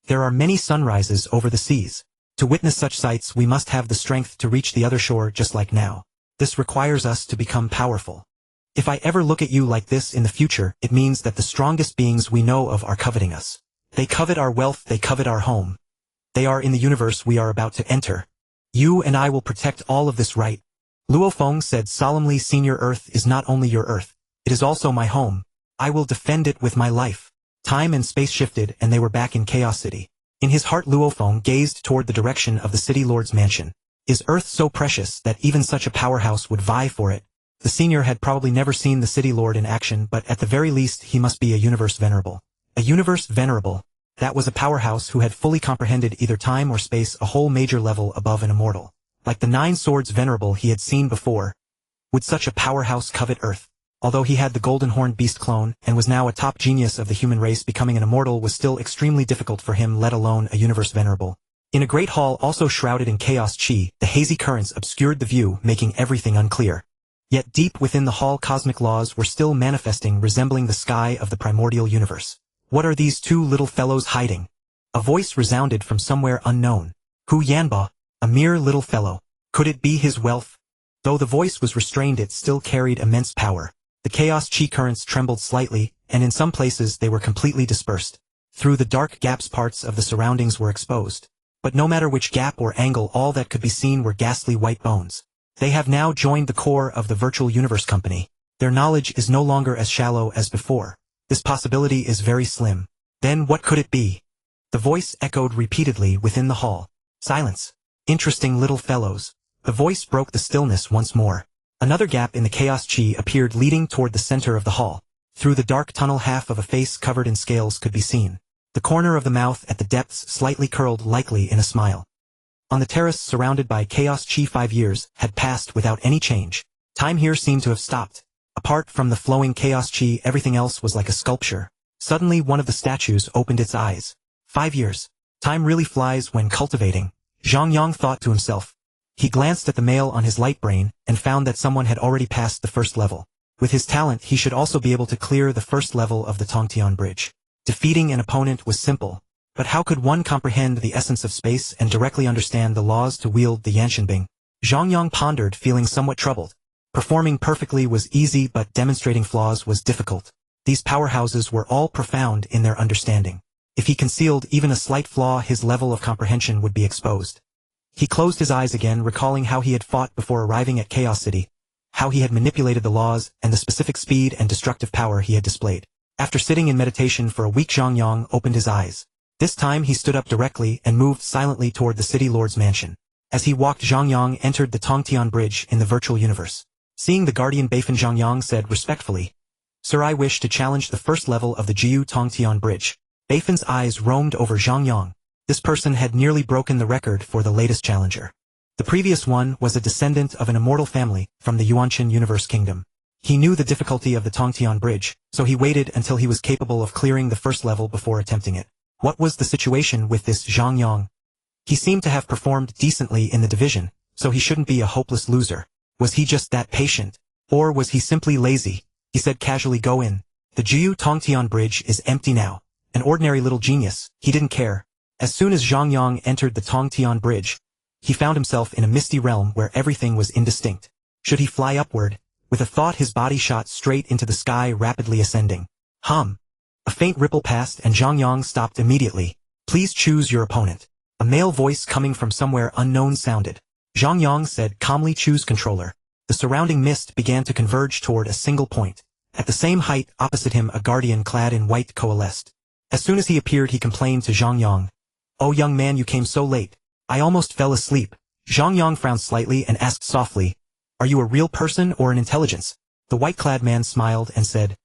There are many sunrises over the seas. To witness such sights, we must have the strength to reach the other shore just like now. This requires us to become powerful. If I ever look at you like this in the future, it means that the strongest beings we know of are coveting us. They covet our wealth, they covet our home. They are in the universe we are about to enter. You and I will protect all of this, right? Luofeng said solemnly, Senior, Earth is not only your Earth, it is also my home. I will defend it with my life. Time and space shifted and they were back in Chaos City. In his heart, Luofeng gazed toward the direction of the City Lord's mansion. Is Earth so precious that even such a powerhouse would vie for it? The senior had probably never seen the City Lord in action, but at the very least he must be a universe venerable. A universe venerable. That was a powerhouse who had fully comprehended either time or space, a whole major level above an immortal. Like the 9 swords venerable he had seen before. Would such a powerhouse covet Earth? Although he had the golden horned beast clone, and was now a top genius of the human race, becoming an immortal was still extremely difficult for him, let alone a universe venerable. In a great hall also shrouded in chaos chi, the hazy currents obscured the view, making everything unclear. Yet deep within the hall cosmic laws were still manifesting, resembling the sky of the primordial universe. What are these 2 little fellows hiding? A voice resounded from somewhere unknown. Hu Yanba, a mere little fellow. Could it be his wealth? Though the voice was restrained, it still carried immense power. The chaos chi currents trembled slightly, and in some places they were completely dispersed. Through the dark gaps parts of the surroundings were exposed. But no matter which gap or angle, all that could be seen were ghastly white bones. They have now joined the core of the virtual universe company. Their knowledge is no longer as shallow as before. This possibility is very slim. Then what could it be? The voice echoed repeatedly within the hall. Silence. Interesting little fellows. The voice broke the stillness once more. Another gap in the chaos chi appeared, leading toward the center of the hall. Through the dark tunnel, half of a face covered in scales could be seen. The corner of the mouth at the depths slightly curled, likely in a smile. On the terrace surrounded by chaos chi, 5 years had passed without any change. Time here seemed to have stopped. Apart from the flowing chaos chi, everything else was like a sculpture. Suddenly one of the statues opened its eyes. 5 years. Time really flies when cultivating, Zhang Yang thought to himself. He glanced at the mail on his light brain, and found that someone had already passed the first level. With his talent he should also be able to clear the first level of the Tongtian Bridge. Defeating an opponent was simple. But how could one comprehend the essence of space and directly understand the laws to wield the Yanshanbing? Zhang Yang pondered, feeling somewhat troubled. Performing perfectly was easy, but demonstrating flaws was difficult. These powerhouses were all profound in their understanding. If he concealed even a slight flaw, his level of comprehension would be exposed. He closed his eyes again, recalling how he had fought before arriving at Chaos City, how he had manipulated the laws, and the specific speed and destructive power he had displayed. After sitting in meditation for a week, Zhang Yang opened his eyes. This time he stood up directly and moved silently toward the City Lord's mansion. As he walked, Zhang Yang entered the Tongtian Bridge in the virtual universe. Seeing the guardian Beifan, Zhang Yang said respectfully, Sir, I wish to challenge the first level of the Jiu Tongtian Bridge. Beifan's eyes roamed over Zhang Yang. This person had nearly broken the record for the latest challenger. The previous one was a descendant of an immortal family from the Yuanshan Universe Kingdom. He knew the difficulty of the Tongtian Bridge, so he waited until he was capable of clearing the first level before attempting it. What was the situation with this Zhang Yang? He seemed to have performed decently in the division, so he shouldn't be a hopeless loser. Was he just that patient? Or was he simply lazy? He said casually, go in. The Jiu Tongtian Bridge is empty now. An ordinary little genius, he didn't care. As soon as Zhang Yang entered the Tongtian Bridge, he found himself in a misty realm where everything was indistinct. Should he fly upward? With a thought, his body shot straight into the sky, rapidly ascending. A faint ripple passed and Zhang Yang stopped immediately. Please choose your opponent. A male voice coming from somewhere unknown sounded. Zhang Yang said calmly, choose controller. The surrounding mist began to converge toward a single point. At the same height opposite him, a guardian clad in white coalesced. As soon as he appeared, he complained to Zhang Yang. Oh young man, you came so late. I almost fell asleep. Zhang Yang frowned slightly and asked softly, are you a real person or an intelligence? The white-clad man smiled and said,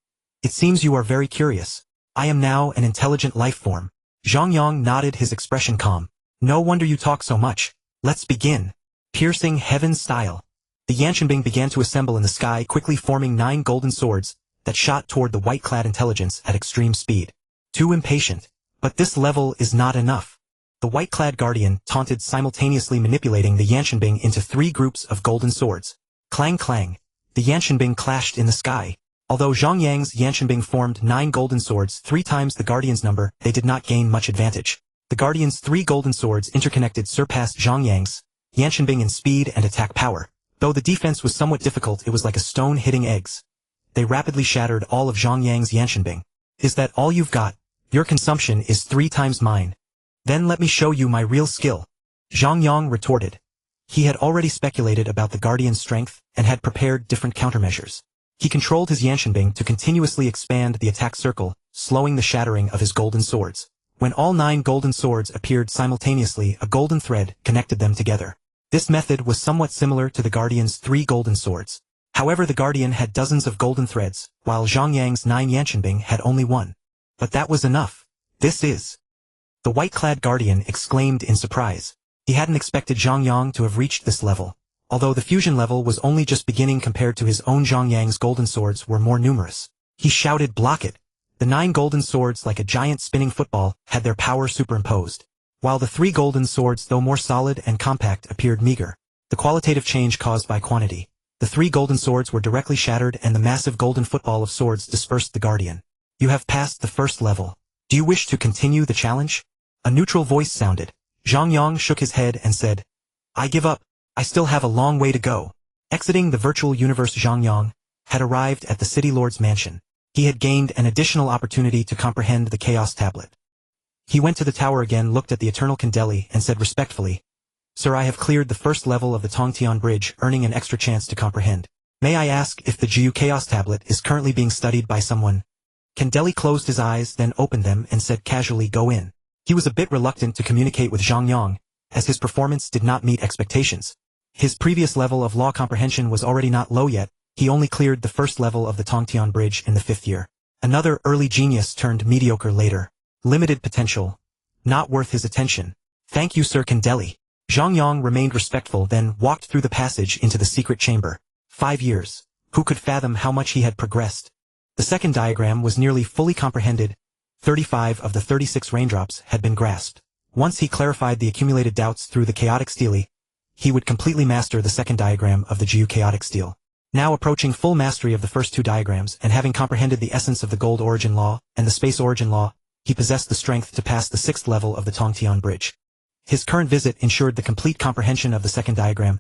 It seems you are very curious. I am now an intelligent life form. Zhang Yang nodded, his expression calm. No wonder you talk so much. Let's begin. Piercing heaven style. The Yanshanbing began to assemble in the sky, quickly forming 9 golden swords that shot toward the white-clad intelligence at extreme speed. Too impatient. But this level is not enough. The white-clad guardian taunted, simultaneously manipulating the Yanshanbing into 3 groups of golden swords. Clang clang. The Yanshanbing clashed in the sky. Although Zhang Yang's Yanshanbing formed 9 golden swords, 3 times the guardian's number, they did not gain much advantage. The guardian's 3 golden swords interconnected surpassed Zhang Yang's Yanshanbing in speed and attack power. Though the defense was somewhat difficult, it was like a stone hitting eggs. They rapidly shattered all of Zhang Yang's Yanshanbing. Is that all you've got? Your consumption is 3 times mine. Then let me show you my real skill. Zhang Yang retorted. He had already speculated about the guardian's strength and had prepared different countermeasures. He controlled his Yanshanbing to continuously expand the attack circle, slowing the shattering of his golden swords. When all 9 golden swords appeared simultaneously, a golden thread connected them together. This method was somewhat similar to the guardian's 3 golden swords. However, the guardian had dozens of golden threads, while Zhang Yang's 9 Yanshanbing had only 1. But that was enough. This is... The white-clad guardian exclaimed in surprise. He hadn't expected Zhang Yang to have reached this level. Although the fusion level was only just beginning compared to his own, Zhang Yang's golden swords were more numerous. He shouted, "Block it!" The 9 golden swords, like a giant spinning football, had their power superimposed. While the 3 golden swords, though more solid and compact, appeared meager. The qualitative change caused by quantity. The 3 golden swords were directly shattered and the massive golden football of swords dispersed the guardian. You have passed the first level. Do you wish to continue the challenge? A neutral voice sounded. Zhang Yang shook his head and said, I give up. I still have a long way to go. Exiting the virtual universe, Zhang Yang had arrived at the City Lord's mansion. He had gained an additional opportunity to comprehend the Chaos Tablet. He went to the tower again, looked at the Eternal Candeli, and said respectfully, Sir, I have cleared the first level of the Tongtian Bridge, earning an extra chance to comprehend. May I ask if the Jiu Chaos Tablet is currently being studied by someone? Candeli closed his eyes, then opened them and said casually, Go in. He was a bit reluctant to communicate with Zhang Yang, as his performance did not meet expectations. His previous level of law comprehension was already not low yet. He only cleared the first level of the Tongtian Bridge in the 5th year. Another early genius turned mediocre later. Limited potential. Not worth his attention. Thank you, Sir Candeli. Zhang Yang remained respectful, then walked through the passage into the secret chamber. 5 years. Who could fathom how much he had progressed? The second diagram was nearly fully comprehended. 35 of the 36 raindrops had been grasped. Once he clarified the accumulated doubts through the chaotic stele, he would completely master the second diagram of the Jiu chaotic stele. Now approaching full mastery of the first 2 diagrams and having comprehended the essence of the gold origin law and the space origin law, he possessed the strength to pass the 6th level of the Tongtian Bridge. His current visit ensured the complete comprehension of the second diagram.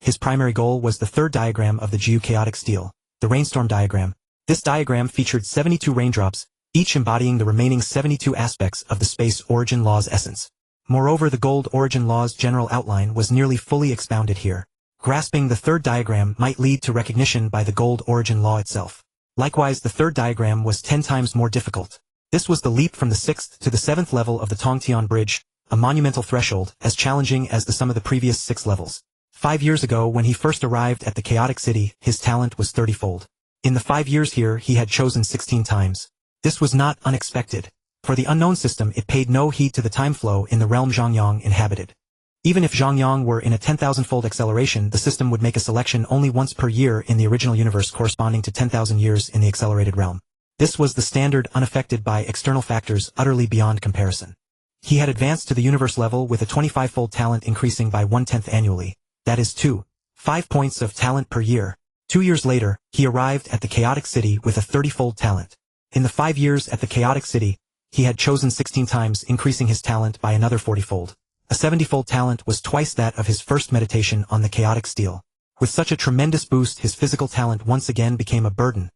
His primary goal was the 3rd diagram of the Jiu chaotic stele, the rainstorm diagram. This diagram featured 72 raindrops, each embodying the remaining 72 aspects of the space origin law's essence. Moreover, the gold origin law's general outline was nearly fully expounded here. Grasping the 3rd diagram might lead to recognition by the gold origin law itself. Likewise, the 3rd diagram was 10 times more difficult. This was the leap from the 6th to the 7th level of the Tongtian Bridge, a monumental threshold, as challenging as the sum of the previous 6 levels. 5 years ago, when he first arrived at the chaotic city, his talent was 30-fold. In the 5 years here, he had chosen 16 times. This was not unexpected. For the unknown system, it paid no heed to the time flow in the realm Zhang Yang inhabited. Even if Zhang Yang were in a 10,000-fold acceleration, the system would make a selection only once per year in the original universe, corresponding to 10,000 years in the accelerated realm. This was the standard, unaffected by external factors, utterly beyond comparison. He had advanced to the universe level with a 25-fold talent increasing by 1/10 annually. That is 5 points of talent per year. 2 years later, he arrived at the chaotic city with a 30-fold talent. In the 5 years at the chaotic city, he had chosen 16 times, increasing his talent by another 40-fold. A 70-fold talent was twice that of his first meditation on the chaotic stele. With such a tremendous boost, his physical talent once again became a burden.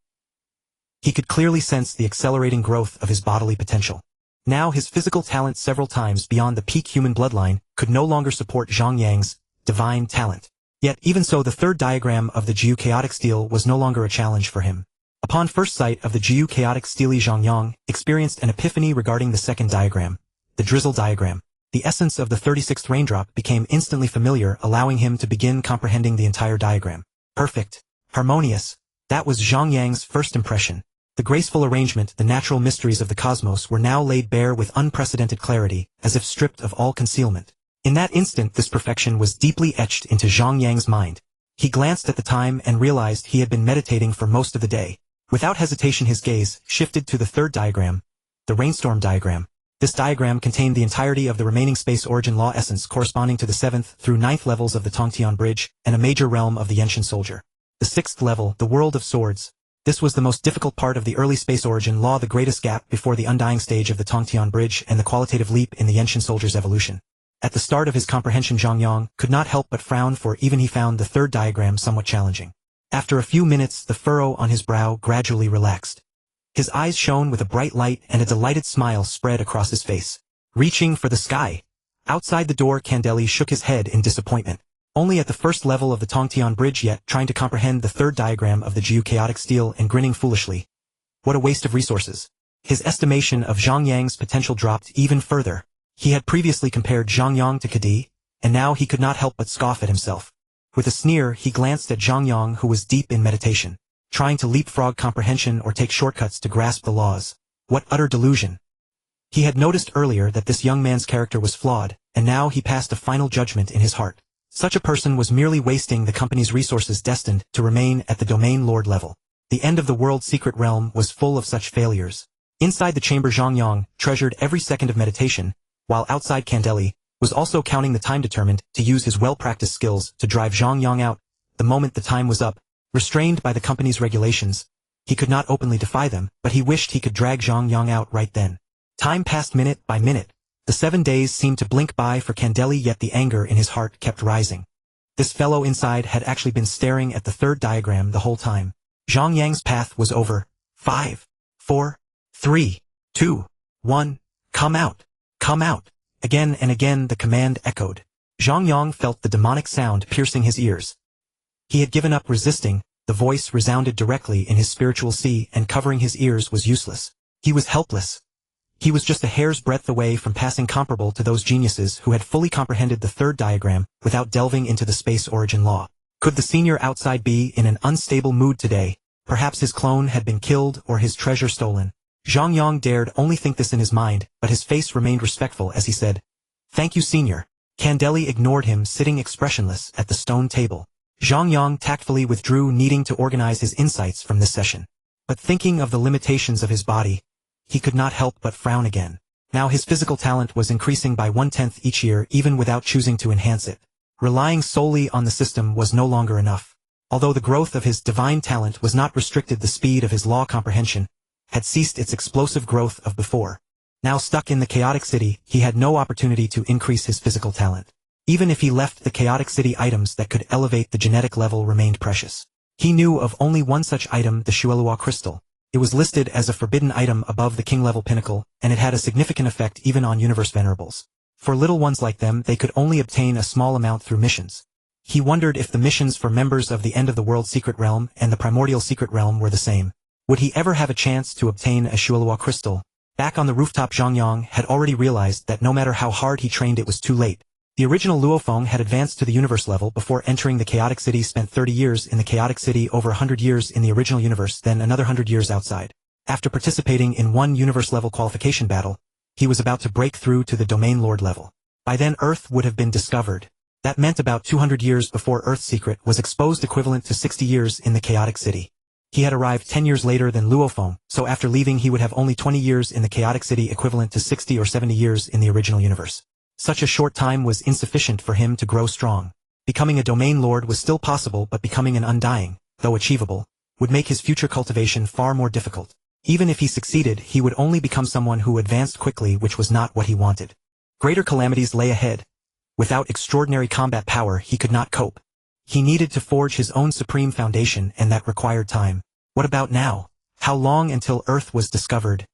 He could clearly sense the accelerating growth of his bodily potential. Now his physical talent, several times beyond the peak human bloodline, could no longer support Zhang Yang's divine talent. Yet even so, the 3rd diagram of the Jiu chaotic stele was no longer a challenge for him. Upon first sight of the Jiu chaotic stele, Zhang Yang experienced an epiphany regarding the second diagram, the drizzle diagram. The essence of the 36th raindrop became instantly familiar, allowing him to begin comprehending the entire diagram. Perfect. Harmonious. That was Zhang Yang's first impression. The graceful arrangement, the natural mysteries of the cosmos were now laid bare with unprecedented clarity, as if stripped of all concealment. In that instant this perfection was deeply etched into Zhang Yang's mind. He glanced at the time and realized he had been meditating for most of the day. Without hesitation his gaze shifted to the third diagram, the rainstorm diagram. This diagram contained the entirety of the remaining space origin law essence corresponding to the 7th through 9th levels of the Tongtian Bridge, and a major realm of the Yenshin Soldier. The 6th level, the World of Swords. This was the most difficult part of the early space origin law, the greatest gap before the undying stage of the Tongtian Bridge and the qualitative leap in the Yenshin Soldier's evolution. At the start of his comprehension Zhang Yang could not help but frown, for even he found the third diagram somewhat challenging. After a few minutes the furrow on his brow gradually relaxed. His eyes shone with a bright light and a delighted smile spread across his face. Reaching for the sky. Outside the door Candeli shook his head in disappointment. Only at the first level of the Tongtian Bridge yet, trying to comprehend the third diagram of the Jiu chaotic steel and grinning foolishly. What a waste of resources. His estimation of Zhang Yang's potential dropped even further. He had previously compared Zhang Yang to Kadi, and now he could not help but scoff at himself. With a sneer he glanced at Zhang Yang, who was deep in meditation, trying to leapfrog comprehension or take shortcuts to grasp the laws. What utter delusion. He had noticed earlier that this young man's character was flawed, and now he passed a final judgment in his heart. Such a person was merely wasting the company's resources destined to remain at the Domain Lord level. The end of the world's secret realm was full of such failures. Inside the chamber Zhang Yang treasured every second of meditation, while outside Candeli was also counting the time, determined to use his well-practiced skills to drive Zhang Yang out. The moment the time was up, restrained by the company's regulations, he could not openly defy them, but he wished he could drag Zhang Yang out right then. Time passed minute by minute. The 7 days seemed to blink by for Candeli, yet the anger in his heart kept rising. This fellow inside had actually been staring at the third diagram the whole time. Zhang Yang's path was over. 5, 4, 3, 2, 1, come out. Come out. Again and again the command echoed. Zhang Yang felt the demonic sound piercing his ears. He had given up resisting, the voice resounded directly in his spiritual sea, and covering his ears was useless. He was helpless. He was just a hair's breadth away from passing comparable to those geniuses who had fully comprehended the third diagram without delving into the space origin law. Could the senior outside be in an unstable mood today? Perhaps his clone had been killed or his treasure stolen. Zhang Yang dared only think this in his mind, but his face remained respectful as he said, "Thank you, senior." Candeli ignored him, sitting expressionless at the stone table. Zhang Yang tactfully withdrew, needing to organize his insights from this session. But thinking of the limitations of his body, he could not help but frown again. Now his physical talent was increasing by 1/10 each year, even without choosing to enhance it. Relying solely on the system was no longer enough. Although the growth of his divine talent was not restricted, the speed of his law comprehension had ceased its explosive growth of before. Now stuck in the chaotic city, he had no opportunity to increase his physical talent. Even if he left the chaotic city, items that could elevate the genetic level remained precious. He knew of only one such item, the Shuelua crystal. It was listed as a forbidden item above the king-level pinnacle, and it had a significant effect even on universe venerables. For little ones like them, they could only obtain a small amount through missions. He wondered if the missions for members of the End of the World Secret Realm and the Primordial Secret Realm were the same. Would he ever have a chance to obtain a Shuelua crystal? Back on the rooftop, Zhang Yang had already realized that no matter how hard he trained, it was too late. The original Luofeng had advanced to the universe level before entering the chaotic city, spent 30 years in the chaotic city, over 100 years in the original universe, then another 100 years outside. After participating in one universe-level qualification battle, he was about to break through to the Domain Lord level. By then Earth would have been discovered. That meant about 200 years before Earth's secret was exposed, equivalent to 60 years in the chaotic city. He had arrived 10 years later than Luofeng, so after leaving he would have only 20 years in the chaotic city, equivalent to 60 or 70 years in the original universe. Such a short time was insufficient for him to grow strong. Becoming a Domain Lord was still possible, but becoming an Undying, though achievable, would make his future cultivation far more difficult. Even if he succeeded, he would only become someone who advanced quickly, which was not what he wanted. Greater calamities lay ahead. Without extraordinary combat power he could not cope. He needed to forge his own supreme foundation, and that required time. What about now? How long until Earth was discovered?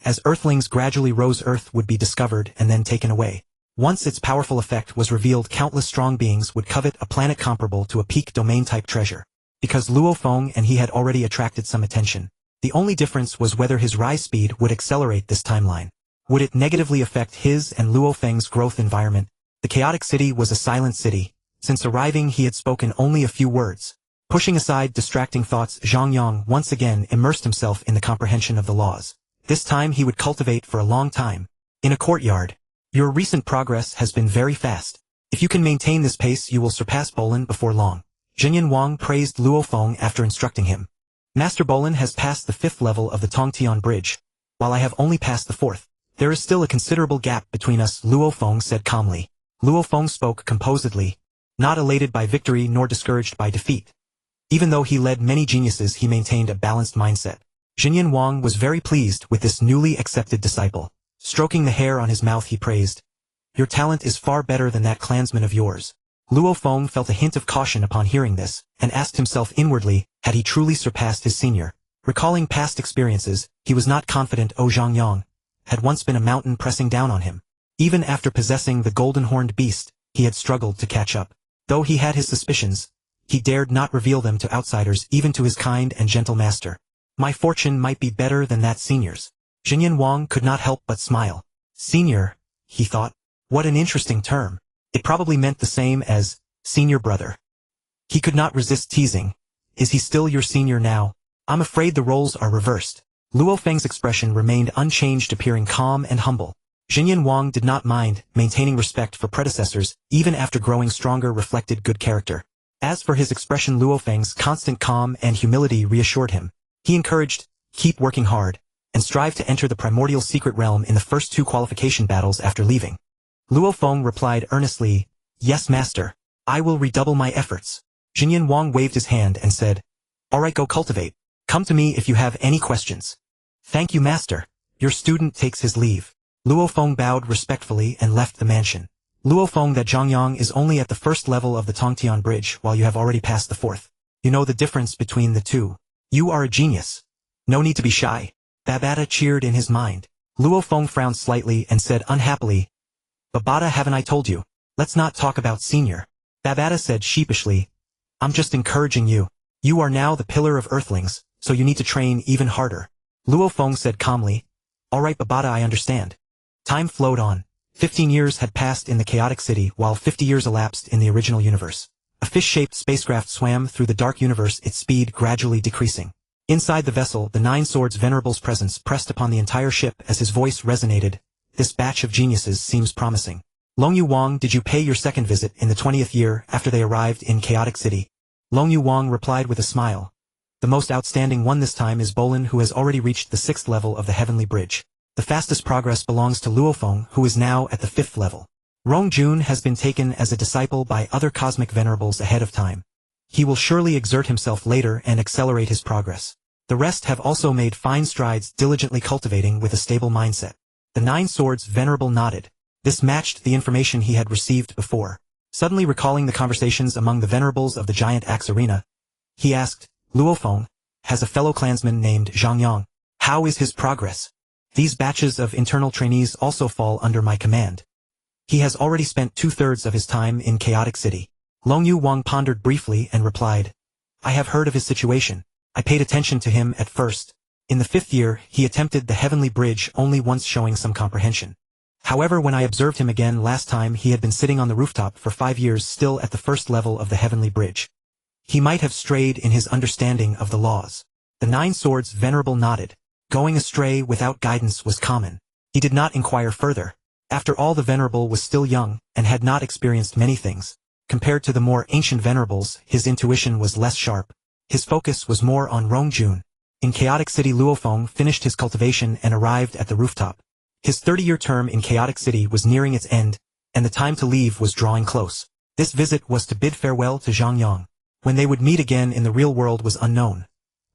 As Earthlings gradually rose, Earth would be discovered and then taken away. Once its powerful effect was revealed, countless strong beings would covet a planet comparable to a peak domain-type treasure. Because Luofeng and he had already attracted some attention. The only difference was whether his rise speed would accelerate this timeline. Would it negatively affect his and Luofeng's growth environment? The chaotic city was a silent city. Since arriving he had spoken only a few words. Pushing aside distracting thoughts, Zhang Yang once again immersed himself in the comprehension of the laws. This time he would cultivate for a long time. In a courtyard. Your recent progress has been very fast. If you can maintain this pace you will surpass Bolin before long. Jinyan Wang praised Luo Feng after instructing him. Master Bolin has passed the 5th level of the Tongtian Bridge, while I have only passed the 4th. There is still a considerable gap between us, Luo Feng said calmly. Luo Feng spoke composedly, not elated by victory nor discouraged by defeat. Even though he led many geniuses, he maintained a balanced mindset. Jinyan Wang was very pleased with this newly accepted disciple. Stroking the hair on his mouth he praised, "Your talent is far better than that clansman of yours." Luo Feng felt a hint of caution upon hearing this, and asked himself inwardly, had he truly surpassed his senior? Recalling past experiences, he was not confident Zhang Yang had once been a mountain pressing down on him. Even after possessing the golden-horned beast, he had struggled to catch up. Though he had his suspicions, he dared not reveal them to outsiders, even to his kind and gentle master. My fortune might be better than that senior's. Jinyan Wang could not help but smile. Senior, he thought. What an interesting term. It probably meant the same as senior brother. He could not resist teasing. Is he still your senior now? I'm afraid the roles are reversed. Luo Feng's expression remained unchanged, appearing calm and humble. Jinyan Wang did not mind, maintaining respect for predecessors, even after growing stronger reflected good character. As for his expression, Luo Feng's constant calm and humility reassured him. He encouraged, keep working hard, and strive to enter the primordial secret realm in the first 2 qualification battles after leaving. Luo Feng replied earnestly, yes master, I will redouble my efforts. Jinyan Wang waved his hand and said, alright, go cultivate. Come to me if you have any questions. Thank you master. Your student takes his leave. Luo Feng bowed respectfully and left the mansion. Luo Feng, that Zhang Yang is only at the 1st level of the Tongtian Bridge while you have already passed the 4th. You know the difference between the two. You are a genius. No need to be shy. Babata cheered in his mind. Luo Feng frowned slightly and said unhappily, Babata, haven't I told you? Let's not talk about senior. Babata said sheepishly, I'm just encouraging you. You are now the pillar of Earthlings, so you need to train even harder. Luo Feng said calmly, alright Babata, I understand. Time flowed on. 15 years had passed in the chaotic city while 50 years elapsed in the original universe. A fish-shaped spacecraft swam through the dark universe, its speed gradually decreasing. Inside the vessel, the Nine Swords' Venerable's presence pressed upon the entire ship as his voice resonated. This batch of geniuses seems promising. Longyu Wang, did you pay your second visit in the 20th year after they arrived in Chaotic City? Longyu Wang replied with a smile. The most outstanding one this time is Bolin, who has already reached the 6th level of the Heavenly Bridge. The fastest progress belongs to Luo Feng, who is now at the 5th level. Rong Jun has been taken as a disciple by other cosmic venerables ahead of time. He will surely exert himself later and accelerate his progress. The rest have also made fine strides, diligently cultivating with a stable mindset. The Nine Swords Venerable nodded. This matched the information he had received before. Suddenly recalling the conversations among the venerables of the giant axe arena, he asked, Luo Feng has a fellow clansman named Zhang Yang. How is his progress? These batches of internal trainees also fall under my command. He has already spent 2/3 of his time in Chaotic City. Longyu Wang pondered briefly and replied, I have heard of his situation. I paid attention to him at first. In the 5th year, he attempted the Heavenly Bridge, only once showing some comprehension. However, when I observed him again last time, he had been sitting on the rooftop for 5 years, still at the 1st level of the Heavenly Bridge. He might have strayed in his understanding of the laws. The Nine Swords Venerable nodded. Going astray without guidance was common. He did not inquire further. After all, the Venerable was still young, and had not experienced many things. Compared to the more ancient Venerables, his intuition was less sharp. His focus was more on Rong Jun. In Chaotic City, Luo Feng finished his cultivation and arrived at the rooftop. His 30-year term in Chaotic City was nearing its end, and the time to leave was drawing close. This visit was to bid farewell to Zhang Yang. When they would meet again in the real world was unknown.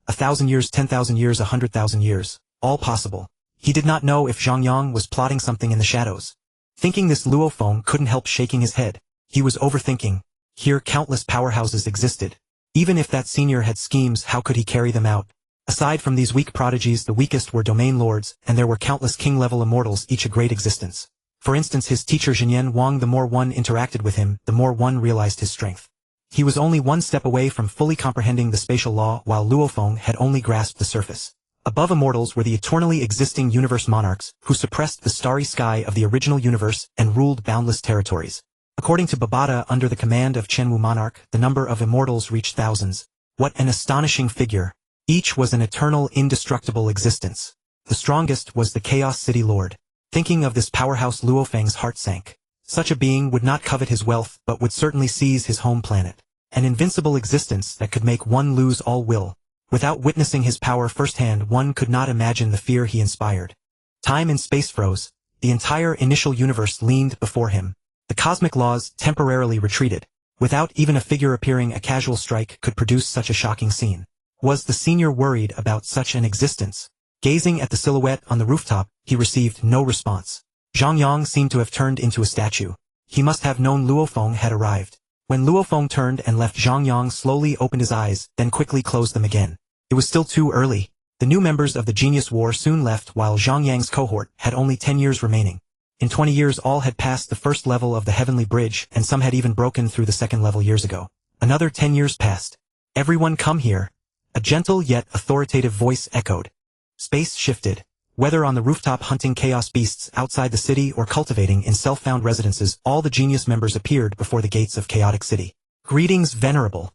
1,000 years, 10,000 years, 100,000 years, all possible. He did not know if Zhang Yang was plotting something in the shadows. Thinking this, Luo Feng couldn't help shaking his head. He was overthinking. Here countless powerhouses existed. Even if that senior had schemes, how could he carry them out? Aside from these weak prodigies, the weakest were domain lords, and there were countless king-level immortals, each a great existence. For instance, his teacher Jinyan Wang, the more one interacted with him, the more one realized his strength. He was only one step away from fully comprehending the spatial law, while Luo Feng had only grasped the surface. Above immortals were the eternally existing universe monarchs, who suppressed the starry sky of the original universe and ruled boundless territories. According to Babata, under the command of Chenwu monarch, the number of immortals reached thousands. What an astonishing figure. Each was an eternal, indestructible existence. The strongest was the Chaos City Lord. Thinking of this powerhouse, Luo Feng's heart sank. Such a being would not covet his wealth but would certainly seize his home planet. An invincible existence that could make one lose all will. Without witnessing his power firsthand, one could not imagine the fear he inspired. Time and space froze. The entire initial universe leaned before him. The cosmic laws temporarily retreated. Without even a figure appearing, a casual strike could produce such a shocking scene. Was the senior worried about such an existence? Gazing at the silhouette on the rooftop, he received no response. Zhang Yang seemed to have turned into a statue. He must have known Luo Feng had arrived. When Luo Feng turned and left, Zhang Yang slowly opened his eyes, then quickly closed them again. It was still too early. The new members of the Genius War soon left, while Zhang Yang's cohort had only 10 years remaining. In 20 years all had passed the first level of the Heavenly Bridge, and some had even broken through the second level years ago. Another 10 years passed. Everyone come here. A gentle yet authoritative voice echoed. Space shifted. Whether on the rooftop hunting chaos beasts outside the city or cultivating in self-found residences, all the Genius members appeared before the gates of Chaotic City. Greetings, Venerable.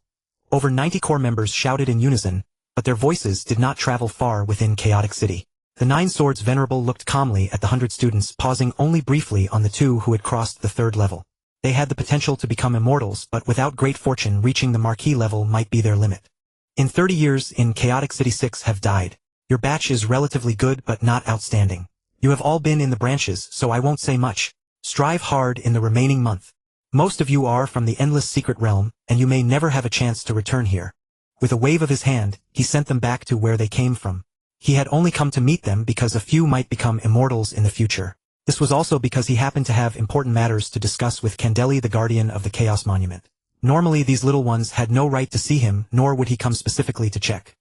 Over 90 core members shouted in unison, but their voices did not travel far within Chaotic City. The 9 Swords Venerable looked calmly at the 100 students, pausing only briefly on the 2 who had crossed the 3rd level. They had the potential to become immortals, but without great fortune, reaching the marquee level might be their limit. In 30 years in Chaotic City 6 have died. Your batch is relatively good but not outstanding. You have all been in the branches, so I won't say much. Strive hard in the remaining month. Most of you are from the endless secret realm, and you may never have a chance to return here. With a wave of his hand, he sent them back to where they came from. He had only come to meet them because a few might become immortals in the future. This was also because he happened to have important matters to discuss with Candeli, the guardian of the Chaos Monument. Normally these little ones had no right to see him, nor would he come specifically to check.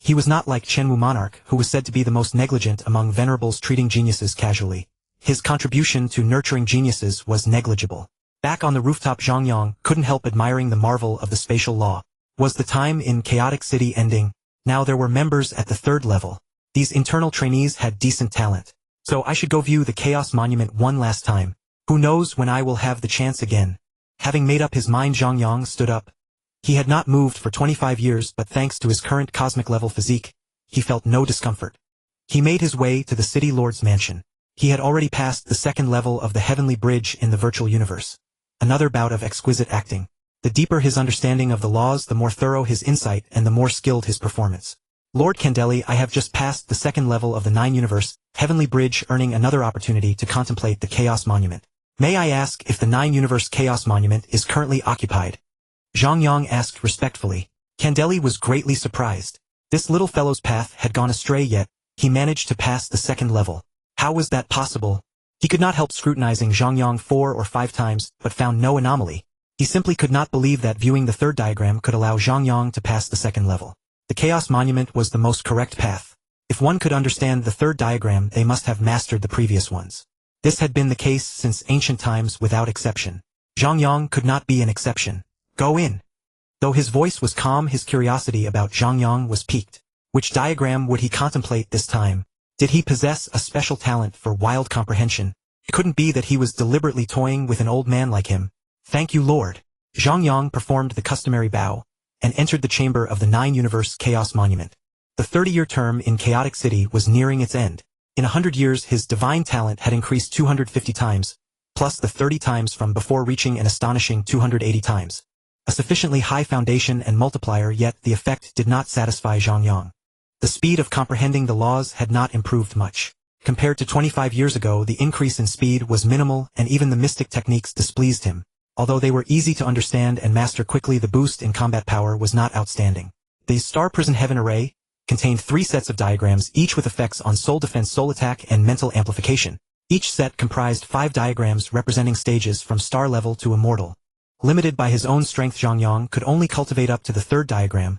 He was not like Shenwu Monarch, who was said to be the most negligent among venerables, treating geniuses casually. His contribution to nurturing geniuses was negligible. Back on the rooftop, Zhang Yang couldn't help admiring the marvel of the spatial law. Was the time in Chaotic City ending? Now there were members at the 3rd level. These internal trainees had decent talent. So I should go view the Chaos Monument one last time. Who knows when I will have the chance again. Having made up his mind, Zhang Yang stood up. He had not moved for 25 years, but thanks to his current cosmic level physique, he felt no discomfort. He made his way to the City Lord's mansion. He had already passed the 2nd level of the Heavenly Bridge in the virtual universe. Another bout of exquisite acting. The deeper his understanding of the laws, the more thorough his insight and the more skilled his performance. Lord Candeli, I have just passed the 2nd level of the 9 universe, Heavenly Bridge, earning another opportunity to contemplate the Chaos Monument. May I ask if the 9 universe Chaos Monument is currently occupied? Zhang Yang asked respectfully. Candeli was greatly surprised. This little fellow's path had gone astray, yet he managed to pass the 2nd level. How was that possible? He could not help scrutinizing Zhang Yang 4 or 5 times, but found no anomaly. He simply could not believe that viewing the 3rd diagram could allow Zhang Yang to pass the 2nd level. The Chaos Monument was the most correct path. If one could understand the 3rd diagram, they must have mastered the previous ones. This had been the case since ancient times without exception. Zhang Yang could not be an exception. Go in. Though his voice was calm, his curiosity about Zhang Yang was piqued. Which diagram would he contemplate this time? Did he possess a special talent for wild comprehension? It couldn't be that he was deliberately toying with an old man like him. Thank you, Lord. Zhang Yang performed the customary bow, and entered the chamber of the 9 universe Chaos Monument. The 30-year term in Chaotic City was nearing its end. In 100 years his divine talent had increased 250 times, plus the 30 times from before, reaching an astonishing 280 times. A sufficiently high foundation and multiplier, yet the effect did not satisfy Zhang Yang. The speed of comprehending the laws had not improved much. Compared to 25 years ago, the increase in speed was minimal, and even the mystic techniques displeased him. Although they were easy to understand and master quickly, the boost in combat power was not outstanding. The Star Prison Heaven Array contained 3 sets of diagrams, each with effects on soul defense, soul attack, and mental amplification. Each set comprised 5 diagrams representing stages from star level to immortal. Limited by his own strength, Zhang Yang could only cultivate up to the 3rd diagram.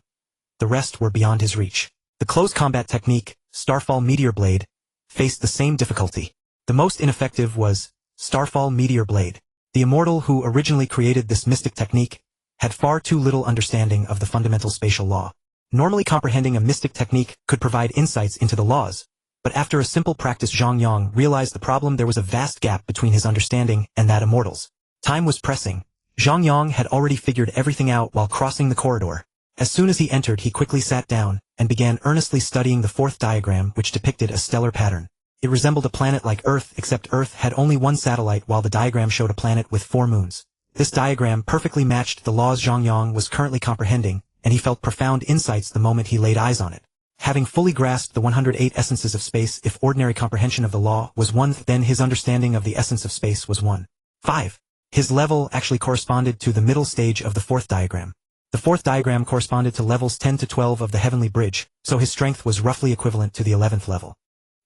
The rest were beyond his reach. The close combat technique, Starfall Meteor Blade, faced the same difficulty. The most ineffective was Starfall Meteor Blade. The immortal who originally created this mystic technique had far too little understanding of the fundamental spatial law. Normally comprehending a mystic technique could provide insights into the laws, but after a simple practice Zhang Yang realized the problem. There was a vast gap between his understanding and that immortal's. Time was pressing. Zhang Yang had already figured everything out while crossing the corridor. As soon as he entered, he quickly sat down, and began earnestly studying the fourth diagram, which depicted a stellar pattern. It resembled a planet like Earth, except Earth had only one satellite while the diagram showed a planet with 4 moons. This diagram perfectly matched the laws Zhang Yang was currently comprehending, and he felt profound insights the moment he laid eyes on it. Having fully grasped the 108 essences of space, if ordinary comprehension of the law was 1, then his understanding of the essence of space was 1. 5. His level actually corresponded to the middle stage of the fourth diagram. The fourth diagram corresponded to levels 10 to 12 of the heavenly bridge, so his strength was roughly equivalent to the 11th level.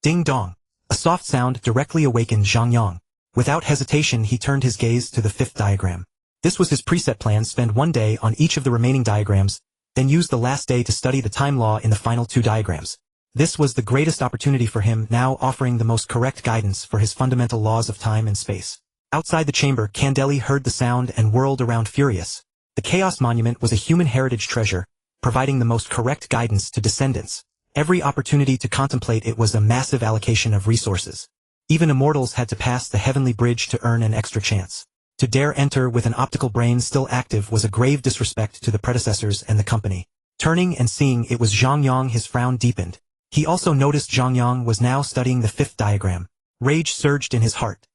Ding dong! A soft sound directly awakened Zhang Yang. Without hesitation, he turned his gaze to the fifth diagram. This was his preset plan: spend 1 day on each of the remaining diagrams, then use the last day to study the time law in the final 2 diagrams. This was the greatest opportunity for him, now offering the most correct guidance for his fundamental laws of time and space. Outside the chamber, Candeli heard the sound and whirled around furious. The Chaos Monument was a human heritage treasure, providing the most correct guidance to descendants. Every opportunity to contemplate it was a massive allocation of resources. Even immortals had to pass the heavenly bridge to earn an extra chance. To dare enter with an optical brain still active was a grave disrespect to the predecessors and the company. Turning and seeing it was Zhang Yang, his frown deepened. He also noticed Zhang Yang was now studying the fifth diagram. Rage surged in his heart.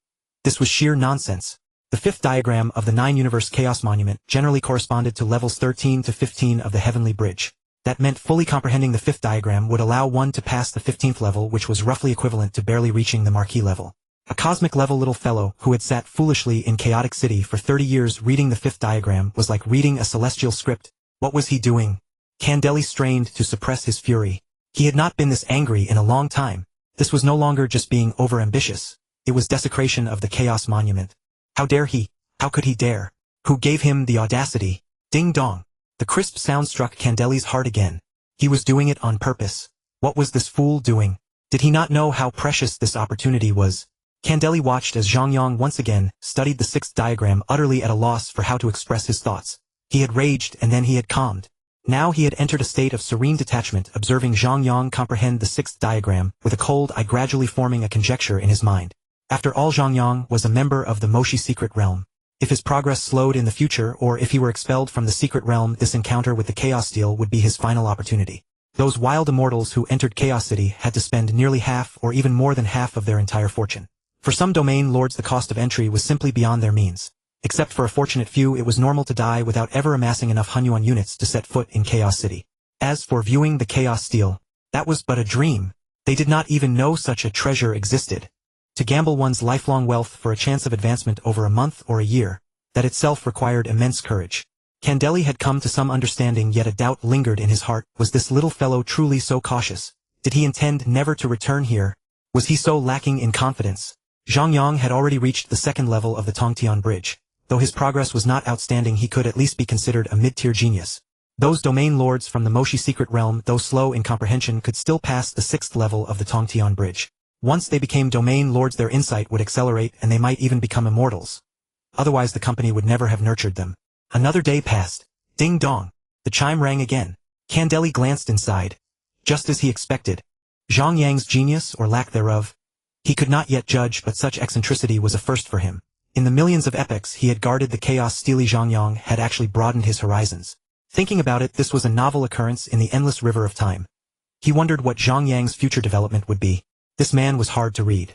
This was sheer nonsense. The fifth diagram of the 9-universe Chaos Monument generally corresponded to levels 13 to 15 of the heavenly bridge. That meant fully comprehending the fifth diagram would allow one to pass the 15th level, which was roughly equivalent to barely reaching the marquee level. A cosmic level little fellow who had sat foolishly in Chaotic City for 30 years reading the fifth diagram was like reading a celestial script. What was he doing? Candeli strained to suppress his fury. He had not been this angry in a long time. This was no longer just being overambitious. It was desecration of the Chaos Monument. How dare he? How could he dare? Who gave him the audacity? Ding dong. The crisp sound struck Candeli's heart again. He was doing it on purpose. What was this fool doing? Did he not know how precious this opportunity was? Candeli watched as Zhang Yang once again studied the sixth diagram, utterly at a loss for how to express his thoughts. He had raged and then he had calmed. Now he had entered a state of serene detachment, observing Zhang Yang comprehend the sixth diagram, with a cold eye gradually forming a conjecture in his mind. After all, Zhang Yang was a member of the Moshi secret realm. If his progress slowed in the future, or if he were expelled from the secret realm, this encounter with the Chaos Steel would be his final opportunity. Those wild immortals who entered Chaos City had to spend nearly half or even more than half of their entire fortune. For some domain lords the cost of entry was simply beyond their means. Except for a fortunate few, it was normal to die without ever amassing enough Hunyuan units to set foot in Chaos City. As for viewing the Chaos Steel, that was but a dream. They did not even know such a treasure existed. To gamble one's lifelong wealth for a chance of advancement over a month or a year, that itself required immense courage. Candeli had come to some understanding, yet a doubt lingered in his heart. Was this little fellow truly so cautious? Did he intend never to return here? Was he so lacking in confidence? Zhang Yang had already reached the second level of the Tongtian Bridge. Though his progress was not outstanding, he could at least be considered a mid-tier genius. Those domain lords from the Moshi secret realm, though slow in comprehension, could still pass the sixth level of the Tongtian Bridge. Once they became domain lords, their insight would accelerate and they might even become immortals. Otherwise the company would never have nurtured them. Another day passed. Ding dong. The chime rang again. Candeli glanced inside. Just as he expected. Zhang Yang's genius or lack thereof. He could not yet judge, but such eccentricity was a first for him. In the millions of epochs he had guarded the chaos, steely Zhang Yang had actually broadened his horizons. Thinking about it, this was a novel occurrence in the endless river of time. He wondered what Zhang Yang's future development would be. This man was hard to read.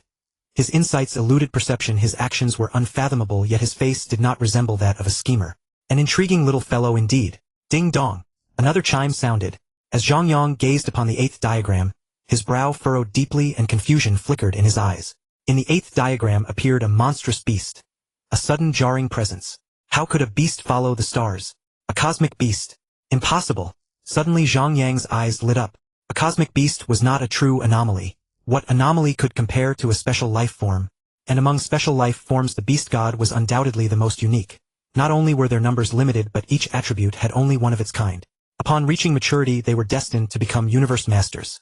His insights eluded perception, his actions were unfathomable, yet his face did not resemble that of a schemer. An intriguing little fellow indeed. Ding dong. Another chime sounded. As Zhang Yang gazed upon the eighth diagram, his brow furrowed deeply and confusion flickered in his eyes. In the eighth diagram appeared a monstrous beast. A sudden jarring presence. How could a beast follow the stars? A cosmic beast. Impossible. Suddenly Zhang Yang's eyes lit up. A cosmic beast was not a true anomaly. What anomaly could compare to a special life form? And among special life forms the beast god was undoubtedly the most unique. Not only were their numbers limited, but each attribute had only one of its kind. Upon reaching maturity they were destined to become universe masters.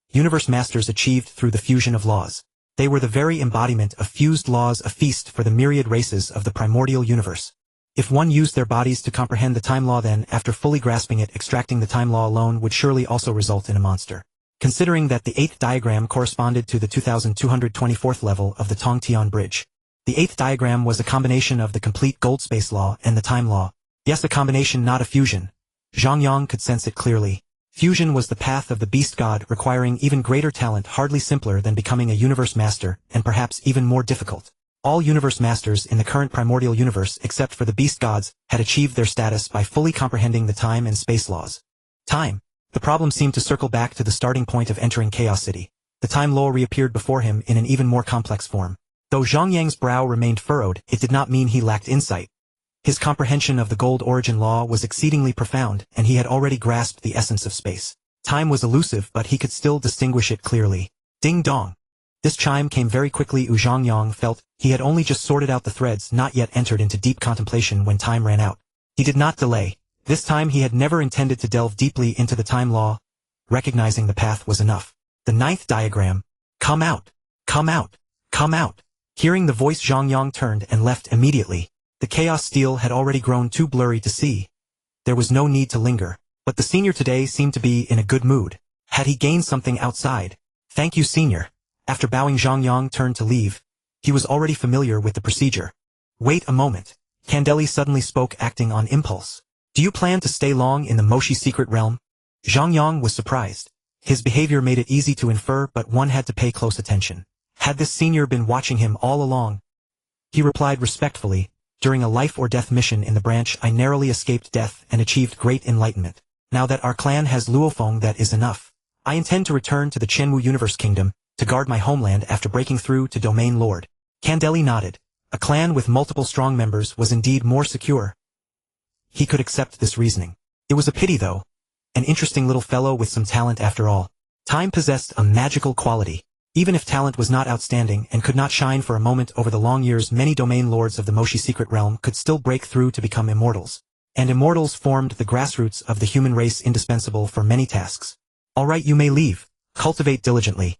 Universe masters achieved through the fusion of laws. They were the very embodiment of fused laws, a feast for the myriad races of the primordial universe. If one used their bodies to comprehend the time law, then, after fully grasping it, extracting the time law alone would surely also result in a monster. Considering that the eighth diagram corresponded to the 2224th level of the Tongtian Bridge. The eighth diagram was a combination of the complete gold space law and the time law. Yes, a combination, not a fusion. Zhang Yang could sense it clearly. Fusion was the path of the beast god, requiring even greater talent, hardly simpler than becoming a universe master, and perhaps even more difficult. All universe masters in the current primordial universe except for the beast gods had achieved their status by fully comprehending the time and space laws. Time. The problem seemed to circle back to the starting point of entering Chaos City. The time law reappeared before him in an even more complex form. Though Zhang Yang's brow remained furrowed, it did not mean he lacked insight. His comprehension of the gold origin law was exceedingly profound, and he had already grasped the essence of space. Time was elusive, but he could still distinguish it clearly. Ding dong. This chime came very quickly. Zhang Yang felt he had only just sorted out the threads, not yet entered into deep contemplation when time ran out. He did not delay. This time he had never intended to delve deeply into the time law. Recognizing the path was enough. The ninth diagram. Come out. Come out. Come out. Hearing the voice, Zhang Yang turned and left immediately. The chaos steel had already grown too blurry to see. There was no need to linger. But the senior today seemed to be in a good mood. Had he gained something outside? Thank you, senior. After bowing, Zhang Yang turned to leave. He was already familiar with the procedure. Wait a moment. Candeli suddenly spoke, acting on impulse. Do you plan to stay long in the Moshi secret realm? Zhang Yang was surprised. His behavior made it easy to infer, but one had to pay close attention. Had this senior been watching him all along? He replied respectfully, during a life-or-death mission in the branch, I narrowly escaped death and achieved great enlightenment. Now that our clan has Luofeng, that is enough. I intend to return to the Qianwu Universe Kingdom, to guard my homeland after breaking through to Domain Lord. Candeli nodded. A clan with multiple strong members was indeed more secure. He could accept this reasoning. It was a pity, though. An interesting little fellow with some talent after all. Time possessed a magical quality. Even if talent was not outstanding and could not shine for a moment over the long years, many domain lords of the Moshi secret realm could still break through to become immortals. And immortals formed the grassroots of the human race, indispensable for many tasks. All right, you may leave. Cultivate diligently.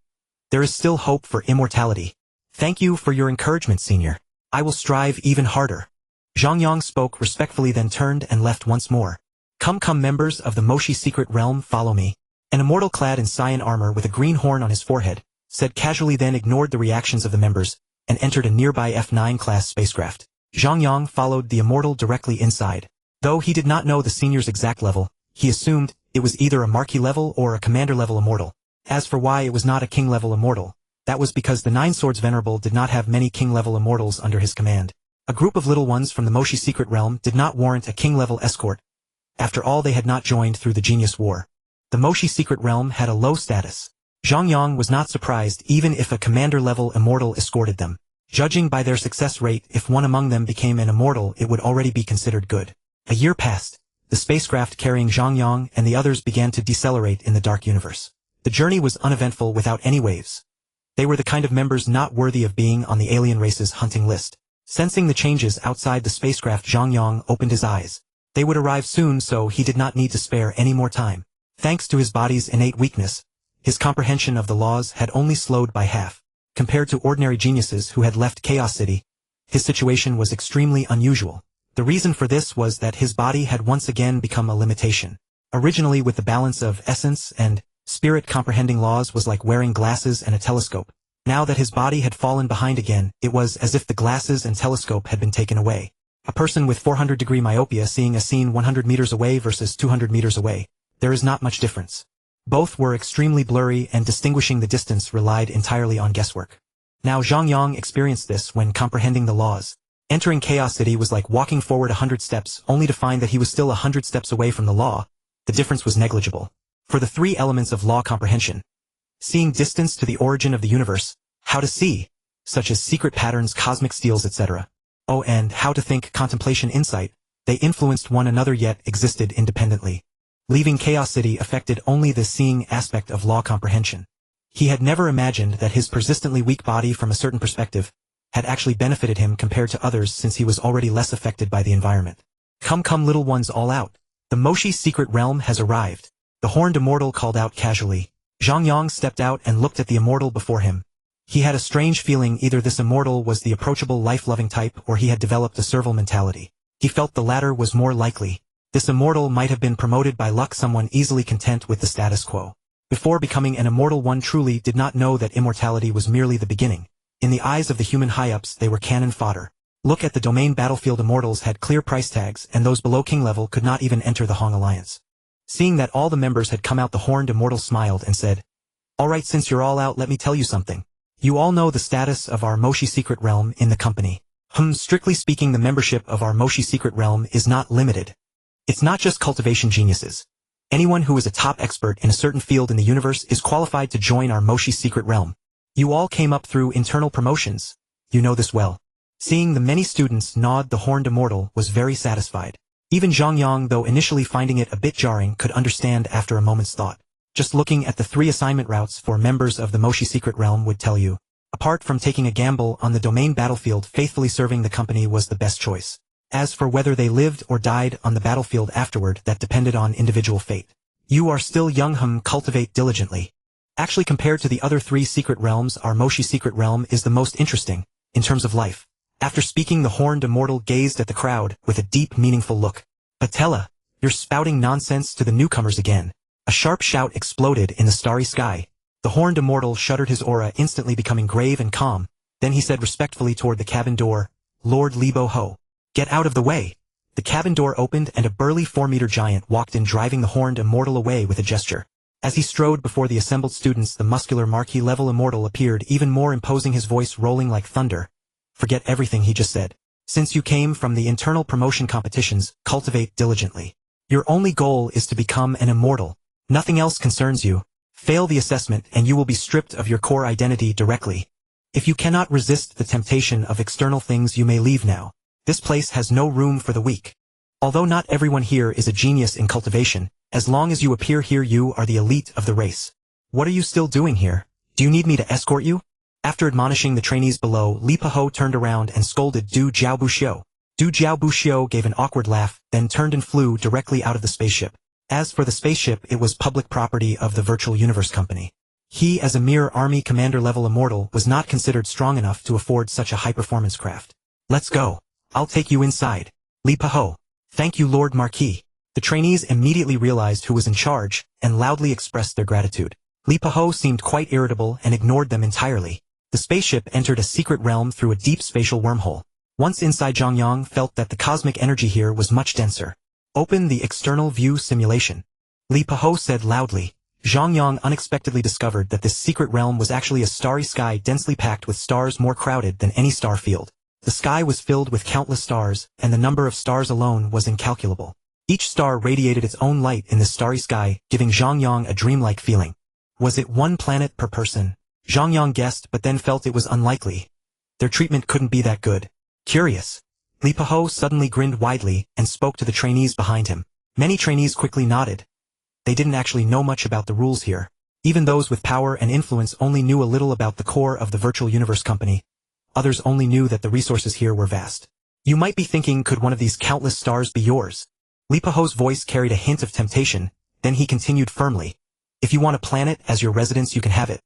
There is still hope for immortality. Thank you for your encouragement, senior. I will strive even harder. Zhang Yang spoke respectfully, then turned and left once more. Come, members of the Moshi secret realm, follow me. An immortal clad in cyan armor with a green horn on his forehead said casually, then ignored the reactions of the members, and entered a nearby F9 class spacecraft. Zhang Yang followed the immortal directly inside. Though he did not know the senior's exact level, he assumed it was either a marquis level or a commander level immortal. As for why it was not a king level immortal, that was because the Nine Swords Venerable did not have many king level immortals under his command. A group of little ones from the Moshi secret realm did not warrant a king level escort. After all, they had not joined through the Genius War. The Moshi secret realm had a low status. Zhang Yang was not surprised even if a commander-level immortal escorted them. Judging by their success rate, if one among them became an immortal, it would already be considered good. A year passed. The spacecraft carrying Zhang Yang and the others began to decelerate in the dark universe. The journey was uneventful, without any waves. They were the kind of members not worthy of being on the alien race's hunting list. Sensing the changes outside the spacecraft, Zhang Yang opened his eyes. They would arrive soon, so he did not need to spare any more time. Thanks to his body's innate weakness, his comprehension of the laws had only slowed by half. Compared to ordinary geniuses who had left Chaos City, his situation was extremely unusual. The reason for this was that his body had once again become a limitation. Originally, with the balance of essence and spirit, comprehending laws was like wearing glasses and a telescope. Now that his body had fallen behind again, it was as if the glasses and telescope had been taken away. A person with 400-degree myopia seeing a scene 100 meters away versus 200 meters away, there is not much difference. Both were extremely blurry, and distinguishing the distance relied entirely on guesswork. Now Zhang Yang experienced this when comprehending the laws. Entering Chaos City was like walking forward 100 steps, only to find that he was still 100 steps away from the law. The difference was negligible. For the three elements of law comprehension: seeing distance to the origin of the universe, how to see, such as secret patterns, cosmic steels, etc. Oh, and how to think, contemplation, insight, they influenced one another yet existed independently. Leaving Chaos City affected only the seeing aspect of law comprehension. He had never imagined that his persistently weak body, from a certain perspective, had actually benefited him compared to others, since he was already less affected by the environment. Come, little ones, all out. The Moshi secret realm has arrived. The horned immortal called out casually. Zhang Yang stepped out and looked at the immortal before him. He had a strange feeling either this immortal was the approachable, life-loving type, or he had developed a servile mentality. He felt the latter was more likely. This immortal might have been promoted by luck, someone easily content with the status quo. Before becoming an immortal, one truly did not know that immortality was merely the beginning. In the eyes of the human high-ups, they were cannon fodder. Look at the domain battlefield immortals had clear price tags and those below king level could not even enter the Hong Alliance. Seeing that all the members had come out, the horned immortal smiled and said, "Alright, since you're all out, let me tell you something. You all know the status of our Moshi Secret Realm in the company. Strictly speaking, the membership of our Moshi Secret Realm is not limited. It's not just cultivation geniuses. Anyone who is a top expert in a certain field in the universe is qualified to join our Moshi Secret Realm. You all came up through internal promotions. You know this well." Seeing the many students nod, the horned immortal was very satisfied. Even Zhang Yang, though initially finding it a bit jarring, could understand after a moment's thought. Just looking at the 3 assignment routes for members of the Moshi Secret Realm would tell you, apart from taking a gamble on the domain battlefield, faithfully serving the company was the best choice. As for whether they lived or died on the battlefield afterward, that depended on individual fate. You are still young, cultivate diligently. Actually, compared to the other 3 secret realms, our Moshi Secret Realm is the most interesting, in terms of life. After speaking, the horned immortal gazed at the crowd with a deep, meaningful look. "Patella, you're spouting nonsense to the newcomers again." A sharp shout exploded in the starry sky. The horned immortal shuddered, his aura instantly becoming grave and calm. Then he said respectfully toward the cabin door, "Lord Libo Ho, get out of the way." The cabin door opened and a burly 4-meter giant walked in, driving the horned immortal away with a gesture. As he strode before the assembled students, the muscular marquis-level immortal appeared even more imposing, his voice rolling like thunder. "Forget everything he just said. Since you came from the internal promotion competitions, cultivate diligently. Your only goal is to become an immortal. Nothing else concerns you. Fail the assessment and you will be stripped of your core identity directly. If you cannot resist the temptation of external things, you may leave now. This place has no room for the weak. Although not everyone here is a genius in cultivation, as long as you appear here, you are the elite of the race. What are you still doing here? Do you need me to escort you?" After admonishing the trainees below, Li Paho turned around and scolded Du Jiaobuxiu. Du Jiaobuxiu gave an awkward laugh, then turned and flew directly out of the spaceship. As for the spaceship, it was public property of the Virtual Universe Company. He, as a mere army commander-level immortal, was not considered strong enough to afford such a high-performance craft. "Let's go. I'll take you inside." Li Paho. "Thank you, Lord Marquis." The trainees immediately realized who was in charge, and loudly expressed their gratitude. Li Paho seemed quite irritable and ignored them entirely. The spaceship entered a secret realm through a deep spatial wormhole. Once inside, Zhang Yang felt that the cosmic energy here was much denser. "Open the external view simulation," Li Paho said loudly. Zhang Yang unexpectedly discovered that this secret realm was actually a starry sky densely packed with stars, more crowded than any star field. The sky was filled with countless stars, and the number of stars alone was incalculable. Each star radiated its own light in this starry sky, giving Zhang Yang a dreamlike feeling. Was it 1 planet per person? Zhang Yang guessed, but then felt it was unlikely. Their treatment couldn't be that good. Curious. Li Paho suddenly grinned widely and spoke to the trainees behind him. Many trainees quickly nodded. They didn't actually know much about the rules here. Even those with power and influence only knew a little about the core of the Virtual Universe Company. Others only knew that the resources here were vast. You might be thinking, could one of these countless stars be yours? Li Paho's voice carried a hint of temptation, then he continued firmly. If you want a planet as your residence, you can have it.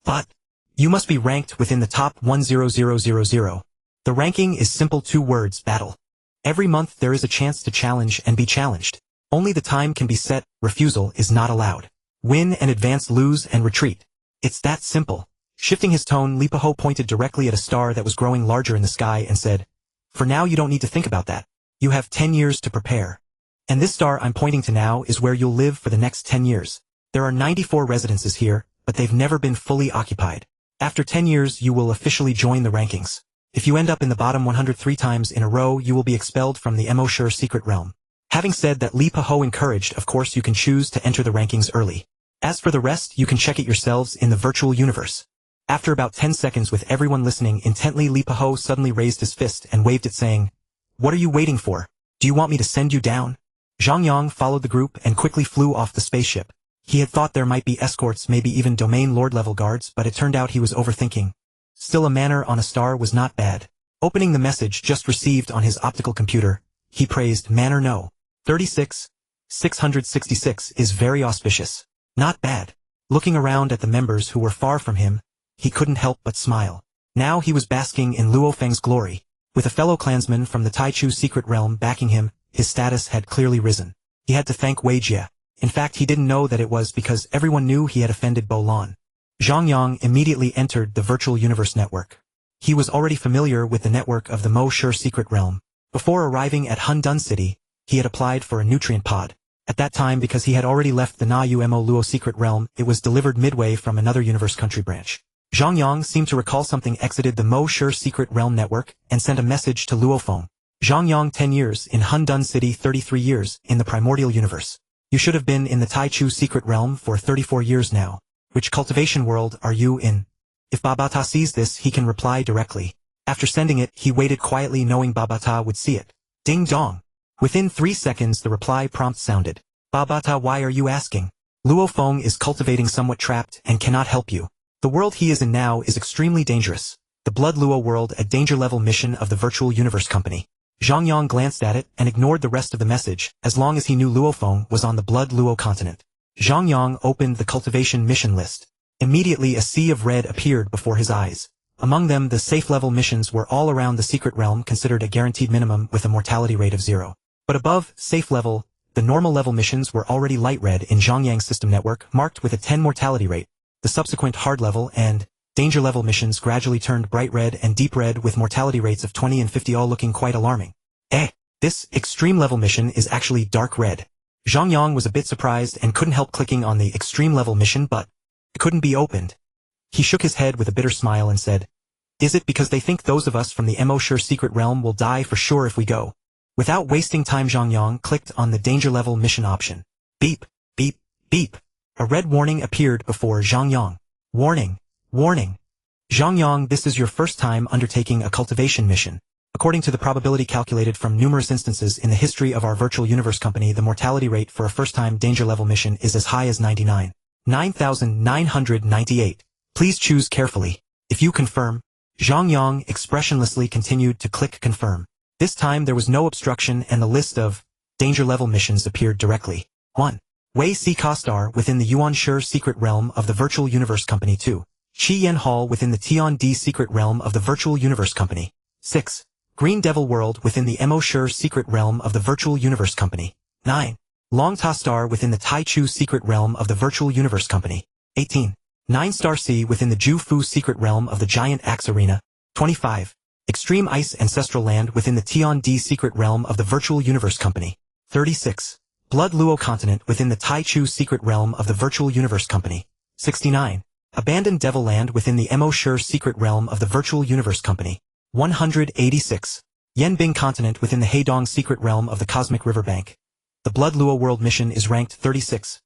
But you must be ranked within the top 100,000. The ranking is simple, 2 words, battle. Every month there is a chance to challenge and be challenged. Only the time can be set, refusal is not allowed. Win and advance, lose and retreat. It's that simple. Shifting his tone, Li Paho pointed directly at a star that was growing larger in the sky and said, "For now you don't need to think about that. You have 10 years to prepare. And this star I'm pointing to now is where you'll live for the next 10 years. There are 94 residences here, but they've never been fully occupied. After 10 years you will officially join the rankings. If you end up in the bottom 103 times in a row, you will be expelled from the Moshi Secret Realm." Having said that, Li Paho encouraged, of course you can choose to enter the rankings early. As for the rest, you can check it yourselves in the virtual universe. After about 10 seconds with everyone listening intently, Li Paho suddenly raised his fist and waved it, saying, "What are you waiting for? Do you want me to send you down?" Zhang Yang followed the group and quickly flew off the spaceship. He had thought there might be escorts, maybe even domain lord-level guards, but it turned out he was overthinking. Still, a manor on a star was not bad. Opening the message just received on his optical computer, he praised Manor No. 36, 666 is very auspicious. Not bad. Looking around at the members who were far from him, he couldn't help but smile. Now he was basking in Luo Feng's glory. With a fellow clansman from the Taichu secret realm backing him, his status had clearly risen. He had to thank Wei Jie. In fact, he didn't know that it was because everyone knew he had offended Bo Lan. Zhang Yang immediately entered the virtual universe network. He was already familiar with the network of the Mo Shi Secret Realm. Before arriving at Shandong City, he had applied for a nutrient pod. At that time, because he had already left the Yinmo Luo Secret Realm, it was delivered midway from another universe country branch. Zhang Yang seemed to recall something exited the Mo Shi Secret Realm network and sent a message to Luo Feng. Zhang Yang 10 years in Shandong City, 33 years in the primordial universe. You should have been in the Taichu Secret Realm for 34 years now. Which cultivation world are you in? If Babata sees this, he can reply directly. After sending it, he waited quietly knowing Babata would see it. Ding dong. Within 3 seconds the reply prompt sounded. Babata, why are you asking? Luo Feng is cultivating somewhat trapped and cannot help you. The world he is in now is extremely dangerous. The Blood Luo world, a danger level mission of the Virtual Universe Company. Zhang Yang glanced at it and ignored the rest of the message, as long as he knew Luo Feng was on the Blood Luo continent. Zhang Yang opened the cultivation mission list. Immediately a sea of red appeared before his eyes. Among them the safe level missions were all around the secret realm considered a guaranteed minimum with a mortality rate of 0. But above safe level, the normal level missions were already light red in Zhang Yang's system network, marked with a 10 mortality rate. The subsequent hard level and danger level missions gradually turned bright red and deep red with mortality rates of 20 and 50, all looking quite alarming. This extreme level mission is actually dark red. Zhang Yang was a bit surprised and couldn't help clicking on the extreme level mission, but it couldn't be opened. He shook his head with a bitter smile and said, "Is it because they think those of us from the Mo Shi Secret Realm will die for sure if we go?" Without wasting time, Zhang Yang clicked on the danger level mission option. Beep, beep, beep. A red warning appeared before Zhang Yang. Warning, warning. Zhang Yang, this is your first time undertaking a cultivation mission. According to the probability calculated from numerous instances in the history of our virtual universe company, the mortality rate for a first-time danger level mission is as high as 9,998. Please choose carefully. If you confirm. Zhang Yang expressionlessly continued to click confirm. This time there was no obstruction and the list of danger level missions appeared directly. 1. Wei Si Ka Star within the Yuan Shi Secret Realm of the Virtual Universe Company. 2. Qi Yan Hall within the Tian Di Secret Realm of the Virtual Universe Company. 6. Green Devil World within the Mo Shi Secret Realm of the Virtual Universe Company. 9. Long Ta Star within the Taichu Secret Realm of the Virtual Universe Company. 18. 9 Star Sea within the Ju Fu Secret Realm of the Giant Axe Arena. 25. Extreme Ice Ancestral Land within the Tian Di Secret Realm of the Virtual Universe Company. 36. Blood Luo Continent within the Taichu Secret Realm of the Virtual Universe Company. 69. Abandoned Devil Land within the Mo Shi Secret Realm of the Virtual Universe Company. 186. Yanbing Continent within the Heidong Secret Realm of the Cosmic River Bank. The Blood Luo World mission is ranked 36.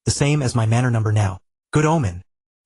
The same as my manor number now. Good omen.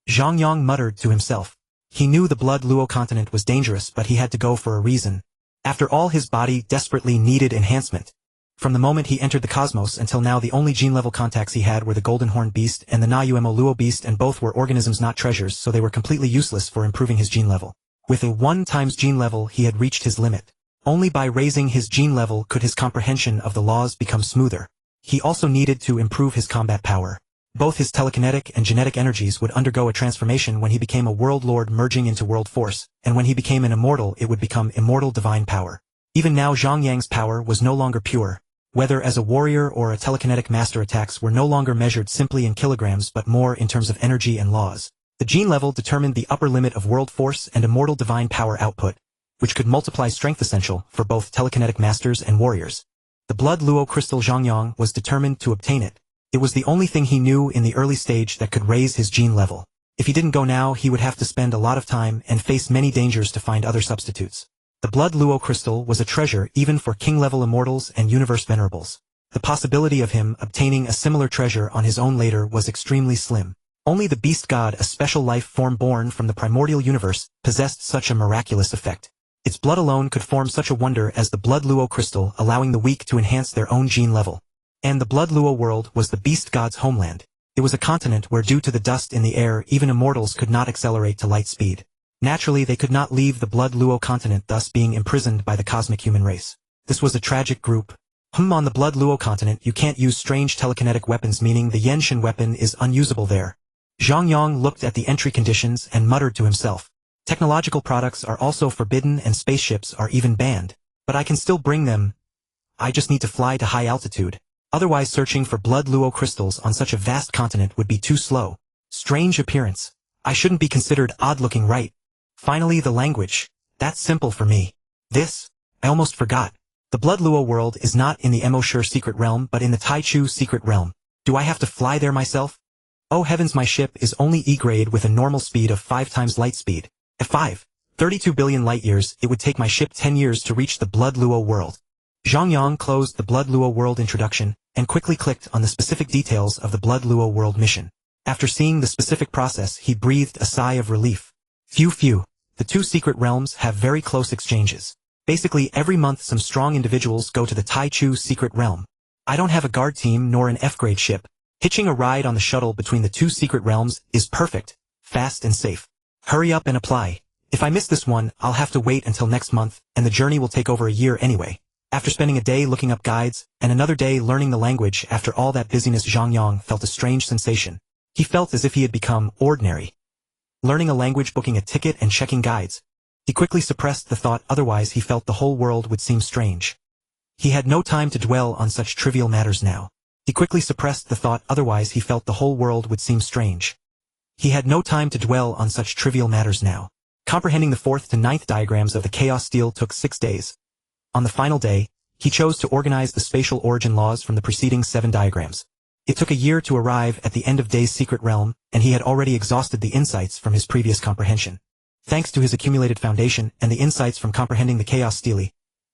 Zhang Yang muttered to himself. He knew the Blood Luo Continent was dangerous, but he had to go for a reason. After all, his body desperately needed enhancement. From the moment he entered the cosmos until now, the only gene-level contacts he had were the Golden Horn Beast and the Yinmo Luo Beast, and both were organisms, not treasures, so they were completely useless for improving his gene level. With a 1 times gene level, he had reached his limit. Only by raising his gene level could his comprehension of the laws become smoother. He also needed to improve his combat power. Both his telekinetic and genetic energies would undergo a transformation when he became a world lord, merging into world force, and when he became an immortal, it would become immortal divine power. Even now, Zhang Yang's power was no longer pure. Whether as a warrior or a telekinetic master, attacks were no longer measured simply in kilograms but more in terms of energy and laws. The gene level determined the upper limit of world force and immortal divine power output, which could multiply strength, essential for both telekinetic masters and warriors. The Blood Luo Crystal. Zhang Yang was determined to obtain it. It was the only thing he knew in the early stage that could raise his gene level. If he didn't go now, he would have to spend a lot of time and face many dangers to find other substitutes. The Blood Luo Crystal was a treasure even for king-level immortals and universe venerables. The possibility of him obtaining a similar treasure on his own later was extremely slim. Only the Beast God, a special life form born from the primordial universe, possessed such a miraculous effect. Its blood alone could form such a wonder as the Blood Luo Crystal, allowing the weak to enhance their own gene level. And the Blood Luo world was the Beast God's homeland. It was a continent where, due to the dust in the air, even immortals could not accelerate to light speed. Naturally, they could not leave the Blood Luo continent, thus being imprisoned by the cosmic human race. This was a tragic group. On the Blood Luo continent, you can't use strange telekinetic weapons, meaning the Yenshin weapon is unusable there. Zhang Yang looked at the entry conditions and muttered to himself. Technological products are also forbidden and spaceships are even banned. But I can still bring them. I just need to fly to high altitude. Otherwise, searching for Blood Luo crystals on such a vast continent would be too slow. Strange appearance. I shouldn't be considered odd-looking, right? Finally the language. That's simple for me. This, I almost forgot. The Blood Luo world is not in the Yinmo Star secret realm but in the Taichu secret realm. Do I have to fly there myself? Oh heavens, my ship is only E grade with a normal speed of 5 times light speed. At 32 billion light years, it would take my ship 10 years to reach the Blood Luo world. Zhang Yang closed the Blood Luo world introduction, and quickly clicked on the specific details of the Blood Luo world mission. After seeing the specific process, he breathed a sigh of relief. Phew. The two secret realms have very close exchanges. Basically every month some strong individuals go to the Taichu secret realm. I don't have a guard team nor an F-grade ship. Hitching a ride on the shuttle between the two secret realms is perfect, fast and safe. Hurry up and apply. If I miss this one, I'll have to wait until next month, and the journey will take over a year anyway. After spending a day looking up guides, and another day learning the language, after all that busyness, Zhang Yang felt a strange sensation. He felt as if he had become ordinary. Learning a language, booking a ticket, and checking guides. He quickly suppressed the thought, otherwise he felt the whole world would seem strange. He had no time to dwell on such trivial matters now. He quickly suppressed the thought, otherwise he felt the whole world would seem strange. He had no time to dwell on such trivial matters now. Comprehending the 4th to 9th diagrams of the Chaos Steel took 6 days. On the final day, he chose to organize the spatial origin laws from the preceding 7 diagrams. It took a year to arrive at the end of Day's secret realm, and he had already exhausted the insights from his previous comprehension. Thanks to his accumulated foundation and the insights from comprehending the Chaos Stele,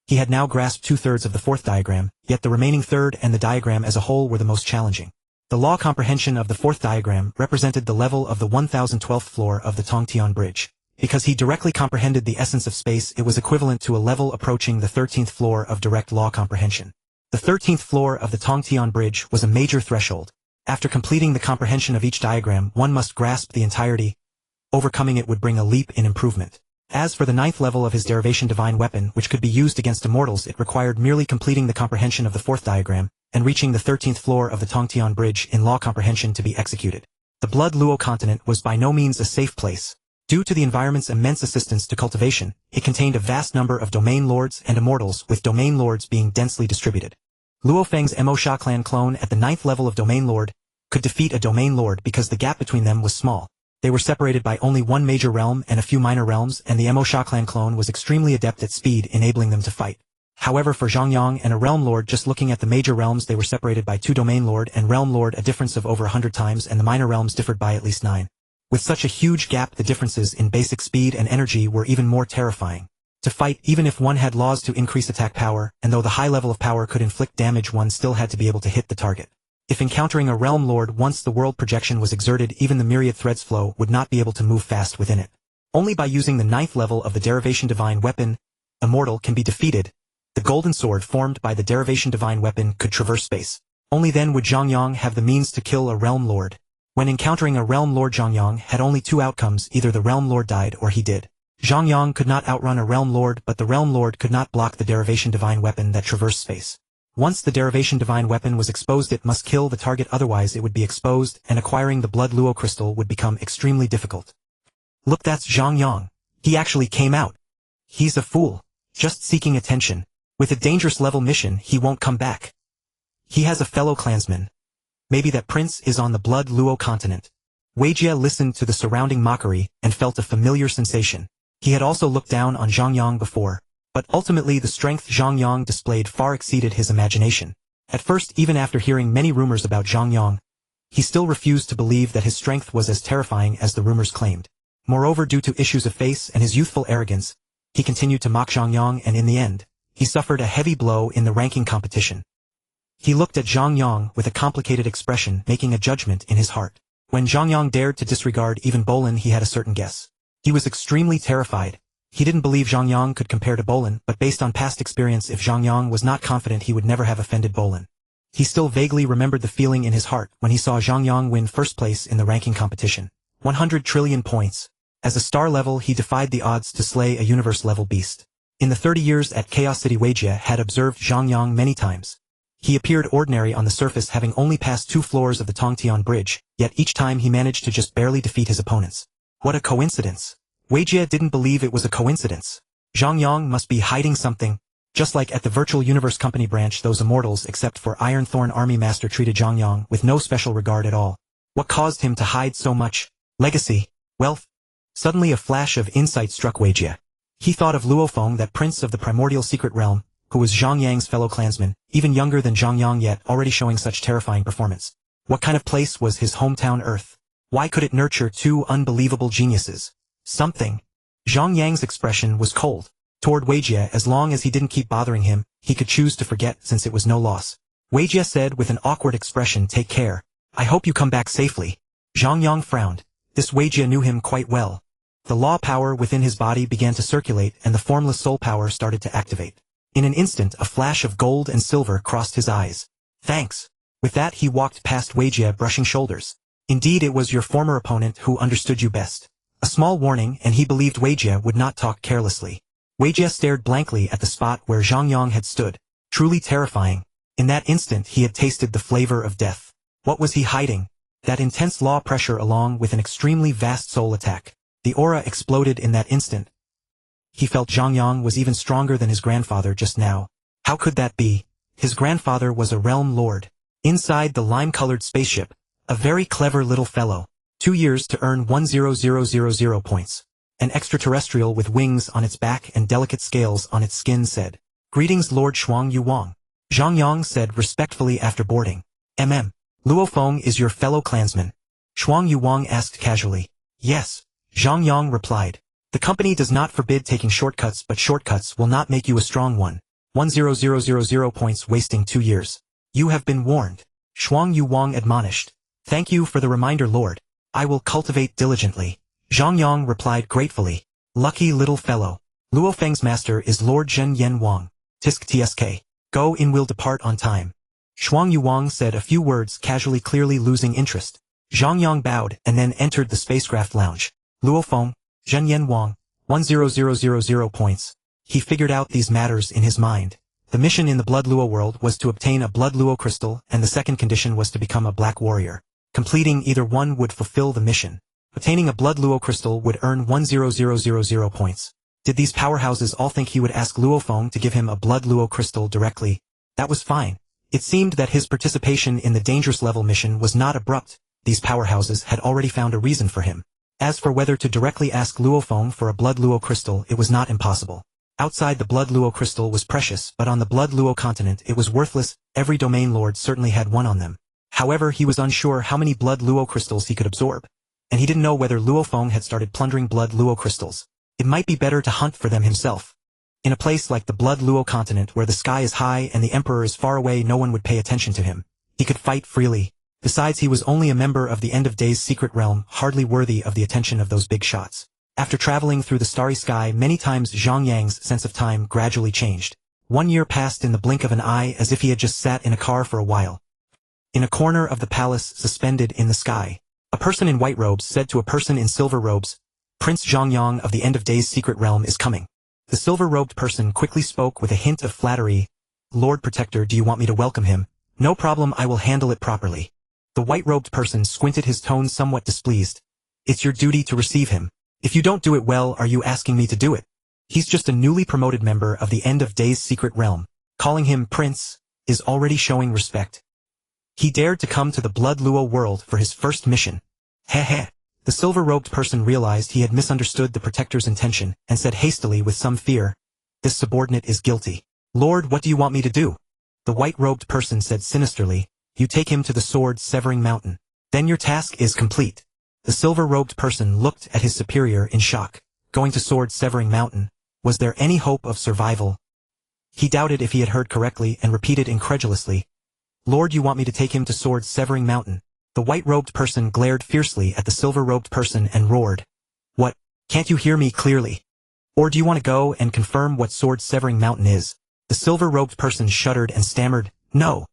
he had now grasped 2/3 of the 4th diagram, yet the remaining 3rd and the diagram as a whole were the most challenging. The law comprehension of the 4th diagram represented the level of the 1012th floor of the Tongtian Bridge. Because he directly comprehended the essence of space, it was equivalent to a level approaching the 13th floor of direct law comprehension. The 13th floor of the Tongtian Bridge was a major threshold. After completing the comprehension of each diagram, one must grasp the entirety. Overcoming it would bring a leap in improvement. As for the 9th level of his derivation divine weapon, which could be used against immortals, it required merely completing the comprehension of the 4th diagram, and reaching the 13th floor of the Tongtian Bridge in law comprehension to be executed. The Blood Luo continent was by no means a safe place. Due to the environment's immense assistance to cultivation, it contained a vast number of domain lords and immortals, with domain lords being densely distributed. Luo Feng's Yinmo Sha clan clone at the 9th level of domain lord could defeat a domain lord because the gap between them was small. They were separated by only one major realm and a few minor realms, and the Yinmo Sha clan clone was extremely adept at speed, enabling them to fight. However, for Zhang Yang and a realm lord, just looking at the major realms, they were separated by 2 domain lord and realm lord, a difference of over 100 times, and the minor realms differed by at least 9. With such a huge gap, the differences in basic speed and energy were even more terrifying. To fight, even if one had laws to increase attack power, and though the high level of power could inflict damage, one still had to be able to hit the target. If encountering a realm lord, once the world projection was exerted, even the myriad threads flow would not be able to move fast within it. Only by using the 9th level of the derivation divine weapon, immortal can be defeated. The golden sword formed by the derivation divine weapon could traverse space. Only then would Zhang Yang have the means to kill a realm lord. When encountering a realm lord, Zhang Yang had only 2 outcomes: either the realm lord died or he did. Zhang Yang could not outrun a realm lord, but the realm lord could not block the derivation divine weapon that traversed space. Once the derivation divine weapon was exposed, it must kill the target, otherwise it would be exposed, and acquiring the Blood Luo crystal would become extremely difficult. Look, that's Zhang Yang. He actually came out. He's a fool. Just seeking attention. With a dangerous level mission, he won't come back. He has a fellow clansman. Maybe that prince is on the Blood Luo continent. Weijia listened to the surrounding mockery and felt a familiar sensation. He had also looked down on Zhang Yang before, but ultimately the strength Zhang Yang displayed far exceeded his imagination. At first, even after hearing many rumors about Zhang Yang, he still refused to believe that his strength was as terrifying as the rumors claimed. Moreover, due to issues of face and his youthful arrogance, he continued to mock Zhang Yang, and in the end, he suffered a heavy blow in the ranking competition. He looked at Zhang Yang with a complicated expression, making a judgment in his heart. When Zhang Yang dared to disregard even Bolin, he had a certain guess. He was extremely terrified. He didn't believe Zhang Yang could compare to Bolin, but based on past experience, if Zhang Yang was not confident, he would never have offended Bolin. He still vaguely remembered the feeling in his heart when he saw Zhang Yang win first place in the ranking competition. 100 trillion points. As a star level, he defied the odds to slay a universe-level beast. In the 30 years at Chaos City, Weijia had observed Zhang Yang many times. He appeared ordinary on the surface, having only passed 2 floors of the Tongtian Bridge, yet each time he managed to just barely defeat his opponents. What a coincidence. Weijia didn't believe it was a coincidence. Zhang Yang must be hiding something. Just like at the Virtual Universe Company branch, those immortals, except for Iron Thorn Army Master, treated Zhang Yang with no special regard at all. What caused him to hide so much? Legacy? Wealth? Suddenly a flash of insight struck Weijie. He thought of Luofeng, that prince of the primordial secret realm, who was Zhang Yang's fellow clansman, even younger than Zhang Yang yet already showing such terrifying performance. What kind of place was his hometown Earth? Why could it nurture two unbelievable geniuses? Something. Zhang Yang's expression was cold. Toward Weijie, as long as he didn't keep bothering him, he could choose to forget since it was no loss. Weijie said with an awkward expression, "Take care. I hope you come back safely." Zhang Yang frowned. This Weijie knew him quite well. The law power within his body began to circulate and the formless soul power started to activate. In an instant a flash of gold and silver crossed his eyes. "Thanks." With that he walked past Weijie, brushing shoulders. "Indeed it was your former opponent who understood you best." A small warning, and he believed Weijie would not talk carelessly. Weijie stared blankly at the spot where Zhang Yang had stood. Truly terrifying. In that instant he had tasted the flavor of death. What was he hiding? That intense law pressure along with an extremely vast soul attack. The aura exploded in that instant. He felt Zhang Yang was even stronger than his grandfather just now. How could that be? His grandfather was a realm lord. Inside the lime-colored spaceship, a very clever little fellow. 2 years to earn 10000 points. An extraterrestrial with wings on its back and delicate scales on its skin said, "Greetings Lord Shuang Yuwang." Zhang Yang said respectfully after boarding. Luofeng is your fellow clansman?" Shuang Yuwang asked casually. "Yes." Zhang Yang replied. "The company does not forbid taking shortcuts, but shortcuts will not make you a strong one. 10000 points wasting 2 years. You have been warned." Shuang Yuwang admonished. "Thank you for the reminder, Lord. I will cultivate diligently." Zhang Yang replied gratefully. "Lucky little fellow. Luofeng's master is Lord Zhen Yen Wang. Tisk tsk. Go in, will depart on time." Shuang Yuwang said a few words casually, clearly losing interest. Zhang Yang bowed and then entered the spacecraft lounge. Luofeng, Zhen Yen Wang, 10000 points. He figured out these matters in his mind. The mission in the Blood Luo world was to obtain a Blood Luo crystal, and the second condition was to become a Black Warrior. Completing either one would fulfill the mission. Obtaining a Blood Luo crystal would earn 10000 points. Did these powerhouses all think he would ask Luofeng to give him a Blood Luo crystal directly? That was fine. It seemed that his participation in the dangerous level mission was not abrupt. These powerhouses had already found a reason for him. As for whether to directly ask Luofeng for a Blood Luo crystal, it was not impossible. Outside the Blood Luo crystal was precious, but on the Blood Luo continent it was worthless. Every domain lord certainly had one on them. However, he was unsure how many Blood Luo crystals he could absorb. And he didn't know whether Luofeng had started plundering Blood Luo crystals. It might be better to hunt for them himself. In a place like the Blood Luo continent where the sky is high and the emperor is far away, no one would pay attention to him. He could fight freely. Besides, he was only a member of the End of Days secret realm, hardly worthy of the attention of those big shots. After traveling through the starry sky many times, Zhang Yang's sense of time gradually changed. 1 year passed in the blink of an eye, as if he had just sat in a car for a while. In a corner of the palace, suspended in the sky, a person in white robes said to a person in silver robes, "Prince Zhang Yang of the End of Days secret realm is coming." The silver-robed person quickly spoke with a hint of flattery. "Lord Protector, do you want me to welcome him?" "No problem, I will handle it properly." The white-robed person squinted, his tone somewhat displeased. "It's your duty to receive him. If you don't do it well, are you asking me to do it? He's just a newly promoted member of the End of Days secret realm. Calling him Prince is already showing respect. He dared to come to the Blood Luo world for his first mission." Heh. The silver-robed person realized he had misunderstood the Protector's intention, and said hastily with some fear, "This subordinate is guilty." "Lord, what do you want me to do?" The white-robed person said sinisterly, "You take him to the sword-severing mountain. Then your task is complete." The silver-robed person looked at his superior in shock. Going to sword-severing mountain? Was there any hope of survival? He doubted if he had heard correctly and repeated incredulously, "Lord, you want me to take him to sword-severing mountain?" The white-robed person glared fiercely at the silver-robed person and roared, "What? Can't you hear me clearly? Or do you want to go and confirm what sword-severing mountain is?" The silver-robed person shuddered and stammered, No,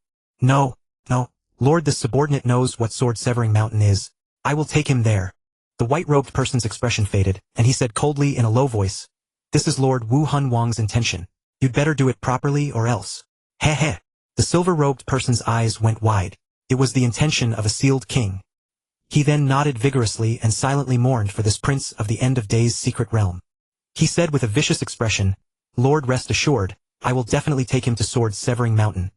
Lord, the subordinate knows what sword-severing mountain is. I will take him there." The white-robed person's expression faded, and he said coldly in a low voice, "This is Lord Wu Hun Wang's intention. You'd better do it properly or else." Heh. The silver-robed person's eyes went wide. It was the intention of a sealed king. He then nodded vigorously and silently mourned for this prince of the End of Days secret realm. He said with a vicious expression, "Lord, rest assured, I will definitely take him to sword-severing mountain."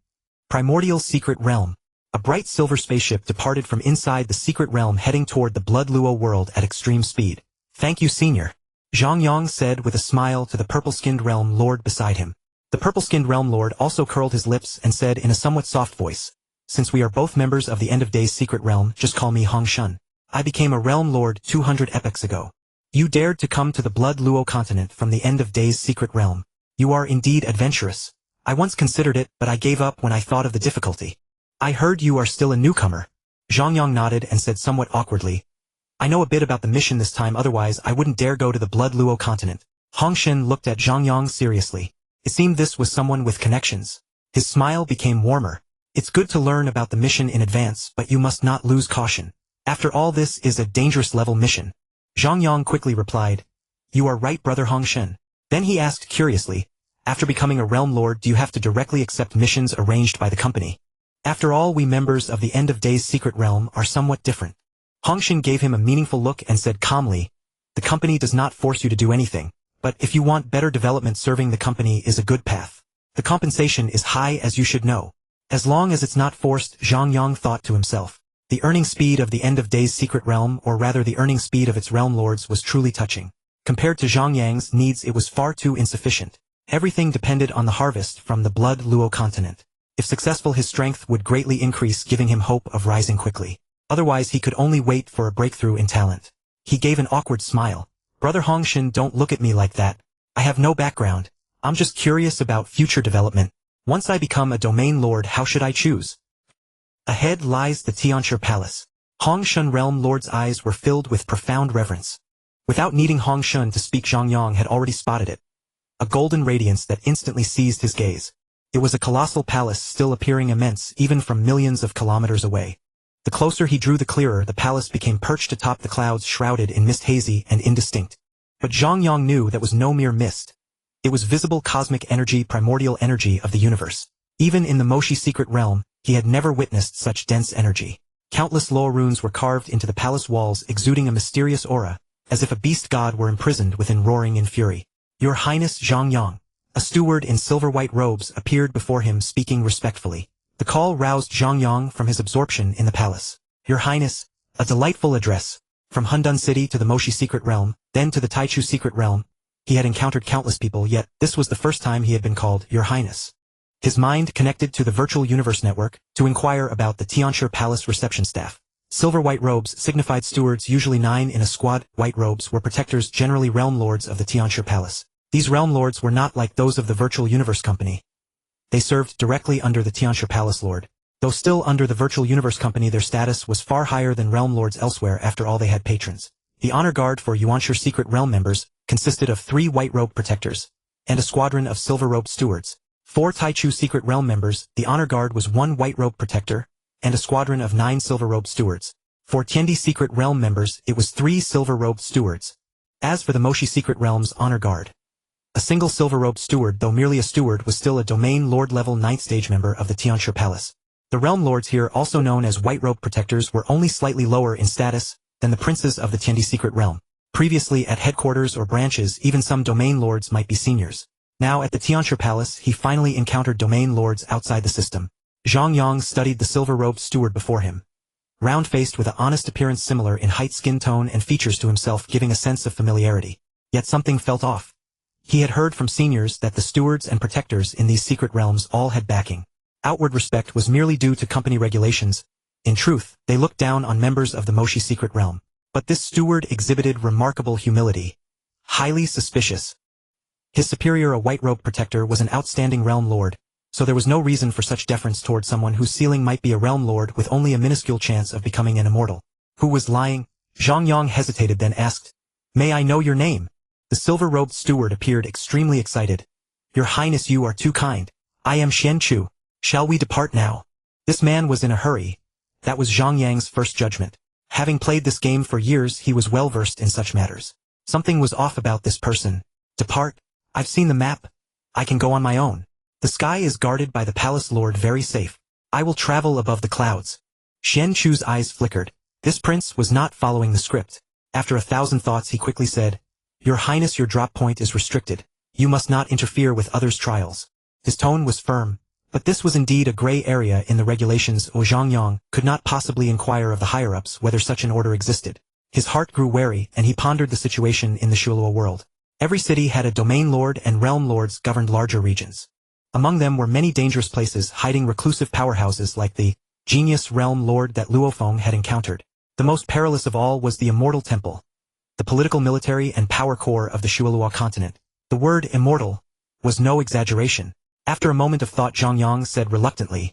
Primordial secret realm. A bright silver spaceship departed from inside the secret realm, heading toward the Blood Luo world at extreme speed. Thank you, Senior. Zhang Yang said with a smile to the purple-skinned realm lord beside him. The purple-skinned realm lord also curled his lips and said in a somewhat soft voice, since we are both members of the End of Days secret realm, just call me Hong Shun. I became a realm lord 200 epochs ago. You dared to come to the Blood Luo continent from the End of Days secret realm. You are indeed adventurous. I once considered it, but I gave up when I thought of the difficulty. I heard you are still a newcomer. Zhang Yang nodded and said somewhat awkwardly, I know a bit about the mission this time, otherwise I wouldn't dare go to the Blood Luo continent. Hong Shun looked at Zhang Yang seriously. It seemed this was someone with connections. His smile became warmer. It's good to learn about the mission in advance, but you must not lose caution. After all, this is a dangerous level mission. Zhang Yang quickly replied, You are right, brother Hong Shun. Then he asked curiously, After becoming a realm lord, do you have to directly accept missions arranged by the company? After all, we members of the End of Days secret realm are somewhat different. Hong Shun gave him a meaningful look and said calmly, The company does not force you to do anything, but if you want better development, serving the company is a good path. The compensation is high, as you should know. As long as it's not forced, Zhang Yang thought to himself. The earning speed of the End of Days secret realm, or rather the earning speed of its realm lords, was truly touching. Compared to Zhang Yang's needs, it was far too insufficient. Everything depended on the harvest from the Blood Luo continent. If successful, his strength would greatly increase, giving him hope of rising quickly. Otherwise, he could only wait for a breakthrough in talent. He gave an awkward smile. Brother Hong Shun, don't look at me like that. I have no background. I'm just curious about future development. Once I become a domain lord, how should I choose? Ahead lies the Tianshi Palace. Hong Shun realm lord's eyes were filled with profound reverence. Without needing Hong Shun to speak, Zhang Yang had already spotted it. A golden radiance that instantly seized his gaze. It was a colossal palace, still appearing immense even from millions of kilometers away. The closer he drew, the clearer the palace became, perched atop the clouds, shrouded in mist, hazy and indistinct. But Zhang Yang knew that was no mere mist. It was visible cosmic energy, primordial energy of the universe. Even in the Moshi secret realm, he had never witnessed such dense energy. Countless law runes were carved into the palace walls, exuding a mysterious aura, as if a beast god were imprisoned within, roaring in fury. Your Highness Zhang Yang. A steward in silver-white robes appeared before him, speaking respectfully. The call roused Zhang Yang from his absorption in the palace. Your Highness, a delightful address. From Hundun City to the Moshi secret realm, then to the Taichu secret realm, he had encountered countless people, yet this was the first time he had been called Your Highness. His mind connected to the virtual universe network to inquire about the Tianshi Palace reception staff. Silver-white robes signified stewards, usually 9 in a squad. White robes were protectors, generally realm lords of the Tianshi Palace. These realm lords were not like those of the virtual universe company. They served directly under the Tianshi Palace Lord. Though still under the Virtual Universe Company, their status was far higher than realm lords elsewhere. After all, they had patrons. The honor guard for Yuanshi secret realm members consisted of 3 white-robed protectors and a squadron of silver-robed stewards. 4 Taichu secret realm members, the honor guard was 1 white-robed protector and a squadron of 9 silver-robed stewards. For Tiandi secret realm members, it was 3 silver-robed stewards. As for the Moshi secret realm's honor guard, a single silver-robed steward, though merely a steward, was still a domain lord level 9th stage member of the Tianshi Palace. The realm lords here, also known as white-robed protectors, were only slightly lower in status than the princes of the Tiandi secret realm. Previously at headquarters or branches, even some domain lords might be seniors. Now at the Tianshi Palace, he finally encountered domain lords outside the system. Zhang Yang studied the silver-robed steward before him. Round-faced with an honest appearance, similar in height, skin tone, and features to himself, giving a sense of familiarity. Yet something felt off. He had heard from seniors that the stewards and protectors in these secret realms all had backing. Outward respect was merely due to company regulations. In truth, they looked down on members of the Moshi secret realm. But this steward exhibited remarkable humility. Highly suspicious. His superior, a white-robed protector, was an outstanding realm lord, so there was no reason for such deference toward someone whose ceiling might be a realm lord with only a minuscule chance of becoming an immortal. Who was lying? Zhang Yang hesitated, then asked, May I know your name? The silver-robed steward appeared extremely excited. Your Highness, you are too kind. I am Xian Chu. Shall we depart now? This man was in a hurry. That was Zhang Yang's first judgment. Having played this game for years, he was well versed in such matters. Something was off about this person. Depart? I've seen the map. I can go on my own. The sky is guarded by the palace lord, very safe. I will travel above the clouds. Xian Chu's eyes flickered. This prince was not following the script. After 1,000 thoughts, he quickly said, Your Highness, your drop point is restricted. You must not interfere with others' trials. His tone was firm, but this was indeed a gray area in the regulations. Zhang Yang could not possibly inquire of the higher-ups whether such an order existed. His heart grew wary and he pondered the situation in the Shualua world. Every city had a domain lord and realm lords governed larger regions. Among them were many dangerous places hiding reclusive powerhouses like the genius realm lord that Luofeng had encountered. The most perilous of all was the Immortal Temple, the political, military, and power core of the Shualua continent. The word immortal was no exaggeration. After a moment of thought, Zhang Yang said reluctantly,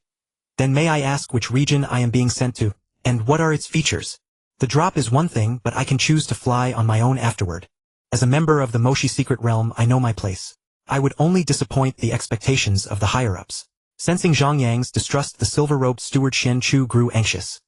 "Then may I ask which region I am being sent to, and what are its features? The drop is one thing, but I can choose to fly on my own afterward. As a member of the Moshi secret realm, I know my place. I would only disappoint the expectations of the higher-ups." Sensing Zhang Yang's distrust, the silver-robed steward Shen Chu grew anxious.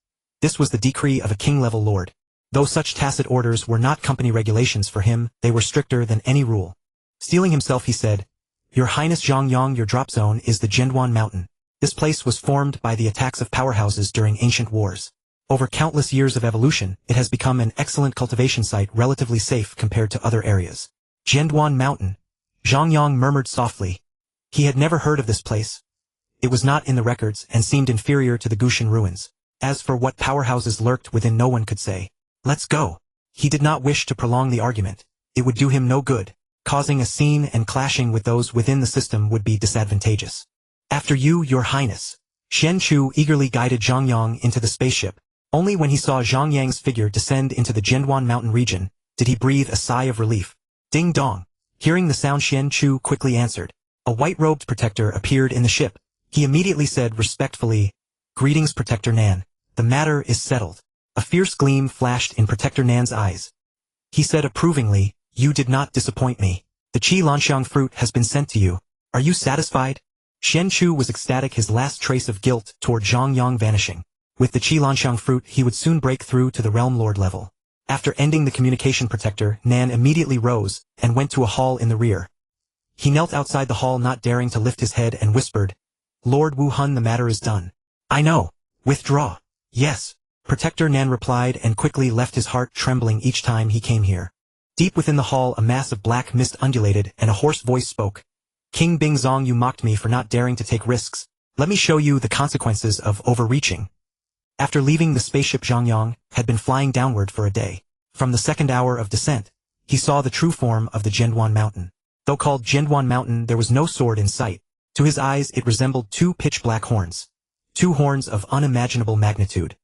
This was the decree of a king-level lord. Though such tacit orders were not company regulations for him, they were stricter than any rule. Steeling himself, he said, "Your Highness Zhang Yang, your drop zone is the Zhenduan Mountain. This place was formed by the attacks of powerhouses during ancient wars. Over countless years of evolution, it has become an excellent cultivation site, relatively safe compared to other areas." Zhenduan Mountain. Zhang Yang murmured softly. He had never heard of this place. It was not in the records and seemed inferior to the Gushan ruins. As for what powerhouses lurked within, no one could say. "Let's go." He did not wish to prolong the argument. It would do him no good. Causing a scene and clashing with those within the system would be disadvantageous. "After you, your highness." Shen Chu eagerly guided Zhang Yang into the spaceship. Only when he saw Zhang Yang's figure descend into the Zhenduan Mountain region did he breathe a sigh of relief. Ding dong. Hearing the sound, Shen Chu quickly answered. A white-robed protector appeared in the ship. He immediately said respectfully, "Greetings, Protector Nan. The matter is settled." A fierce gleam flashed in Protector Nan's eyes. He said approvingly, "You did not disappoint me. The Qi Lanxiang fruit has been sent to you. Are you satisfied?" Shen Chu was ecstatic, his last trace of guilt toward Zhang Yang vanishing. With the Qi Lanxiang fruit, he would soon break through to the Realm Lord level. After ending the communication, Protector Nan immediately rose and went to a hall in the rear. He knelt outside the hall, not daring to lift his head, and whispered, "Lord Wu Hun, the matter is done." "I know. Withdraw." "Yes." Protector Nan replied and quickly left, his heart trembling each time he came here. Deep within the hall, a mass of black mist undulated and a hoarse voice spoke. "King Bingzong, you mocked me for not daring to take risks. Let me show you the consequences of overreaching." After leaving the spaceship, Zhang Yang had been flying downward for a day. From the second hour of descent, he saw the true form of the Zhenduan Mountain. Though called Zhenduan Mountain, there was no sword in sight. To his eyes, it resembled two pitch-black horns. Two horns of unimaginable magnitude.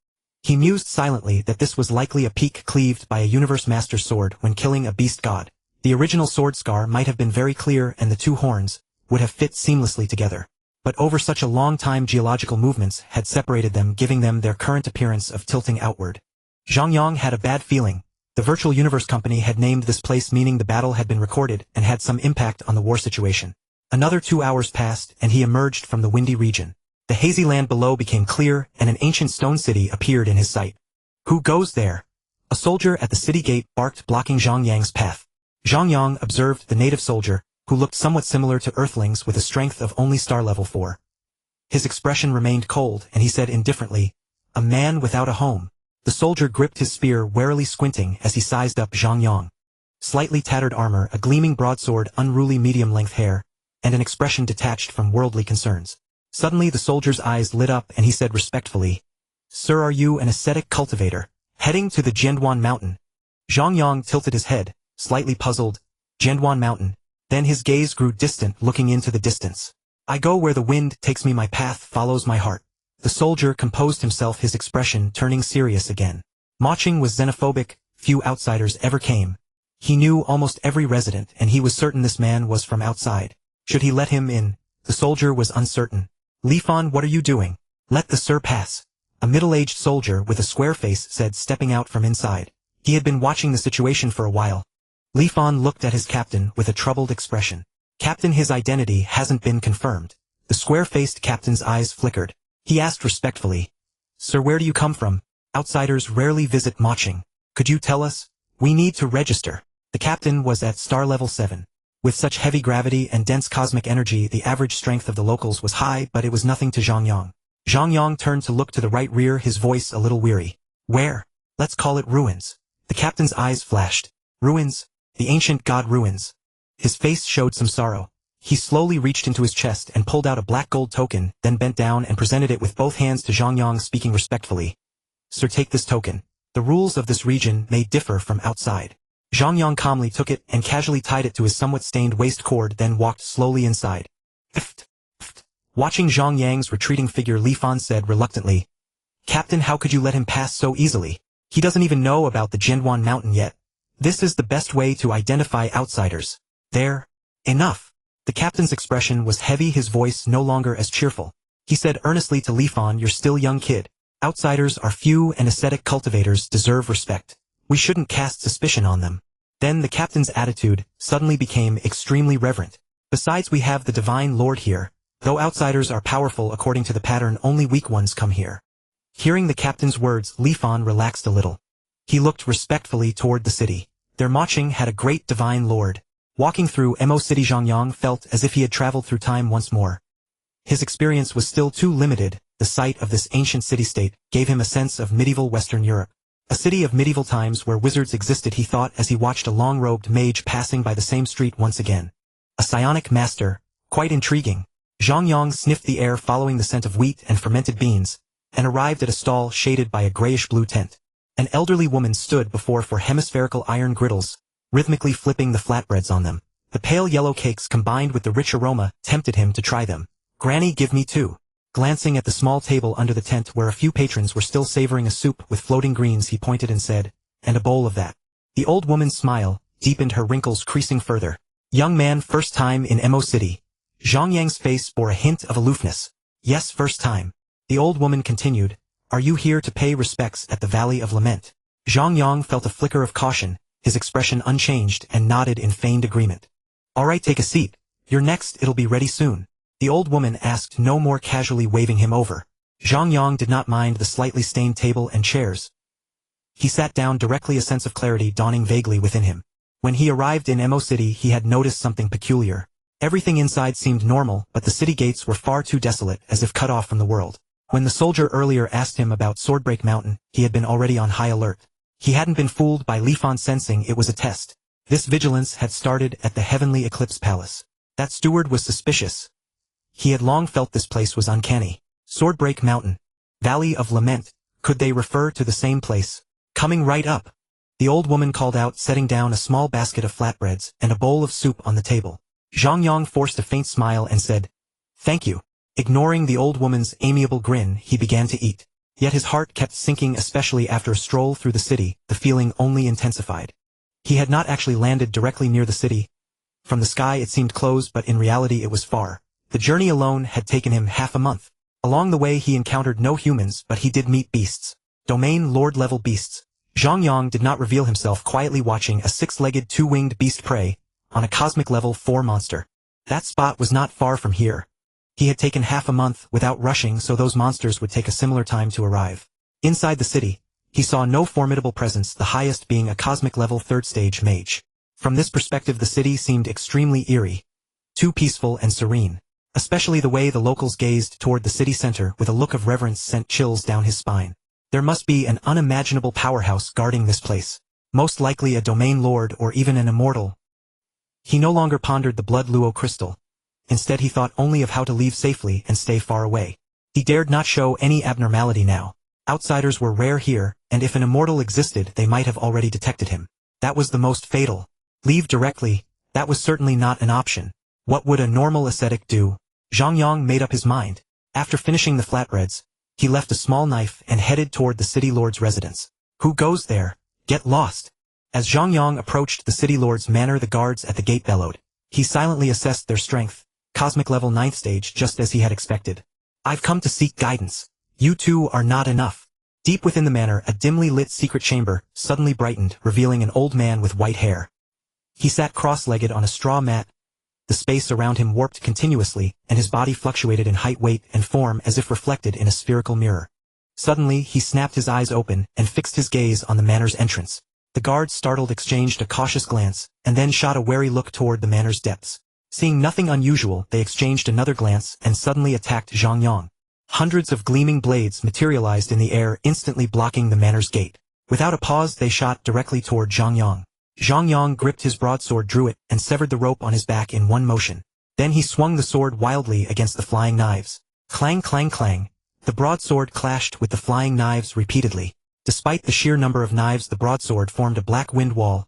He mused silently that this was likely a peak cleaved by a universe master sword when killing a beast god. The original sword scar might have been very clear and the two horns would have fit seamlessly together. But over such a long time, geological movements had separated them, giving them their current appearance of tilting outward. Zhang Yang had a bad feeling. The Virtual Universe Company had named this place, meaning the battle had been recorded and had some impact on the war situation. Another 2 hours passed and he emerged from the windy region. The hazy land below became clear and an ancient stone city appeared in his sight. "Who goes there?" A soldier at the city gate barked, blocking Zhang Yang's path. Zhang Yang observed the native soldier, who looked somewhat similar to Earthlings with a strength of only star level 4. His expression remained cold and he said indifferently, "A man without a home." The soldier gripped his spear, warily squinting as he sized up Zhang Yang. Slightly tattered armor, a gleaming broadsword, unruly medium-length hair, and an expression detached from worldly concerns. Suddenly the soldier's eyes lit up and he said respectfully, "Sir, are you an ascetic cultivator, heading to the Zhenduan Mountain?" Zhang Yang tilted his head, slightly puzzled. "Zhenduan Mountain." Then his gaze grew distant, looking into the distance. "I go where the wind takes me, my path follows my heart." The soldier composed himself, his expression turning serious again. Maching was xenophobic, few outsiders ever came. He knew almost every resident and he was certain this man was from outside. Should he let him in? The soldier was uncertain. "Li Fan, what are you doing?" "Let the sir pass." A middle-aged soldier with a square face said, stepping out from inside. He had been watching the situation for a while. Li Fan looked at his captain with a troubled expression. "Captain, his identity hasn't been confirmed." The square-faced captain's eyes flickered. He asked respectfully, "Sir, where do you come from? Outsiders rarely visit Maching. Could you tell us? We need to register." The captain was at star level 7. With such heavy gravity and dense cosmic energy, the average strength of the locals was high, but it was nothing to Zhang Yang. Zhang Yang turned to look to the right rear, his voice a little weary. "Where?" "Let's call it ruins." The captain's eyes flashed. "Ruins? The ancient god ruins." His face showed some sorrow. He slowly reached into his chest and pulled out a black gold token, then bent down and presented it with both hands to Zhang Yang, speaking respectfully. "Sir, take this token. The The rules of this region may differ from outside. Zhang Yang calmly took it and casually tied it to his somewhat stained waist cord, then walked slowly inside. Watching Zhang Yang's retreating figure, Li Fan said reluctantly, "Captain, how could you let him pass so easily? He doesn't even know about the Jianduan mountain yet. This is the best way to identify outsiders." "There. Enough." The captain's expression was heavy, his voice no longer as cheerful. He said earnestly to Li Fan, "You're still young, kid. Outsiders are few and ascetic cultivators deserve respect. We shouldn't cast suspicion on them." Then the captain's attitude suddenly became extremely reverent. "Besides, we have the Divine Lord here. Though outsiders are powerful according to the pattern, only weak ones come here." Hearing the captain's words, Li Fan relaxed a little. He looked respectfully toward the city. Their Maching had a great Divine Lord. Walking through Yinmo City, Zhang Yang felt as if he had traveled through time once more. His experience was still too limited. The sight of this ancient city-state gave him a sense of medieval Western Europe. A city of medieval times where wizards existed, he thought as he watched a long-robed mage passing by the same street once again. A psionic master, quite intriguing. Zhang Yang sniffed the air following the scent of wheat and fermented beans, and arrived at a stall shaded by a grayish-blue tent. An elderly woman stood before four hemispherical iron griddles, rhythmically flipping the flatbreads on them. The pale yellow cakes combined with the rich aroma tempted him to try them. "Granny, give me two." Glancing at the small table under the tent where a few patrons were still savoring a soup with floating greens, he pointed and said, "And a bowl of that." The old woman's smile deepened, her wrinkles creasing further. "Young man, first time in Yinmo City?" Zhang Yang's face bore a hint of aloofness. "Yes, first time." The old woman continued, "Are you here to pay respects at the Valley of Lament?" Zhang Yang felt a flicker of caution, his expression unchanged, and nodded in feigned agreement. "All right, take a seat. You're next, it'll be ready soon." The old woman asked no more, casually waving him over. Zhang Yang did not mind the slightly stained table and chairs. He sat down directly, a sense of clarity dawning vaguely within him. When he arrived in Yinmo City, he had noticed something peculiar. Everything inside seemed normal, but the city gates were far too desolate, as if cut off from the world. When the soldier earlier asked him about Swordbreak Mountain, he had been already on high alert. He hadn't been fooled by Li Fan, sensing it was a test. This vigilance had started at the Heavenly Eclipse Palace. That steward was suspicious. He had long felt this place was uncanny. Swordbreak Mountain. Valley of Lament. Could they refer to the same place? "Coming right up," the old woman called out, setting down a small basket of flatbreads and a bowl of soup on the table. Zhang Yang forced a faint smile and said, "Thank you." Ignoring the old woman's amiable grin, he began to eat. Yet his heart kept sinking, especially after a stroll through the city. The feeling only intensified. He had not actually landed directly near the city. From the sky it seemed close, but in reality it was far. The journey alone had taken him half a month. Along the way he encountered no humans, but he did meet beasts. Domain Lord-level beasts. Zhang Yang did not reveal himself, quietly watching a six-legged, two-winged beast prey on a cosmic level 4 monster. That spot was not far from here. He had taken half a month without rushing, so those monsters would take a similar time to arrive. Inside the city, he saw no formidable presence, the highest being a cosmic level 3rd stage mage. From this perspective the city seemed extremely eerie. Too peaceful and serene. Especially the way the locals gazed toward the city center with a look of reverence sent chills down his spine. There must be an unimaginable powerhouse guarding this place. Most likely a domain lord or even an immortal. He no longer pondered the blood luo crystal. Instead he thought only of how to leave safely and stay far away. He dared not show any abnormality now. Outsiders were rare here, and if an immortal existed they might have already detected him. That was the most fatal. Leave directly, that was certainly not an option. What would a normal ascetic do? Zhang Yang made up his mind. After finishing the flatbreads, he left a small knife and headed toward the city lord's residence. Who goes there? Get lost. As Zhang Yang approached the city lord's manor, the guards at the gate bellowed. He silently assessed their strength. Cosmic level 9th stage, just as he had expected. "I've come to seek guidance. You two are not enough." Deep within the manor, a dimly lit secret chamber suddenly brightened, revealing an old man with white hair. He sat cross-legged on a straw mat. The space around him warped continuously, and his body fluctuated in height, weight, and form as if reflected in a spherical mirror. Suddenly, he snapped his eyes open and fixed his gaze on the manor's entrance. The guards, startled, exchanged a cautious glance, and then shot a wary look toward the manor's depths. Seeing nothing unusual, they exchanged another glance and suddenly attacked Zhang Yang. Hundreds of gleaming blades materialized in the air, instantly blocking the manor's gate. Without a pause, they shot directly toward Zhang Yang. Zhang Yang gripped his broadsword, drew it, and severed the rope on his back in one motion. Then he swung the sword wildly against the flying knives. Clang, clang, clang. The broadsword clashed with the flying knives repeatedly. Despite the sheer number of knives, the broadsword formed a black wind wall.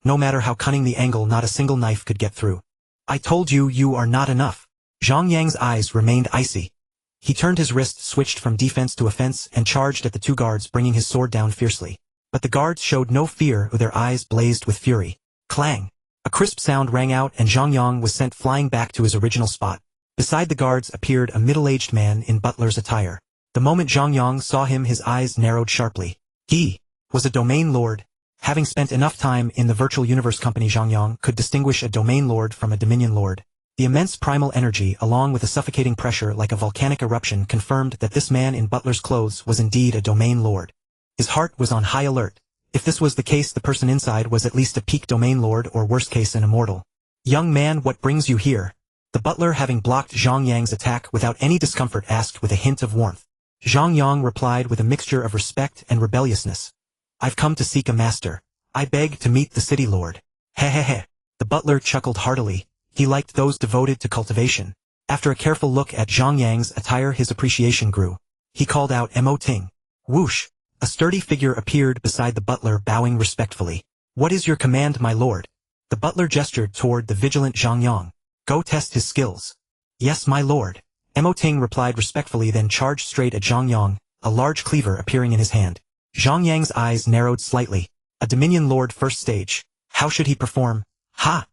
No matter how cunning the angle, not a single knife could get through. I told you, you are not enough. Zhang Yang's eyes remained icy. He turned his wrist, switched from defense to offense, and charged at the two guards, bringing his sword down fiercely. But the guards showed no fear, their eyes blazed with fury. Clang! A crisp sound rang out, and Zhang Yang was sent flying back to his original spot. Beside the guards appeared a middle-aged man in butler's attire. The moment Zhang Yang saw him, his eyes narrowed sharply. He was a domain lord. Having spent enough time in the virtual universe company, Zhang Yang could distinguish a domain lord from a dominion lord. The immense primal energy, along with a suffocating pressure like a volcanic eruption, confirmed that this man in butler's clothes was indeed a domain lord. His heart was on high alert. If this was the case, the person inside was at least a peak domain lord, or worst case, an immortal. Young man, what brings you here? The butler, having blocked Zhang Yang's attack without any discomfort, asked with a hint of warmth. Zhang Yang replied with a mixture of respect and rebelliousness. I've come to seek a master. I beg to meet the city lord. Hehehe. The butler chuckled heartily. He liked those devoted to cultivation. After a careful look at Zhang Yang's attire, his appreciation grew. He called out, "Mo Ting." Whoosh! A sturdy figure appeared beside the butler, bowing respectfully. What is your command, my lord? The butler gestured toward the vigilant Zhang Yang. Go test his skills. Yes, my lord. Mo Ting replied respectfully, then charged straight at Zhang Yang, a large cleaver appearing in his hand. Zhang Yang's eyes narrowed slightly. A Dominion Lord first stage. How should he perform? Ha!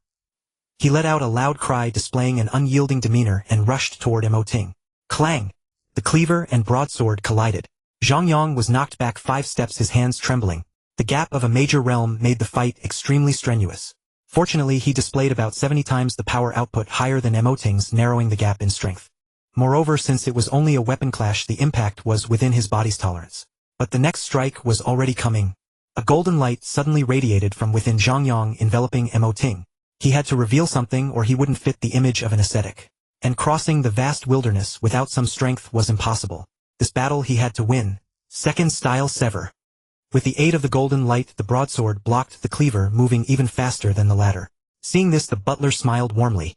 He let out a loud cry, displaying an unyielding demeanor, and rushed toward Mo Ting. Clang! The cleaver and broadsword collided. Zhang Yang was knocked back 5 steps, his hands trembling. The gap of a major realm made the fight extremely strenuous. Fortunately, he displayed about 70 times the power output, higher than Mo Ting's, narrowing the gap in strength. Moreover, since it was only a weapon clash, the impact was within his body's tolerance. But the next strike was already coming. A golden light suddenly radiated from within Zhang Yang, enveloping Mo Ting. He had to reveal something, or he wouldn't fit the image of an ascetic. And crossing the vast wilderness without some strength was impossible. This battle he had to win. Second style sever. With the aid of the golden light, the broadsword blocked the cleaver, moving even faster than the latter. Seeing this, the butler smiled warmly.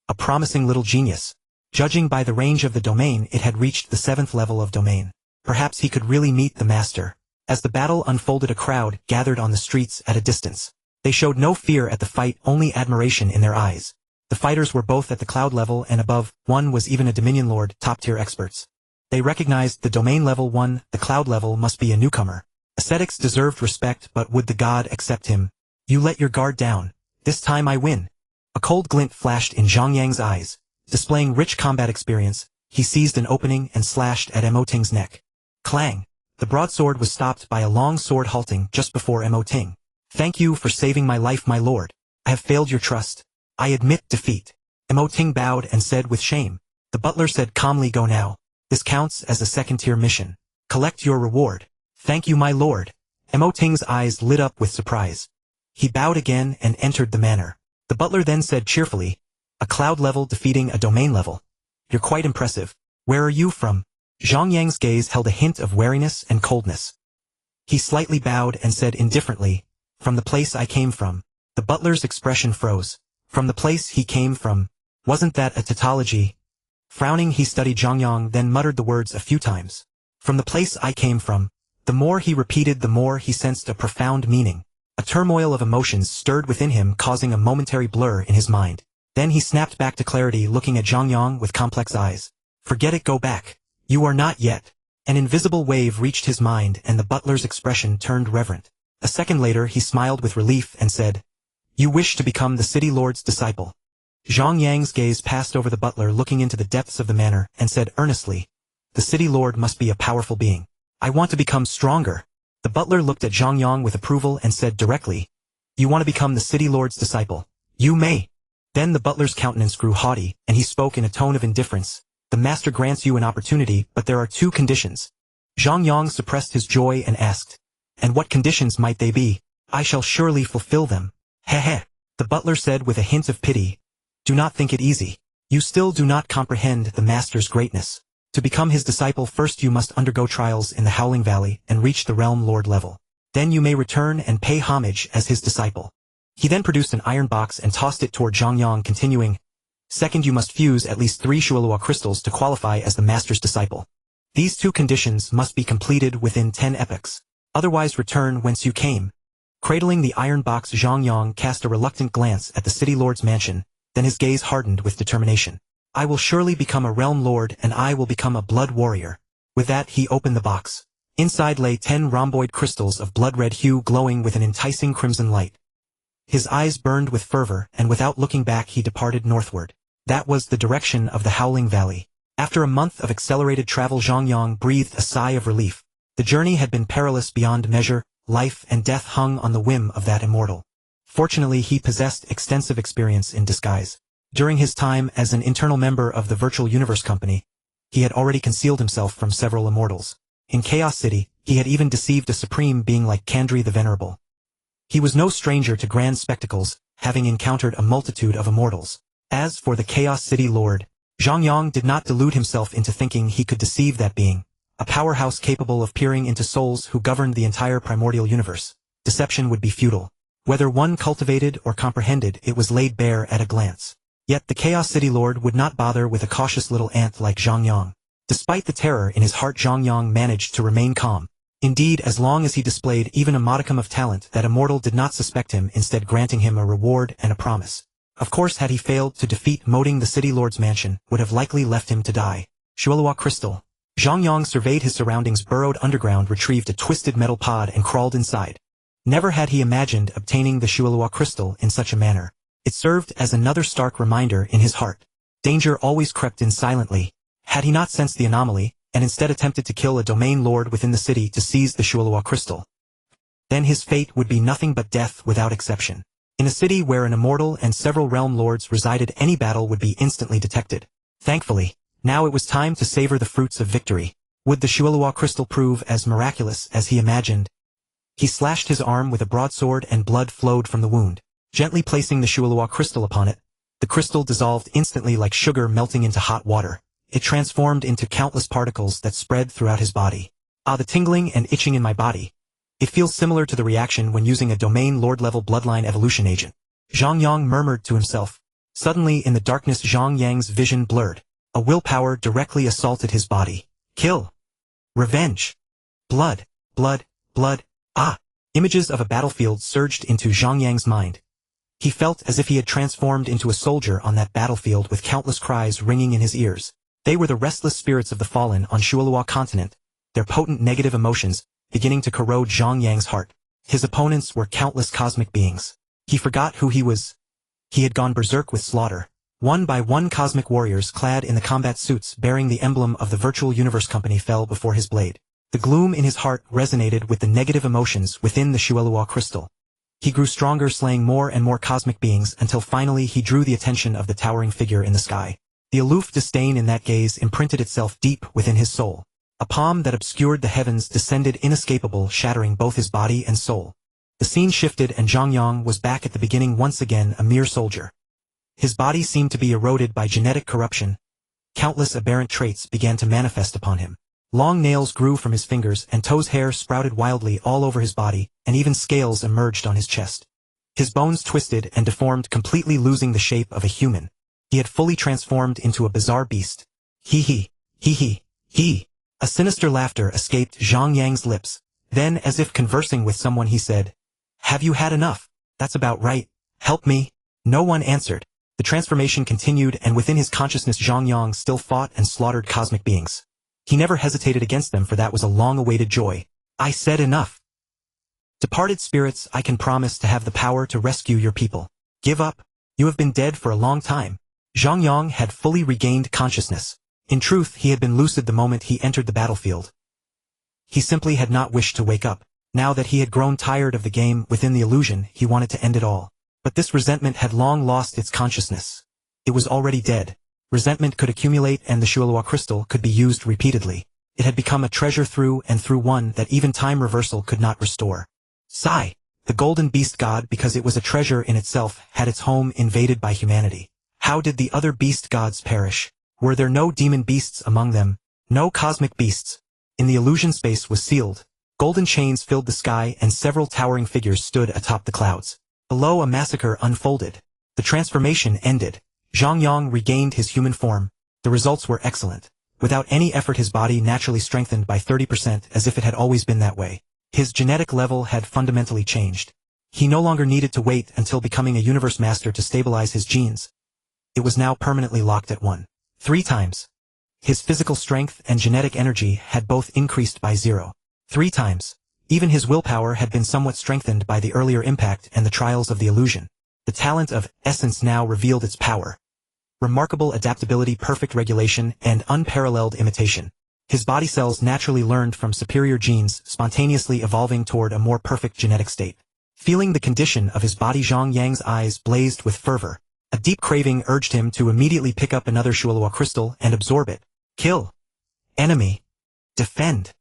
A promising little genius. Judging by the range of the domain, it had reached the 7th level of domain. Perhaps he could really meet the master. As the battle unfolded, a crowd gathered on the streets at a distance. They showed no fear at the fight, only admiration in their eyes. The fighters were both at the cloud level and above. One was even a Dominion Lord, top-tier experts. They recognized the domain level one, the cloud level must be a newcomer. Ascetics deserved respect, but would the god accept him? You let your guard down. This time I win. A cold glint flashed in Zhang Yang's eyes. Displaying rich combat experience, he seized an opening and slashed at Mo Ting's neck. Clang! The broadsword was stopped by a long sword, halting just before Mo Ting. Thank you for saving my life, my lord. I have failed your trust. I admit defeat. Mo Ting bowed and said with shame. The butler said calmly, go now. This counts as a second-tier mission. Collect your reward. Thank you, my lord. Mo Ting's eyes lit up with surprise. He bowed again and entered the manor. The butler then said cheerfully, a cloud level defeating a domain level. You're quite impressive. Where are you from? Zhang Yang's gaze held a hint of wariness and coldness. He slightly bowed and said indifferently, from the place I came from. The butler's expression froze. From the place he came from. Wasn't that a tautology? Frowning, he studied Zhang Yang, then muttered the words a few times. From the place I came from. The more he repeated, the more he sensed a profound meaning. A turmoil of emotions stirred within him, causing a momentary blur in his mind. Then he snapped back to clarity, looking at Zhang Yang with complex eyes. Forget it, go back. You are not yet. An invisible wave reached his mind, and the butler's expression turned reverent. A second later, he smiled with relief and said, you wish to become the city lord's disciple. Zhang Yang's gaze passed over the butler, looking into the depths of the manor, and said earnestly, the city lord must be a powerful being. I want to become stronger. The butler looked at Zhang Yang with approval and said directly, you want to become the city lord's disciple? You may. Then the butler's countenance grew haughty, and he spoke in a tone of indifference. The master grants you an opportunity, but there are 2 conditions. Zhang Yang suppressed his joy and asked, and what conditions might they be? I shall surely fulfill them. Heh. The butler said with a hint of pity, do not think it easy. You still do not comprehend the master's greatness. To become his disciple, first you must undergo trials in the Howling Valley and reach the Realm Lord level. Then you may return and pay homage as his disciple. He then produced an iron box and tossed it toward Zhang Yang, continuing, second, you must fuse at least 3 Shualua crystals to qualify as the master's disciple. These 2 conditions must be completed within 10 epochs. Otherwise return whence you came. Cradling the iron box, Zhang Yang cast a reluctant glance at the city lord's mansion, then his gaze hardened with determination. I will surely become a realm lord, and I will become a blood warrior. With that he opened the box. Inside lay 10 rhomboid crystals of blood-red hue glowing with an enticing crimson light. His eyes burned with fervor, and without looking back he departed northward. That was the direction of the Howling Valley. After a month of accelerated travel, Zhang Yang breathed a sigh of relief. The journey had been perilous beyond measure. Life and death hung on the whim of that immortal. Fortunately, he possessed extensive experience in disguise. During his time as an internal member of the Virtual Universe Company, he had already concealed himself from several immortals. In Chaos City, he had even deceived a supreme being like Kandri the Venerable. He was no stranger to grand spectacles, having encountered a multitude of immortals. As for the Chaos City Lord, Zhang Yang did not delude himself into thinking he could deceive that being, a powerhouse capable of peering into souls who governed the entire primordial universe. Deception would be futile. Whether one cultivated or comprehended, it was laid bare at a glance. Yet the Chaos City Lord would not bother with a cautious little ant like Zhang Yang. Despite the terror in his heart, Zhang Yang managed to remain calm. Indeed, as long as he displayed even a modicum of talent, that immortal did not suspect him, instead granting him a reward and a promise. Of course, had he failed to defeat Moding, the city lord's mansion would have likely left him to die. Swallowing crystal. Zhang Yang surveyed his surroundings, burrowed underground, retrieved a twisted metal pod and crawled inside. Never had he imagined obtaining the Swallowing crystal in such a manner. It served as another stark reminder in his heart. Danger always crept in silently. Had he not sensed the anomaly, and instead attempted to kill a domain lord within the city to seize the Swallowing crystal, then his fate would be nothing but death without exception. In a city where an immortal and several realm lords resided, any battle would be instantly detected. Thankfully, now it was time to savor the fruits of victory. Would the Swallowing crystal prove as miraculous as he imagined? He slashed his arm with a broadsword and blood flowed from the wound. Gently placing the Swallowing crystal upon it, the crystal dissolved instantly like sugar melting into hot water. It transformed into countless particles that spread throughout his body. Ah, the tingling and itching in my body. It feels similar to the reaction when using a domain lord-level bloodline evolution agent. Zhang Yang murmured to himself. Suddenly in the darkness, Zhang Yang's vision blurred. A willpower directly assaulted his body. Kill. Revenge. Blood. Blood. Blood. Ah! Images of a battlefield surged into Zhang Yang's mind. He felt as if he had transformed into a soldier on that battlefield, with countless cries ringing in his ears. They were the restless spirits of the fallen on Swallowing continent, their potent negative emotions beginning to corrode Zhang Yang's heart. His opponents were countless cosmic beings. He forgot who he was. He had gone berserk with slaughter. One by one, cosmic warriors clad in the combat suits bearing the emblem of the Virtual Universe Company fell before his blade. The gloom in his heart resonated with the negative emotions within the Swallowing crystal. He grew stronger, slaying more and more cosmic beings until finally he drew the attention of the towering figure in the sky. The aloof disdain in that gaze imprinted itself deep within his soul. A palm that obscured the heavens descended inescapable, shattering both his body and soul. The scene shifted and Zhang Yang was back at the beginning, once again a mere soldier. His body seemed to be eroded by genetic corruption. Countless aberrant traits began to manifest upon him. Long nails grew from his fingers and toes, hair sprouted wildly all over his body, and even scales emerged on his chest. His bones twisted and deformed, completely losing the shape of a human. He had fully transformed into a bizarre beast. Hee hee, hee hee, hee. A sinister laughter escaped Zhang Yang's lips. Then, as if conversing with someone, he said, "Have you had enough?" "That's about right. Help me." No one answered. The transformation continued, and within his consciousness Zhang Yang still fought and slaughtered cosmic beings. He never hesitated against them, for that was a long-awaited joy. "I said enough. Departed spirits, I can promise to have the power to rescue your people. Give up. You have been dead for a long time." Zhang Yang had fully regained consciousness. In truth, he had been lucid the moment he entered the battlefield. He simply had not wished to wake up. Now that he had grown tired of the game within the illusion, he wanted to end it all. But this resentment had long lost its consciousness. It was already dead. Resentment could accumulate, and the Swallowing crystal could be used repeatedly. It had become a treasure through and through, one that even time reversal could not restore. Sigh. The golden beast god, because it was a treasure in itself, had its home invaded by humanity. How did the other beast gods perish? Were there no demon beasts among them? No cosmic beasts? In the illusion, space was sealed. Golden chains filled the sky, and several towering figures stood atop the clouds. Below, a massacre unfolded. The transformation ended. Zhang Yang regained his human form. The results were excellent. Without any effort, his body naturally strengthened by 30%, as if it had always been that way. His genetic level had fundamentally changed. He no longer needed to wait until becoming a universe master to stabilize his genes. It was now permanently locked at 1.3 times. His physical strength and genetic energy had both increased by 0.3 times. Even his willpower had been somewhat strengthened by the earlier impact and the trials of the illusion. The talent of essence now revealed its power. Remarkable adaptability, perfect regulation, and unparalleled imitation. His body cells naturally learned from superior genes, spontaneously evolving toward a more perfect genetic state. Feeling the condition of his body, Zhang Yang's eyes blazed with fervor. A deep craving urged him to immediately pick up another Swallowing crystal and absorb it. Kill. Enemy. Defend.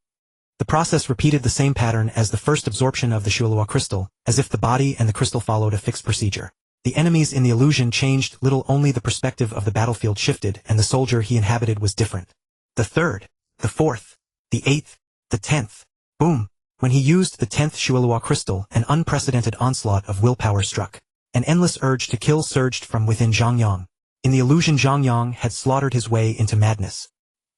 The process repeated the same pattern as the first absorption of the Swallowing crystal, as if the body and the crystal followed a fixed procedure. The enemies in the illusion changed little, only the perspective of the battlefield shifted, and the soldier he inhabited was different. The third, the fourth, the eighth, the 10th. Boom. When he used the 10th Swallowing crystal, an unprecedented onslaught of willpower struck. An endless urge to kill surged from within Zhang Yang. In the illusion, Zhang Yang had slaughtered his way into madness.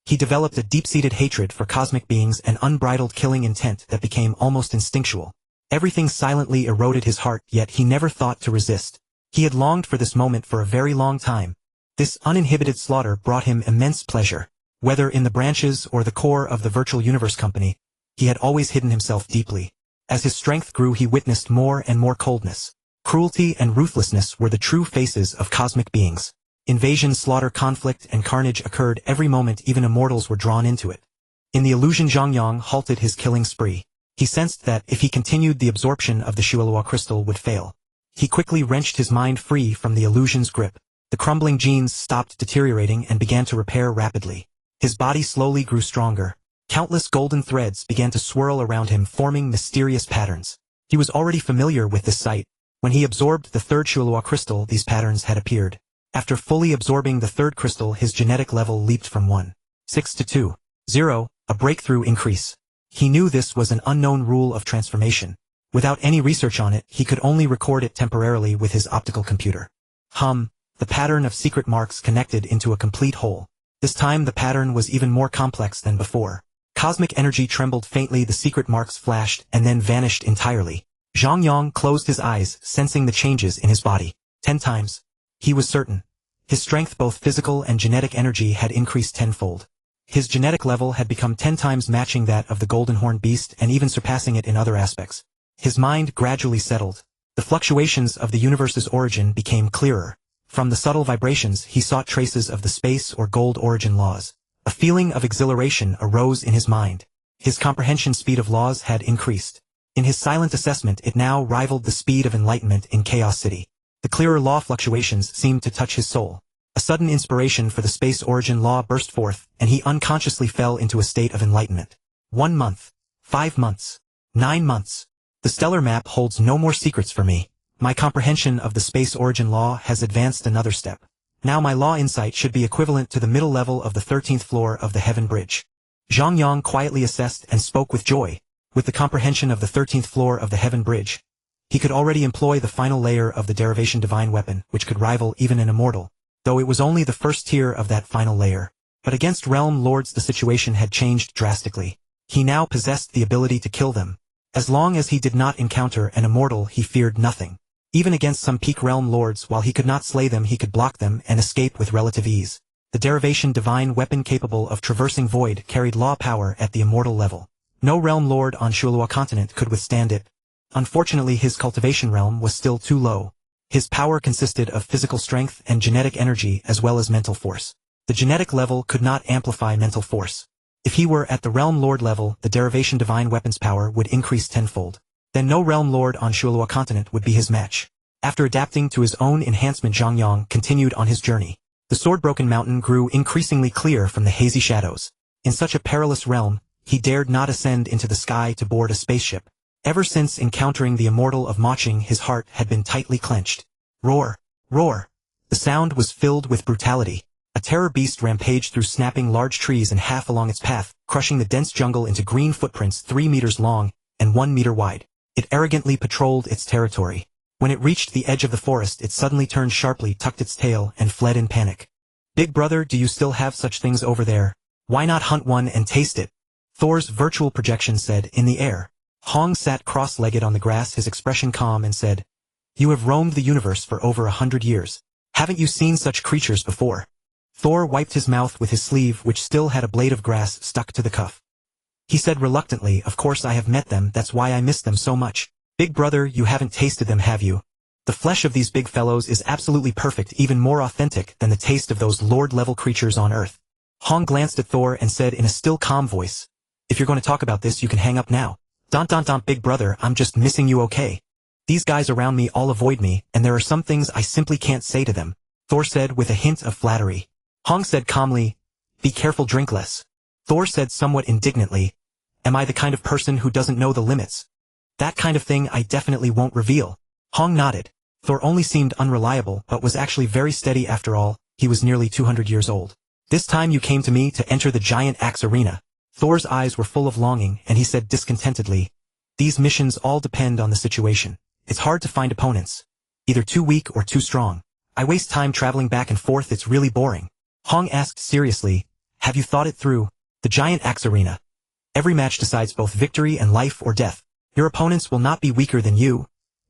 He developed a deep-seated hatred for cosmic beings and unbridled killing intent that became almost instinctual. Everything silently eroded his heart, yet he never thought to resist. He had longed for this moment for a very long time. This uninhibited slaughter brought him immense pleasure. Whether in the branches or the core of the virtual universe company, he had always hidden himself deeply. As his strength grew, he witnessed more and more coldness. Cruelty and ruthlessness were the true faces of cosmic beings. Invasion, slaughter, conflict, and carnage occurred every moment. Even immortals were drawn into it. In the illusion, Zhang Yang halted his killing spree. He sensed that if he continued, the absorption of the Swallowing crystal would fail. He quickly wrenched his mind free from the illusion's grip. The crumbling genes stopped deteriorating and began to repair rapidly. His body slowly grew stronger. Countless golden threads began to swirl around him, forming mysterious patterns. He was already familiar with this sight. When he absorbed the third Swallowing crystal, these patterns had appeared. After fully absorbing the third crystal, his genetic level leaped from 1.6 to 2.0, a breakthrough increase. He knew this was an unknown rule of transformation. Without any research on it, he could only record it temporarily with his optical computer. The pattern of secret marks connected into a complete whole. This time the pattern was even more complex than before. Cosmic energy trembled faintly, the secret marks flashed and then vanished entirely. Zhang Yang closed his eyes, sensing the changes in his body. 10 times. He was certain. His strength, both physical and genetic energy, had increased tenfold. His genetic level had become 10 times, matching that of the golden horned beast and even surpassing it in other aspects. His mind gradually settled. The fluctuations of the universe's origin became clearer. From the subtle vibrations, he sought traces of the space or gold origin laws. A feeling of exhilaration arose in his mind. His comprehension speed of laws had increased. In his silent assessment, it now rivaled the speed of enlightenment in Chaos City. The clearer law fluctuations seemed to touch his soul. A sudden inspiration for the space origin law burst forth, and he unconsciously fell into a state of enlightenment. 1 month. 5 months. 9 months. The stellar map holds no more secrets for me. My comprehension of the space origin law has advanced another step. Now my law insight should be equivalent to the middle level of the 13th floor of the Heaven Bridge. Zhang Yang quietly assessed and spoke with joy. With the comprehension of the 13th floor of the Heaven Bridge, he could already employ the final layer of the derivation divine weapon, which could rival even an immortal, though it was only the first tier of that final layer. But against realm lords the situation had changed drastically. He now possessed the ability to kill them. As long as he did not encounter an immortal, he feared nothing. Even against some peak realm lords, while he could not slay them, he could block them and escape with relative ease. The derivation divine weapon, capable of traversing void, carried law power at the immortal level. No realm lord on Swallowing continent could withstand it. Unfortunately, his cultivation realm was still too low. His power consisted of physical strength and genetic energy as well as mental force. The genetic level could not amplify mental force. If he were at the realm lord level, the derivation divine weapon's power would increase tenfold. Then no realm lord on Swallowing continent would be his match. After adapting to his own enhancement, Zhang Yang continued on his journey. The sword-broken mountain grew increasingly clear from the hazy shadows. In such a perilous realm, he dared not ascend into the sky to board a spaceship. Ever since encountering the immortal of Maching, his heart had been tightly clenched. Roar! Roar! The sound was filled with brutality. A terror beast rampaged through, snapping large trees in half along its path, crushing the dense jungle into green footprints 3 meters long and 1 meter wide. It arrogantly patrolled its territory. When it reached the edge of the forest, it suddenly turned sharply, tucked its tail, and fled in panic. Big brother, do you still have such things over there? Why not hunt one and taste it? Thor's virtual projection said, in the air. Hong sat cross-legged on the grass, his expression calm, and said, "You have roamed the universe for over 100 years. Haven't you seen such creatures before?" Thor wiped his mouth with his sleeve, which still had a blade of grass stuck to the cuff. He said reluctantly, "Of course I have met them, that's why I miss them so much. Big brother, you haven't tasted them, have you? The flesh of these big fellows is absolutely perfect, even more authentic than the taste of those lord-level creatures on Earth." Hong glanced at Thor and said in a still calm voice, "If you're going to talk about this, you can hang up now. Big brother, I'm just missing you, okay? These guys around me all avoid me, and there are some things I simply can't say to them," Thor said with a hint of flattery. Hong said calmly, "Be careful, drink less." Thor said somewhat indignantly, "Am I the kind of person who doesn't know the limits? That kind of thing I definitely won't reveal." Hong nodded. Thor only seemed unreliable, but was actually very steady after all. He was nearly 200 years old. "This time you came to me to enter the giant axe arena." Thor's eyes were full of longing, and he said discontentedly, "These missions all depend on the situation. It's hard to find opponents. Either too weak or too strong. I waste time traveling back and forth, it's really boring." Hong asked seriously, "Have you thought it through? The giant axe arena. Every match decides both victory and life or death. Your opponents will not be weaker than you.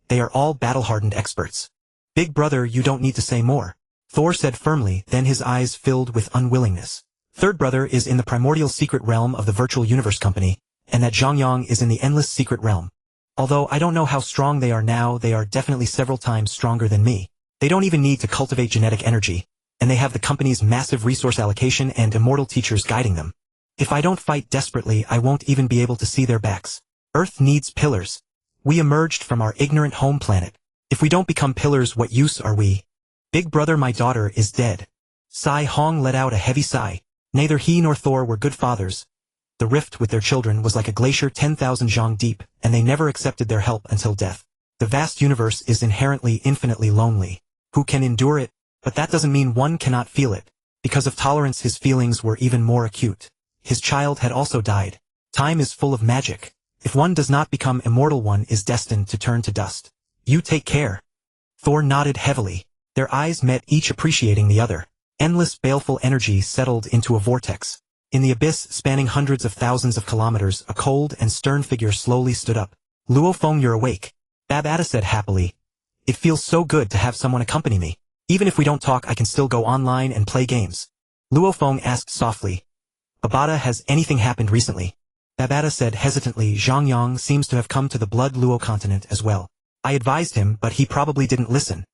They are all battle-hardened experts." "Big brother, you don't need to say more," Thor said firmly, then his eyes filled with unwillingness. "Third brother is in the primordial secret realm of the Virtual Universe Company, and that Zhang Yang is in the endless secret realm. Although I don't know how strong they are now, they are definitely several times stronger than me. They don't even need to cultivate genetic energy, and they have the company's massive resource allocation and immortal teachers guiding them. If I don't fight desperately, I won't even be able to see their backs. Earth needs pillars. We emerged from our ignorant home planet. If we don't become pillars, what use are we? Big brother, my daughter is dead." Hong let out a heavy sigh. Neither he nor Thor were good fathers. The rift with their children was like a glacier 10,000 zhang deep, and they never accepted their help until death. The vast universe is inherently infinitely lonely. Who can endure it? But that doesn't mean one cannot feel it. Because of tolerance, his feelings were even more acute. His child had also died. Time is full of magic. If one does not become immortal, one is destined to turn to dust. You take care. Thor nodded heavily. Their eyes met, each appreciating the other. Endless baleful energy settled into a vortex. In the abyss spanning hundreds of thousands of kilometers, a cold and stern figure slowly stood up. "Luo Feng, you're awake," Babata said happily. "It feels so good to have someone accompany me. Even if we don't talk, I can still go online and play games." Luo Feng asked softly, "Babata, has anything happened recently?" Babata said hesitantly, "Zhang Yang seems to have come to the Blood Luo continent as well. I advised him, but he probably didn't listen."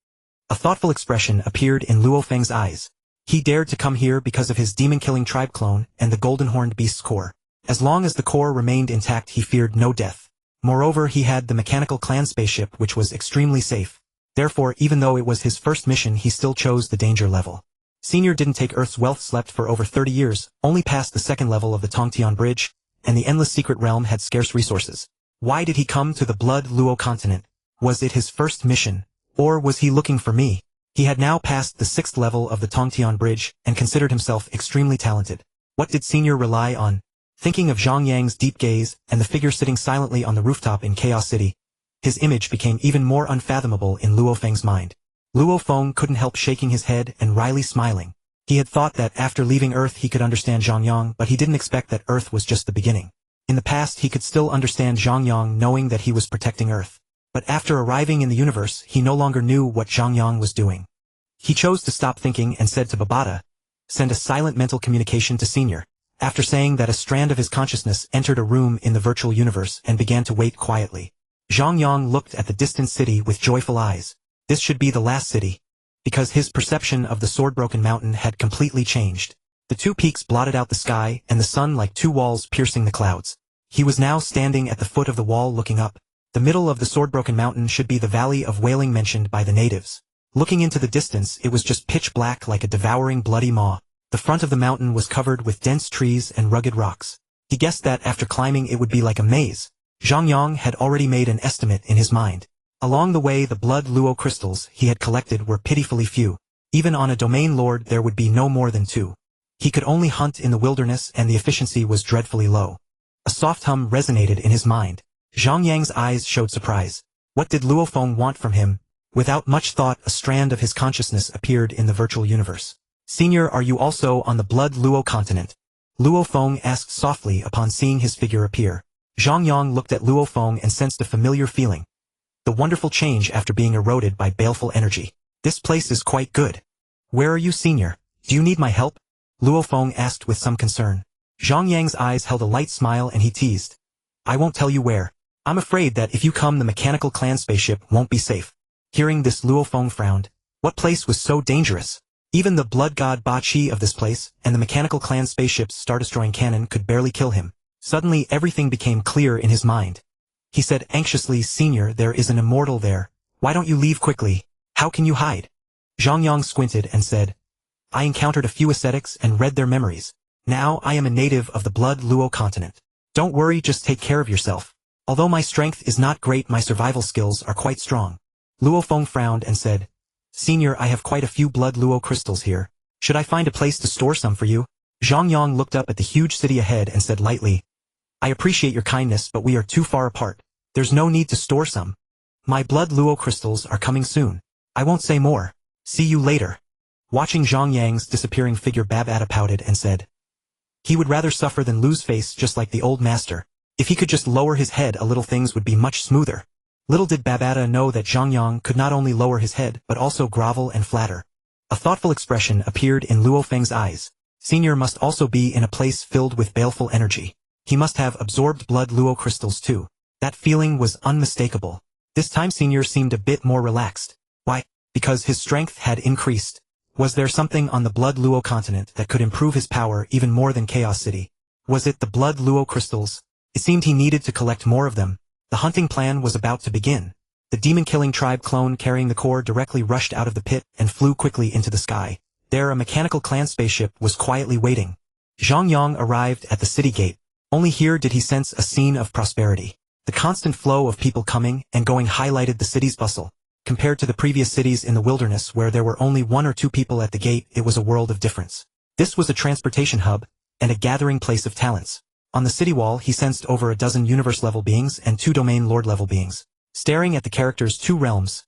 A thoughtful expression appeared in Luo Feng's eyes. He dared to come here because of his demon-killing tribe clone and the golden-horned beast's core. As long as the core remained intact, he feared no death. Moreover, he had the mechanical clan spaceship, which was extremely safe. Therefore, even though it was his first mission, he still chose the danger level. Senior didn't take Earth's wealth, slept for over 30 years, only passed the second level of the Tongtian Bridge, and the endless secret realm had scarce resources. Why did he come to the Blood Luo continent? Was it his first mission? Or was he looking for me? He had now passed the 6th level of the Tongtian Bridge and considered himself extremely talented. What did Senior rely on? Thinking of Zhang Yang's deep gaze and the figure sitting silently on the rooftop in Chaos City, his image became even more unfathomable in Luo Feng's mind. Luo Feng couldn't help shaking his head and wryly smiling. He had thought that after leaving Earth he could understand Zhang Yang, but he didn't expect that Earth was just the beginning. In the past he could still understand Zhang Yang, knowing that he was protecting Earth. But after arriving in the universe, he no longer knew what Zhang Yang was doing. He chose to stop thinking and said to Babata, "Send a silent mental communication to Senior." After saying that, a strand of his consciousness entered a room in the virtual universe and began to wait quietly. Zhang Yang looked at the distant city with joyful eyes. This should be the last city. Because his perception of the sword-broken mountain had completely changed. The two peaks blotted out the sky and the sun like two walls piercing the clouds. He was now standing at the foot of the wall looking up. The middle of the sword-broken mountain should be the Valley of Wailing mentioned by the natives. Looking into the distance, it was just pitch black like a devouring bloody maw. The front of the mountain was covered with dense trees and rugged rocks. He guessed that after climbing it would be like a maze. Zhang Yang had already made an estimate in his mind. Along the way, the blood luo crystals he had collected were pitifully few. Even on a domain lord there would be no more than 2. He could only hunt in the wilderness and the efficiency was dreadfully low. A soft hum resonated in his mind. Zhang Yang's eyes showed surprise. What did Luo Feng want from him? Without much thought, a strand of his consciousness appeared in the virtual universe. "Senior, are you also on the Blood Luo continent?" Luo Feng asked softly upon seeing his figure appear. Zhang Yang looked at Luo Feng and sensed a familiar feeling. The wonderful change after being eroded by baleful energy. This place is quite good. Where are you, senior? Do you need my help? Luo Feng asked with some concern. Zhang Yang's eyes held a light smile and he teased. I won't tell you where. I'm afraid that if you come the mechanical clan spaceship won't be safe. Hearing this, Luo Feng frowned. What place was so dangerous? Even the blood god Ba Qi of this place, and the mechanical clan spaceship's star-destroying cannon could barely kill him. Suddenly everything became clear in his mind. He said anxiously, Senior, there is an immortal there. Why don't you leave quickly? How can you hide? Zhang Yang squinted and said, I encountered a few ascetics and read their memories. Now I am a native of the Blood Luo continent. Don't worry, just take care of yourself. Although my strength is not great, my survival skills are quite strong. Luo Feng frowned and said, Senior, I have quite a few Blood Luo crystals here. Should I find a place to store some for you? Zhang Yang looked up at the huge city ahead and said lightly, I appreciate your kindness, but we are too far apart. There's no need to store some. My Blood Luo crystals are coming soon. I won't say more. See you later. Watching Zhang Yang's disappearing figure, Babata pouted and said, he would rather suffer than lose face, just like the old master. If he could just lower his head a little, things would be much smoother. Little did Babata know that Zhang Yang could not only lower his head but also grovel and flatter. A thoughtful expression appeared in Luo Feng's eyes. Senior must also be in a place filled with baleful energy. He must have absorbed Blood Luo crystals too. That feeling was unmistakable. This time Senior seemed a bit more relaxed. Why? Because his strength had increased. Was there something on the Blood Luo continent that could improve his power even more than Chaos City? Was it the Blood Luo crystals? It seemed he needed to collect more of them. The hunting plan was about to begin. The demon-killing tribe clone carrying the core directly rushed out of the pit and flew quickly into the sky. There a mechanical clan spaceship was quietly waiting. Zhang Yang arrived at the city gate. Only here did he sense a scene of prosperity. The constant flow of people coming and going highlighted the city's bustle. Compared to the previous cities in the wilderness where there were only 1 or 2 people at the gate, it was a world of difference. This was a transportation hub and a gathering place of talents. On the city wall he sensed over a dozen universe-level beings and 2 domain lord-level beings. Staring at the characters 2 realms,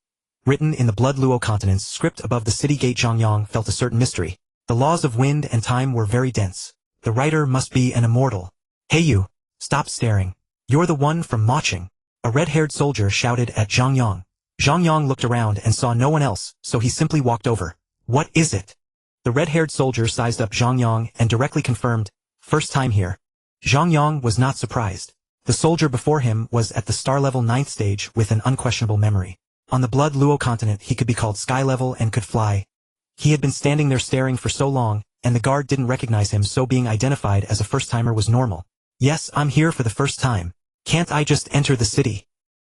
written in the Blood Luo continent's script above the city gate, Zhang Yang felt a certain mystery. The laws of wind and time were very dense. The writer must be an immortal. Hey you, stop staring. You're the one from Maching. A red-haired soldier shouted at Zhang Yang. Zhang Yang looked around and saw no one else, so he simply walked over. What is it? The red-haired soldier sized up Zhang Yang and directly confirmed, first time here. Zhang Yang was not surprised. The soldier before him was at the star-level 9th stage with an unquestionable memory. On the Blood Luo continent he could be called sky-level and could fly. He had been standing there staring for so long, and the guard didn't recognize him, so being identified as a first-timer was normal. Yes, I'm here for the first time. Can't I just enter the city?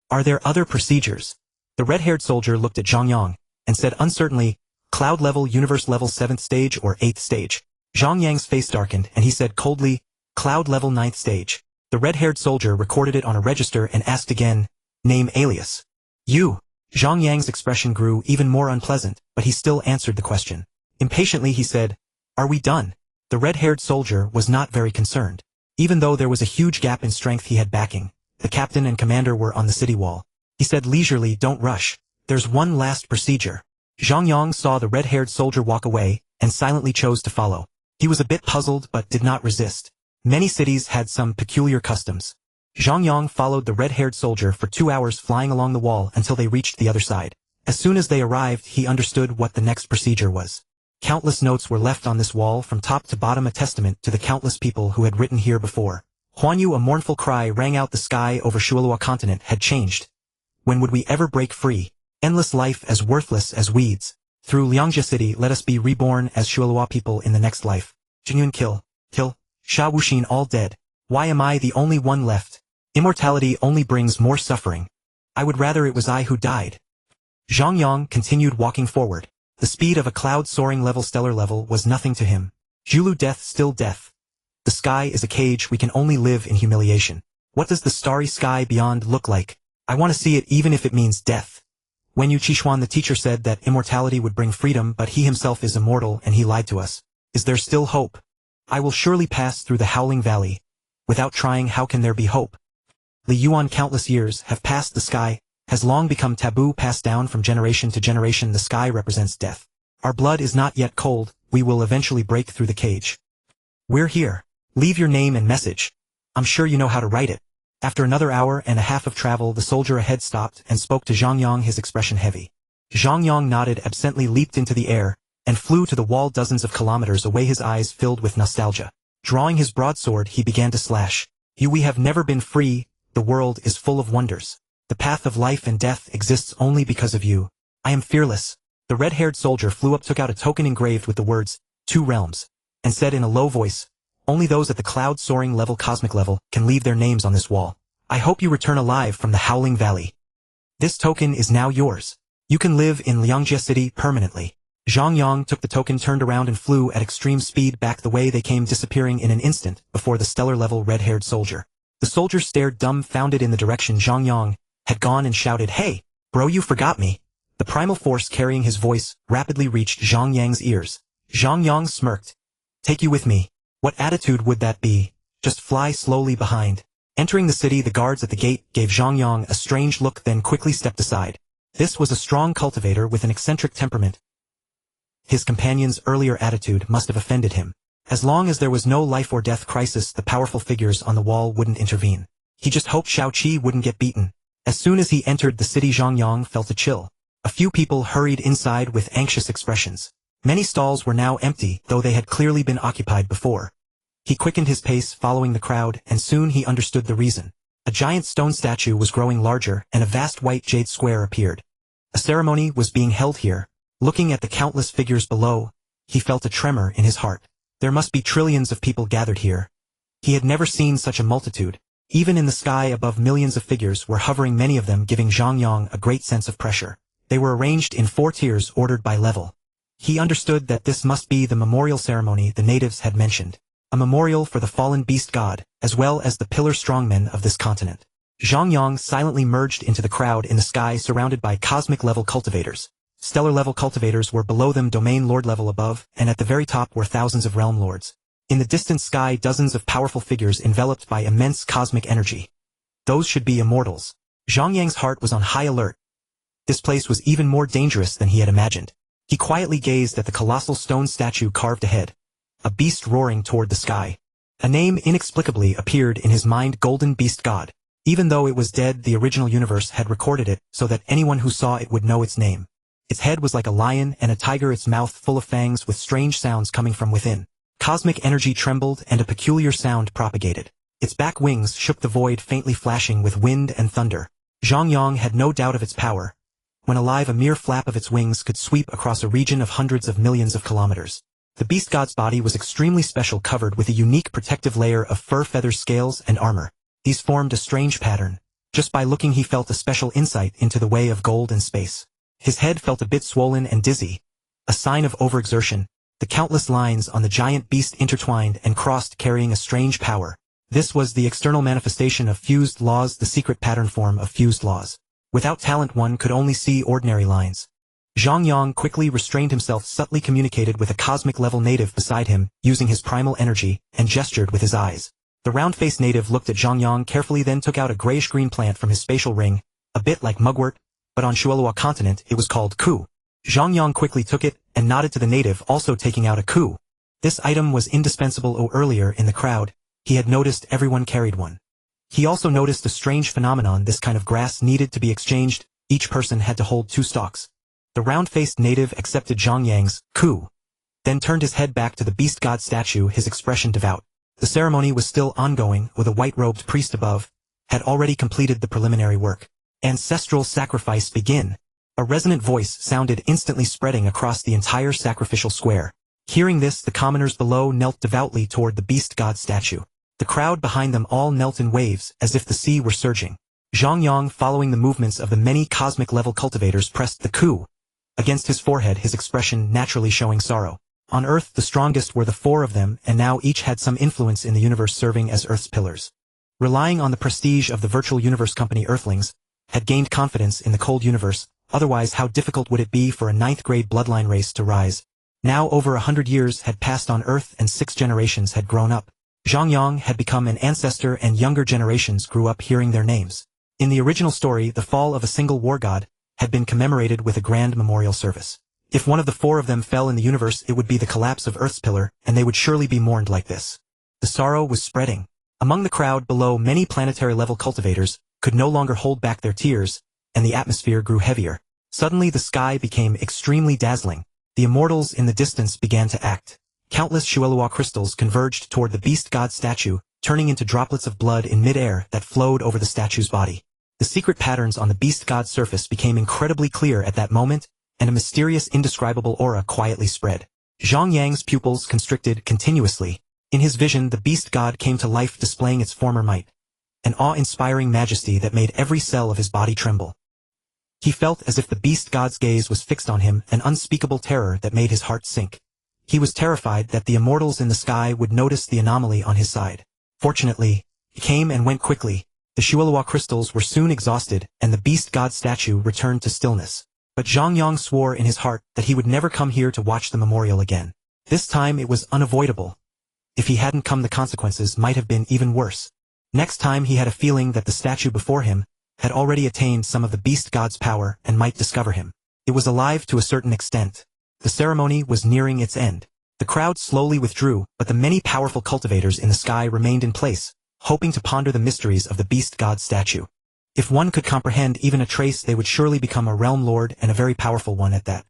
Are there other procedures? The red-haired soldier looked at Zhang Yang and said uncertainly, Cloud level, universe level 7th stage or 8th stage. Zhang Yang's face darkened and he said coldly, Cloud level 9th stage. The red-haired soldier recorded it on a register and asked again, name alias. You. Zhang Yang's expression grew even more unpleasant, but he still answered the question. Impatiently he said, are we done? The red-haired soldier was not very concerned. Even though there was a huge gap in strength, he had backing. The captain and commander were on the city wall. He said leisurely, don't rush. There's one last procedure. Zhang Yang saw the red-haired soldier walk away, and silently chose to follow. He was a bit puzzled but did not resist. Many cities had some peculiar customs. Zhang Yang followed the red-haired soldier for 2 hours, flying along the wall until they reached the other side. As soon as they arrived, he understood what the next procedure was. Countless notes were left on this wall from top to bottom, a testament to the countless people who had written here before. Huanyu, a mournful cry rang out. The sky over Shualua continent had changed. When would we ever break free? Endless life as worthless as weeds. Through Liangjia City, let us be reborn as Shualua people in the next life. Jinyun kill. Sha Wuxin all dead. Why am I the only one left? Immortality only brings more suffering. I would rather it was I who died. Zhang Yang continued walking forward. The speed of a cloud soaring level stellar level was nothing to him. Julu, death, still death. The sky is a cage, we can only live in humiliation. What does the starry sky beyond look like? I want to see it, even if it means death. When Yu Qixuan, the teacher, said that immortality would bring freedom, but he himself is immortal and he lied to us. Is there still hope? I will surely pass through the Howling Valley. Without trying, how can there be hope? Li Yuan, countless years have passed. The sky has long become taboo, passed down from generation to generation. The sky represents death. Our blood is not yet cold, we will eventually break through the cage. We're here. Leave your name and message. I'm sure you know how to write it. After another hour and a half of travel, the soldier ahead stopped and spoke to Zhang Yang, his expression heavy. Zhang Yang nodded, absently leaped into the air, and flew to the wall dozens of kilometers away, his eyes filled with nostalgia. Drawing his broadsword, he began to slash. We have never been free, the world is full of wonders. The path of life and death exists only because of you. I am fearless. The red-haired soldier flew up, took out a token engraved with the words, 2 realms, and said in a low voice, only those at the cloud-soaring level, cosmic level, can leave their names on this wall. I hope you return alive from the Howling Valley. This token is now yours. You can live in Liangjie City permanently. Zhang Yang took the token, turned around and flew at extreme speed back the way they came, disappearing in an instant before the stellar-level red-haired soldier. The soldier stared dumbfounded in the direction Zhang Yang had gone and shouted, "Hey, bro, you forgot me." The primal force carrying his voice rapidly reached Zhang Yang's ears. Zhang Yang smirked. "Take you with me. What attitude would that be? Just fly slowly behind." Entering the city, the guards at the gate gave Zhang Yang a strange look, then quickly stepped aside. This was a strong cultivator with an eccentric temperament. His companion's earlier attitude must have offended him. As long as there was no life or death crisis, the powerful figures on the wall wouldn't intervene. He just hoped Xiaoqi wouldn't get beaten. As soon as he entered the city, Zhang Yang felt a chill. A few people hurried inside with anxious expressions. Many stalls were now empty, though they had clearly been occupied before. He quickened his pace, following the crowd, and soon he understood the reason. A giant stone statue was growing larger, and a vast white jade square appeared. A ceremony was being held here. Looking at the countless figures below, he felt a tremor in his heart. There must be trillions of people gathered here. He had never seen such a multitude. Even in the sky above, millions of figures were hovering, many of them giving Zhang Yang a great sense of pressure. They were arranged in 4 tiers ordered by level. He understood that this must be the memorial ceremony the natives had mentioned. A memorial for the fallen beast god, as well as the pillar strongmen of this continent. Zhang Yang silently merged into the crowd in the sky, surrounded by cosmic-level cultivators. Stellar-level cultivators were below them, domain lord level above, and at the very top were thousands of realm lords. In the distant sky, dozens of powerful figures enveloped by immense cosmic energy. Those should be immortals. Zhang Yang's heart was on high alert. This place was even more dangerous than he had imagined. He quietly gazed at the colossal stone statue carved ahead. A beast roaring toward the sky. A name inexplicably appeared in his mind, Golden Beast God. Even though it was dead, the original universe had recorded it so that anyone who saw it would know its name. Its head was like a lion and a tiger, its mouth full of fangs with strange sounds coming from within. Cosmic energy trembled and a peculiar sound propagated. Its back wings shook the void, faintly flashing with wind and thunder. Zhang Yang had no doubt of its power. When alive, a mere flap of its wings could sweep across a region of hundreds of millions of kilometers. The beast god's body was extremely special, covered with a unique protective layer of fur, feathers, scales, and armor. These formed a strange pattern. Just by looking, he felt a special insight into the way of gold and space. His head felt a bit swollen and dizzy, a sign of overexertion. The countless lines on the giant beast intertwined and crossed, carrying a strange power. This was the external manifestation of fused laws, the secret pattern form of fused laws. Without talent, one could only see ordinary lines. Zhang Yang quickly restrained himself, subtly communicated with a cosmic-level native beside him, using his primal energy, and gestured with his eyes. The round-faced native looked at Zhang Yang carefully, then took out a grayish-green plant from his spatial ring, a bit like mugwort, but on Shuelua continent it was called ku. Zhang Yang quickly took it, and nodded to the native, also taking out a ku. This item was indispensable. Earlier in the crowd, he had noticed everyone carried one. He also noticed a strange phenomenon: this kind of grass needed to be exchanged, each person had to hold 2 stalks. The round-faced native accepted Zhang Yang's ku, then turned his head back to the beast god statue, his expression devout. The ceremony was still ongoing, with a white-robed priest above, had already completed the preliminary work. Ancestral sacrifice begin. A resonant voice sounded, instantly spreading across the entire sacrificial square. Hearing this, the commoners below knelt devoutly toward the beast god statue. The crowd behind them all knelt in waves, as if the sea were surging. Zhang Yang, following the movements of the many cosmic-level cultivators, pressed the ku against his forehead, his expression naturally showing sorrow. On Earth, the strongest were the 4 of them, and now each had some influence in the universe, serving as Earth's pillars. Relying on the prestige of the virtual universe company, Earthlings had gained confidence in the cold universe. Otherwise, how difficult would it be for a 9th-grade bloodline race to rise? Now over 100 years had passed on Earth, and 6 generations had grown up. Zhang Yang had become an ancestor, and younger generations grew up hearing their names. In the original story, the fall of a single war god had been commemorated with a grand memorial service. If one of the 4 of them fell in the universe, it would be the collapse of Earth's pillar, and they would surely be mourned like this. The sorrow was spreading. Among the crowd below, many planetary-level cultivators could no longer hold back their tears, and the atmosphere grew heavier. Suddenly the sky became extremely dazzling. The immortals in the distance began to act. Countless Shuelua crystals converged toward the beast god statue, turning into droplets of blood in mid-air that flowed over the statue's body. The secret patterns on the beast god's surface became incredibly clear at that moment, and a mysterious, indescribable aura quietly spread. Zhang Yang's pupils constricted continuously. In his vision, the beast god came to life, displaying its former might, an awe-inspiring majesty that made every cell of his body tremble. He felt as if the beast god's gaze was fixed on him, an unspeakable terror that made his heart sink. He was terrified that the immortals in the sky would notice the anomaly on his side. Fortunately, it came and went quickly. The Shuelua crystals were soon exhausted, and the beast god statue returned to stillness. But Zhang Yang swore in his heart that he would never come here to watch the memorial again. This time it was unavoidable. If he hadn't come, the consequences might have been even worse. Next time he had a feeling that the statue before him had already attained some of the beast god's power and might discover him. It was alive to a certain extent. The ceremony was nearing its end. The crowd slowly withdrew, but the many powerful cultivators in the sky remained in place, hoping to ponder the mysteries of the beast god statue. If one could comprehend even a trace, they would surely become a realm lord, and a very powerful one at that.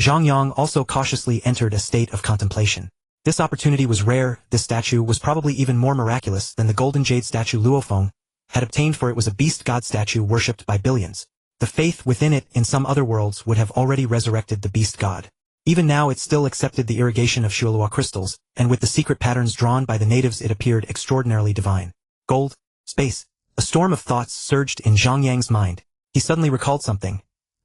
Zhang Yang also cautiously entered a state of contemplation. This opportunity was rare. This statue was probably even more miraculous than the golden jade statue Luofeng had obtained, for it was a beast god statue worshipped by billions. The faith within it in some other worlds would have already resurrected the beast god. Even now it still accepted the irrigation of Shuelua crystals, and with the secret patterns drawn by the natives it appeared extraordinarily divine. Gold, space. A storm of thoughts surged in Zhang Yang's mind. He suddenly recalled something.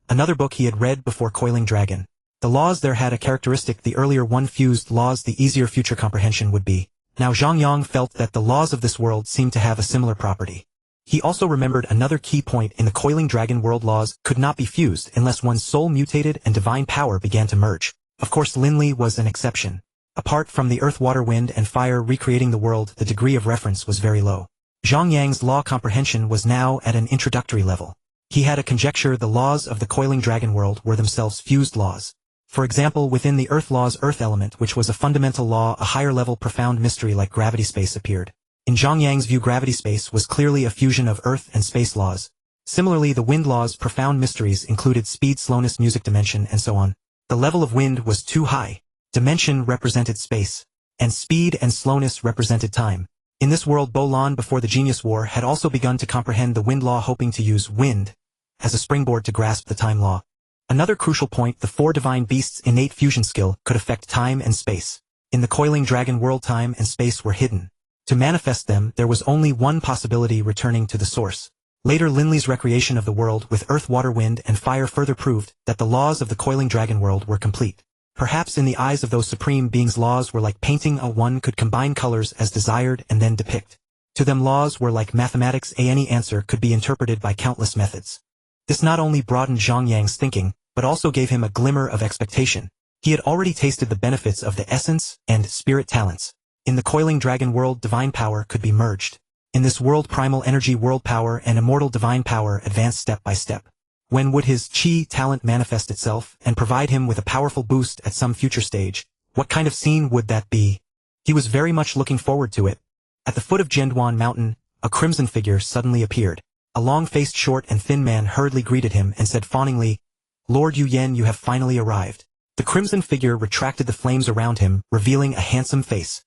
Another book he had read before, Coiling Dragon. The laws there had a characteristic the earlier one fused laws, the easier future comprehension would be. Now Zhang Yang felt that the laws of this world seemed to have a similar property. He also remembered another key point in the Coiling Dragon world: laws could not be fused unless one's soul mutated and divine power began to merge. Of course Linli was an exception. Apart from the earth, water, wind, and fire recreating the world, the degree of reference was very low. Zhang Yang's law comprehension was now at an introductory level. He had a conjecture: the laws of the Coiling Dragon world were themselves fused laws. For example, within the earth laws, earth element, which was a fundamental law, a higher level profound mystery like gravity space appeared. In Zhang Yang's view, gravity space was clearly a fusion of earth and space laws. Similarly, the wind laws' profound mysteries included speed, slowness, music, dimension, and so on. The level of wind was too high. Dimension represented space, and speed and slowness represented time. In this world, Bolan, before the Genius War, had also begun to comprehend the wind law, hoping to use wind as a springboard to grasp the time law. Another crucial point: the four divine beasts' innate fusion skill could affect time and space. In the Coiling Dragon world, time and space were hidden. To manifest them, there was only one possibility: returning to the source. Later, Linli's recreation of the world with earth, water, wind, and fire further proved that the laws of the Coiling Dragon world were complete. Perhaps in the eyes of those supreme beings, laws were like painting. One could combine colors as desired and then depict. To them, laws were like mathematics. Any answer could be interpreted by countless methods. This not only broadened Zhang Yang's thinking, but also gave him a glimmer of expectation. He had already tasted the benefits of the essence and spirit talents. In the Coiling Dragon world, divine power could be merged. In this world, primal energy, world power, and immortal divine power advanced step by step. When would his chi talent manifest itself and provide him with a powerful boost at some future stage? What kind of scene would that be? He was very much looking forward to it. At the foot of Jianduan Mountain, a crimson figure suddenly appeared. A long-faced, short and thin man hurriedly greeted him and said fawningly, "Lord Yu Yan, you have finally arrived." The crimson figure retracted the flames around him, revealing a handsome face.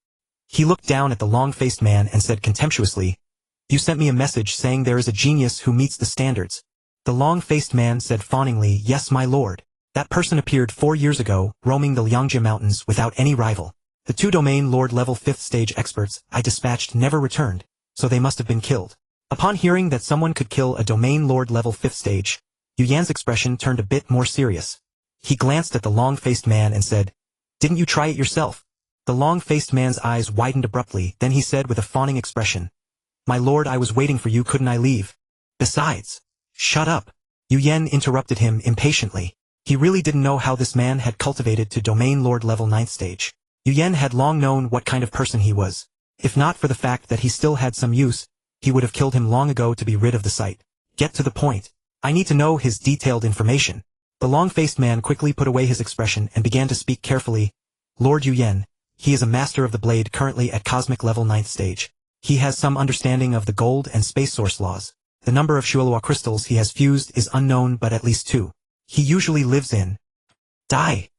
He looked down at the long-faced man and said contemptuously, "You sent me a message saying there is a genius who meets the standards." The long-faced man said fawningly, "Yes, my lord. That person appeared 4 years ago, roaming the Liangjie Mountains without any rival. The 2 domain lord level 5th stage experts I dispatched never returned, so they must have been killed." Upon hearing that someone could kill a domain lord level 5th stage, Yu Yan's expression turned a bit more serious. He glanced at the long-faced man and said, "Didn't you try it yourself?" The long-faced man's eyes widened abruptly, then he said with a fawning expression, "My lord, I was waiting for you, couldn't I leave? Besides..." "Shut up." Yu Yan interrupted him impatiently. He really didn't know how this man had cultivated to domain lord level 9th stage. Yu Yan had long known what kind of person he was. If not for the fact that he still had some use, he would have killed him long ago to be rid of the sight. "Get to the point. I need to know his detailed information." The long-faced man quickly put away his expression and began to speak carefully. "Lord Yu Yan, he is a master of the blade, currently at cosmic level 9th stage. He has some understanding of the gold and space source laws. The number of Swallowing crystals he has fused is unknown, but at least 2. He usually lives in. Die!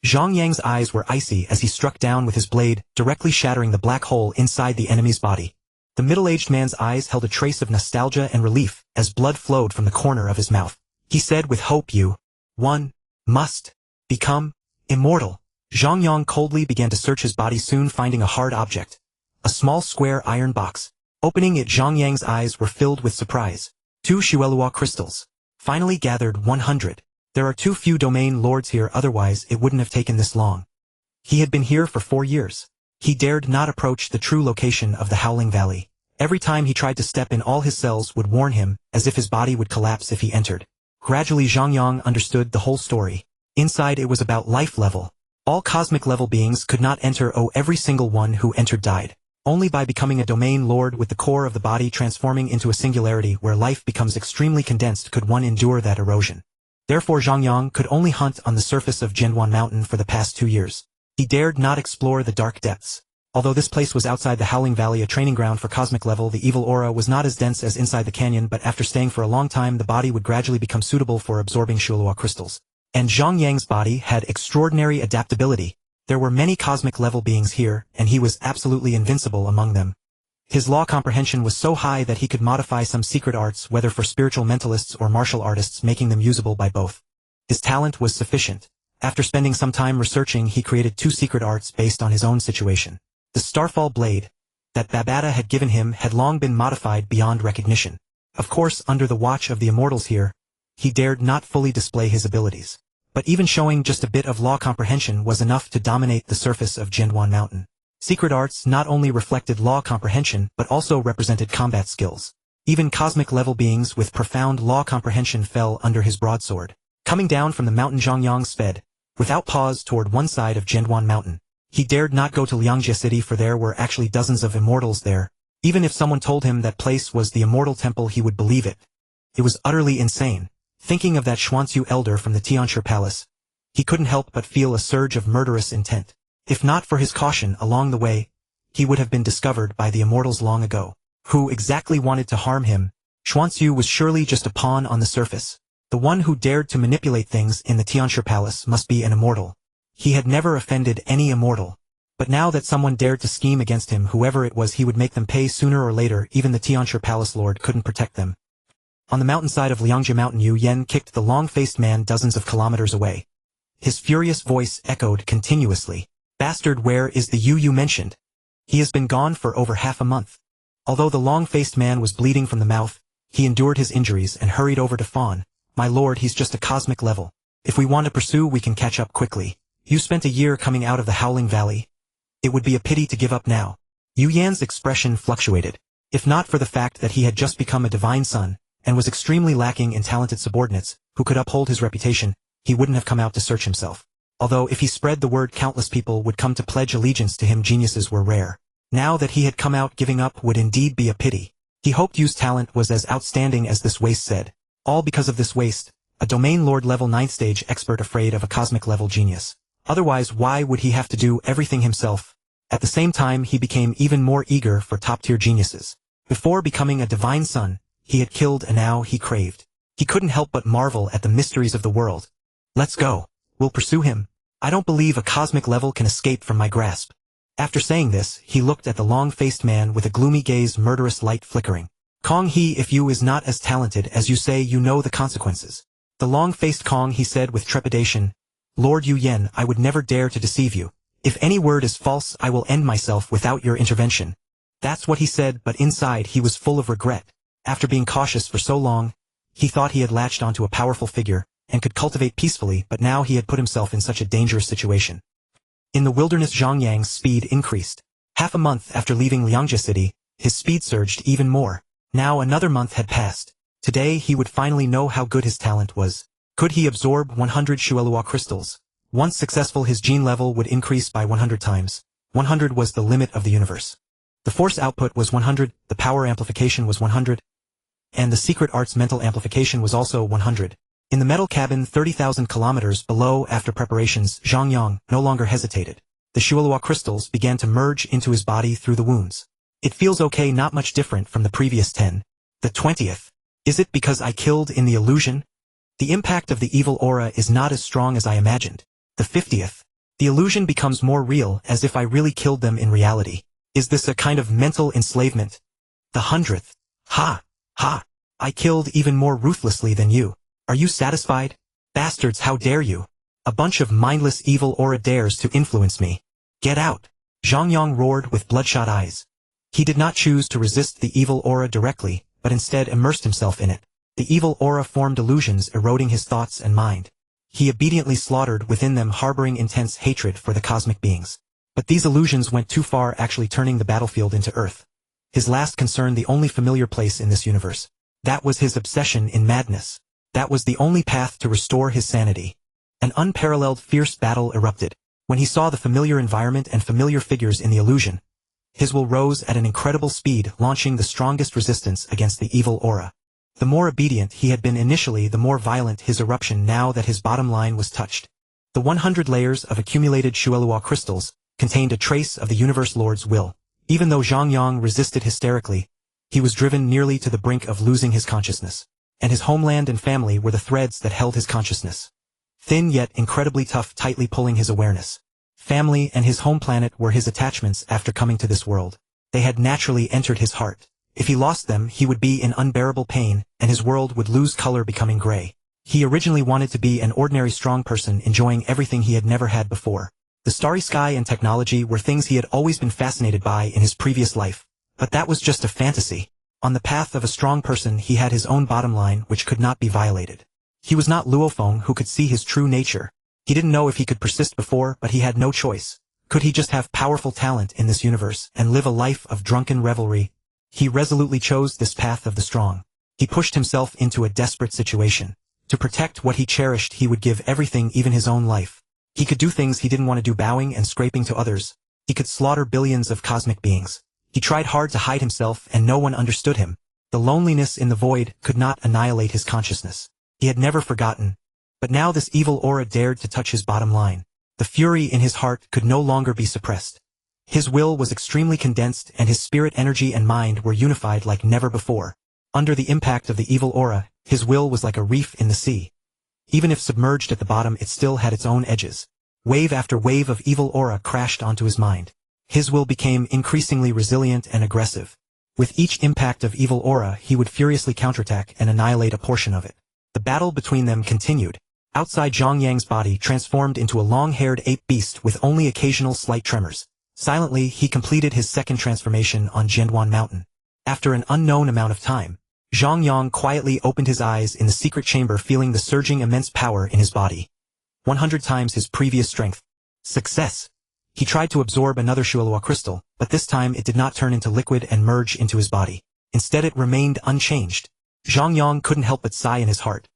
Zhang Yang's eyes were icy as he struck down with his blade, directly shattering the black hole inside the enemy's body. The middle-aged man's eyes held a trace of nostalgia and relief as blood flowed from the corner of his mouth. He said with hope, one must become immortal. Zhang Yang coldly began to search his body, soon finding a hard object. A small square iron box. Opening it, Zhang Yang's eyes were filled with surprise. 2 Swallowing crystals. Finally gathered 100. There are too few domain lords here, otherwise it wouldn't have taken this long. He had been here for 4 years. He dared not approach the true location of the Howling Valley. Every time he tried to step in, all his cells would warn him, as if his body would collapse if he entered. Gradually Zhang Yang understood the whole story. Inside it was about life level. All cosmic level beings could not enter. Every single one who entered died. Only by becoming a domain lord with the core of the body transforming into a singularity where life becomes extremely condensed could one endure that erosion. Therefore Zhang Yang could only hunt on the surface of Jianwan Mountain for the past 2 years. He dared not explore the dark depths. Although this place was outside the Howling Valley, a training ground for cosmic level, the evil aura was not as dense as inside the canyon, but after staying for a long time the body would gradually become suitable for absorbing Swallowing crystals. And Zhang Yang's body had extraordinary adaptability. There were many cosmic level beings here, and he was absolutely invincible among them. His law comprehension was so high that he could modify some secret arts, whether for spiritual mentalists or martial artists, making them usable by both. His talent was sufficient. After spending some time researching, he created 2 secret arts based on his own situation. The Starfall Blade that Babata had given him had long been modified beyond recognition. Of course, under the watch of the immortals here, he dared not fully display his abilities. But even showing just a bit of law comprehension was enough to dominate the surface of Jianwan Mountain. Secret arts not only reflected law comprehension but also represented combat skills. Even cosmic level beings with profound law comprehension fell under his broadsword. Coming down from the mountain, Zhang Yang sped, without pause, toward one side of Jianwan Mountain. He dared not go to Liangjie City, for there were actually dozens of immortals there. Even if someone told him that place was the Immortal Temple, he would believe it. It was utterly insane. Thinking of that Xuanzhu elder from the Tianshi Palace, he couldn't help but feel a surge of murderous intent. If not for his caution along the way, he would have been discovered by the immortals long ago. Who exactly wanted to harm him? Xuanzhu was surely just a pawn on the surface. The one who dared to manipulate things in the Tianshi Palace must be an immortal. He had never offended any immortal. But now that someone dared to scheme against him, whoever it was, he would make them pay sooner or later. Even the Tianshi Palace Lord couldn't protect them. On the mountainside of Liangjie Mountain, Yu Yan kicked the long-faced man dozens of kilometers away. His furious voice echoed continuously. Bastard, where is the Yu you mentioned? He has been gone for over half a month. Although the long-faced man was bleeding from the mouth, he endured his injuries and hurried over to Fawn. My lord, he's just a cosmic level. If we want to pursue, we can catch up quickly. You spent a year coming out of the Howling Valley. It would be a pity to give up now. Yu Yan's expression fluctuated. If not for the fact that he had just become a divine son, and was extremely lacking in talented subordinates who could uphold his reputation, he wouldn't have come out to search himself. Although if he spread the word, countless people would come to pledge allegiance to him. Geniuses were rare. Now that he had come out, giving up would indeed be a pity. He hoped Yu's talent was as outstanding as this waste said. All because of this waste, a domain lord level 9th stage expert afraid of a cosmic level genius. Otherwise, why would he have to do everything himself? At the same time, he became even more eager for top-tier geniuses. Before becoming a divine son, he had killed, and now he craved. He couldn't help but marvel at the mysteries of the world. Let's go. We'll pursue him. I don't believe a cosmic level can escape from my grasp. After saying this, he looked at the long-faced man with a gloomy gaze, murderous light flickering. Kong he, if you is not as talented as you say, you know the consequences. The long-faced Kong, he said with trepidation. Lord Yu Yan, I would never dare to deceive you. If any word is false, I will end myself without your intervention. That's what he said, but inside he was full of regret. After being cautious for so long, he thought he had latched onto a powerful figure, and could cultivate peacefully, but now he had put himself in such a dangerous situation. In the wilderness, Zhang Yang's speed increased. Half a month after leaving Liangjie City, his speed surged even more. Now another month had passed. Today he would finally know how good his talent was. Could he absorb 100 Swallowing crystals? Once successful, his gene level would increase by 100 times. 100 was the limit of the universe. The force output was 100, the power amplification was 100, and the secret arts mental amplification was also 100. In the metal cabin 30,000 kilometers below, after preparations, Zhang Yang no longer hesitated. The Swallowing crystals began to merge into his body through the wounds. It feels okay, not much different from the previous 10. The 20th. Is it because I killed in the illusion? The impact of the evil aura is not as strong as I imagined. The 50th. The illusion becomes more real, as if I really killed them in reality. Is this a kind of mental enslavement? The 100th. Ha! Ha! I killed even more ruthlessly than you. Are you satisfied? Bastards, how dare you? A bunch of mindless evil aura dares to influence me. Get out! Zhang Yang roared with bloodshot eyes. He did not choose to resist the evil aura directly, but instead immersed himself in it. The evil aura formed illusions eroding his thoughts and mind. He obediently slaughtered within them, harboring intense hatred for the cosmic beings. But these illusions went too far, actually turning the battlefield into Earth. His last concern, the only familiar place in this universe. That was his obsession in madness. That was the only path to restore his sanity. An unparalleled fierce battle erupted. When he saw the familiar environment and familiar figures in the illusion, his will rose at an incredible speed, launching the strongest resistance against the evil aura. The more obedient he had been initially, the more violent his eruption now that his bottom line was touched. The 100 layers of accumulated Shuelua crystals contained a trace of the Universe Lord's will. Even though Zhang Yang resisted hysterically, he was driven nearly to the brink of losing his consciousness. And his homeland and family were the threads that held his consciousness. Thin yet incredibly tough, tightly pulling his awareness. Family and his home planet were his attachments after coming to this world. They had naturally entered his heart. If he lost them, he would be in unbearable pain, and his world would lose color, becoming gray. He originally wanted to be an ordinary strong person, enjoying everything he had never had before. The starry sky and technology were things he had always been fascinated by in his previous life. But that was just a fantasy. On the path of a strong person, he had his own bottom line, which could not be violated. He was not Luofeng, who could see his true nature. He didn't know if he could persist before, but he had no choice. Could he just have powerful talent in this universe and live a life of drunken revelry? He resolutely chose this path of the strong. He pushed himself into a desperate situation. To protect what he cherished, he would give everything, even his own life. He could do things he didn't want to do, bowing and scraping to others. He could slaughter billions of cosmic beings. He tried hard to hide himself, and no one understood him. The loneliness in the void could not annihilate his consciousness. He had never forgotten. But now this evil aura dared to touch his bottom line. The fury in his heart could no longer be suppressed. His will was extremely condensed, and his spirit, energy, and mind were unified like never before. Under the impact of the evil aura, his will was like a reef in the sea. Even if submerged at the bottom, it still had its own edges. Wave after wave of evil aura crashed onto his mind. His will became increasingly resilient and aggressive. With each impact of evil aura, he would furiously counterattack and annihilate a portion of it. The battle between them continued. Outside, Zhang Yang's body transformed into a long-haired ape beast with only occasional slight tremors. Silently, he completed his second transformation on Jianduan Mountain. After an unknown amount of time, Zhang Yang quietly opened his eyes in the secret chamber, feeling the surging immense power in his body. 100 times his previous strength. Success! He tried to absorb another Shuelua crystal, but this time it did not turn into liquid and merge into his body. Instead, it remained unchanged. Zhang Yang couldn't help but sigh in his heart.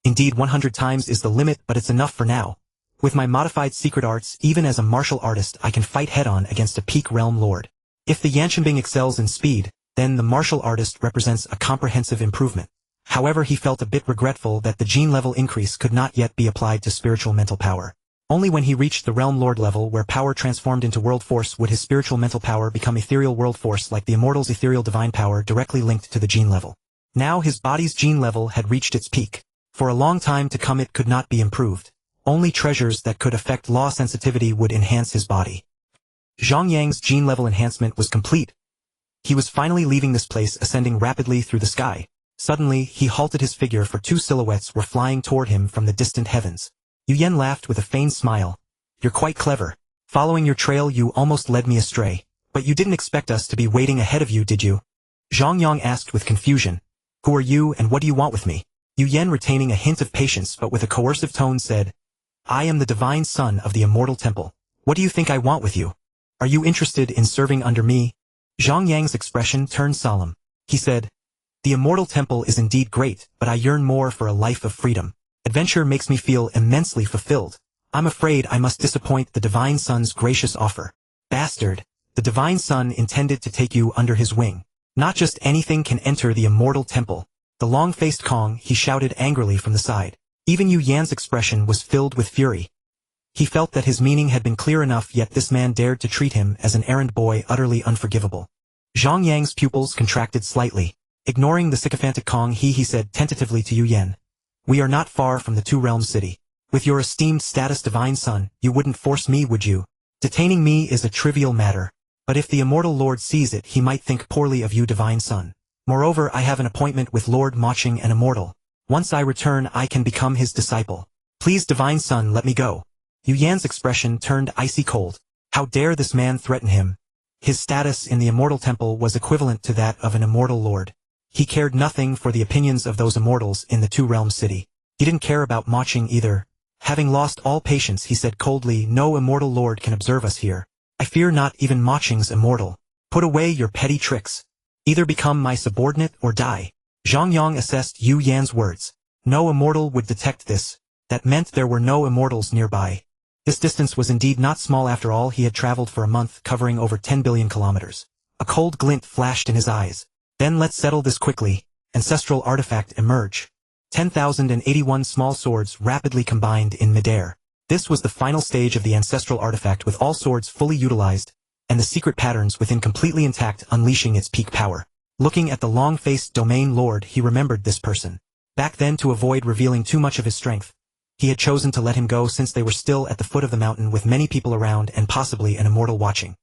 Indeed, 100 times is the limit, but it's enough for now. With my modified secret arts, even as a martial artist, I can fight head-on against a peak realm lord. If the Yanqinbing excels in speed, then the martial artist represents a comprehensive improvement. However, he felt a bit regretful that the gene level increase could not yet be applied to spiritual mental power. Only when he reached the realm lord level, where power transformed into world force, would his spiritual mental power become ethereal world force, like the immortal's ethereal divine power, directly linked to the gene level. Now his body's gene level had reached its peak. For a long time to come it could not be improved. Only treasures that could affect law sensitivity would enhance his body. Zhang Yang's gene level enhancement was complete. He was finally leaving this place, ascending rapidly through the sky. Suddenly, he halted his figure, for two silhouettes were flying toward him from the distant heavens. Yu Yan laughed with a feigned smile. You're quite clever. Following your trail, you almost led me astray. But you didn't expect us to be waiting ahead of you, did you? Zhang Yang asked with confusion. Who are you, and what do you want with me? Yu Yan, retaining a hint of patience but with a coercive tone, said, I am the divine son of the immortal temple. What do you think I want with you? Are you interested in serving under me? Zhang Yang's expression turned solemn. He said, The immortal temple is indeed great, but I yearn more for a life of freedom. Adventure makes me feel immensely fulfilled. I'm afraid I must disappoint the divine son's gracious offer. Bastard! The divine son intended to take you under his wing. Not just anything can enter the immortal temple. The long-faced Kong, he shouted angrily from the side. Even Yu Yan's expression was filled with fury. He felt that his meaning had been clear enough, yet this man dared to treat him as an errand boy, utterly unforgivable. Zhang Yang's pupils contracted slightly. Ignoring the sycophantic Kong he said tentatively to Yu Yan. We are not far from the Two Realms City. With your esteemed status divine son, you wouldn't force me, would you? Detaining me is a trivial matter. But if the immortal lord sees it, he might think poorly of you, divine son. Moreover, I have an appointment with Lord Maching, an immortal. Once I return, I can become his disciple. Please, divine son, let me go. Yu Yan's expression turned icy cold. How dare this man threaten him? His status in the immortal temple was equivalent to that of an immortal lord. He cared nothing for the opinions of those immortals in the Two Realms City. He didn't care about Maching either. Having lost all patience, he said coldly, no immortal lord can observe us here. I fear not even Maching's immortal. Put away your petty tricks. Either become my subordinate or die. Zhang Yang assessed Yu Yan's words. No immortal would detect this. That meant there were no immortals nearby. This distance was indeed not small after all. He had traveled for a month, covering over 10 billion kilometers. A cold glint flashed in his eyes. Then let's settle this quickly. Ancestral artifact emerge. 10,081 small swords rapidly combined in midair. This was the final stage of the ancestral artifact, with all swords fully utilized, and the secret patterns within completely intact, unleashing its peak power. Looking at the long-faced domain lord, he remembered this person. Back then, to avoid revealing too much of his strength, he had chosen to let him go since they were still at the foot of the mountain with many people around and possibly an immortal watching.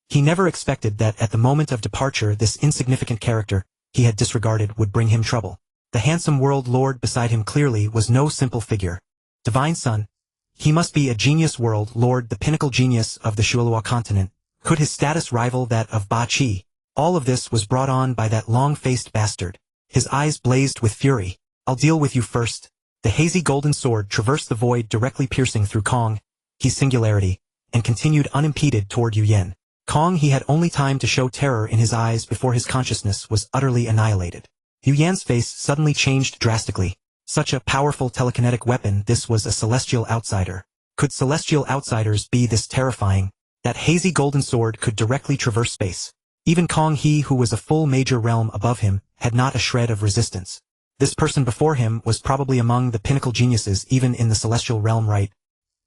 He never expected that at the moment of departure this insignificant character he had disregarded would bring him trouble. The handsome world lord beside him clearly was no simple figure. Divine son. He must be a genius world lord, the pinnacle genius of the Shuelua continent. Could his status rival that of Ba Qi? All of this was brought on by that long-faced bastard. His eyes blazed with fury. I'll deal with you first. The hazy golden sword traversed the void, directly piercing through Kong, his singularity, and continued unimpeded toward Yu Yan. Kong he had only time to show terror in his eyes before his consciousness was utterly annihilated. Yu Yan's face suddenly changed drastically. Such a powerful telekinetic weapon, this was a celestial outsider. Could celestial outsiders be this terrifying? That hazy golden sword could directly traverse space. Even Kong he, who was a full major realm above him, had not a shred of resistance. This person before him was probably among the pinnacle geniuses even in the celestial realm, right?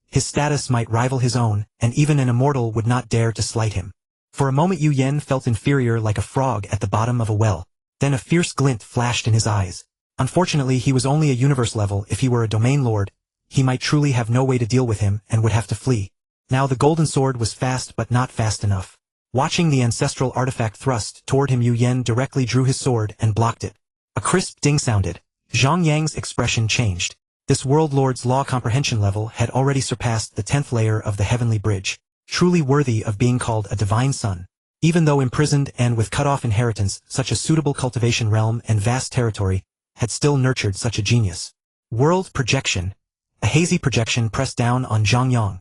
His status might rival his own, and even an immortal would not dare to slight him. For a moment Yu Yan felt inferior, like a frog at the bottom of a well. Then a fierce glint flashed in his eyes. Unfortunately, he was only a universe level. If he were a domain lord, he might truly have no way to deal with him and would have to flee. Now the golden sword was fast, but not fast enough. Watching the ancestral artifact thrust toward him, Yu Yan directly drew his sword and blocked it. A crisp ding sounded. Zhang Yang's expression changed. This world lord's law comprehension level had already surpassed the 10th layer of the heavenly bridge. Truly worthy of being called a divine son. Even though imprisoned and with cut-off inheritance, such a suitable cultivation realm and vast territory had still nurtured such a genius. World projection. A hazy projection pressed down on Zhang Yang.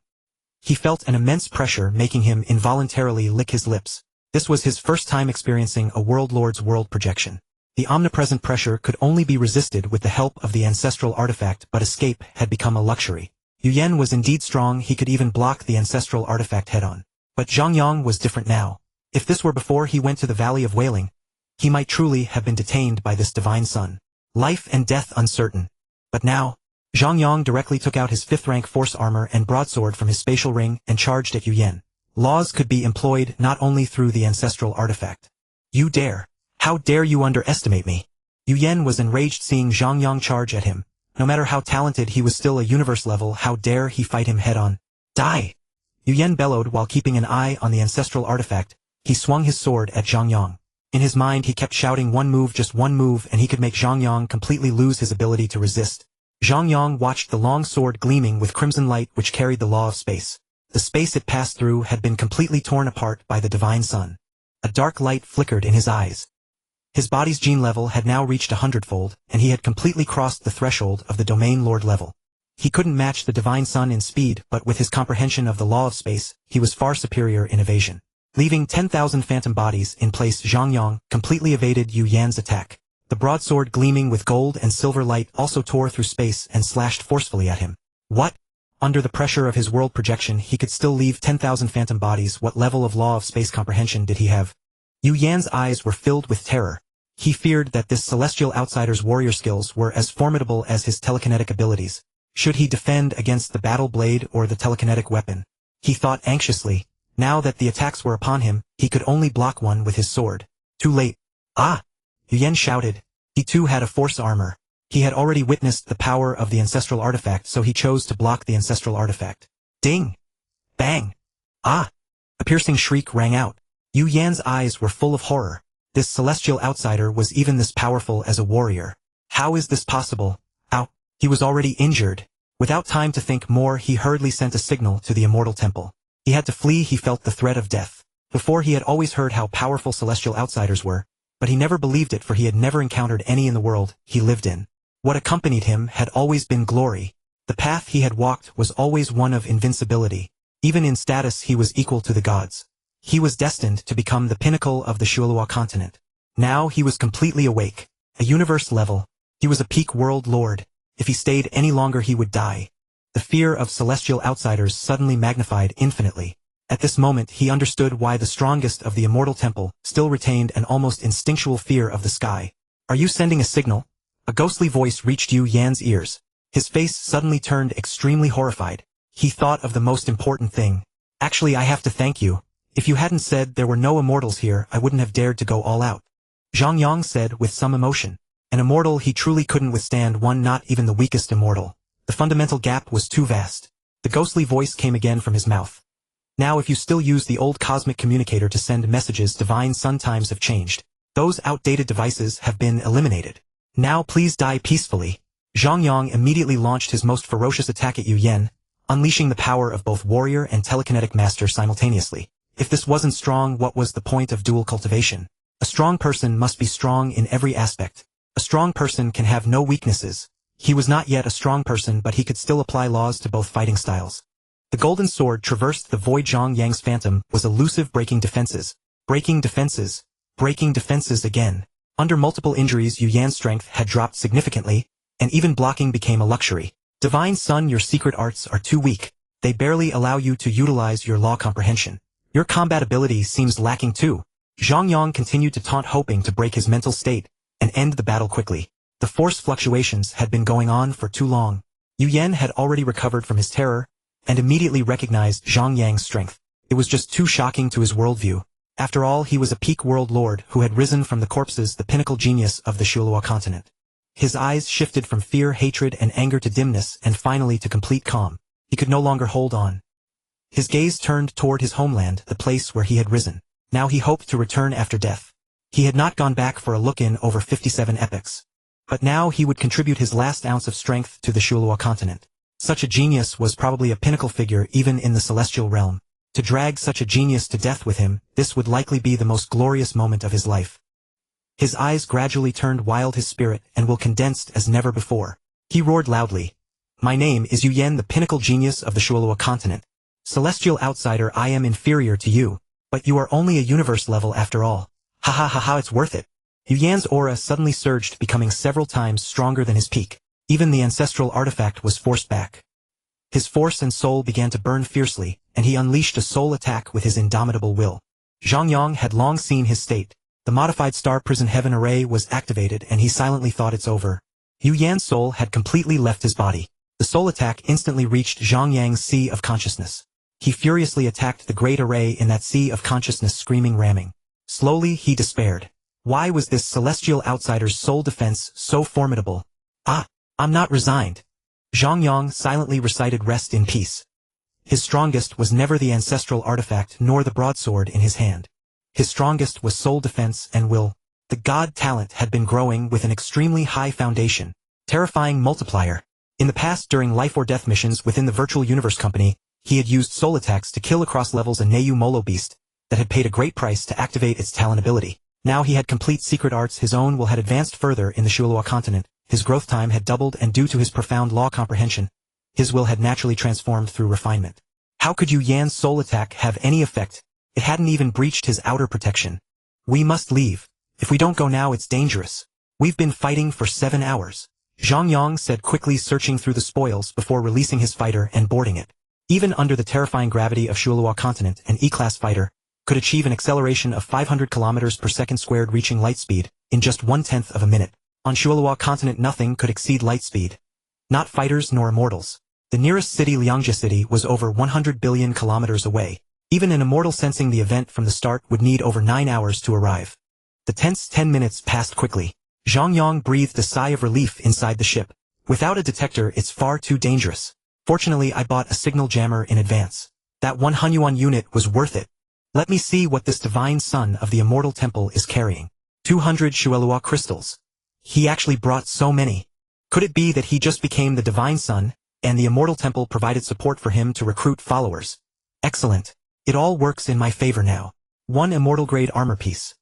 He felt an immense pressure, making him involuntarily lick his lips. This was his first time experiencing a world lord's world projection. The omnipresent pressure could only be resisted with the help of the ancestral artifact, but escape had become a luxury. Yu Yan was indeed strong, he could even block the ancestral artifact head-on. But Zhang Yang was different now. If this were before he went to the Valley of Wailing, he might truly have been detained by this divine son. Life and death uncertain. But now, Zhang Yang directly took out his 5th rank force armor and broadsword from his spatial ring and charged at Yu Yan. Laws could be employed not only through the ancestral artifact. You dare. How dare you underestimate me? Yu Yan was enraged seeing Zhang Yang charge at him. No matter how talented he was, still a universe level. How dare he fight him head-on? Die! Yu Yan bellowed while keeping an eye on the ancestral artifact. He swung his sword at Zhang Yang. In his mind he kept shouting, one move, just one move, and he could make Zhang Yang completely lose his ability to resist. Zhang Yang watched the long sword gleaming with crimson light which carried the law of space. The space it passed through had been completely torn apart by the divine sun. A dark light flickered in his eyes. His body's gene level had now reached 100-fold, and he had completely crossed the threshold of the domain lord level. He couldn't match the divine sun in speed, but with his comprehension of the law of space, he was far superior in evasion. Leaving 10,000 phantom bodies in place, Zhang Yang completely evaded Yu Yan's attack. The broadsword gleaming with gold and silver light also tore through space and slashed forcefully at him. What? Under the pressure of his world projection, he could still leave 10,000 phantom bodies. What level of law of space comprehension did he have? Yu Yan's eyes were filled with terror. He feared that this celestial outsider's warrior skills were as formidable as his telekinetic abilities. Should he defend against the battle blade or the telekinetic weapon? He thought anxiously. Now that the attacks were upon him, he could only block one with his sword. Too late. Ah! Yen shouted. He too had a force armor. He had already witnessed the power of the ancestral artifact, so he chose to block the ancestral artifact. Ding! Bang! Ah! A piercing shriek rang out. Yu Yan's eyes were full of horror. This celestial outsider was even this powerful as a warrior. How is this possible? Ow! He was already injured. Without time to think more, he hurriedly sent a signal to the immortal temple. He had to flee. He felt the threat of death. Before, he had always heard how powerful celestial outsiders were, but he never believed it, for he had never encountered any in the world he lived in. What accompanied him had always been glory. The path he had walked was always one of invincibility. Even in status, he was equal to the gods. He was destined to become the pinnacle of the Shualua continent. Now he was completely awake. A universe level. He was a peak world lord. If he stayed any longer, he would die. The fear of celestial outsiders suddenly magnified infinitely. At this moment, he understood why the strongest of the immortal temple still retained an almost instinctual fear of the sky. Are you sending a signal? A ghostly voice reached Yu Yan's ears. His face suddenly turned extremely horrified. He thought of the most important thing. Actually, I have to thank you. If you hadn't said there were no immortals here, I wouldn't have dared to go all out. Zhang Yang said with some emotion. An immortal, he truly couldn't withstand one, not even the weakest immortal. The fundamental gap was too vast. The ghostly voice came again from his mouth. Now if you still use the old cosmic communicator to send messages, divine sun times have changed. Those outdated devices have been eliminated. Now please die peacefully. Zhang Yang immediately launched his most ferocious attack at Yu Yan, unleashing the power of both warrior and telekinetic master simultaneously. If this wasn't strong, what was the point of dual cultivation? A strong person must be strong in every aspect. A strong person can have no weaknesses. He was not yet a strong person, but he could still apply laws to both fighting styles. The golden sword traversed the void. Zhang Yang's phantom was elusive, breaking defenses. Breaking defenses. Breaking defenses again. Under multiple injuries, Yu Yan's strength had dropped significantly, and even blocking became a luxury. Divine Son, your secret arts are too weak. They barely allow you to utilize your law comprehension. Your combat ability seems lacking too. Zhang Yang continued to taunt, hoping to break his mental state and end the battle quickly. The force fluctuations had been going on for too long. Yu Yan had already recovered from his terror and immediately recognized Zhang Yang's strength. It was just too shocking to his worldview. After all, he was a peak world lord who had risen from the corpses, the pinnacle genius of the Shualua continent. His eyes shifted from fear, hatred, and anger to dimness, and finally to complete calm. He could no longer hold on. His gaze turned toward his homeland, the place where he had risen. Now he hoped to return after death. He had not gone back for a look in over 57 epochs. But now he would contribute his last ounce of strength to the Shualua continent. Such a genius was probably a pinnacle figure even in the celestial realm. To drag such a genius to death with him, this would likely be the most glorious moment of his life. His eyes gradually turned wild, his spirit and will condensed as never before. He roared loudly. My name is Yu Yan, the pinnacle genius of the Shualua continent. Celestial outsider, I am inferior to you, but you are only a universe level after all. Ha ha ha ha, it's worth it. Yu Yan's aura suddenly surged, becoming several times stronger than his peak. Even the ancestral artifact was forced back. His force and soul began to burn fiercely, and he unleashed a soul attack with his indomitable will. Zhang Yang had long seen his state. The modified star prison heaven array was activated, and he silently thought it's over. Yu Yan's soul had completely left his body. The soul attack instantly reached Zhang Yang's sea of consciousness. He furiously attacked the great array in that sea of consciousness, screaming, ramming. Slowly he despaired. Why was this celestial outsider's soul defense so formidable? Ah, I'm not resigned. Zhang Yang silently recited, rest in peace. His strongest was never the ancestral artifact nor the broadsword in his hand. His strongest was soul defense and will. The god talent had been growing with an extremely high foundation. Terrifying multiplier. In the past, during life or death missions within the virtual universe company, he had used soul attacks to kill across levels a Neyu Molo beast that had paid a great price to activate its talent ability. Now he had complete secret arts. His own will had advanced further in the Shualua continent. His growth time had doubled, and due to his profound law comprehension, his will had naturally transformed through refinement. How could Yu Yan's soul attack have any effect? It hadn't even breached his outer protection. We must leave. If we don't go now, it's dangerous. We've been fighting for 7 hours. Zhang Yang said quickly, searching through the spoils before releasing his fighter and boarding it. Even under the terrifying gravity of Shualua continent, an E-class fighter could achieve an acceleration of 500 kilometers per second squared, reaching light speed in just 1/10 of a minute. On Shualua continent, nothing could exceed light speed. Not fighters nor immortals. The nearest city, Liangjia City, was over 100 billion kilometers away. Even an immortal sensing the event from the start would need over 9 hours to arrive. The tense 10 minutes passed quickly. Zhang Yang breathed a sigh of relief inside the ship. Without a detector, it's far too dangerous. Fortunately, I bought a signal jammer in advance. That 1 Hunyuan unit was worth it. Let me see what this divine son of the immortal temple is carrying. 200 Shuelua crystals. He actually brought so many. Could it be that he just became the divine son, and the immortal temple provided support for him to recruit followers? Excellent. It all works in my favor now. 1 immortal grade armor piece.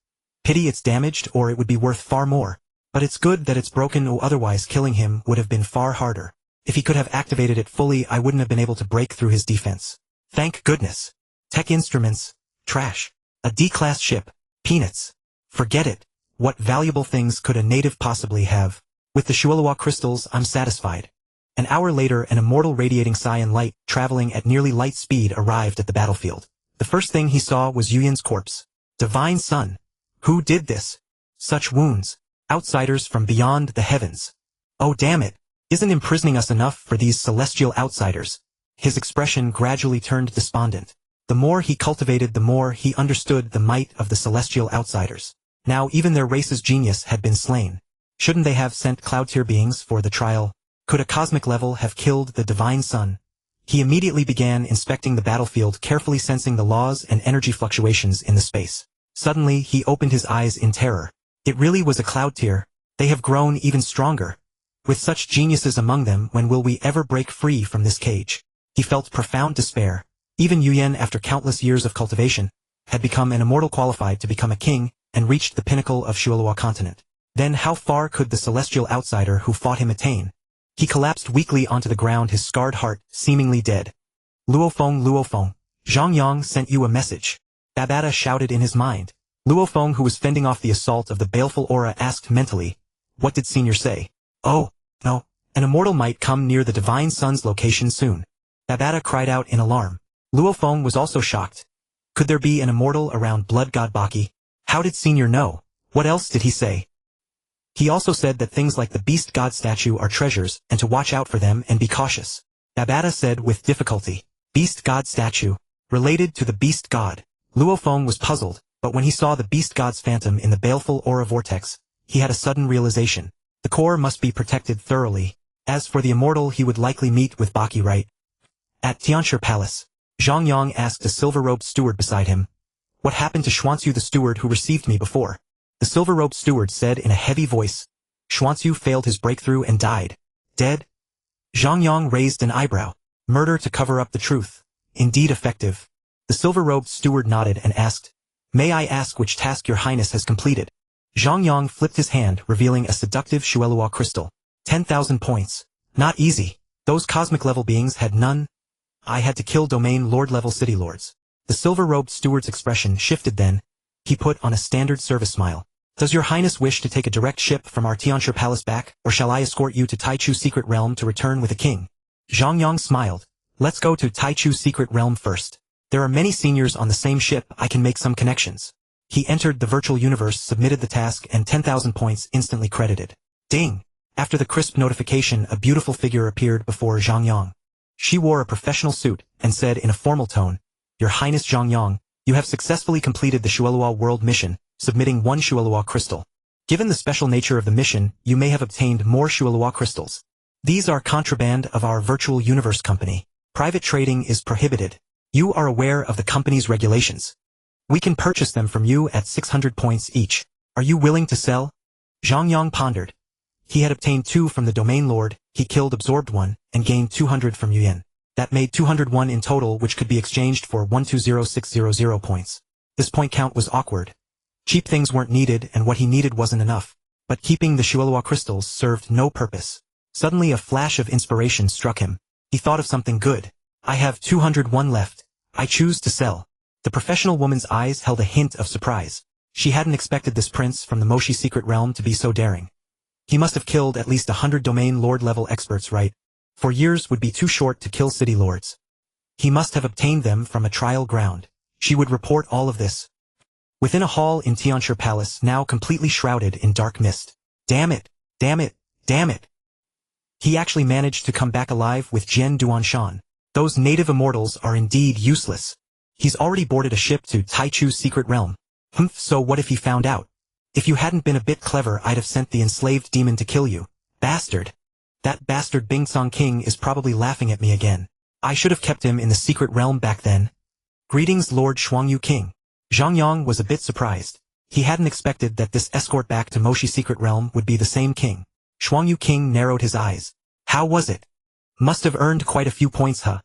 Pity it's damaged, or it would be worth far more. But it's good that it's broken, or otherwise killing him would have been far harder. If he could have activated it fully, I wouldn't have been able to break through his defense. Thank goodness. Tech instruments. Trash. A D-class ship. Peanuts. Forget it. What valuable things could a native possibly have? With the Shuelua crystals, I'm satisfied. An hour later, an immortal radiating cyan light, traveling at nearly light speed, arrived at the battlefield. The first thing he saw was Yuyan's corpse. Divine Son. Who did this? Such wounds. Outsiders from beyond the heavens. Oh damn it. Isn't imprisoning us enough for these celestial outsiders? His expression gradually turned despondent. The more he cultivated, the more he understood the might of the celestial outsiders. Now even their race's genius had been slain. Shouldn't they have sent cloud-tier beings for the trial? Could a cosmic level have killed the divine son? He immediately began inspecting the battlefield, carefully sensing the laws and energy fluctuations in the space. Suddenly, he opened his eyes in terror. It really was a cloud-tier. They have grown even stronger. With such geniuses among them, when will we ever break free from this cage? He felt profound despair. Even Yuyan, after countless years of cultivation, had become an immortal qualified to become a king, and reached the pinnacle of Shuelua continent. Then how far could the celestial outsider who fought him attain? He collapsed weakly onto the ground, his scarred heart seemingly dead. Luofeng, Luofeng, Zhang Yang sent you a message. Babata shouted in his mind. Luofeng, who was fending off the assault of the baleful aura, asked mentally, what did Senior say? Oh, no, an immortal might come near the divine son's location soon. Babata cried out in alarm. Luofeng was also shocked. Could there be an immortal around Blood God Baki? How did Senior know? What else did he say? He also said that things like the Beast God statue are treasures, and to watch out for them and be cautious. Babata said with difficulty. Beast God statue. Related to the Beast God. Luofeng was puzzled, but when he saw the Beast God's phantom in the baleful aura vortex, he had a sudden realization. The core must be protected thoroughly. As for the immortal, he would likely meet with Baki right at Tianshi Palace. Zhang Yang asked a silver-robed steward beside him. What happened to Xuanzu, the steward who received me before? The silver-robed steward said in a heavy voice. Xuanzu failed his breakthrough and died. Dead? Zhang Yang raised an eyebrow. Murder to cover up the truth. Indeed effective. The silver-robed steward nodded and asked, May I ask which task your highness has completed? Zhang Yang flipped his hand, revealing a seductive Shuelua crystal. 10,000 points. Not easy. Those cosmic-level beings had none. I had to kill domain lord-level city lords. The silver-robed steward's expression shifted then. He put on a standard service smile. Does your highness wish to take a direct ship from our Tianshi Palace back, or shall I escort you to Taichu's secret realm to return with a king? Zhang Yang smiled. Let's go to Taichu's secret realm first. There are many seniors on the same ship, I can make some connections. He entered the virtual universe, submitted the task, and 10,000 points instantly credited. Ding! After the crisp notification, a beautiful figure appeared before Zhang Yang. She wore a professional suit, and said in a formal tone, Your Highness Zhang Yang, you have successfully completed the Shuelua world mission, submitting 1 Shuelua crystal. Given the special nature of the mission, you may have obtained more Shuelua crystals. These are contraband of our virtual universe company. Private trading is prohibited. You are aware of the company's regulations. We can purchase them from you at 600 points each. Are you willing to sell? Zhang Yang pondered. He had obtained 2 from the domain lord, he killed absorbed 1, and gained 200 from Yuyan. That made 201 in total, which could be exchanged for 120600 points. This point count was awkward. Cheap things weren't needed, and what he needed wasn't enough. But keeping the Shuelua crystals served no purpose. Suddenly a flash of inspiration struck him. He thought of something good. I have 201 left. I choose to sell. The professional woman's eyes held a hint of surprise. She hadn't expected this prince from the Moshi secret realm to be so daring. He must have killed at least 100 domain lord-level experts, right? 4 years would be too short to kill city lords. He must have obtained them from a trial ground. She would report all of this. Within a hall in Tianshi Palace, now completely shrouded in dark mist. Damn it! Damn it! Damn it! He actually managed to come back alive with Jian Duanshan. Those native immortals are indeed useless. He's already boarded a ship to Taichu's secret realm. So what if he found out? If you hadn't been a bit clever, I'd have sent the enslaved demon to kill you. Bastard. That bastard Bingsong King is probably laughing at me again. I should have kept him in the secret realm back then. Greetings, Lord Shuangyu King. Zhang Yang was a bit surprised. He hadn't expected that this escort back to Moshi's secret realm would be the same king. Shuangyu King narrowed his eyes. How was it? Must have earned quite a few points, huh?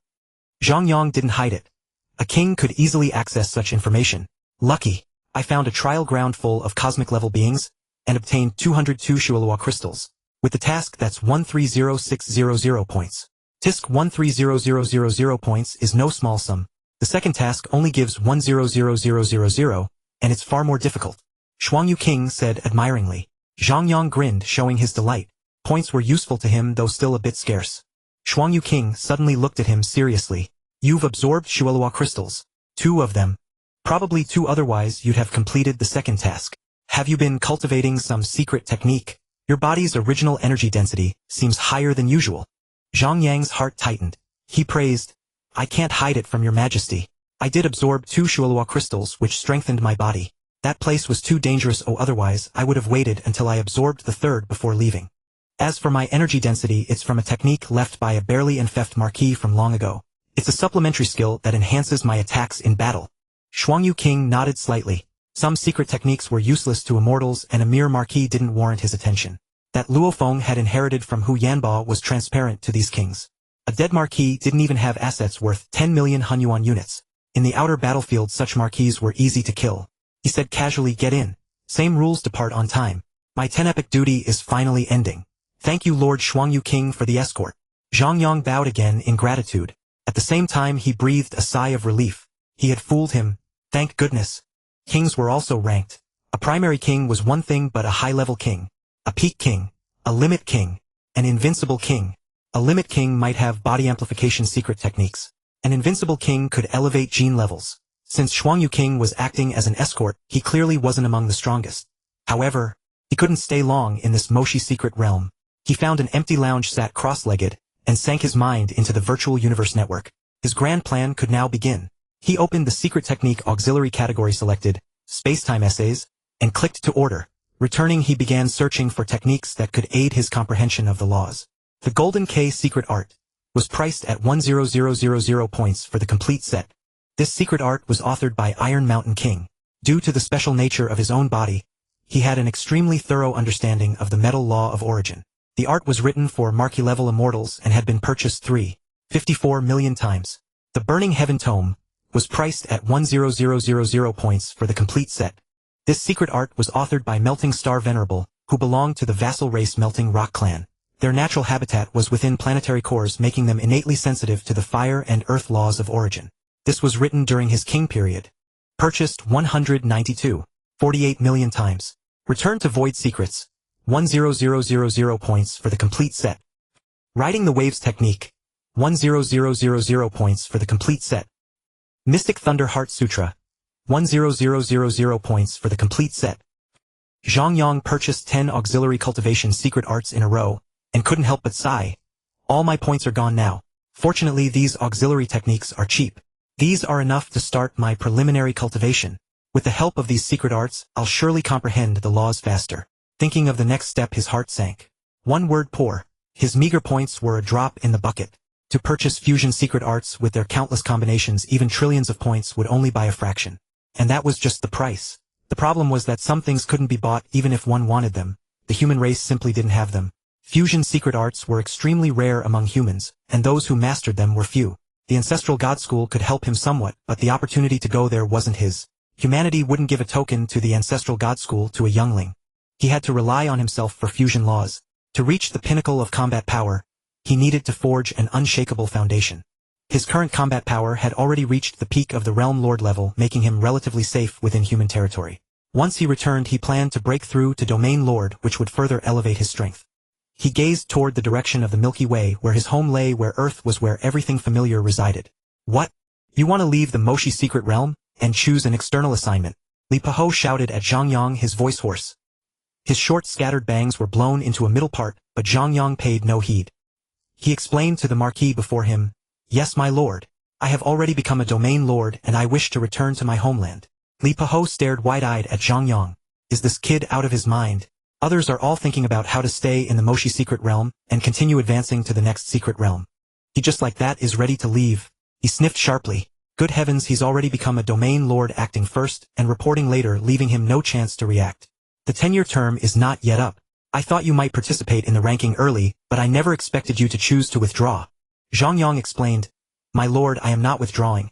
Zhang Yang didn't hide it. A king could easily access such information. Lucky. I found a trial ground full of cosmic-level beings, and obtained 202 Shualua crystals. With the task that's 130600 points. Tisk 130000 points is no small sum. The second task only gives 100000, and it's far more difficult. Shuangyu King said admiringly. Zhang Yang grinned, showing his delight. Points were useful to him, though still a bit scarce. Shuangyu King suddenly looked at him seriously. You've absorbed Shualua crystals. 2 of them. Probably 2, otherwise you'd have completed the second task. Have you been cultivating some secret technique? Your body's original energy density seems higher than usual. Zhang Yang's heart tightened. He praised, I can't hide it from your majesty. I did absorb 2 Shualua crystals which strengthened my body. That place was too dangerous, otherwise I would have waited until I absorbed the third before leaving. As for my energy density, it's from a technique left by a barely enfeoffed marquis from long ago. It's a supplementary skill that enhances my attacks in battle. Shuangyu King nodded slightly. Some secret techniques were useless to immortals, and a mere marquis didn't warrant his attention. That Luo Feng had inherited from Hu Yanba was transparent to these kings. A dead marquis didn't even have assets worth 10 million Hunyuan units. In the outer battlefield, such marquis were easy to kill. He said casually, get in. Same rules, depart on time. My 10 epic duty is finally ending. Thank you, Lord Shuangyu King, for the escort. Zhang Yang bowed again in gratitude. At the same time he breathed a sigh of relief. He had fooled him. Thank goodness. Kings were also ranked. A primary king was one thing, but a high-level king. A peak king. A limit king. An invincible king. A limit king might have body amplification secret techniques. An invincible king could elevate gene levels. Since Shuangyu King was acting as an escort, he clearly wasn't among the strongest. However, he couldn't stay long in this Moshi secret realm. He found an empty lounge, sat cross-legged, and sank his mind into the virtual universe network. His grand plan could now begin. He opened the secret technique auxiliary category, selected Spacetime Essays, and clicked to order. Returning, he began searching for techniques that could aid his comprehension of the laws. The Golden K secret art was priced at 10000 points for the complete set. This secret art was authored by Iron Mountain King. Due to the special nature of his own body, he had an extremely thorough understanding of the metal law of origin. The art was written for marquis-level immortals and had been purchased 354 million times. The Burning Heaven Tome was priced at 10000 points for the complete set. This secret art was authored by Melting Star Venerable, who belonged to the vassal race Melting Rock Clan. Their natural habitat was within planetary cores, making them innately sensitive to the fire and earth laws of origin. This was written during his king period. Purchased 148 million times. Returned to Void Secrets. 10000 points for the complete set. Riding the Waves Technique. 10000 points for the complete set. Mystic Thunder Heart Sutra. 10000 points for the complete set. Zhang Yang purchased 10 auxiliary cultivation secret arts in a row, and couldn't help but sigh. All my points are gone now. Fortunately, these auxiliary techniques are cheap. These are enough to start my preliminary cultivation. With the help of these secret arts, I'll surely comprehend the laws faster. Thinking of the next step, his heart sank. One word: poor. His meager points were a drop in the bucket. To purchase fusion secret arts with their countless combinations, even trillions of points would only buy a fraction. And that was just the price. The problem was that some things couldn't be bought even if one wanted them. The human race simply didn't have them. Fusion secret arts were extremely rare among humans, and those who mastered them were few. The Ancestral God School could help him somewhat, but the opportunity to go there wasn't his. Humanity wouldn't give a token to the Ancestral God School to a youngling. He had to rely on himself for fusion laws. To reach the pinnacle of combat power, he needed to forge an unshakable foundation. His current combat power had already reached the peak of the Realm Lord level, making him relatively safe within human territory. Once he returned, he planned to break through to Domain Lord, which would further elevate his strength. He gazed toward the direction of the Milky Way, where his home lay, where Earth was, where everything familiar resided. What? You want to leave the Moshi secret realm, and choose an external assignment? Li Paho shouted at Zhang Yang, his voice hoarse. His short scattered bangs were blown into a middle part, but Zhang Yang paid no heed. He explained to the Marquis before him, Yes, my lord. I have already become a domain lord and I wish to return to my homeland. Li Paho stared wide-eyed at Zhang Yang. Is this kid out of his mind? Others are all thinking about how to stay in the Moshi secret realm and continue advancing to the next secret realm. He just like that is ready to leave. He sniffed sharply. Good heavens, he's already become a domain lord, acting first and reporting later, leaving him no chance to react. The 10-year term is not yet up. I thought you might participate in the ranking early, but I never expected you to choose to withdraw. Zhang Yang explained. My lord, I am not withdrawing.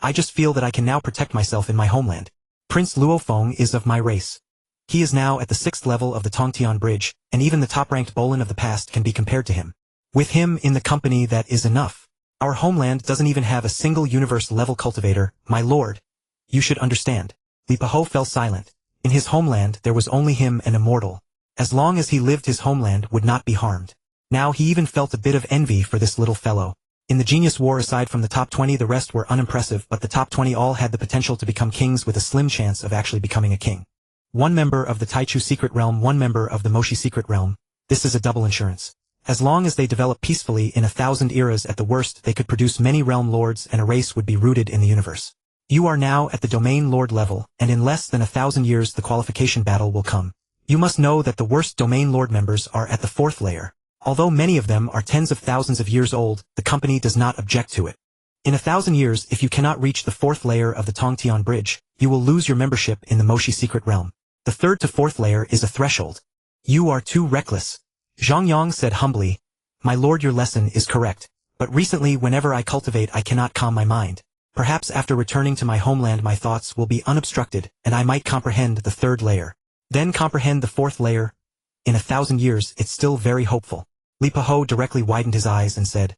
I just feel that I can now protect myself in my homeland. Prince Luofeng is of my race. He is now at the 6th level of the Tongtian Bridge, and even the top-ranked Bolin of the past can be compared to him. With him in the company, that is enough. Our homeland doesn't even have a single universe-level cultivator, my lord. You should understand. Li Paho fell silent. In his homeland there was only him, an immortal. As long as he lived, his homeland would not be harmed. Now he even felt a bit of envy for this little fellow. In the Genius War, aside from the top 20, the rest were unimpressive, but the top 20 all had the potential to become kings with a slim chance of actually becoming a king. One member of the Taichu secret realm, one member of the Moshi secret realm. This is a double insurance. As long as they develop peacefully, in 1,000 eras at the worst, they could produce many realm lords and a race would be rooted in the universe. You are now at the domain lord level, and in less than 1,000 years the qualification battle will come. You must know that the worst domain lord members are at the 4th layer. Although many of them are tens of thousands of years old, the company does not object to it. In 1,000 years, if you cannot reach the 4th layer of the Tongtian Bridge, you will lose your membership in the Moshi secret realm. The 3rd to 4th layer is a threshold. You are too reckless. Zhang Yang said humbly. My lord, your lesson is correct. But recently, whenever I cultivate, I cannot calm my mind. Perhaps after returning to my homeland my thoughts will be unobstructed, and I might comprehend the 3rd layer. Then comprehend the 4th layer. In 1,000 years, it's still very hopeful. Li Paho directly widened his eyes and said,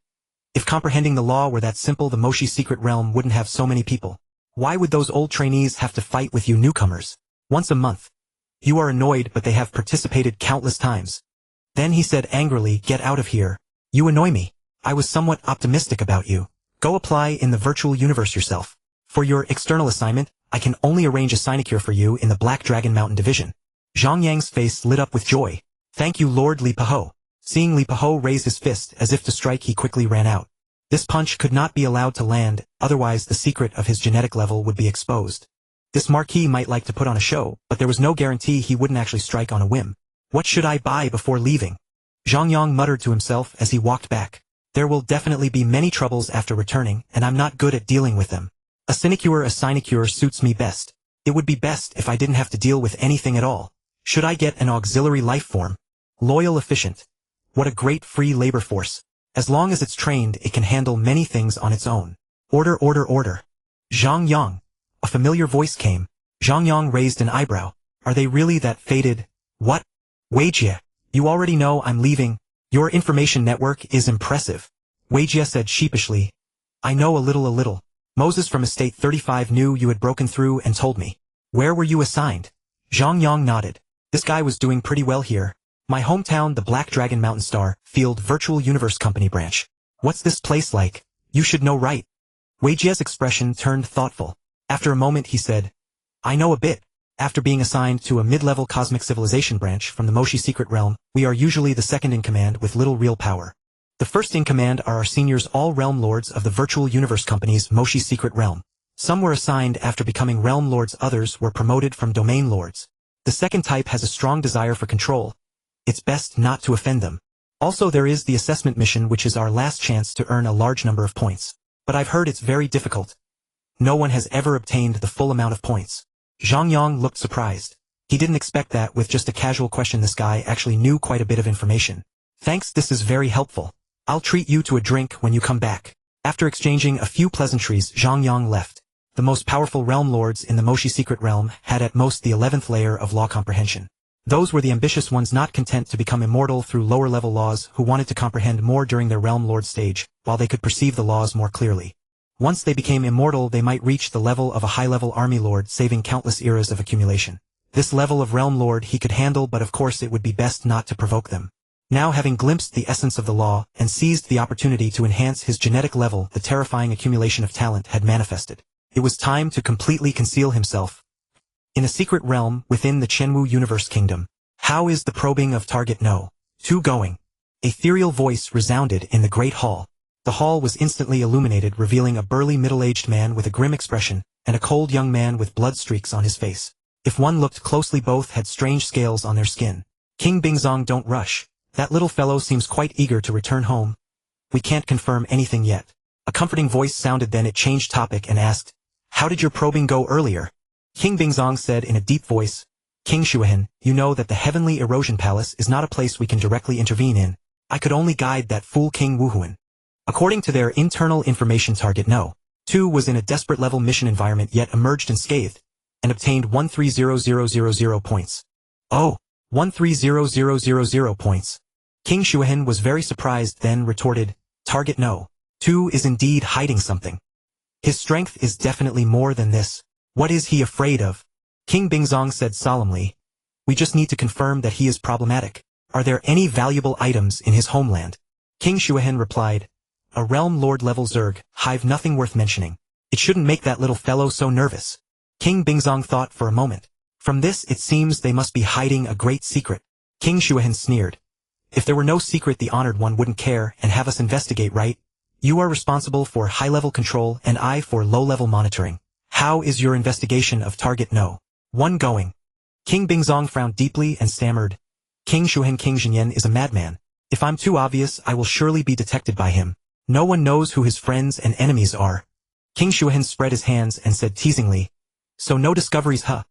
if comprehending the law were that simple, the Moshi secret realm wouldn't have so many people. Why would those old trainees have to fight with you newcomers? Once a month. You are annoyed, but they have participated countless times. Then he said angrily, get out of here. You annoy me. I was somewhat optimistic about you. Go apply in the virtual universe yourself. For your external assignment, I can only arrange a sinecure for you in the Black Dragon Mountain Division. Zhang Yang's face lit up with joy. Thank you, Lord Li Paho. Seeing Li Paho raise his fist as if to strike, he quickly ran out. This punch could not be allowed to land, otherwise the secret of his genetic level would be exposed. This marquis might like to put on a show, but there was no guarantee he wouldn't actually strike on a whim. What should I buy before leaving? Zhang Yang muttered to himself as he walked back. There will definitely be many troubles after returning, and I'm not good at dealing with them. A sinecure suits me best. It would be best if I didn't have to deal with anything at all. Should I get an auxiliary life form? Loyal, efficient. What a great free labor force. As long as it's trained, it can handle many things on its own. Order, order, order. Zhang Yang. A familiar voice came. Zhang Yang raised an eyebrow. Are they really that fated? What? Weijie, you already know I'm leaving. Your information network is impressive. Weijie said sheepishly. I know a little. Moses from Estate 35 knew you had broken through and told me. Where were you assigned? Zhang Yang nodded. This guy was doing pretty well here. My hometown, the Black Dragon Mountain Star, Field Virtual Universe Company branch. What's this place like? You should know, right? Weijie's expression turned thoughtful. After a moment he said, I know a bit. After being assigned to a mid-level cosmic civilization branch from the Moshi secret realm, we are usually the second in command with little real power. The first in command are our seniors, all realm lords of the Virtual Universe Company's Moshi secret realm. Some were assigned after becoming realm lords, others were promoted from domain lords. The second type has a strong desire for control. It's best not to offend them. Also there is the assessment mission, which is our last chance to earn a large number of points. But I've heard it's very difficult. No one has ever obtained the full amount of points. Zhang Yang looked surprised. He didn't expect that with just a casual question this guy actually knew quite a bit of information. Thanks, this is very helpful. I'll treat you to a drink when you come back. After exchanging a few pleasantries, Zhang Yang left. The most powerful realm lords in the Moshi secret realm had at most the 11th layer of law comprehension. Those were the ambitious ones not content to become immortal through lower-level laws, who wanted to comprehend more during their realm lord stage, while they could perceive the laws more clearly. Once they became immortal, they might reach the level of a high-level army lord, saving countless eras of accumulation. This level of realm lord he could handle, but of course it would be best not to provoke them. Now, having glimpsed the essence of the law, and seized the opportunity to enhance his genetic level, the terrifying accumulation of talent had manifested. It was time to completely conceal himself. In a secret realm within the Chenwu Universe Kingdom. How is the probing of Target No. 2 going? A ethereal voice resounded in the Great Hall. The hall was instantly illuminated, revealing a burly middle-aged man with a grim expression, and a cold young man with blood streaks on his face. If one looked closely, both had strange scales on their skin. King Bingzong, don't rush. That little fellow seems quite eager to return home. We can't confirm anything yet. A comforting voice sounded, then it changed topic and asked, how did your probing go earlier? King Bingzong said in a deep voice, King Shuahen, you know that the Heavenly Erosion Palace is not a place we can directly intervene in. I could only guide that fool King Wuhuan. According to their internal information, Target No.2 was in a desperate level mission environment, yet emerged unscathed, and obtained 130000 points. Oh, 130000 points. King Shuahen was very surprised, then retorted, Target No.2 is indeed hiding something. His strength is definitely more than this. What is he afraid of? King Bingzong said solemnly, we just need to confirm that he is problematic. Are there any valuable items in his homeland? King Shuahen replied, a realm lord level Zerg, hive, nothing worth mentioning. It shouldn't make that little fellow so nervous. King Bingzong thought for a moment. From this it seems they must be hiding a great secret. King Shuahen sneered. If there were no secret, the Honored One wouldn't care and have us investigate, right? You are responsible for high-level control and I for low-level monitoring. How is your investigation of Target No.1 going? King Bingzong frowned deeply and stammered, King Shuahen, King Zhenyan is a madman. If I'm too obvious, I will surely be detected by him. No one knows who his friends and enemies are. King Shuahen spread his hands and said teasingly, so no discoveries, huh?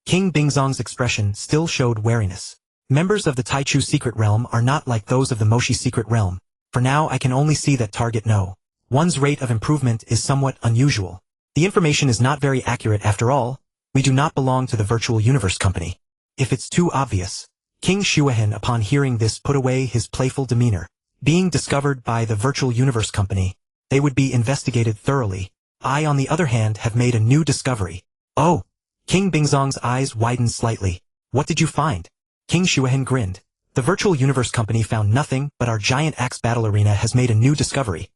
King Bingzong's expression still showed wariness. Members of the Taichu secret realm are not like those of the Moshi secret realm. For now I can only see that Target No.1's rate of improvement is somewhat unusual. The information is not very accurate after all. We do not belong to the Virtual Universe Company. If it's too obvious. King Shuahen, upon hearing this, put away his playful demeanor. Being discovered by the Virtual Universe Company, they would be investigated thoroughly. I, on the other hand, have made a new discovery. Oh! King Bingzong's eyes widened slightly. What did you find? King Shuahen grinned. The Virtual Universe Company found nothing, but our giant axe battle arena has made a new discovery.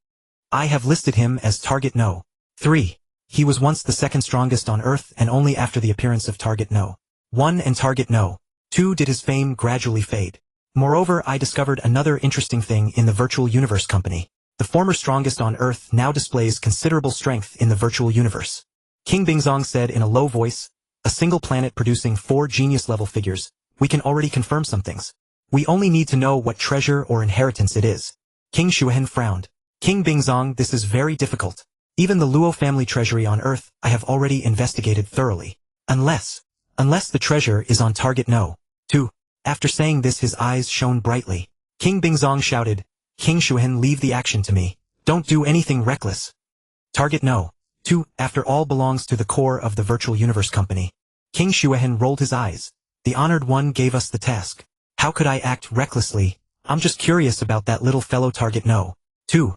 I have listed him as Target No.3. He was once the second strongest on Earth, and only after the appearance of Target No.1 and Target No.2 did his fame gradually fade. Moreover, I discovered another interesting thing in the Virtual Universe Company. The former strongest on Earth now displays considerable strength in the Virtual Universe. King Bingzong said in a low voice, a single planet producing 4 genius-level figures. We can already confirm some things. We only need to know what treasure or inheritance it is. King Shuahen frowned. King Bingzong, this is very difficult. Even the Luo family treasury on Earth, I have already investigated thoroughly. Unless the treasure is on Target No.2. After saying this, his eyes shone brightly. King Bingzong shouted, King Shuahen, leave the action to me. Don't do anything reckless. Target No.2, after all, belongs to the core of the Virtual Universe Company. King Shuahen rolled his eyes. The Honored One gave us the task. How could I act recklessly? I'm just curious about that little fellow Target No.2.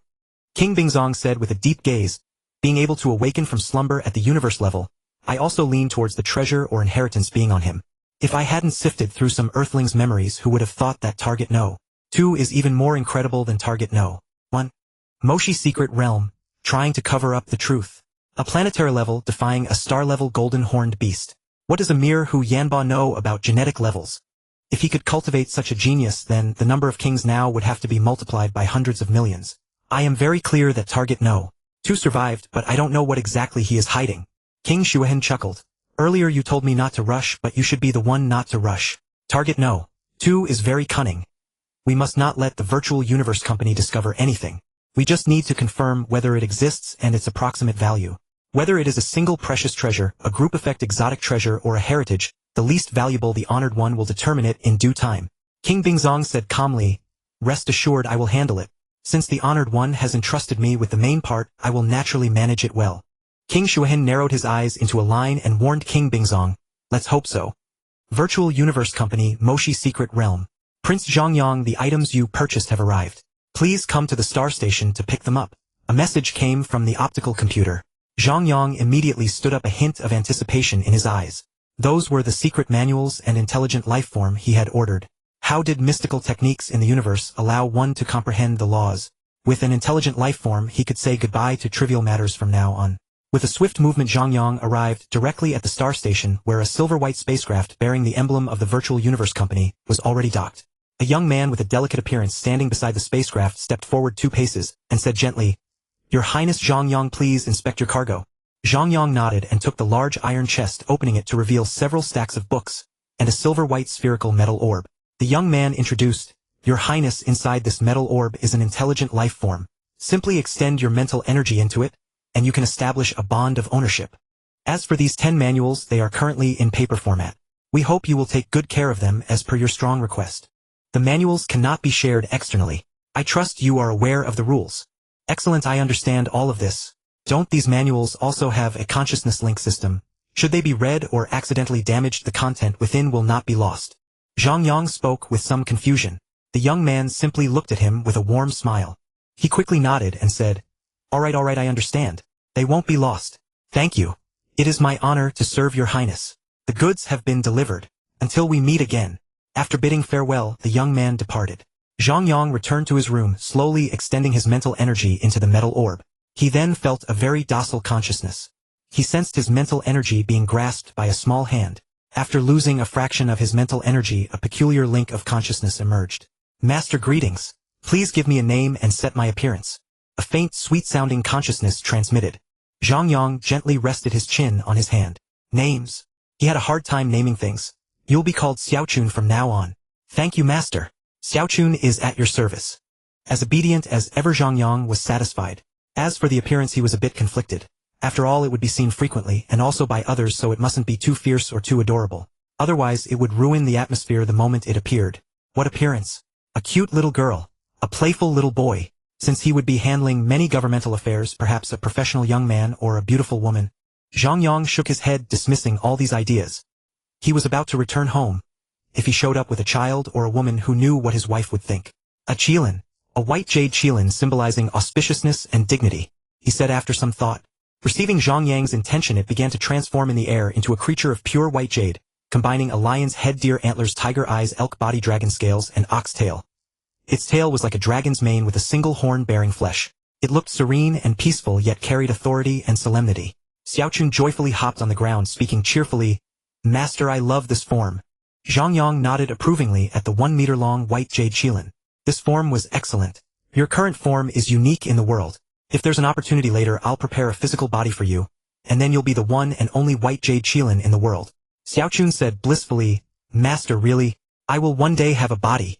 King Bingzong said with a deep gaze, being able to awaken from slumber at the universe level, I also lean towards the treasure or inheritance being on him. If I hadn't sifted through some Earthlings' memories, who would have thought that Target No.2 is even more incredible than Target No.1? Moshi secret realm, trying to cover up the truth. A planetary level defying a star-level golden-horned beast. What does a mere Hu Yanba know about genetic levels? If he could cultivate such a genius, then the number of kings now would have to be multiplied by hundreds of millions. I am very clear that Target No.2 survived, but I don't know what exactly he is hiding. King Shuahen chuckled. Earlier you told me not to rush, but you should be the one not to rush. Target No.2 is very cunning. We must not let the Virtual Universe Company discover anything. We just need to confirm whether it exists and its approximate value. Whether it is a single precious treasure, a group effect exotic treasure, or a heritage, the least valuable, the Honored One will determine it in due time. King Bingzong said calmly, rest assured I will handle it. Since the Honored One has entrusted me with the main part, I will naturally manage it well. King Shuahen narrowed his eyes into a line and warned King Bingzong, let's hope so. Virtual Universe Company, Moshi Secret Realm. Prince Zhang Yang, the items you purchased have arrived. Please come to the star station to pick them up. A message came from the optical computer. Zhang Yang immediately stood up, a hint of anticipation in his eyes. Those were the secret manuals and intelligent lifeform he had ordered. How did mystical techniques in the universe allow one to comprehend the laws? With an intelligent lifeform, he could say goodbye to trivial matters from now on. With a swift movement, Zhang Yang arrived directly at the star station, where a silver-white spacecraft bearing the emblem of the Virtual Universe Company was already docked. A young man with a delicate appearance standing beside the spacecraft stepped forward 2 paces and said gently, "Your Highness Zhang Yang, please inspect your cargo." Zhang Yang nodded and took the large iron chest, opening it to reveal several stacks of books and a silver-white spherical metal orb. The young man introduced, "Your Highness, inside this metal orb is an intelligent life form. Simply extend your mental energy into it, and you can establish a bond of ownership. As for these 10 manuals, they are currently in paper format. We hope you will take good care of them as per your strong request. The manuals cannot be shared externally. I trust you are aware of the rules." "Excellent, I understand all of this. Don't these manuals also have a consciousness link system? Should they be read or accidentally damaged, the content within will not be lost." Zhang Yang spoke with some confusion. The young man simply looked at him with a warm smile. He quickly nodded and said, all right, I understand. They won't be lost. Thank you. It is my honor to serve your highness. The goods have been delivered. Until we meet again." After bidding farewell, the young man departed. Zhang Yang returned to his room, slowly extending his mental energy into the metal orb. He then felt a very docile consciousness. He sensed his mental energy being grasped by a small hand. After losing a fraction of his mental energy, a peculiar link of consciousness emerged. "Master, greetings. Please give me a name and set my appearance." A faint, sweet-sounding consciousness transmitted. Zhang Yang gently rested his chin on his hand. Names. He had a hard time naming things. "You'll be called Xiaochun from now on." "Thank you, Master. Xiaochun is at your service." As obedient as ever, Zhang Yang was satisfied. As for the appearance, he was a bit conflicted. After all, it would be seen frequently, and also by others, so it mustn't be too fierce or too adorable. Otherwise, it would ruin the atmosphere the moment it appeared. What appearance? A cute little girl. A playful little boy. Since he would be handling many governmental affairs, perhaps a professional young man or a beautiful woman. Zhang Yang shook his head, dismissing all these ideas. He was about to return home. If he showed up with a child or a woman, who knew what his wife would think? A qilin. A white jade qilin symbolizing auspiciousness and dignity, he said after some thought. Perceiving Zhang Yang's intention, it began to transform in the air into a creature of pure white jade, combining a lion's head, deer antlers, tiger eyes, elk body, dragon scales, and ox tail. Its tail was like a dragon's mane with a single horn bearing flesh. It looked serene and peaceful, yet carried authority and solemnity. Xiaochun joyfully hopped on the ground, speaking cheerfully, "Master, I love this form." Zhang Yang nodded approvingly at the 1-meter-long white jade qilin. This form was excellent. Your current form is unique in the world. If there's an opportunity later, I'll prepare a physical body for you, and then you'll be the one and only white jade qilin in the world. Xiaochun said blissfully, "Master, really? I will one day have a body."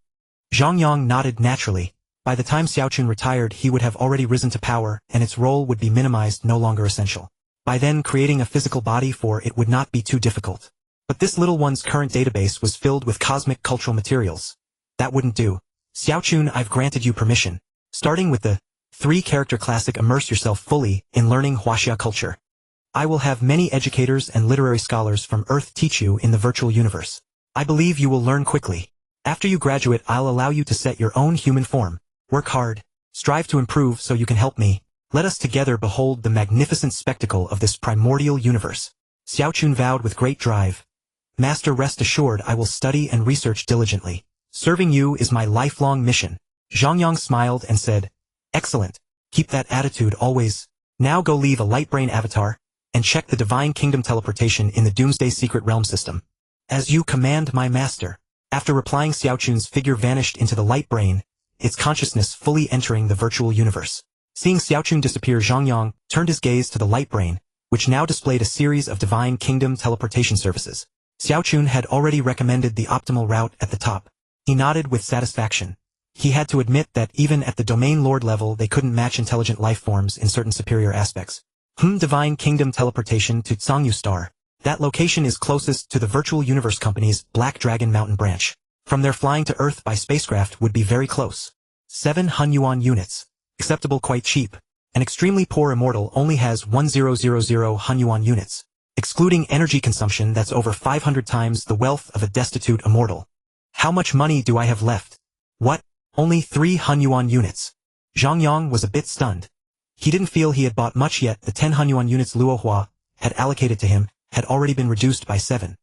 Zhang Yang nodded naturally. By the time Xiaochun retired, he would have already risen to power, and its role would be minimized, no longer essential. By then, creating a physical body for it would not be too difficult. But this little one's current database was filled with cosmic cultural materials. That wouldn't do. "Xiaochun, I've granted you permission. Starting with the 3-character classic, immerse yourself fully in learning Huaxia culture. I will have many educators and literary scholars from Earth teach you in the virtual universe. I believe you will learn quickly. After you graduate, I'll allow you to set your own human form. Work hard. Strive to improve so you can help me. Let us together behold the magnificent spectacle of this primordial universe." Xiaochun vowed with great drive. "Master, rest assured I will study and research diligently. Serving you is my lifelong mission." Zhang Yang smiled and said, "Excellent. Keep that attitude always. Now go leave a light brain avatar, and check the Divine Kingdom teleportation in the Doomsday Secret Realm system." "As you command, my master." After replying, Xiaochun's figure vanished into the light brain, its consciousness fully entering the virtual universe. Seeing Xiaochun disappear, Zhang Yang turned his gaze to the light brain, which now displayed a series of Divine Kingdom teleportation services. Xiaochun had already recommended the optimal route at the top. He nodded with satisfaction. He had to admit that even at the Domain Lord level, they couldn't match intelligent life forms in certain superior aspects. Divine Kingdom teleportation to Yinmo Star. That location is closest to the Virtual Universe Company's Black Dragon Mountain branch. From there, flying to Earth by spacecraft would be very close. 7 Hunyuan units. Acceptable, quite cheap. An extremely poor immortal only has 1000 Hunyuan units. Excluding energy consumption, that's over 500 times the wealth of a destitute immortal. How much money do I have left? What? Only 3 Hunyuan units. Zhang Yang was a bit stunned. He didn't feel he had bought much yet. The 10 Hunyuan units Luo Hua had allocated to him had already been reduced by 7.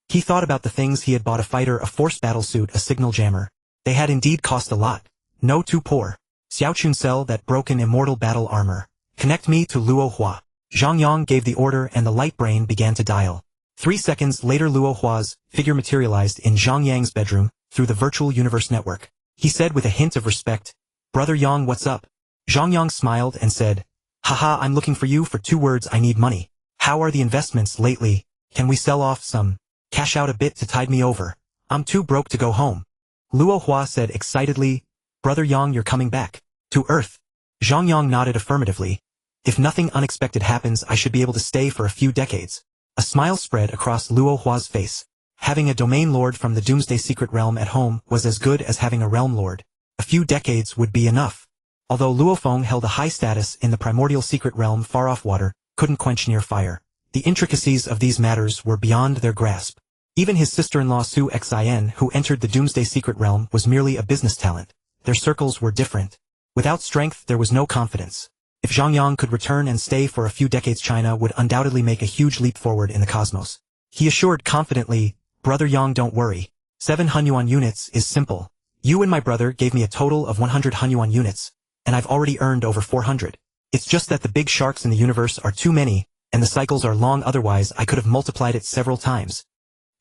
He thought about the things he had bought: a fighter, a force battle suit, a signal jammer. They had indeed cost a lot. No, too poor. Xiaochun, sell that broken immortal battle armor. Connect me to Luo Hua. Zhang Yang gave the order and the light brain began to dial. 3 seconds later Luo Hua's figure materialized in Zhang Yang's bedroom through the virtual universe network. He said with a hint of respect, "Brother Yang, what's up?" Zhang Yang smiled and said, "Haha, I'm looking for you for 2 words. I need money. How are the investments lately? Can we sell off some? Cash out a bit to tide me over. I'm too broke to go home." Luo Hua said excitedly, "Brother Yang, you're coming back to Earth." Zhang Yang nodded affirmatively. "If nothing unexpected happens, I should be able to stay for a few decades." A smile spread across Luo Hua's face. Having a domain lord from the Doomsday Secret Realm at home was as good as having a realm lord. A few decades would be enough. Although Luo Feng held a high status in the primordial secret realm far off water, couldn't quench near fire. The intricacies of these matters were beyond their grasp. Even his sister-in-law Su Xin, who entered the Doomsday Secret Realm, was merely a business talent. Their circles were different. Without strength, there was no confidence. If Zhang Yang could return and stay for a few decades, China would undoubtedly make a huge leap forward in the cosmos. He assured confidently, "Brother Yang, don't worry. 7 Hunyuan units is simple. You and my brother gave me a total of 100 Hunyuan units, and I've already earned over 400. It's just that the big sharks in the universe are too many, and the cycles are long, otherwise I could have multiplied it several times."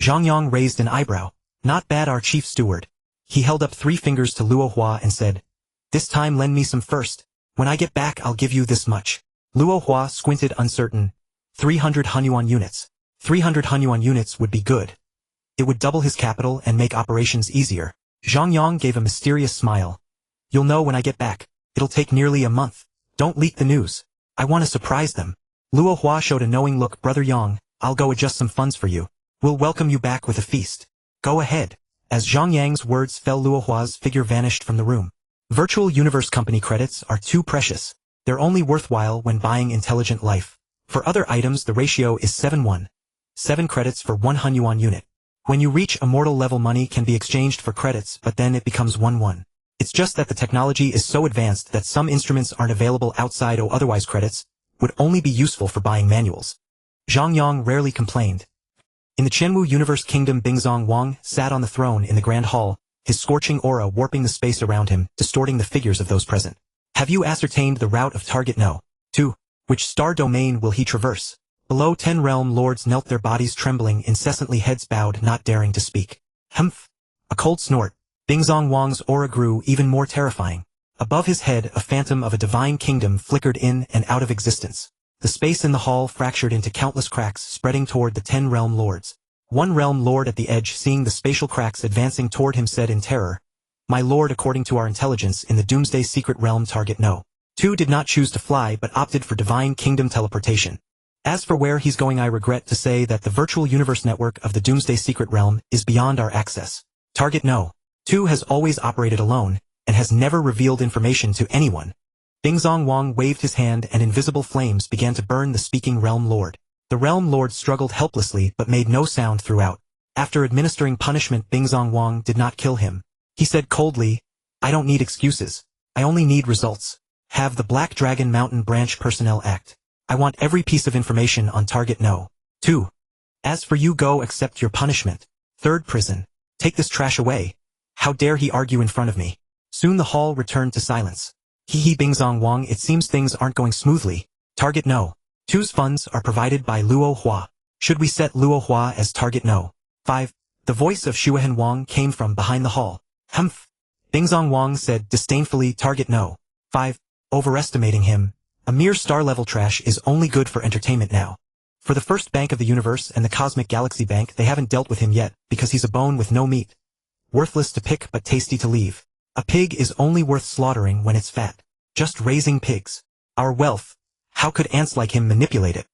Zhang Yang raised an eyebrow. "Not bad, our chief steward." He held up 3 fingers to Luo Hua and said, "This time lend me some first. When I get back, I'll give you this much." Luo Hua squinted uncertain. 300 Hunyuan units. 300 Hunyuan units would be good. It would double his capital and make operations easier. Zhang Yang gave a mysterious smile. "You'll know when I get back. It'll take nearly a month. Don't leak the news. I want to surprise them." Luo Hua showed a knowing look. "Brother Yang, I'll go adjust some funds for you. We'll welcome you back with a feast. Go ahead." As Zhang Yang's words fell, Luo Hua's figure vanished from the room. Virtual universe company credits are too precious. They're only worthwhile when buying intelligent life. For other items, the ratio is 7:1. 7 credits for 1 Hunyuan unit. When you reach immortal level, money can be exchanged for credits, but then it becomes 1:1. It's just that the technology is so advanced that some instruments aren't available outside, or otherwise credits would only be useful for buying manuals. Zhang Yang rarely complained. In the Qianwu Universe Kingdom, Bingzong Wang sat on the throne in the Grand Hall, his scorching aura warping the space around him, distorting the figures of those present. "Have you ascertained the route of target No.2? Which star domain will he traverse?" Below, 10 realm lords knelt, their bodies trembling incessantly, heads bowed, not daring to speak. Humph! A cold snort. Bingzong Wang's aura grew even more terrifying. Above his head, a phantom of a divine kingdom flickered in and out of existence. The space in the hall fractured into countless cracks, spreading toward the 10 realm lords. One realm lord at the edge, seeing the spatial cracks advancing toward him, said in terror, "My lord, according to our intelligence, in the Doomsday Secret Realm, target No.2 did not choose to fly but opted for Divine Kingdom teleportation. As for where he's going, I regret to say that the virtual universe network of the Doomsday Secret Realm is beyond our access. Target No.2 has always operated alone, and has never revealed information to anyone." Bingzong Wang waved his hand and invisible flames began to burn the speaking realm lord. The realm lord struggled helplessly but made no sound throughout. After administering punishment, Bingzong Wang did not kill him. He said coldly, "I don't need excuses. I only need results. Have the Black Dragon Mountain Branch personnel act. I want every piece of information on target No.2. As for you, go accept your punishment. Third prison. Take this trash away. How dare he argue in front of me?" Soon the hall returned to silence. Hee Bingzong Wang, it seems things aren't going smoothly. Target No.2's funds are provided by Luo Hua. Should we set Luo Hua as target No.5? The voice of Shuahen Wang came from behind the hall. Humph! Bingzong Wang said disdainfully, "Target No.5. Overestimating him. A mere star-level trash is only good for entertainment now. For the first bank of the universe and the Cosmic Galaxy Bank, they haven't dealt with him yet, because he's a bone with no meat. Worthless to pick but tasty to leave. A pig is only worth slaughtering when it's fat. Just raising pigs. Our wealth. How could ants like him manipulate it?"